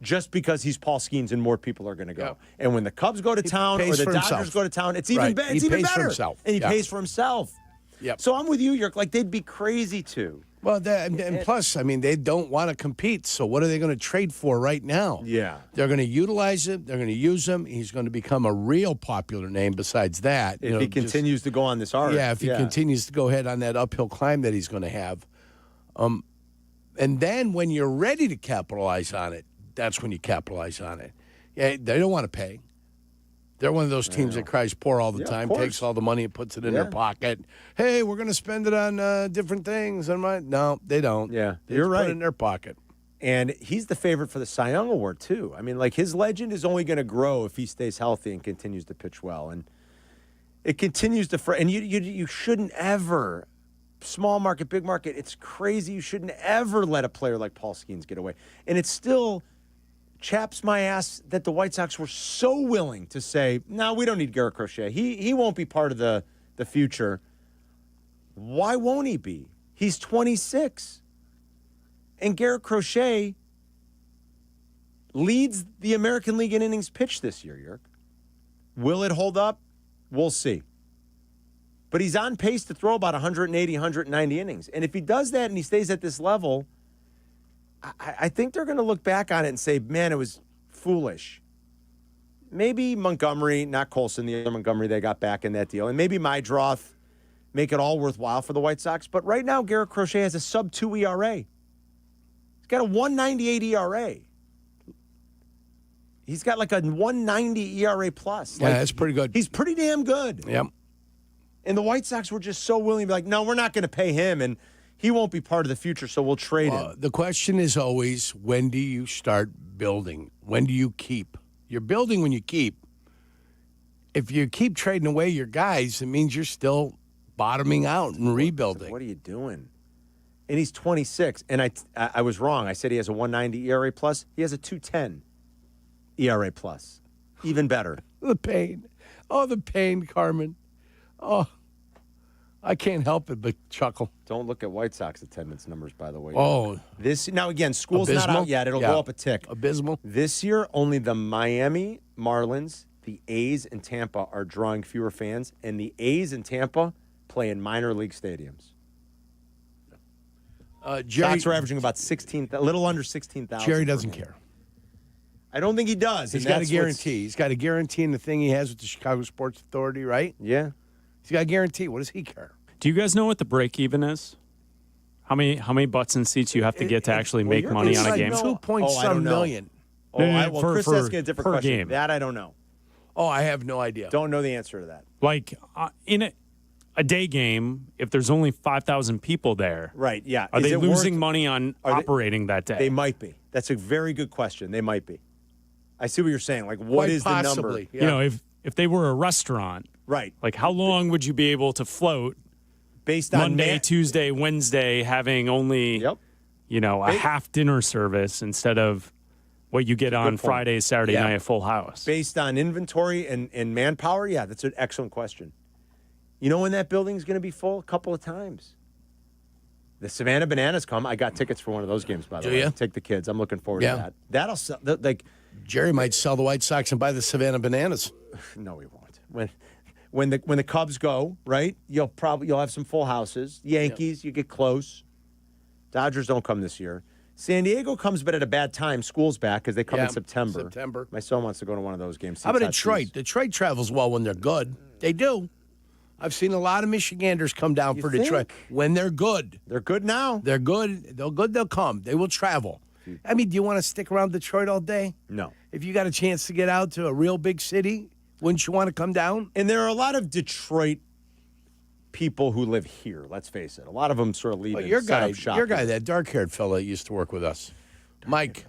just because he's Paul Skeens and more people are going to go. Yeah. And when the Cubs go to town or the Dodgers go to town, it's even better. It's even better. And he pays for himself. Yep. So I'm with you, Jurk. Like, they'd be crazy to. Well, and plus, they don't want to compete. So what are they going to trade for right now? Yeah. They're going to utilize him. They're going to use him. He's going to become a real popular name besides that. If he continues to go on this arc. Yeah, if he continues to go ahead on that uphill climb that he's going to have. And And then when you're ready to capitalize on it, that's when you capitalize on it. Yeah, they don't want to pay. They're one of those teams that cries poor all the time, takes all the money and puts it in their pocket. Hey, we're going to spend it on different things. No, they don't. Yeah, They you're just right. Put it in their pocket. And he's the favorite for the Cy Young Award, too. I mean, like, his legend is only going to grow if he stays healthy and continues to pitch well. And it continues to and you shouldn't ever, small market, big market, it's crazy. You shouldn't ever let a player like Paul Skeens get away. And it still chaps my ass that the White Sox were so willing to say, no, we don't need Garrett Crochet. He won't be part of the future. Why won't he be? He's 26. And Garrett Crochet leads the American League in innings pitched this year, Yerk. Will it hold up? We'll see. But he's on pace to throw about 180, 190 innings. And if he does that and he stays at this level, I think they're going to look back on it and say, man, it was foolish. Maybe Montgomery, not Colson, the other Montgomery they got back in that deal. And maybe Mydroth make it all worthwhile for the White Sox. But right now, Garrett Crochet has a sub-2 ERA. He's got a 198 ERA. He's got like a 190 ERA plus. Yeah, that's pretty good. He's pretty damn good. Yep. And the White Sox were just so willing to be like, no, we're not going to pay him, and he won't be part of the future, so we'll trade him. The question is always, when do you start building? When do you keep? You're building when you keep. If you keep trading away your guys, it means you're still bottoming out and rebuilding. What are you doing? And he's 26. And I was wrong. I said he has a 190 ERA plus. He has a 210 ERA plus. Even better. The pain. Oh, the pain, Carmen. Oh, I can't help it but chuckle. Don't look at White Sox attendance numbers, by the way. Oh. Now, again, school's not out yet. It'll go up a tick. Abysmal. This year, only the Miami Marlins, the A's, and Tampa are drawing fewer fans. And the A's and Tampa play in minor league stadiums. Sox are averaging about 16, a little under 16,000. Jerry doesn't care. I don't think he does. He's got a guarantee. He's got a guarantee in the thing he has with the Chicago Sports Authority, right? Yeah. He's got a guarantee. What does he care? Do you guys know what the break even is? How many butts and seats you have to get to actually make money on a game? 2.some million. Chris asking a different question. Game. That I don't know. Oh, I have no idea. Don't know the answer to that. Like in a day game, if there's only 5,000 people there, right? Yeah, are they losing money on operating that day? They might be. That's a very good question. They might be. I see what you're saying. Like, what is the number? Yeah. You know, if they were a restaurant, right? Like, how long would you be able to float? Based on Monday, Tuesday, Wednesday, having only, a half dinner service instead of what you get on Friday, Saturday night at Full House. Based on inventory and manpower, yeah, that's an excellent question. You know when that building's going to be full? A couple of times. The Savannah Bananas come. I got tickets for one of those games, by the way. Do you? Take the kids. I'm looking forward to that. That'll sell. Jerry might sell the White Sox and buy the Savannah Bananas. No, he won't. When the Cubs go, right? You'll have some full houses. Yankees, you get close. Dodgers don't come this year. San Diego comes, but at a bad time. School's back because they come in September. My son wants to go to one of those games. How about Detroit? Detroit travels well when they're good. They do. I've seen a lot of Michiganders come down for Detroit when they're good. They're good now. They're good. They'll come. They will travel. I mean, do you want to stick around Detroit all day? No. If you got a chance to get out to a real big city, wouldn't you want to come down? And there are a lot of Detroit people who live here, let's face it. A lot of them sort of leave your guy, that dark-haired fella that used to work with us. Mike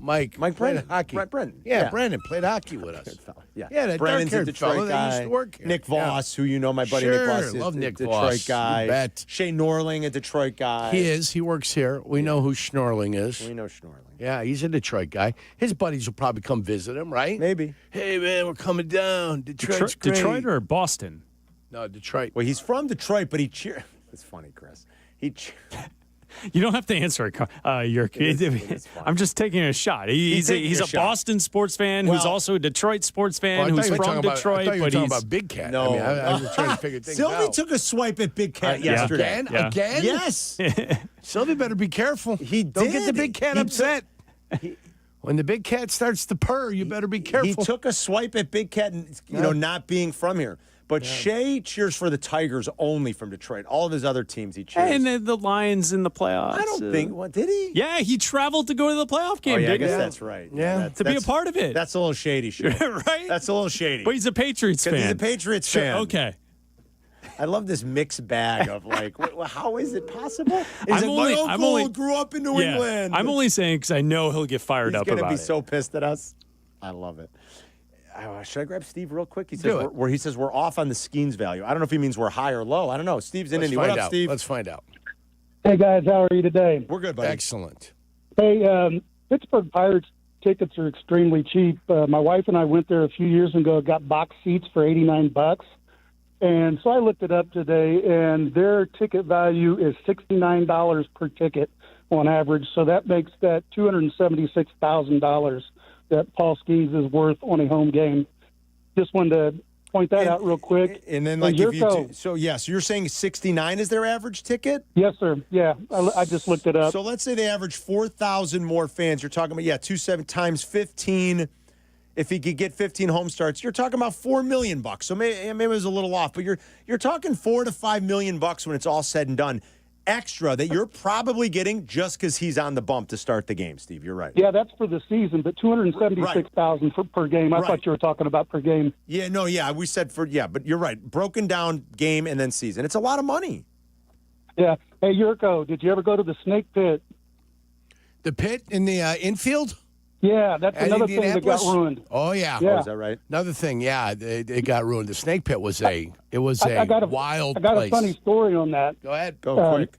Brennan. Hockey. Brennan. Yeah, Brandon played hockey with us. Yeah, that Brennan's a dark-haired Detroit fella guy. that used to work here. Nick Voss, who you know, my buddy Nick Voss is love a Nick Detroit Voss. guy. You bet. Shane Norling, a Detroit guy. He is. He works here. We know who Schnorling is. We know Schnorling. Yeah, he's a Detroit guy. His buddies will probably come visit him, right? Maybe. Hey, man, we're coming down. Detroit's great. Detroit or Boston? No, Detroit. Well, he's from Detroit, but he cheer. It's funny, Chris. You don't have to answer it, Jurko. I'm just taking a shot. He's a Boston sports fan who's also a Detroit sports fan who's from Detroit. I thought you were talking about Big Cat. No. I mean, I was trying to figure things Sylvie out. took a swipe at Big Cat yesterday. Again? Yes. Sylvie better be careful. Don't get the Big Cat upset. When the Big Cat starts to purr, you better be careful. He took a swipe at Big Cat, and not being from here. But Shea cheers for the Tigers only from Detroit. All of his other teams he cheers. And then the Lions in the playoffs. I don't think. What did he? Yeah, he traveled to go to the playoff game. Oh, yeah, I didn't guess he? that's right. Yeah, to be a part of it. That's a little shady, Shea. Right? That's a little shady. But he's a Patriots fan. He's a Patriots Sure, fan. okay. I love this mixed bag of like, how is it possible? He's I'm like, only- my I'm uncle only- grew up in New Yeah, England. I'm only saying because I know he'll get fired He's up gonna about be it. so pissed at us. I love it. Should I grab Steve real quick? He Do says it. he says we're off on the Skeens value. I don't know if he means we're high or low. I don't know. Steve's in Let's Indy. What find up, out. Steve? Let's find out. Hey, guys, how are you today? We're good, buddy. Excellent. Hey, Pittsburgh Pirates tickets are extremely cheap. My wife and I went there a few years ago, got box seats for $89. And so I looked it up today, and their ticket value is $69 per ticket on average. So that makes that $276,000 that Paul Skeens is worth on a home game. Just wanted to point that out real quick. And then, like, if you Jurko. so you're saying 69 is their average ticket? Yes, sir. Yeah, I just looked it up. So let's say they average 4,000 more fans. You're talking about 27 times 15. If he could get 15 home starts, you're talking about $4 million. So maybe it was a little off, but you're talking $4 to $5 million when it's all said and done. Extra that you're probably getting just because he's on the bump to start the game, Steve. You're right. Yeah, that's for the season, but $276,000 per game. I thought you were talking about per game. Yeah, no, yeah, we said but you're right. Broken down game and then season. It's a lot of money. Yeah. Hey, Jurko, did you ever go to the Snake Pit? The pit in the infield? Yeah, that's At another thing that got Indianapolis? ruined. Oh yeah. Yeah. Oh, is that right? Another thing, yeah, it got ruined. The Snake Pit was a I got wild I got place. a funny story on that. Go ahead. Go quick.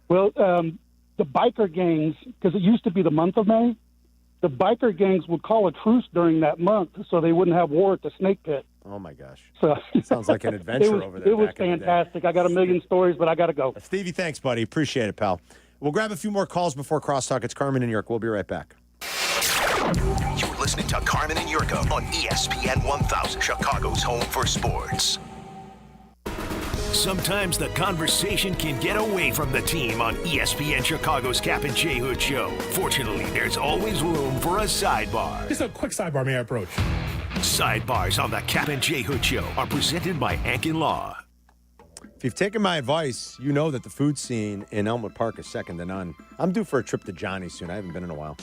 Well, the biker gangs, because it used to be the month of May, the biker gangs would call a truce during that month so they wouldn't have war at the Snake Pit. Oh my gosh. So Sounds like an adventure over there. It was back in the day. fantastic. I got a million stories, but I got to go. Stevie, thanks, buddy. Appreciate it, pal. We'll grab a few more calls before Crosstalk. It's Carmen and York. We'll be right back. You're listening to Carmen and Yurko on ESPN 1000, Chicago's home for sports. Sometimes the conversation can get away from the team on ESPN Chicago's Kap and J Hood Show. Fortunately, there's always room for a sidebar. Just a quick sidebar, may I approach? Sidebars on the Kap and J Hood Show are presented by Ankin Law. If you've taken my advice, you know that the food scene in Elmwood Park is second to none. I'm due for a trip to Johnny's soon. I haven't been in a while.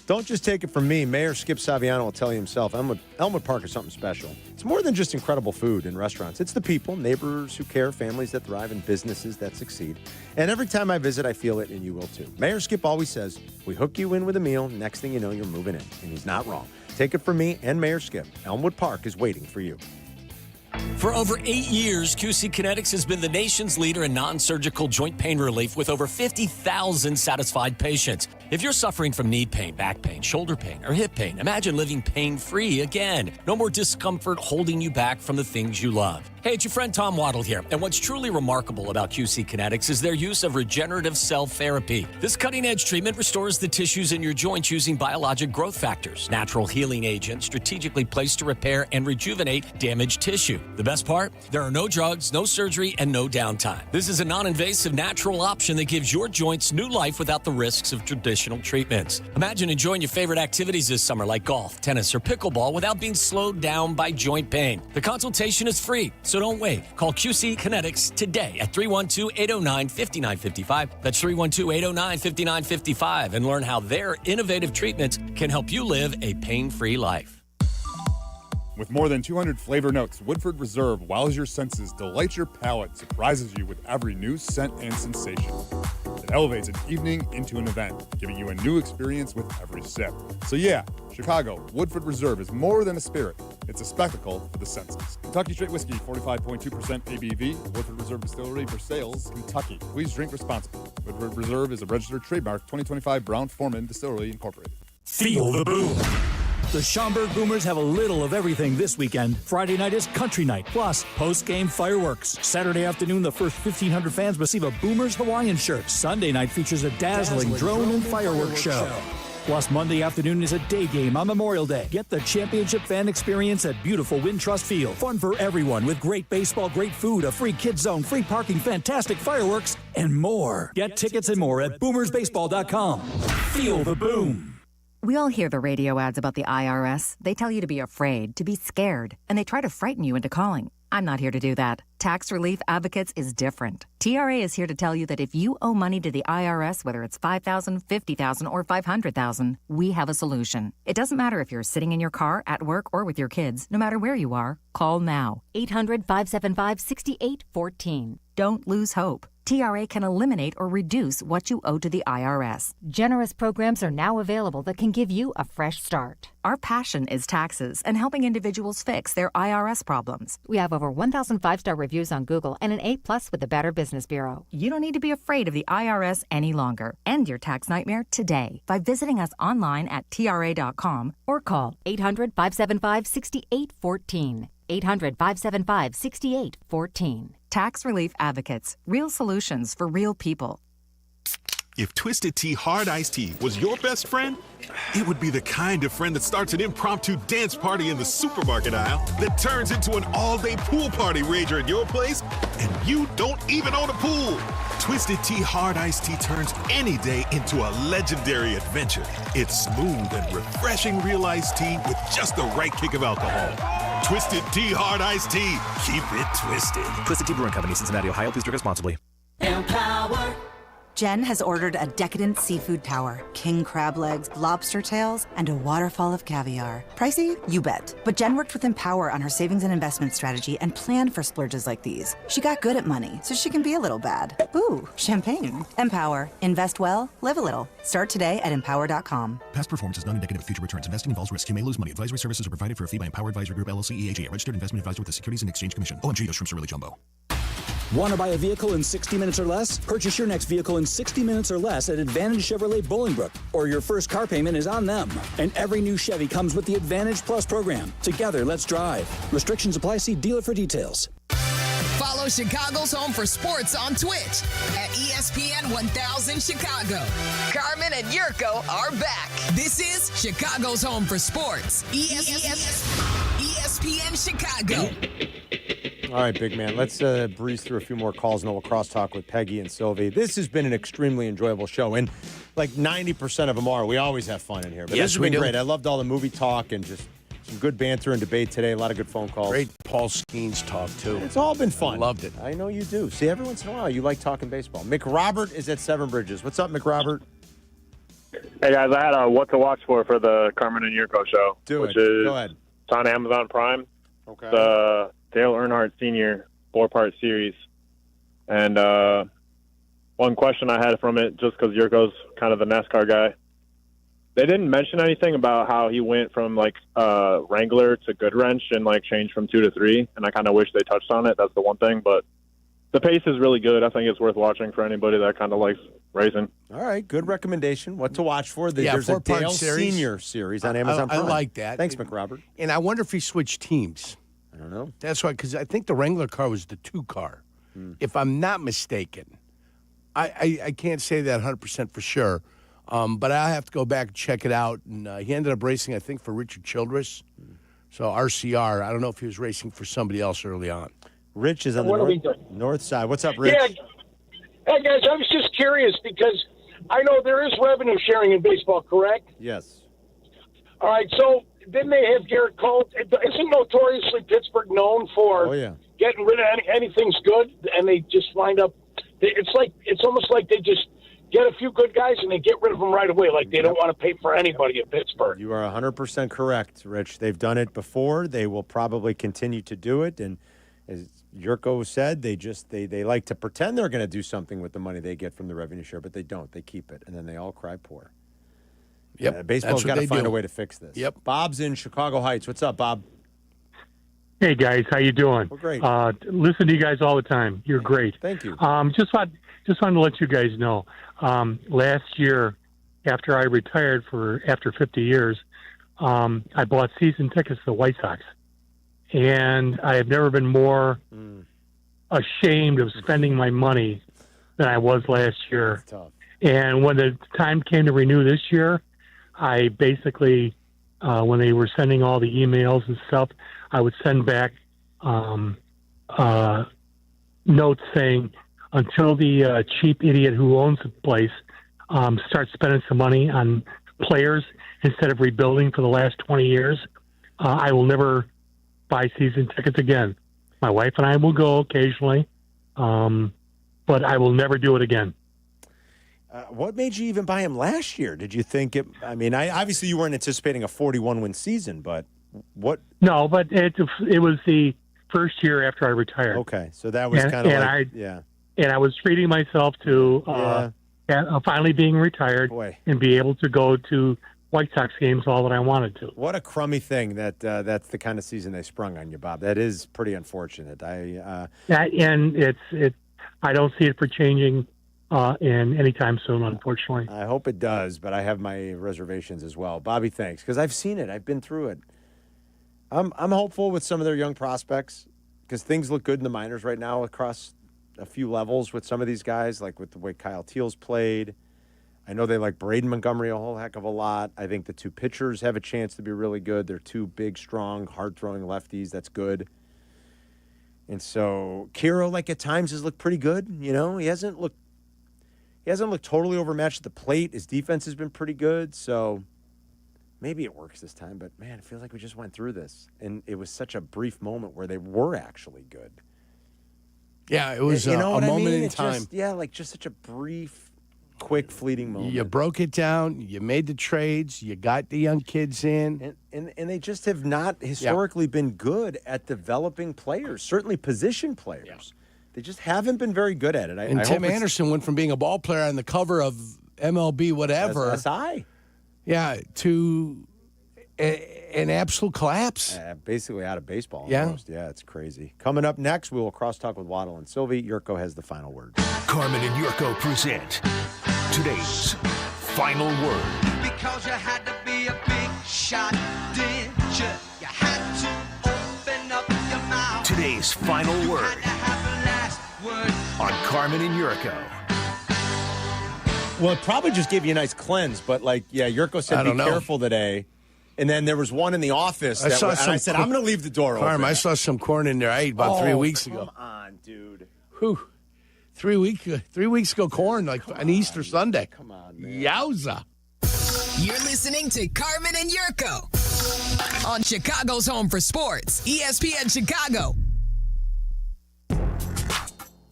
Don't just take it from me. Mayor Skip Saviano will tell you himself. Elmwood Park is something special. It's more than just incredible food and restaurants. It's the people, neighbors who care, families that thrive, and businesses that succeed. And every time I visit, I feel it, and you will too. Mayor Skip always says, we hook you in with a meal. Next thing you know, you're moving in. And he's not wrong. Take it from me and Mayor Skip. Elmwood Park is waiting for you. For over 8 years, QC Kinetics has been the nation's leader in non-surgical joint pain relief with over 50,000 satisfied patients. If you're suffering from knee pain, back pain, shoulder pain, or hip pain, imagine living pain-free again. No more discomfort holding you back from the things you love. Hey, it's your friend Tom Waddle here. And what's truly remarkable about QC Kinetics is their use of regenerative cell therapy. This cutting-edge treatment restores the tissues in your joints using biologic growth factors, natural healing agents strategically placed to repair and rejuvenate damaged tissue. The best part? There are no drugs, no surgery, and no downtime. This is a non-invasive natural option that gives your joints new life without the risks of traditional treatments. Imagine enjoying your favorite activities this summer like golf, tennis, or pickleball without being slowed down by joint pain. The consultation is free, so don't wait. Call QC Kinetics today at 312-809-5955. That's 312-809-5955 and learn how their innovative treatments can help you live a pain-free life. With more than 200 flavor notes, Woodford Reserve wows your senses, delights your palate, surprises you with every new scent and sensation. It elevates an evening into an event, giving you a new experience with every sip. So yeah, Chicago, Woodford Reserve is more than a spirit. It's a spectacle for the senses. Kentucky Straight Whiskey, 45.2% ABV. Woodford Reserve Distillery for sales, Kentucky. Please drink responsibly. Woodford Reserve is a registered trademark, 2025 Brown-Forman Distillery, Incorporated. Feel the boom. The Schaumburg Boomers have a little of everything this weekend. Friday night is country night, plus post-game fireworks. Saturday afternoon, the first 1,500 fans receive a Boomers Hawaiian shirt. Sunday night features a dazzling drone and fireworks show. Plus, Monday afternoon is a day game on Memorial Day. Get the championship fan experience at beautiful Wintrust Field. Fun for everyone with great baseball, great food, a free kids zone, free parking, fantastic fireworks, and more. Get tickets and more at boomersbaseball.com. Feel the boom. We all hear the radio ads about the IRS. They tell you to be afraid, to be scared, and they try to frighten you into calling. I'm not here to do that. Tax Relief Advocates is different. TRA is here to tell you that if you owe money to the IRS, whether it's $5,000, $50,000, or $500,000, we have a solution. It doesn't matter if you're sitting in your car, at work, or with your kids. No matter where you are, call now. 800-575-6814. Don't lose hope. TRA can eliminate or reduce what you owe to the IRS. Generous programs are now available that can give you a fresh start. Our passion is taxes and helping individuals fix their IRS problems. We have over 1,000 5-star reviews on Google and an A+ with the Better Business Bureau. You don't need to be afraid of the IRS any longer. End your tax nightmare today by visiting us online at TRA.com or call 800-575-6814. 800-575-6814. Tax Relief Advocates. Real solutions for real people. If Twisted Tea Hard Iced Tea was your best friend, it would be the kind of friend that starts an impromptu dance party in the supermarket aisle that turns into an all-day pool party rager at your place, and you don't even own a pool. Twisted Tea Hard Iced Tea turns any day into a legendary adventure. It's smooth and refreshing real iced tea with just the right kick of alcohol. Twisted Tea Hard Iced Tea. Keep it twisted. Twisted Tea Brewing Company, Cincinnati, Ohio. Please drink responsibly. Empower. Jen has ordered a decadent seafood tower, king crab legs, lobster tails, and a waterfall of caviar. Pricey? You bet. But Jen worked with Empower on her savings and investment strategy and planned for splurges like these. She got good at money, so she can be a little bad. Ooh, champagne. Empower. Invest well, live a little. Start today at empower.com. Past performance is not indicative of future returns. Investing involves risk. You may lose money. Advisory services are provided for a fee by Empower Advisory Group, LLC, EAG, a registered investment advisor with the Securities and Exchange Commission. OMG, those shrimps are really jumbo. Want to buy a vehicle in 60 minutes or less? Purchase your next vehicle in 60 minutes or less at Advantage Chevrolet Bolingbrook, or your first car payment is on them. And every new Chevy comes with the Advantage Plus program. Together, let's drive. Restrictions apply. See dealer for details. Follow Chicago's Home for Sports on Twitch at ESPN 1000 Chicago. Carmen and Jurko are back. This is Chicago's Home for Sports. ESPN Chicago. All right, big man. Let's breeze through a few more calls and we'll crosstalk with Peggy and Silvy. This has been an extremely enjoyable show, and like 90% of them are. We always have fun in here. But yes, this has been great. I loved all the movie talk and just some good banter and debate today. A lot of good phone calls. Great Paul Skeens talk, too. It's all been fun. I loved it. I know you do. See, every once in a while, you like talking baseball. McRobert is at Seven Bridges. What's up, McRobert? Hey, guys, I had a what to watch for the Carmen and Jurko show. Go ahead. It's on Amazon Prime. Okay. The Dale Earnhardt Sr. 4-part series. And one question I had from it, just because Jurko's kind of the NASCAR guy, they didn't mention anything about how he went from like Wrangler to Goodwrench and like changed from 2 to 3. And I kind of wish they touched on it. That's the one thing. But the pace is really good. I think it's worth watching for anybody that kind of likes racing. All right, good recommendation. What to watch for? There's a Dale Senior series on Amazon Prime. I like that. Thanks, McRobert. And I wonder if he switched teams. I don't know. That's why, because I think the Wrangler car was the 2 car, if I'm not mistaken. I can't say that 100% for sure, but I have to go back and check it out. And he ended up racing, I think, for Richard Childress. So RCR, I don't know if he was racing for somebody else early on. Rich is on the north side. What's up, Rich? Yeah. Hey, guys, I was just curious because I know there is revenue sharing in baseball, correct? Yes. All right, so didn't they have Garrett Cole? Isn't notoriously Pittsburgh known for getting rid of anything's good, and they just wind up – it's almost like they just get a few good guys and they get rid of them right away, like they don't want to pay for anybody at Pittsburgh. You are 100% correct, Rich. They've done it before. They will probably continue to do it, and as Jurko said, they like to pretend they're going to do something with the money they get from the revenue share, but they don't. They keep it, and then they all cry poor. Yep, baseball's got to find a way to fix this. Yep. Bob's in Chicago Heights. What's up, Bob? Hey, guys. How you doing? Well, great. Listen to you guys all the time. You're great. Thank you. Just wanted to let you guys know. Last year, after I retired after 50 years, I bought season tickets to the White Sox. And I have never been more ashamed of spending my money than I was last year. That's tough. And when the time came to renew this year, I basically, when they were sending all the emails and stuff, I would send back notes saying, until the cheap idiot who owns the place starts spending some money on players instead of rebuilding for the last 20 years, I will never buy season tickets again. My wife and I will go occasionally, but I will never do it again. What made you even buy him last year? Did you think it? I mean, obviously you weren't anticipating a 41-win season, but what? No, but it was the first year after I retired. Okay, so that was kind of like, yeah. And I was treating myself to finally being retired and be able to go to White Sox games all that I wanted to. What a crummy thing that that's the kind of season they sprung on you, Bob. That is pretty unfortunate. And I don't see it for changing in anytime soon, unfortunately. I hope it does, but I have my reservations as well. Bobby, thanks, because I've seen it. I've been through it. I'm hopeful with some of their young prospects because things look good in the minors right now across a few levels with some of these guys, like with the way Kyle Teal's played. I know they like Braden Montgomery a whole heck of a lot. I think the two pitchers have a chance to be really good. They're two big, strong, hard-throwing lefties. That's good. And so Kiro, like at times, has looked pretty good. You know, he hasn't looked totally overmatched at the plate. His defense has been pretty good. So maybe it works this time. But man, it feels like we just went through this, and it was such a brief moment where they were actually good. Yeah, it was a moment in time. Just such a brief, quick, fleeting moment. You broke it down. You made the trades. You got the young kids in. And they just have not historically been good at developing players, certainly position players. Yeah. They just haven't been very good at it. Tim Anderson went from being a ball player on the cover of MLB whatever. SI. Yeah, to an absolute collapse. Basically out of baseball almost. Yeah, it's crazy. Coming up next, we will crosstalk with Waddle and Silvy. Yurko has the final word. Carmen and Yurko present today's final word. Because you had to be a big shot, didn't you? You had to open up your mouth. Today's final word. You had to have the last word. On Carmen and Yurko. Well, it probably just gave you a nice cleanse, but Yurko said be careful today. And then there was one in the office and I said, I'm going to leave the door open. I saw some corn in there I ate about 3 weeks ago. Come on, dude. Whew. 3 weeks ago, corn, like on Easter Sunday. Come on, man. Yowza. You're listening to Carmen and Yurko on Chicago's Home for Sports, ESPN Chicago.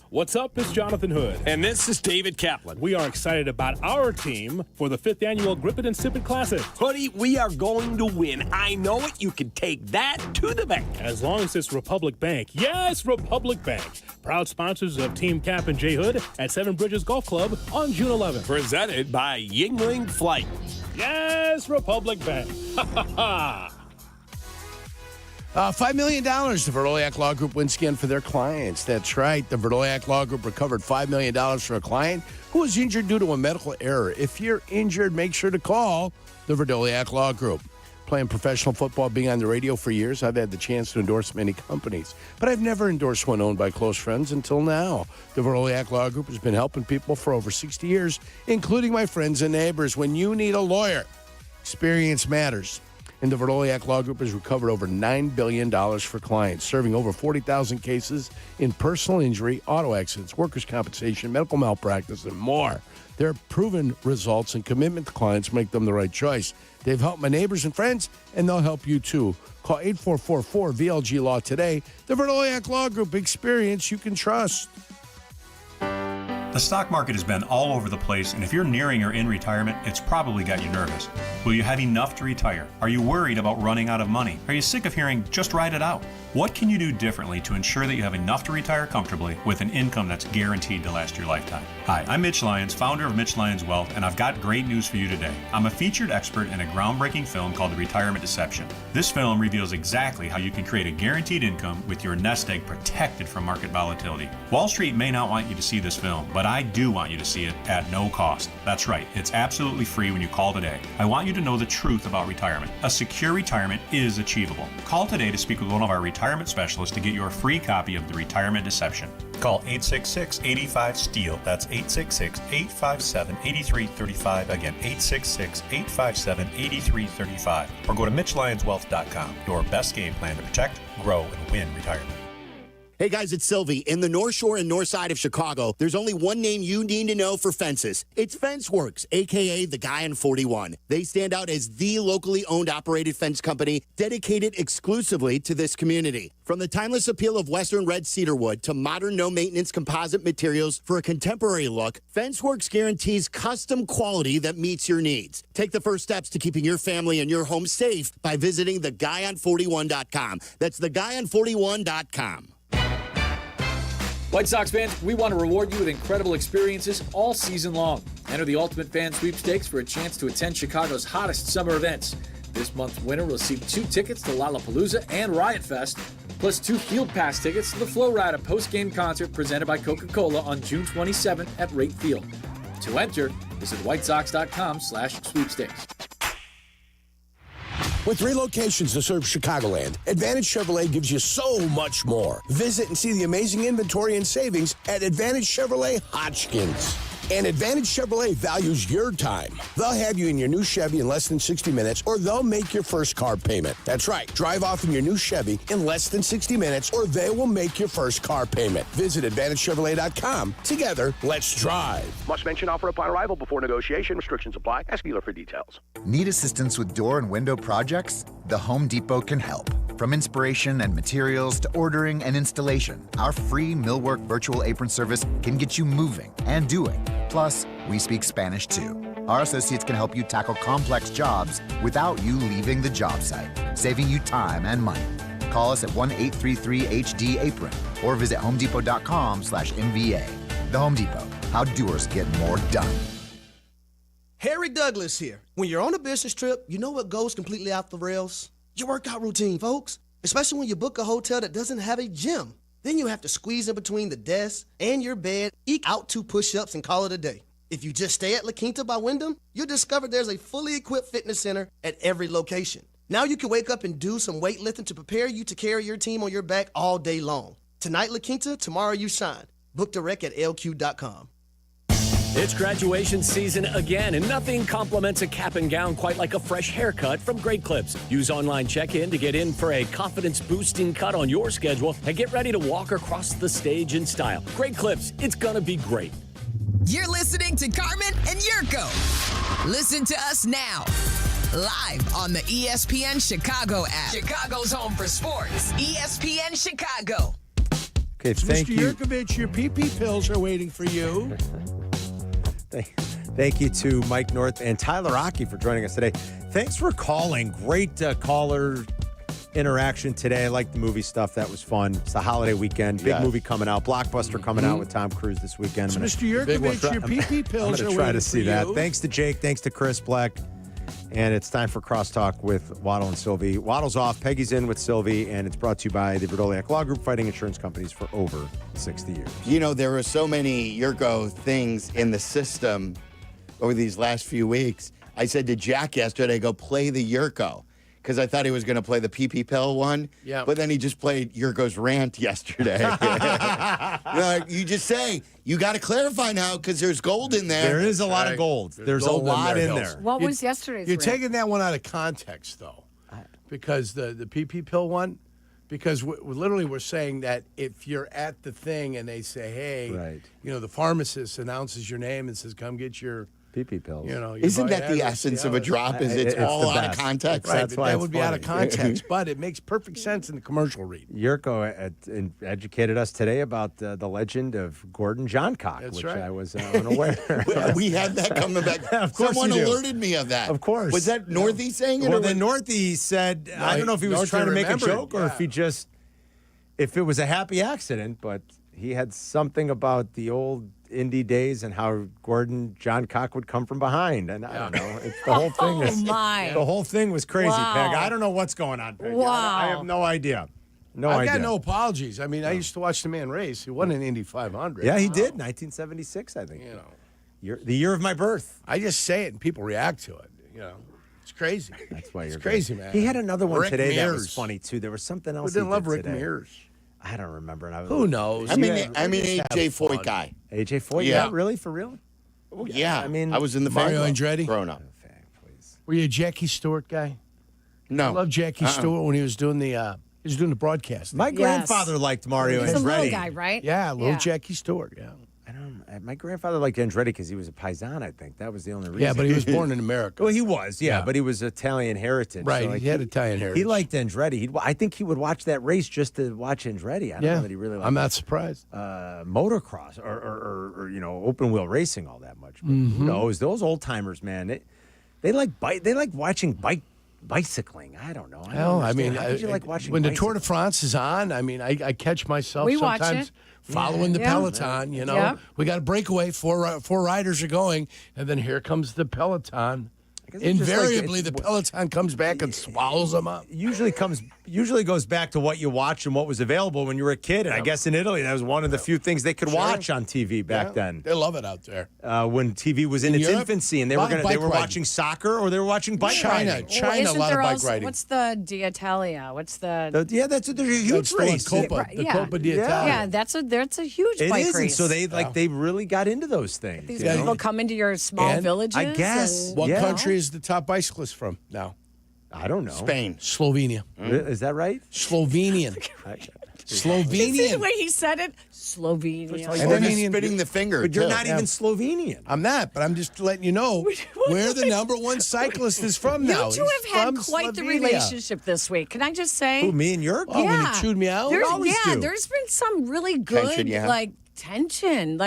What's up? It's Jonathan Hood. And this is David Kaplan. We are excited about our team for the 5th annual Grip It and Sip It Classic. Hoodie, we are going to win. I know it. You can take that to the bank. As long as it's Republic Bank. Yes, Republic Bank. Proud sponsors of Team Cap and J Hood at Seven Bridges Golf Club on June 11th. Presented by Yingling Flight. Yes, Republic Bank. Ha, ha, ha. $5 million the Verdoliak Law Group wins again for their clients. That's right. The Verdoliak Law Group recovered $5 million for a client who was injured due to a medical error. If you're injured, make sure to call the Verdoliak Law Group. Playing professional football, being on the radio for years, I've had the chance to endorse many companies. But I've never endorsed one owned by close friends until now. The Verdoliak Law Group has been helping people for over 60 years, including my friends and neighbors. When you need a lawyer, experience matters. And the Verdoliak Law Group has recovered over $9 billion for clients, serving over 40,000 cases in personal injury, auto accidents, workers' compensation, medical malpractice, and more. Their proven results and commitment to clients make them the right choice. They've helped my neighbors and friends, and they'll help you too. Call 8444-VLG Law today. The Verdoliak Law Group, experience you can trust. The stock market has been all over the place, and if you're nearing or in retirement, it's probably got you nervous. Will you have enough to retire? Are you worried about running out of money? Are you sick of hearing, just ride it out? What can you do differently to ensure that you have enough to retire comfortably with an income that's guaranteed to last your lifetime? Hi, I'm Mitch Lyons, founder of Mitch Lyons Wealth, and I've got great news for you today. I'm a featured expert in a groundbreaking film called The Retirement Deception. This film reveals exactly how you can create a guaranteed income with your nest egg protected from market volatility. Wall Street may not want you to see this film, but I do want you to see it at no cost. That's right, it's absolutely free when you call today. I want you to know the truth about retirement. A secure retirement is achievable. Call today to speak with one of our retirement specialists to get your free copy of The Retirement Deception. Call 866-85-STEEL. That's 866-857-8335. Again, 866-857-8335. Or go to MitchLyonsWealth.com. Your best game plan to protect, grow, and win retirement. Hey guys, it's Silvy. In the North Shore and North Side of Chicago, there's only one name you need to know for fences. It's FenceWorks, a.k.a. the Guy on 41. They stand out as the locally owned operated fence company dedicated exclusively to this community. From the timeless appeal of Western red cedar wood to modern no-maintenance composite materials for a contemporary look, FenceWorks guarantees custom quality that meets your needs. Take the first steps to keeping your family and your home safe by visiting theguyon41.com. That's theguyon41.com. White Sox fans, we want to reward you with incredible experiences all season long. Enter the Ultimate Fan Sweepstakes for a chance to attend Chicago's hottest summer events. This month's winner will receive 2 tickets to Lollapalooza and Riot Fest, plus 2 Field Pass tickets to the Flow Rida post-game concert presented by Coca-Cola on June 27th at Rate Field. To enter, visit whitesox.com/sweepstakes. With 3 locations to serve Chicagoland, Advantage Chevrolet gives you so much more. Visit and see the amazing inventory and savings at Advantage Chevrolet Hodgkins. And Advantage Chevrolet values your time. They'll have you in your new Chevy in less than 60 minutes, or they'll make your first car payment. That's right. Drive off in your new Chevy in less than 60 minutes, or they will make your first car payment. Visit AdvantageChevrolet.com. Together, let's drive. Must mention offer upon arrival before negotiation. Restrictions apply. Ask dealer for details. Need assistance with door and window projects? The Home Depot can help. From inspiration and materials to ordering and installation, our free Millwork virtual apron service can get you moving and doing. Plus, we speak Spanish too. Our associates can help you tackle complex jobs without you leaving the job site, saving you time and money. Call us at 1-833-HD-APRON or visit homedepot.com/MVA. The Home Depot, how doers get more done. Harry Douglas here. When you're on a business trip, you know what goes completely off the rails? Your workout routine, folks. Especially when you book a hotel that doesn't have a gym. Then you have to squeeze in between the desk and your bed, eke out 2 push-ups, and call it a day. If you just stay at La Quinta by Wyndham, you'll discover there's a fully equipped fitness center at every location. Now you can wake up and do some weightlifting to prepare you to carry your team on your back all day long. Tonight, La Quinta, tomorrow you shine. Book direct at lq.com. It's graduation season again, and nothing compliments a cap and gown quite like a fresh haircut from Great Clips. Use online check-in to get in for a confidence-boosting cut on your schedule and get ready to walk across the stage in style. Great Clips, it's gonna be great. You're listening to Carmen and Jurko. Listen to us now, live on the ESPN Chicago app. Chicago's home for sports. ESPN Chicago. Okay, thank Mr. you. Yurkovich, your PP pills are waiting for you. Thank you to Mike North and Tyler Rocky for joining us today. Thanks for calling. Great caller interaction today. I like the movie stuff. That was fun. It's the holiday weekend. Big movie coming out. Blockbuster coming out with Tom Cruise this weekend. So Mr. Yurkovich, your PP pills I'm are going to try waiting to see for that. you. Thanks to Jake. Thanks to Chris Black. And it's time for Crosstalk with Waddle and Silvy. Waddle's off. Peggy's in with Silvy. And it's brought to you by the Verdoliak Law Group, fighting insurance companies for over 60 years. You know, there were so many Jurko things in the system over these last few weeks. I said to Jack yesterday, go play the Jurko, because I thought he was going to play the PP pill one. Yeah. But then he just played Jurko's rant yesterday. You just say, you got to clarify now because there's gold in there. There is a lot of gold. There's a lot in there. What was yesterday's You're rant? taking that one out of context, though, because the PP pill one, because literally we're saying that if you're at the thing and they say, hey, the pharmacist announces your name and says, come get your PP pills. Isn't that the essence of a drop? Is it's all out of context? Right, That's but why that it's would be out of funny. context, but it makes perfect sense in the commercial read. Jurko educated us today about the legend of Gordon Johncock, That's which right. I was unaware. We had that coming back. Of course Someone you do. alerted me of that. Of course. Was that Northie saying it? Well, or then was- Northie said, No, I don't know if he was Northie trying to make a remembered, joke or if it was a happy accident, but he had something about the old indie days and how Gordon Johncock would come from behind. And I don't know. The whole thing the whole thing was crazy, Wow. Peg. I don't know what's going on, Peg. Wow. I have no idea. I've got no apologies. I mean, I used to watch the man race. He won an Indy 500. Yeah, he did. 1976, I think. The year of my birth. I just say it and people react to it. It's crazy. That's why it's you're crazy, great. man. He had another one Rick today that Mears. was funny too. There was something else. Who didn't he love did Rick today. Mears? I don't remember. And Who knows? I mean, Just have AJ fun. Foyt guy. AJ Foyt? Yeah. Yeah, really? For real? Yeah. I mean, I was in the fan Mario club Andretti? growing up. Were you a Jackie Stewart guy? No. I love Jackie Stewart when he was doing the He was doing the broadcast. My grandfather liked Mario He's Andretti. a little guy, right? Yeah, little Jackie Stewart. Yeah. My grandfather liked Andretti because he was a paisan, I think. That was the only reason. Yeah, but he was born in America. Well, he was, but he was Italian heritage. Right, so, like, he had Italian heritage. He liked Andretti. I think he would watch that race just to watch Andretti. I don't know that he really liked I'm not surprised. Motocross or open wheel racing all that much. But who knows? Those old timers, man, they like watching bicycling. I don't know. I mean, how did you like watching when the bicycling? Tour de France is on? I mean, I catch myself We watch sometimes it. following the Peloton. You know, Yep. we got a breakaway. Four riders are going, and then here comes the Peloton. Invariably, the Peloton comes back and swallows them up. Usually goes back to what you watched and what was available when you were a kid. And I guess in Italy, that was one of the few things they could watch on TV back then. They love it out there. When TV was in its Europe, infancy, and they bike were riding. watching soccer or they were watching bike riding. China, a lot of bike riding. What's the D'Italia? What's the? There's a huge race. Copa, the Copa d'Italia. Yeah, that's a huge It bike is, and race. so they really got into those things. These people come into your small villages. I guess. and, What you know. country is the top bicyclist from now? I don't know. Spain. Slovenia. Is that right? Slovenian. You see the Slovenian. way he said it? Slovenia. And then he's spitting the finger. But you're too. not even Slovenian. I'm not, but I'm just letting you know where the number one cyclist is from now. You two He's have had from quite the Slovenia. relationship this week. Can I just say? Who, me and Jurko? Oh, when he chewed me out? There's, always do. there's been some really good Tension, yeah. tension.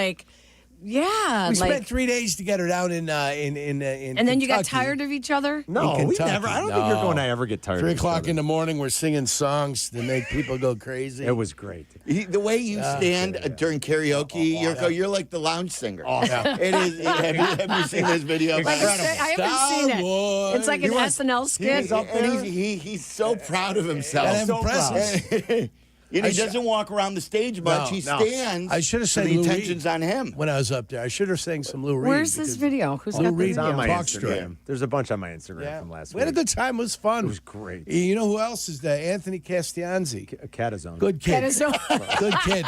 We spent 3 days together down in and then you got Kentucky. tired of each other? No, In we Kentucky. never. I don't think Jurko and I ever get tired. 3 of each o'clock other. in the morning, we're singing songs to make people go crazy. It was great. The way you stand during karaoke, Jurko, you're like the lounge singer. It is. Have you seen this video? I haven't seen it. It's like an SNL skit. He's up there. He's so proud of himself. That's impressive. He doesn't walk around the stage much. He stands. I should have so sang the Lou attention's Reed on him. when I was up there. I should have sang some Lou Reed. Where's this video? Who's got the Reed It's on video? my Talk Instagram. Straight. There's a bunch on my Instagram from last We had a week. good time. It was fun. It was great. You know who else is there? Anthony Castianzi. Catazone. Good kid. Catazone. Good kid.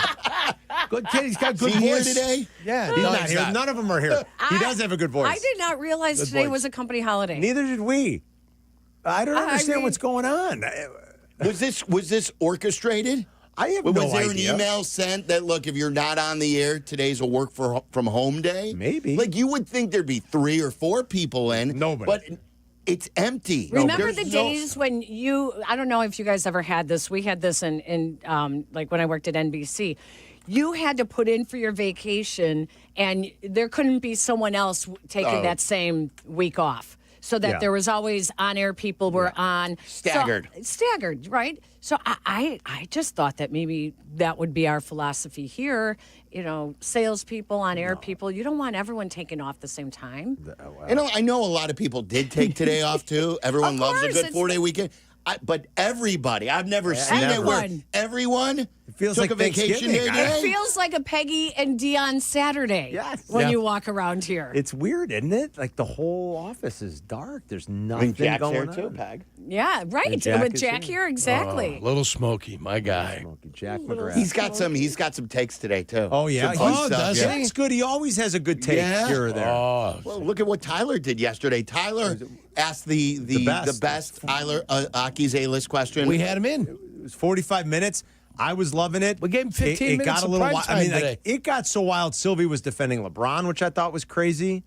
Good kid. He's got good Is he here voice today? Yeah. He's no, not here. None of them are here. He does have a good voice. I did not realize Good today voice. was a company holiday. Neither did we. I don't understand what's going on. Was this orchestrated? I have Was no there idea. an email sent that, look, if you're not on the air, today's a work from home day? Maybe. Like, you would think there'd be 3 or 4 people in. Nobody. But it's empty. Remember There's the no- days when I don't know if you guys ever had this. We had this in like when I worked at NBC. You had to put in for your vacation, and there couldn't be someone else taking that same week off. So that there was always on-air people were on. Staggered. Staggered, right? So I just thought that maybe that would be our philosophy here. You know, salespeople, on-air people, you don't want everyone taking off the same time. I know a lot of people did take today off, too. Everyone Of loves a course, good it's 4-day weekend. But everybody, I've never seen it where Everyone. everyone feels took like a vacation day Thanksgiving. today. It feels like a Peggy and Dion Saturday when you walk around here. It's weird, isn't it? Like the whole office is dark. There's nothing Jack's going here on. too, Peg. Yeah, right. And Jack With is Jack here. here, exactly. Little Smokey, my guy. Jack McGrath. He's got some takes today too. Oh yeah, Some fun he's stuff, does yeah. he? Jack's good. He always has a good take here or there. Oh, Well, look at what Tyler did yesterday. Tyler asked the best Tyler Aki's A-list question. we had him in. It was 45 minutes. I was loving it. We gave him 15 it minutes got a of little prime wild. time today. It got so wild. Sylvie was defending LeBron, which I thought was crazy.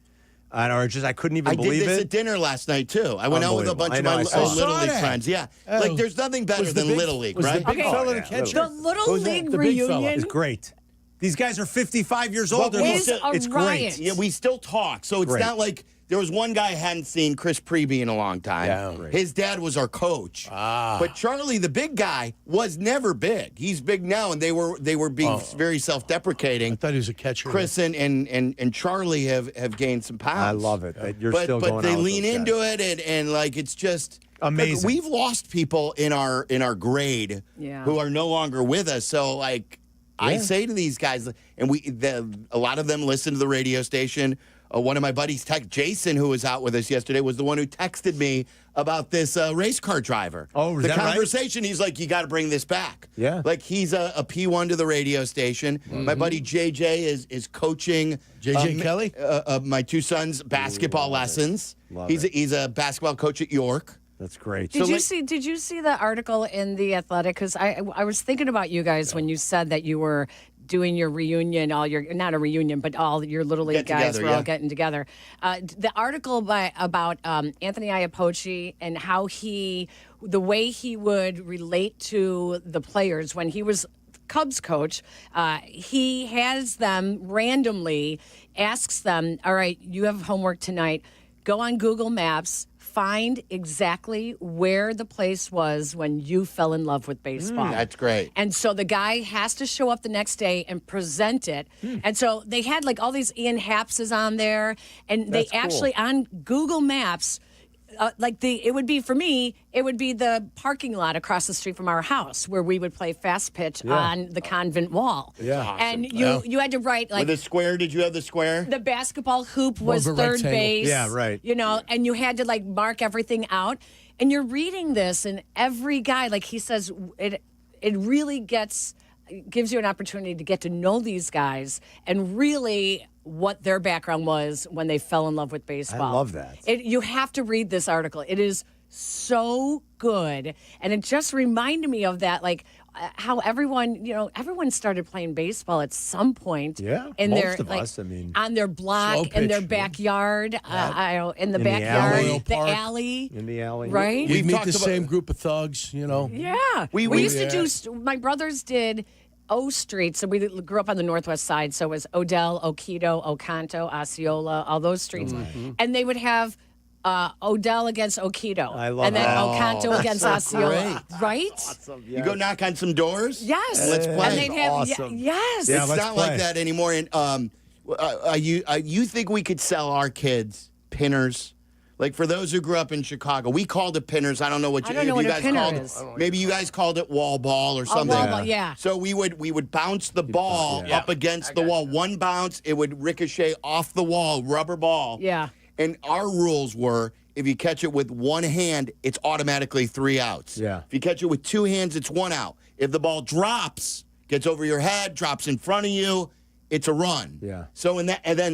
I couldn't even I believe did this it. at dinner last night too. I went out with a bunch of my I saw Little League that. friends. Yeah, Oh. like there's nothing better Was the than big- Little League, was right? the big Okay. fella the yeah, catcher? The Little Who's that? League The big fella. reunion. It's great. These guys are 55 years old. But It's a It's riot. great. Yeah, we still talk. So it's Great. not like there was one guy I hadn't seen, Chris Preby, in a long time. Yeah. Great. His dad was our coach. Ah. But Charlie, the big guy, was never big. He's big now, and they were being very self-deprecating. I thought he was a catcher. Chris and Charlie have gained some pounds. I love it. That You're but still going they out with lean those into guys. it, and like it's just Amazing. Look, we've lost people in our grade who are no longer with us. So like I say to these guys, and a lot of them listen to the radio station. One of my buddies, Jason, who was out with us yesterday, was the one who texted me about this race car driver. Oh, is the that right? conversation. He's like, you got to bring this back. Yeah. Like he's a P1 to the radio station. My buddy JJ is coaching JJ Kelly? my two sons' basketball lessons. Love He's it. he's a basketball coach at York. That's great. Did you see the article in The Athletic? Because I was thinking about you guys when you said that you were doing your reunion, not a reunion, but all your Little League guys were all getting together. The article about Anthony Iapoce and how the way he would relate to the players when he was Cubs coach, he has them randomly, asks them, all right, you have homework tonight. Go on Google Maps, find exactly where the place was when you fell in love with baseball. That's great. And so the guy has to show up the next day and present it. And so they had like all these Ian Hapses on there, and they actually on Google Maps, it would be for me, it would be the parking lot across the street from our house where we would play fast pitch on the convent wall. Yeah. Awesome. And you had to write like with the square. Did you have the square? The basketball hoop was third base. Yeah, right. You know, and you had to like mark everything out. And you're reading this, and every guy, like he says, it really gives you an opportunity to get to know these guys and really what their background was when they fell in love with baseball. I love that. You have to read this article. It is so good. And it just reminded me of that, like how everyone started playing baseball at some point. Yeah, in most their, of like, us. I mean, on their block, in their backyard, in the backyard, the alley. In the alley. Right? We meet the same group of thugs, you know. Yeah. We used to do, my brothers did O Street. So we grew up on the Northwest side. So it was Odell, Oquito, Ocanto, Osceola, all those streets. And they would have Odell against Oquito. I love and then that. Ocanto against Osceola. Great. Right? Awesome. You go knock on some doors? Yes. Let's play. And they'd have, awesome. yes. Yeah, It's let's not play. like that anymore. And you think we could sell our kids pinners? Like for those who grew up in Chicago, we called it pinners. I don't know what you, I don't know if what you a guys pinner called is. it. Maybe you guys called it wall ball or something. Wall ball, yeah. So we would bounce the ball up against the wall. One bounce, it would ricochet off the wall, rubber ball. Yeah. And our rules were, if you catch it with one hand, it's automatically 3 outs. Yeah. If you catch it with 2 hands, it's 1 out. If the ball drops, gets over your head, drops in front of you, it's a run. Yeah. So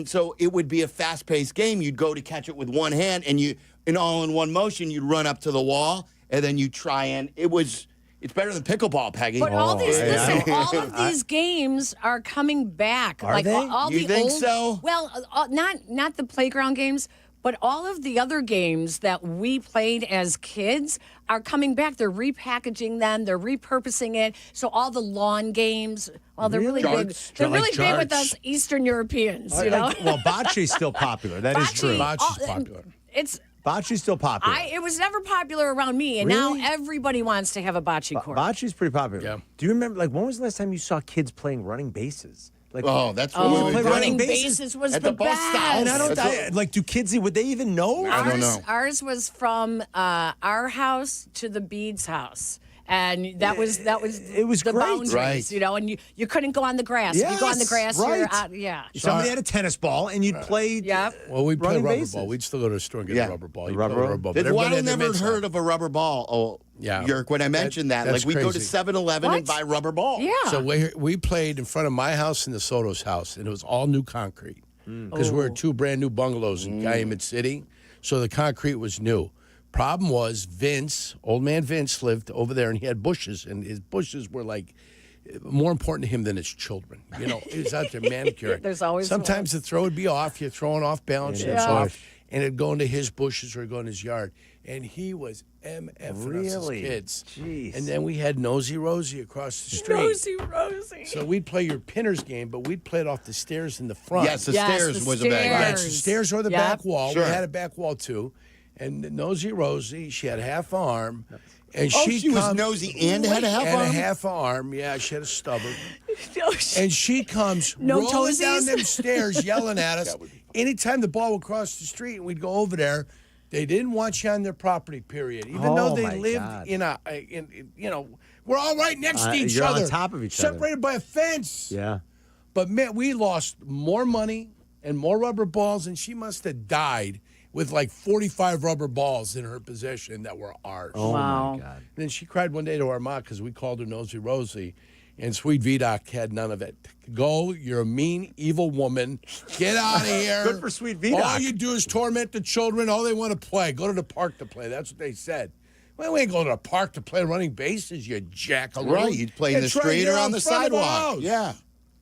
so it would be a fast-paced game. You'd go to catch it with one hand, and all in one motion, you'd run up to the wall, and then you try and it's better than pickleball, Peggy. But all these, all of these games are coming back. Are they? All You the think old, so? Well, not the playground games, but all of the other games that we played as kids are coming back. They're repackaging them. They're repurposing it. So all the lawn games, well, they're really big. They're really big with us Eastern Europeans, you know? Well, bocce's still popular. That is true. Bocce's popular. Bocce's still popular. It was never popular around me, and now everybody wants to have a bocce court. Bocce's pretty popular. Yeah. Do you remember, when was the last time you saw kids playing running bases? That's what we would running do. running bases was At the the bus best. stop. And do kids, would they even know? I don't know. Ours was from our house to the Bede's house. And that was it was the great. boundaries, Right. you know, and you couldn't go on the grass. If you go on the grass, right. you're out. Yeah. Somebody had a tennis ball, and you'd play. Well, we'd play running rubber bases. ball. We'd still go to the store and get a rubber ball. You'd Rubber play ball? ball. Well, everybody I had their never mitts heard on. of a rubber ball. Oh, Yeah. Yerk, when I mentioned that, that's we go to crazy. 7-Eleven and buy rubber balls. Yeah. So we played in front of my house and the Soto's house, and it was all new concrete because we were 2 brand new bungalows in Calumet City, so the concrete was new. Problem was old man Vince lived over there, and he had bushes, and his bushes were like more important to him than his children. You know, he was out there manicuring. There's always sometimes the throw would be off. You're throwing off balance, and it's off, and it'd go into his bushes or it'd go in his yard. And he was MFing us as kids. Jeez. And then we had Nosy Rosie across the street. Nosy Rosie. So we'd play your pinners game, but we'd play it off the stairs in the front. Yes, the stairs was a bad Right, the stairs or the Yep. back wall. Sure. We had a back wall too. And Nosy Rosie, she had a half arm. And Oh, she was nosy and had a half and arm? a half arm. Yeah, she had a stubborn. No, And she comes No rolling down toesies? them stairs yelling at us. Anytime the ball would cross the street and we'd go over there, they didn't want you on their property, period. Even though they lived we're all right next to each you're other. on top of each other. Separated by a fence. Yeah. But man, we lost more money and more rubber balls, and she must have died with like 45 rubber balls in her possession that were ours. Oh, Wow. my God. And then she cried one day to our mom because we called her Nosy Rosie, and Sweet Vidoc had none of it. Go, you're a mean, evil woman. Get out of here. Good for Sweet Vidoc. All you do is torment the children. All they want to play. Go to the park to play. That's what they said. Well, we ain't going to a park to play running bases, you jackalope. Right, you'd play in the street or on the sidewalk. Yeah.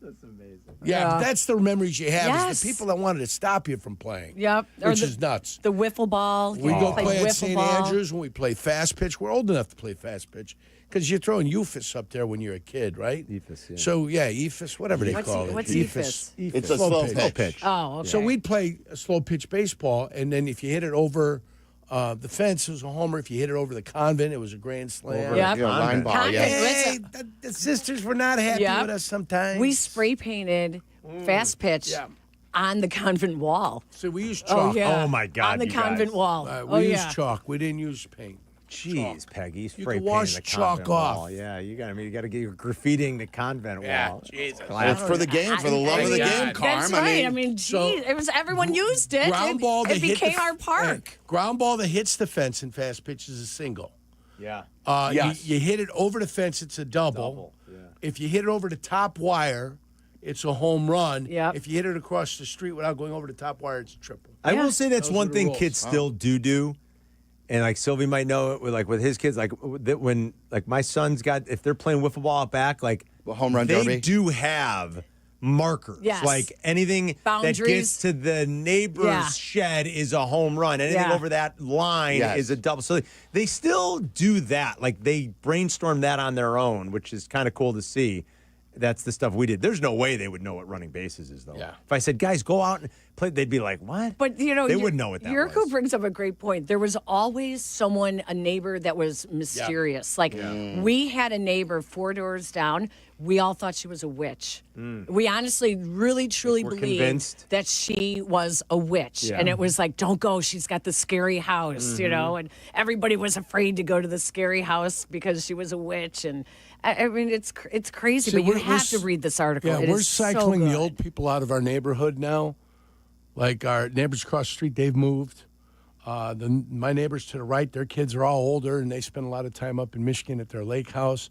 That's amazing. Yeah, but that's the memories you have. Yes. Is the people that wanted to stop you from playing. Yep. Which is nuts. The wiffle ball. We go play at wiffle St. ball. Andrews when we play fast pitch. We're old enough to play fast pitch because you're throwing ephus up there when you're a kid, right? Ephus, yeah. So, yeah, ephus, whatever they call it. What's ephus? It's a slow pitch. Oh, okay. So we'd play a slow pitch baseball, and then if you hit it over the fence, it was a homer. If you hit it over the convent, it was a grand slam. Yep. Line ball, Convent. Hey, the sisters were not happy Yep. with us sometimes. We spray painted fast pitch on the convent wall. So we used chalk. Oh, yeah. Oh, my God, On the you convent guys. wall. We used chalk. We didn't use paint. Jeez, Peggy, You spray can wash painting the chalk convent off. wall. Yeah, you got to get your graffitiing the convent wall. Jesus. It's for the game, for the love of the game, Carm. That's right. I mean, geez, it was everyone used it. Ground ball that it hit became our park. Ground ball that hits the fence in fast pitch is a single. Yeah. Yes. You hit it over the fence, it's a double. Yeah. If you hit it over the top wire, it's a home run. Yep. If you hit it across the street without going over the top wire, it's a triple. I will say that's Those one are the thing rules. kids still do. And like Silvy might know it with his kids, like that when like my son's got, if they're playing wiffle ball out back, like home run they derby. do have markers. Yes. Like anything Boundaries. that gets to the neighbor's Yeah. shed is a home run. Anything Yeah. over that line is a double. So they still do that. Like they brainstorm that on their own, which is kind of cool to see. That's the stuff we did. There's no way they would know what running bases is, though. Yeah. If I said, guys, go out and play, they'd be like, what? But, you know, they wouldn't know what that Jurko was. brings up a great point. There was always someone, a neighbor that was mysterious. Like, we had a neighbor 4 doors down. We all thought she was a witch. We honestly, really, truly we're believed convinced. that she was a witch. Yeah. And it was like, don't go. She's got the scary house, you know? And everybody was afraid to go to the scary house because she was a witch. And I mean, it's crazy, See, but you we're have to read this article. Yeah, It we're is so cycling the good. old people out of our neighborhood now. Like our neighbors across the street, they've moved. My neighbors to the right, their kids are all older, and they spend a lot of time up in Michigan at their lake house.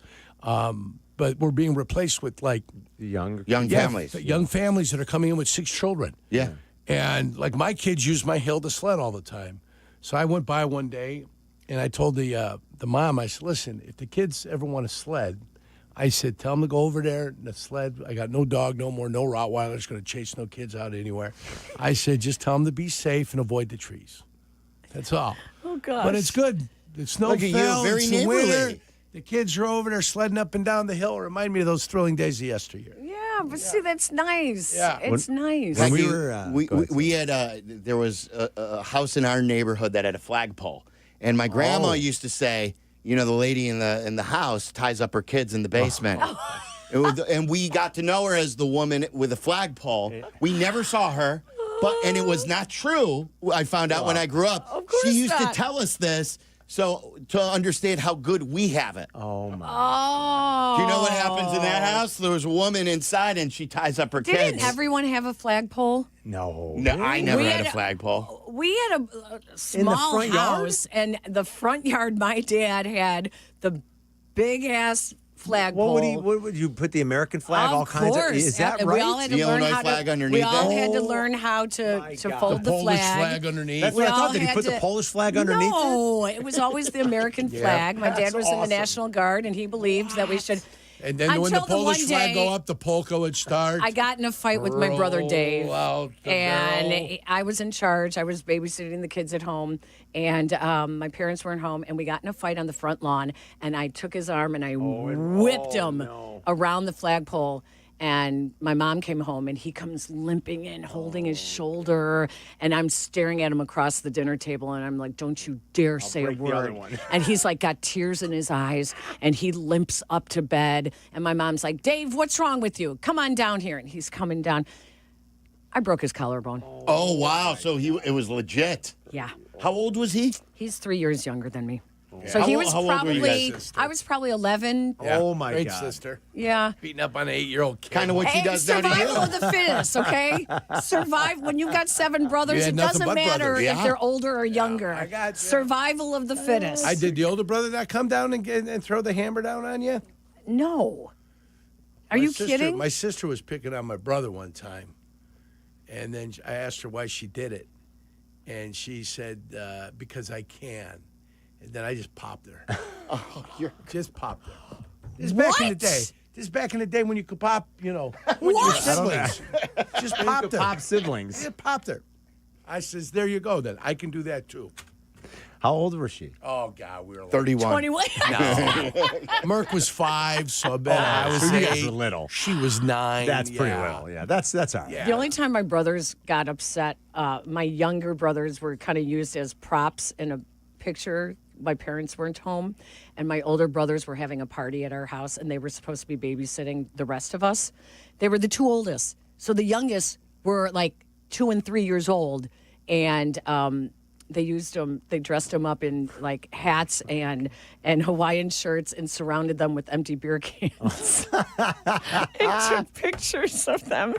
But we're being replaced with like young families. young families that are coming in with 6 children. Yeah. And like my kids use my hill to sled all the time. So I went by one day, and I told the mom, I said, listen, if the kids ever want to sled, I said, tell them to go over there and the sled. I got no dog, no more, no Rottweilers going to chase no kids out anywhere. I said, just tell them to be safe and avoid the trees. That's all. Oh, gosh. But it's good. The snow Look at you, fell. very It's the winter. neighborly. The kids are over there sledding up and down the hill. Remind me of those thrilling days of yesteryear. Yeah, but see, that's nice. Yeah. It's nice. When Like we you- were, we had there was a house in our neighborhood that had a flagpole, and my grandma used to say, you know, the lady in the house ties up her kids in the basement. And we got to know her as the woman with the flagpole. We never saw her, and it was not true. I found out when I grew up. Of course she used not. to tell us this. So to understand how good we have it. Oh my! Oh. Do you know what happens in that house? There was a woman inside, and she ties up her Didn't kids. everyone have a flagpole? No. No, I never We had had a a- flagpole. We had a small front yard? house, and the front yard, my dad had the big ass flagpole. What would you put the American flag? Of all kinds course. of. Is that And right? We all had to The learn Illinois how flag to. underneath We all it? had to Oh, learn how to my to God. fold The the Polish flag. flag underneath. That's We what I all thought. Did he had put the to- Polish flag underneath it? No, it was always the American flag. My dad was in the National Guard, and he believed that we should. And then when the Until the Polish one flag day- go up, the polka would start. I got in a fight with my brother Dave, Roll out the and barrel. I was in charge. I was babysitting the kids at home, and my parents weren't home, and we got in a fight on the front lawn. And I took his arm and I whipped him around the flagpole. And my mom came home, and he comes limping in, holding his shoulder, and I'm staring at him across the dinner table, and I'm like, "Don't you dare say a break the other word!" one. And he's like got tears in his eyes, and he limps up to bed. And my mom's like, "Dave, what's wrong with you? Come on down here." And he's coming down. I broke his collarbone. Oh wow! So it was legit. Yeah. How old was he? He's 3 years younger than me. So How he o- was how old were you probably, guys? I was probably 11. Yeah, Oh, my great God. sister. Yeah. Beating up on an 8-year-old kid. Kind of what she Hey, does down to survival you. of the fittest, okay? Survive when you've got 7 brothers. You had It nothing doesn't but matter brothers. if Yeah. they're older or younger. I got you. Survival of the fittest. I did the older brother not come down and throw the hammer down on you? No. Are My you sister- kidding? My sister was picking on my brother one time, and then I asked her why she did it, and she said, because I can. And then I just popped her. Oh, you're just popped her. This is back in the day. This is back in the day when you could pop, when you were What? siblings. Just You popped could her. pop siblings. Yeah, popped her. I says, there you go then. I can do that too. How old was she? Oh, God, we were like 31. 21. No. Merc was 5, so I bet I was so you 8. guys were little. She was 9. That's pretty little. Yeah, that's all right. Yeah. The only time my brothers got upset, my younger brothers were kind of used as props in a picture. My parents weren't home, and my older brothers were having a party at our house, and they were supposed to be babysitting the rest of us. They were the 2 oldest. So the youngest were like 2 and 3 years old, and they dressed them up in like hats and Hawaiian shirts and surrounded them with empty beer cans and took pictures of them.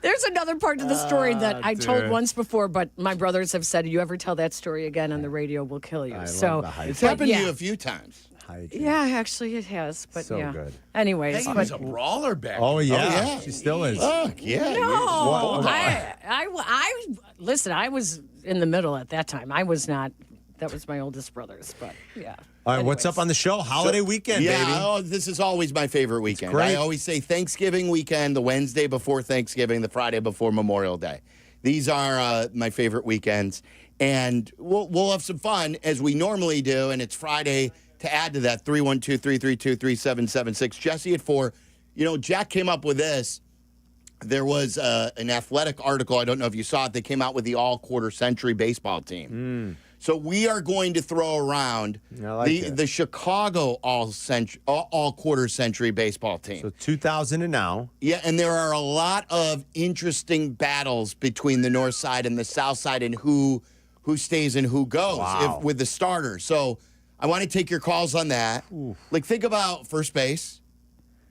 There's another part to the story that I told once before, but my brothers have said, you ever tell that story again on the radio, we'll kill you. It's happened to you a few times. Yeah, actually it has, but So yeah. good. Anyways, Peggy was a brawler back Oh, then. yeah. She still is. Fuck, yeah. No, I listen. I was in the middle at that time. I was not. That was my oldest brothers, but yeah. All right, what's up on the show? Holiday weekend, yeah, baby. Oh, this is always my favorite weekend. great. I always say Thanksgiving weekend, the Wednesday before Thanksgiving, the Friday before Memorial Day. These are my favorite weekends, and we'll have some fun as we normally do. And it's Friday. To add to that, 312-332-3776. Jesse at 4. Jack came up with this. There was an athletic article. I don't know if you saw it. They came out with the all-quarter century baseball team. So we are going to throw around the Chicago all-quarter century baseball team. So 2000 and now. Yeah, and there are a lot of interesting battles between the north side and the south side and who stays and who goes with the starters. So I want to take your calls on that. Like, think about first base.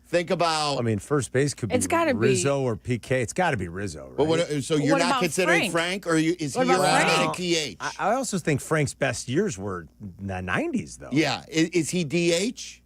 Think about. I mean, first base could be It's gotta be- Rizzo or PK. It's got to be Rizzo, right? But so you're What not about considering Frank? Frank, or is What he about around Frank? at DH? I also think Frank's best years were in the 90s, though. Yeah. Is he DH?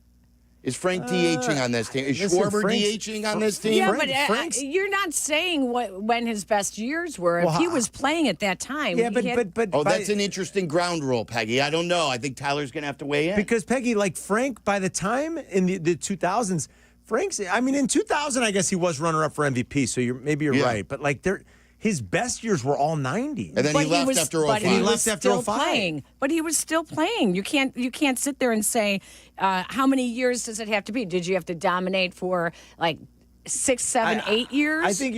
Is Frank DHing on this team? Is listen, Schwarber Frank's- DHing on this team? Yeah, Frank- but Frank's- you're not saying when his best years were. Well, if he was playing at that time, Yeah, he had- but Oh, that's an interesting ground rule, Peggy. I don't know. I think Tyler's going to have to weigh in. Because Peggy, like Frank, by the time in the 2000s, Frank's. I mean, in 2000, I guess he was runner-up for MVP. So maybe you're right. But like his best years were all 90s. And then But he left after 05. But he was left after still 05. playing. But he was still playing. You can't sit there and say how many years does it have to be? Did you have to dominate for like 6, 7, 8 years? I think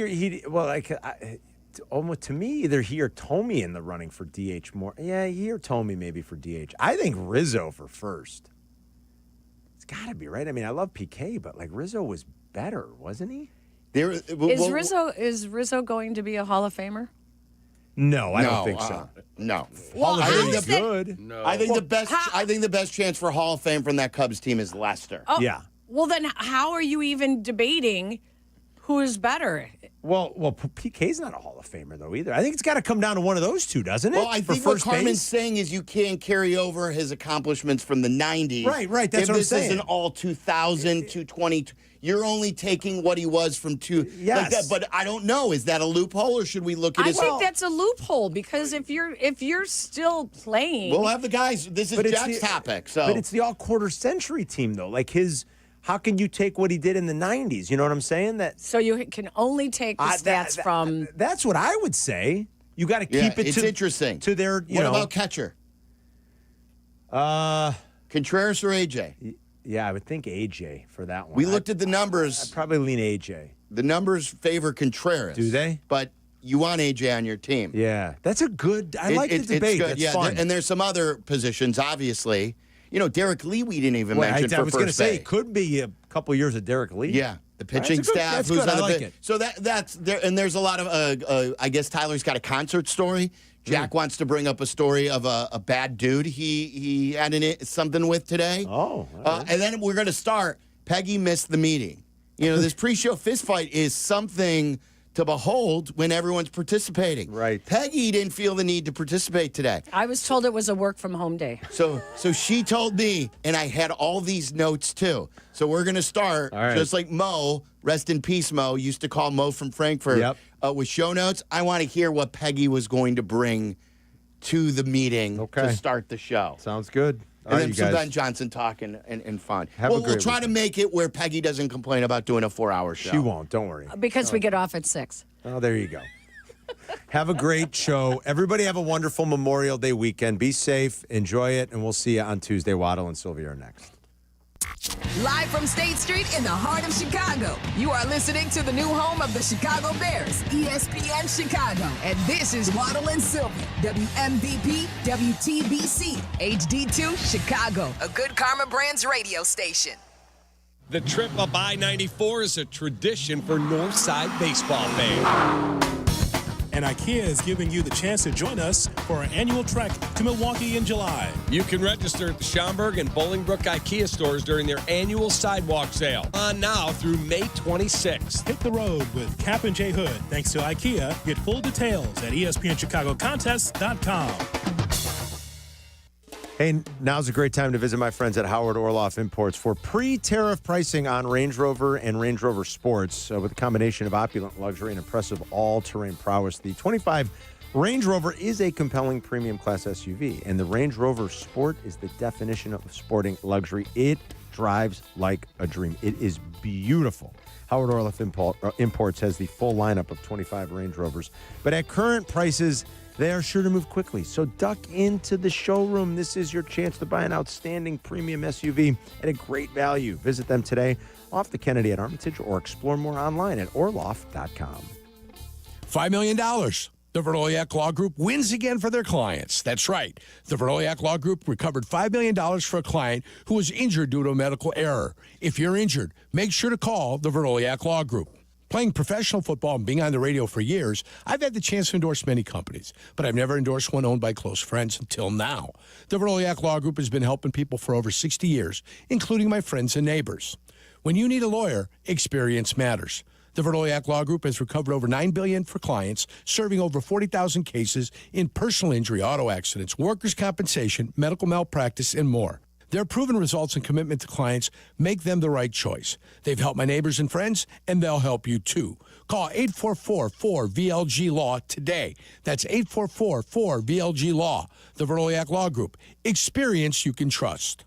almost to me, either he or Tomey in the running for DH more. Yeah, he or Tomey maybe for DH. I think Rizzo for first. It's got to be, right? I mean, I love PK, but like Rizzo was better, wasn't he? Is Rizzo going to be a Hall of Famer? No, I don't think so. No. Well, I think how's the that- Good. No. I think the best chance for Hall of Fame from that Cubs team is Lester. Oh, Yeah. Well, then how are you even debating who is better? Well, PK's not a Hall of Famer though either. I think it's got to come down to one of those two, doesn't it? Well, I For think what first Carmen's base? saying is you can't carry over his accomplishments from the 90s. Right, that's if what I'm this saying. is an all 2000, 220, you're only taking what he was from two. Yes. Like that, but I don't know. Is that a loophole, or should we look at I his? think that's a loophole because if you're still playing, We'll have the guys. This is But it's Jack's the- topic. So, But it's the all-quarter century team though. Like how can you take what he did in the 90s? You know what I'm saying? so you can only take the stats from. That's what I would say. You got to yeah, keep it it's interesting. to their. What about catcher? Contreras or AJ? Yeah, I would think AJ for that one. We looked at the numbers. I'd probably lean AJ. The numbers favor Contreras. Do they? But you want AJ on your team. Yeah, that's a good. I like the debate. It's good. That's yeah, fun. and there's some other positions, obviously. Derek Lee, we didn't even mention I for was going to first say base. it could be a couple years of Derek Lee. Yeah, the pitching That's good- staff. that's Who's good. on I the like pit- it. So that's there, and there's a lot of. I guess Tyler's got a concert story. Jack wants to bring up a story of a bad dude he had something with today. Oh, and then we're going to start. Peggy missed the meeting. This pre-show fist fight is something to behold when everyone's participating. Right. Peggy didn't feel the need to participate today. I was told it was a work from home day. So she told me, and I had all these notes too. So we're going to start, All right. just like Mo, rest in peace, Mo, used to call Mo from Frankfurt, Yep. With show notes. I want to hear what Peggy was going to bring to the meeting to start the show. Sounds good. And then some Ben Johnson talking and fun. We'll try to make it where Peggy doesn't complain about doing a 4-hour show. She won't. Don't worry. Because we get off at 6. Oh, there you go. Have a great show. Everybody have a wonderful Memorial Day weekend. Be safe. Enjoy it. And we'll see you on Tuesday. Waddle and Silvy are next. Live from State Street in the heart of Chicago, you are listening to the new home of the Chicago Bears, ESPN Chicago. And this is Waddle and Silvy, WMVP, WTBC, HD2, Chicago, a Good Karma Brands radio station. The trip up I-94 is a tradition for Northside baseball fans. And IKEA is giving you the chance to join us for our annual trek to Milwaukee in July. You can register at the Schaumburg and Bolingbrook IKEA stores during their annual sidewalk sale. On now through May 26th. Hit the road with Kap and J Hood. Thanks to IKEA. Get full details at ESPNChicagoContest.com. Hey, now's a great time to visit my friends at Howard Orloff Imports for pre-tariff pricing on Range Rover and Range Rover Sports with a combination of opulent luxury and impressive all-terrain prowess. The 25 Range Rover is a compelling premium class SUV, and the Range Rover Sport is the definition of sporting luxury. It drives like a dream. It is beautiful. Howard Orloff Imports has the full lineup of 25 Range Rovers, but at current prices, they are sure to move quickly. So duck into the showroom. This is your chance to buy an outstanding premium SUV at a great value. Visit them today off the Kennedy at Armitage or explore more online at orloff.com. $5 million. The Verdoliak Law Group wins again for their clients. That's right. The Verdoliak Law Group recovered $5 million for a client who was injured due to a medical error. If you're injured, make sure to call the Verdoliak Law Group. Playing professional football and being on the radio for years, I've had the chance to endorse many companies, but I've never endorsed one owned by close friends until now. The Verdoliak Law Group has been helping people for over 60 years, including my friends and neighbors. When you need a lawyer, experience matters. The Verdoliak Law Group has recovered over $9 billion for clients, serving over 40,000 cases in personal injury, auto accidents, workers' compensation, medical malpractice, and more. Their proven results and commitment to clients make them the right choice. They've helped my neighbors and friends, and they'll help you too. Call 844-4VLG-LAW today. That's 844-4VLG-LAW. The Verdoliak Law Group. Experience you can trust.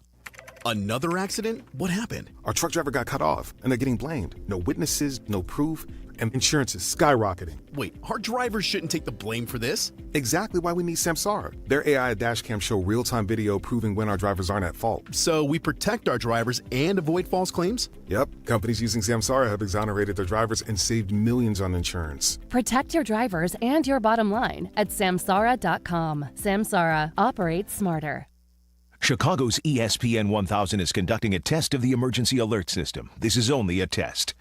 Another accident? What happened? Our truck driver got cut off, and they're getting blamed. No witnesses, no proof, and insurance is skyrocketing. Wait, our drivers shouldn't take the blame for this? Exactly why we need Samsara. Their AI dashcam show real-time video proving when our drivers aren't at fault. So we protect our drivers and avoid false claims? Yep. Companies using Samsara have exonerated their drivers and saved millions on insurance. Protect your drivers and your bottom line at Samsara.com. Samsara. Operates smarter. Chicago's ESPN 1000 is conducting a test of the emergency alert system. This is only a test.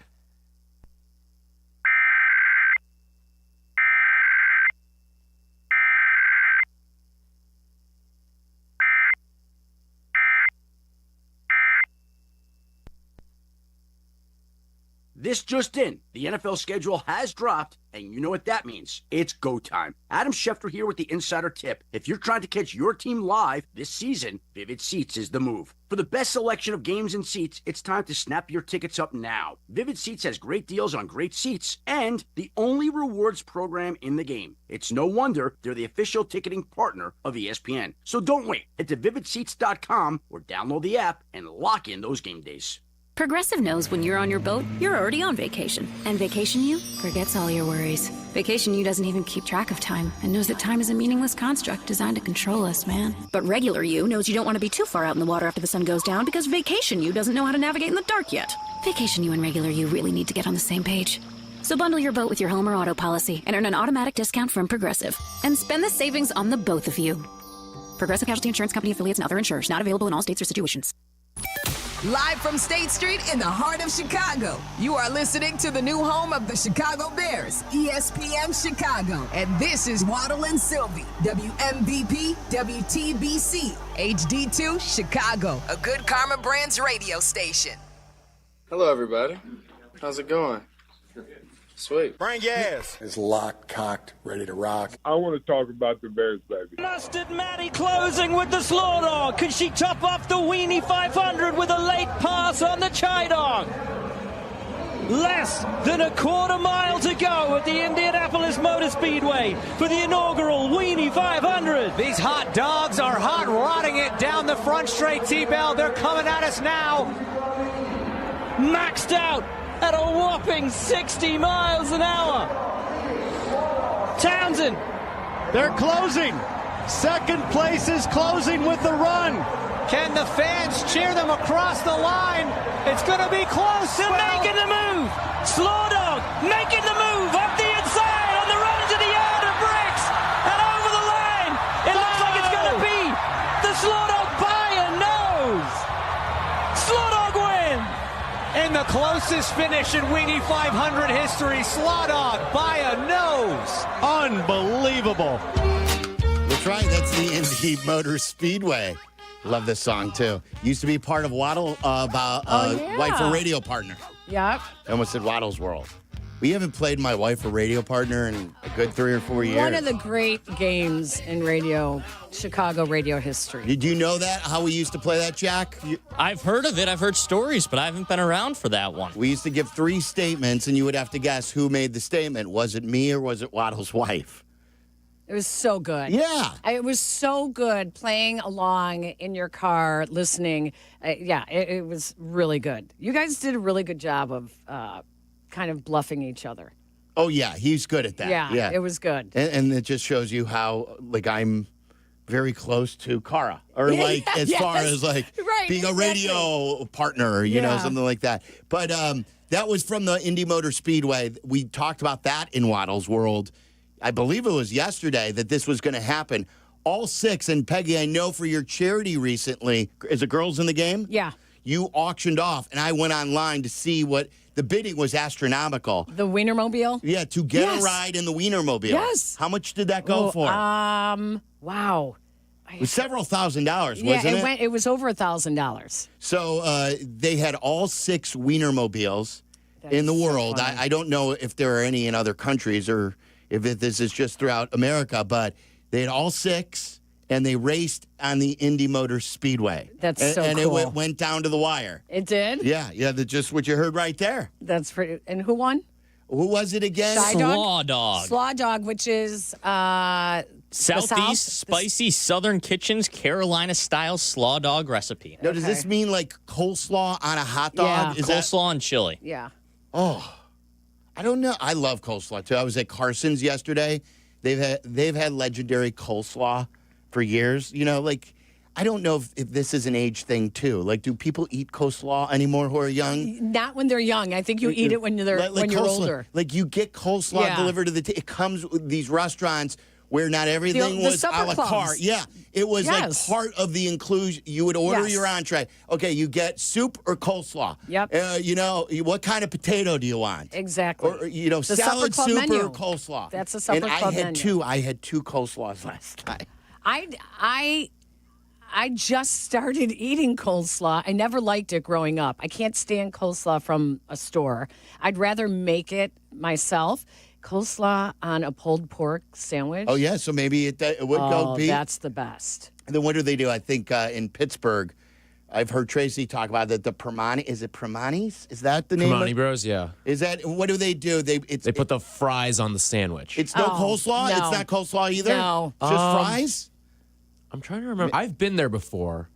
This just in, the NFL schedule has dropped, and you know what that means. It's go time. Adam Schefter here with the Insider Tip. If you're trying to catch your team live this season, Vivid Seats is the move. For the best selection of games and seats, it's time to snap your tickets up now. Vivid Seats has great deals on great seats and the only rewards program in the game. It's no wonder they're the official ticketing partner of ESPN. So don't wait. Head to vividseats.com or download the app and lock in those game days. Progressive knows when you're on your boat, you're already on vacation. And Vacation You forgets all your worries. Vacation You doesn't even keep track of time and knows that time is a meaningless construct designed to control us, man. But Regular You knows you don't want to be too far out in the water after the sun goes down because Vacation You doesn't know how to navigate in the dark yet. Vacation You and Regular You really need to get on the same page. So bundle your boat with your home or auto policy and earn an automatic discount from Progressive. And spend the savings on the both of you. Progressive Casualty Insurance Company affiliates and other insurers. Not available in all states or situations. Live from State Street in the heart of Chicago, you are listening to the new home of the Chicago Bears, ESPN Chicago. And this is Waddle and Silvy, WMVP, WTBC, HD2, Chicago, a Good Karma Brands radio station. Hello, everybody. How's it going? Sweet. Bring your ass. It's locked, cocked, ready to rock. I want to talk about the Bears, baby. Mustard Maddie closing with the Slaw Dog. Can she top off the Weenie 500 with a late pass on the Chai Dog? Less than a quarter mile to go at the Indianapolis Motor Speedway for the inaugural Weenie 500. These hot dogs are hot rodding it down the front straight, T-Bell. They're coming at us now. Maxed out at a whopping 60 miles an hour. Townsend. They're closing. Second place is closing with the run. Can the fans cheer them across the line? It's going to be close. They're making the move. Slaw Dog making the move up the inside on the run to the yard of bricks and over the line. It looks like it's going to be the Slaw Dog by a nose. Slaw Dog wins. In the closest finish in Weenie 500 history, Slaw Dog by a nose. Unbelievable. That's right. That's the Indy Motor Speedway. Love this song, too. Used to be part of Waddle, Wife or Radio Partner. Yep. I almost said Waddle's World. We haven't played My Wife or Radio Partner in a good 3 or 4 years. One of the great games in Chicago radio history. Did you know that, how we used to play that, Jack? I've heard of it. I've heard stories, but I haven't been around for that one. We used to give 3 statements, and you would have to guess who made the statement. Was it me or was it Waddle's wife? It was so good. Yeah. It was so good playing along in your car, listening. It was really good. You guys did a really good job of kind of bluffing each other. Oh, yeah. He's good at that. Yeah. It was good. And it just shows you how, I'm very close to Cara. Or, as far as, being a radio partner, you know, something like that. But that was from the Indy Motor Speedway. We talked about that in Waddle's World. I believe it was yesterday that this was going to happen. All 6, and Peggy, I know for your charity recently, is it Girls in the Game? Yeah. You auctioned off, and I went online to see what the bidding was astronomical. The Wienermobile? Yeah, to get a ride in the Wienermobile. Yes. How much did that go for? Wow. It was several $1,000s, wasn't it? It was over $1,000. So they had all 6 Wienermobiles in the world. I don't know if there are any in other countries or if this is just throughout America, but they had all 6, and they raced on the Indy Motor Speedway. That's so cool. And it went down to the wire. It did? Yeah, that's just what you heard right there. That's pretty. And who won? Who was it again? Slaw Dog. Slaw Dog, which is Southeast Spicy Southern Kitchen's Carolina-style slaw dog recipe. Now, does this mean coleslaw on a hot dog? Yeah. Coleslaw and chili. Yeah. Oh, I don't know. I love coleslaw too. I was at Carson's yesterday. They've had legendary coleslaw for years. You know, I don't know if this is an age thing too. Do people eat coleslaw anymore who are young? Not when they're young. I think you eat it when you're coleslaw, older. You get coleslaw delivered to it comes with these restaurants where not everything was a la carte. Yeah, it was part of the inclusion. You would order your entree. Okay, you get soup or coleslaw. Yep. What kind of potato do you want? Exactly. Or, salad, soup, menu. or coleslaw. That's a supper club menu. I had 2 coleslaws last night. I just started eating coleslaw. I never liked it growing up. I can't stand coleslaw from a store. I'd rather make it myself. Coleslaw on a pulled pork sandwich. Oh, yeah, so maybe it would go Pete. That's the best. And then what do they do? I think in Pittsburgh, I've heard Tracy talk about that. The Permani, is it Permanis? Is that the name? Permani Bros, yeah. Is that, what do they do? They put the fries on the sandwich. It's no coleslaw? No. It's not coleslaw either? No. Just fries? I'm trying to remember. I've been there before,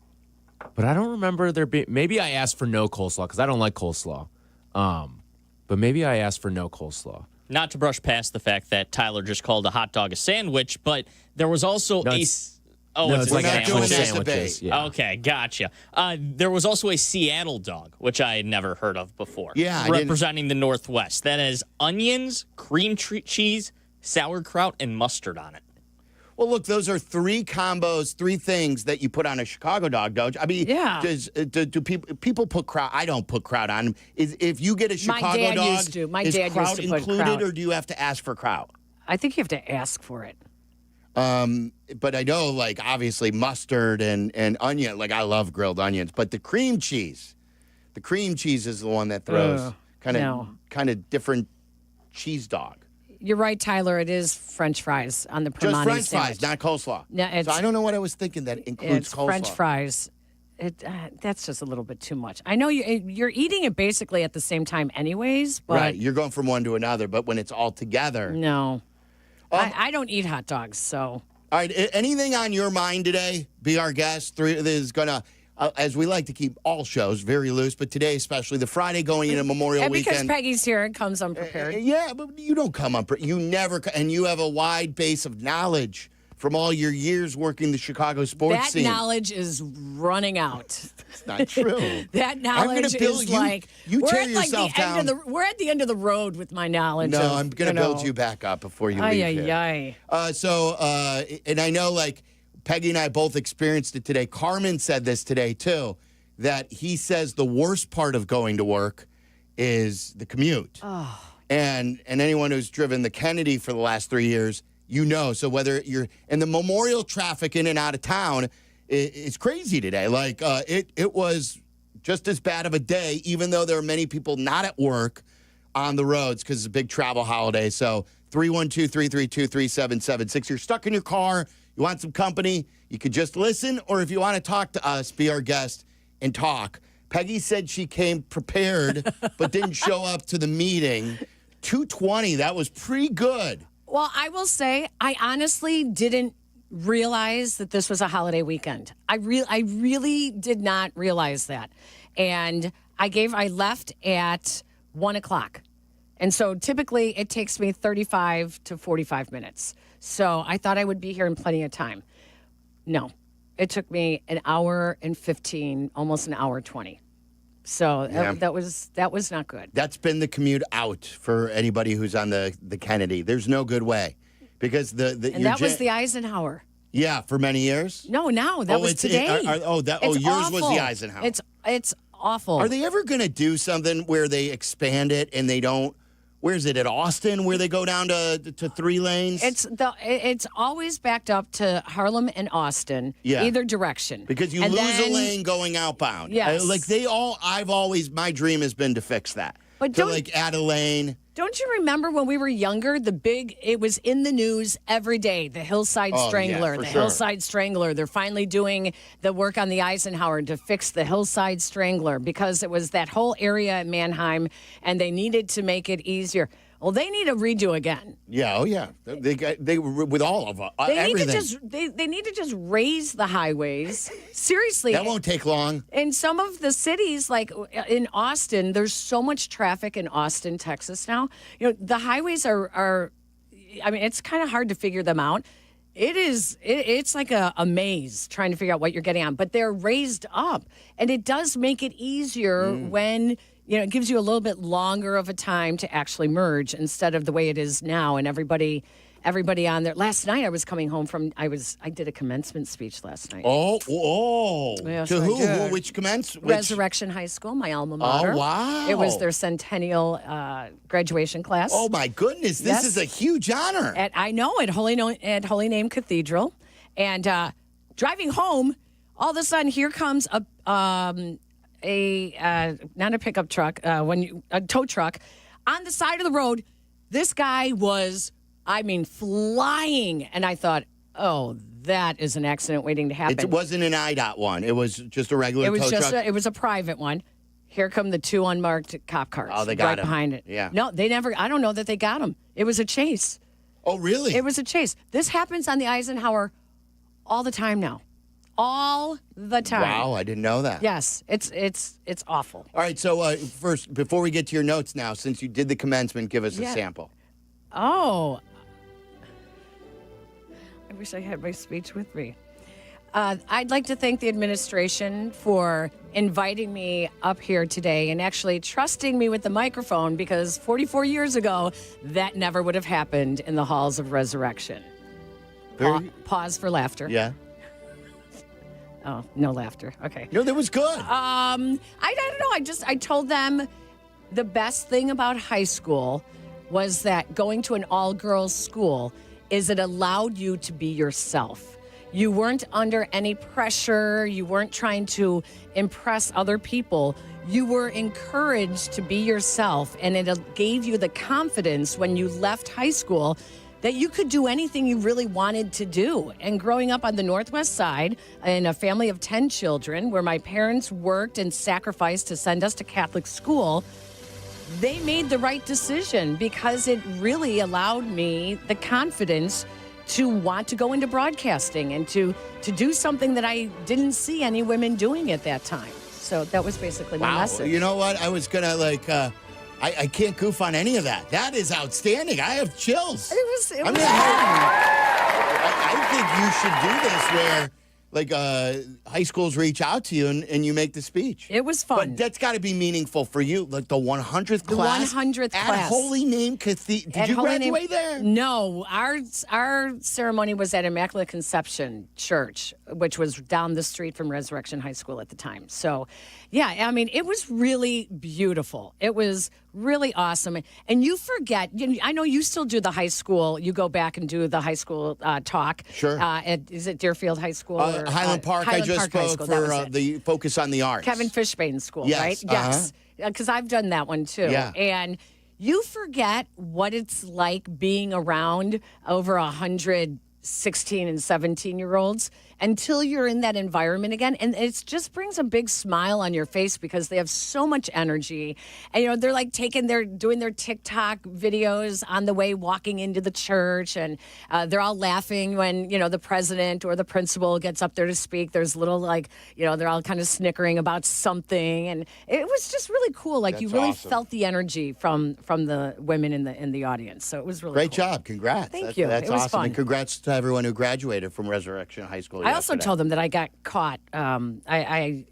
but I don't remember there being. Maybe I asked for no coleslaw because I don't like coleslaw. But maybe I asked for no coleslaw. Not to brush past the fact that Tyler just called a hot dog a sandwich, but there was also it's like actual sandwiches. Yeah. Okay, gotcha. There was also a Seattle dog, which I had never heard of before. Yeah, representing the Northwest. That has onions, cream cheese, sauerkraut, and mustard on it. Well, look, those are 3 combos, 3 things that you put on a Chicago dog, don't you? I mean, do people put kraut? I don't put kraut on them. If you get a Chicago dog, used to. My is dad kraut used to put included, kraut. or do you have to ask for kraut? I think you have to ask for it. But I know, obviously mustard and onion. I love grilled onions, but the cream cheese is the one that throws kind of different cheese dog. You're right, Tyler. It is French fries on the Permani Just French sandwich. fries, not coleslaw. No, so I don't know what I was thinking that includes it's coleslaw. French fries. that's just a little bit too much. I know you're eating it basically at the same time anyways, but Right, you're going from one to another, but when it's all together. No. I don't eat hot dogs, so. All right, anything on your mind today? Be our guest. Is going to, as we like to keep all shows very loose, but today especially, the Friday going into Memorial Weekend. Weekend. Because Peggy's here, it comes unprepared. Yeah, but you don't come unprepared. You never, and you have a wide base of knowledge from all your years working the Chicago sports scene. That knowledge is running out. It's not true. That knowledge is like you we're tear at yourself the down. we're at the end of the road with my knowledge. No, I'm going to build you back up before you leave here. And I know, like, Peggy and I both experienced it today. Carmen said this today, too, that he says the worst part of going to work is the commute. Oh. And anyone who's driven the Kennedy for the last 3 years, you know. So whether you're in the Memorial traffic in and out of town, it's crazy today. Like, it was just as bad of a day, even though there are many people not at work on the roads because it's a big travel holiday. So 312-332-3776. You're stuck in your car. You want some company. You could just listen. Or if you want to talk to us, be our guest and talk. Peggy said she came prepared but didn't show up to the meeting. 2:20. That was pretty good. Well, I will say, I honestly didn't realize that this was a holiday weekend. I really did not realize that. And I left at 1 o'clock. And so typically it takes me 35 to 45 minutes. So I thought I would be here in plenty of time. No, it took me an hour and 15, almost an hour 20. So that was not good. That's been the commute out for anybody who's on the Kennedy. There's no good way because and that was the Eisenhower. Yeah, for many years. No, that was today. Yours awful. was the Eisenhower. It's awful. Are they ever going to do something where they expand it and they don't? Where is it at Austin where they go down to 3 lanes? It's always backed up to Harlem and Austin, either direction. Because you lose a lane going outbound. Yes. My dream has been to fix that. But add a lane. Don't you remember when we were younger, it was in the news every day, the Hillside Strangler, Hillside Strangler. They're finally doing the work on the Eisenhower to fix the Hillside Strangler because it was that whole area at Mannheim and they needed to make it easier. Well, they need a redo again. Yeah, oh yeah. They with all of everything. They need to just raise the highways. Seriously. That won't take long. In some of the cities, like in Austin, there's so much traffic in Austin, Texas now. You know, the highways are I mean, it's kind of hard to figure them out. It's like a maze trying to figure out what you're getting on, but they're raised up. And it does make it easier when it gives you a little bit longer of a time to actually merge instead of the way it is now. And everybody on there. Last night I was coming home I did a commencement speech last night. Oh. Yes, to who? Which commencement? Resurrection High School, my alma mater. Oh, wow. It was their centennial graduation class. Oh, my goodness. This is a huge honor. I know, at Holy Name Cathedral. And driving home, all of a sudden, here comes not a pickup truck, a tow truck on the side of the road. This guy was, flying. And I thought, oh, that is an accident waiting to happen. It wasn't an IDOT one. It was just a regular tow truck. It was a private one. Here come the 2 unmarked cop cars. Oh, they got right him. behind it. Yeah. No, they never. I don't know that they got him. It was a chase. Oh, really? It was a chase. This happens on the Eisenhower all the time now. All the time. Wow, I didn't know that. Yes, it's awful. All right, so first, before we get to your notes now, since you did the commencement, give us a sample. Oh. I wish I had my speech with me. I'd like to thank the administration for inviting me up here today and actually trusting me with the microphone because 44 years ago, that never would have happened in the halls of Resurrection. Pause for laughter. Yeah. Oh, no laughter. Okay. No, that was good. I don't know. I told them the best thing about high school was that going to an all-girls school is it allowed you to be yourself. You weren't under any pressure. You weren't trying to impress other people. You were encouraged to be yourself, and it gave you the confidence when you left high school that you could do anything you really wanted to do. And growing up on the Northwest Side in a family of 10 children where my parents worked and sacrificed to send us to Catholic school, they made the right decision because it really allowed me the confidence to want to go into broadcasting and to do something that I didn't see any women doing at that time. So that was basically my message. You know what? I was going to I can't goof on any of that. That is outstanding. I have chills. It was I think you should do this where high schools reach out to you and you make the speech. It was fun. But that's got to be meaningful for you. Like the 100th class. The 100th at class. Holy Name Cathedral. Did you graduate there? No. Our ceremony was at Immaculate Conception Church, which was down the street from Resurrection High School at the time. So, yeah, I mean, it was really beautiful. It was really awesome. And you forget, I know you still do the high school. You go back and do the high school talk. Sure. Is it Deerfield High School? Or, Highland Park. Highland I just Park spoke for the Focus on the Arts. Kevin Fishbane School, Yes, right? Yes. Because I've done that one too. Yeah. And you forget what it's like being around over 100 16 and 17-year-olds until you're in that environment again. And it just brings a big smile on your face because they have so much energy. And, they're like doing their TikTok videos on the way walking into the church. And they're all laughing when, the president or the principal gets up there to speak. There's little they're all kind of snickering about something. And it was just really cool. Like, you really felt the energy from the women in the audience. So it was really Great cool. job. Congrats. Thank you. That's It was awesome. fun. And congrats to everyone who graduated from Resurrection High School. I also told them that I got caught. I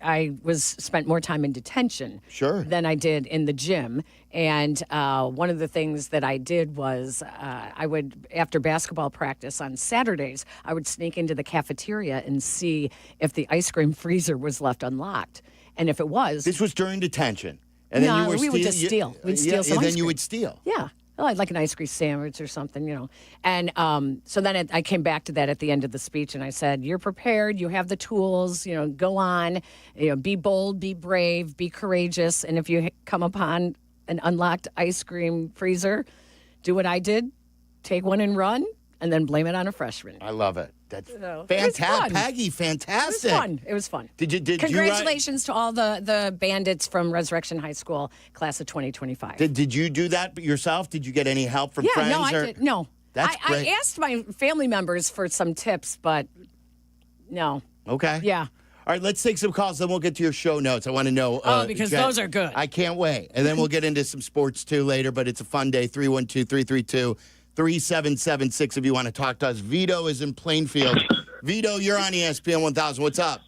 spent more time in detention than I did in the gym. And one of the things that I did was I would, after basketball practice on Saturdays, I would sneak into the cafeteria and see if the ice cream freezer was left unlocked. And if it was... This was during detention. And then we would just steal. We'd steal some and ice then you cream. would steal. Yeah. Like an ice cream sandwich or something, And so then I came back to that at the end of the speech, and I said, you're prepared. You have the tools. Go on. Be bold, be brave, be courageous. And if you come upon an unlocked ice cream freezer, do what I did. Take one and run, and then blame it on a freshman. I love it. That's So, fantastic. Peggy, fantastic. It was fun. Did Congratulations to all the bandits from Resurrection High School, class of 2025. Did you do that yourself? Did you get any help from friends? No, I did. No. That's great. I asked my family members for some tips, but no. Okay. Yeah. All right, let's take some calls, then we'll get to your show notes. I want to know. Because Jen, those are good. I can't wait. And then we'll get into some sports, too, later, but it's a fun day. 312-332-3776 if you want to talk to us. Vito is in Plainfield. Vito, you're on ESPN 1000. What's up?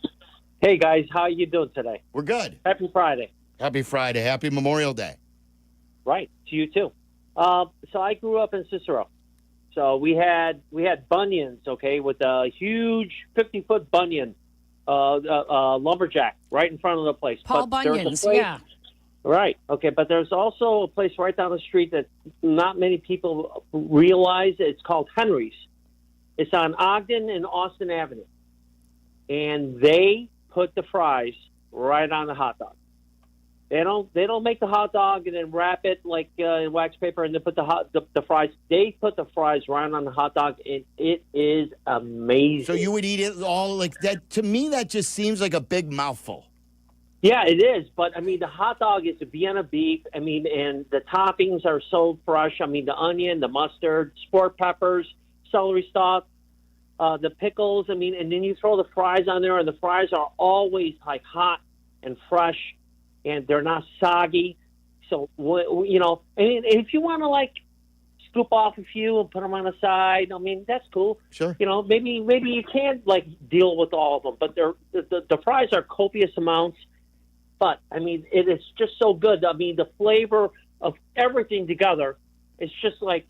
Hey, guys. How you doing today? We're good. Happy Friday. Happy Friday. Happy Memorial Day. Right. To you, too. So I grew up in Cicero. So we had bunions, okay, with a huge 50-foot bunion. Lumberjack right in front of the place. Paul Bunyan's, yeah. Right. Okay, but there's also a place right down the street that not many people realize. It's called Henry's. It's on Ogden and Austin Avenue. And they put the fries right on the hot dog. They don't make the hot dog and then wrap it like in wax paper and then put the fries. They put the fries right on the hot dog, and it is amazing. So you would eat it all like that? To me, that just seems like a big mouthful. Yeah, it is. But, I mean, the hot dog is a Vienna beef. I mean, and the toppings are so fresh. I mean, the onion, the mustard, sport peppers, celery stalk, the pickles. I mean, and then you throw the fries on there, and the fries are always, like, hot and fresh. And they're not soggy. So, and if you want to, like, scoop off a few and put them on the side, I mean, that's cool. Sure. Maybe you can't, like, deal with all of them. But the fries are copious amounts. But, I mean, it is just so good. I mean, the flavor of everything together is just, like,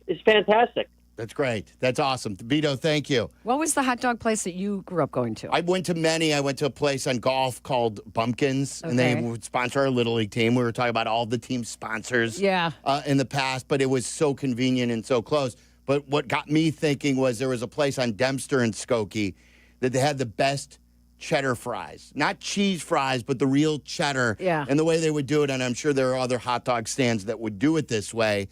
it's fantastic. That's great. That's awesome. Vito, thank you. What was the hot dog place that you grew up going to? I went to many. I went to a place on golf called Bumpkins, and they would sponsor our Little League team. We were talking about all the team sponsors in the past, but it was so convenient and so close. But what got me thinking was there was a place on Dempster and Skokie that they had the best cheddar fries. Not cheese fries, but the real cheddar. Yeah. And the way they would do it, and I'm sure there are other hot dog stands that would do it this way,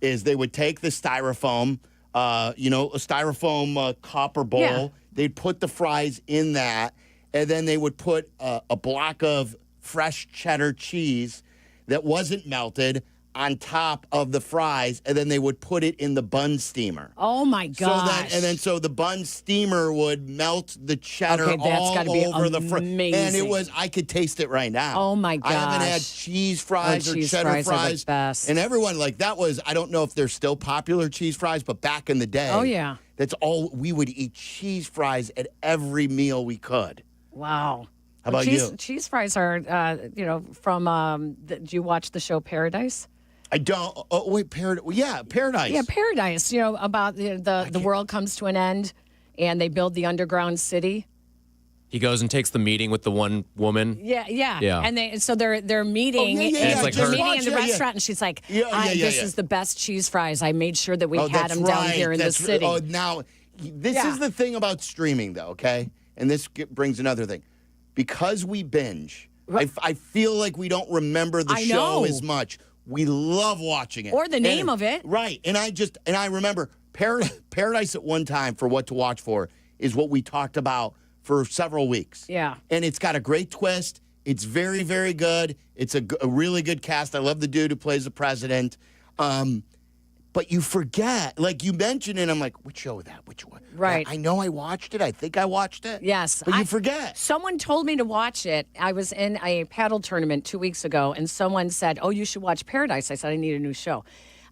is they would take the styrofoam, a styrofoam cup or bowl. Yeah. They'd put the fries in that, and then they would put a block of fresh cheddar cheese that wasn't melted on top of the fries, and then they would put it in the bun steamer. Oh my gosh! So the bun steamer would melt the cheddar all over the fries, and I could taste it right now. Oh my gosh! I haven't had cheese fries or cheddar fries, are the best. And everyone that was. I don't know if they're still popular cheese fries, but back in the day, oh yeah, that's all we would eat: cheese fries at every meal we could. Wow. How about you? Cheese fries are, from. Do you watch the show Paradise? I don't. Oh wait, Paradise. Yeah, Paradise. Yeah, Paradise. About the world comes to an end, and they build the underground city. He goes and takes the meeting with the one woman. Yeah. Yeah. And they're meeting. They're meeting in the restaurant, and she's like, "This is the best cheese fries. I made sure that we had them down here in the city." Oh, now this is the thing about streaming, though. Okay, and this brings another thing, because we binge. I feel like we don't remember the show as much. We love watching it. Or the name of it. Right. And I remember Paradise at one time for what to watch for is what we talked about for several weeks. Yeah. And it's got a great twist. It's very, very good. It's a really good cast. I love the dude who plays the president. But you forget, you mentioned it, I'm like, which show is that? Which one? Right. I know I watched it. I think I watched it. Yes. But you forget. Someone told me to watch it. I was in a paddle tournament 2 weeks ago, and someone said, "Oh, you should watch Paradise." I said, "I need a new show."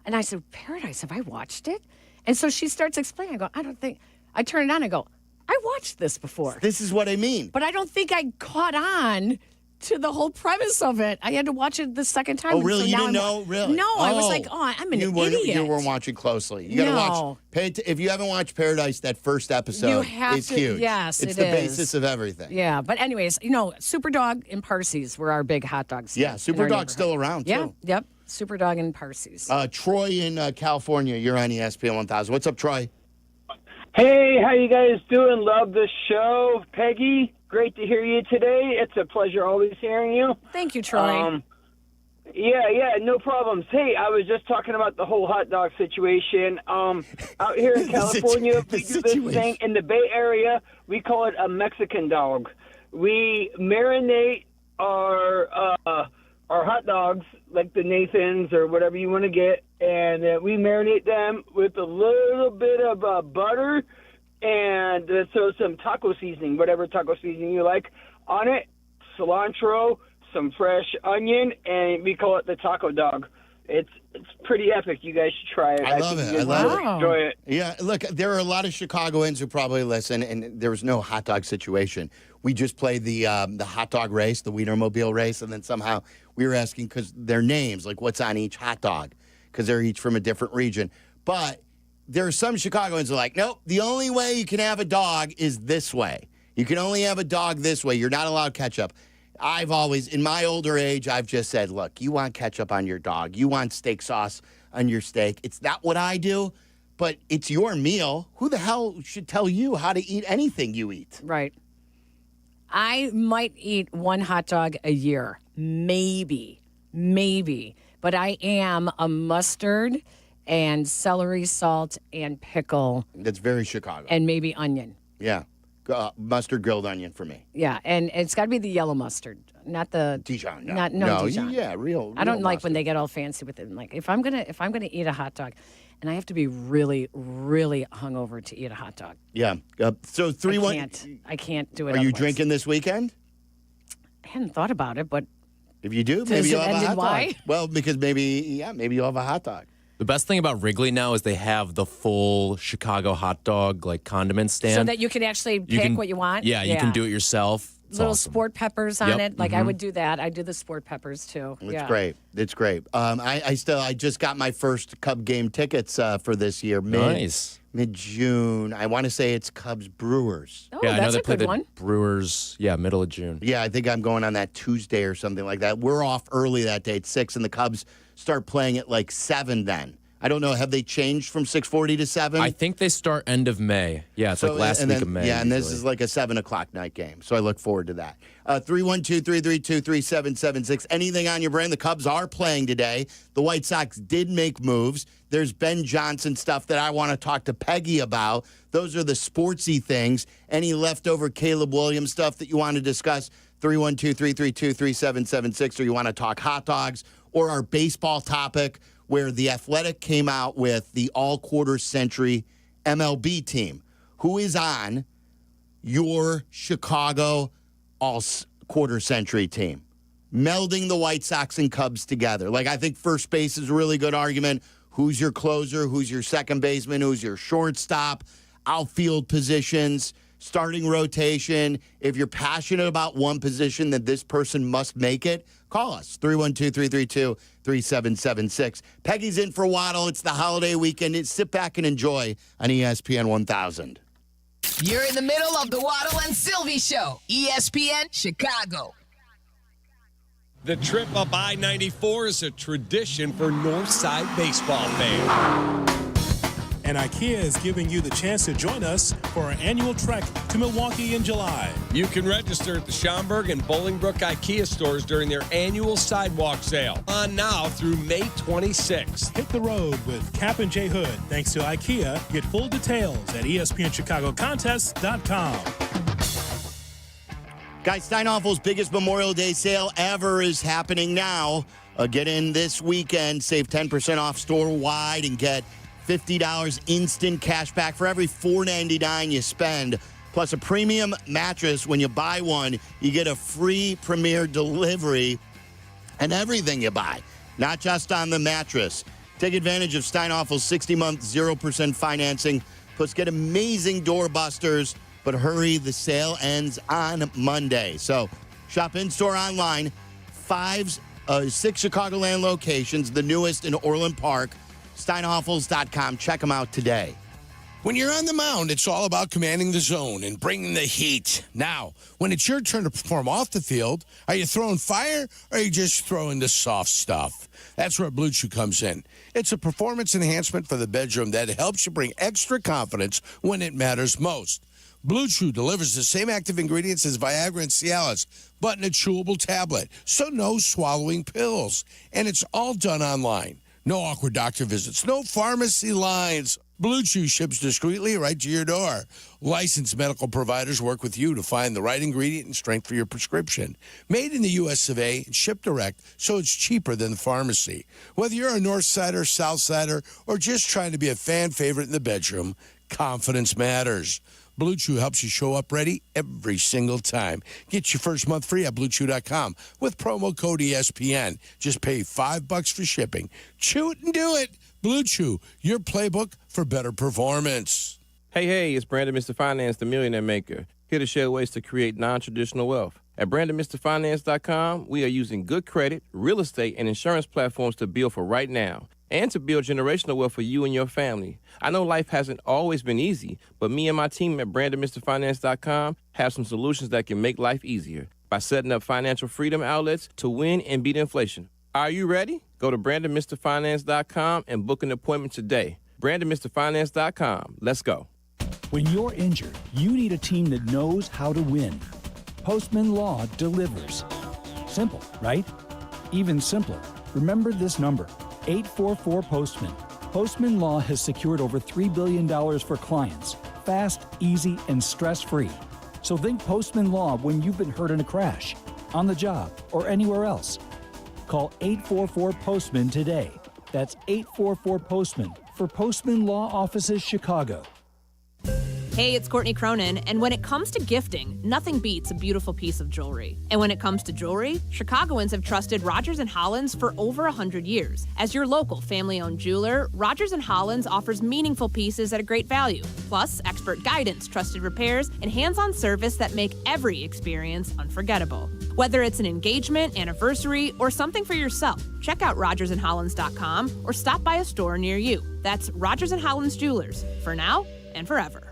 And I said, "Paradise, have I watched it?" And so she starts explaining. I go, "I don't think." I turn it on. I go, "I watched this before." This is what I mean. But I don't think I caught on to the whole premise of it. I had to watch it the second time. Oh, really? You didn't know? Really? No, I was like, I'm an idiot. You weren't watching closely. You got to watch. If you haven't watched Paradise, that first episode is huge. Yes, it's the basis of everything. Yeah, but anyways, Superdog and Parsies were our big hot dogs. Yeah, Superdog's still around, too. Yeah, yep. Superdog and Parsies. Troy in California, you're on ESPN 1000. What's up, Troy? Hey, how you guys doing? Love the show. Peggy, great to hear you today. It's a pleasure always hearing you. Thank you, Troy. Yeah, no problems. Hey, I was just talking about the whole hot dog situation. Out here in California, we do this thing. In the Bay Area, we call it a Mexican dog. We marinate our hot dogs, like the Nathan's or whatever you want to get, and we marinate them with a little bit of butter and throw some taco seasoning, whatever taco seasoning you like, on it, cilantro, some fresh onion, and we call it the taco dog. It's pretty epic. You guys should try it. I love it. I love it. Enjoy it. Yeah, look, there are a lot of Chicagoans who probably listen, and there was no hot dog situation. We just played the hot dog race, the Wienermobile race, and then somehow we were asking because their names, like what's on each hot dog, because they're each from a different region. But there are some Chicagoans who are like, nope, the only way you can have a dog is this way. You can only have a dog this way. You're not allowed ketchup. I've always, in my older age, I've just said, look, you want ketchup on your dog. You want steak sauce on your steak. It's not what I do, but it's your meal. Who the hell should tell you how to eat anything you eat? Right. I might eat one hot dog a year. Maybe. But I am a mustard and celery, salt, and pickle. That's very Chicago. And maybe onion. Yeah. Mustard, grilled onion for me. Yeah, and it's got to be the yellow mustard, not the Dijon. No, Dijon. Yeah, real. I don't like mustard. when they get all fancy with it. Like if I'm gonna eat a hot dog, and I have to be really, really hungover to eat a hot dog. Yeah. So 3-1. I can't do it. Are you drinking this weekend? I hadn't thought about it, but if you do, maybe you'll have a hot why? dog. Well, because maybe you'll have a hot dog. The best thing about Wrigley now is they have the full Chicago hot dog condiment stand, so that you can actually pick what you want. Yeah, you can do it yourself. It's little awesome. sport peppers on it. Like I would do that. I do the sport peppers too. It's great. It's great. I just got my first Cub game tickets for this year. Mid-June. I want to say it's Cubs Brewers. Oh, I know that's they a play good the one. Brewers. Yeah, middle of June. Yeah, I think I'm going on that Tuesday or something like that. We're off early that day at 6, and the Cubs start playing at like 7 then. I don't know. Have they changed from 6:40 to 7? I think they start end of May. Yeah, it's like last week of May. Yeah, and this usually. is like a 7 o'clock night game. So I look forward to that. 312-332-3776. Anything on your brain? The Cubs are playing today. The White Sox did make moves. There's Ben Johnson stuff that I want to talk to Peggy about. Those are the sportsy things. Any leftover Caleb Williams stuff that you want to discuss? 312-332-3776. Or you want to talk hot dogs or our baseball topic, where The Athletic came out with the all-quarter century MLB team. Who is on your Chicago all-quarter century team? Melding the White Sox and Cubs together. Like, I think first base is a really good argument. Who's your closer? Who's your second baseman? Who's your shortstop? Outfield positions, starting rotation. If you're passionate about one position, that this person must make it, call us, 312-332-3776. Peggy's in for Waddle. It's the holiday weekend. Sit back and enjoy on ESPN 1000. You're in the middle of the Waddle and Silvy Show, ESPN Chicago. The trip up I-94 is a tradition for Northside baseball fans. And IKEA is giving you the chance to join us for our annual trek to Milwaukee in July. You can register at the Schaumburg and Bolingbrook IKEA stores during their annual sidewalk sale. On now through May 26th. Hit the road with Kap and J Hood. Thanks to IKEA. Get full details at ESPNChicagoContests.com. Guys, Steinhoffel's biggest Memorial Day sale ever is happening now. Get in this weekend. Save 10% off store-wide and get $50 instant cash back for every $4.99 you spend. Plus a premium mattress. When you buy one, you get a free Premier delivery and everything you buy, not just on the mattress. Take advantage of Steinhoffel's 60-month 0% financing. Plus get amazing doorbusters. But hurry, the sale ends on Monday. So shop in-store online. 6 Chicagoland locations, the newest in Orland Park. Steinhoffels.com. Check them out today. When you're on the mound, it's all about commanding the zone and bringing the heat. Now, when it's your turn to perform off the field, are you throwing fire or are you just throwing the soft stuff? That's where Blue Chew comes in. It's a performance enhancement for the bedroom that helps you bring extra confidence when it matters most. Blue Chew delivers the same active ingredients as Viagra and Cialis, but in a chewable tablet, so no swallowing pills. And it's all done online. No awkward doctor visits, no pharmacy lines. Blue Chew ships discreetly right to your door. Licensed medical providers work with you to find the right ingredient and strength for your prescription. Made in the U.S. of A. and shipped direct, so it's cheaper than the pharmacy. Whether you're a North Sider, South Sider, or just trying to be a fan favorite in the bedroom, confidence matters. Blue Chew helps you show up ready every single time. Get your first month free at BlueChew.com with promo code ESPN. Just pay $5 for shipping. Chew it and do it. Blue Chew, your playbook for better performance. Hey, it's Brandon Mr. Finance, the Millionaire Maker, here to share ways to create non-traditional wealth. At BrandonMrFinance.com, we are using good credit, real estate, and insurance platforms to build for right now and to build generational wealth for you and your family. I know life hasn't always been easy, but me and my team at BrandonMrFinance.com have some solutions that can make life easier by setting up financial freedom outlets to win and beat inflation. Are you ready? Go to BrandonMrFinance.com and book an appointment today. BrandonMrFinance.com. Let's go. When you're injured, you need a team that knows how to win. Postman Law delivers. Simple, right? Even simpler. Remember this number, 844-POSTMAN. Postman Law has secured over $3 billion for clients. Fast, easy, and stress-free. So think Postman Law when you've been hurt in a crash, on the job, or anywhere else. Call 844-POSTMAN today. That's 844-POSTMAN for Postman Law Offices Chicago. Hey, it's Courtney Cronin, and when it comes to gifting, nothing beats a beautiful piece of jewelry. And when it comes to jewelry, Chicagoans have trusted Rogers & Hollins for over 100 years. As your local family-owned jeweler, Rogers & Hollins offers meaningful pieces at a great value, plus expert guidance, trusted repairs, and hands-on service that make every experience unforgettable. Whether it's an engagement, anniversary, or something for yourself, check out RogersandHollins.com or stop by a store near you. That's Rogers & Hollins Jewelers, for now and forever.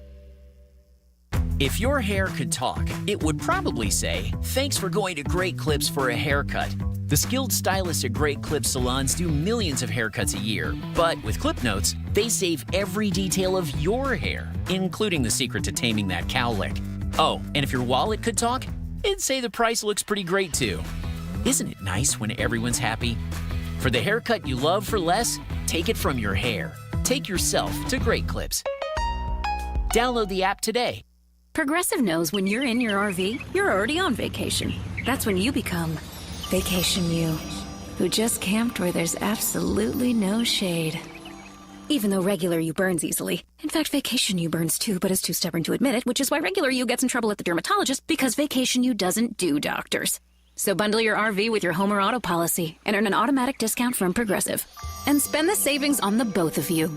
If your hair could talk, it would probably say, "Thanks for going to Great Clips for a haircut." The skilled stylists at Great Clip Salons do millions of haircuts a year, but with Clip Notes, they save every detail of your hair, including the secret to taming that cowlick. Oh, and if your wallet could talk, it'd say the price looks pretty great too. Isn't it nice when everyone's happy? For the haircut you love for less, take it from your hair. Take yourself to Great Clips. Download the app today. Progressive knows when you're in your RV, you're already on vacation. That's when you become Vacation You, who just camped where there's absolutely no shade. Even though regular you burns easily. In fact, Vacation You burns too, but is too stubborn to admit it, which is why regular you gets in trouble at the dermatologist because Vacation You doesn't do doctors. So bundle your RV with your home or auto policy and earn an automatic discount from Progressive. And spend the savings on the both of you.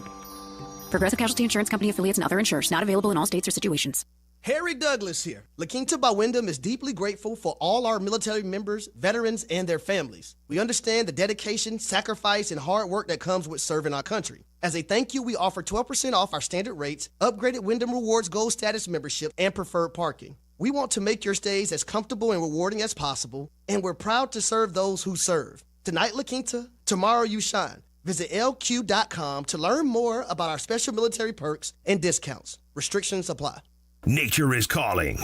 Progressive Casualty Insurance Company affiliates and other insurers. Not available in all states or situations. Harry Douglas here. La Quinta by Wyndham is deeply grateful for all our military members, veterans, and their families. We understand the dedication, sacrifice, and hard work that comes with serving our country. As a thank you, we offer 12% off our standard rates, upgraded Wyndham Rewards Gold Status membership, and preferred parking. We want to make your stays as comfortable and rewarding as possible, and we're proud to serve those who serve. Tonight, La Quinta, tomorrow you shine. Visit LQ.com to learn more about our special military perks and discounts. Restrictions apply. Nature is calling.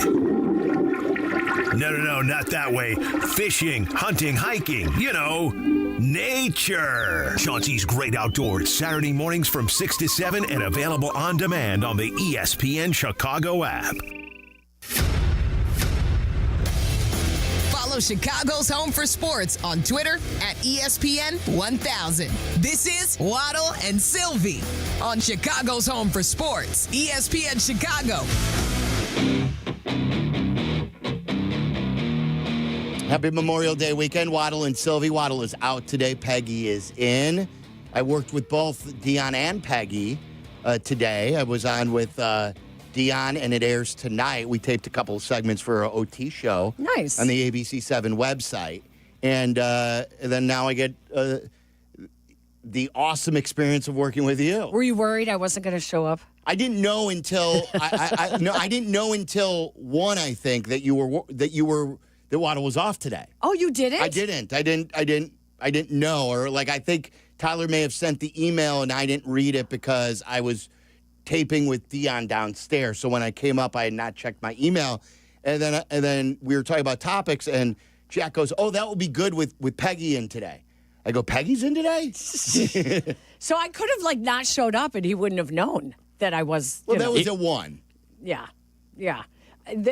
No, not that way. Fishing, hunting, hiking, nature. Chauncey's Great Outdoors, Saturday mornings from 6 to 7 and available on demand on the ESPN Chicago app. Follow Chicago's Home for Sports on Twitter at ESPN 1000. This is Waddle and Silvy on Chicago's Home for Sports, ESPN Chicago. Happy Memorial Day weekend, Waddle and Silvy. Waddle is out today. Peggy is in. I worked with both Dion and Peggy today. I was on with Dion, and it airs tonight. We taped a couple of segments for our OT show. Nice. On the ABC7 website. And then now I get the awesome experience of working with you. Were you worried I wasn't going to show up? I didn't know until I didn't know until 1, I think, that Waddle was off today. Oh, you didn't? I didn't know, or I think Tyler may have sent the email and I didn't read it because I was taping with Dion downstairs. So when I came up, I had not checked my email, and then we were talking about topics, and Jack goes, "Oh, that will be good with Peggy in today." I go, "Peggy's in today?" So I could have not showed up, and he wouldn't have known that I was. Well, that was at 1. Yeah.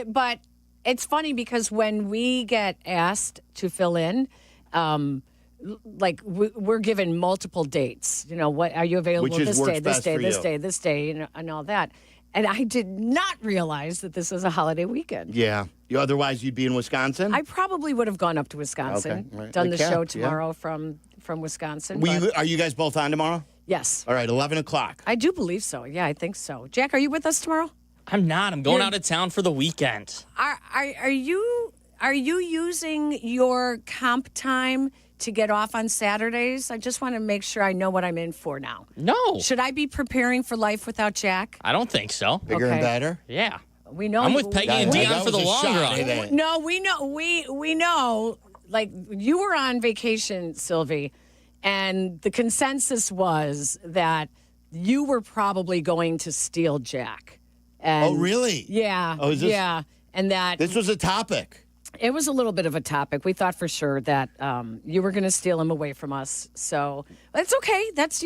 But it's funny because when we get asked to fill in, we're given multiple dates. What are you available this day, this day, this day, this day, and all that. And I did not realize that this is a holiday weekend. Yeah. Otherwise, you'd be in Wisconsin? I probably would have gone up to Wisconsin, right. done the show tomorrow from Wisconsin. Are you guys both on tomorrow? Yes. All right, 11 o'clock. I do believe so. Yeah, I think so. Jack, are you with us tomorrow? I'm not. I'm going out of town for the weekend. Are you using your comp time to get off on Saturdays? I just want to make sure I know what I'm in for now. No. Should I be preparing for life without Jack? I don't think so. Bigger and better? Yeah. We know. I'm with Peggy and Dion for the long run. No, we know. We know. You were on vacation, Silvy, and the consensus was that you were probably going to steal Jack. And, oh, really? Yeah. Oh, is this, yeah. And that this was a topic. It was a little bit of a topic. We thought for sure that you were going to steal him away from us. So it's okay. That's,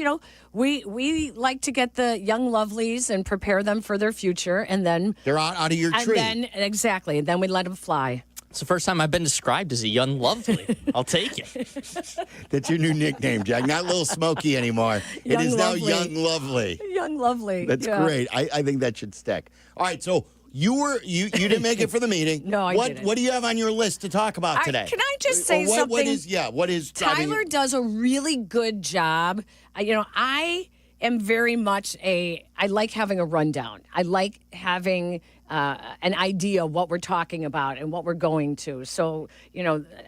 we like to get the young lovelies and prepare them for their future. And then they're out of your tree. Exactly. Then we let them fly. It's the first time I've been described as a young lovely. I'll take it. That's your new nickname, Jack. Not Little Smoky anymore. It is now Young Lovely. Young Lovely. That's great. I think that should stick. All right, so you didn't make it for the meeting. No, I didn't. What do you have on your list to talk about today? Can I just say something? What is Tyler does a really good job. I am very much I like having a rundown. I like having an idea what we're talking about and what we're going to. So,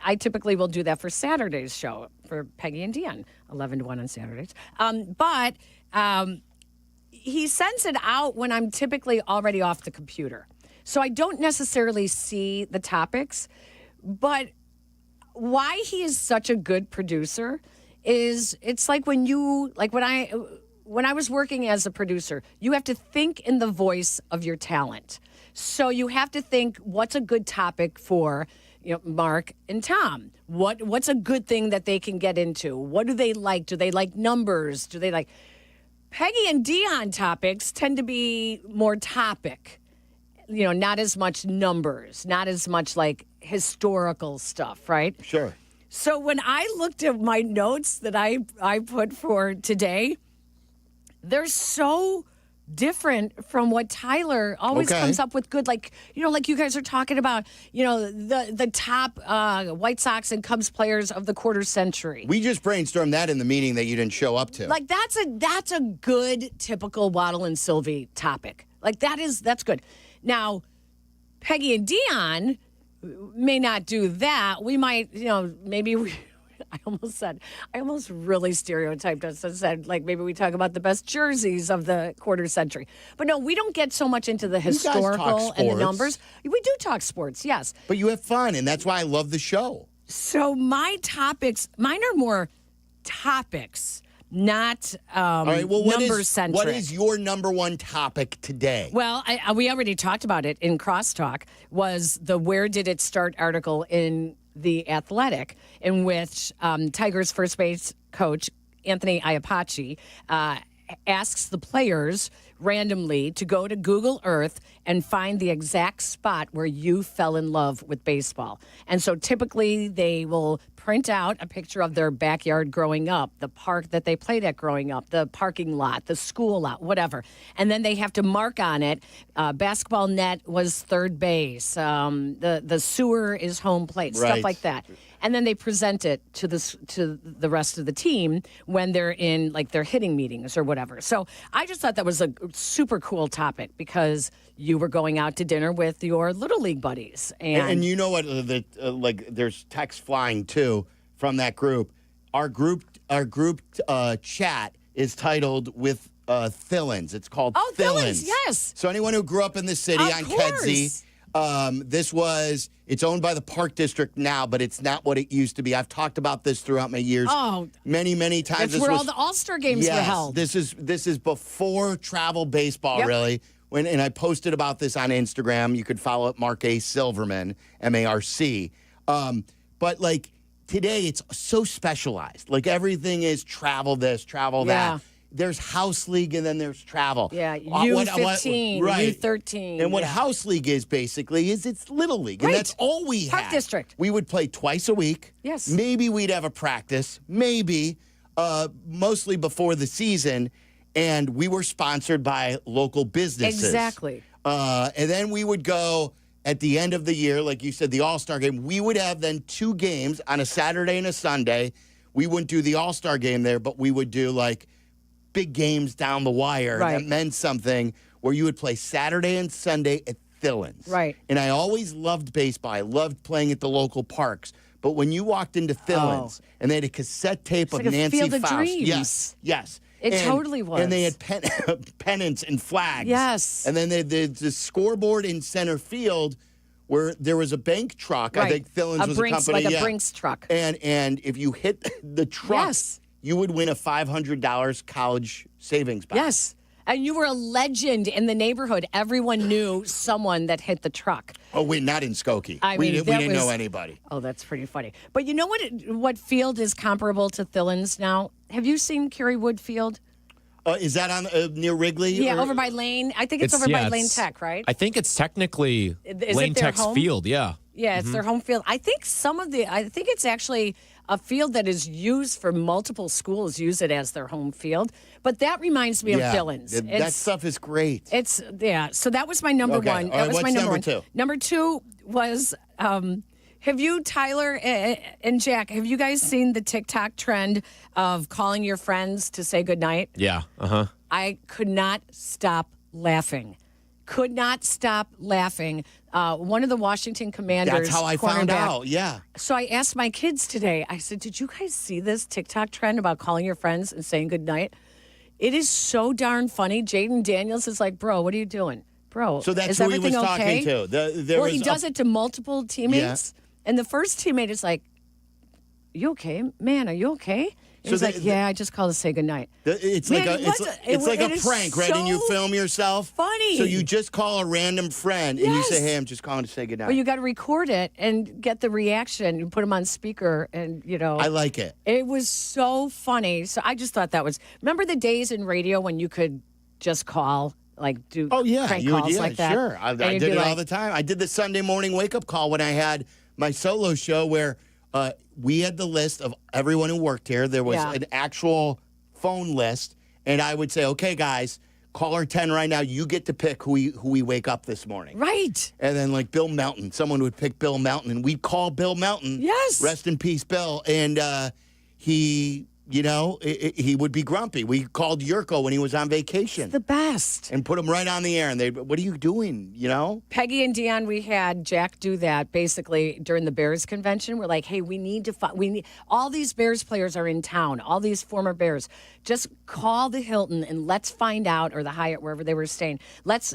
I typically will do that for Saturday's show for Peggy and Dion, 11 to 1 on Saturdays. But he sends it out when I'm typically already off the computer. So I don't necessarily see the topics, but why he is such a good producer is it's like when I was working as a producer, you have to think in the voice of your talent. So you have to think, what's a good topic for, Mark and Tom? What's a good thing that they can get into? What do they like? Do they like numbers? Do they like Peggy and Dion topics tend to be more topic, not as much numbers, not as much like historical stuff, right? Sure. So when I looked at my notes that I put for today, they're so different from what Tyler always comes up with good, like you guys are talking about, the top White Sox and Cubs players of the quarter century. We just brainstormed that in the meeting that you didn't show up to. Like that's a good typical Waddle and Silvy topic. Like that's good. Now, Peggy and Dion may not do that. We might, maybe we. I almost really stereotyped us and said, like, maybe we talk about the best jerseys of the quarter century. But no, we don't get so much into the historical and the numbers. We do talk sports, yes. But you have fun, and that's why I love the show. So mine are more topics, not All right, well, number-centric. What is your number one topic today? Well, we already talked about it in Crosstalk, was the Where Did It Start article in The Athletic, in which Tigers first base coach Anthony Iapace asks the players randomly to go to Google Earth and find the exact spot where you fell in love with baseball. And so typically they will print out a picture of their backyard growing up, the park that they played at growing up, the parking lot, the school lot, whatever. And then they have to mark on it, basketball net was third base, the sewer is home plate, stuff like that. And then they present it to the rest of the team when they're in like their hitting meetings or whatever. So I just thought that was a super cool topic because you were going out to dinner with your Little League buddies. And you know what? There's text flying too from that group. Our group chat is titled with Thillins. It's called Thillins. Yes. So anyone who grew up in the city on Kedzie. It's owned by the Park District now, but it's not what it used to be. I've talked about this throughout my years. Many, many times. That's where all the All-Star games were held. This is before travel baseball, really. And I posted about this on Instagram. You could follow it, Mark A. Silverman, M-A-R-C. But like today, it's so specialized. Like everything is travel this, travel that. There's House League and then there's travel. Yeah, U15, U13. And what House League is basically is it's Little League. And that's all we had. Park District. We would play twice a week. Yes. Maybe we'd have a practice. Maybe. Mostly before the season. And we were sponsored by local businesses. Exactly. And then we would go at the end of the year, like you said, the All-Star game. We would have then 2 games on a Saturday and a Sunday. We wouldn't do the All-Star game there, but we would do like big games down the wire that meant something, where you would play Saturday and Sunday at Thillins. Right. And I always loved baseball. I loved playing at the local parks. But when you walked into Thillins and they had a cassette tape of like Nancy Field of Faust. Dreams. Yes. It totally was. And they had pennants and flags. Yes. And then they had the scoreboard in center field where there was a bank truck. Right. I think Thillins was a company. Like a Brinks truck. And if you hit the truck, you would win a $500 college savings box. Yes. And you were a legend in the neighborhood. Everyone knew someone that hit the truck. Oh, wait, not in Skokie. We didn't know anybody. Oh, that's pretty funny. But you know what field is comparable to Thillins now? Have you seen Kerrywood Field? Is that on near Wrigley? Yeah, over by Lane. I think it's over by Lane Tech, right? I think it's technically Lane Tech's field, yeah. Yeah, it's their home field. I think it's actually a field that is used for multiple schools use it as their home field. But that reminds me of Thillins. That stuff is great. So that was my number one. That was what's my number 2? Number 2 was, have you, Tyler and Jack, have you guys seen the TikTok trend of calling your friends to say goodnight? Yeah, I could not stop laughing. Could not stop laughing. One of the Washington Commanders. That's how I found out, yeah. So I asked my kids today, I said, did you guys see this TikTok trend about calling your friends and saying goodnight? It is so darn funny. Jaden Daniels is like, bro, what are you doing? Bro, so that's is who he everything was okay? talking to. He does it to multiple teammates. And the first teammate is like, you okay? Man, are you okay? He's like, yeah, I just called to say goodnight. It's Man, like a prank, right? And you film yourself. Funny. So you just call a random friend and you say, hey, I'm just calling to say goodnight. Well, you got to record it and get the reaction. You put them on speaker and, I like it. It was so funny. So I just thought that was, remember the days in radio when you could just call, like do prank calls like that? Sure. I did it all the time. I did the Sunday morning wake-up call when I had my solo show where we had the list of everyone who worked here. There was an actual phone list, and I would say, okay, guys, caller 10 right now, you get to pick who we wake up this morning. Right. And then, like, Bill Melton, someone would pick Bill Melton, and we'd call Bill Melton. Yes. Rest in peace, Bill. And he... he would be grumpy. We called Jurko when he was on vacation. It's the best. And put him right on the air. And what are you doing, Peggy and Dion, we had Jack do that basically during the Bears convention. We're like, hey, we need to all these Bears players are in town, all these former Bears. Just call the Hilton and let's find out, or the Hyatt, wherever they were staying. Let's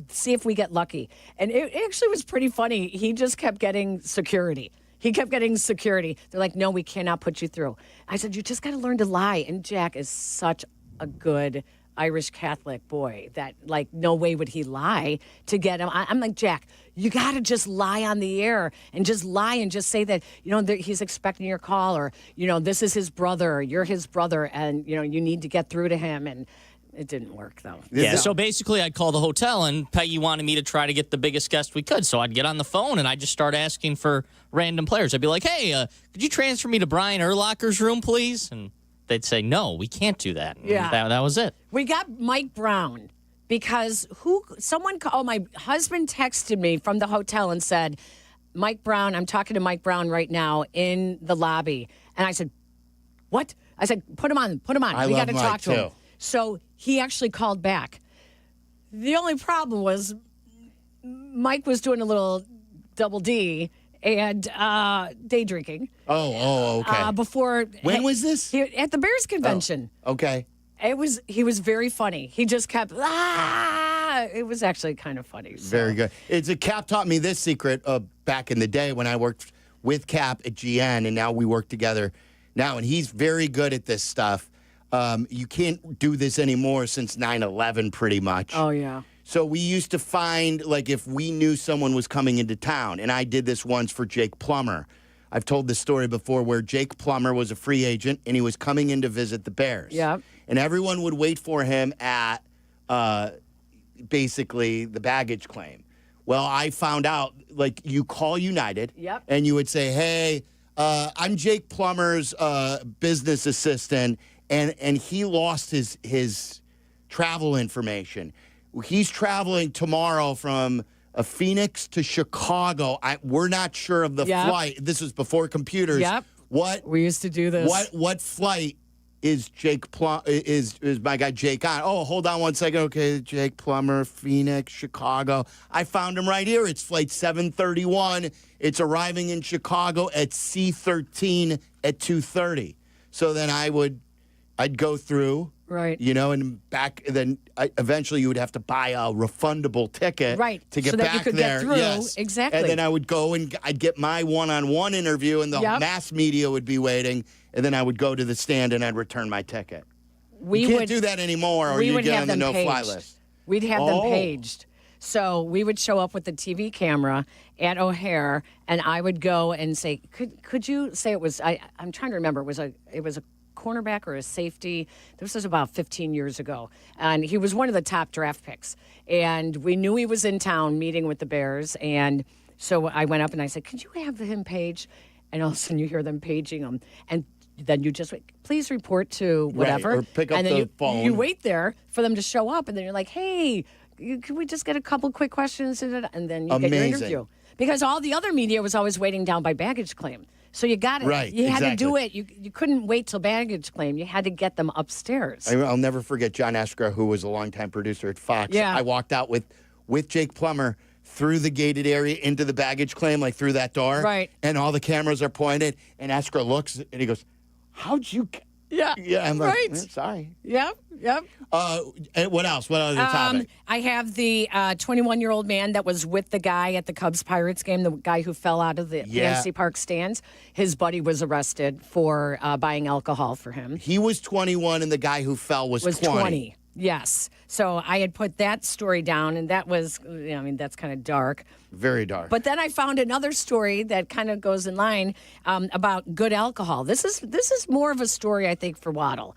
see if we get lucky. And it actually was pretty funny. He just kept getting security. They're like, no, we cannot put you through. I said, you just got to learn to lie. And Jack is such a good Irish Catholic boy that, like, no way would he lie to get him. I'm like, Jack, you got to just lie on the air and just lie and just say that, he's expecting your call, or, this is his brother, you're his brother, and, you need to get through to him. And it didn't work, though. Yeah, so basically I'd call the hotel, and Peggy wanted me to try to get the biggest guest we could. So I'd get on the phone, and I'd just start asking for random players. I'd be like, hey, could you transfer me to Brian Urlacher's room, please? And they'd say, no, we can't do that. And that was it. We got Mike Brown because my husband texted me from the hotel and said, Mike Brown, I'm talking to Mike Brown right now in the lobby. And I said, what? I said, put him on. We got to talk to him. So he actually called back. The only problem was Mike was doing a little double D and day drinking. Oh, okay. Before when was this? At the Bears convention. Oh, okay. He was very funny. He just kept it was actually kind of funny. So. Very good. Kap taught me this secret back in the day when I worked with Kap at GN, and now we work together now, and he's very good at this stuff. You can't do this anymore since 9/11, pretty much. Oh, yeah. So we used to find, like, if we knew someone was coming into town, and I did this once for Jake Plummer. I've told this story before where Jake Plummer was a free agent, and he was coming in to visit the Bears. Yeah. And everyone would wait for him at basically the baggage claim. Well, I found out, like, you call United, and you would say, hey, I'm Jake Plummer's business assistant, and he lost his travel information. He's traveling tomorrow from Phoenix to Chicago. We're not sure of the flight. This was before computers. Yep. We used to do this. What flight is is my guy Jake on? Oh, hold on one second. Okay, Jake Plummer, Phoenix, Chicago. I found him right here. It's flight 731. It's arriving in Chicago at C13 at 2:30. So then I'd go through, right? And back. Then eventually you would have to buy a refundable ticket, right, to get so that back you could there. Get through. Yes, exactly. And then I would go and I'd get my one-on-one interview, and the mass media would be waiting. And then I would go to the stand and I'd return my ticket. You can't do that anymore, or you get on the no-fly list. We'd have them paged. So we would show up with the TV camera at O'Hare, and I would go and say, "Could you say it was?" I'm trying to remember. It was a cornerback or a safety. This was about 15 years ago, and he was one of the top draft picks. And we knew he was in town meeting with the Bears, and so I went up and I said, "Could you have him page?" And all of a sudden, you hear them paging him, and then you just wait, please report to whatever, right, or pick up and then the phone. You wait there for them to show up, and then you're like, "Hey, can we just get a couple quick questions?" And then you get your interview. Because all the other media was always waiting down by baggage claim. So you got it. Right, you had to do it. You couldn't wait till baggage claim. You had to get them upstairs. I'll never forget John Eskra, who was a longtime producer at Fox. Yeah. I walked out with Jake Plummer through the gated area into the baggage claim, like through that door. Right. And all the cameras are pointed, and Eskra looks, and he goes, how'd you Yeah. Yeah, I'm like, right. Sorry. Yep. And what else? What other topic? I have the 21-year-old man that was with the guy at the Cubs-Pirates game, the guy who fell out of the fantasy park stands. His buddy was arrested for buying alcohol for him. He was 21, and the guy who fell was 20. Yes. So I had put that story down, and that was, that's kind of dark. Very dark. But then I found another story that kind of goes in line about good alcohol. This is more of a story, I think, for Waddle.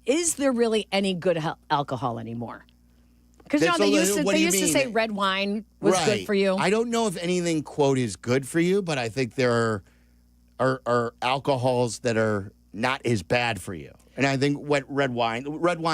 Is there really any good alcohol anymore? Because they used to say red wine was good for you. I don't know if anything, quote, is good for you, but I think there are alcohols that are not as bad for you. And I think red wine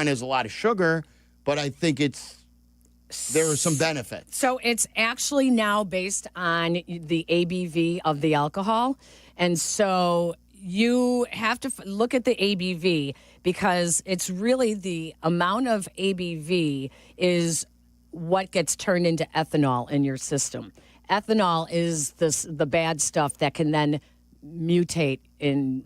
has a lot of sugar, but I think there are some benefits. So it's actually now based on the ABV of the alcohol. And so you have to look at the ABV because it's really the amount of ABV is what gets turned into ethanol in your system. Ethanol is the bad stuff that can then mutate in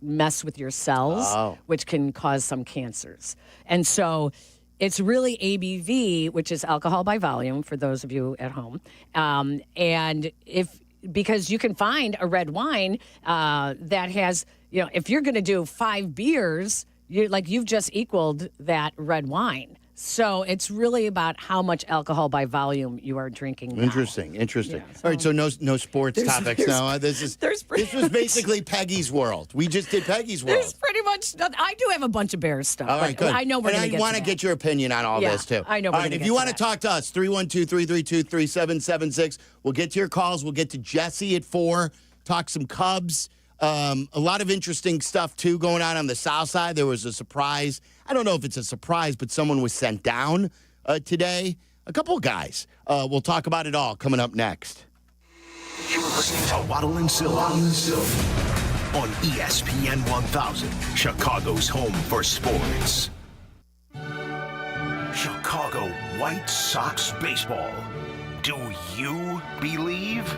mess with your cells, which can cause some cancers. And so it's really ABV, which is alcohol by volume for those of you at home. And because you can find a red wine that has, if you're going to do 5 beers, you've just equaled that red wine. So it's really about how much alcohol by volume you are drinking now. Interesting. Yeah, all right, so no sports topics now. This was basically Peggy's world. We just did Peggy's world. There's pretty much nothing. I do have a bunch of Bears stuff. All right, good. I know we're going to get I want to get your opinion on all this, too. I know all right, if you want to talk to us, 312-332-3776. We'll get to your calls. We'll get to Jesse at 4, talk some Cubs. A lot of interesting stuff, too, going on the South Side. There was a surprise. I don't know if it's a surprise, but someone was sent down today. A couple of guys. We'll talk about it all coming up next. You're listening to Waddle and Silvy on ESPN 1000, Chicago's home for sports. Chicago White Sox baseball. Do you believe?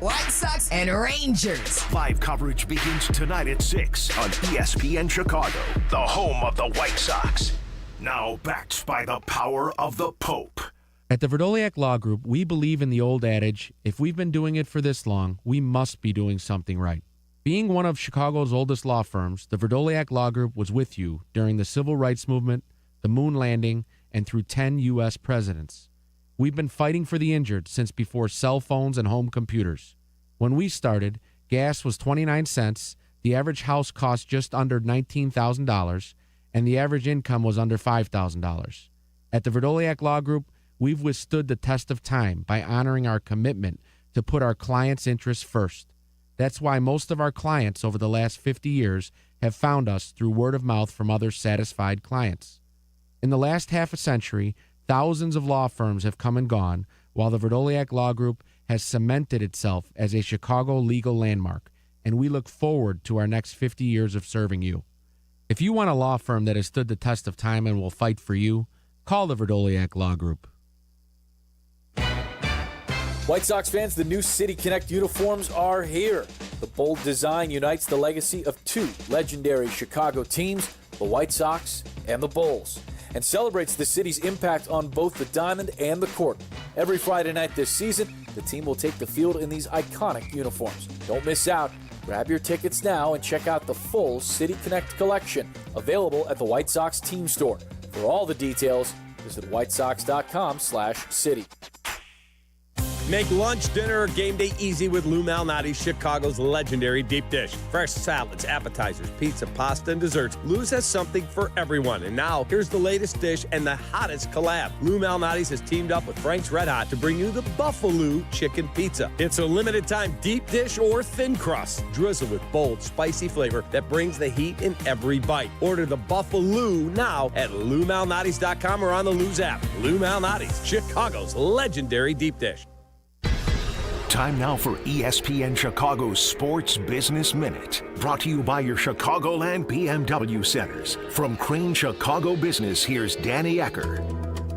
White Sox and Rangers. Live coverage begins tonight at 6 on ESPN Chicago, the home of the White Sox. Now backed by the power of the Pope. At the Verdoliak Law Group, we believe in the old adage, if we've been doing it for this long, we must be doing something right. Being one of Chicago's oldest law firms, the Verdoliak Law Group was with you during the Civil Rights Movement, the moon landing, and through 10 U.S. presidents. We've been fighting for the injured since before cell phones and home computers. When we started, gas was 29 cents, the average house cost just under $19,000, and the average income was under $5,000. At the Verdoliak Law Group, we've withstood the test of time by honoring our commitment to put our clients' interests first. That's why most of our clients over the last 50 years have found us through word of mouth from other satisfied clients. In the last half a century, thousands of law firms have come and gone, while the Verdoliak Law Group has cemented itself as a Chicago legal landmark, and we look forward to our next 50 years of serving you. If you want a law firm that has stood the test of time and will fight for you, call the Verdoliak Law Group. White Sox fans, the new City Connect uniforms are here. The bold design unites the legacy of 2 legendary Chicago teams, the White Sox and the Bulls, and celebrates the city's impact on both the diamond and the court. Every Friday night this season, the team will take the field in these iconic uniforms. Don't miss out. Grab your tickets now and check out the full City Connect collection, available at the White Sox team store. For all the details, visit whitesox.com/city. Make lunch, dinner, or game day easy with Lou Malnati's Chicago's legendary deep dish. Fresh salads, appetizers, pizza, pasta, and desserts. Lou's has something for everyone. And now, here's the latest dish and the hottest collab. Lou Malnati's has teamed up with Frank's Red Hot to bring you the Buffalo Chicken Pizza. It's a limited time deep dish or thin crust, drizzled with bold, spicy flavor that brings the heat in every bite. Order the Buffalo now at LouMalnati's.com or on the Lou's app. Lou Malnati's, Chicago's legendary deep dish. Time now for ESPN Chicago's Sports Business Minute. Brought to you by your Chicagoland BMW centers. From Crane Chicago Business, here's Danny Ecker.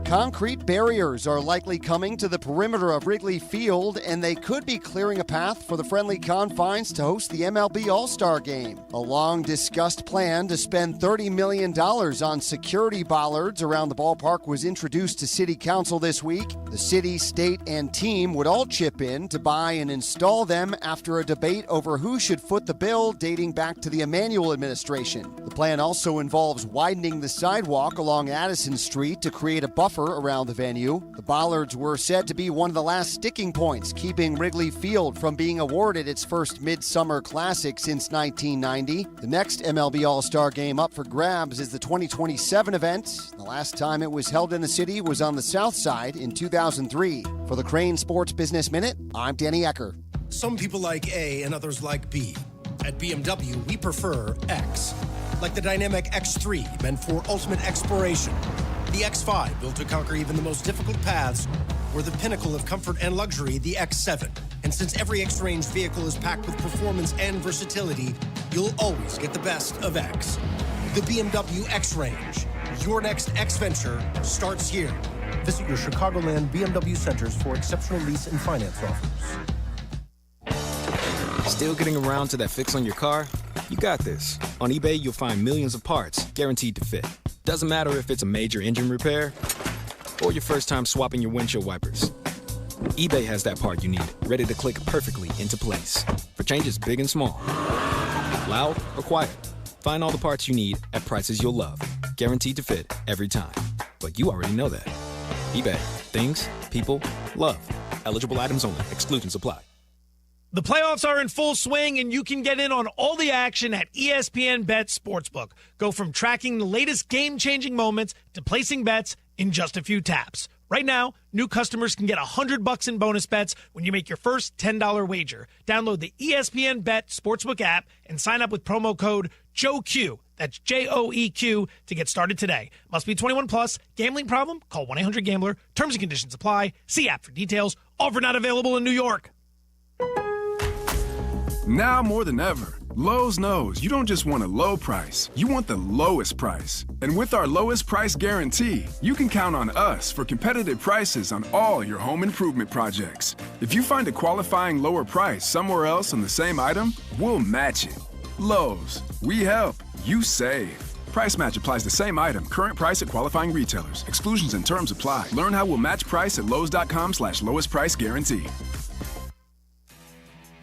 Concrete barriers are likely coming to the perimeter of Wrigley Field, and they could be clearing a path for the friendly confines to host the MLB All-Star Game. A long-discussed plan to spend $30 million on security bollards around the ballpark was introduced to City Council this week. The city, state, and team would all chip in to buy and install them after a debate over who should foot the bill dating back to the Emanuel administration. The plan also involves widening the sidewalk along Addison Street to create a buffer around the venue. The bollards were said to be one of the last sticking points, keeping Wrigley Field from being awarded its first Midsummer Classic since 1990. The next MLB All-Star Game up for grabs is the 2027 event. The last time it was held in the city was on the South Side in 2003. For the Crane Sports Business Minute, I'm Danny Ecker. Some people like A and others like B. At BMW, we prefer X. Like the dynamic X3, meant for ultimate exploration. The X5, built to conquer even the most difficult paths. Or the pinnacle of comfort and luxury, the X7. And since every X-Range vehicle is packed with performance and versatility, you'll always get the best of X. The BMW X-Range. Your next X venture starts here. Visit your Chicagoland BMW centers for exceptional lease and finance offers. Still getting around to that fix on your car? You got this. On eBay, you'll find millions of parts guaranteed to fit. Doesn't matter if it's a major engine repair or your first time swapping your windshield wipers. eBay has that part you need, ready to click perfectly into place for changes big and small. Loud or quiet, find all the parts you need at prices you'll love. Guaranteed to fit every time. But you already know that. eBay. Things, people, love. Eligible items only. Exclusions apply. The playoffs are in full swing, and you can get in on all the action at ESPN Bet Sportsbook. Go from tracking the latest game-changing moments to placing bets in just a few taps. Right now, new customers can get $100 in bonus bets when you make your first $10 wager. Download the ESPN Bet Sportsbook app and sign up with promo code JOEQ. That's JOEQ to get started today. Must be 21 plus. Gambling problem? Call 1-800-GAMBLER. Terms and conditions apply. See app for details. Offer not available in New York. Now more than ever, Lowe's knows you don't just want a low price, you want the lowest price. And with our lowest price guarantee, you can count on us for competitive prices on all your home improvement projects. If you find a qualifying lower price somewhere else on the same item, we'll match it. Lowe's, we help, you save. Price match applies the same item, current price at qualifying retailers. Exclusions and terms apply. Learn how we'll match price at lowes.com/lowest price guarantee.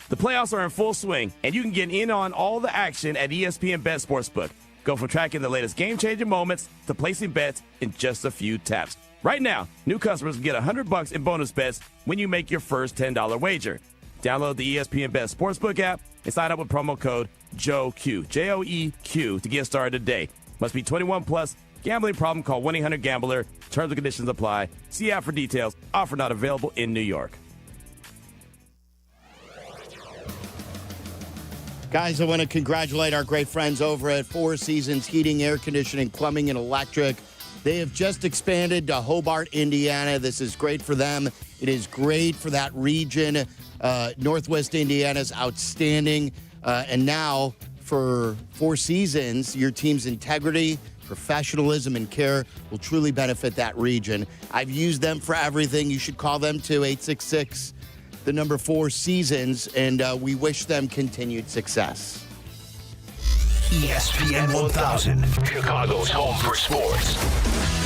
The playoffs are in full swing, and you can get in on all the action at ESPN Bet Sportsbook. Go from tracking the latest game-changing moments to placing bets in just a few taps. Right now, new customers can get $100 in bonus bets when you make your first $10 wager. Download the ESPN Bet Sportsbook app and sign up with promo code JOEQ, J-O-E-Q, to get started today. Must be 21 plus. Gambling problem? Call 1-800-GAMBLER. Terms and conditions apply. See app for details. Offer not available in New York. Guys, I want to congratulate our great friends over at Four Seasons Heating, Air Conditioning, Plumbing, and Electric. They have just expanded to Hobart, Indiana. This is great for them. It is great for that region. Northwest Indiana's outstanding. And now for Four Seasons, your team's integrity, professionalism, and care will truly benefit that region. I've used them for everything. You should call them too, 866 the number 4 Seasons, and we wish them continued success. ESPN 1000, Chicago's home for sports.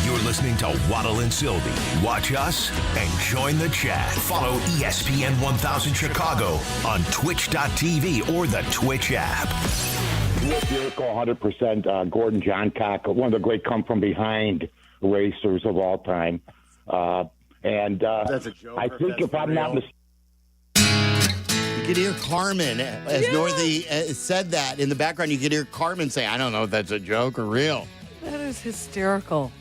You're listening to Waddle and Silvy. Watch us and join the chat. Follow ESPN 1000 Chicago on twitch.tv or the Twitch app. Jurko, 100%. Gordon Johncock, one of the great come-from-behind racers of all time. That's a joke. I think if I'm not mistaken, you could hear Carmen, as Dorothy said that in the background, you could hear Carmen say, I don't know if that's a joke or real. That is hysterical.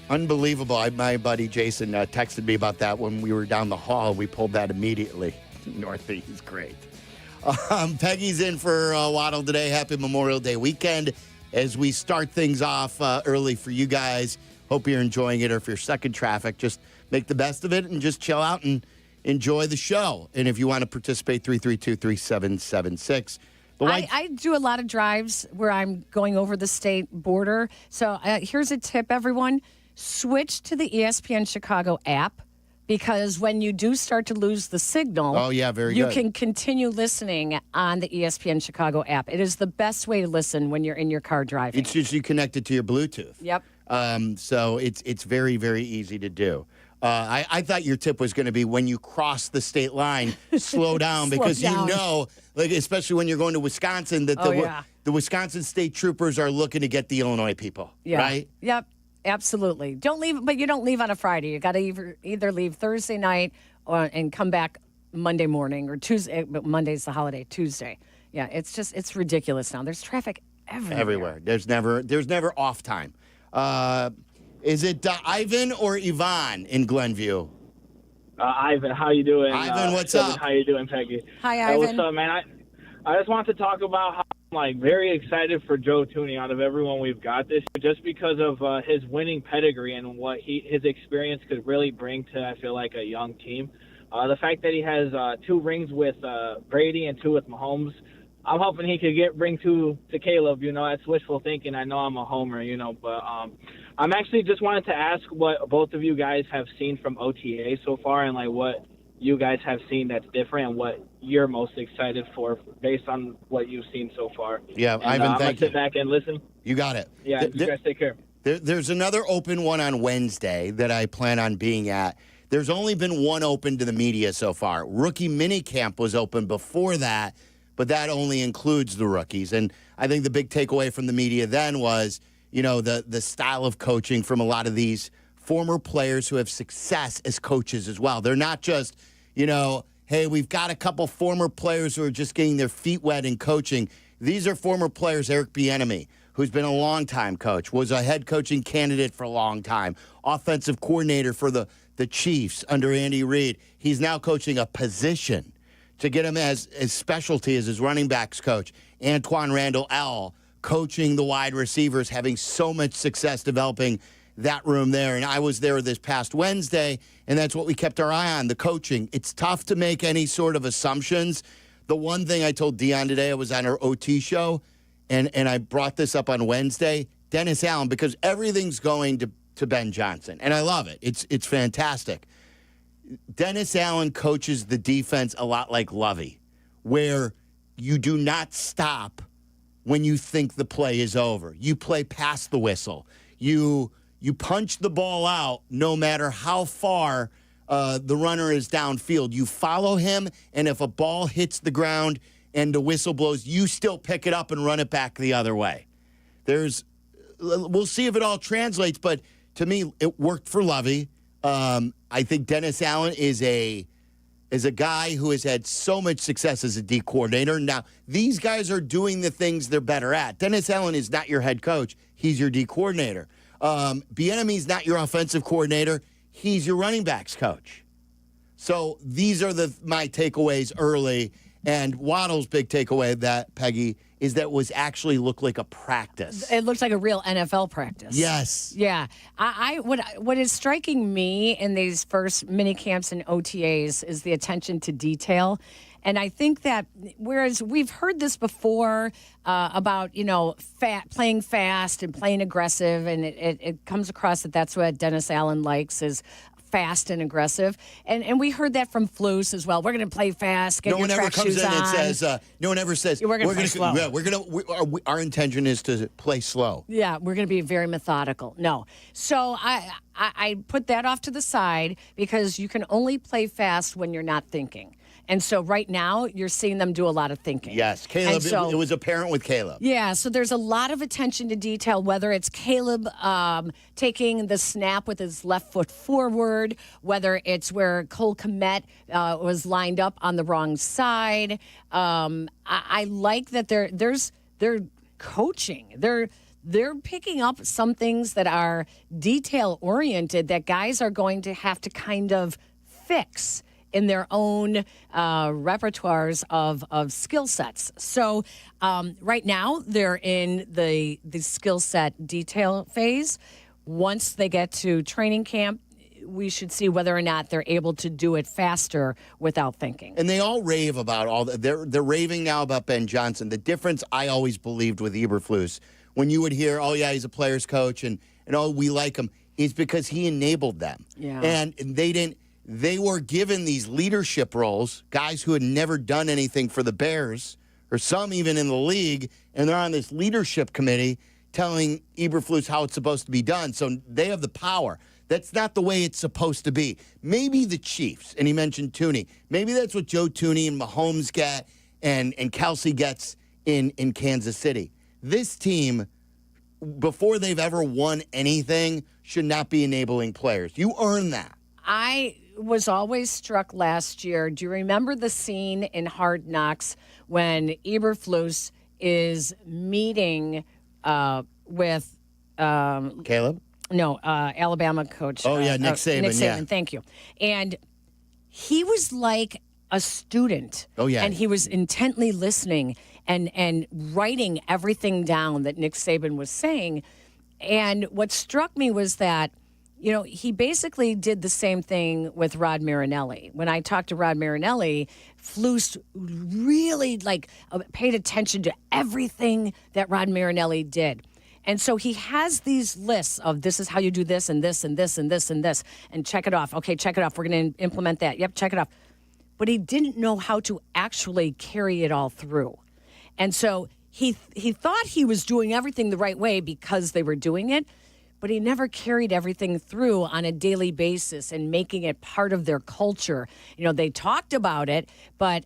Unbelievable. My buddy Jason texted me about that when we were down the hall. We pulled that immediately. Dorothy is great. Peggy's in for Waddle today. Happy Memorial Day weekend as we start things off early for you guys. Hope you're enjoying it, or if you're stuck in traffic, just make the best of it and just chill out and enjoy the show. And if you want to participate, 332-3776. I do a lot of drives where I'm going over the state border. So here's a tip, everyone. switch to the ESPN Chicago app, because when you do start to lose the signal, you can continue listening on the ESPN Chicago app. It is the best way to listen when you're in your car driving. It's just you connect it to your Bluetooth. Yep. So it's very, very easy to do. I thought your tip was going to be when you cross the state line, slow down because you know, like especially when you're going to Wisconsin, that the Wisconsin state troopers are looking to get the Illinois people, right? Yep, absolutely. Don't leave, but you don't leave on a Friday. You got to either leave Thursday night and come back Monday morning or Tuesday. But Monday's the holiday. Tuesday. Yeah, it's ridiculous now. There's traffic everywhere. There's never off time. Is it Ivan or Yvonne in Glenview? Ivan, how you doing? Ivan, what's up? How you doing, Peggy? Hi, Ivan. Ivan. What's up, man? I just want to talk about how I'm very excited for Joe Thuney out of everyone we've got this year, just because of his winning pedigree and what his experience could really bring to, I feel like, a young team. The fact that he has 2 rings with Brady and 2 with Mahomes, I'm hoping he could bring 2 to Caleb. That's wishful thinking. I know I'm a homer, but I'm actually just wanted to ask what both of you guys have seen from OTA so far, and what you guys have seen that's different, and what you're most excited for based on what you've seen so far. Yeah, and, Ivan, I'm thank gonna you. sit back and listen. You got it. Yeah, you guys take care. There's another open one on Wednesday that I plan on being at. There's only been one open to the media so far. Rookie minicamp was open before that, but that only includes the rookies. And I think the big takeaway from the media then was, the style of coaching from a lot of these former players who have success as coaches as well. They're not just, hey, we've got a couple former players who are just getting their feet wet in coaching. These are former players. Eric Bieniemy, who's been a long-time coach, was a head coaching candidate for a long time, offensive coordinator for the Chiefs under Andy Reid. He's now coaching a position to get him as specialty as his running backs coach. Antoine Randall L. coaching the wide receivers, having so much success developing that room there. And I was there this past Wednesday, and that's what we kept our eye on, the coaching. It's tough to make any sort of assumptions. The one thing I told Dion today, I was on her OT show, and I brought this up on Wednesday, Dennis Allen, because everything's going to Ben Johnson, and I love it. It's fantastic. Dennis Allen coaches the defense a lot like Lovey, where you do not stop when you think the play is over. You play past the whistle. You punch the ball out no matter how far the runner is downfield. You follow him, and if a ball hits the ground and the whistle blows, you still pick it up and run it back the other way. We'll see if it all translates, but to me, it worked for Lovey. I think Dennis Allen is a guy who has had so much success as a D coordinator. Now, these guys are doing the things they're better at. Dennis Allen is not your head coach. He's your D coordinator. Bieniemy's not your offensive coordinator. He's your running backs coach. So these are my takeaways early. And Waddle's big takeaway, that Peggy, is that was actually looked like a practice. It looks like a real NFL practice. Yes. Yeah. What is striking me in these first mini camps and OTAs is the attention to detail. And I think that whereas we've heard this before about, playing fast and playing aggressive, and it comes across that that's what Dennis Allen likes is fast and aggressive. And we heard that from Flus as well. We're going to play fast, get your track shoes on. No one ever says, we're going to play slow. Yeah, our intention is to play slow. Yeah, we're going to be very methodical. No. So I put that off to the side because you can only play fast when you're not thinking. And so right now, you're seeing them do a lot of thinking. Yes, Caleb, it was apparent with Caleb. Yeah, so there's a lot of attention to detail, whether it's Caleb taking the snap with his left foot forward, whether it's where Cole Kmet was lined up on the wrong side. I like that they're coaching. They're picking up some things that are detail-oriented that guys are going to have to kind of fix in their own repertoires of skill sets. So right now, they're in the skill set detail phase. Once they get to training camp, we should see whether or not they're able to do it faster without thinking. And they all rave about all that. They're raving now about Ben Johnson. The difference I always believed with Eberflus, when you would hear, oh, yeah, he's a player's coach, and oh, we like him. is because he enabled them. Yeah. And they were given these leadership roles, guys who had never done anything for the Bears, or some even in the league, and they're on this leadership committee telling Eberflus how it's supposed to be done. So they have the power. That's not the way it's supposed to be. Maybe the Chiefs, and he mentioned Tooney, maybe that's what Joe Tooney and Mahomes get and Kelsey gets in Kansas City. This team, before they've ever won anything, should not be enabling players. You earn that. I was always struck last year. Do you remember the scene in Hard Knocks when Eberflus is meeting with Caleb? No, Alabama coach. Oh, yeah, Nick Saban. Nick Saban, yeah. Thank you. And he was like a student. Oh, yeah. And he was intently listening and writing everything down that Nick Saban was saying. And what struck me was that, you know, he basically did the same thing with Rod Marinelli. When I talked to Rod Marinelli, Flus really paid attention to everything that Rod Marinelli did. And so he has these lists of this is how you do this and this and this and this and this and check it off. Okay, check it off. We're going to implement that. Yep, check it off. But he didn't know how to actually carry it all through. And so he thought he was doing everything the right way because they were doing it, but he never carried everything through on a daily basis and making it part of their culture. You know, they talked about it, but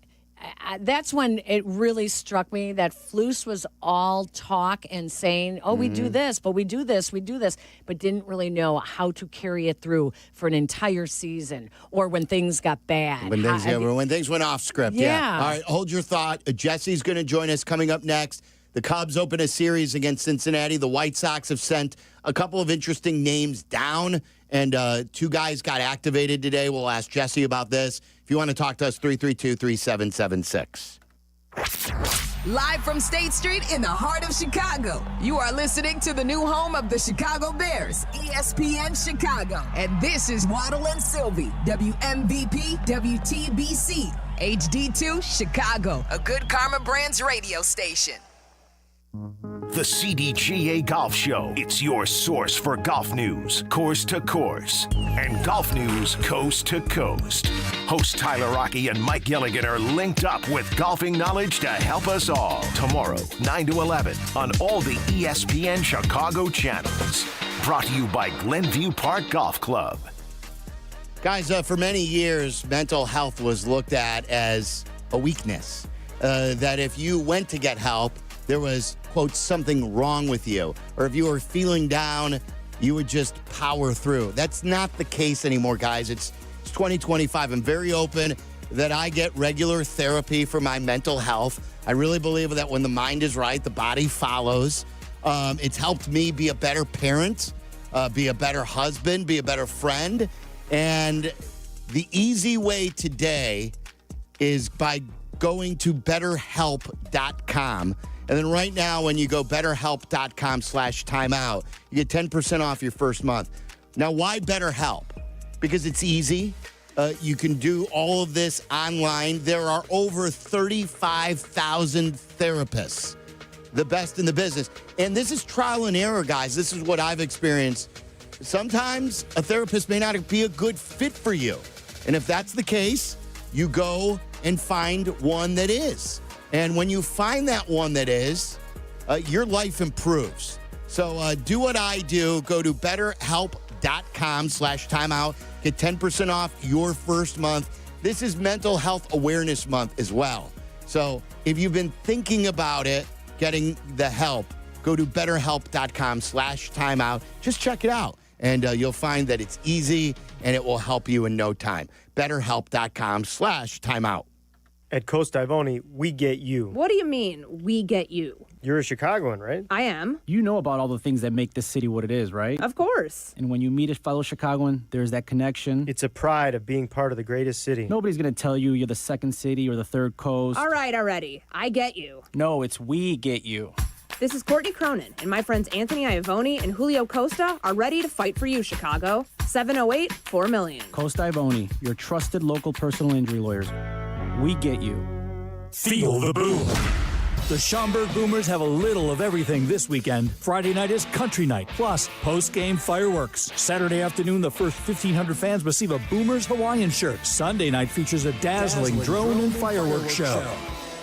that's when it really struck me that Flus was all talk and saying, oh, we do this, but we do this, but didn't really know how to carry it through for an entire season or when things got bad. When things went off script. Yeah. All right, hold your thought. Jesse's going to join us coming up next. The Cubs open a series against Cincinnati. The White Sox have sent a couple of interesting names down, and 2 guys got activated today. We'll ask Jesse about this. If you want to talk to us, 332-3776. Live from State Street in the heart of Chicago, you are listening to the new home of the Chicago Bears, ESPN Chicago. And this is Waddle and Silvy, WMVP, WTBC, HD2, Chicago, a good Karma Brands radio station. The CDGA Golf Show. It's your source for golf news, course to course, and golf news coast to coast. Hosts Tyler Rocky and Mike Gilligan are linked up with golfing knowledge to help us all. Tomorrow, 9 to 11 on all the ESPN Chicago channels. Brought to you by Glenview Park Golf Club. Guys, for many years, mental health was looked at as a weakness. That if you went to get help, there was, quote, something wrong with you. Or if you were feeling down, you would just power through. That's not the case anymore, guys. It's 2025. I'm very open that I get regular therapy for my mental health. I really believe that when the mind is right, the body follows. It's helped me be a better parent, be a better husband, be a better friend. And the easy way today is by going to betterhelp.com. And then right now, when you go betterhelp.com/timeout, you get 10% off your first month. Now, why BetterHelp? Because it's easy. You can do all of this online. There are over 35,000 therapists, the best in the business. And this is trial and error, guys. This is what I've experienced. Sometimes a therapist may not be a good fit for you. And if that's the case, you go and find one that is. And when you find that one that is, your life improves. So do what I do. Go to betterhelp.com/timeout. Get 10% off your first month. This is Mental Health Awareness Month as well. So if you've been thinking about it, getting the help, go to betterhelp.com/timeout. Just check it out. And you'll find that it's easy and it will help you in no time. betterhelp.com/timeout. At Coast Ivoni, we get you. What do you mean, we get you? You're a Chicagoan, right? I am. You know about all the things that make this city what it is, right? Of course. And when you meet a fellow Chicagoan, there's that connection. It's a pride of being part of the greatest city. Nobody's going to tell you you're the second city or the third coast. All right, already. I get you. No, it's we get you. This is Courtney Cronin, and my friends Anthony Iavoni and Julio Costa are ready to fight for you, Chicago. 708-4million. Coast Ivoni, your trusted local personal injury lawyers. We get you. Feel the boom. The Schaumburg Boomers have a little of everything this weekend. Friday night is country night, plus post-game fireworks. Saturday afternoon, the first 1,500 fans receive a Boomers Hawaiian shirt. Sunday night features a dazzling drone and fireworks show.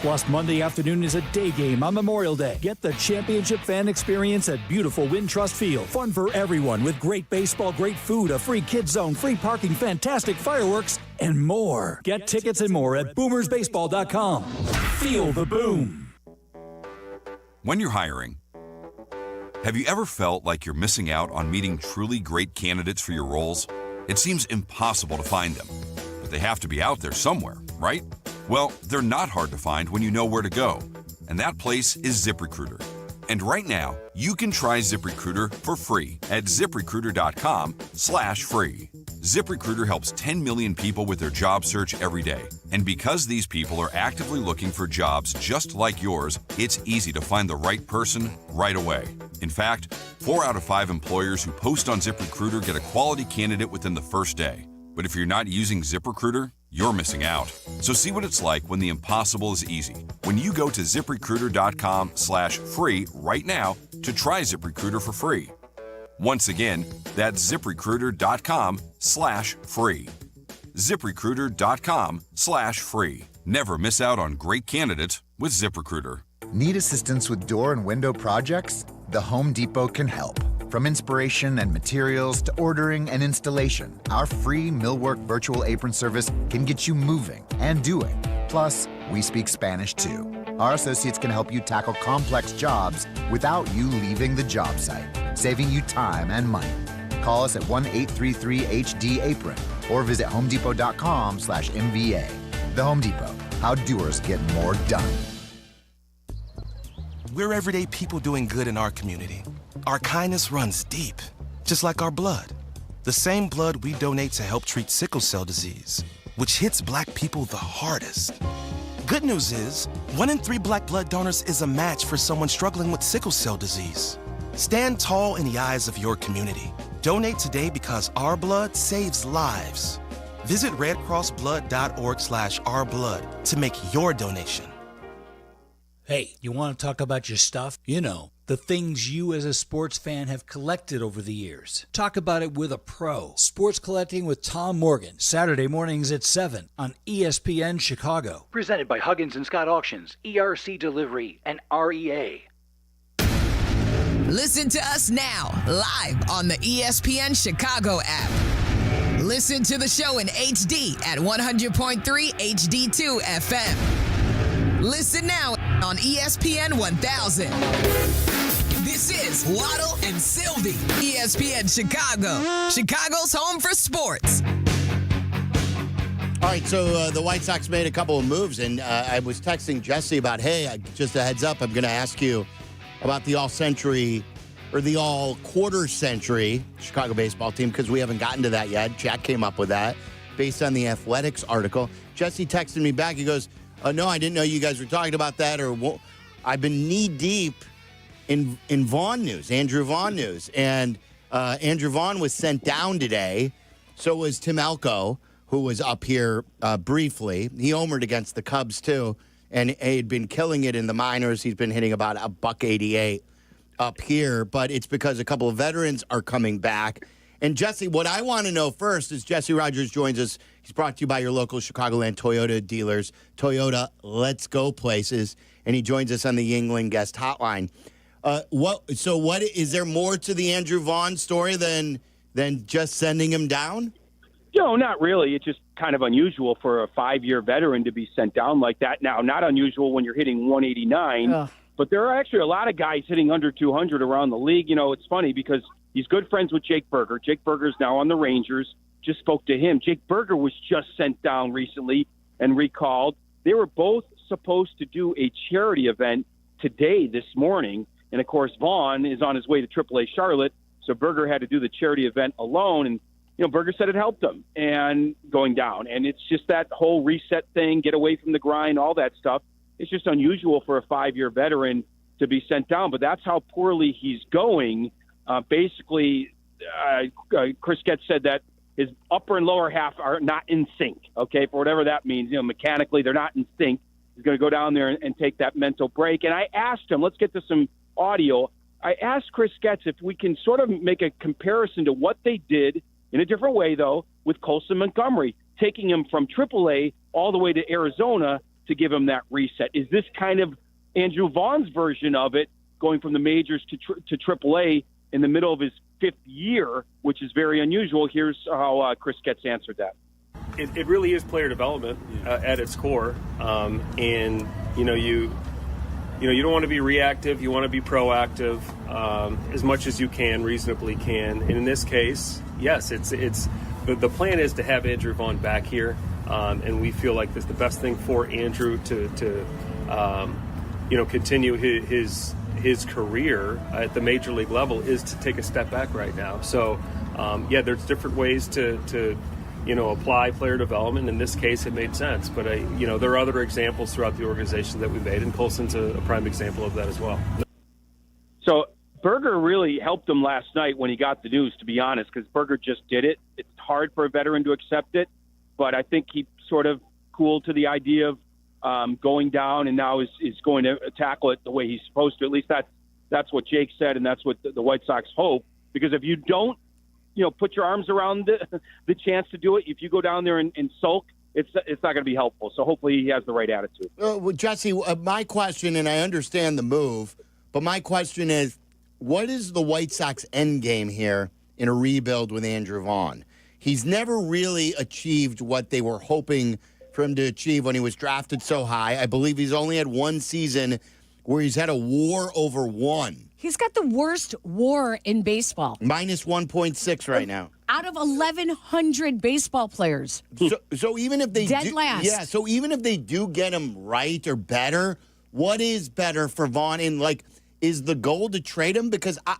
Plus, Monday afternoon is a day game on Memorial Day. Get the championship fan experience at beautiful Wintrust Field. Fun for everyone with great baseball, great food, a free kids zone, free parking, fantastic fireworks, and more. Get tickets and more at boomersbaseball.com. Feel the boom. When you're hiring, have you ever felt like you're missing out on meeting truly great candidates for your roles? It seems impossible to find them, but they have to be out there somewhere, right? Well, they're not hard to find when you know where to go, and that place is ZipRecruiter. And right now, you can try ZipRecruiter for free at ZipRecruiter.com/free. ZipRecruiter helps 10 million people with their job search every day. And because these people are actively looking for jobs just like yours, it's easy to find the right person right away. In fact, 4 out of 5 employers who post on ZipRecruiter get a quality candidate within the first day. But if you're not using ZipRecruiter, you're missing out. So see what it's like when the impossible is easy. When you go to ZipRecruiter.com/free right now to try ZipRecruiter for free. Once again, that's ZipRecruiter.com/free. ZipRecruiter.com/free. Never miss out on great candidates with ZipRecruiter. Need assistance with door and window projects? The Home Depot can help. From inspiration and materials to ordering and installation, our free Millwork virtual apron service can get you moving and doing. Plus, we speak Spanish too. Our associates can help you tackle complex jobs without you leaving the job site, saving you time and money. Call us at 1-833-HD-APRON or visit homedepot.com/MVA. The Home Depot, how doers get more done. We're everyday people doing good in our community. Our kindness runs deep, just like our blood. The same blood we donate to help treat sickle cell disease, which hits Black people the hardest. Good news is, 1 in 3 Black blood donors is a match for someone struggling with sickle cell disease. Stand tall in the eyes of your community. Donate today because our blood saves lives. Visit redcrossblood.org/ourblood to make your donation. Hey, you want to talk about your stuff? You know, the things you as a sports fan have collected over the years. Talk about it with a pro. Sports Collecting with Tom Morgan, Saturday mornings at 7 on ESPN Chicago. Presented by Huggins & Scott Auctions, ERC Delivery, and REA. Listen to us now, live on the ESPN Chicago app. Listen to the show in HD at 100.3 HD2 FM. Listen now on ESPN 1000. This is Waddle and Silvy, ESPN Chicago, Chicago's home for sports. All right, so the White Sox made a couple of moves, and I was texting Jesse about, hey, just a heads up, I'm going to ask you about the all-century or the all-quarter century Chicago baseball team, because we haven't gotten to that yet. Jack came up with that based on the Athletics article. Jesse texted me back. He goes, no, I didn't know you guys were talking about that. I've been knee-deep in Vaughn news, Andrew Vaughn news. And Andrew Vaughn was sent down today. So was Tim Elko, who was up here briefly. He homered against the Cubs, too. And he had been killing it in the minors. He's been hitting about $188 up here. But it's because a couple of veterans are coming back. And, Jesse, what I want to know first is Jesse Rogers joins us. He's brought to you by your local Chicagoland Toyota dealers. Toyota, let's go places. And he joins us on the Yingling guest hotline. What is there more to the Andrew Vaughn story than just sending him down? No, not really. It's just kind of unusual for a 5-year veteran to be sent down like that. Now, not unusual when you're hitting 189, but there are actually a lot of guys hitting under 200 around the league. You know, it's funny because he's good friends with Jake Berger. Jake Berger is now on the Rangers. Just spoke to him. Jake Berger was just sent down recently and recalled. They were both supposed to do a charity event today, this morning. And, of course, Vaughn is on his way to AAA Charlotte, so Berger had to do the charity event alone. And, you know, Berger said it helped him and going down. And it's just that whole reset thing, get away from the grind, all that stuff. It's just unusual for a 5-year veteran to be sent down. But that's how poorly he's going. Basically, Chris Getz said that his upper and lower half are not in sync, okay, for whatever that means. You know, mechanically, they're not in sync. He's going to go down there and take that mental break. And I asked him, let's get to some audio. I asked Chris Getz if we can sort of make a comparison to what they did in a different way, though, with Colson Montgomery, taking him from AAA all the way to Arizona to give him that reset. Is this kind of Andrew Vaughn's version of it, going from the majors to AAA in the middle of his 5th year, which is very unusual? Here's how Chris Getz answered that. It really is player development at its core, and you don't want to be reactive. You want to be proactive as much as you can, reasonably can. And in this case, yes, the plan is to have Andrew Vaughn back here, and we feel like this the best thing for Andrew to continue his career at the major league level is to take a step back right now. So there's different ways to apply player development. In this case, it made sense. But, there are other examples throughout the organization that we made, and Colson's a prime example of that as well. So Berger really helped him last night when he got the news, to be honest, because Berger just did it. It's hard for a veteran to accept it, but I think he sort of cooled to the idea of going down and now is going to tackle it the way he's supposed to. At least that's what Jake said, and that's what the White Sox hope. Because if you don't, put your arms around the chance to do it, if you go down there and sulk, it's not going to be helpful. So hopefully he has the right attitude. Well, Jesse, my question, and I understand the move, but my question is, what is the White Sox end game here in a rebuild with Andrew Vaughn? He's never really achieved what they were hoping for him to achieve when he was drafted so high. I believe he's only had one season where he's had a WAR over 1. He's got the worst WAR in baseball. Minus 1.6 right now. Out of 1,100 baseball players. So even if they dead last. Yeah, so even if they do get him right or better, what is better for Vaughn? And, is the goal to trade him? Because I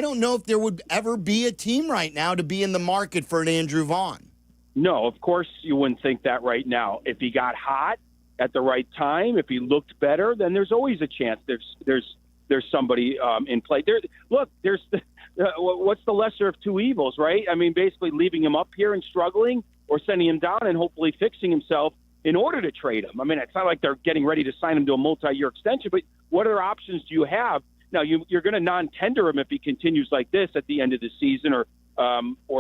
don't know if there would ever be a team right now to be in the market for an Andrew Vaughn. No, of course you wouldn't think that right now. If he got hot at the right time, if he looked better, then there's always a chance there's somebody in play. What's the lesser of two evils, right? I mean, basically leaving him up here and struggling, or sending him down and hopefully fixing himself in order to trade him. I mean, it's not like they're getting ready to sign him to a multi-year extension, but what other options do you have? Now, you're going to non-tender him if he continues like this at the end of the season, or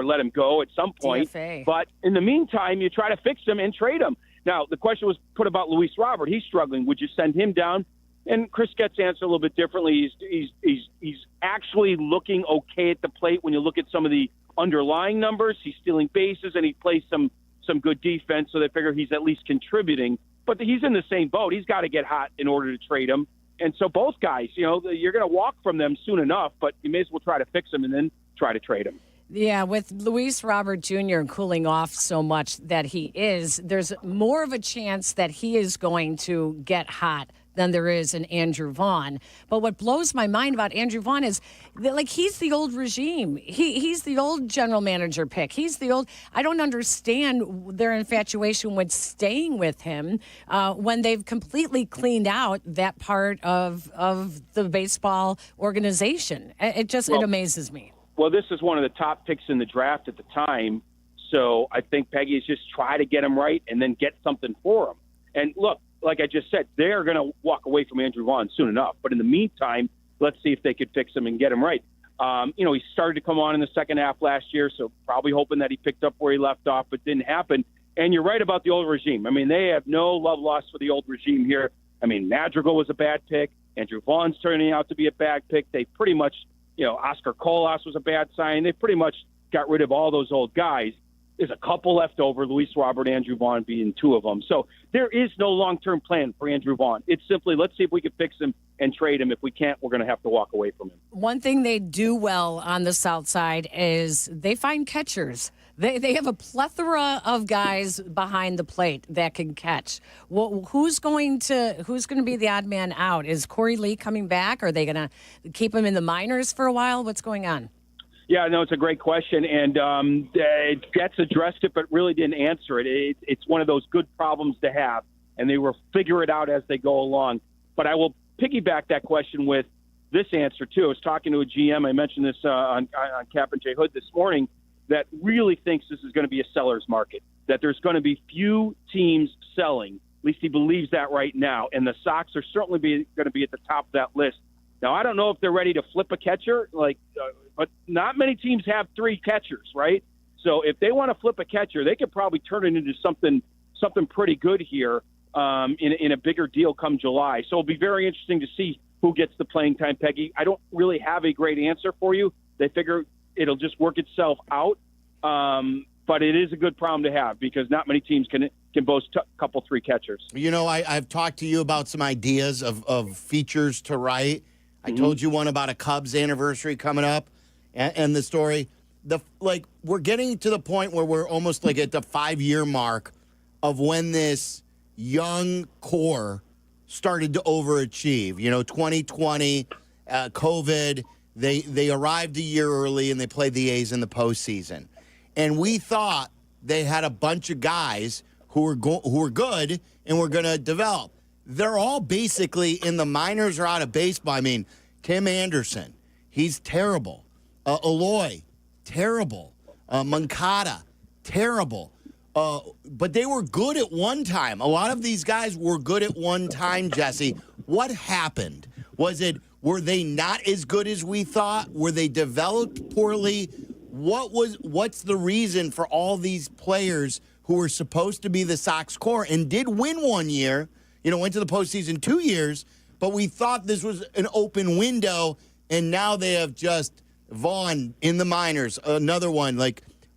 let him go at some point. DFA. But in the meantime, you try to fix him and trade him. Now, the question was put about Luis Robert. He's struggling. Would you send him down? And Chris Getz answered a little bit differently. He's actually looking okay at the plate when you look at some of the underlying numbers. He's stealing bases, and he plays some good defense, so they figure he's at least contributing. But he's in the same boat. He's got to get hot in order to trade him. And so both guys, you're going to walk from them soon enough, but you may as well try to fix them and then try to trade them. Yeah, with Luis Robert Jr. cooling off so much that he is, there's more of a chance that he is going to get hot than there is in Andrew Vaughn. But what blows my mind about Andrew Vaughn is that, he's the old regime. He's the old general manager pick. He's the old. I don't understand their infatuation with staying with him when they've completely cleaned out that part of the baseball organization. It amazes me. Well, this is one of the top picks in the draft at the time. So I think Peggy is just try to get him right and then get something for him. And look, like I just said, they're going to walk away from Andrew Vaughn soon enough. But in the meantime, let's see if they could fix him and get him right. He started to come on in the second half last year, so probably hoping that he picked up where he left off, but didn't happen. And you're right about the old regime. I mean, they have no love lost for the old regime here. I mean, Madrigal was a bad pick. Andrew Vaughn's turning out to be a bad pick. They pretty much, Oscar Colas was a bad sign. They pretty much got rid of all those old guys. There's a couple left over, Luis Robert, Andrew Vaughn being two of them. So there is no long-term plan for Andrew Vaughn. It's simply, let's see if we can fix him and trade him. If we can't, we're going to have to walk away from him. One thing they do well on the South Side is they find catchers. They have a plethora of guys behind the plate that can catch. Well, who's going to be the odd man out? Is Corey Lee coming back? Are they going to keep him in the minors for a while? What's going on? Yeah, no, it's a great question, and Getz addressed it, but really didn't answer it. It's one of those good problems to have, and they will figure it out as they go along. But I will piggyback that question with this answer, too. I was talking to a GM, I mentioned this on Kap and J Hood this morning, that really thinks this is going to be a seller's market, that there's going to be few teams selling At least he believes that right now. And the Sox are certainly going to be at the top of that list. Now, I don't know if they're ready to flip a catcher, but not many teams have 3 catchers, right? So if they want to flip a catcher, they could probably turn it into something pretty good here in a bigger deal come July. So it'll be very interesting to see who gets the playing time, Peggy. I don't really have a great answer for you. They figure it'll just work itself out. But it is a good problem to have because not many teams can boast a couple 3 catchers. You know, I've talked to you about some ideas of features to write. I told you one about a Cubs anniversary coming up and the story. We're getting to the point where we're almost like at the 5-year mark of when this young core started to overachieve. 2020, COVID, they arrived a year early and they played the A's in the postseason. And we thought they had a bunch of guys who were good and were going to develop. They're all basically in the minors or out of baseball. I mean, Tim Anderson, he's terrible. Eloy, terrible. Moncada, terrible. But they were good at one time. A lot of these guys were good at one time, Jesse. What happened? Were they not as good as we thought? Were they developed poorly? What's the reason for all these players who were supposed to be the Sox core and did win one year, went to the postseason 2 years, but we thought this was an open window, and now they have just Vaughn in the minors, another one.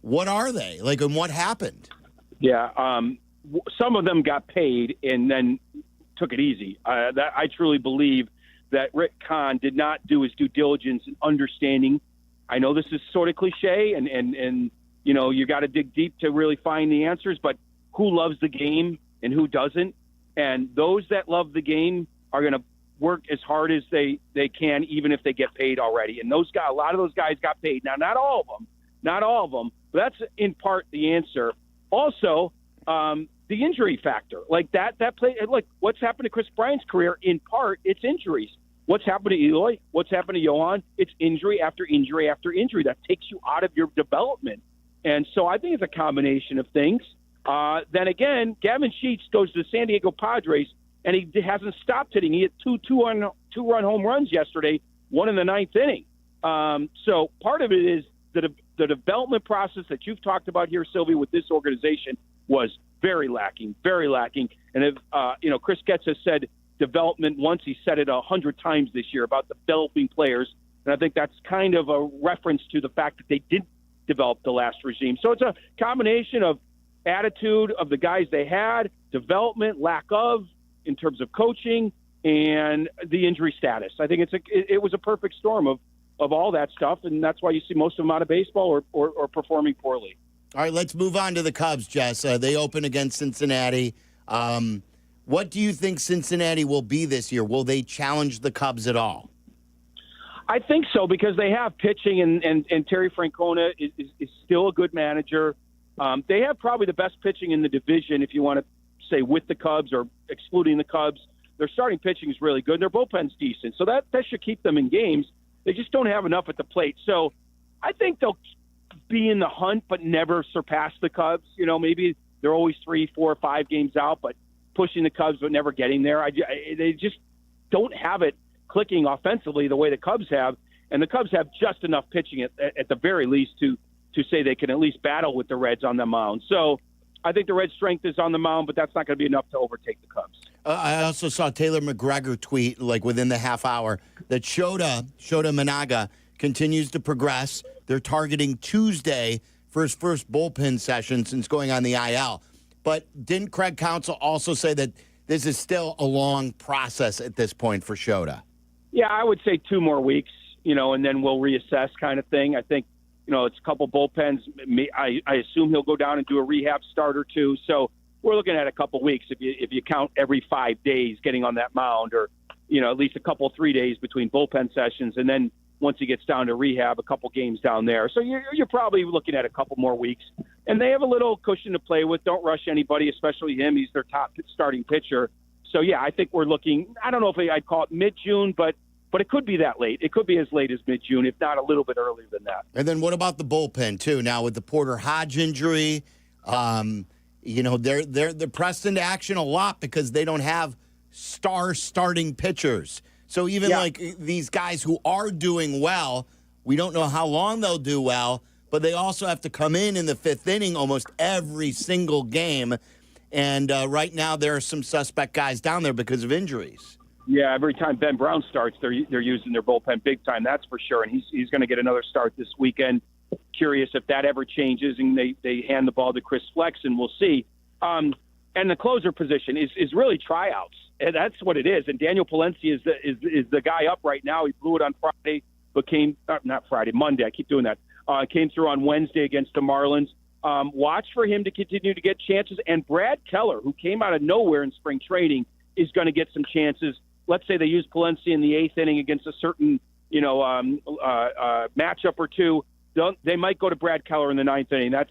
What are they? And what happened? Yeah, some of them got paid and then took it easy. I truly believe that Rick Kahn did not do his due diligence in understanding. I know this is sort of cliche, and you got to dig deep to really find the answers, but who loves the game and who doesn't? And those that love the game are going to work as hard as they can, even if they get paid already. And a lot of those guys got paid. Now, not all of them, but that's in part the answer. Also, the injury factor, that play, what's happened to Chris Bryant's career, in part, it's injuries. What's happened to Eloy? What's happened to Johan? It's injury after injury after injury that takes you out of your development. And so I think it's a combination of things. Then again, Gavin Sheets goes to the San Diego Padres, and he hasn't stopped hitting. He hit two-run home runs yesterday, one in the 9th inning. So part of it is the development process that you've talked about here, Silvy, with this organization was very lacking. And if Chris Getz has said development once, he said it 100 times this year about developing players, and I think that's kind of a reference to the fact that they didn't develop the last regime. So it's a combination of attitude of the guys they had, development, lack of, in terms of coaching, and the injury status. I think it was a perfect storm of all that stuff, and that's why you see most of them out of baseball or performing poorly. All right, let's move on to the Cubs, Jess. They open against Cincinnati. What do you think Cincinnati will be this year? Will they challenge the Cubs at all? I think so, because they have pitching, and Terry Francona is still a good manager. They have probably the best pitching in the division, if you want to say with the Cubs or excluding the Cubs. Their starting pitching is really good. Their bullpen's decent, so that should keep them in games. They just don't have enough at the plate. So I think they'll be in the hunt but never surpass the Cubs. Maybe they're always 3, 4, 5 games out, but pushing the Cubs but never getting there. They just don't have it clicking offensively the way the Cubs have, and the Cubs have just enough pitching at the very least to say they can at least battle with the Reds on the mound. So I think the Reds' strength is on the mound, but that's not going to be enough to overtake the Cubs. I also saw Taylor McGregor tweet, within the half hour, that Shota Managa continues to progress. They're targeting Tuesday for his first bullpen session since going on the IL. But didn't Craig Counsell also say that this is still a long process at this point for Shota? Yeah, I would say 2 more weeks, and then we'll reassess kind of thing. I think, it's a couple bullpens. I assume he'll go down and do a rehab start or 2. So we're looking at a couple weeks if you count every 5 days getting on that mound, or, at least a couple 3 days between bullpen sessions. And then once he gets down to rehab, a couple games down there. So you're probably looking at a couple more weeks. And they have a little cushion to play with. Don't rush anybody, especially him. He's their top starting pitcher. So, yeah, I think we're looking, I don't know if I'd call it mid-June, but it could be that late. It could be as late as mid-June, if not a little bit earlier than that. And then what about the bullpen, too? Now, with the Porter Hodge injury, they're pressed into action a lot because they don't have star starting pitchers. So even like these guys who are doing well, we don't know how long they'll do well, but they also have to come in the fifth inning almost every single game. And right now there are some suspect guys down there because of injuries. Yeah, every time Ben Brown starts, they're using their bullpen big time, that's for sure. And he's going to get another start this weekend. Curious if that ever changes and they hand the ball to Chris Flex, and we'll see. And the closer position is really tryouts. And that's what it is. And Daniel Palencia is the guy up right now. He blew it on Friday, but Monday. I keep doing that. Came through on Wednesday against the Marlins. Watch for him to continue to get chances. And Brad Keller, who came out of nowhere in spring training, is going to get some chances. Let's say they use Palencia in the eighth inning against a certain matchup or two. They might go to Brad Keller in the ninth inning. That's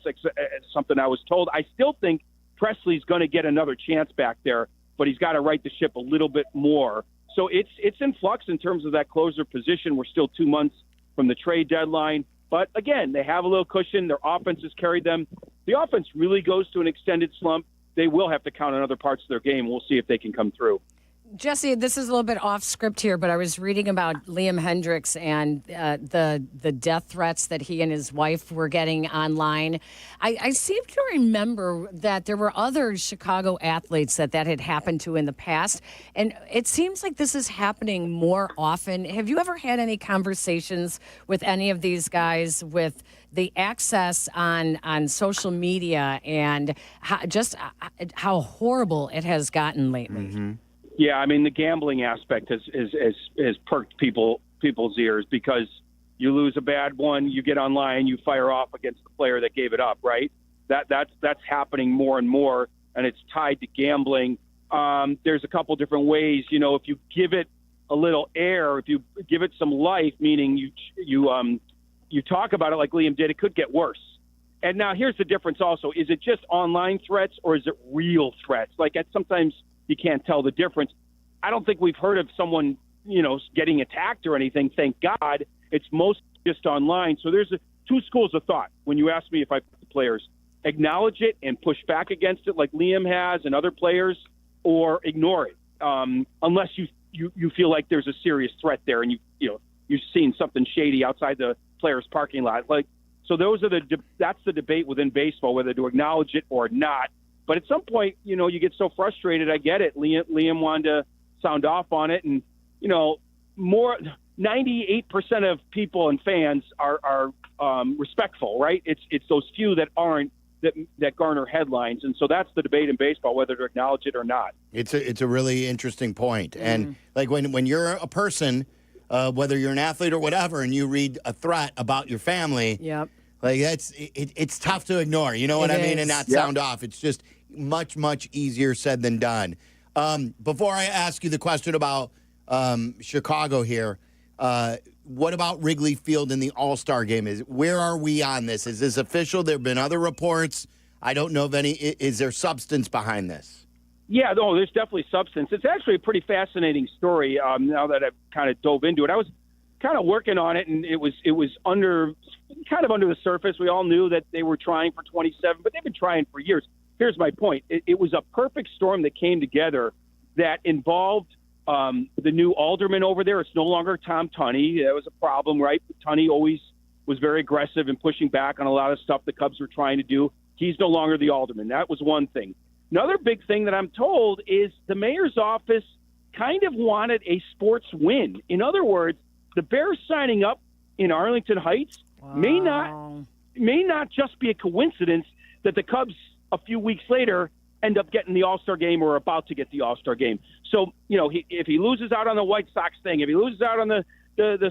something I was told. I still think Presley's going to get another chance back there, but he's got to right the ship a little bit more. So it's in flux in terms of that closer position. We're still 2 months from the trade deadline. But, again, they have a little cushion. Their offense has carried them. The offense really goes to an extended slump. They will have to count on other parts of their game. We'll see if they can come through. Jesse, this is a little bit off script here, but I was reading about Liam Hendricks and the death threats that he and his wife were getting online. I seem to remember that there were other Chicago athletes that had happened to in the past, and it seems like this is happening more often. Have you ever had any conversations with any of these guys with the access on social media and how horrible it has gotten lately? Mm-hmm. Yeah, I mean, the gambling aspect has perked people's ears because you lose a bad one, you get online, you fire off against the player that gave it up, right? That's happening more and more, and it's tied to gambling. There's a couple different ways. If you give it a little air, if you give it some life, meaning you talk about it like Liam did, it could get worse. And now here's the difference also. Is it just online threats or is it real threats? Sometimes you can't tell the difference. I don't think we've heard of someone, getting attacked or anything. Thank God. It's mostly just online. So there's two schools of thought when you ask me if I put the players. Acknowledge it and push back against it like Liam has and other players, or ignore it unless you feel like there's a serious threat there and you've seen something shady outside the player's parking lot. So those are that's the debate within baseball, whether to acknowledge it or not. But at some point, you get so frustrated. I get it. Liam wanted to sound off on it, and 98% of people and fans are respectful, right? It's those few that aren't that garner headlines, and so that's the debate in baseball, whether to acknowledge it or not. It's a really interesting point, and when you're a person, whether you're an athlete or whatever, and you read a threat about your family, yep. It's tough to ignore, you know what I mean, and not sound off. It's just much, much easier said than done. Before I ask you the question about Chicago here, what about Wrigley Field in the All-Star game? Where are we on this? Is this official? There have been other reports. I don't know of any. Is there substance behind this? Yeah, no, there's definitely substance. It's actually a pretty fascinating story now that I've kind of dove into it. I was kind of working on it, and it was under the surface. We all knew that they were trying for 27, but they've been trying for years. Here's my point. It was a perfect storm that came together that involved the new alderman over there. It's no longer Tom Tunney. That was a problem, right? Tunney always was very aggressive and pushing back on a lot of stuff the Cubs were trying to do. He's no longer the alderman. That was one thing. Another big thing that I'm told is the mayor's office kind of wanted a sports win. In other words, the Bears signing up in Arlington Heights may not just be a coincidence that the Cubs a few weeks later end up getting the All-Star game or about to get the All-Star game. So, if he loses out on the White Sox thing, if he loses out on the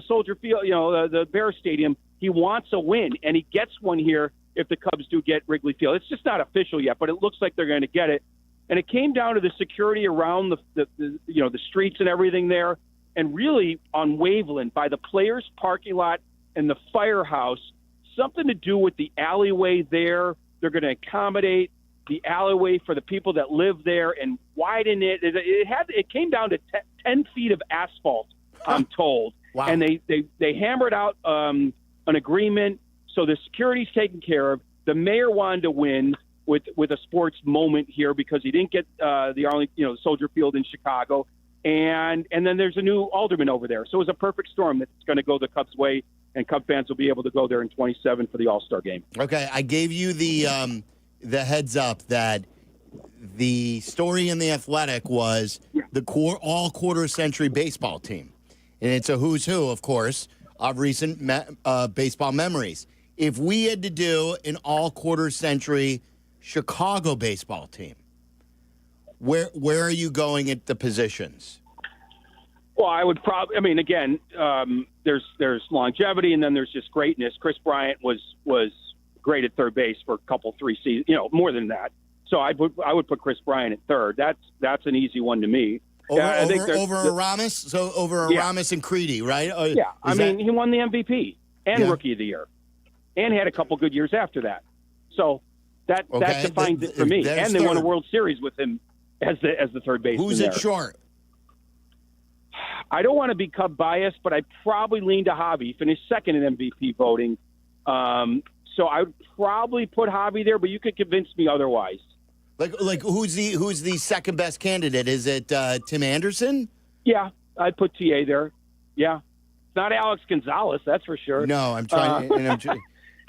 Soldier Field, the Bears Stadium, he wants a win, and he gets one here if the Cubs do get Wrigley Field. It's just not official yet, but it looks like they're going to get it. And it came down to the security around the streets and everything there, and really on Waveland by the players' parking lot and the firehouse, something to do with the alleyway there. They're going to accommodate the alleyway for the people that live there and widen it. It came down to 10 feet of asphalt, I'm told. Wow. And they hammered out an agreement. So the security's taken care of. The mayor wanted to win. with a sports moment here because he didn't get the Arlington, Soldier Field in Chicago, and then there's a new alderman over there. So it was a perfect storm that's going to go the Cubs' way, and Cub fans will be able to go there in 27 for the All-Star game. Okay, I gave you the heads up that the story in The Athletic was the all quarter-century baseball team. And it's a who's who, of course, of recent baseball memories. If we had to do an all quarter-century Chicago baseball team, where are you going at the positions? Well, I would probably. I mean, again, there's longevity, and then there's just greatness. Chris Bryant was great at third base for a couple, 3 seasons. More than that. So I would put Chris Bryant at third. That's an easy one to me. Over Aramis? So over Aramis and Creedy, right? He won the MVP and Rookie of the Year, and had a couple good years after that. So that defines it for me. And they won a World Series with him as the third baseman. Who's it short? I don't want to be Cub biased, but I probably lean to Javi. He finished second in MVP voting. So I would probably put Javi there, but you could convince me otherwise. Like who's the second best candidate? Is it Tim Anderson? Yeah, I'd put TA there. Yeah, it's not Alex Gonzalez, that's for sure. No, I'm trying.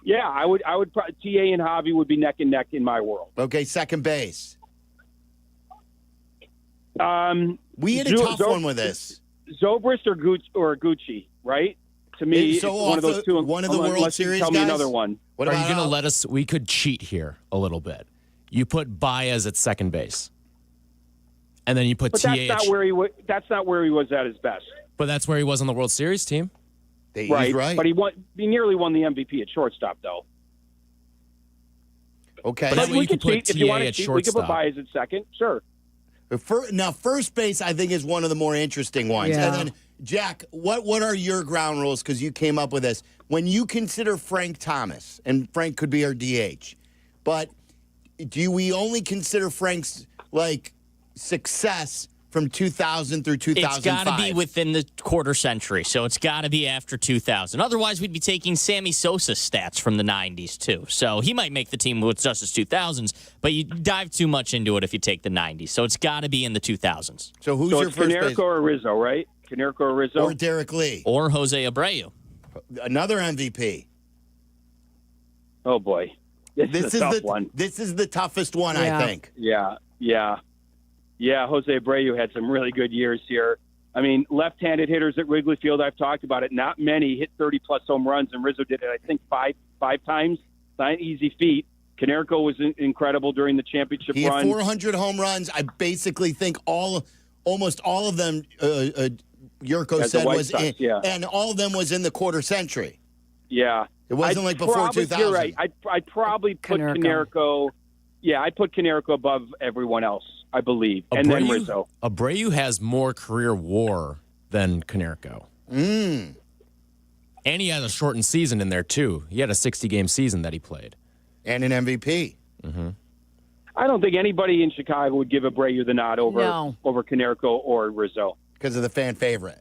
Yeah, I would. TA and Javi would be neck and neck in my world. Okay, second base. We had a tough one with this. Zobrist or Gucci, right? To me, so one of those two. One of the World Series tell guys? me another one. Are you going to let us? We could cheat here a little bit. You put Baez at second base, and then you put TA. That's not where he was at his best. But that's where he was on the World Series team. Right. But he nearly won the MVP at shortstop, though. Okay. But we could cheat TA if you want to at cheat. shortstop. We could put Baez at second. Sure. Now, first base, I think, is one of the more interesting ones. Yeah. And then, Jack, what are your ground rules? Because you came up with this. When you consider Frank Thomas, and Frank could be our DH, but do we only consider Frank's success from 2000 through 2005? It's got to be within the quarter century, so it's got to be after 2000. Otherwise, we'd be taking Sammy Sosa's stats from the 90s, too. So he might make the team with just his 2000s, but you dive too much into it if you take the 90s. So it's got to be in the 2000s. So who's your first base? Konerko or Rizzo, right? Konerko or Rizzo? Or Derek Lee. Or Jose Abreu. Another MVP. Oh, boy. This is a tough one. This is the toughest one, I think. Yeah. Jose Abreu had some really good years here. I mean, left-handed hitters at Wrigley Field, I've talked about it. Not many hit 30-plus home runs, and Rizzo did it, I think, five times. Not an easy feat. Konerko was incredible during the championship He run. had 400 home runs. I basically think almost all of them, Jurko said, was in, and all of them was in the quarter century. Yeah. It wasn't like before 2000. You're right. I'd probably put Konerko. Yeah, I'd put Konerko above everyone else, I believe, and then Rizzo. Abreu has more career WAR than Konerko. And he had a shortened season in there, too. He had a 60-game season that he played. And an MVP. Mm-hmm. I don't think anybody in Chicago would give Abreu the nod over Konerko or Rizzo. Because of the fan favorite.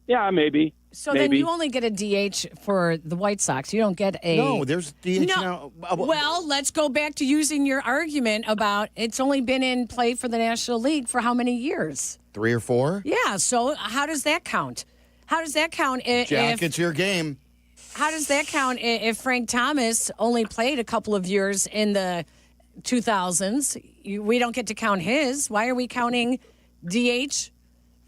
Yeah, maybe. So then you only get a DH for the White Sox. You don't get a... No, there's DH now. Well, let's go back to using your argument about it's only been in play for the National League for how many years? 3 or 4? Yeah, so how does that count? How does that count Jack, it's your game. How does that count if Frank Thomas only played a couple of years in the 2000s? We don't get to count his. Why are we counting DH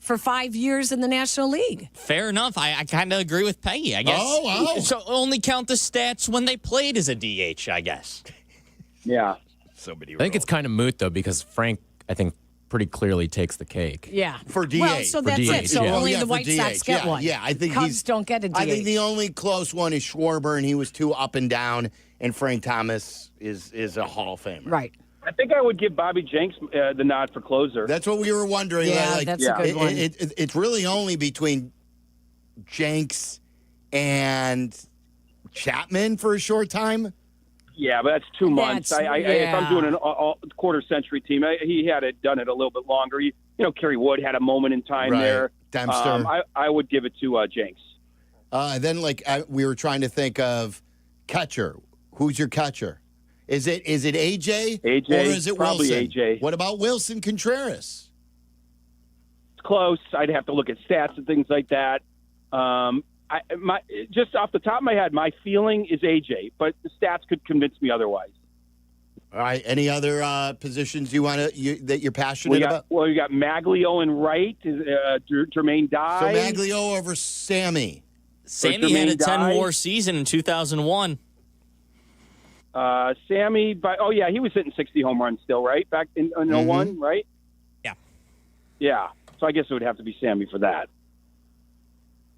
for 5 years in the National League? Fair enough. I kind of agree with Peggy, I guess. Oh, wow. So only count the stats when they played as a DH, I guess. Yeah. I think it's kind of moot, though, because Frank, I think, pretty clearly takes the cake. Yeah. For DH. Well, so that's it. So only the White Sox get one. Yeah, I think Cubs don't get a DH. I think the only close one is Schwarber, and he was too up and down, and Frank Thomas is a Hall of Famer. Right. I think I would give Bobby Jenks the nod for closer. That's what we were wondering. Yeah, that's a good one. It's really only between Jenks and Chapman for a short time. Yeah, but that's 2 months. If I'm doing a quarter-century team, he had done it a little bit longer. Kerry Wood had a moment in time there. Dempster. I would give it to Jenks. Then, we were trying to think of catcher. Who's your catcher? Is it AJ? AJ, or is it probably Wilson? AJ. What about Wilson Contreras? It's close. I'd have to look at stats and things like that. Just off the top of my head, my feeling is AJ, but the stats could convince me otherwise. All right. Any other positions that you're passionate about? Well, you got Maglio and Wright, Jermaine Dye. So Maglio over Sammy. Sammy had a 10-WAR season in 2001. Sammy, he was hitting 60 home runs still, right? Back in 01, right? Yeah. Yeah. So I guess it would have to be Sammy for that.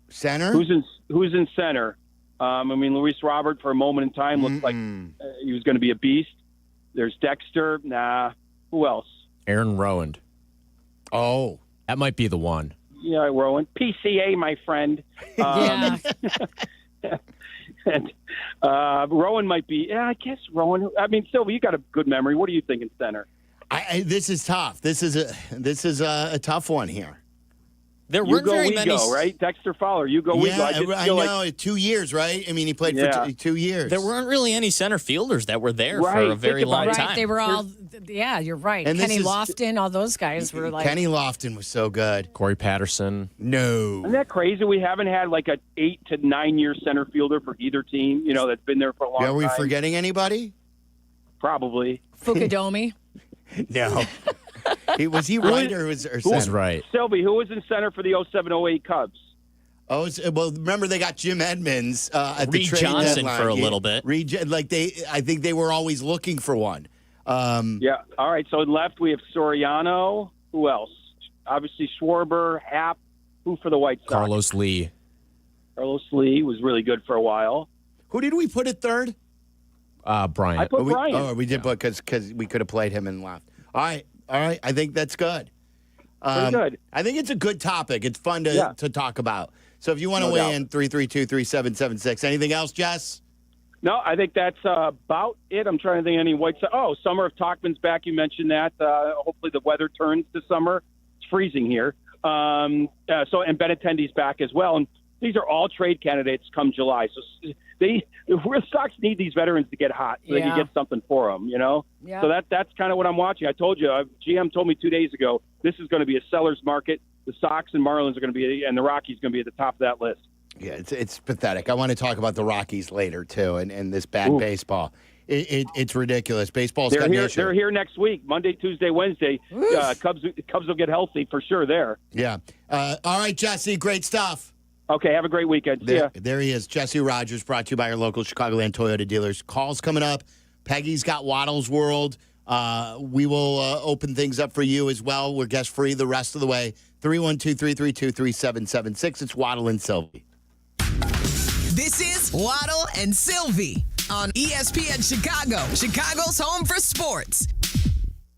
Center? Who's in center? Luis Robert for a moment in time looked like he was going to be a beast. There's Dexter. Nah. Who else? Aaron Rowand. Oh. That might be the one. Yeah, Rowan. PCA, my friend. Yeah. And Rowan might be. Yeah, I guess Rowan. Silvy, you got a good memory. What do you think in center? This is tough. This is a tough one here. There You weren't go, very we many. go, right? Dexter Fowler. You go, we go. I know. 2 years, right? He played for 2 years. There weren't really any center fielders that were there for Right, a very think about long it. time. Right, they were all. Yeah, you're right. And this Kenny is- Lofton, all those guys were like. Kenny Lofton was so good. Corey Patterson. No. Isn't that crazy? We haven't had like an 8 to 9 year center fielder for either team. That's been there for a long time. Are we forgetting anybody? Probably. Fukudomi. No. Was he right or center? Who was right? Silvy, who was in center for the 07-08 Cubs? Oh, well, remember they got Jim Edmonds at the Reed trade Johnson deadline. for a little bit. I think they were always looking for one. Yeah. All right. So left we have Soriano. Who else? Obviously Schwarber, Happ. Who for the White Sox? Carlos Lee. Carlos Lee was really good for a while. Who did we put at third? Bryant. I put Bryant. We did put because we could have played him in left. All right. I think that's good. Pretty good. I think it's a good topic. It's fun to talk about. So if you want to weigh in, 332-3776. Anything else, Jess? No, I think that's about it. I'm trying to think of any White Sox. Oh, Summer of Tauchman's back. You mentioned that. Hopefully the weather turns this summer. It's freezing here. And Benintendi's back as well. And these are all trade candidates come July. So the Sox need these veterans to get hot so they can get something for them, Yeah. So that's kind of what I'm watching. I told you, GM told me 2 days ago, this is going to be a seller's market. The Sox and Marlins are going to be, and the Rockies are going to be at the top of that list. Yeah, it's pathetic. I want to talk about the Rockies later, too, and this bad baseball. It's ridiculous. Baseball's got an issue. They're here next week, Monday, Tuesday, Wednesday. Cubs will get healthy for sure there. Yeah. All right, Jesse, great stuff. Okay, have a great weekend. See ya. There he is, Jesse Rogers, brought to you by our local Chicagoland Toyota dealers. Calls coming up. Peggy's got Waddle's World. We will open things up for you as well. We're guest-free the rest of the way. 312-332-3776. It's Waddle and Silvy. This is Waddle and Silvy on ESPN Chicago, Chicago's home for sports.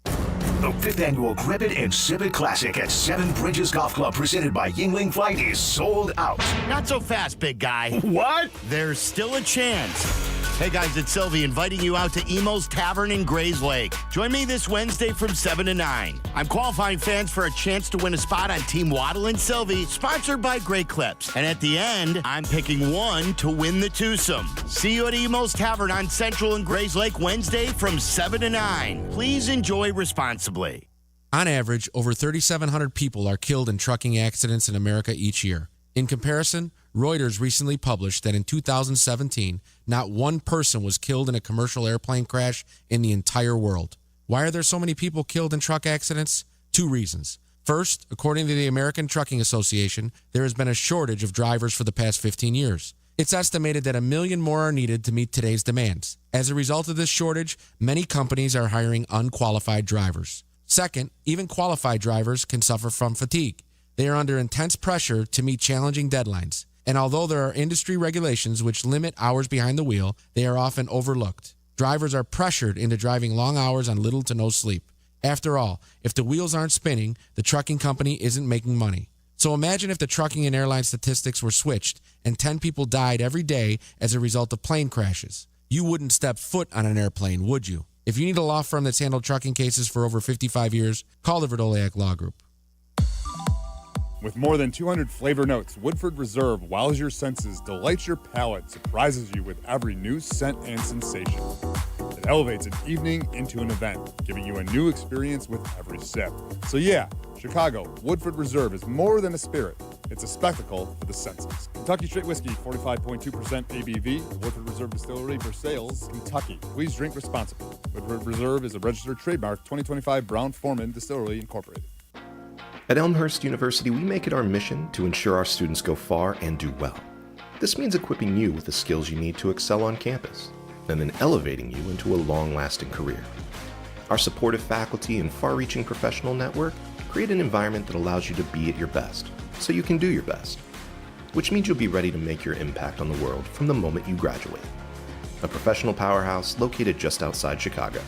The 5th annual Grip It and Sip It Classic at Seven Bridges Golf Club presented by Yingling Flight is sold out. Not so fast, big guy. What? There's still a chance. Hey guys, it's Silvy inviting you out to Emo's Tavern in Grays Lake. Join me this Wednesday from 7 to 9. I'm qualifying fans for a chance to win a spot on Team Waddle and Silvy, sponsored by Great Clips. And at the end, I'm picking one to win the twosome. See you at Emo's Tavern on Central and Grays Lake Wednesday from 7 to 9. Please enjoy responsibly. On average, over 3,700 people are killed in trucking accidents in America each year. In comparison, Reuters recently published that in 2017, not one person was killed in a commercial airplane crash in the entire world. Why are there so many people killed in truck accidents? 2 reasons. First, according to the American Trucking Association, there has been a shortage of drivers for the past 15 years. It's estimated that 1 million more are needed to meet today's demands. As a result of this shortage, many companies are hiring unqualified drivers. Second, even qualified drivers can suffer from fatigue. They are under intense pressure to meet challenging deadlines. And although there are industry regulations which limit hours behind the wheel, they are often overlooked. Drivers are pressured into driving long hours on little to no sleep. After all, if the wheels aren't spinning, the trucking company isn't making money. So imagine if the trucking and airline statistics were switched and 10 people died every day as a result of plane crashes. You wouldn't step foot on an airplane, would you? If you need a law firm that's handled trucking cases for over 55 years, call the Verdoliak Law Group. With more than 200 flavor notes, Woodford Reserve wows your senses, delights your palate, surprises you with every new scent and sensation. It elevates an evening into an event, giving you a new experience with every sip. So yeah, Chicago, Woodford Reserve is more than a spirit. It's a spectacle for the senses. Kentucky Straight Whiskey, 45.2% ABV. Woodford Reserve Distillery, Versailles, Kentucky. Please drink responsibly. Woodford Reserve is a registered trademark, 2025 Brown-Forman Distillery, Incorporated. At Elmhurst University, we make it our mission to ensure our students go far and do well. This means equipping you with the skills you need to excel on campus, and then elevating you into a long-lasting career. Our supportive faculty and far-reaching professional network create an environment that allows you to be at your best, so you can do your best, which means you'll be ready to make your impact on the world from the moment you graduate. A professional powerhouse located just outside Chicago.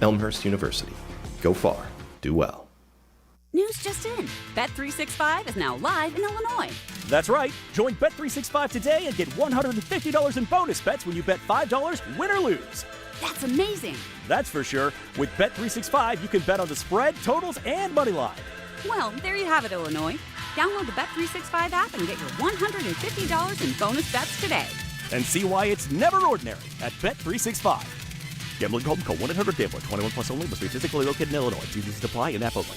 Elmhurst University. Go far, do well. News just in. Bet365 is now live in Illinois. That's right. Join Bet365 today and get $150 in bonus bets when you bet $5, win or lose. That's amazing. That's for sure. With Bet365, you can bet on the spread, totals, and money line. Well, there you have it, Illinois. Download the Bet365 app and get your $150 in bonus bets today. And see why it's never ordinary at Bet365. Gambling problem? Call 1-800-GAMBLER. 21 plus only. Must be physically located in Illinois. TVs apply and app only.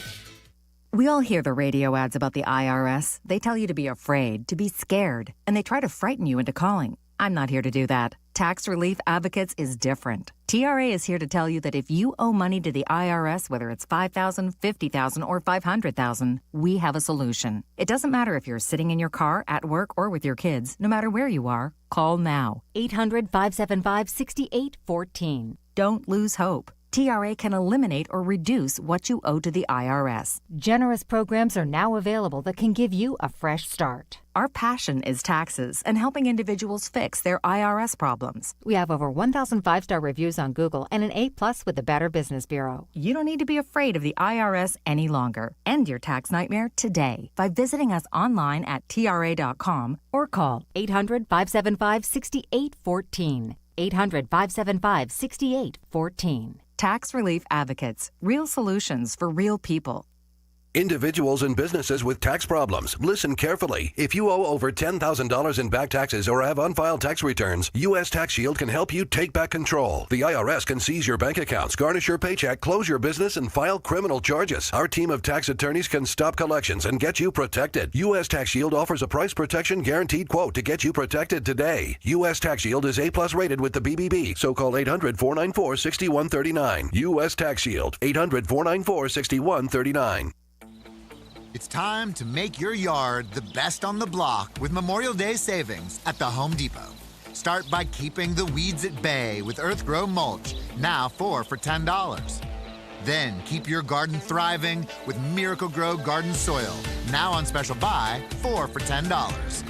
We all hear the radio ads about the IRS. They tell you to be afraid, to be scared, and they try to frighten you into calling. I'm not here to do that. Tax Relief Advocates is different. TRA is here to tell you that if you owe money to the IRS, whether it's $5,000, $50,000, or $500,000, we have a solution. It doesn't matter if you're sitting in your car, at work, or with your kids. No matter where you are, call now. 800-575-6814. Don't lose hope. TRA can eliminate or reduce what you owe to the IRS. Generous programs are now available that can give you a fresh start. Our passion is taxes and helping individuals fix their IRS problems. We have over 1,000 5-star reviews on Google and an A+ with the Better Business Bureau. You don't need to be afraid of the IRS any longer. End your tax nightmare today by visiting us online at TRA.com or call 800-575-6814. 800-575-6814. Tax Relief Advocates. Real solutions for real people. Individuals and businesses with tax problems, listen carefully. If you owe over $10,000 in back taxes or have unfiled tax returns, U.S. Tax Shield can help you take back control. The IRS can seize your bank accounts, garnish your paycheck, close your business, and file criminal charges. Our team of tax attorneys can stop collections and get you protected. U.S. Tax Shield offers a price protection guaranteed quote to get you protected today. U.S. Tax Shield is A+ rated with the BBB, so call 800-494-6139. U.S. Tax Shield, 800-494-6139. It's time to make your yard the best on the block with Memorial Day savings at the Home Depot. Start by keeping the weeds at bay with Earthgrow Mulch, now 4 for $10. Then keep your garden thriving with Miracle-Gro Garden Soil, now on special buy, 4 for $10.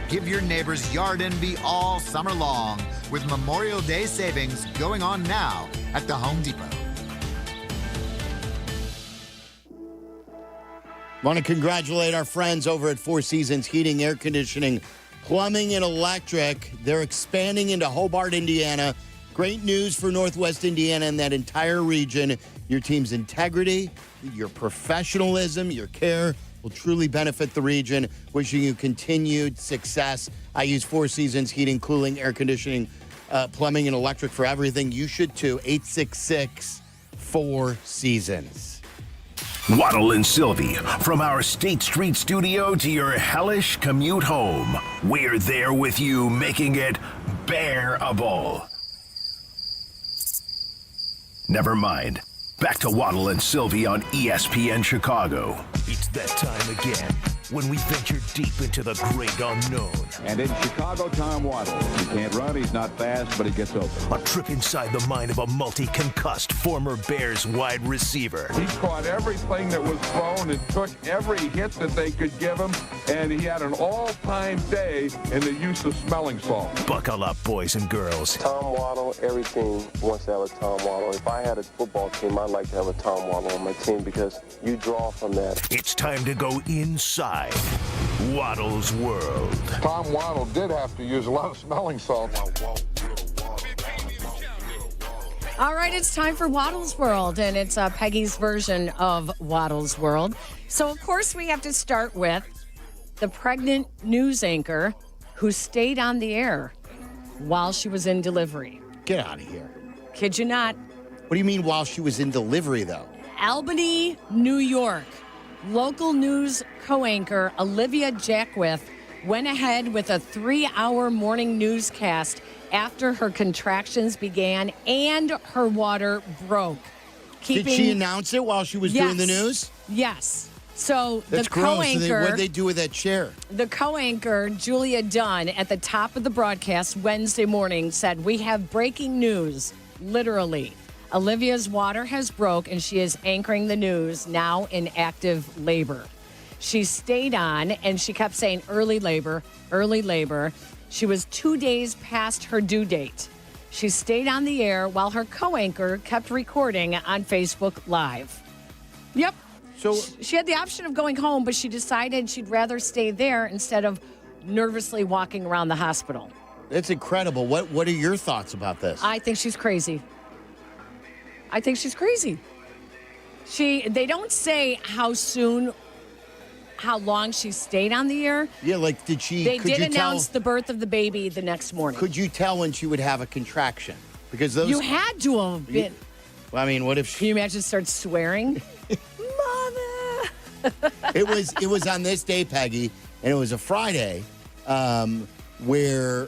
Give your neighbors yard envy all summer long with Memorial Day savings going on now at the Home Depot. Want to congratulate our friends over at Four Seasons Heating, Air Conditioning, Plumbing, and Electric. They're expanding into Hobart, Indiana. Great news for Northwest Indiana and that entire region. Your team's integrity, your professionalism, your care will truly benefit the region. Wishing you continued success. I use Four Seasons Heating, Cooling, Air Conditioning, Plumbing, and Electric for everything. You should too. 866-4Seasons. Waddle and Silvy, from our State Street studio to your hellish commute home. We're there with you, making it bearable. Never mind. Back to Waddle and Silvy on ESPN Chicago. It's that time again when we venture deep into the great unknown. And in Chicago, Tom Waddle. He can't run, he's not fast, but he gets open. A trip inside the mind of a multi-concussed former Bears wide receiver. He caught everything that was thrown and took every hit that they could give him, and he had an all-time day in the use of smelling salt. Buckle up, boys and girls. Tom Waddle, every team wants to have a Tom Waddle. If I had a football team, I'd like to have a Tom Waddle on my team because you draw from that. It's time to go inside Waddle's world. Tom Waddle did have to use a lot of smelling salt. All right, it's time for Waddle's World, and it's Peggy's version of Waddle's World. So, of course, we have to start with the pregnant news anchor who stayed on the air while she was in delivery. Get out of here. Kid you not. What do you mean while she was in delivery, though? Albany, New York. Local news co-anchor Olivia Jackwith went ahead with a 3-hour morning newscast after her contractions began and her water broke. Did she announce it while she was doing the news? Yes. So That's the gross. co-anchor, What did they do with that chair? The co-anchor, Julia Dunn, at the top of the broadcast Wednesday morning said, "We have breaking news, literally. Olivia's water has broke and she is anchoring the news now in active labor." She stayed on and she kept saying early labor, early labor. She was 2 days past her due date. She stayed on the air while her co-anchor kept recording on Facebook Live. Yep. So she had the option of going home, but she decided she'd rather stay there instead of nervously walking around the hospital. That's incredible. What are your thoughts about this? I think she's crazy. I think she's crazy. They don't say how long she stayed on the air. Yeah, like did she? They could did you announce tell, the birth of the baby the next morning. Could you tell when she would have a contraction? Because those You had to have been. Well, I mean, what if she? Can you imagine starts swearing? It was on this day, Peggy, and it was a Friday, where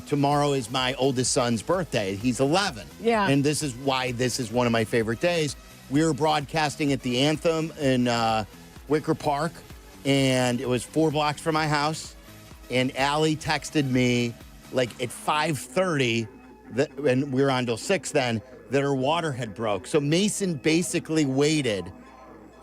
tomorrow is my oldest son's birthday. He's 11. Yeah. And this is why this is one of my favorite days. We were broadcasting at the Anthem in Wicker Park, and it was 4 blocks from my house. And Allie texted me like at 5:30, and we were on till 6 then, that her water had broke. So Mason basically waited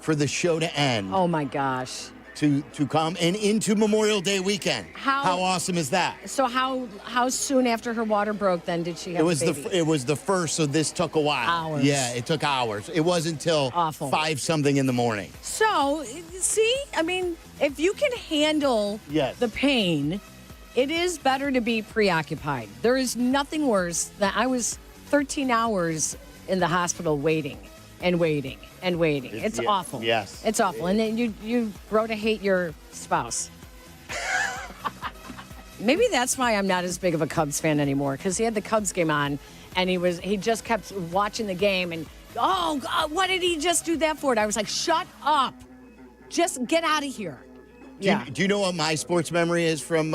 for the show to end. Oh my gosh. To come and into Memorial Day weekend. How awesome is that? So how soon after her water broke then did she have a baby? It was the first, so this took a while. Hours. Yeah, it took hours. It wasn't until 5-something in the morning. So, see, I mean, if you can handle the pain, it is better to be preoccupied. There is nothing worse than I was 13 hours in the hospital waiting and waiting and waiting. It's awful. Yes. It's awful. And then you grow to hate your spouse. Maybe that's why I'm not as big of a Cubs fan anymore, because he had the Cubs game on and he just kept watching the game and, oh, God, what did he just do that for? And I was like, shut up. Just get out of here. Do you know what my sports memory is from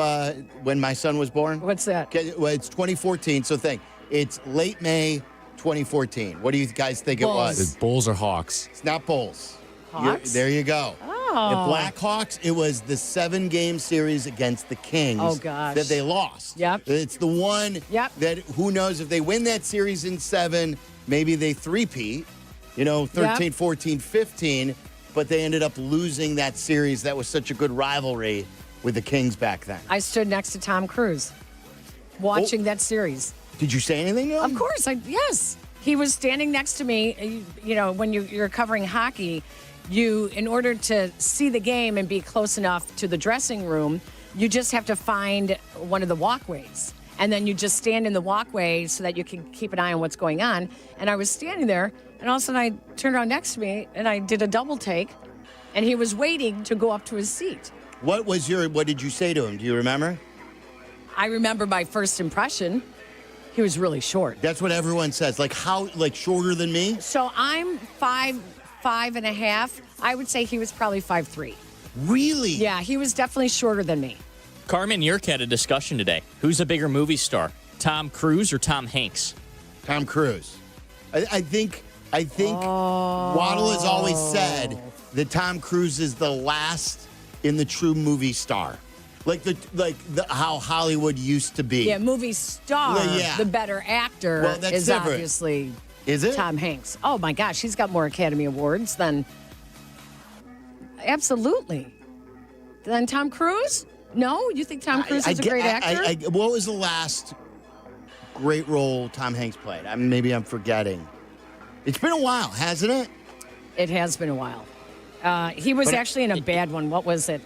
when my son was born? What's that? Well, it's 2014, so think. It's late May 2014. What do you guys think it was? It's Bulls or Hawks? It's not Bulls. Hawks? There you go. Oh. The Blackhawks, it was the 7-game series against the Kings. Oh, gosh. That they lost. Yep. It's the one that who knows if they win that series in 7, maybe they three-peat, 13, 14, 15, but they ended up losing that series. That was such a good rivalry with the Kings back then. I stood next to Tom Cruise watching that series. Did you say anything to him? Of course, yes. He was standing next to me. When you're covering hockey, in order to see the game and be close enough to the dressing room, you just have to find one of the walkways. And then you just stand in the walkway so that you can keep an eye on what's going on. And I was standing there, and all of a sudden I turned around next to me, and I did a double take, and he was waiting to go up to his seat. What did you say to him? Do you remember? I remember my first impression. He was really short. That's what everyone says. Like shorter than me? So I'm 5'5.5". I would say he was probably 5'3". Really? Yeah, he was definitely shorter than me. Carmen, Yerk had a discussion today. Who's a bigger movie star, Tom Cruise or Tom Hanks? Tom Cruise. I think Waddle has always said that Tom Cruise is the last in the true movie star. Like how Hollywood used to be. Yeah, movie star. Yeah. The better actor that's is different. obviously Is it? Tom Hanks. Oh my gosh, he's got more Academy Awards than absolutely than Tom Cruise. No, you think Tom Cruise is a great actor? What was the last great role Tom Hanks played? Maybe I'm forgetting. It's been a while, hasn't it? It has been a while. He was actually in a bad one. What was it?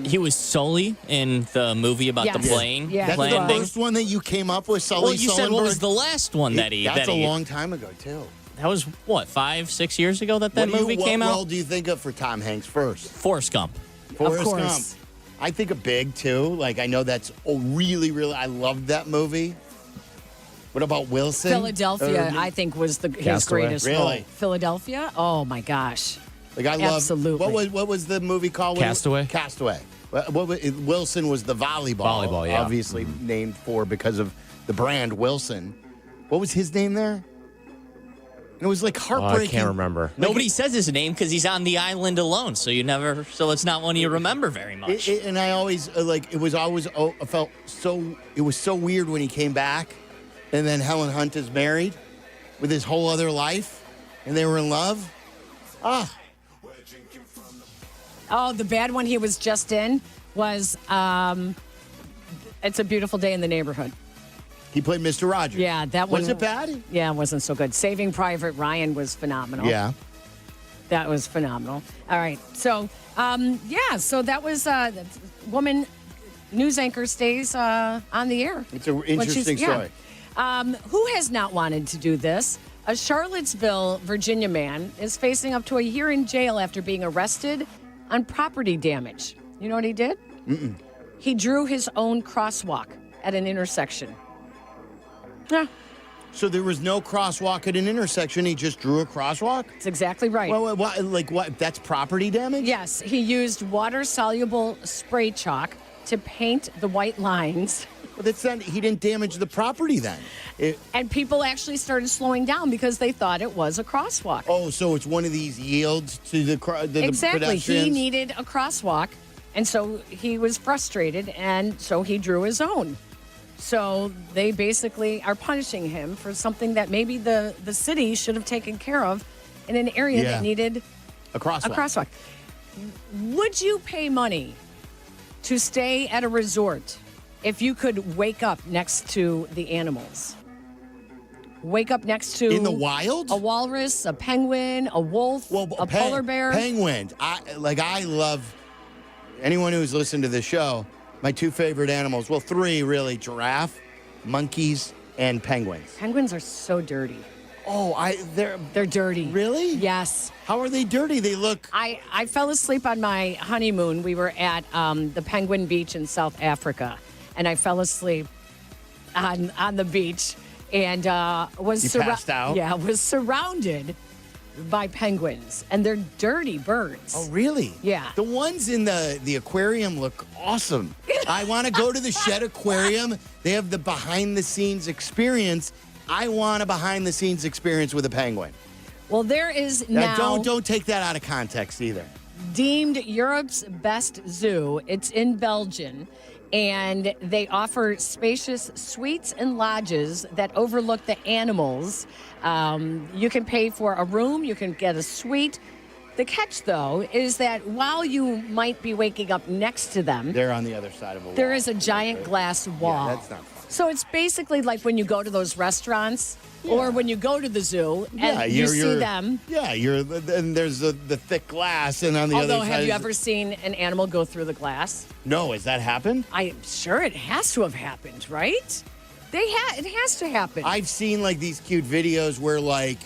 He was Sully in the movie about the plane. Yeah, that's the first one that you came up with, Sully. Well, you said what was the last one that he? That's a long time ago too. That was what 5-6 years ago that movie came out. What role do you think of for Tom Hanks first? Forrest Gump. Forrest of course. Gump. I think of Big too. Like I know that's really, really. I loved that movie. What about Wilson? Philadelphia, I think, was his Castaway. greatest Really? role. Philadelphia? Oh, my gosh. Like I love. Absolutely. What was the movie called? Castaway? Castaway. Wilson was the volleyball. Volleyball, yeah. Obviously named because of the brand Wilson. What was his name there? It was like heartbreaking. I can't remember. Nobody says his name because he's on the island alone, so it's not one you remember very much. And I always it was so weird when he came back, and then Helen Hunt is married with his whole other life, and they were in love. Oh, the bad one he was just in was It's a Beautiful Day in the Neighborhood. He played Mr. Rogers. Yeah, that one. Was it bad? Yeah, it wasn't so good. Saving Private Ryan was phenomenal. Yeah. That was phenomenal. All right. So, so that was woman news anchor stays on the air. It's an interesting story. Who has not wanted to do this? A Charlottesville, Virginia man is facing up to a year in jail after being arrested on property damage. You know what he did? Mm-mm. He drew his own crosswalk at an intersection. Yeah. So there was no crosswalk at an intersection. He just drew a crosswalk? That's exactly right. Well, what? That's property damage? Yes. He used water-soluble spray chalk to paint the white lines. Well, he didn't damage the property then. And people actually started slowing down because they thought it was a crosswalk. Oh, so it's one of these yields to the Exactly. pedestrians? He needed a crosswalk, and so he was frustrated, and so he drew his own. So they basically are punishing him for something that maybe the city should have taken care of in an area that needed a crosswalk. Would you pay money to stay at a resort if you could wake up next to the animals? Wake up next to... In the wild? A walrus, a penguin, a wolf, a polar bear. Penguins. I love... Anyone who's listened to this show... My two favorite animals, well, three really, giraffe, monkeys, and penguins. Penguins are so dirty. Oh, they're dirty. Really? Yes. How are they dirty? They look... I fell asleep on my honeymoon. We were at the Penguin Beach in South Africa, and I fell asleep on the beach and was passed out? Yeah, was surrounded by penguins, and they're dirty birds. Oh, really? Yeah. The ones in the aquarium look awesome. I want to go to the Shed Aquarium. They have the behind-the-scenes experience. I want a behind-the-scenes experience with a penguin. Well, there is now... Don't take that out of context either. Deemed Europe's best zoo. It's in Belgium, and they offer spacious suites and lodges that overlook the animals. You can pay for a room. You can get a suite. The catch, though, is that while you might be waking up next to them... They're on the other side of a wall. There is a giant glass wall. Yeah, that's not fun. So it's basically like when you go to those restaurants or when you go to the zoo and you see them. Yeah, and there's the thick glass, and on the other side... Although, have you ever seen an animal go through the glass? No, has that happened? I'm sure it has to have happened, right? It has to happen. I've seen like these cute videos where like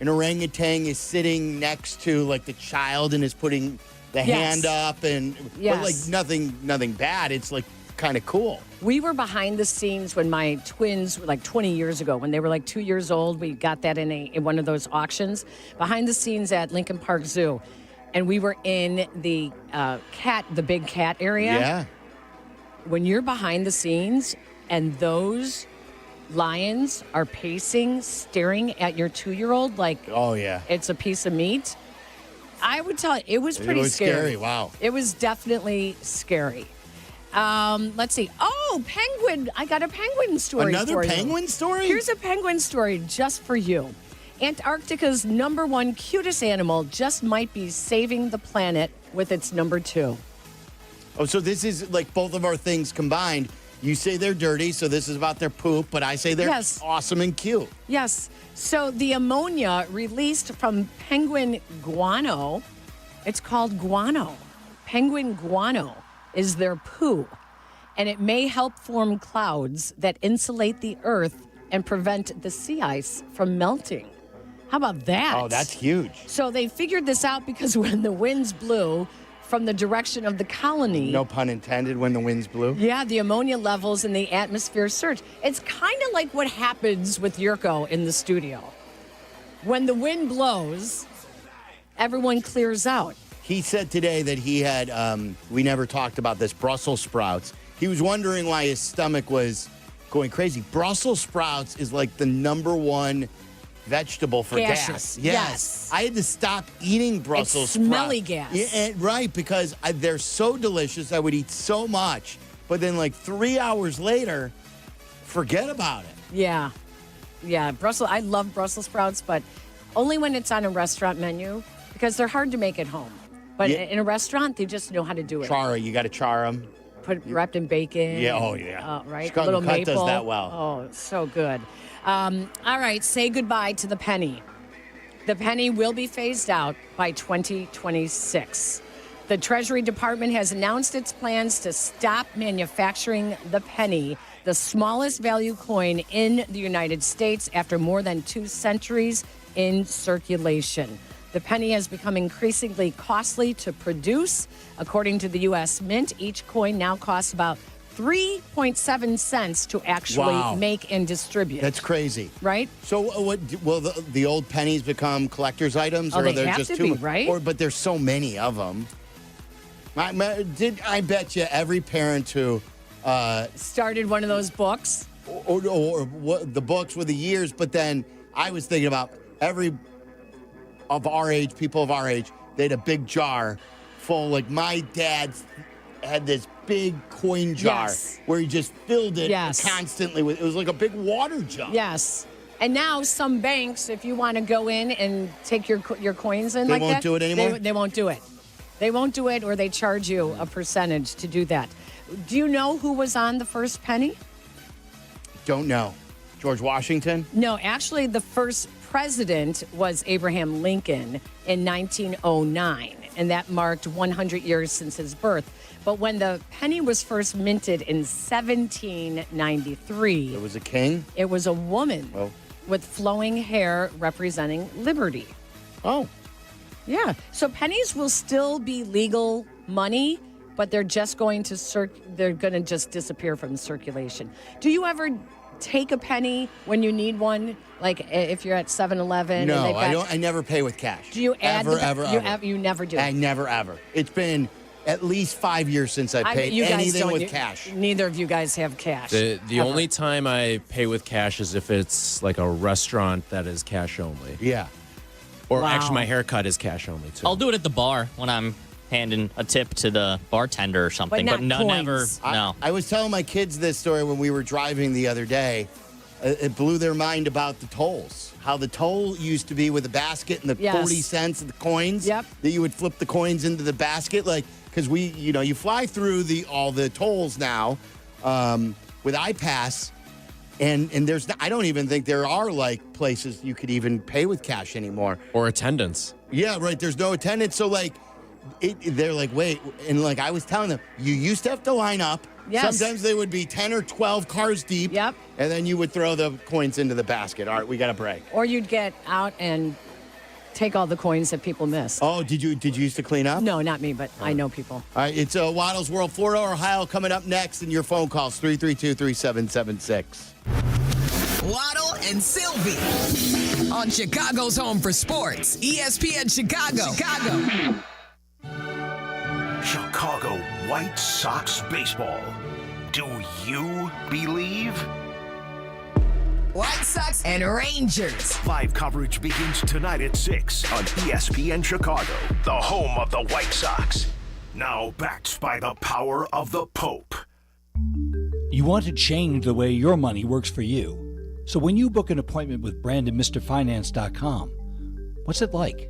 an orangutan is sitting next to like the child and is putting the hand up but like nothing bad. It's like kind of cool. We were behind the scenes when my twins were like 20 years ago, when they were like 2 years old. We got that in one of those auctions behind the scenes at Lincoln Park Zoo. And we were in the big cat area. Yeah. When you're behind the scenes and those lions are pacing, staring at your 2-year-old like, oh yeah, it's a piece of meat. I would tell you, it was pretty scary. Wow. It was definitely scary. Let's see. Oh, penguin. I got a penguin story. Another penguin story? Here's a penguin story just for you. Antarctica's #1 cutest animal just might be saving the planet with its #2. Oh, so this is like both of our things combined. You say they're dirty, so this is about their poop, but I say they're awesome and cute. Yes. So the ammonia released from penguin guano, it's called guano. Penguin guano is their poo, and it may help form clouds that insulate the earth and prevent the sea ice from melting. How about that? Oh, that's huge. So they figured this out because when the winds blew from the direction of the colony. No pun intended when the winds blew. Yeah, the ammonia levels in the atmosphere surge. It's kind of like what happens with Jurko in the studio. When the wind blows, everyone clears out. He said today that he had, we never talked about this, Brussels sprouts. He was wondering why his stomach was going crazy. Brussels sprouts is like the number one vegetable for gas. Yes. I had to stop eating Brussels sprouts. Smelly gas. Yeah, right, because they're so delicious. I would eat so much. But then like 3 hours later, forget about it. Yeah. I love Brussels sprouts, but only when it's on a restaurant menu because they're hard to make at home. But in a restaurant, they just know how to do it. You got to char them. Wrapped in bacon. Yeah, oh yeah. Right, Chicago a little Cut maple. does that well. Oh, so good. All right, say goodbye to the penny. The penny will be phased out by 2026. The Treasury Department has announced its plans to stop manufacturing the penny, the smallest value coin in the United States, after more than 2 centuries in circulation. The penny has become increasingly costly to produce. According to the U.S. Mint, each coin now costs about 3.7 cents to actually make and distribute. That's crazy. Right? So what will the old pennies become collector's items? Oh, or they are there have just to too be, many? right? But there's so many of them. I bet you every parent who started one of those books or the books with the years, but then I was thinking about every people of our age, they had a big jar full. Like my dad had this big coin jar where he just filled it constantly with. It was like a big water jug. Yes. And now some banks, if you want to go in and take your coins in They like that, won't do it anymore? They won't do it. They won't do it, or they charge you a percentage to do that. Do you know who was on the first penny? Don't know. George Washington? No, actually, the first president was Abraham Lincoln in 1909, and that marked 100 years since his birth. But when the penny was first minted in 1793, It was a king? it was a woman with flowing hair representing liberty. Oh. Yeah. So pennies will still be legal money, but they're just going to just disappear from circulation. Do you ever take a penny when you need one? Like if you're at 7-Eleven? No, I don't. I never pay with cash. Do you add ever? You never do. I never ever. It's been at least 5 years since I paid anything with cash. Neither of you guys have cash. The only time I pay with cash is if it's like a restaurant that is cash only. Yeah. Or actually, my haircut is cash only too. I'll do it at the bar when I'm handing a tip to the bartender or something. But not never. coins. No. I was telling my kids this story when we were driving the other day. It blew their mind about the tolls. How the toll used to be with a basket and the 40 cents of the coins. Yep. That you would flip the coins into the basket, because you fly through all the tolls now with iPass. And I don't even think there are places you could even pay with cash anymore. Or attendance. Yeah, right. There's no attendance. So they're like, wait. And I was telling them, you used to have to line up. Yes. Sometimes they would be 10 or 12 cars deep. Yep. And then you would throw the coins into the basket. All right, we got a break. Or you'd get out and take all the coins that people miss. Oh, did you used to clean up? No, not me, but I know people. All right, it's Waddle's World, Florida, Ohio coming up next, and your phone calls 332-3776. Waddle and Silvy on Chicago's home for sports, ESPN Chicago. Chicago White Sox baseball. Do you believe? White Sox and Rangers. Live coverage begins tonight at 6 on ESPN Chicago, the home of the White Sox. Now backed by the power of the Pope. You want to change the way your money works for you. So when you book an appointment with BrandonMrFinance.com, what's it like?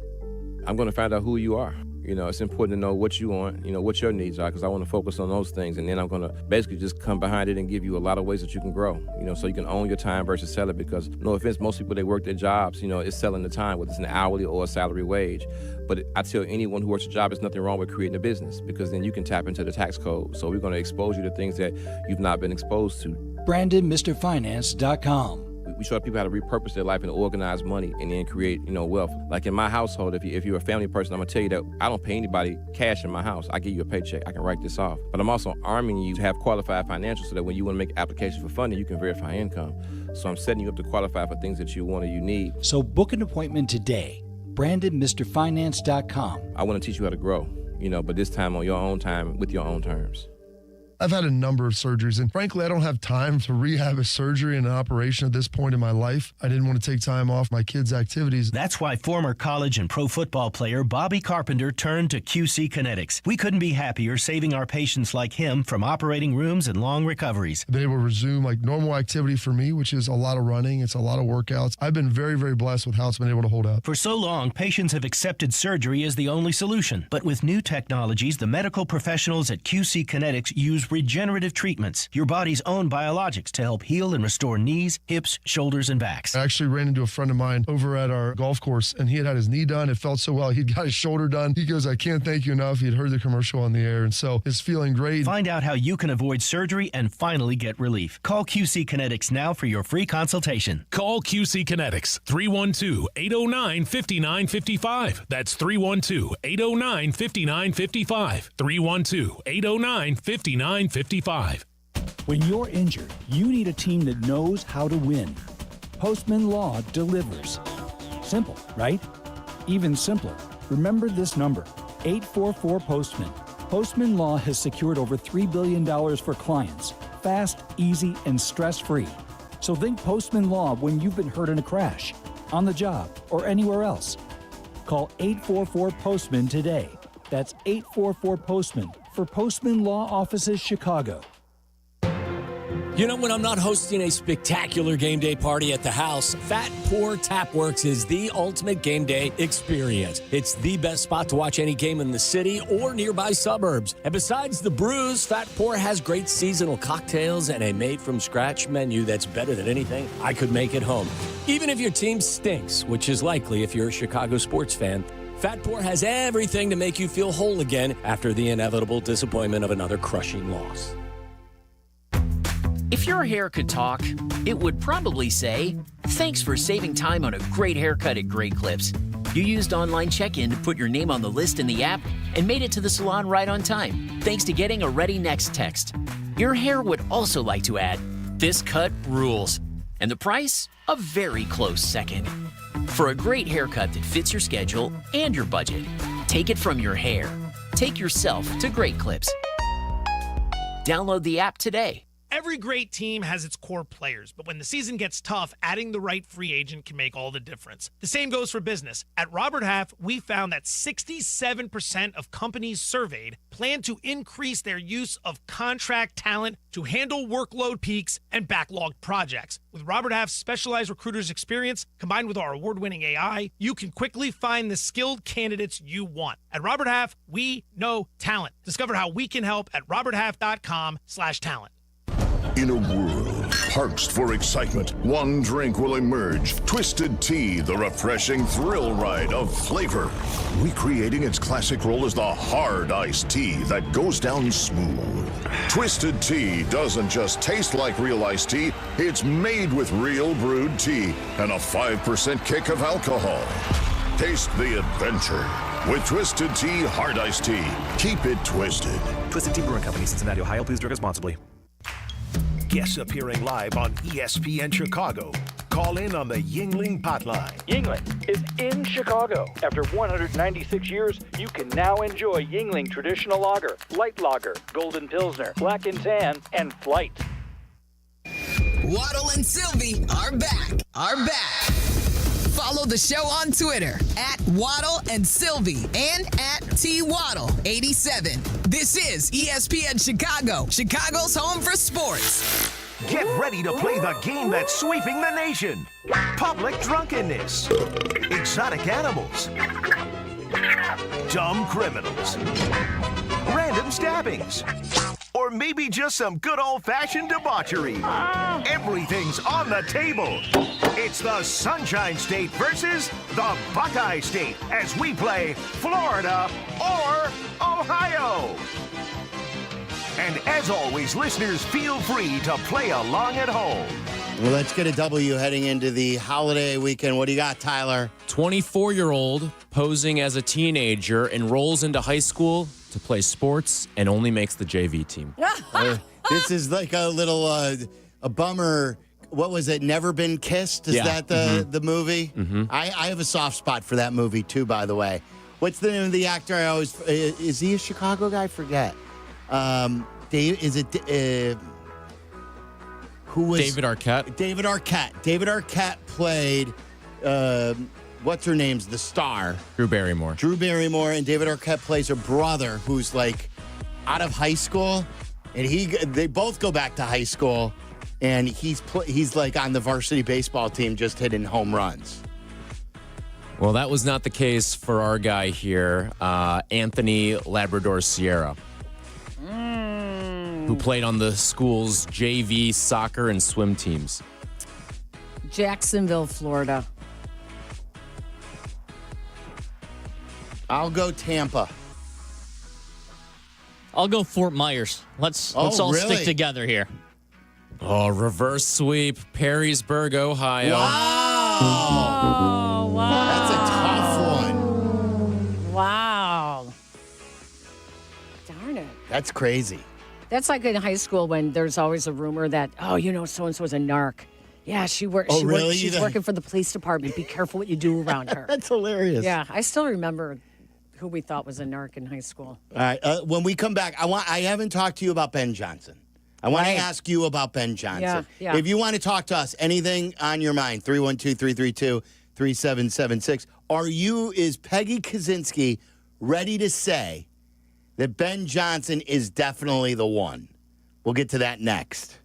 I'm going to find out who you are. It's important to know what you want, what your needs are, because I want to focus on those things. And then I'm going to basically just come behind it and give you a lot of ways that you can grow, so you can own your time versus sell it. Because, no offense, most people, they work their jobs, it's selling the time, whether it's an hourly or a salary wage. But I tell anyone who works a job, there's nothing wrong with creating a business, because then you can tap into the tax code. So we're going to expose you to things that you've not been exposed to. BrandonMrFinance.com. We show people how to repurpose their life and organize money and then create, wealth. Like in my household, if you're a family person, I'm gonna tell you that I don't pay anybody cash in my house. I give you a paycheck. I can write this off. But I'm also arming you to have qualified financials so that when you want to make applications for funding, you can verify income. So I'm setting you up to qualify for things that you want or you need. So book an appointment today. BrandonMrFinance.com. I want to teach you how to grow, but this time on your own time with your own terms. I've had a number of surgeries, and frankly, I don't have time to rehab a surgery and an operation at this point in my life. I didn't want to take time off my kids' activities. That's why former college and pro football player Bobby Carpenter turned to QC Kinetics. We couldn't be happier saving our patients like him from operating rooms and long recoveries. I've been able to resume normal activity for me, which is a lot of running. It's a lot of workouts. I've been very, very blessed with how it's been able to hold up. For so long, patients have accepted surgery as the only solution. But with new technologies, the medical professionals at QC Kinetics use regenerative treatments, your body's own biologics, to help heal and restore knees, hips, shoulders, and backs. I actually ran into a friend of mine over at our golf course, and he had his knee done. It felt so well. He'd got his shoulder done. He goes, I can't thank you enough. He'd heard the commercial on the air, and so it's feeling great. Find out how you can avoid surgery and finally get relief. Call QC Kinetics now for your free consultation. Call QC Kinetics, 312-809-5955. That's 312-809-5955. 312-809-5955. When you're injured, you need a team that knows how to win. Postman Law delivers. Simple, right? Even simpler. Remember this number, 844-POSTMAN. Postman Law has secured over $3 billion for clients. Fast, easy, and stress-free. So think Postman Law when you've been hurt in a crash, on the job, or anywhere else. Call 844-POSTMAN today. That's 844-POSTMAN for Postman Law Offices Chicago. When I'm not hosting a spectacular game day party at the house, Fat Pour Tapworks is the ultimate game day experience. It's the best spot to watch any game in the city or nearby suburbs. And besides the brews, Fat Pour has great seasonal cocktails and a made-from-scratch menu that's better than anything I could make at home. Even if your team stinks, which is likely if you're a Chicago sports fan, Fat Pour has everything to make you feel whole again after the inevitable disappointment of another crushing loss. If your hair could talk, it would probably say, "Thanks for saving time on a great haircut at Great Clips. You used online check-in to put your name on the list in the app and made it to the salon right on time, thanks to getting a Ready Next text." Your hair would also like to add, "This cut rules." And the price? A very close second. For a great haircut that fits your schedule and your budget, take it from your hair. Take yourself to Great Clips. Download the app today. Every great team has its core players, but when the season gets tough, adding the right free agent can make all the difference. The same goes for business. At Robert Half, we found that 67% of companies surveyed plan to increase their use of contract talent to handle workload peaks and backlogged projects. With Robert Half's specialized recruiters' experience, combined with our award-winning AI, you can quickly find the skilled candidates you want. At Robert Half, we know talent. Discover how we can help at roberthalf.com/talent. In a world parched for excitement, one drink will emerge. Twisted Tea, the refreshing thrill ride of flavor. Recreating its classic role as the hard iced tea that goes down smooth. Twisted Tea doesn't just taste like real iced tea, it's made with real brewed tea and a 5% kick of alcohol. Taste the adventure with Twisted Tea Hard Iced Tea. Keep it twisted. Twisted Tea Brewing Company, Cincinnati, Ohio. Please drink responsibly. Guests appearing live on ESPN Chicago. Call in on the Yuengling Hotline. Yuengling is in Chicago. After 196 years, you can now enjoy Yuengling Traditional Lager, Light Lager, Golden Pilsner, Black and Tan, and Flight. Waddle and Silvy are back. Follow the show on Twitter at Waddle and Silvy and at TWaddle87. This is ESPN Chicago, Chicago's home for sports. Get ready to play the game that's sweeping the nation. Public drunkenness, exotic animals, dumb criminals, random stabbings, or maybe just some good old-fashioned debauchery. Everything's on the table. It's the Sunshine State versus the Buckeye State as we play Florida or Ohio. And as always, listeners, feel free to play along at home. Well, let's get a W heading into the holiday weekend. What do you got, Tyler? 24-year-old posing as a teenager enrolls into high school to play sports and only makes the JV team. This is like a little a bummer. What was it? Never Been Kissed? Is that the movie? Mm-hmm. I have a soft spot for that movie too, by the way. What's the name of the actor? I always is he a Chicago guy? I forget. Dave, is it? Who was David Arquette? David Arquette. David Arquette played. What's her name's the star? Drew Barrymore. Drew Barrymore, and David Arquette plays her brother, who's like out of high school, and they both go back to high school, and he's like on the varsity baseball team, just hitting home runs. Well, that was not the case for our guy here, Anthony Labrador Sierra, who played on the school's JV soccer and swim teams. Jacksonville, Florida. I'll go Tampa. I'll go Fort Myers. Let's all stick together here. Oh, reverse sweep, Perrysburg, Ohio. Wow. Wow. That's a tough one. Wow. Darn it. That's crazy. That's like in high school when there's always a rumor that, so-and-so's a narc. Yeah, she works. Oh, really? She's working for the police department. Be careful what you do around her. That's hilarious. Yeah, I still remember who we thought was a narc in high school. All right. When we come back, I haven't talked to you about Ben Johnson. I want to ask you about Ben Johnson. Yeah. If you want to talk to us, anything on your mind, 312-332-3776. Is Peggy Kaczynski ready to say that Ben Johnson is definitely the one? We'll get to that next.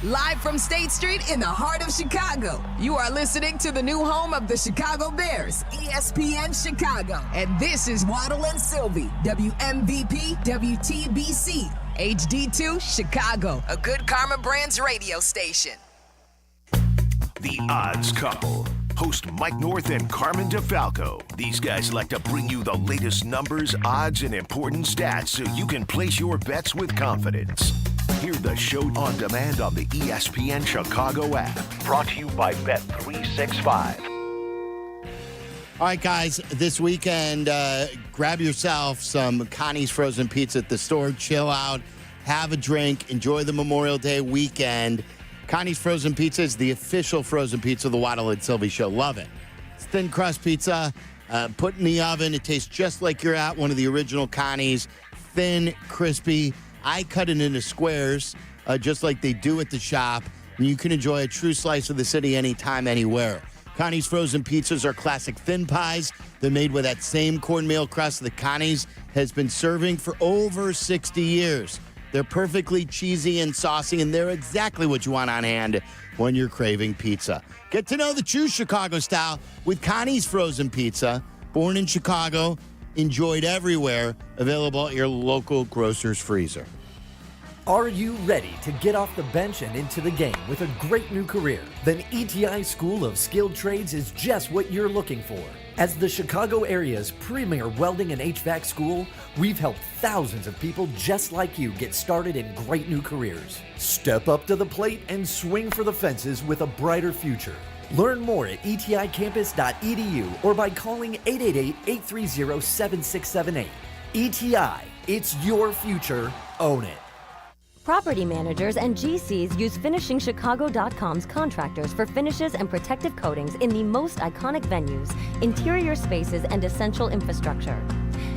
Live from State Street in the heart of Chicago, you are listening to the new home of the Chicago Bears, ESPN Chicago. And this is Waddle and Silvy, WMVP, WTBC, HD2, Chicago, a good Karma Brands radio station. The Odds Couple. Host Mike North and Carmen DeFalco. These guys like to bring you the latest numbers, odds, and important stats so you can place your bets with confidence. Hear the show on demand on the ESPN Chicago app. Brought to you by Bet365. All right, guys, this weekend, grab yourself some Connie's Frozen Pizza at the store. Chill out, have a drink, enjoy the Memorial Day weekend. Connie's Frozen Pizza is the official frozen pizza of the Waddle and Silvy Show. Love it. It's thin crust pizza, put in the oven. It tastes just like you're at one of the original Connie's. Thin, crispy. I cut it into squares, just like they do at the shop. And you can enjoy a true slice of the city anytime, anywhere. Connie's Frozen Pizzas are classic thin pies. They're made with that same cornmeal crust that Connie's has been serving for over 60 years. They're perfectly cheesy and saucy, and they're exactly what you want on hand when you're craving pizza. Get to know the true Chicago style with Connie's Frozen Pizza. Born in Chicago, enjoyed everywhere, available at your local grocer's freezer. Are you ready to get off the bench and into the game with a great new career? Then ETI School of Skilled Trades is just what you're looking for. As the Chicago area's premier welding and HVAC school, we've helped thousands of people just like you get started in great new careers. Step up to the plate and swing for the fences with a brighter future. Learn more at eticampus.edu or by calling 888-830-7678. ETI, it's your future. Own it. Property managers and GCs use FinishingChicago.com's contractors for finishes and protective coatings in the most iconic venues, interior spaces, and essential infrastructure.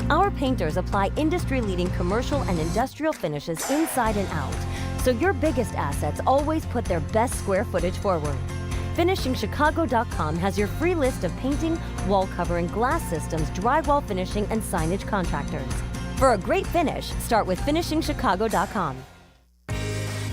Our painters apply industry-leading commercial and industrial finishes inside and out, so your biggest assets always put their best square footage forward. FinishingChicago.com has your free list of painting, wall covering, glass systems, drywall finishing, and signage contractors. For a great finish, start with FinishingChicago.com.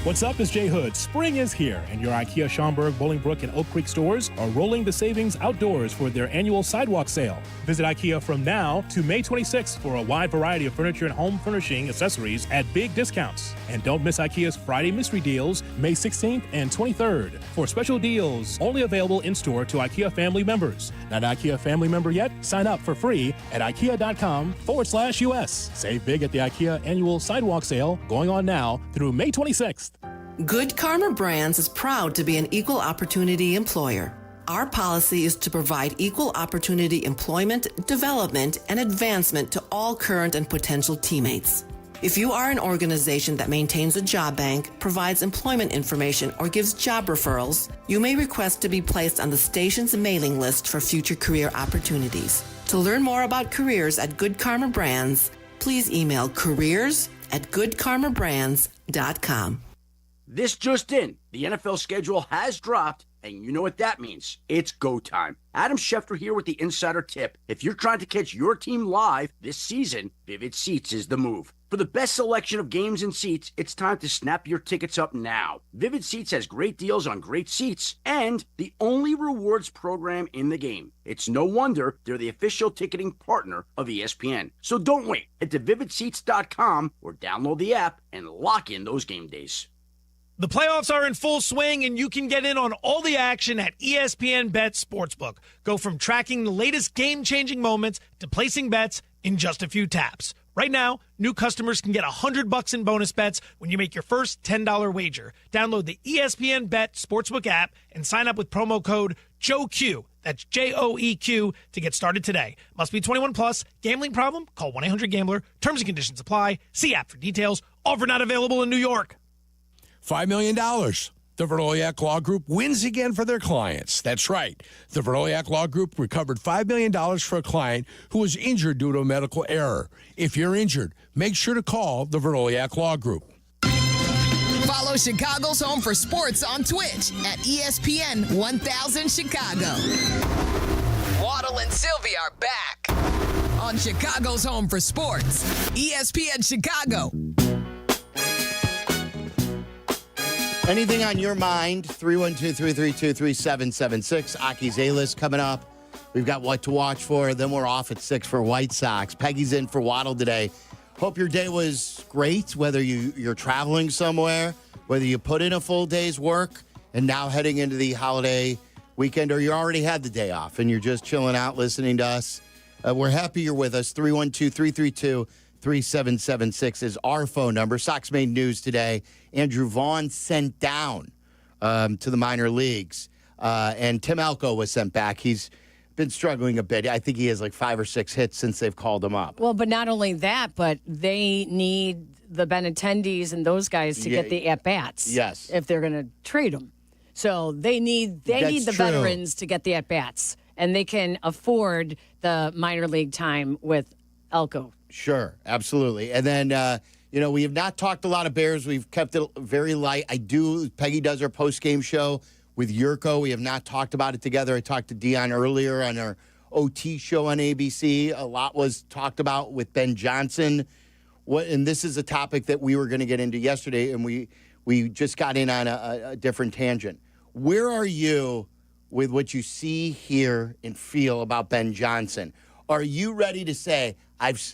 What's up? It's Jay Hood. Spring is here, and your IKEA Schaumburg, Bolingbrook, and Oak Creek stores are rolling the savings outdoors for their annual sidewalk sale. Visit IKEA from now to May 26th for a wide variety of furniture and home furnishing accessories at big discounts. And don't miss IKEA's Friday Mystery Deals, May 16th and 23rd, for special deals only available in-store to IKEA family members. Not an IKEA family member yet? Sign up for free at IKEA.com/US. Save big at the IKEA annual sidewalk sale going on now through May 26th. Good Karma Brands is proud to be an equal opportunity employer. Our policy is to provide equal opportunity employment, development, and advancement to all current and potential teammates. If you are an organization that maintains a job bank, provides employment information, or gives job referrals, you may request to be placed on the station's mailing list for future career opportunities. To learn more about careers at Good Karma Brands, please email careers@goodkarmabrands.com. This just in, the NFL schedule has dropped, and you know what that means. It's go time. Adam Schefter here with the Insider Tip. If you're trying to catch your team live this season, Vivid Seats is the move. For the best selection of games and seats, it's time to snap your tickets up now. Vivid Seats has great deals on great seats and the only rewards program in the game. It's no wonder they're the official ticketing partner of ESPN. So don't wait. Head to vividseats.com or download the app and lock in those game days. The playoffs are in full swing, and you can get in on all the action at ESPN Bet Sportsbook. Go from tracking the latest game-changing moments to placing bets in just a few taps. Right now, new customers can get $100 in bonus bets when you make your first $10 wager. Download the ESPN Bet Sportsbook app and sign up with promo code JOEQ. That's JOEQ to get started today. Must be 21 plus. Gambling problem? Call 1-800-GAMBLER. Terms and conditions apply. See app for details. Offer not available in New York. $5 million. The Verdoliak Law Group wins again for their clients. That's right. The Verdoliak Law Group recovered $5 million for a client who was injured due to a medical error. If you're injured, make sure to call the Verdoliak Law Group. Follow Chicago's Home for Sports on Twitch at ESPN 1000 Chicago. Waddle and Silvy are back on Chicago's Home for Sports, ESPN Chicago. Anything on your mind, 312-332-3776. Aki's A-List coming up. We've got what to watch for. Then we're off at 6 for White Sox. Peggy's in for Waddle today. Hope your day was great, whether you're traveling somewhere, whether you put in a full day's work, and now heading into the holiday weekend, or you already had the day off and you're just chilling out listening to us. We're happy you're with us. 312-332-3776 is our phone number. Sox made news today. Andrew Vaughn sent down to the minor leagues, and Tim Elko was sent back. He's been struggling a bit. I think he has like 5 or 6 hits since they've called him up. Well, but not only that, but they need the Benintendis and those guys to get the at-bats. Yes. If they're going to trade them. So they need the veterans to get the at-bats, and they can afford the minor league time with Elko. Sure, absolutely. And then, we have not talked a lot of Bears. We've kept it very light. Peggy does her post-game show with Jurko. We have not talked about it together. I talked to Dion earlier on our OT show on ABC. A lot was talked about with Ben Johnson. And this is a topic that we were going to get into yesterday, and we just got in on a different tangent. Where are you with what you see, hear, and feel about Ben Johnson? Are you ready to say,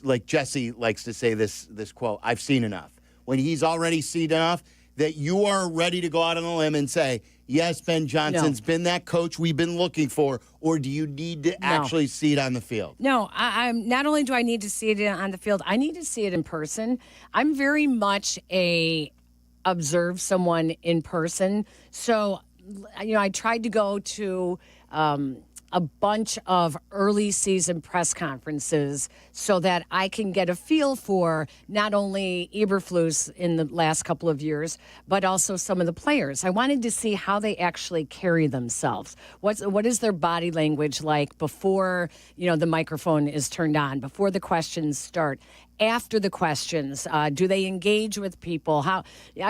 like Jesse likes to say this quote, I've seen enough. When he's already seen enough, that you are ready to go out on a limb and say, yes, Ben Johnson's been that coach we've been looking for, or do you need to actually see it on the field? No, I'm not only do I need to see it on the field, I need to see it in person. I'm very much observe someone in person. So, I tried to go to a bunch of early season press conferences so that I can get a feel for not only Eberflus in the last couple of years, but also some of the players. I wanted to see how they actually carry themselves. What is their body language like before, the microphone is turned on, before the questions start, after the questions? Do they engage with people? I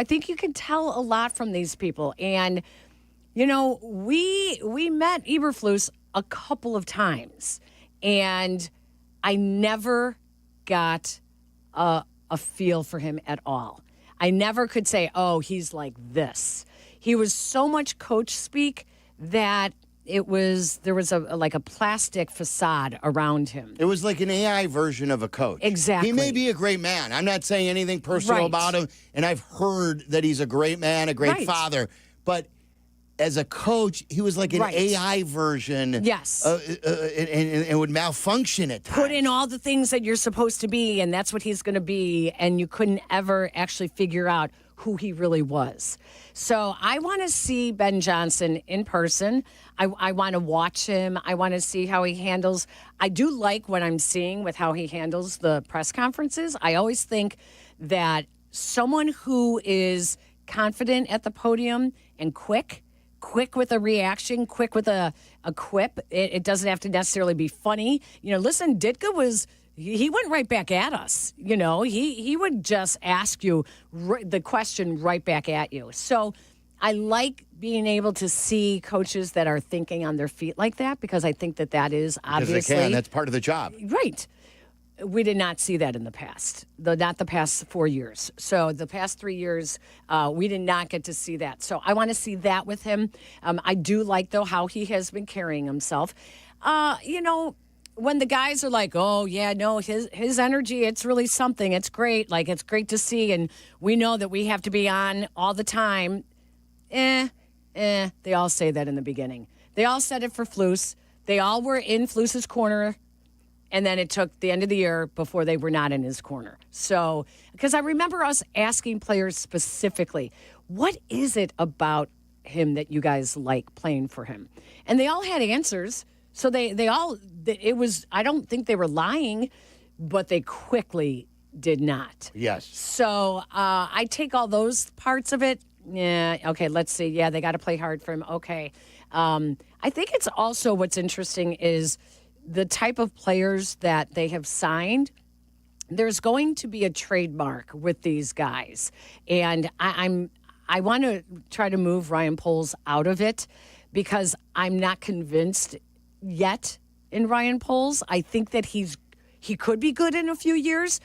think you can tell a lot from these people. And, we met Eberflus a couple of times, and I never got a feel for him at all. I never could say, oh, he's like this. He was so much coach speak that there was a plastic facade around him. It was like an AI version of a coach. Exactly. He may be a great man. I'm not saying anything personal about him, and I've heard that he's a great man, a great father, but as a coach, he was like an AI version. Yes. And would malfunction at times. Put in all the things that you're supposed to be, and that's what he's going to be, and you couldn't ever actually figure out who he really was. So I want to see Ben Johnson in person. I want to watch him. I want to see how he handles. I do like what I'm seeing with how he handles the press conferences. I always think that someone who is confident at the podium and quick with a reaction, quick with a quip. It doesn't have to necessarily be funny. Listen, Ditka he went right back at us. He would just ask you the question right back at you. So I like being able to see coaches that are thinking on their feet like that, because I think that is obviously. Because they can. That's part of the job. Right. We did not see that in the past, not the past 4 years. So the past 3 years, we did not get to see that. So I want to see that with him. I do like, though, how he has been carrying himself. When the guys are like, oh, yeah, no, his energy, it's really something. It's great. Like, it's great to see. And we know that we have to be on all the time. They all say that in the beginning. They all said it for Flus. They all were in Flus's corner. And then it took the end of the year before they were not in his corner. So, because I remember us asking players specifically, what is it about him that you guys like playing for him? And they all had answers. So I don't think they were lying, but they quickly did not. Yes. So I take all those parts of it. Yeah, okay, let's see. Yeah, they got to play hard for him. Okay. I think it's also what's interesting is the type of players that they have signed. There's going to be a trademark with these guys. And I want to try to move Ryan Poles out of it, because I'm not convinced yet in Ryan Poles. I think that he could be good in a few years,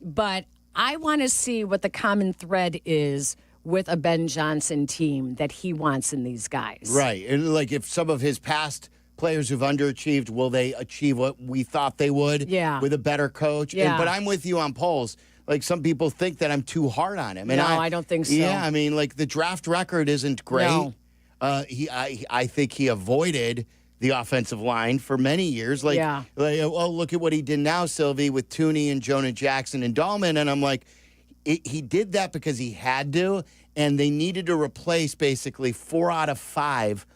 but I want to see what the common thread is with a Ben Johnson team that he wants in these guys. Right. And like, if some of his past players who've underachieved, will they achieve what we thought they would with a better coach? Yeah. But I'm with you on Poles. Like, some people think that I'm too hard on him. And no, I don't think so. Yeah, I mean, like, the draft record isn't great. No. I think he avoided the offensive line for many years. Look at what he did now, Silvy, with Tooney and Jonah Jackson and Dahlman. And I'm like, he did that because he had to, and they needed to replace basically 4 out of 5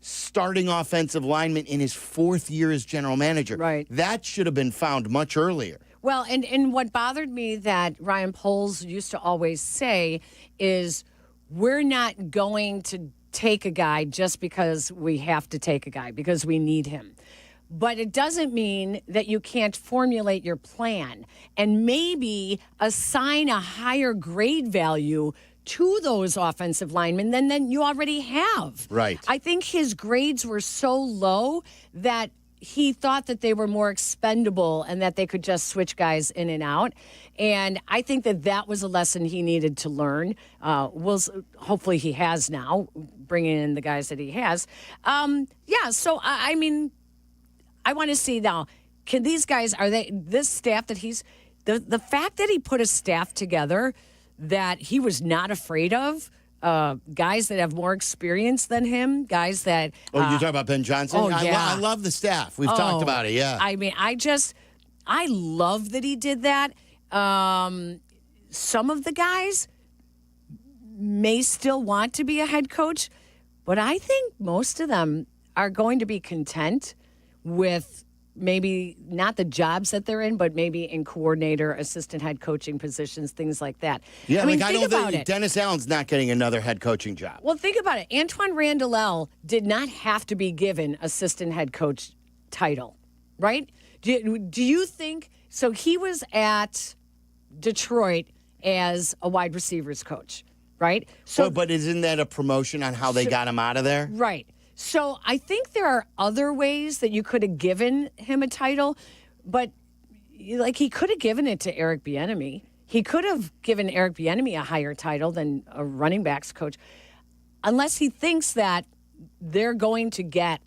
starting offensive linemen in his 4th year as general manager. Right. That should have been found much earlier. Well, and what bothered me that Ryan Poles used to always say is, we're not going to take a guy just because we have to take a guy, because we need him. But it doesn't mean that you can't formulate your plan and maybe assign a higher grade value to those offensive linemen than you already have. Right. I think his grades were so low that he thought that they were more expendable and that they could just switch guys in and out. And I think that was a lesson he needed to learn. Hopefully he has now, bringing in the guys that he has. So I mean, I want to see now, can these guys, this staff that the fact that he put a staff together that he was not afraid of, guys that have more experience than him, guys that... you're talking about Ben Johnson? Oh, yeah. I love the staff. We've talked about it, yeah. I mean, I love that he did that. Some of the guys may still want to be a head coach, but I think most of them are going to be content with maybe not the jobs that they're in, but maybe in coordinator, assistant head coaching positions, things like that. Yeah, I don't think Dennis Allen's not getting another head coaching job. Well, think about it. Antoine Randall did not have to be given assistant head coach title, right? Do you think so? He was at Detroit as a wide receivers coach, right? So, but isn't that a promotion on how they got him out of there? Right. So I think there are other ways that you could have given him a title, but like he could have given it to Eric Bieniemy. He could have given Eric Bieniemy a higher title than a running backs coach, unless he thinks that they're going to get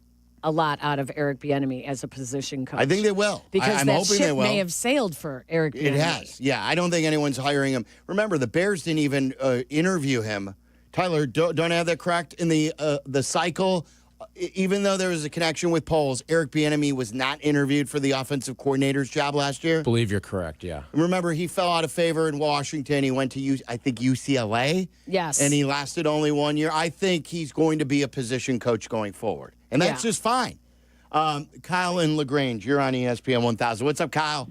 a lot out of Eric Bieniemy as a position coach. I think they will. Because I'm that hoping ship they will. may have sailed for Eric Bieniemy. It has. Yeah, I don't think anyone's hiring him. Remember, the Bears didn't even interview him. Tyler, don't I have that correct? In the cycle even though there was a connection with Poles, Eric Bieniemy was not interviewed for the offensive coordinator's job last year. I believe you're correct, yeah. Remember, he fell out of favor in Washington. He went to, I think, UCLA. Yes. And he lasted only 1 year. I think he's going to be a position coach going forward. And that's just fine. Kyle in LaGrange, you're on ESPN 1000. What's up, Kyle?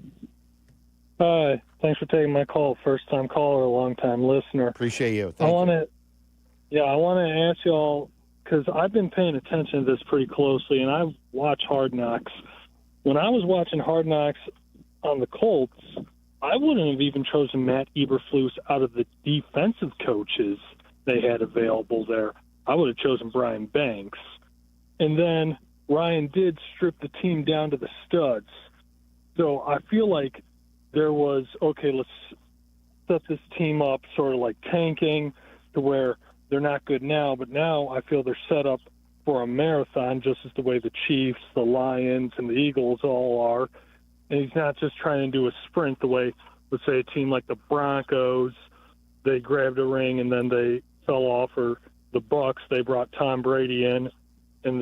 Hi. Thanks for taking my call. First-time caller, long-time listener. Appreciate you. I want to ask y'all, because I've been paying attention to this pretty closely, and I watch Hard Knocks. When I was watching Hard Knocks on the Colts, I wouldn't have even chosen Matt Eberflus out of the defensive coaches they had available there. I would have chosen Brian Banks. And then Ryan did strip the team down to the studs. So I feel like there was, okay, let's set this team up sort of like tanking to where they're not good now, but now I feel they're set up for a marathon, just as the way the Chiefs, the Lions, and the Eagles all are. And he's not just trying to do a sprint the way, let's say, a team like the Broncos, they grabbed a ring and then they fell off, or the Bucks, they brought Tom Brady in, and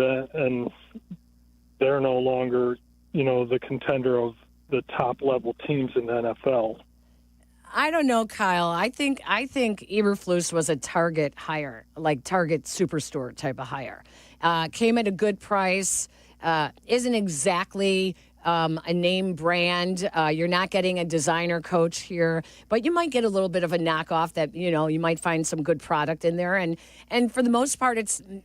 they're no longer, the contender of the top-level teams in the NFL. I don't know, Kyle. I think Eberflus was a target hire, like target superstore type of hire. Came at a good price. Isn't exactly a name brand. You're not getting a designer coach here, but you might get a little bit of a knockoff that, you might find some good product in there. And for the most part,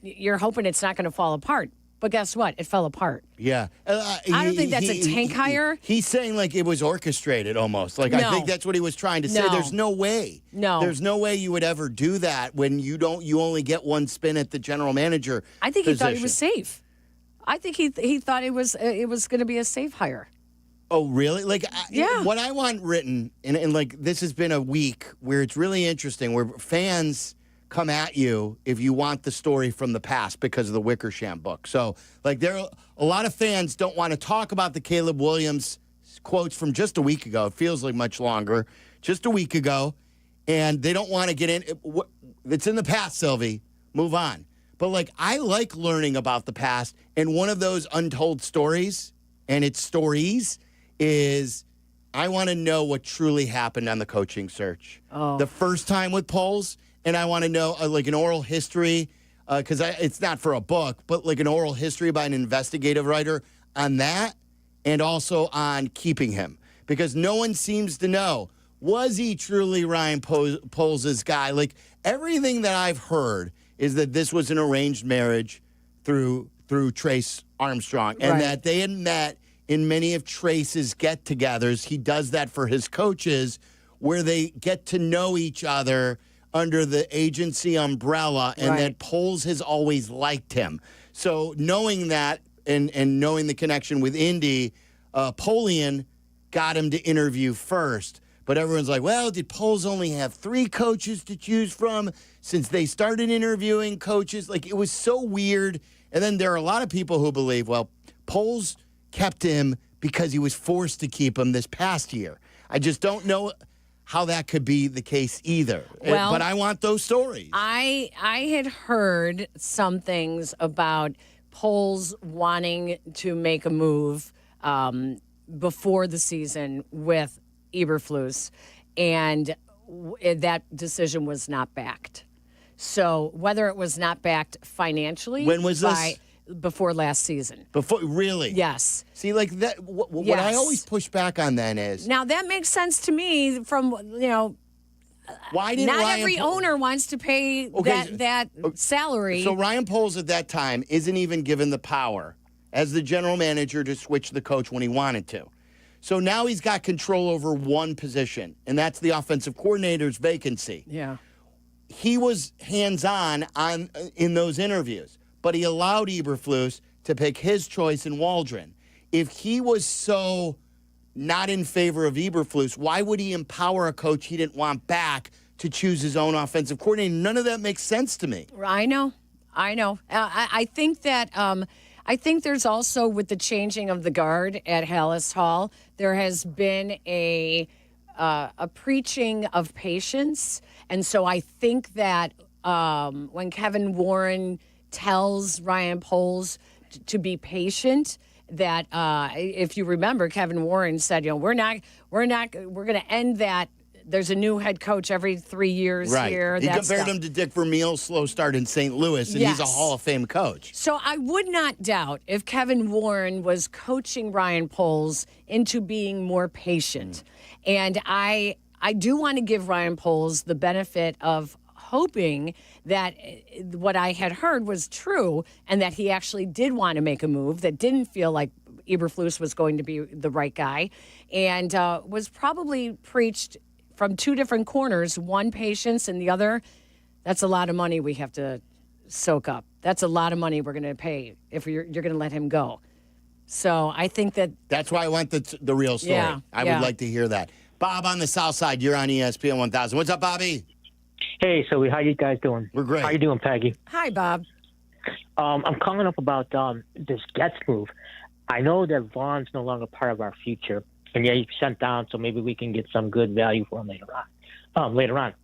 you're hoping it's not going to fall apart. But guess what? It fell apart. Yeah. I don't think that's a tank hire. He's saying like it was orchestrated almost. Like, No. I think that's what he was trying to say. No. There's no way. No. There's no way you would ever do that when you only get one spin at the general manager I think he thought he position. was safe. I think he thought it was going to be a safe hire. Oh, really? Like, Yeah. what I want written, and like this has been a week where it's really interesting, where fans come at you if you want the story from the past because of the Wickersham book. So, like, a lot of fans don't want to talk about the Caleb Williams quotes from just a week ago. It feels like much longer. Just a week ago. And they don't want to get in. It's in the past, Silvy. Move on. But, like, I like learning about the past. And one of those untold stories, and it's stories, is I want to know what truly happened on the coaching search. Oh. The first time with polls. And I want to know, like, an oral history, because it's not for a book, but like an oral history by an investigative writer on that, and also on keeping him. Because no one seems to know, was he truly Ryan Poles' guy? Like, everything that I've heard is that this was an arranged marriage through Trace Armstrong, and that they had met in many of Trace's get-togethers. He does that for his coaches, where they get to know each other under the agency umbrella, and that Poles has always liked him. So knowing that and knowing the connection with Indy, Polian got him to interview first. But everyone's like, well, did Poles only have 3 coaches to choose from since they started interviewing coaches? Like, it was so weird. And then there are a lot of people who believe, well, Poles kept him because he was forced to keep him this past year. I just don't know how that could be the case either. Well, but I want those stories. I had heard some things about Poles wanting to make a move before the season with Eberflus, and that decision was not backed. So whether it was not backed financially, When was this? Before last season. Before, really? Yes. See, like that. What I Yes. always push back on then is, Now that makes sense to me. From why didn't not Ryan every owner wants to pay that salary. So Ryan Poles at that time isn't even given the power as the general manager to switch the coach when he wanted to. So now he's got control over one position, and that's the offensive coordinator's vacancy. Yeah. He was hands-on in those interviews, but he allowed Eberflus to pick his choice in Waldron. If he was so not in favor of Eberflus, why would he empower a coach he didn't want back to choose his own offensive coordinator? None of that makes sense to me. I know. I think that I think there's also, with the changing of the guard at Hallis Hall, there has been a preaching of patience, and so I think that when Kevin Warren tells Ryan Poles to be patient. That if you remember, Kevin Warren said, we're going to end that. There's a new head coach every 3 years here. He compared him to Dick Vermeil's slow start in St. Louis, and he's a Hall of Fame coach. So I would not doubt if Kevin Warren was coaching Ryan Poles into being more patient. And I do want to give Ryan Poles the benefit of hoping that what I had heard was true and that he actually did want to make a move, that didn't feel like Eberflus was going to be the right guy, and was probably preached from two different corners, one patience and the other, that's a lot of money we have to soak up. That's a lot of money we're going to pay if you're going to let him go. So I think that's why I want the real story. Yeah, I would like to hear that. Bob on the South Side, you're on ESPN 1000. What's up, Bobby? Hey, so how you guys doing? We're great. How you doing, Peggy? Hi, Bob. I'm calling up about this Getz move. I know that Vaughn's no longer part of our future. And he's sent down, so maybe we can get some good value for him later on.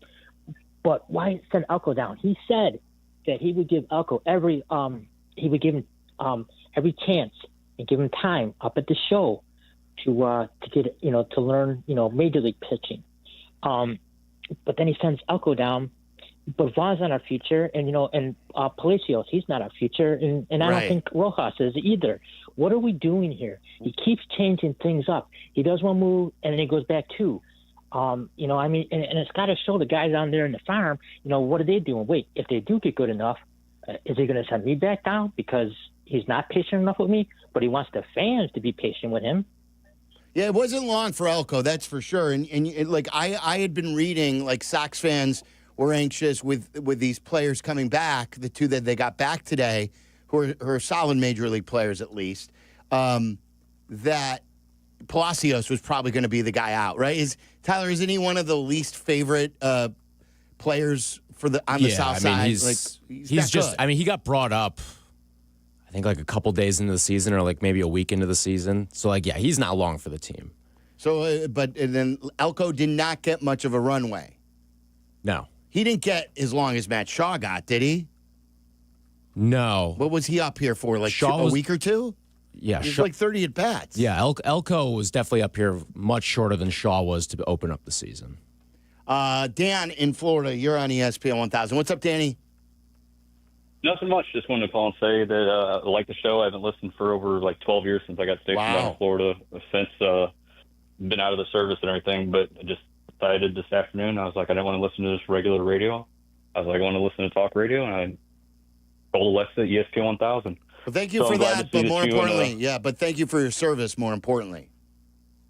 But why send Elko down? He said that he would give Elko every chance and give him time up at the show to get to learn major league pitching. But then he sends Elko down. But Vaughn's not our future, and Palacios, he's not our future, and I don't think Rojas is either. What are we doing here? He keeps changing things up. He does one move, and then he goes back two. And it's got to show the guys down there in the farm, what are they doing? Wait, if they do get good enough, is he going to send me back down because he's not patient enough with me, but he wants the fans to be patient with him? Yeah, it wasn't long for Elko, that's for sure. And I had been reading, Sox fans were anxious with these players coming back, the two that they got back today, who are solid major league players at least, that Palacios was probably going to be the guy out, right? Isn't he one of the least favorite players on the South Side? He's just good. He got brought up, I think, a couple days into the season or maybe a week into the season. So, he's not long for the team. So, and then Elko did not get much of a runway. No. He didn't get as long as Matt Shaw got, did he? No. What was he up here for? A week or two? Yeah. He was 30 at bats. Yeah, Elko was definitely up here much shorter than Shaw was to open up the season. Dan in Florida, you're on ESPN 1000. What's up, Danny? Nothing much. Just wanted to call and say that I like the show. I haven't listened for over 12 years since I got stationed down in Florida. Since been out of the service and everything, but I just decided this afternoon. I was like, I didn't want to listen to this regular radio. I was like, I want to listen to talk radio, and I told Alexa ESPN 1000. Well, thank you for that, but more importantly, but thank you for your service, more importantly.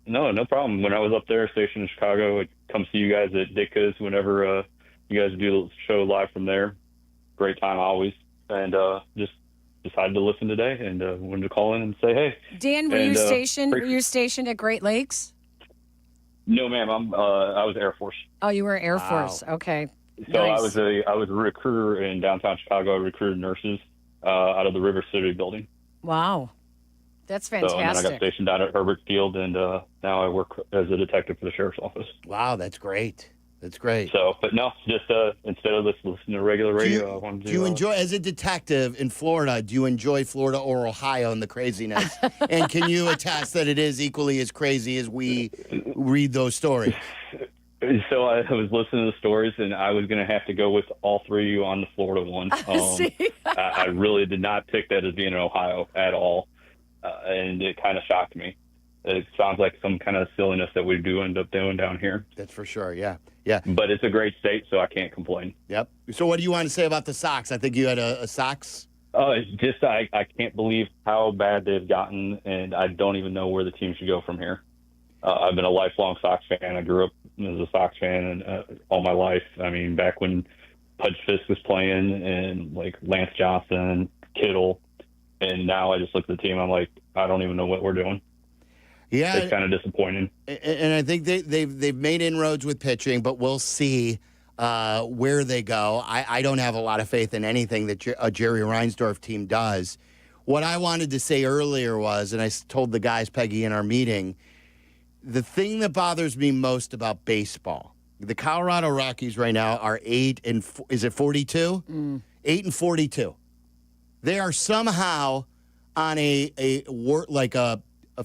No problem. When I was up there, stationed in Chicago, I'd come see you guys at Ditka's whenever you guys do the show live from there. Great time always. And just decided to listen today and wanted to call in and say, hey. Dan, were you stationed at Great Lakes? No, ma'am. I was Air Force. Oh, you were Air Force. Okay. So nice. I was a recruiter in downtown Chicago. I recruited nurses out of the River City building. Wow. That's fantastic. So, and then I got stationed down at Herbert Field, and now I work as a detective for the sheriff's office. Wow, that's great. That's great. So, but no, just instead of listening to regular radio, I wanted to. Do you enjoy, as a detective in Florida, do you enjoy Florida or Ohio and the craziness? And can you attest that it is equally as crazy as we read those stories? So I was listening to the stories, and I was going to have to go with all three of you on the Florida one. I really did not pick that as being in Ohio at all, and it kind of shocked me. It sounds like some kind of silliness that we do end up doing down here. That's for sure, yeah. But it's a great state, so I can't complain. Yep. So what do you want to say about the Sox? I think you had a Sox. It's just I can't believe how bad they've gotten, and I don't even know where the team should go from here. I've been a lifelong Sox fan. I grew up as a Sox fan all my life. I mean, back when Pudge Fisk was playing and Lance Johnson, Kittle, and now I just look at the team. I'm like, I don't even know what we're doing. Yeah, it's kind of disappointing. And I think they've made inroads with pitching, but we'll see where they go. I don't have a lot of faith in anything that a Jerry Reinsdorf team does. What I wanted to say earlier was, and I told the guys, Peggy, in our meeting, the thing that bothers me most about baseball, the Colorado Rockies right now are 8 and is it 42? 8 and 42. They are somehow on a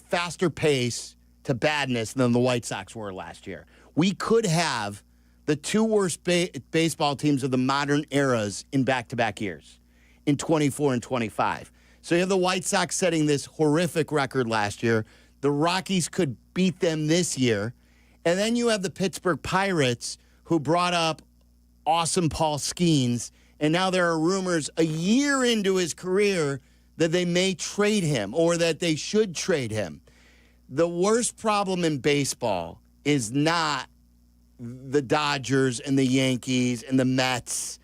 faster pace to badness than the White Sox were last year. We could have the two worst baseball teams of the modern eras in back-to-back years, in 24 and 25. So you have the White Sox setting this horrific record last year. The Rockies could beat them this year. And then you have the Pittsburgh Pirates, who brought up awesome Paul Skeens, and now there are rumors a year into his career that they may trade him or that they should trade him. The worst problem in baseball is not the Dodgers and the Yankees and the Mets.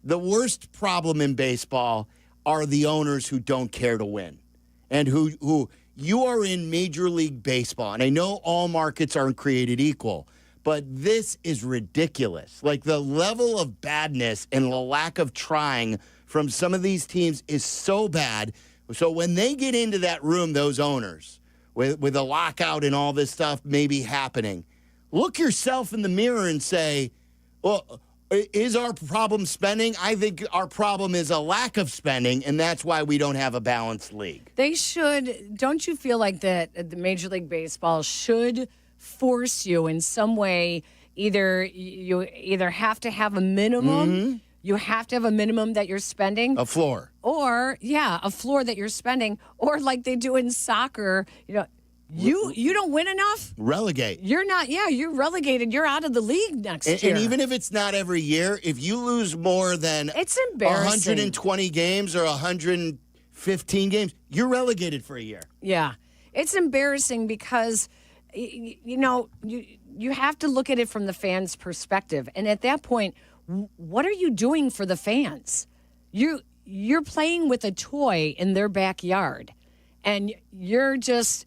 The worst problem in baseball are the owners who don't care to win and who you are in Major League Baseball. And I know all markets aren't created equal, but this is ridiculous. Like, the level of badness and the lack of trying from some of these teams is so bad. So when they get into that room, those owners, with a lockout and all this stuff maybe happening, look yourself in the mirror and say, well, is our problem spending? I think our problem is a lack of spending, and that's why we don't have a balanced league. They should. Don't you feel like that the Major League Baseball should force you in some way? You either have to have a minimum. Mm-hmm. You have to have a minimum that you're spending. A floor. Or, a floor that you're spending. Or like they do in soccer, you don't win enough? Relegate. You're not, you're relegated. You're out of the league next year. And even if it's not every year, if you lose more than it's embarrassing. 120 games or 115 games, you're relegated for a year. Yeah. It's embarrassing because, you have to look at it from the fans' perspective. And at that point, what are you doing for the fans? You're playing with a toy in their backyard, and you're just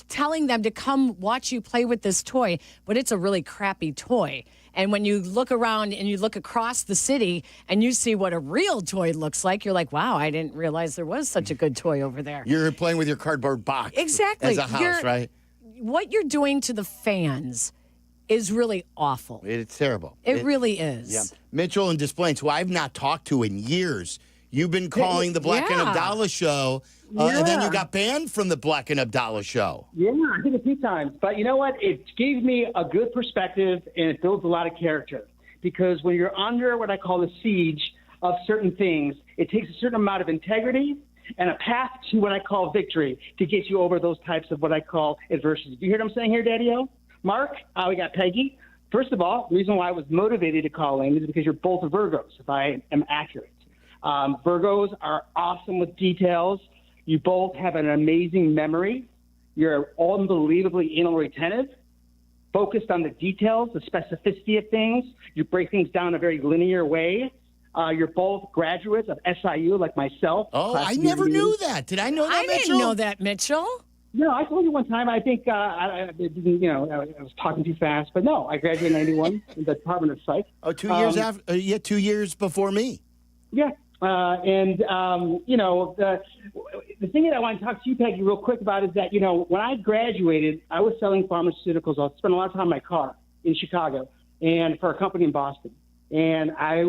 telling them to come watch you play with this toy, but it's a really crappy toy. And when you look around and you look across the city and you see what a real toy looks like, you're like, wow, I didn't realize there was such a good toy over there. You're playing with your cardboard box. Exactly. As a house, right? What you're doing to the fans is really awful. It's terrible. It really is. Yeah. Mitchell and Des Plaines, who I've not talked to in years. You've been calling the Black and Abdallah show, and then you got banned from the Black and Abdallah show. Yeah, I did a few times. But you know what? It gave me a good perspective, and it builds a lot of character. Because when you're under what I call the siege of certain things, it takes a certain amount of integrity and a path to what I call victory to get you over those types of what I call adversity. Do you hear what I'm saying here, Daddy-O? Mark, we got Peggy. First of all, the reason why I was motivated to call in is because you're both Virgos, if I am accurate. Virgos are awesome with details. You both have an amazing memory. You're unbelievably anal retentive, focused on the details, the specificity of things. You break things down in a very linear way. You're both graduates of SIU, like myself. Oh, I never knew that. Did I know that, Mitchell? I didn't know that, Mitchell. No, I told you one time. I think I was talking too fast, but no, I graduated in '91 in the Department of Psych. Oh, 2 years after? 2 years before me. Yeah, the thing that I want to talk to you, Peggy, real quick about is that when I graduated, I was selling pharmaceuticals. I spent a lot of time in my car in Chicago and for a company in Boston. And I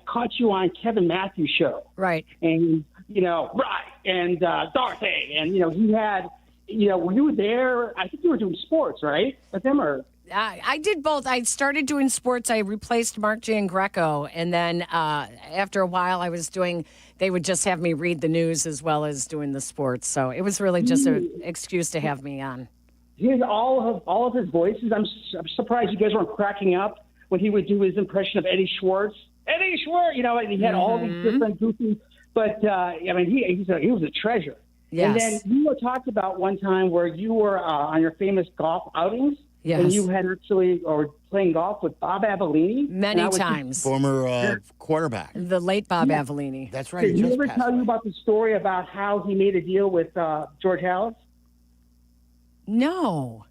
caught you on Kevin Matthews' show. Right. And, and Dorothy. And, he had, when you were there, I think you were doing sports, right? With them or? I did both. I started doing sports. I replaced Mark Giangreco. And then after a while they would just have me read the news as well as doing the sports. So it was really just an excuse to have me on. Here's all of his voices. I'm surprised you guys weren't cracking up when he would do his impression of Eddie Schwartz. Eddie Schwartz, and he had all these different goofy, but he was a treasure. Yes. And then you talked about one time where you were on your famous golf outings. Yes. And you had or playing golf with Bob Avellini. Many times. Former quarterback. The late Bob Avellini. That's right. Did he ever tell you about the story about how he made a deal with George Halas? No.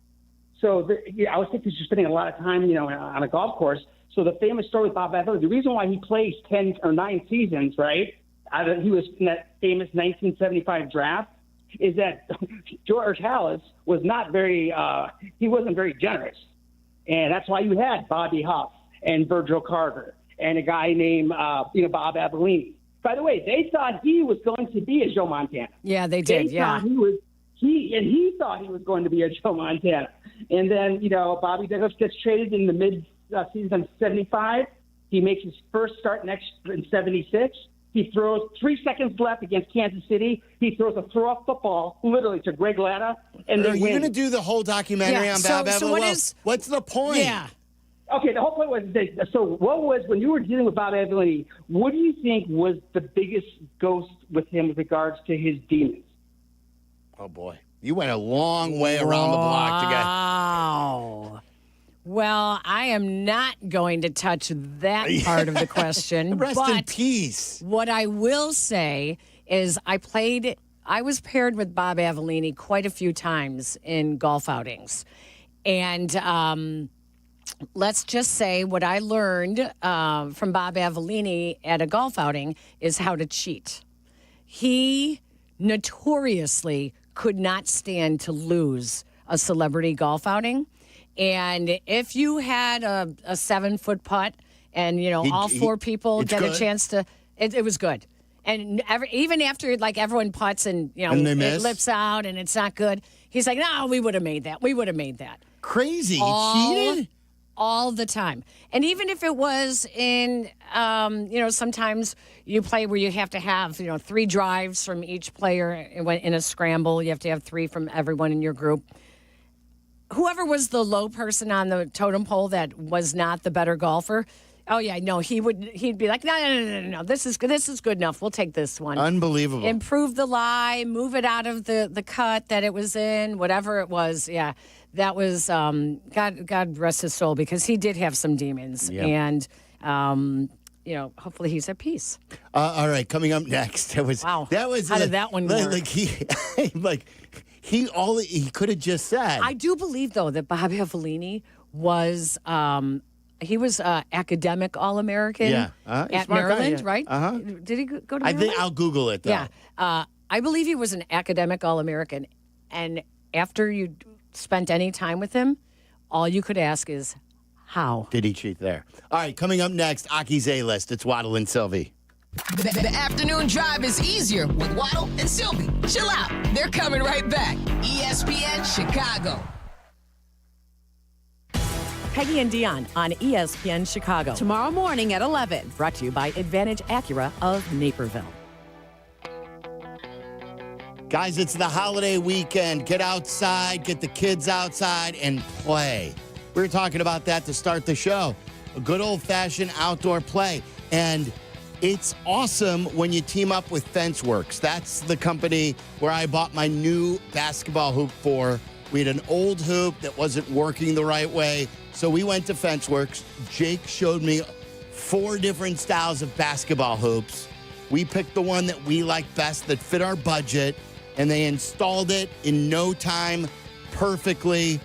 So I was thinking you're spending a lot of time, on a golf course. So the famous story with Bob Avellini, the reason why he plays 10 or 9 seasons, right? He was in that famous 1975 draft, is that George Halas was he wasn't very generous. And that's why you had Bobby Huff and Virgil Carter and a guy named, Bob Avellini. By the way, they thought he was going to be a Joe Montana. Yeah, they did. They thought he thought he was going to be a Joe Montana. And then, Bobby Douglas gets traded in the mid-season of 75. He makes his first start in 76. He throws 3 seconds left against Kansas City. He throws a throw-off football, literally, to Greg Latta, and they win. Are you going to do the whole documentary on Bob Evans? So what's the point? Yeah. Okay, the whole point was this. So what was, when you were dealing with Bob Evans, what do you think was the biggest ghost with him with regards to his demons? Oh, boy. You went a long way around the block to get... Wow. Well, I am not going to touch that part of the question. Rest in peace. What I will say is I was paired with Bob Avellini quite a few times in golf outings. And let's just say what I learned from Bob Avellini at a golf outing is how to cheat. He notoriously could not stand to lose a celebrity golf outing. And if you had a 7-foot putt and, all four people get a chance to, it was good. And even after, everyone putts and, it lips out and it's not good, he's like, no, we would have made that. We would have made that. Crazy. He cheated? All the time. And even if it was in, sometimes you play where you have to have, 3 drives from each player in a scramble. You have to have 3 from everyone in your group. Whoever was the low person on the totem pole that was not the better golfer, he'd be like, no, this is good enough. We'll take this one. Unbelievable. Improve the lie, move it out of the cut that it was in, whatever it was. Yeah, that was God rest his soul, because he did have some demons, and hopefully he's at peace. All right, coming up next, how did that one work? He could have just said. I do believe, though, that Bob Avellini was he was academic All-American at Maryland, right? Uh-huh. Did he go to Maryland? I think I'll Google it, though. Yeah. I believe he was an academic All-American. And after you spent any time with him, all you could ask is, how? Did he cheat there? All right, coming up next, Aki's A-List. It's Waddle and Silvy. The afternoon drive is easier with Waddle and Silvy. Chill out. They're coming right back. ESPN Chicago. Peggy and Dion on ESPN Chicago. Tomorrow morning at 11. Brought to you by Advantage Acura of Naperville. Guys, it's the holiday weekend. Get outside, get the kids outside, and play. We were talking about that to start the show. A good old-fashioned outdoor play. And it's awesome when you team up with FenceWorks. That's the company where I bought my new basketball hoop for. We had an old hoop that wasn't working the right way, so we went to FenceWorks. Jake showed me 4 different styles of basketball hoops. We picked the one that we liked best that fit our budget, and they installed it in no time perfectly.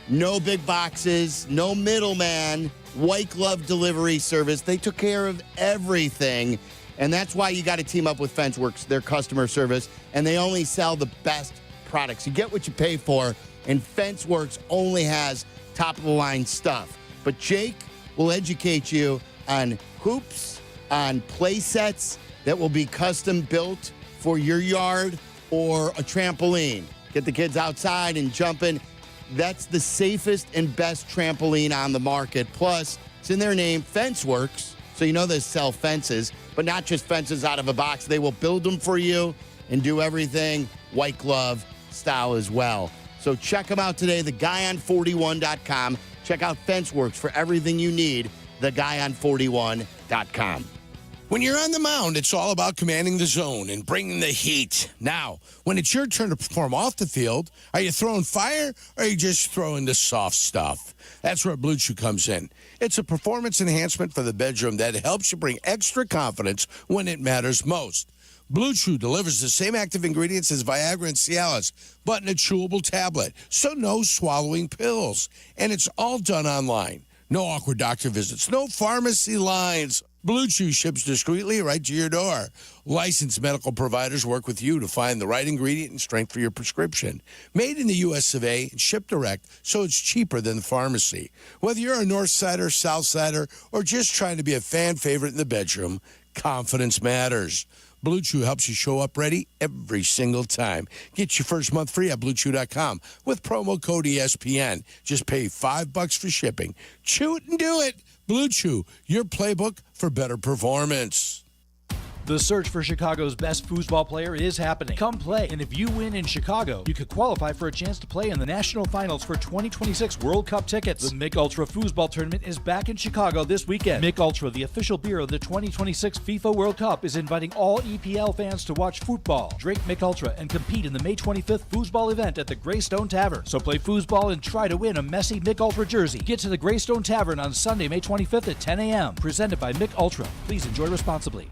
No big boxes, no middleman, white glove delivery service. They took care of everything. And that's why you got to team up with FenceWorks, their customer service. And they only sell the best products. You get what you pay for. And FenceWorks only has top-of-the-line stuff. But Jake will educate you on hoops, on play sets that will be custom built for your yard or a trampoline. Get the kids outside and jumping. That's the safest and best trampoline on the market. Plus, it's in their name, FenceWorks. So you know they sell fences, but not just fences out of a box. They will build them for you and do everything white glove style as well. So check them out today, theguyon41.com. Check out FenceWorks for everything you need, theguyon41.com. When you're on the mound, it's all about commanding the zone and bringing the heat. Now, when it's your turn to perform off the field, are you throwing fire or are you just throwing the soft stuff? That's where Blue Chew comes in. It's a performance enhancement for the bedroom that helps you bring extra confidence when it matters most. Blue Chew delivers the same active ingredients as Viagra and Cialis, but in a chewable tablet, so no swallowing pills. And it's all done online. No awkward doctor visits, no pharmacy lines. Blue Chew ships discreetly right to your door. Licensed medical providers work with you to find the right ingredient and strength for your prescription. Made in the U.S. of A. and shipped direct, so it's cheaper than the pharmacy. Whether you're a North Sider, South Sider, or just trying to be a fan favorite in the bedroom, confidence matters. Blue Chew helps you show up ready every single time. Get your first month free at BlueChew.com with promo code ESPN. Just pay $5 for shipping. Chew it and do it. Blue Chew, your playbook for better performance. The search for Chicago's best foosball player is happening. Come play, and if you win in Chicago, you could qualify for a chance to play in the national finals for 2026 World Cup tickets. The Mick Ultra Foosball Tournament is back in Chicago this weekend. Mick Ultra, the official beer of the 2026 FIFA World Cup, is inviting all EPL fans to watch football, drink Mick Ultra, and compete in the May 25th foosball event at the Greystone Tavern. So play foosball and try to win a messy Mick Ultra jersey. Get to the Greystone Tavern on Sunday, May 25th at 10 a.m. Presented by Mick Ultra. Please enjoy responsibly.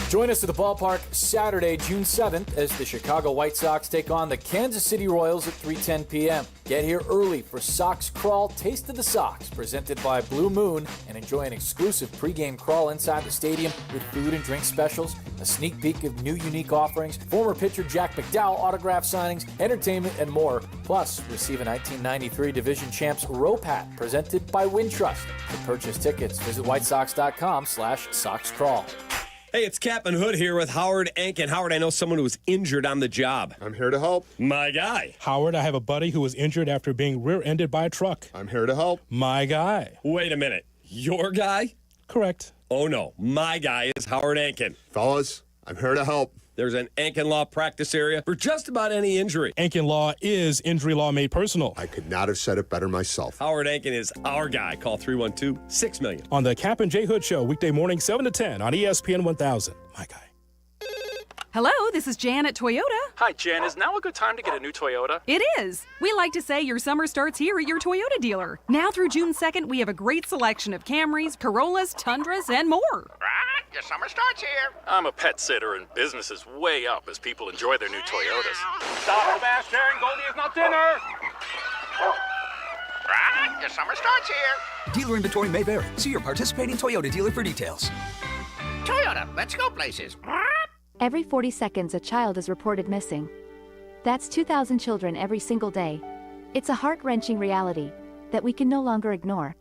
Join us at the ballpark Saturday, June 7th, as the Chicago White Sox take on the Kansas City Royals at 3:10 p.m. Get here early for Sox Crawl Taste of the Sox, presented by Blue Moon, and enjoy an exclusive pregame crawl inside the stadium with food and drink specials, a sneak peek of new unique offerings, former pitcher Jack McDowell autograph signings, entertainment, and more. Plus, receive a 1993 Division Champs Rope Hat presented by Wintrust. To purchase tickets, visit whitesox.com/SoxCrawl. Hey, it's Kap and Hood here with Howard Ankin. Howard, I know someone who was injured on the job. I'm here to help. My guy. Howard, I have a buddy who was injured after being rear-ended by a truck. I'm here to help. My guy. Wait a minute. Your guy? Correct. Oh, no. My guy is Howard Ankin. Fellas, I'm here to help. There's an Ankin Law practice area for just about any injury. Ankin Law is injury law made personal. I could not have said it better myself. Howard Ankin is our guy. Call 312-6-million. On the Kap and J Hood Show, weekday morning 7 to 10 on ESPN 1000. My guy. Hello, this is Jan at Toyota. Hi, Jan. Is now a good time to get a new Toyota? It is. We like to say your summer starts here at your Toyota dealer. Now through June 2nd, we have a great selection of Camrys, Corollas, Tundras, and more. Your summer starts here. I'm a pet sitter, and business is way up as people enjoy their new Toyotas. Stop, Sebastian. Goldie is not dinner. Your summer starts here. Dealer inventory may vary. See your participating Toyota dealer for details. Toyota, let's go places. Every 40 seconds, a child is reported missing. That's 2,000 children every single day. It's a heart-wrenching reality that we can no longer ignore.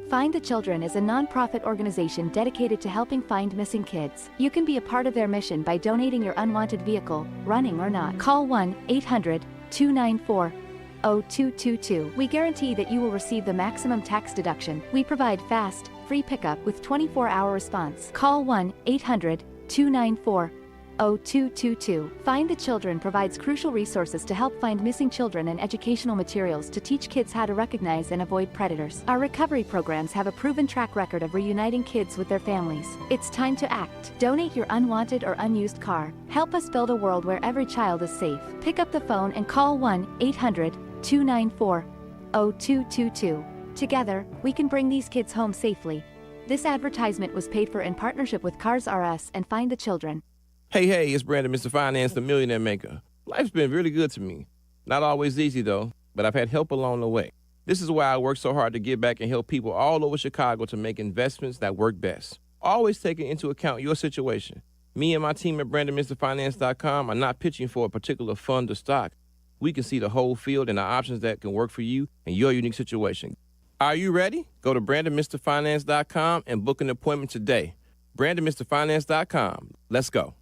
Find the Children is a non-profit organization dedicated to helping find missing kids. You can be a part of their mission by donating your unwanted vehicle, running or not. Call 1-800-294-0222. We guarantee that you will receive the maximum tax deduction. We provide fast, free pickup with 24-hour response. Call 1-800-294-0222. Find the Children provides crucial resources to help find missing children and educational materials to teach kids how to recognize and avoid predators. Our recovery programs have a proven track record of reuniting kids with their families. It's time to act. Donate your unwanted or unused car. Help us build a world where every child is safe. Pick up the phone and call 1-800-294-0222. Together, we can bring these kids home safely. This advertisement was paid for in partnership with Cars R Us and Find the Children. Hey, it's Brandon, Mr. Finance, the Millionaire Maker. Life's been really good to me. Not always easy, though, but I've had help along the way. This is why I work so hard to give back and help people all over Chicago to make investments that work best. Always taking into account your situation. Me and my team at BrandonMrFinance.com are not pitching for a particular fund or stock. We can see the whole field and the options that can work for you and your unique situation. Are you ready? Go to BrandonMrFinance.com and book an appointment today. BrandonMrFinance.com. Let's go.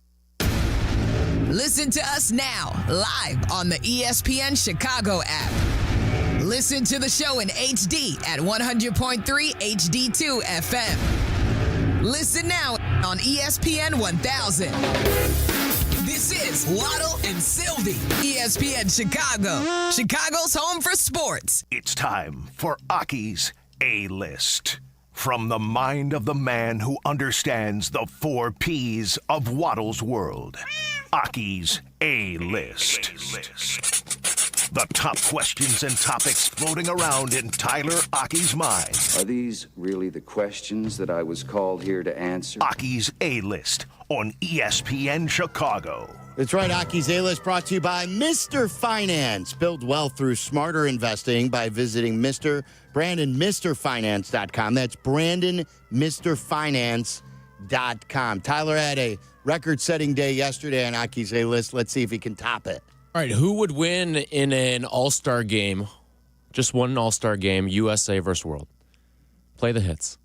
Listen to us now, live on the ESPN Chicago app. Listen to the show in HD at 100.3 HD2 FM. Listen now on ESPN 1000. This is Waddle and Silvy, ESPN Chicago, Chicago's home for sports. It's time for Aki's A-List. From the mind of the man who understands the 4 Ps of Waddle's world. Aki's A-List. The top questions and topics floating around in Tyler Aki's mind. Are these really the questions that I was called here to answer? Aki's A-List on ESPN Chicago. That's right, Aki's A-List brought to you by Mr. Finance. Build wealth through smarter investing by visiting BrandonMrFinance.com. That's BrandonMrFinance.com. Tyler had a record-setting day yesterday on Aki's A-List. Let's see if he can top it. All right, who would win in an all-star game, just one all-star game, USA versus World? Play the hits.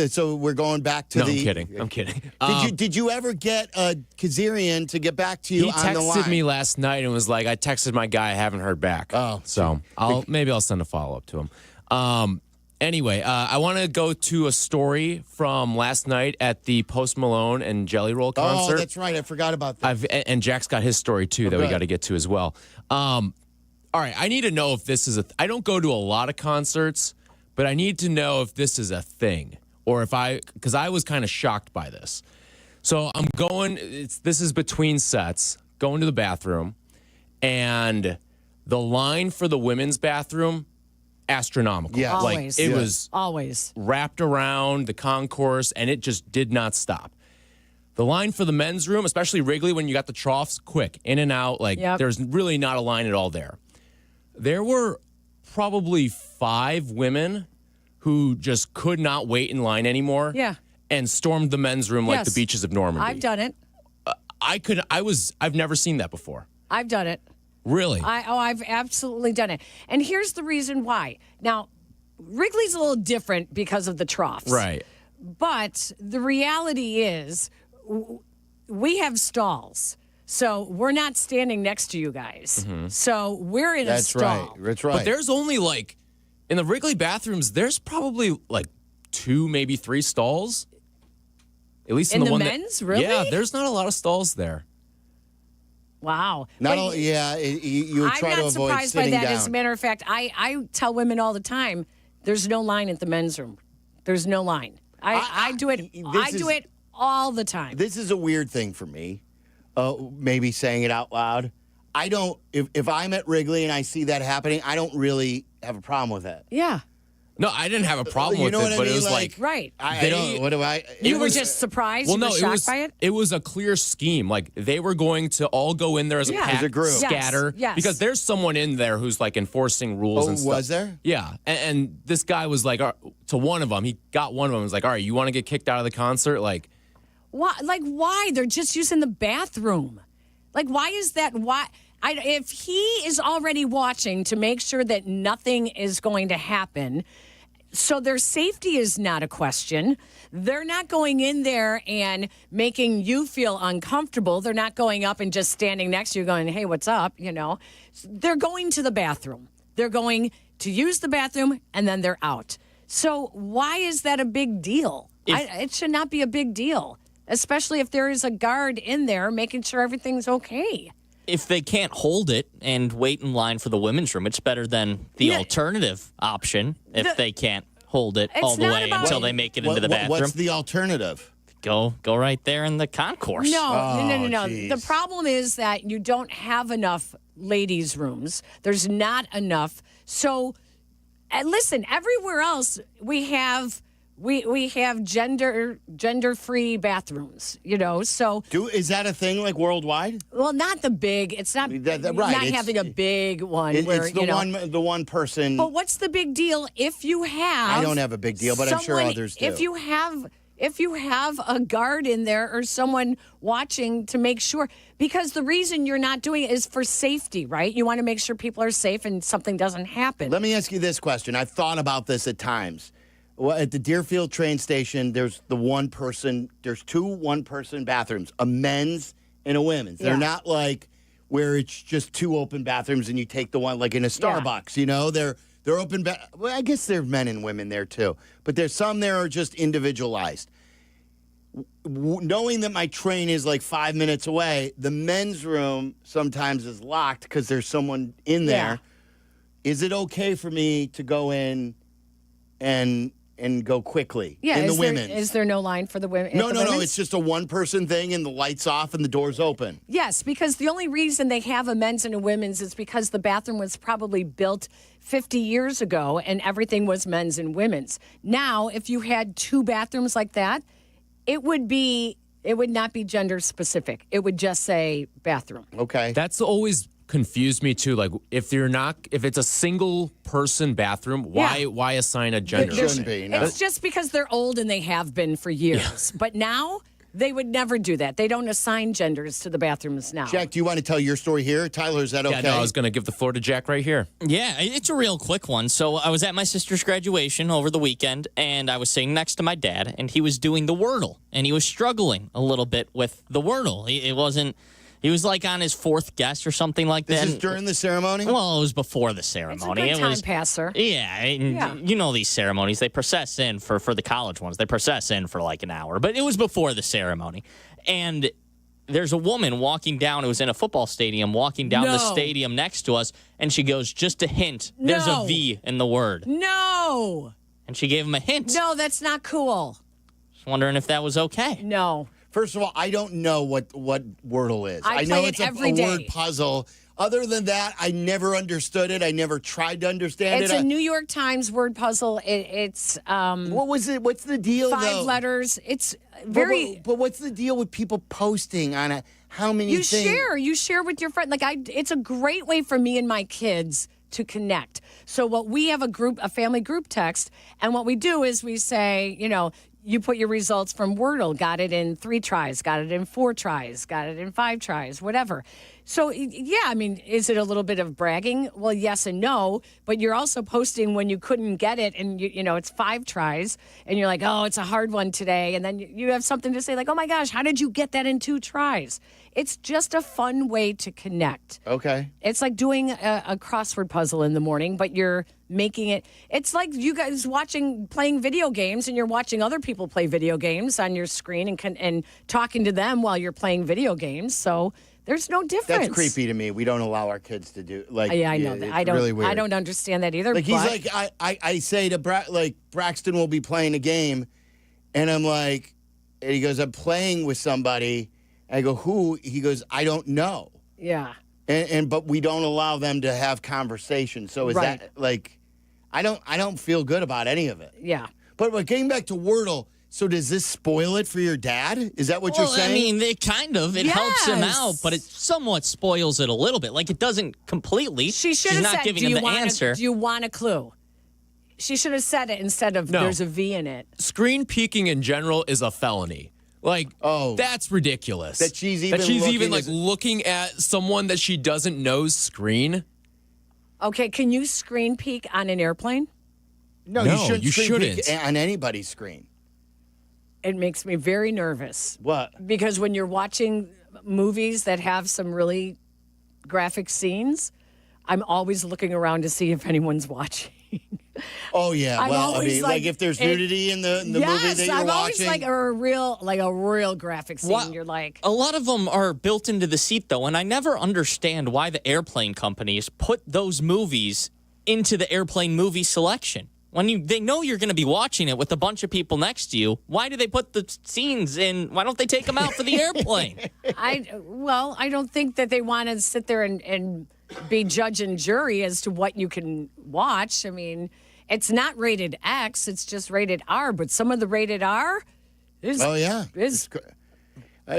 So we're going back to I'm kidding. Did you ever get Kazarian to get back to you on the line? He texted me last night and was like, I texted my guy, I haven't heard back. Oh. So maybe I'll send a follow-up to him. Anyway, I want to go to a story from last night at the Post Malone and Jelly Roll concert. Oh, that's right. I forgot about that. And Jack's got his story, too, that we got to get to as well. All right, I need to know if this is I don't go to a lot of concerts, but I need to know if this is a thing. Or because I was kind of shocked by this. So I'm going, this is between sets, going to the bathroom, and the line for the women's bathroom, astronomical. Yeah. Always. Like, it was always wrapped around the concourse, and it just did not stop. The line for the men's room, especially Wrigley, when you got the troughs, quick, in and out, there's really not a line at all there. There were probably 5 women who just could not wait in line anymore. Yeah. And stormed the men's room like the beaches of Normandy. I've done it. I've never seen that before. I've done it. Really? I've absolutely done it. And here's the reason why. Now, Wrigley's a little different because of the troughs. Right. But the reality is we have stalls. So we're not standing next to you guys. Mm-hmm. So we're in a stall. That's right. But there's only in the Wrigley bathrooms, there's probably 2, maybe 3 stalls. At least in the one men's, really? Yeah, there's not a lot of stalls there. Wow. You would try to avoid I'm not surprised by sitting that. down. As a matter of fact, I tell women all the time, there's no line at the men's room. There's no line. I do it. I do it all the time. This is a weird thing for me. Maybe saying it out loud. I don't. If I'm at Wrigley and I see that happening, I don't really have a problem with that. Yeah. No, I didn't have a problem with it, what I but mean? it was right. You were just surprised? You were shocked by it? It was a clear scheme. Like, they were going to all go in there as a pack, as a group. Scatter. Yes. Because there's someone in there who's, enforcing rules and stuff. Was there? Yeah. And this guy was to one of them, he got one of them, was like, all right, you want to get kicked out of the concert? Why? Why? They're just using the bathroom. Why is that? Why? If he is already watching to make sure that nothing is going to happen, so their safety is not a question. They're not going in there and making you feel uncomfortable. They're not going up and just standing next to you going, hey, what's up? They're going to the bathroom. They're going to use the bathroom, and then they're out. So why is that a big deal? It should not be a big deal, especially if there is a guard in there making sure everything's okay. If they can't hold it and wait in line for the women's room, it's better than the alternative option if they can't hold it all the way until they make it into the bathroom. What's the alternative? Go right there in the concourse. No. Geez. The problem is that you don't have enough ladies' rooms. There's not enough. So, listen, everywhere else we have gender-free bathrooms, so... Is that a thing, worldwide? Well, not the big... It's not... Right. Not having a big one where, it's the one person... But what's the big deal if you have... I don't have a big deal, but I'm sure others do. If you have a guard in there or someone watching to make sure... Because the reason you're not doing it is for safety, right? You want to make sure people are safe and something doesn't happen. Let me ask you this question. I've thought about this at times. Well, at the Deerfield train station, there's two one-person bathrooms, a men's and a women's. They're not where it's just 2 open bathrooms and you take the one in a Starbucks, They're open, well, I guess there are men and women there too. But there's some there are just individualized. Knowing that my train is 5 minutes away, the men's room sometimes is locked because there's someone in there. Is it okay for me to go in and go quickly in the women's? Is there no line for the women? No. It's just a one-person thing, and the lights off and the doors open. Yes, because the only reason they have a men's and a women's is because the bathroom was probably built 50 years ago, and everything was men's and women's. Now, if you had 2 bathrooms like that, it would not be gender specific. It would just say bathroom. Okay, that's always confused me too. If it's a single person bathroom, why assign a gender? It shouldn't be. No. It's just because they're old and they have been for years. But now They would never do that. They don't assign genders to the bathrooms now. Jack, do you want to tell your story here? Tyler, is that okay? Yeah, no, I was going to give the floor to Jack right here. Yeah, it's a real quick one. So I was at my sister's graduation over the weekend, and I was sitting next to my dad, and he was doing the Wordle, and he was struggling a little bit with the Wordle. He was like on his fourth guess or something like that. This is during the ceremony? Well, it was before the ceremony. It's a good time passer. Yeah, you know these ceremonies, they process in for the college ones. They process in for like an hour, but it was before the ceremony. And there's a woman walking down, who was in a football stadium, walking down the stadium next to us, and she goes, just a hint, there's a V in the word. No. And she gave him a hint. No, that's not cool. Just wondering if that was okay. No. First of all, I don't know what Wordle is. I know play it's it every a day. word puzzle. Other than that, I never understood it. I never tried to understand It's it. a New York Times word puzzle. It's what was it? What's the deal? 5 letters. It's very. But what's the deal with people posting on it? How many? You things? You share with your friend. It's a great way for me and my kids to connect. So we have a family group text, and what we do is we say, you put your results from Wordle, got it in 3 tries, got it in 4 tries, got it in 5 tries, whatever. So, yeah, I mean, is it a little bit of bragging? Well, yes and no, but you're also posting when you couldn't get it and, it's 5 tries, and you're like, oh, it's a hard one today. And then you have something to say like, oh, my gosh, how did you get that in 2 tries? It's just a fun way to connect. Okay. It's like doing a crossword puzzle in the morning, but you're making it. It's like you guys playing video games, and you're watching other people play video games on your screen and talking to them while you're playing video games. So there's no difference. That's creepy to me. We don't allow our kids to do Yeah, I know that. I don't. Really weird. I don't understand that either. Like he's like, I say to Braxton will be playing a game, and I'm like, and he goes, I'm playing with somebody. I go, who? He goes, I don't know. Yeah. But we don't allow them to have conversations. So is that like, I don't feel good about any of it. Yeah. But getting back to Wordle, so does this spoil it for your dad? Is that what you're saying? I mean, it helps him out, but it somewhat spoils it a little bit. Like, it doesn't completely. She's not said, giving him the answer. Do you want a clue? She should have said it instead of there's a V in it. Screen peeking in general is a felony. Like, that's ridiculous. That she's even looking at someone that she doesn't know's screen. Okay, can you screen peek on an airplane? No, you shouldn't peek on anybody's screen. It makes me very nervous. What? Because when you're watching movies that have some really graphic scenes, I'm always looking around to see if anyone's watching. Oh yeah, well, I mean, like if there's nudity in the movie that you're I'm watching, always like a real graphic scene. You're like, a lot of them are built into the seat though, and I never understand why the airplane companies put those movies into the airplane movie selection. When they know you're going to be watching it with a bunch of people next to you, why do they put the scenes in? Why don't they take them out for the airplane? I don't think that they want to sit there and be judge and jury as to what you can watch. I mean, it's not rated X, it's just rated R, but some of the rated R is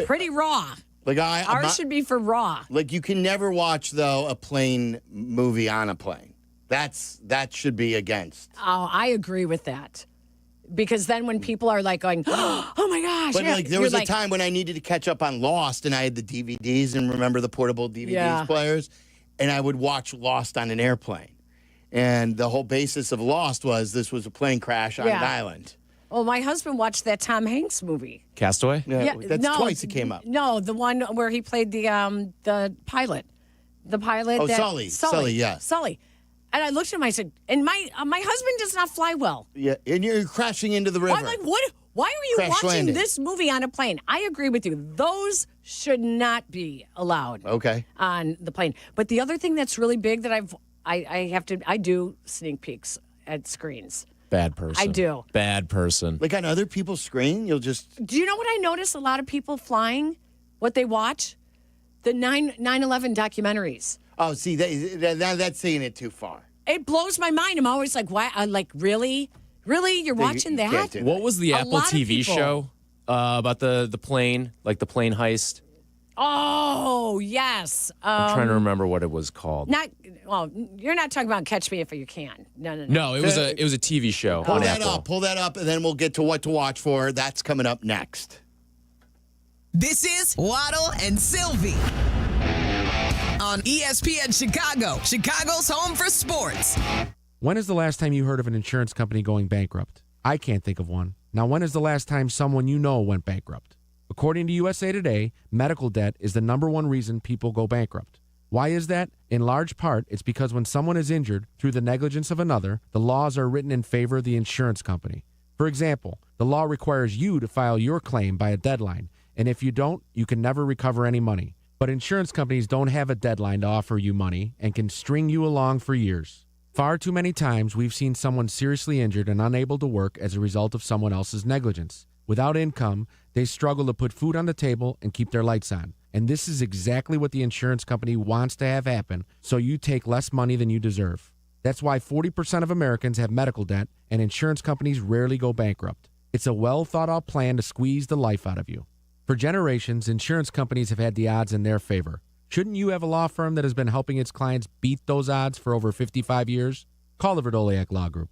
pretty raw. Like R should be for raw. Like you can never watch though a plane movie on a plane. That should be against. Oh, I agree with that. Because then when people are like going, oh my gosh. But like there was a time when I needed to catch up on Lost and I had the DVDs and remember the portable DVDs players. And I would watch Lost on an airplane. And the whole basis of Lost was this was a plane crash on an island. Well, my husband watched that Tom Hanks movie. Castaway? Yeah, that's twice it came up. No, the one where he played the pilot. The pilot. Oh, Sully. Sully, yes. Sully. And I looked at him, I said, and my husband does not fly well. Yeah, and you're crashing into the river. I'm like, what? Why are you watching this movie on a plane? I agree with you. Those should not be allowed on the plane. But the other thing that's really big that I do sneak peeks at screens. Bad person. I do. Bad person. Like on other people's screen, you'll just... Do you know what I notice a lot of people flying, what they watch? The 9/11 documentaries. Oh, see, that's saying it too far. It blows my mind. I'm always like, why? Like, really? Really? You're watching that? What was the Apple TV show about the plane, like the plane heist? Oh, yes. I'm trying to remember what it was called. You're not talking about Catch Me If You Can. No. No, it was a TV show. Pull that up, and then we'll get to what to watch for. That's coming up next. This is Waddle and Silvy on ESPN Chicago, Chicago's home for sports. When is the last time you heard of an insurance company going bankrupt? I can't think of one. Now, when is the last time someone you know went bankrupt? According to USA Today, medical debt is the number one reason people go bankrupt. Why is that? In large part, it's because when someone is injured through the negligence of another, the laws are written in favor of the insurance company. For example, the law requires you to file your claim by a deadline, and if you don't, you can never recover any money. But insurance companies don't have a deadline to offer you money and can string you along for years. Far too many times we've seen someone seriously injured and unable to work as a result of someone else's negligence. Without income, they struggle to put food on the table and keep their lights on. And this is exactly what the insurance company wants to have happen, so you take less money than you deserve. That's why 40% of Americans have medical debt, and insurance companies rarely go bankrupt. It's a well-thought-out plan to squeeze the life out of you. For generations, insurance companies have had the odds in their favor. Shouldn't you have a law firm that has been helping its clients beat those odds for over 55 years? Call the Verdoliak Law Group.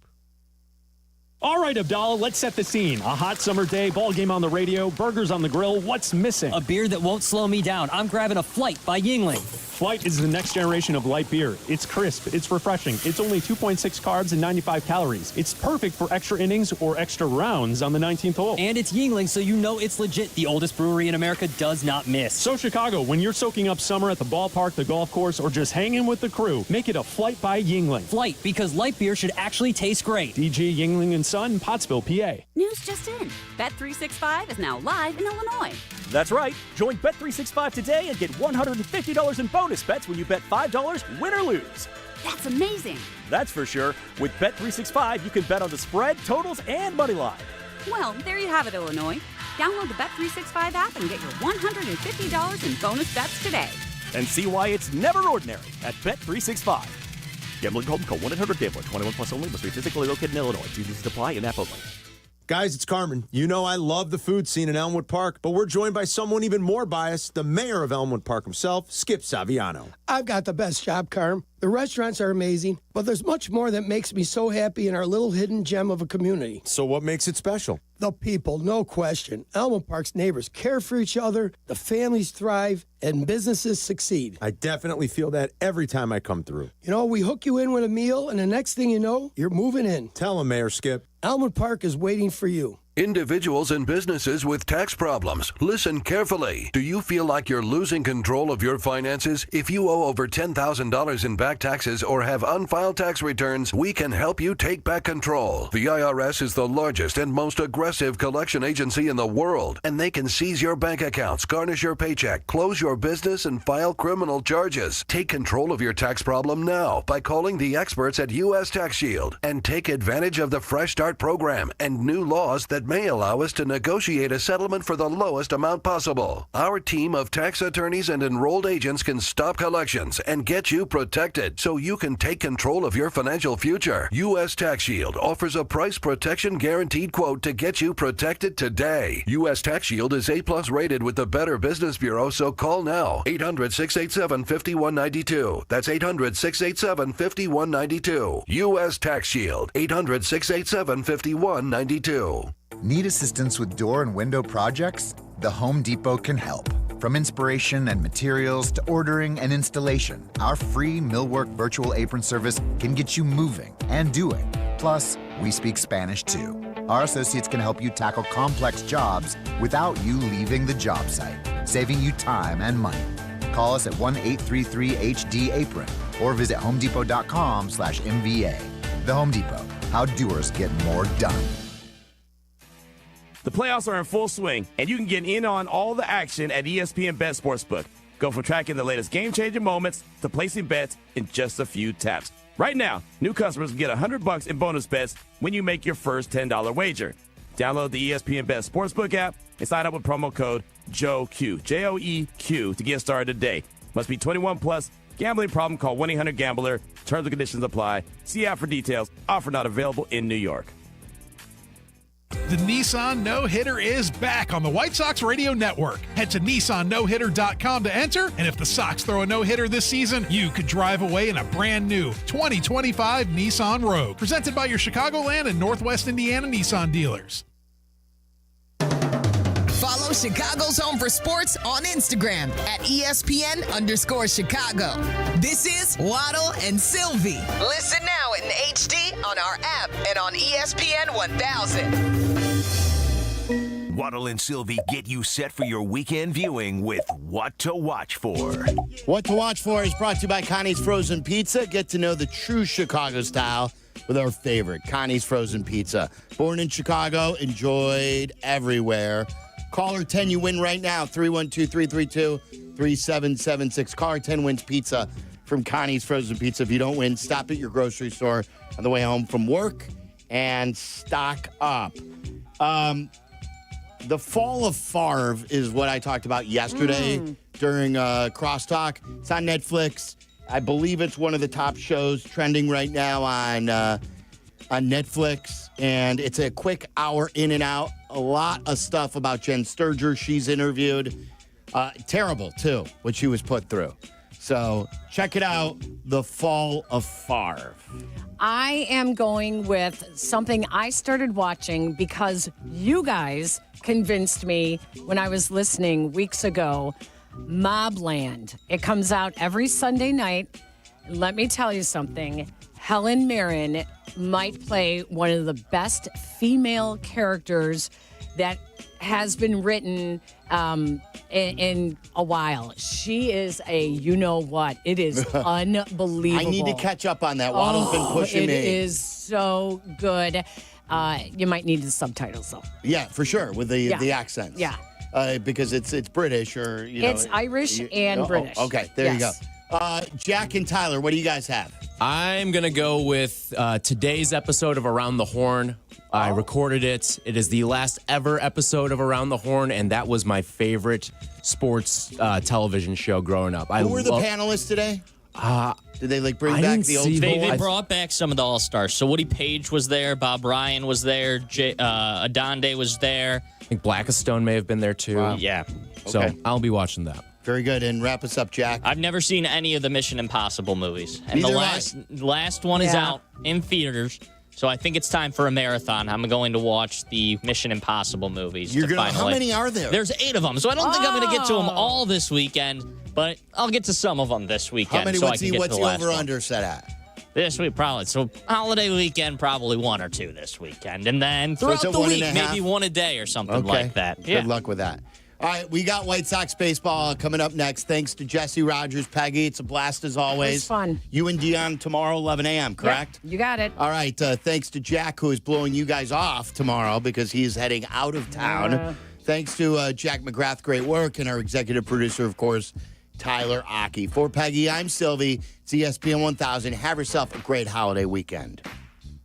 All right, Abdallah, let's set the scene. A hot summer day, ball game on the radio, burgers on the grill. What's missing? A beer that won't slow me down. I'm grabbing a Flight by Yingling. Flight is the next generation of light beer. It's crisp, it's refreshing, it's only 2.6 carbs and 95 calories. It's perfect for extra innings or extra rounds on the 19th hole. And it's Yingling, so you know it's legit. The oldest brewery in America does not miss. So Chicago, when you're soaking up summer at the ballpark, the golf course, or just hanging with the crew, make it a Flight by Yingling. Flight, because light beer should actually taste great. DG Yingling and Son, Pottsville, PA. News just in. Bet365 is now live in Illinois. That's right. Join Bet365 today and get $150 in bonus bets when you bet $5, win or lose. That's amazing. That's for sure. With Bet365, you can bet on the spread, totals, and money line. Well, there you have it, Illinois. Download the Bet365 app and get your $150 in bonus bets today. And see why it's never ordinary at Bet365. Gambling problem? Call 1-800-GAMBLER. 21 plus only. Must be physically located in Illinois. TVs apply and app only. Guys, it's Carmen. You know I love the food scene in Elmwood Park, but we're joined by someone even more biased, the mayor of Elmwood Park himself, Skip Saviano. I've got the best job, Carm. The restaurants are amazing, but there's much more that makes me so happy in our little hidden gem of a community. So what makes it special? The people, no question. Elmwood Park's neighbors care for each other, the families thrive, and businesses succeed. I definitely feel that every time I come through. You know, we hook you in with a meal, and the next thing you know, you're moving in. Tell him, Mayor Skip. Elmwood Park is waiting for you. Individuals and businesses with tax problems, listen carefully. Do you feel like you're losing control of your finances? If you owe over $10,000 in back taxes or have unfiled tax returns, we can help you take back control. The IRS is the largest and most aggressive collection agency in the world, and they can seize your bank accounts, garnish your paycheck, close your business, and file criminal charges. Take control of your tax problem now by calling the experts at U.S. Tax Shield and take advantage of the Fresh Start program and new laws that may allow us to negotiate a settlement for the lowest amount possible. Our team of tax attorneys and enrolled agents can stop collections and get you protected so you can take control of your financial future. U.S. Tax Shield offers a price protection guaranteed quote to get you protected today. U.S. Tax Shield is A+ rated with the Better Business Bureau, so call now. 800-687-5192. That's 800-687-5192. U.S. Tax Shield. 800-687-5192. Need assistance with door and window projects? The Home Depot can help. From inspiration and materials to ordering and installation, our free Millwork virtual apron service can get you moving and doing. Plus, we speak Spanish too. Our associates can help you tackle complex jobs without you leaving the job site, saving you time and money. Call us at 1-833-HD-APRON or visit homedepot.com/MVA. The Home Depot, how doers get more done. The playoffs are in full swing, and you can get in on all the action at ESPN Bet Sportsbook. Go from tracking the latest game-changing moments to placing bets in just a few taps. Right now, new customers can get $100 in bonus bets when you make your first $10 wager. Download the ESPN Bet Sportsbook app and sign up with promo code JOEQ, J-O-E-Q, to get started today. Must be 21 plus. Gambling problem? Call 1-800-GAMBLER. Terms and conditions apply. See app for details. Offer not available in New York. The Nissan No-Hitter is back on the White Sox Radio Network. Head to NissanNoHitter.com to enter, and if the Sox throw a no-hitter this season, you could drive away in a brand new 2025 Nissan Rogue. Presented by your Chicagoland and Northwest Indiana Nissan dealers. Follow Chicago's Home for Sports on Instagram at ESPN_Chicago. This is Waddle and Silvy. Listen now in HD on our app and on ESPN 1000. Waddle and Silvy get you set for your weekend viewing with What to Watch For. What to Watch For is brought to you by Connie's Frozen Pizza. Get to know the true Chicago style with our favorite, Connie's Frozen Pizza. Born in Chicago, enjoyed everywhere. Caller 10, you win right now, 312-332-3776. Caller 10 wins pizza from Connie's Frozen Pizza. If you don't win, stop at your grocery store on the way home from work and stock up. The fall of Favre is what I talked about yesterday during Crosstalk. It's on Netflix. I believe it's one of the top shows trending right now on Netflix. And it's a quick hour in and out. A lot of stuff about Jen Sturger she's interviewed. Terrible, too, what she was put through. So check it out, The Fall of Favre. I am going with something I started watching because you guys convinced me when I was listening weeks ago. Mobland. It comes out every Sunday night. Let me tell you something. Helen Mirren might play one of the best female characters that has been written in a while. She is a you-know-what. It is unbelievable. I need to catch up on that. Waddle's been pushing me. It is so good. You might need the subtitles, though. Yeah, for sure, with the accents. Yeah. Because it's British or, It's Irish and British. Okay, there you go. Jack and Tyler, what do you guys have? I'm going to go with today's episode of Around the Horn. I recorded it. It is the last ever episode of Around the Horn, and that was my favorite sports television show growing up. Who were the panelists today? Did they bring back the old? They brought back some of the All-Stars. So Woody Page was there, Bob Ryan was there, Adonde was there. I think Blackistone may have been there too. Wow. Yeah. So Okay. I'll be watching that. Very good. And wrap us up, Jack. I've never seen any of the Mission Impossible movies. And Neither the last one is out in theaters. So I think it's time for a marathon. I'm going to watch the Mission Impossible movies. How many are there? There's 8 of them. So I don't think I'm going to get to them all this weekend, but I'll get to some of them this weekend. How many? So What's the over-under set at? This week, probably. So holiday weekend, probably 1 or 2 this weekend. And then So throughout it's the a 1.5? week, maybe 1 a day or something like that. Good luck with that. All right, we got White Sox baseball coming up next. Thanks to Jesse, Rogers, Peggy. It's a blast as always. It was fun. You and Dion tomorrow, 11 a.m., correct? Yep, you got it. All right, thanks to Jack, who is blowing you guys off tomorrow because he is heading out of town. Thanks to Jack McGrath, great work, and our executive producer, of course, Tyler Aki. For Peggy, I'm Silvy. It's ESPN 1000. Have yourself a great holiday weekend.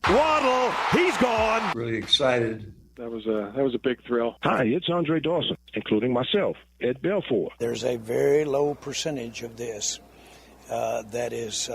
Waddle, he's gone. Really excited. That was a big thrill. Hi, it's Andre Dawson, including myself, Ed Belfour. There's a very low percentage of this that is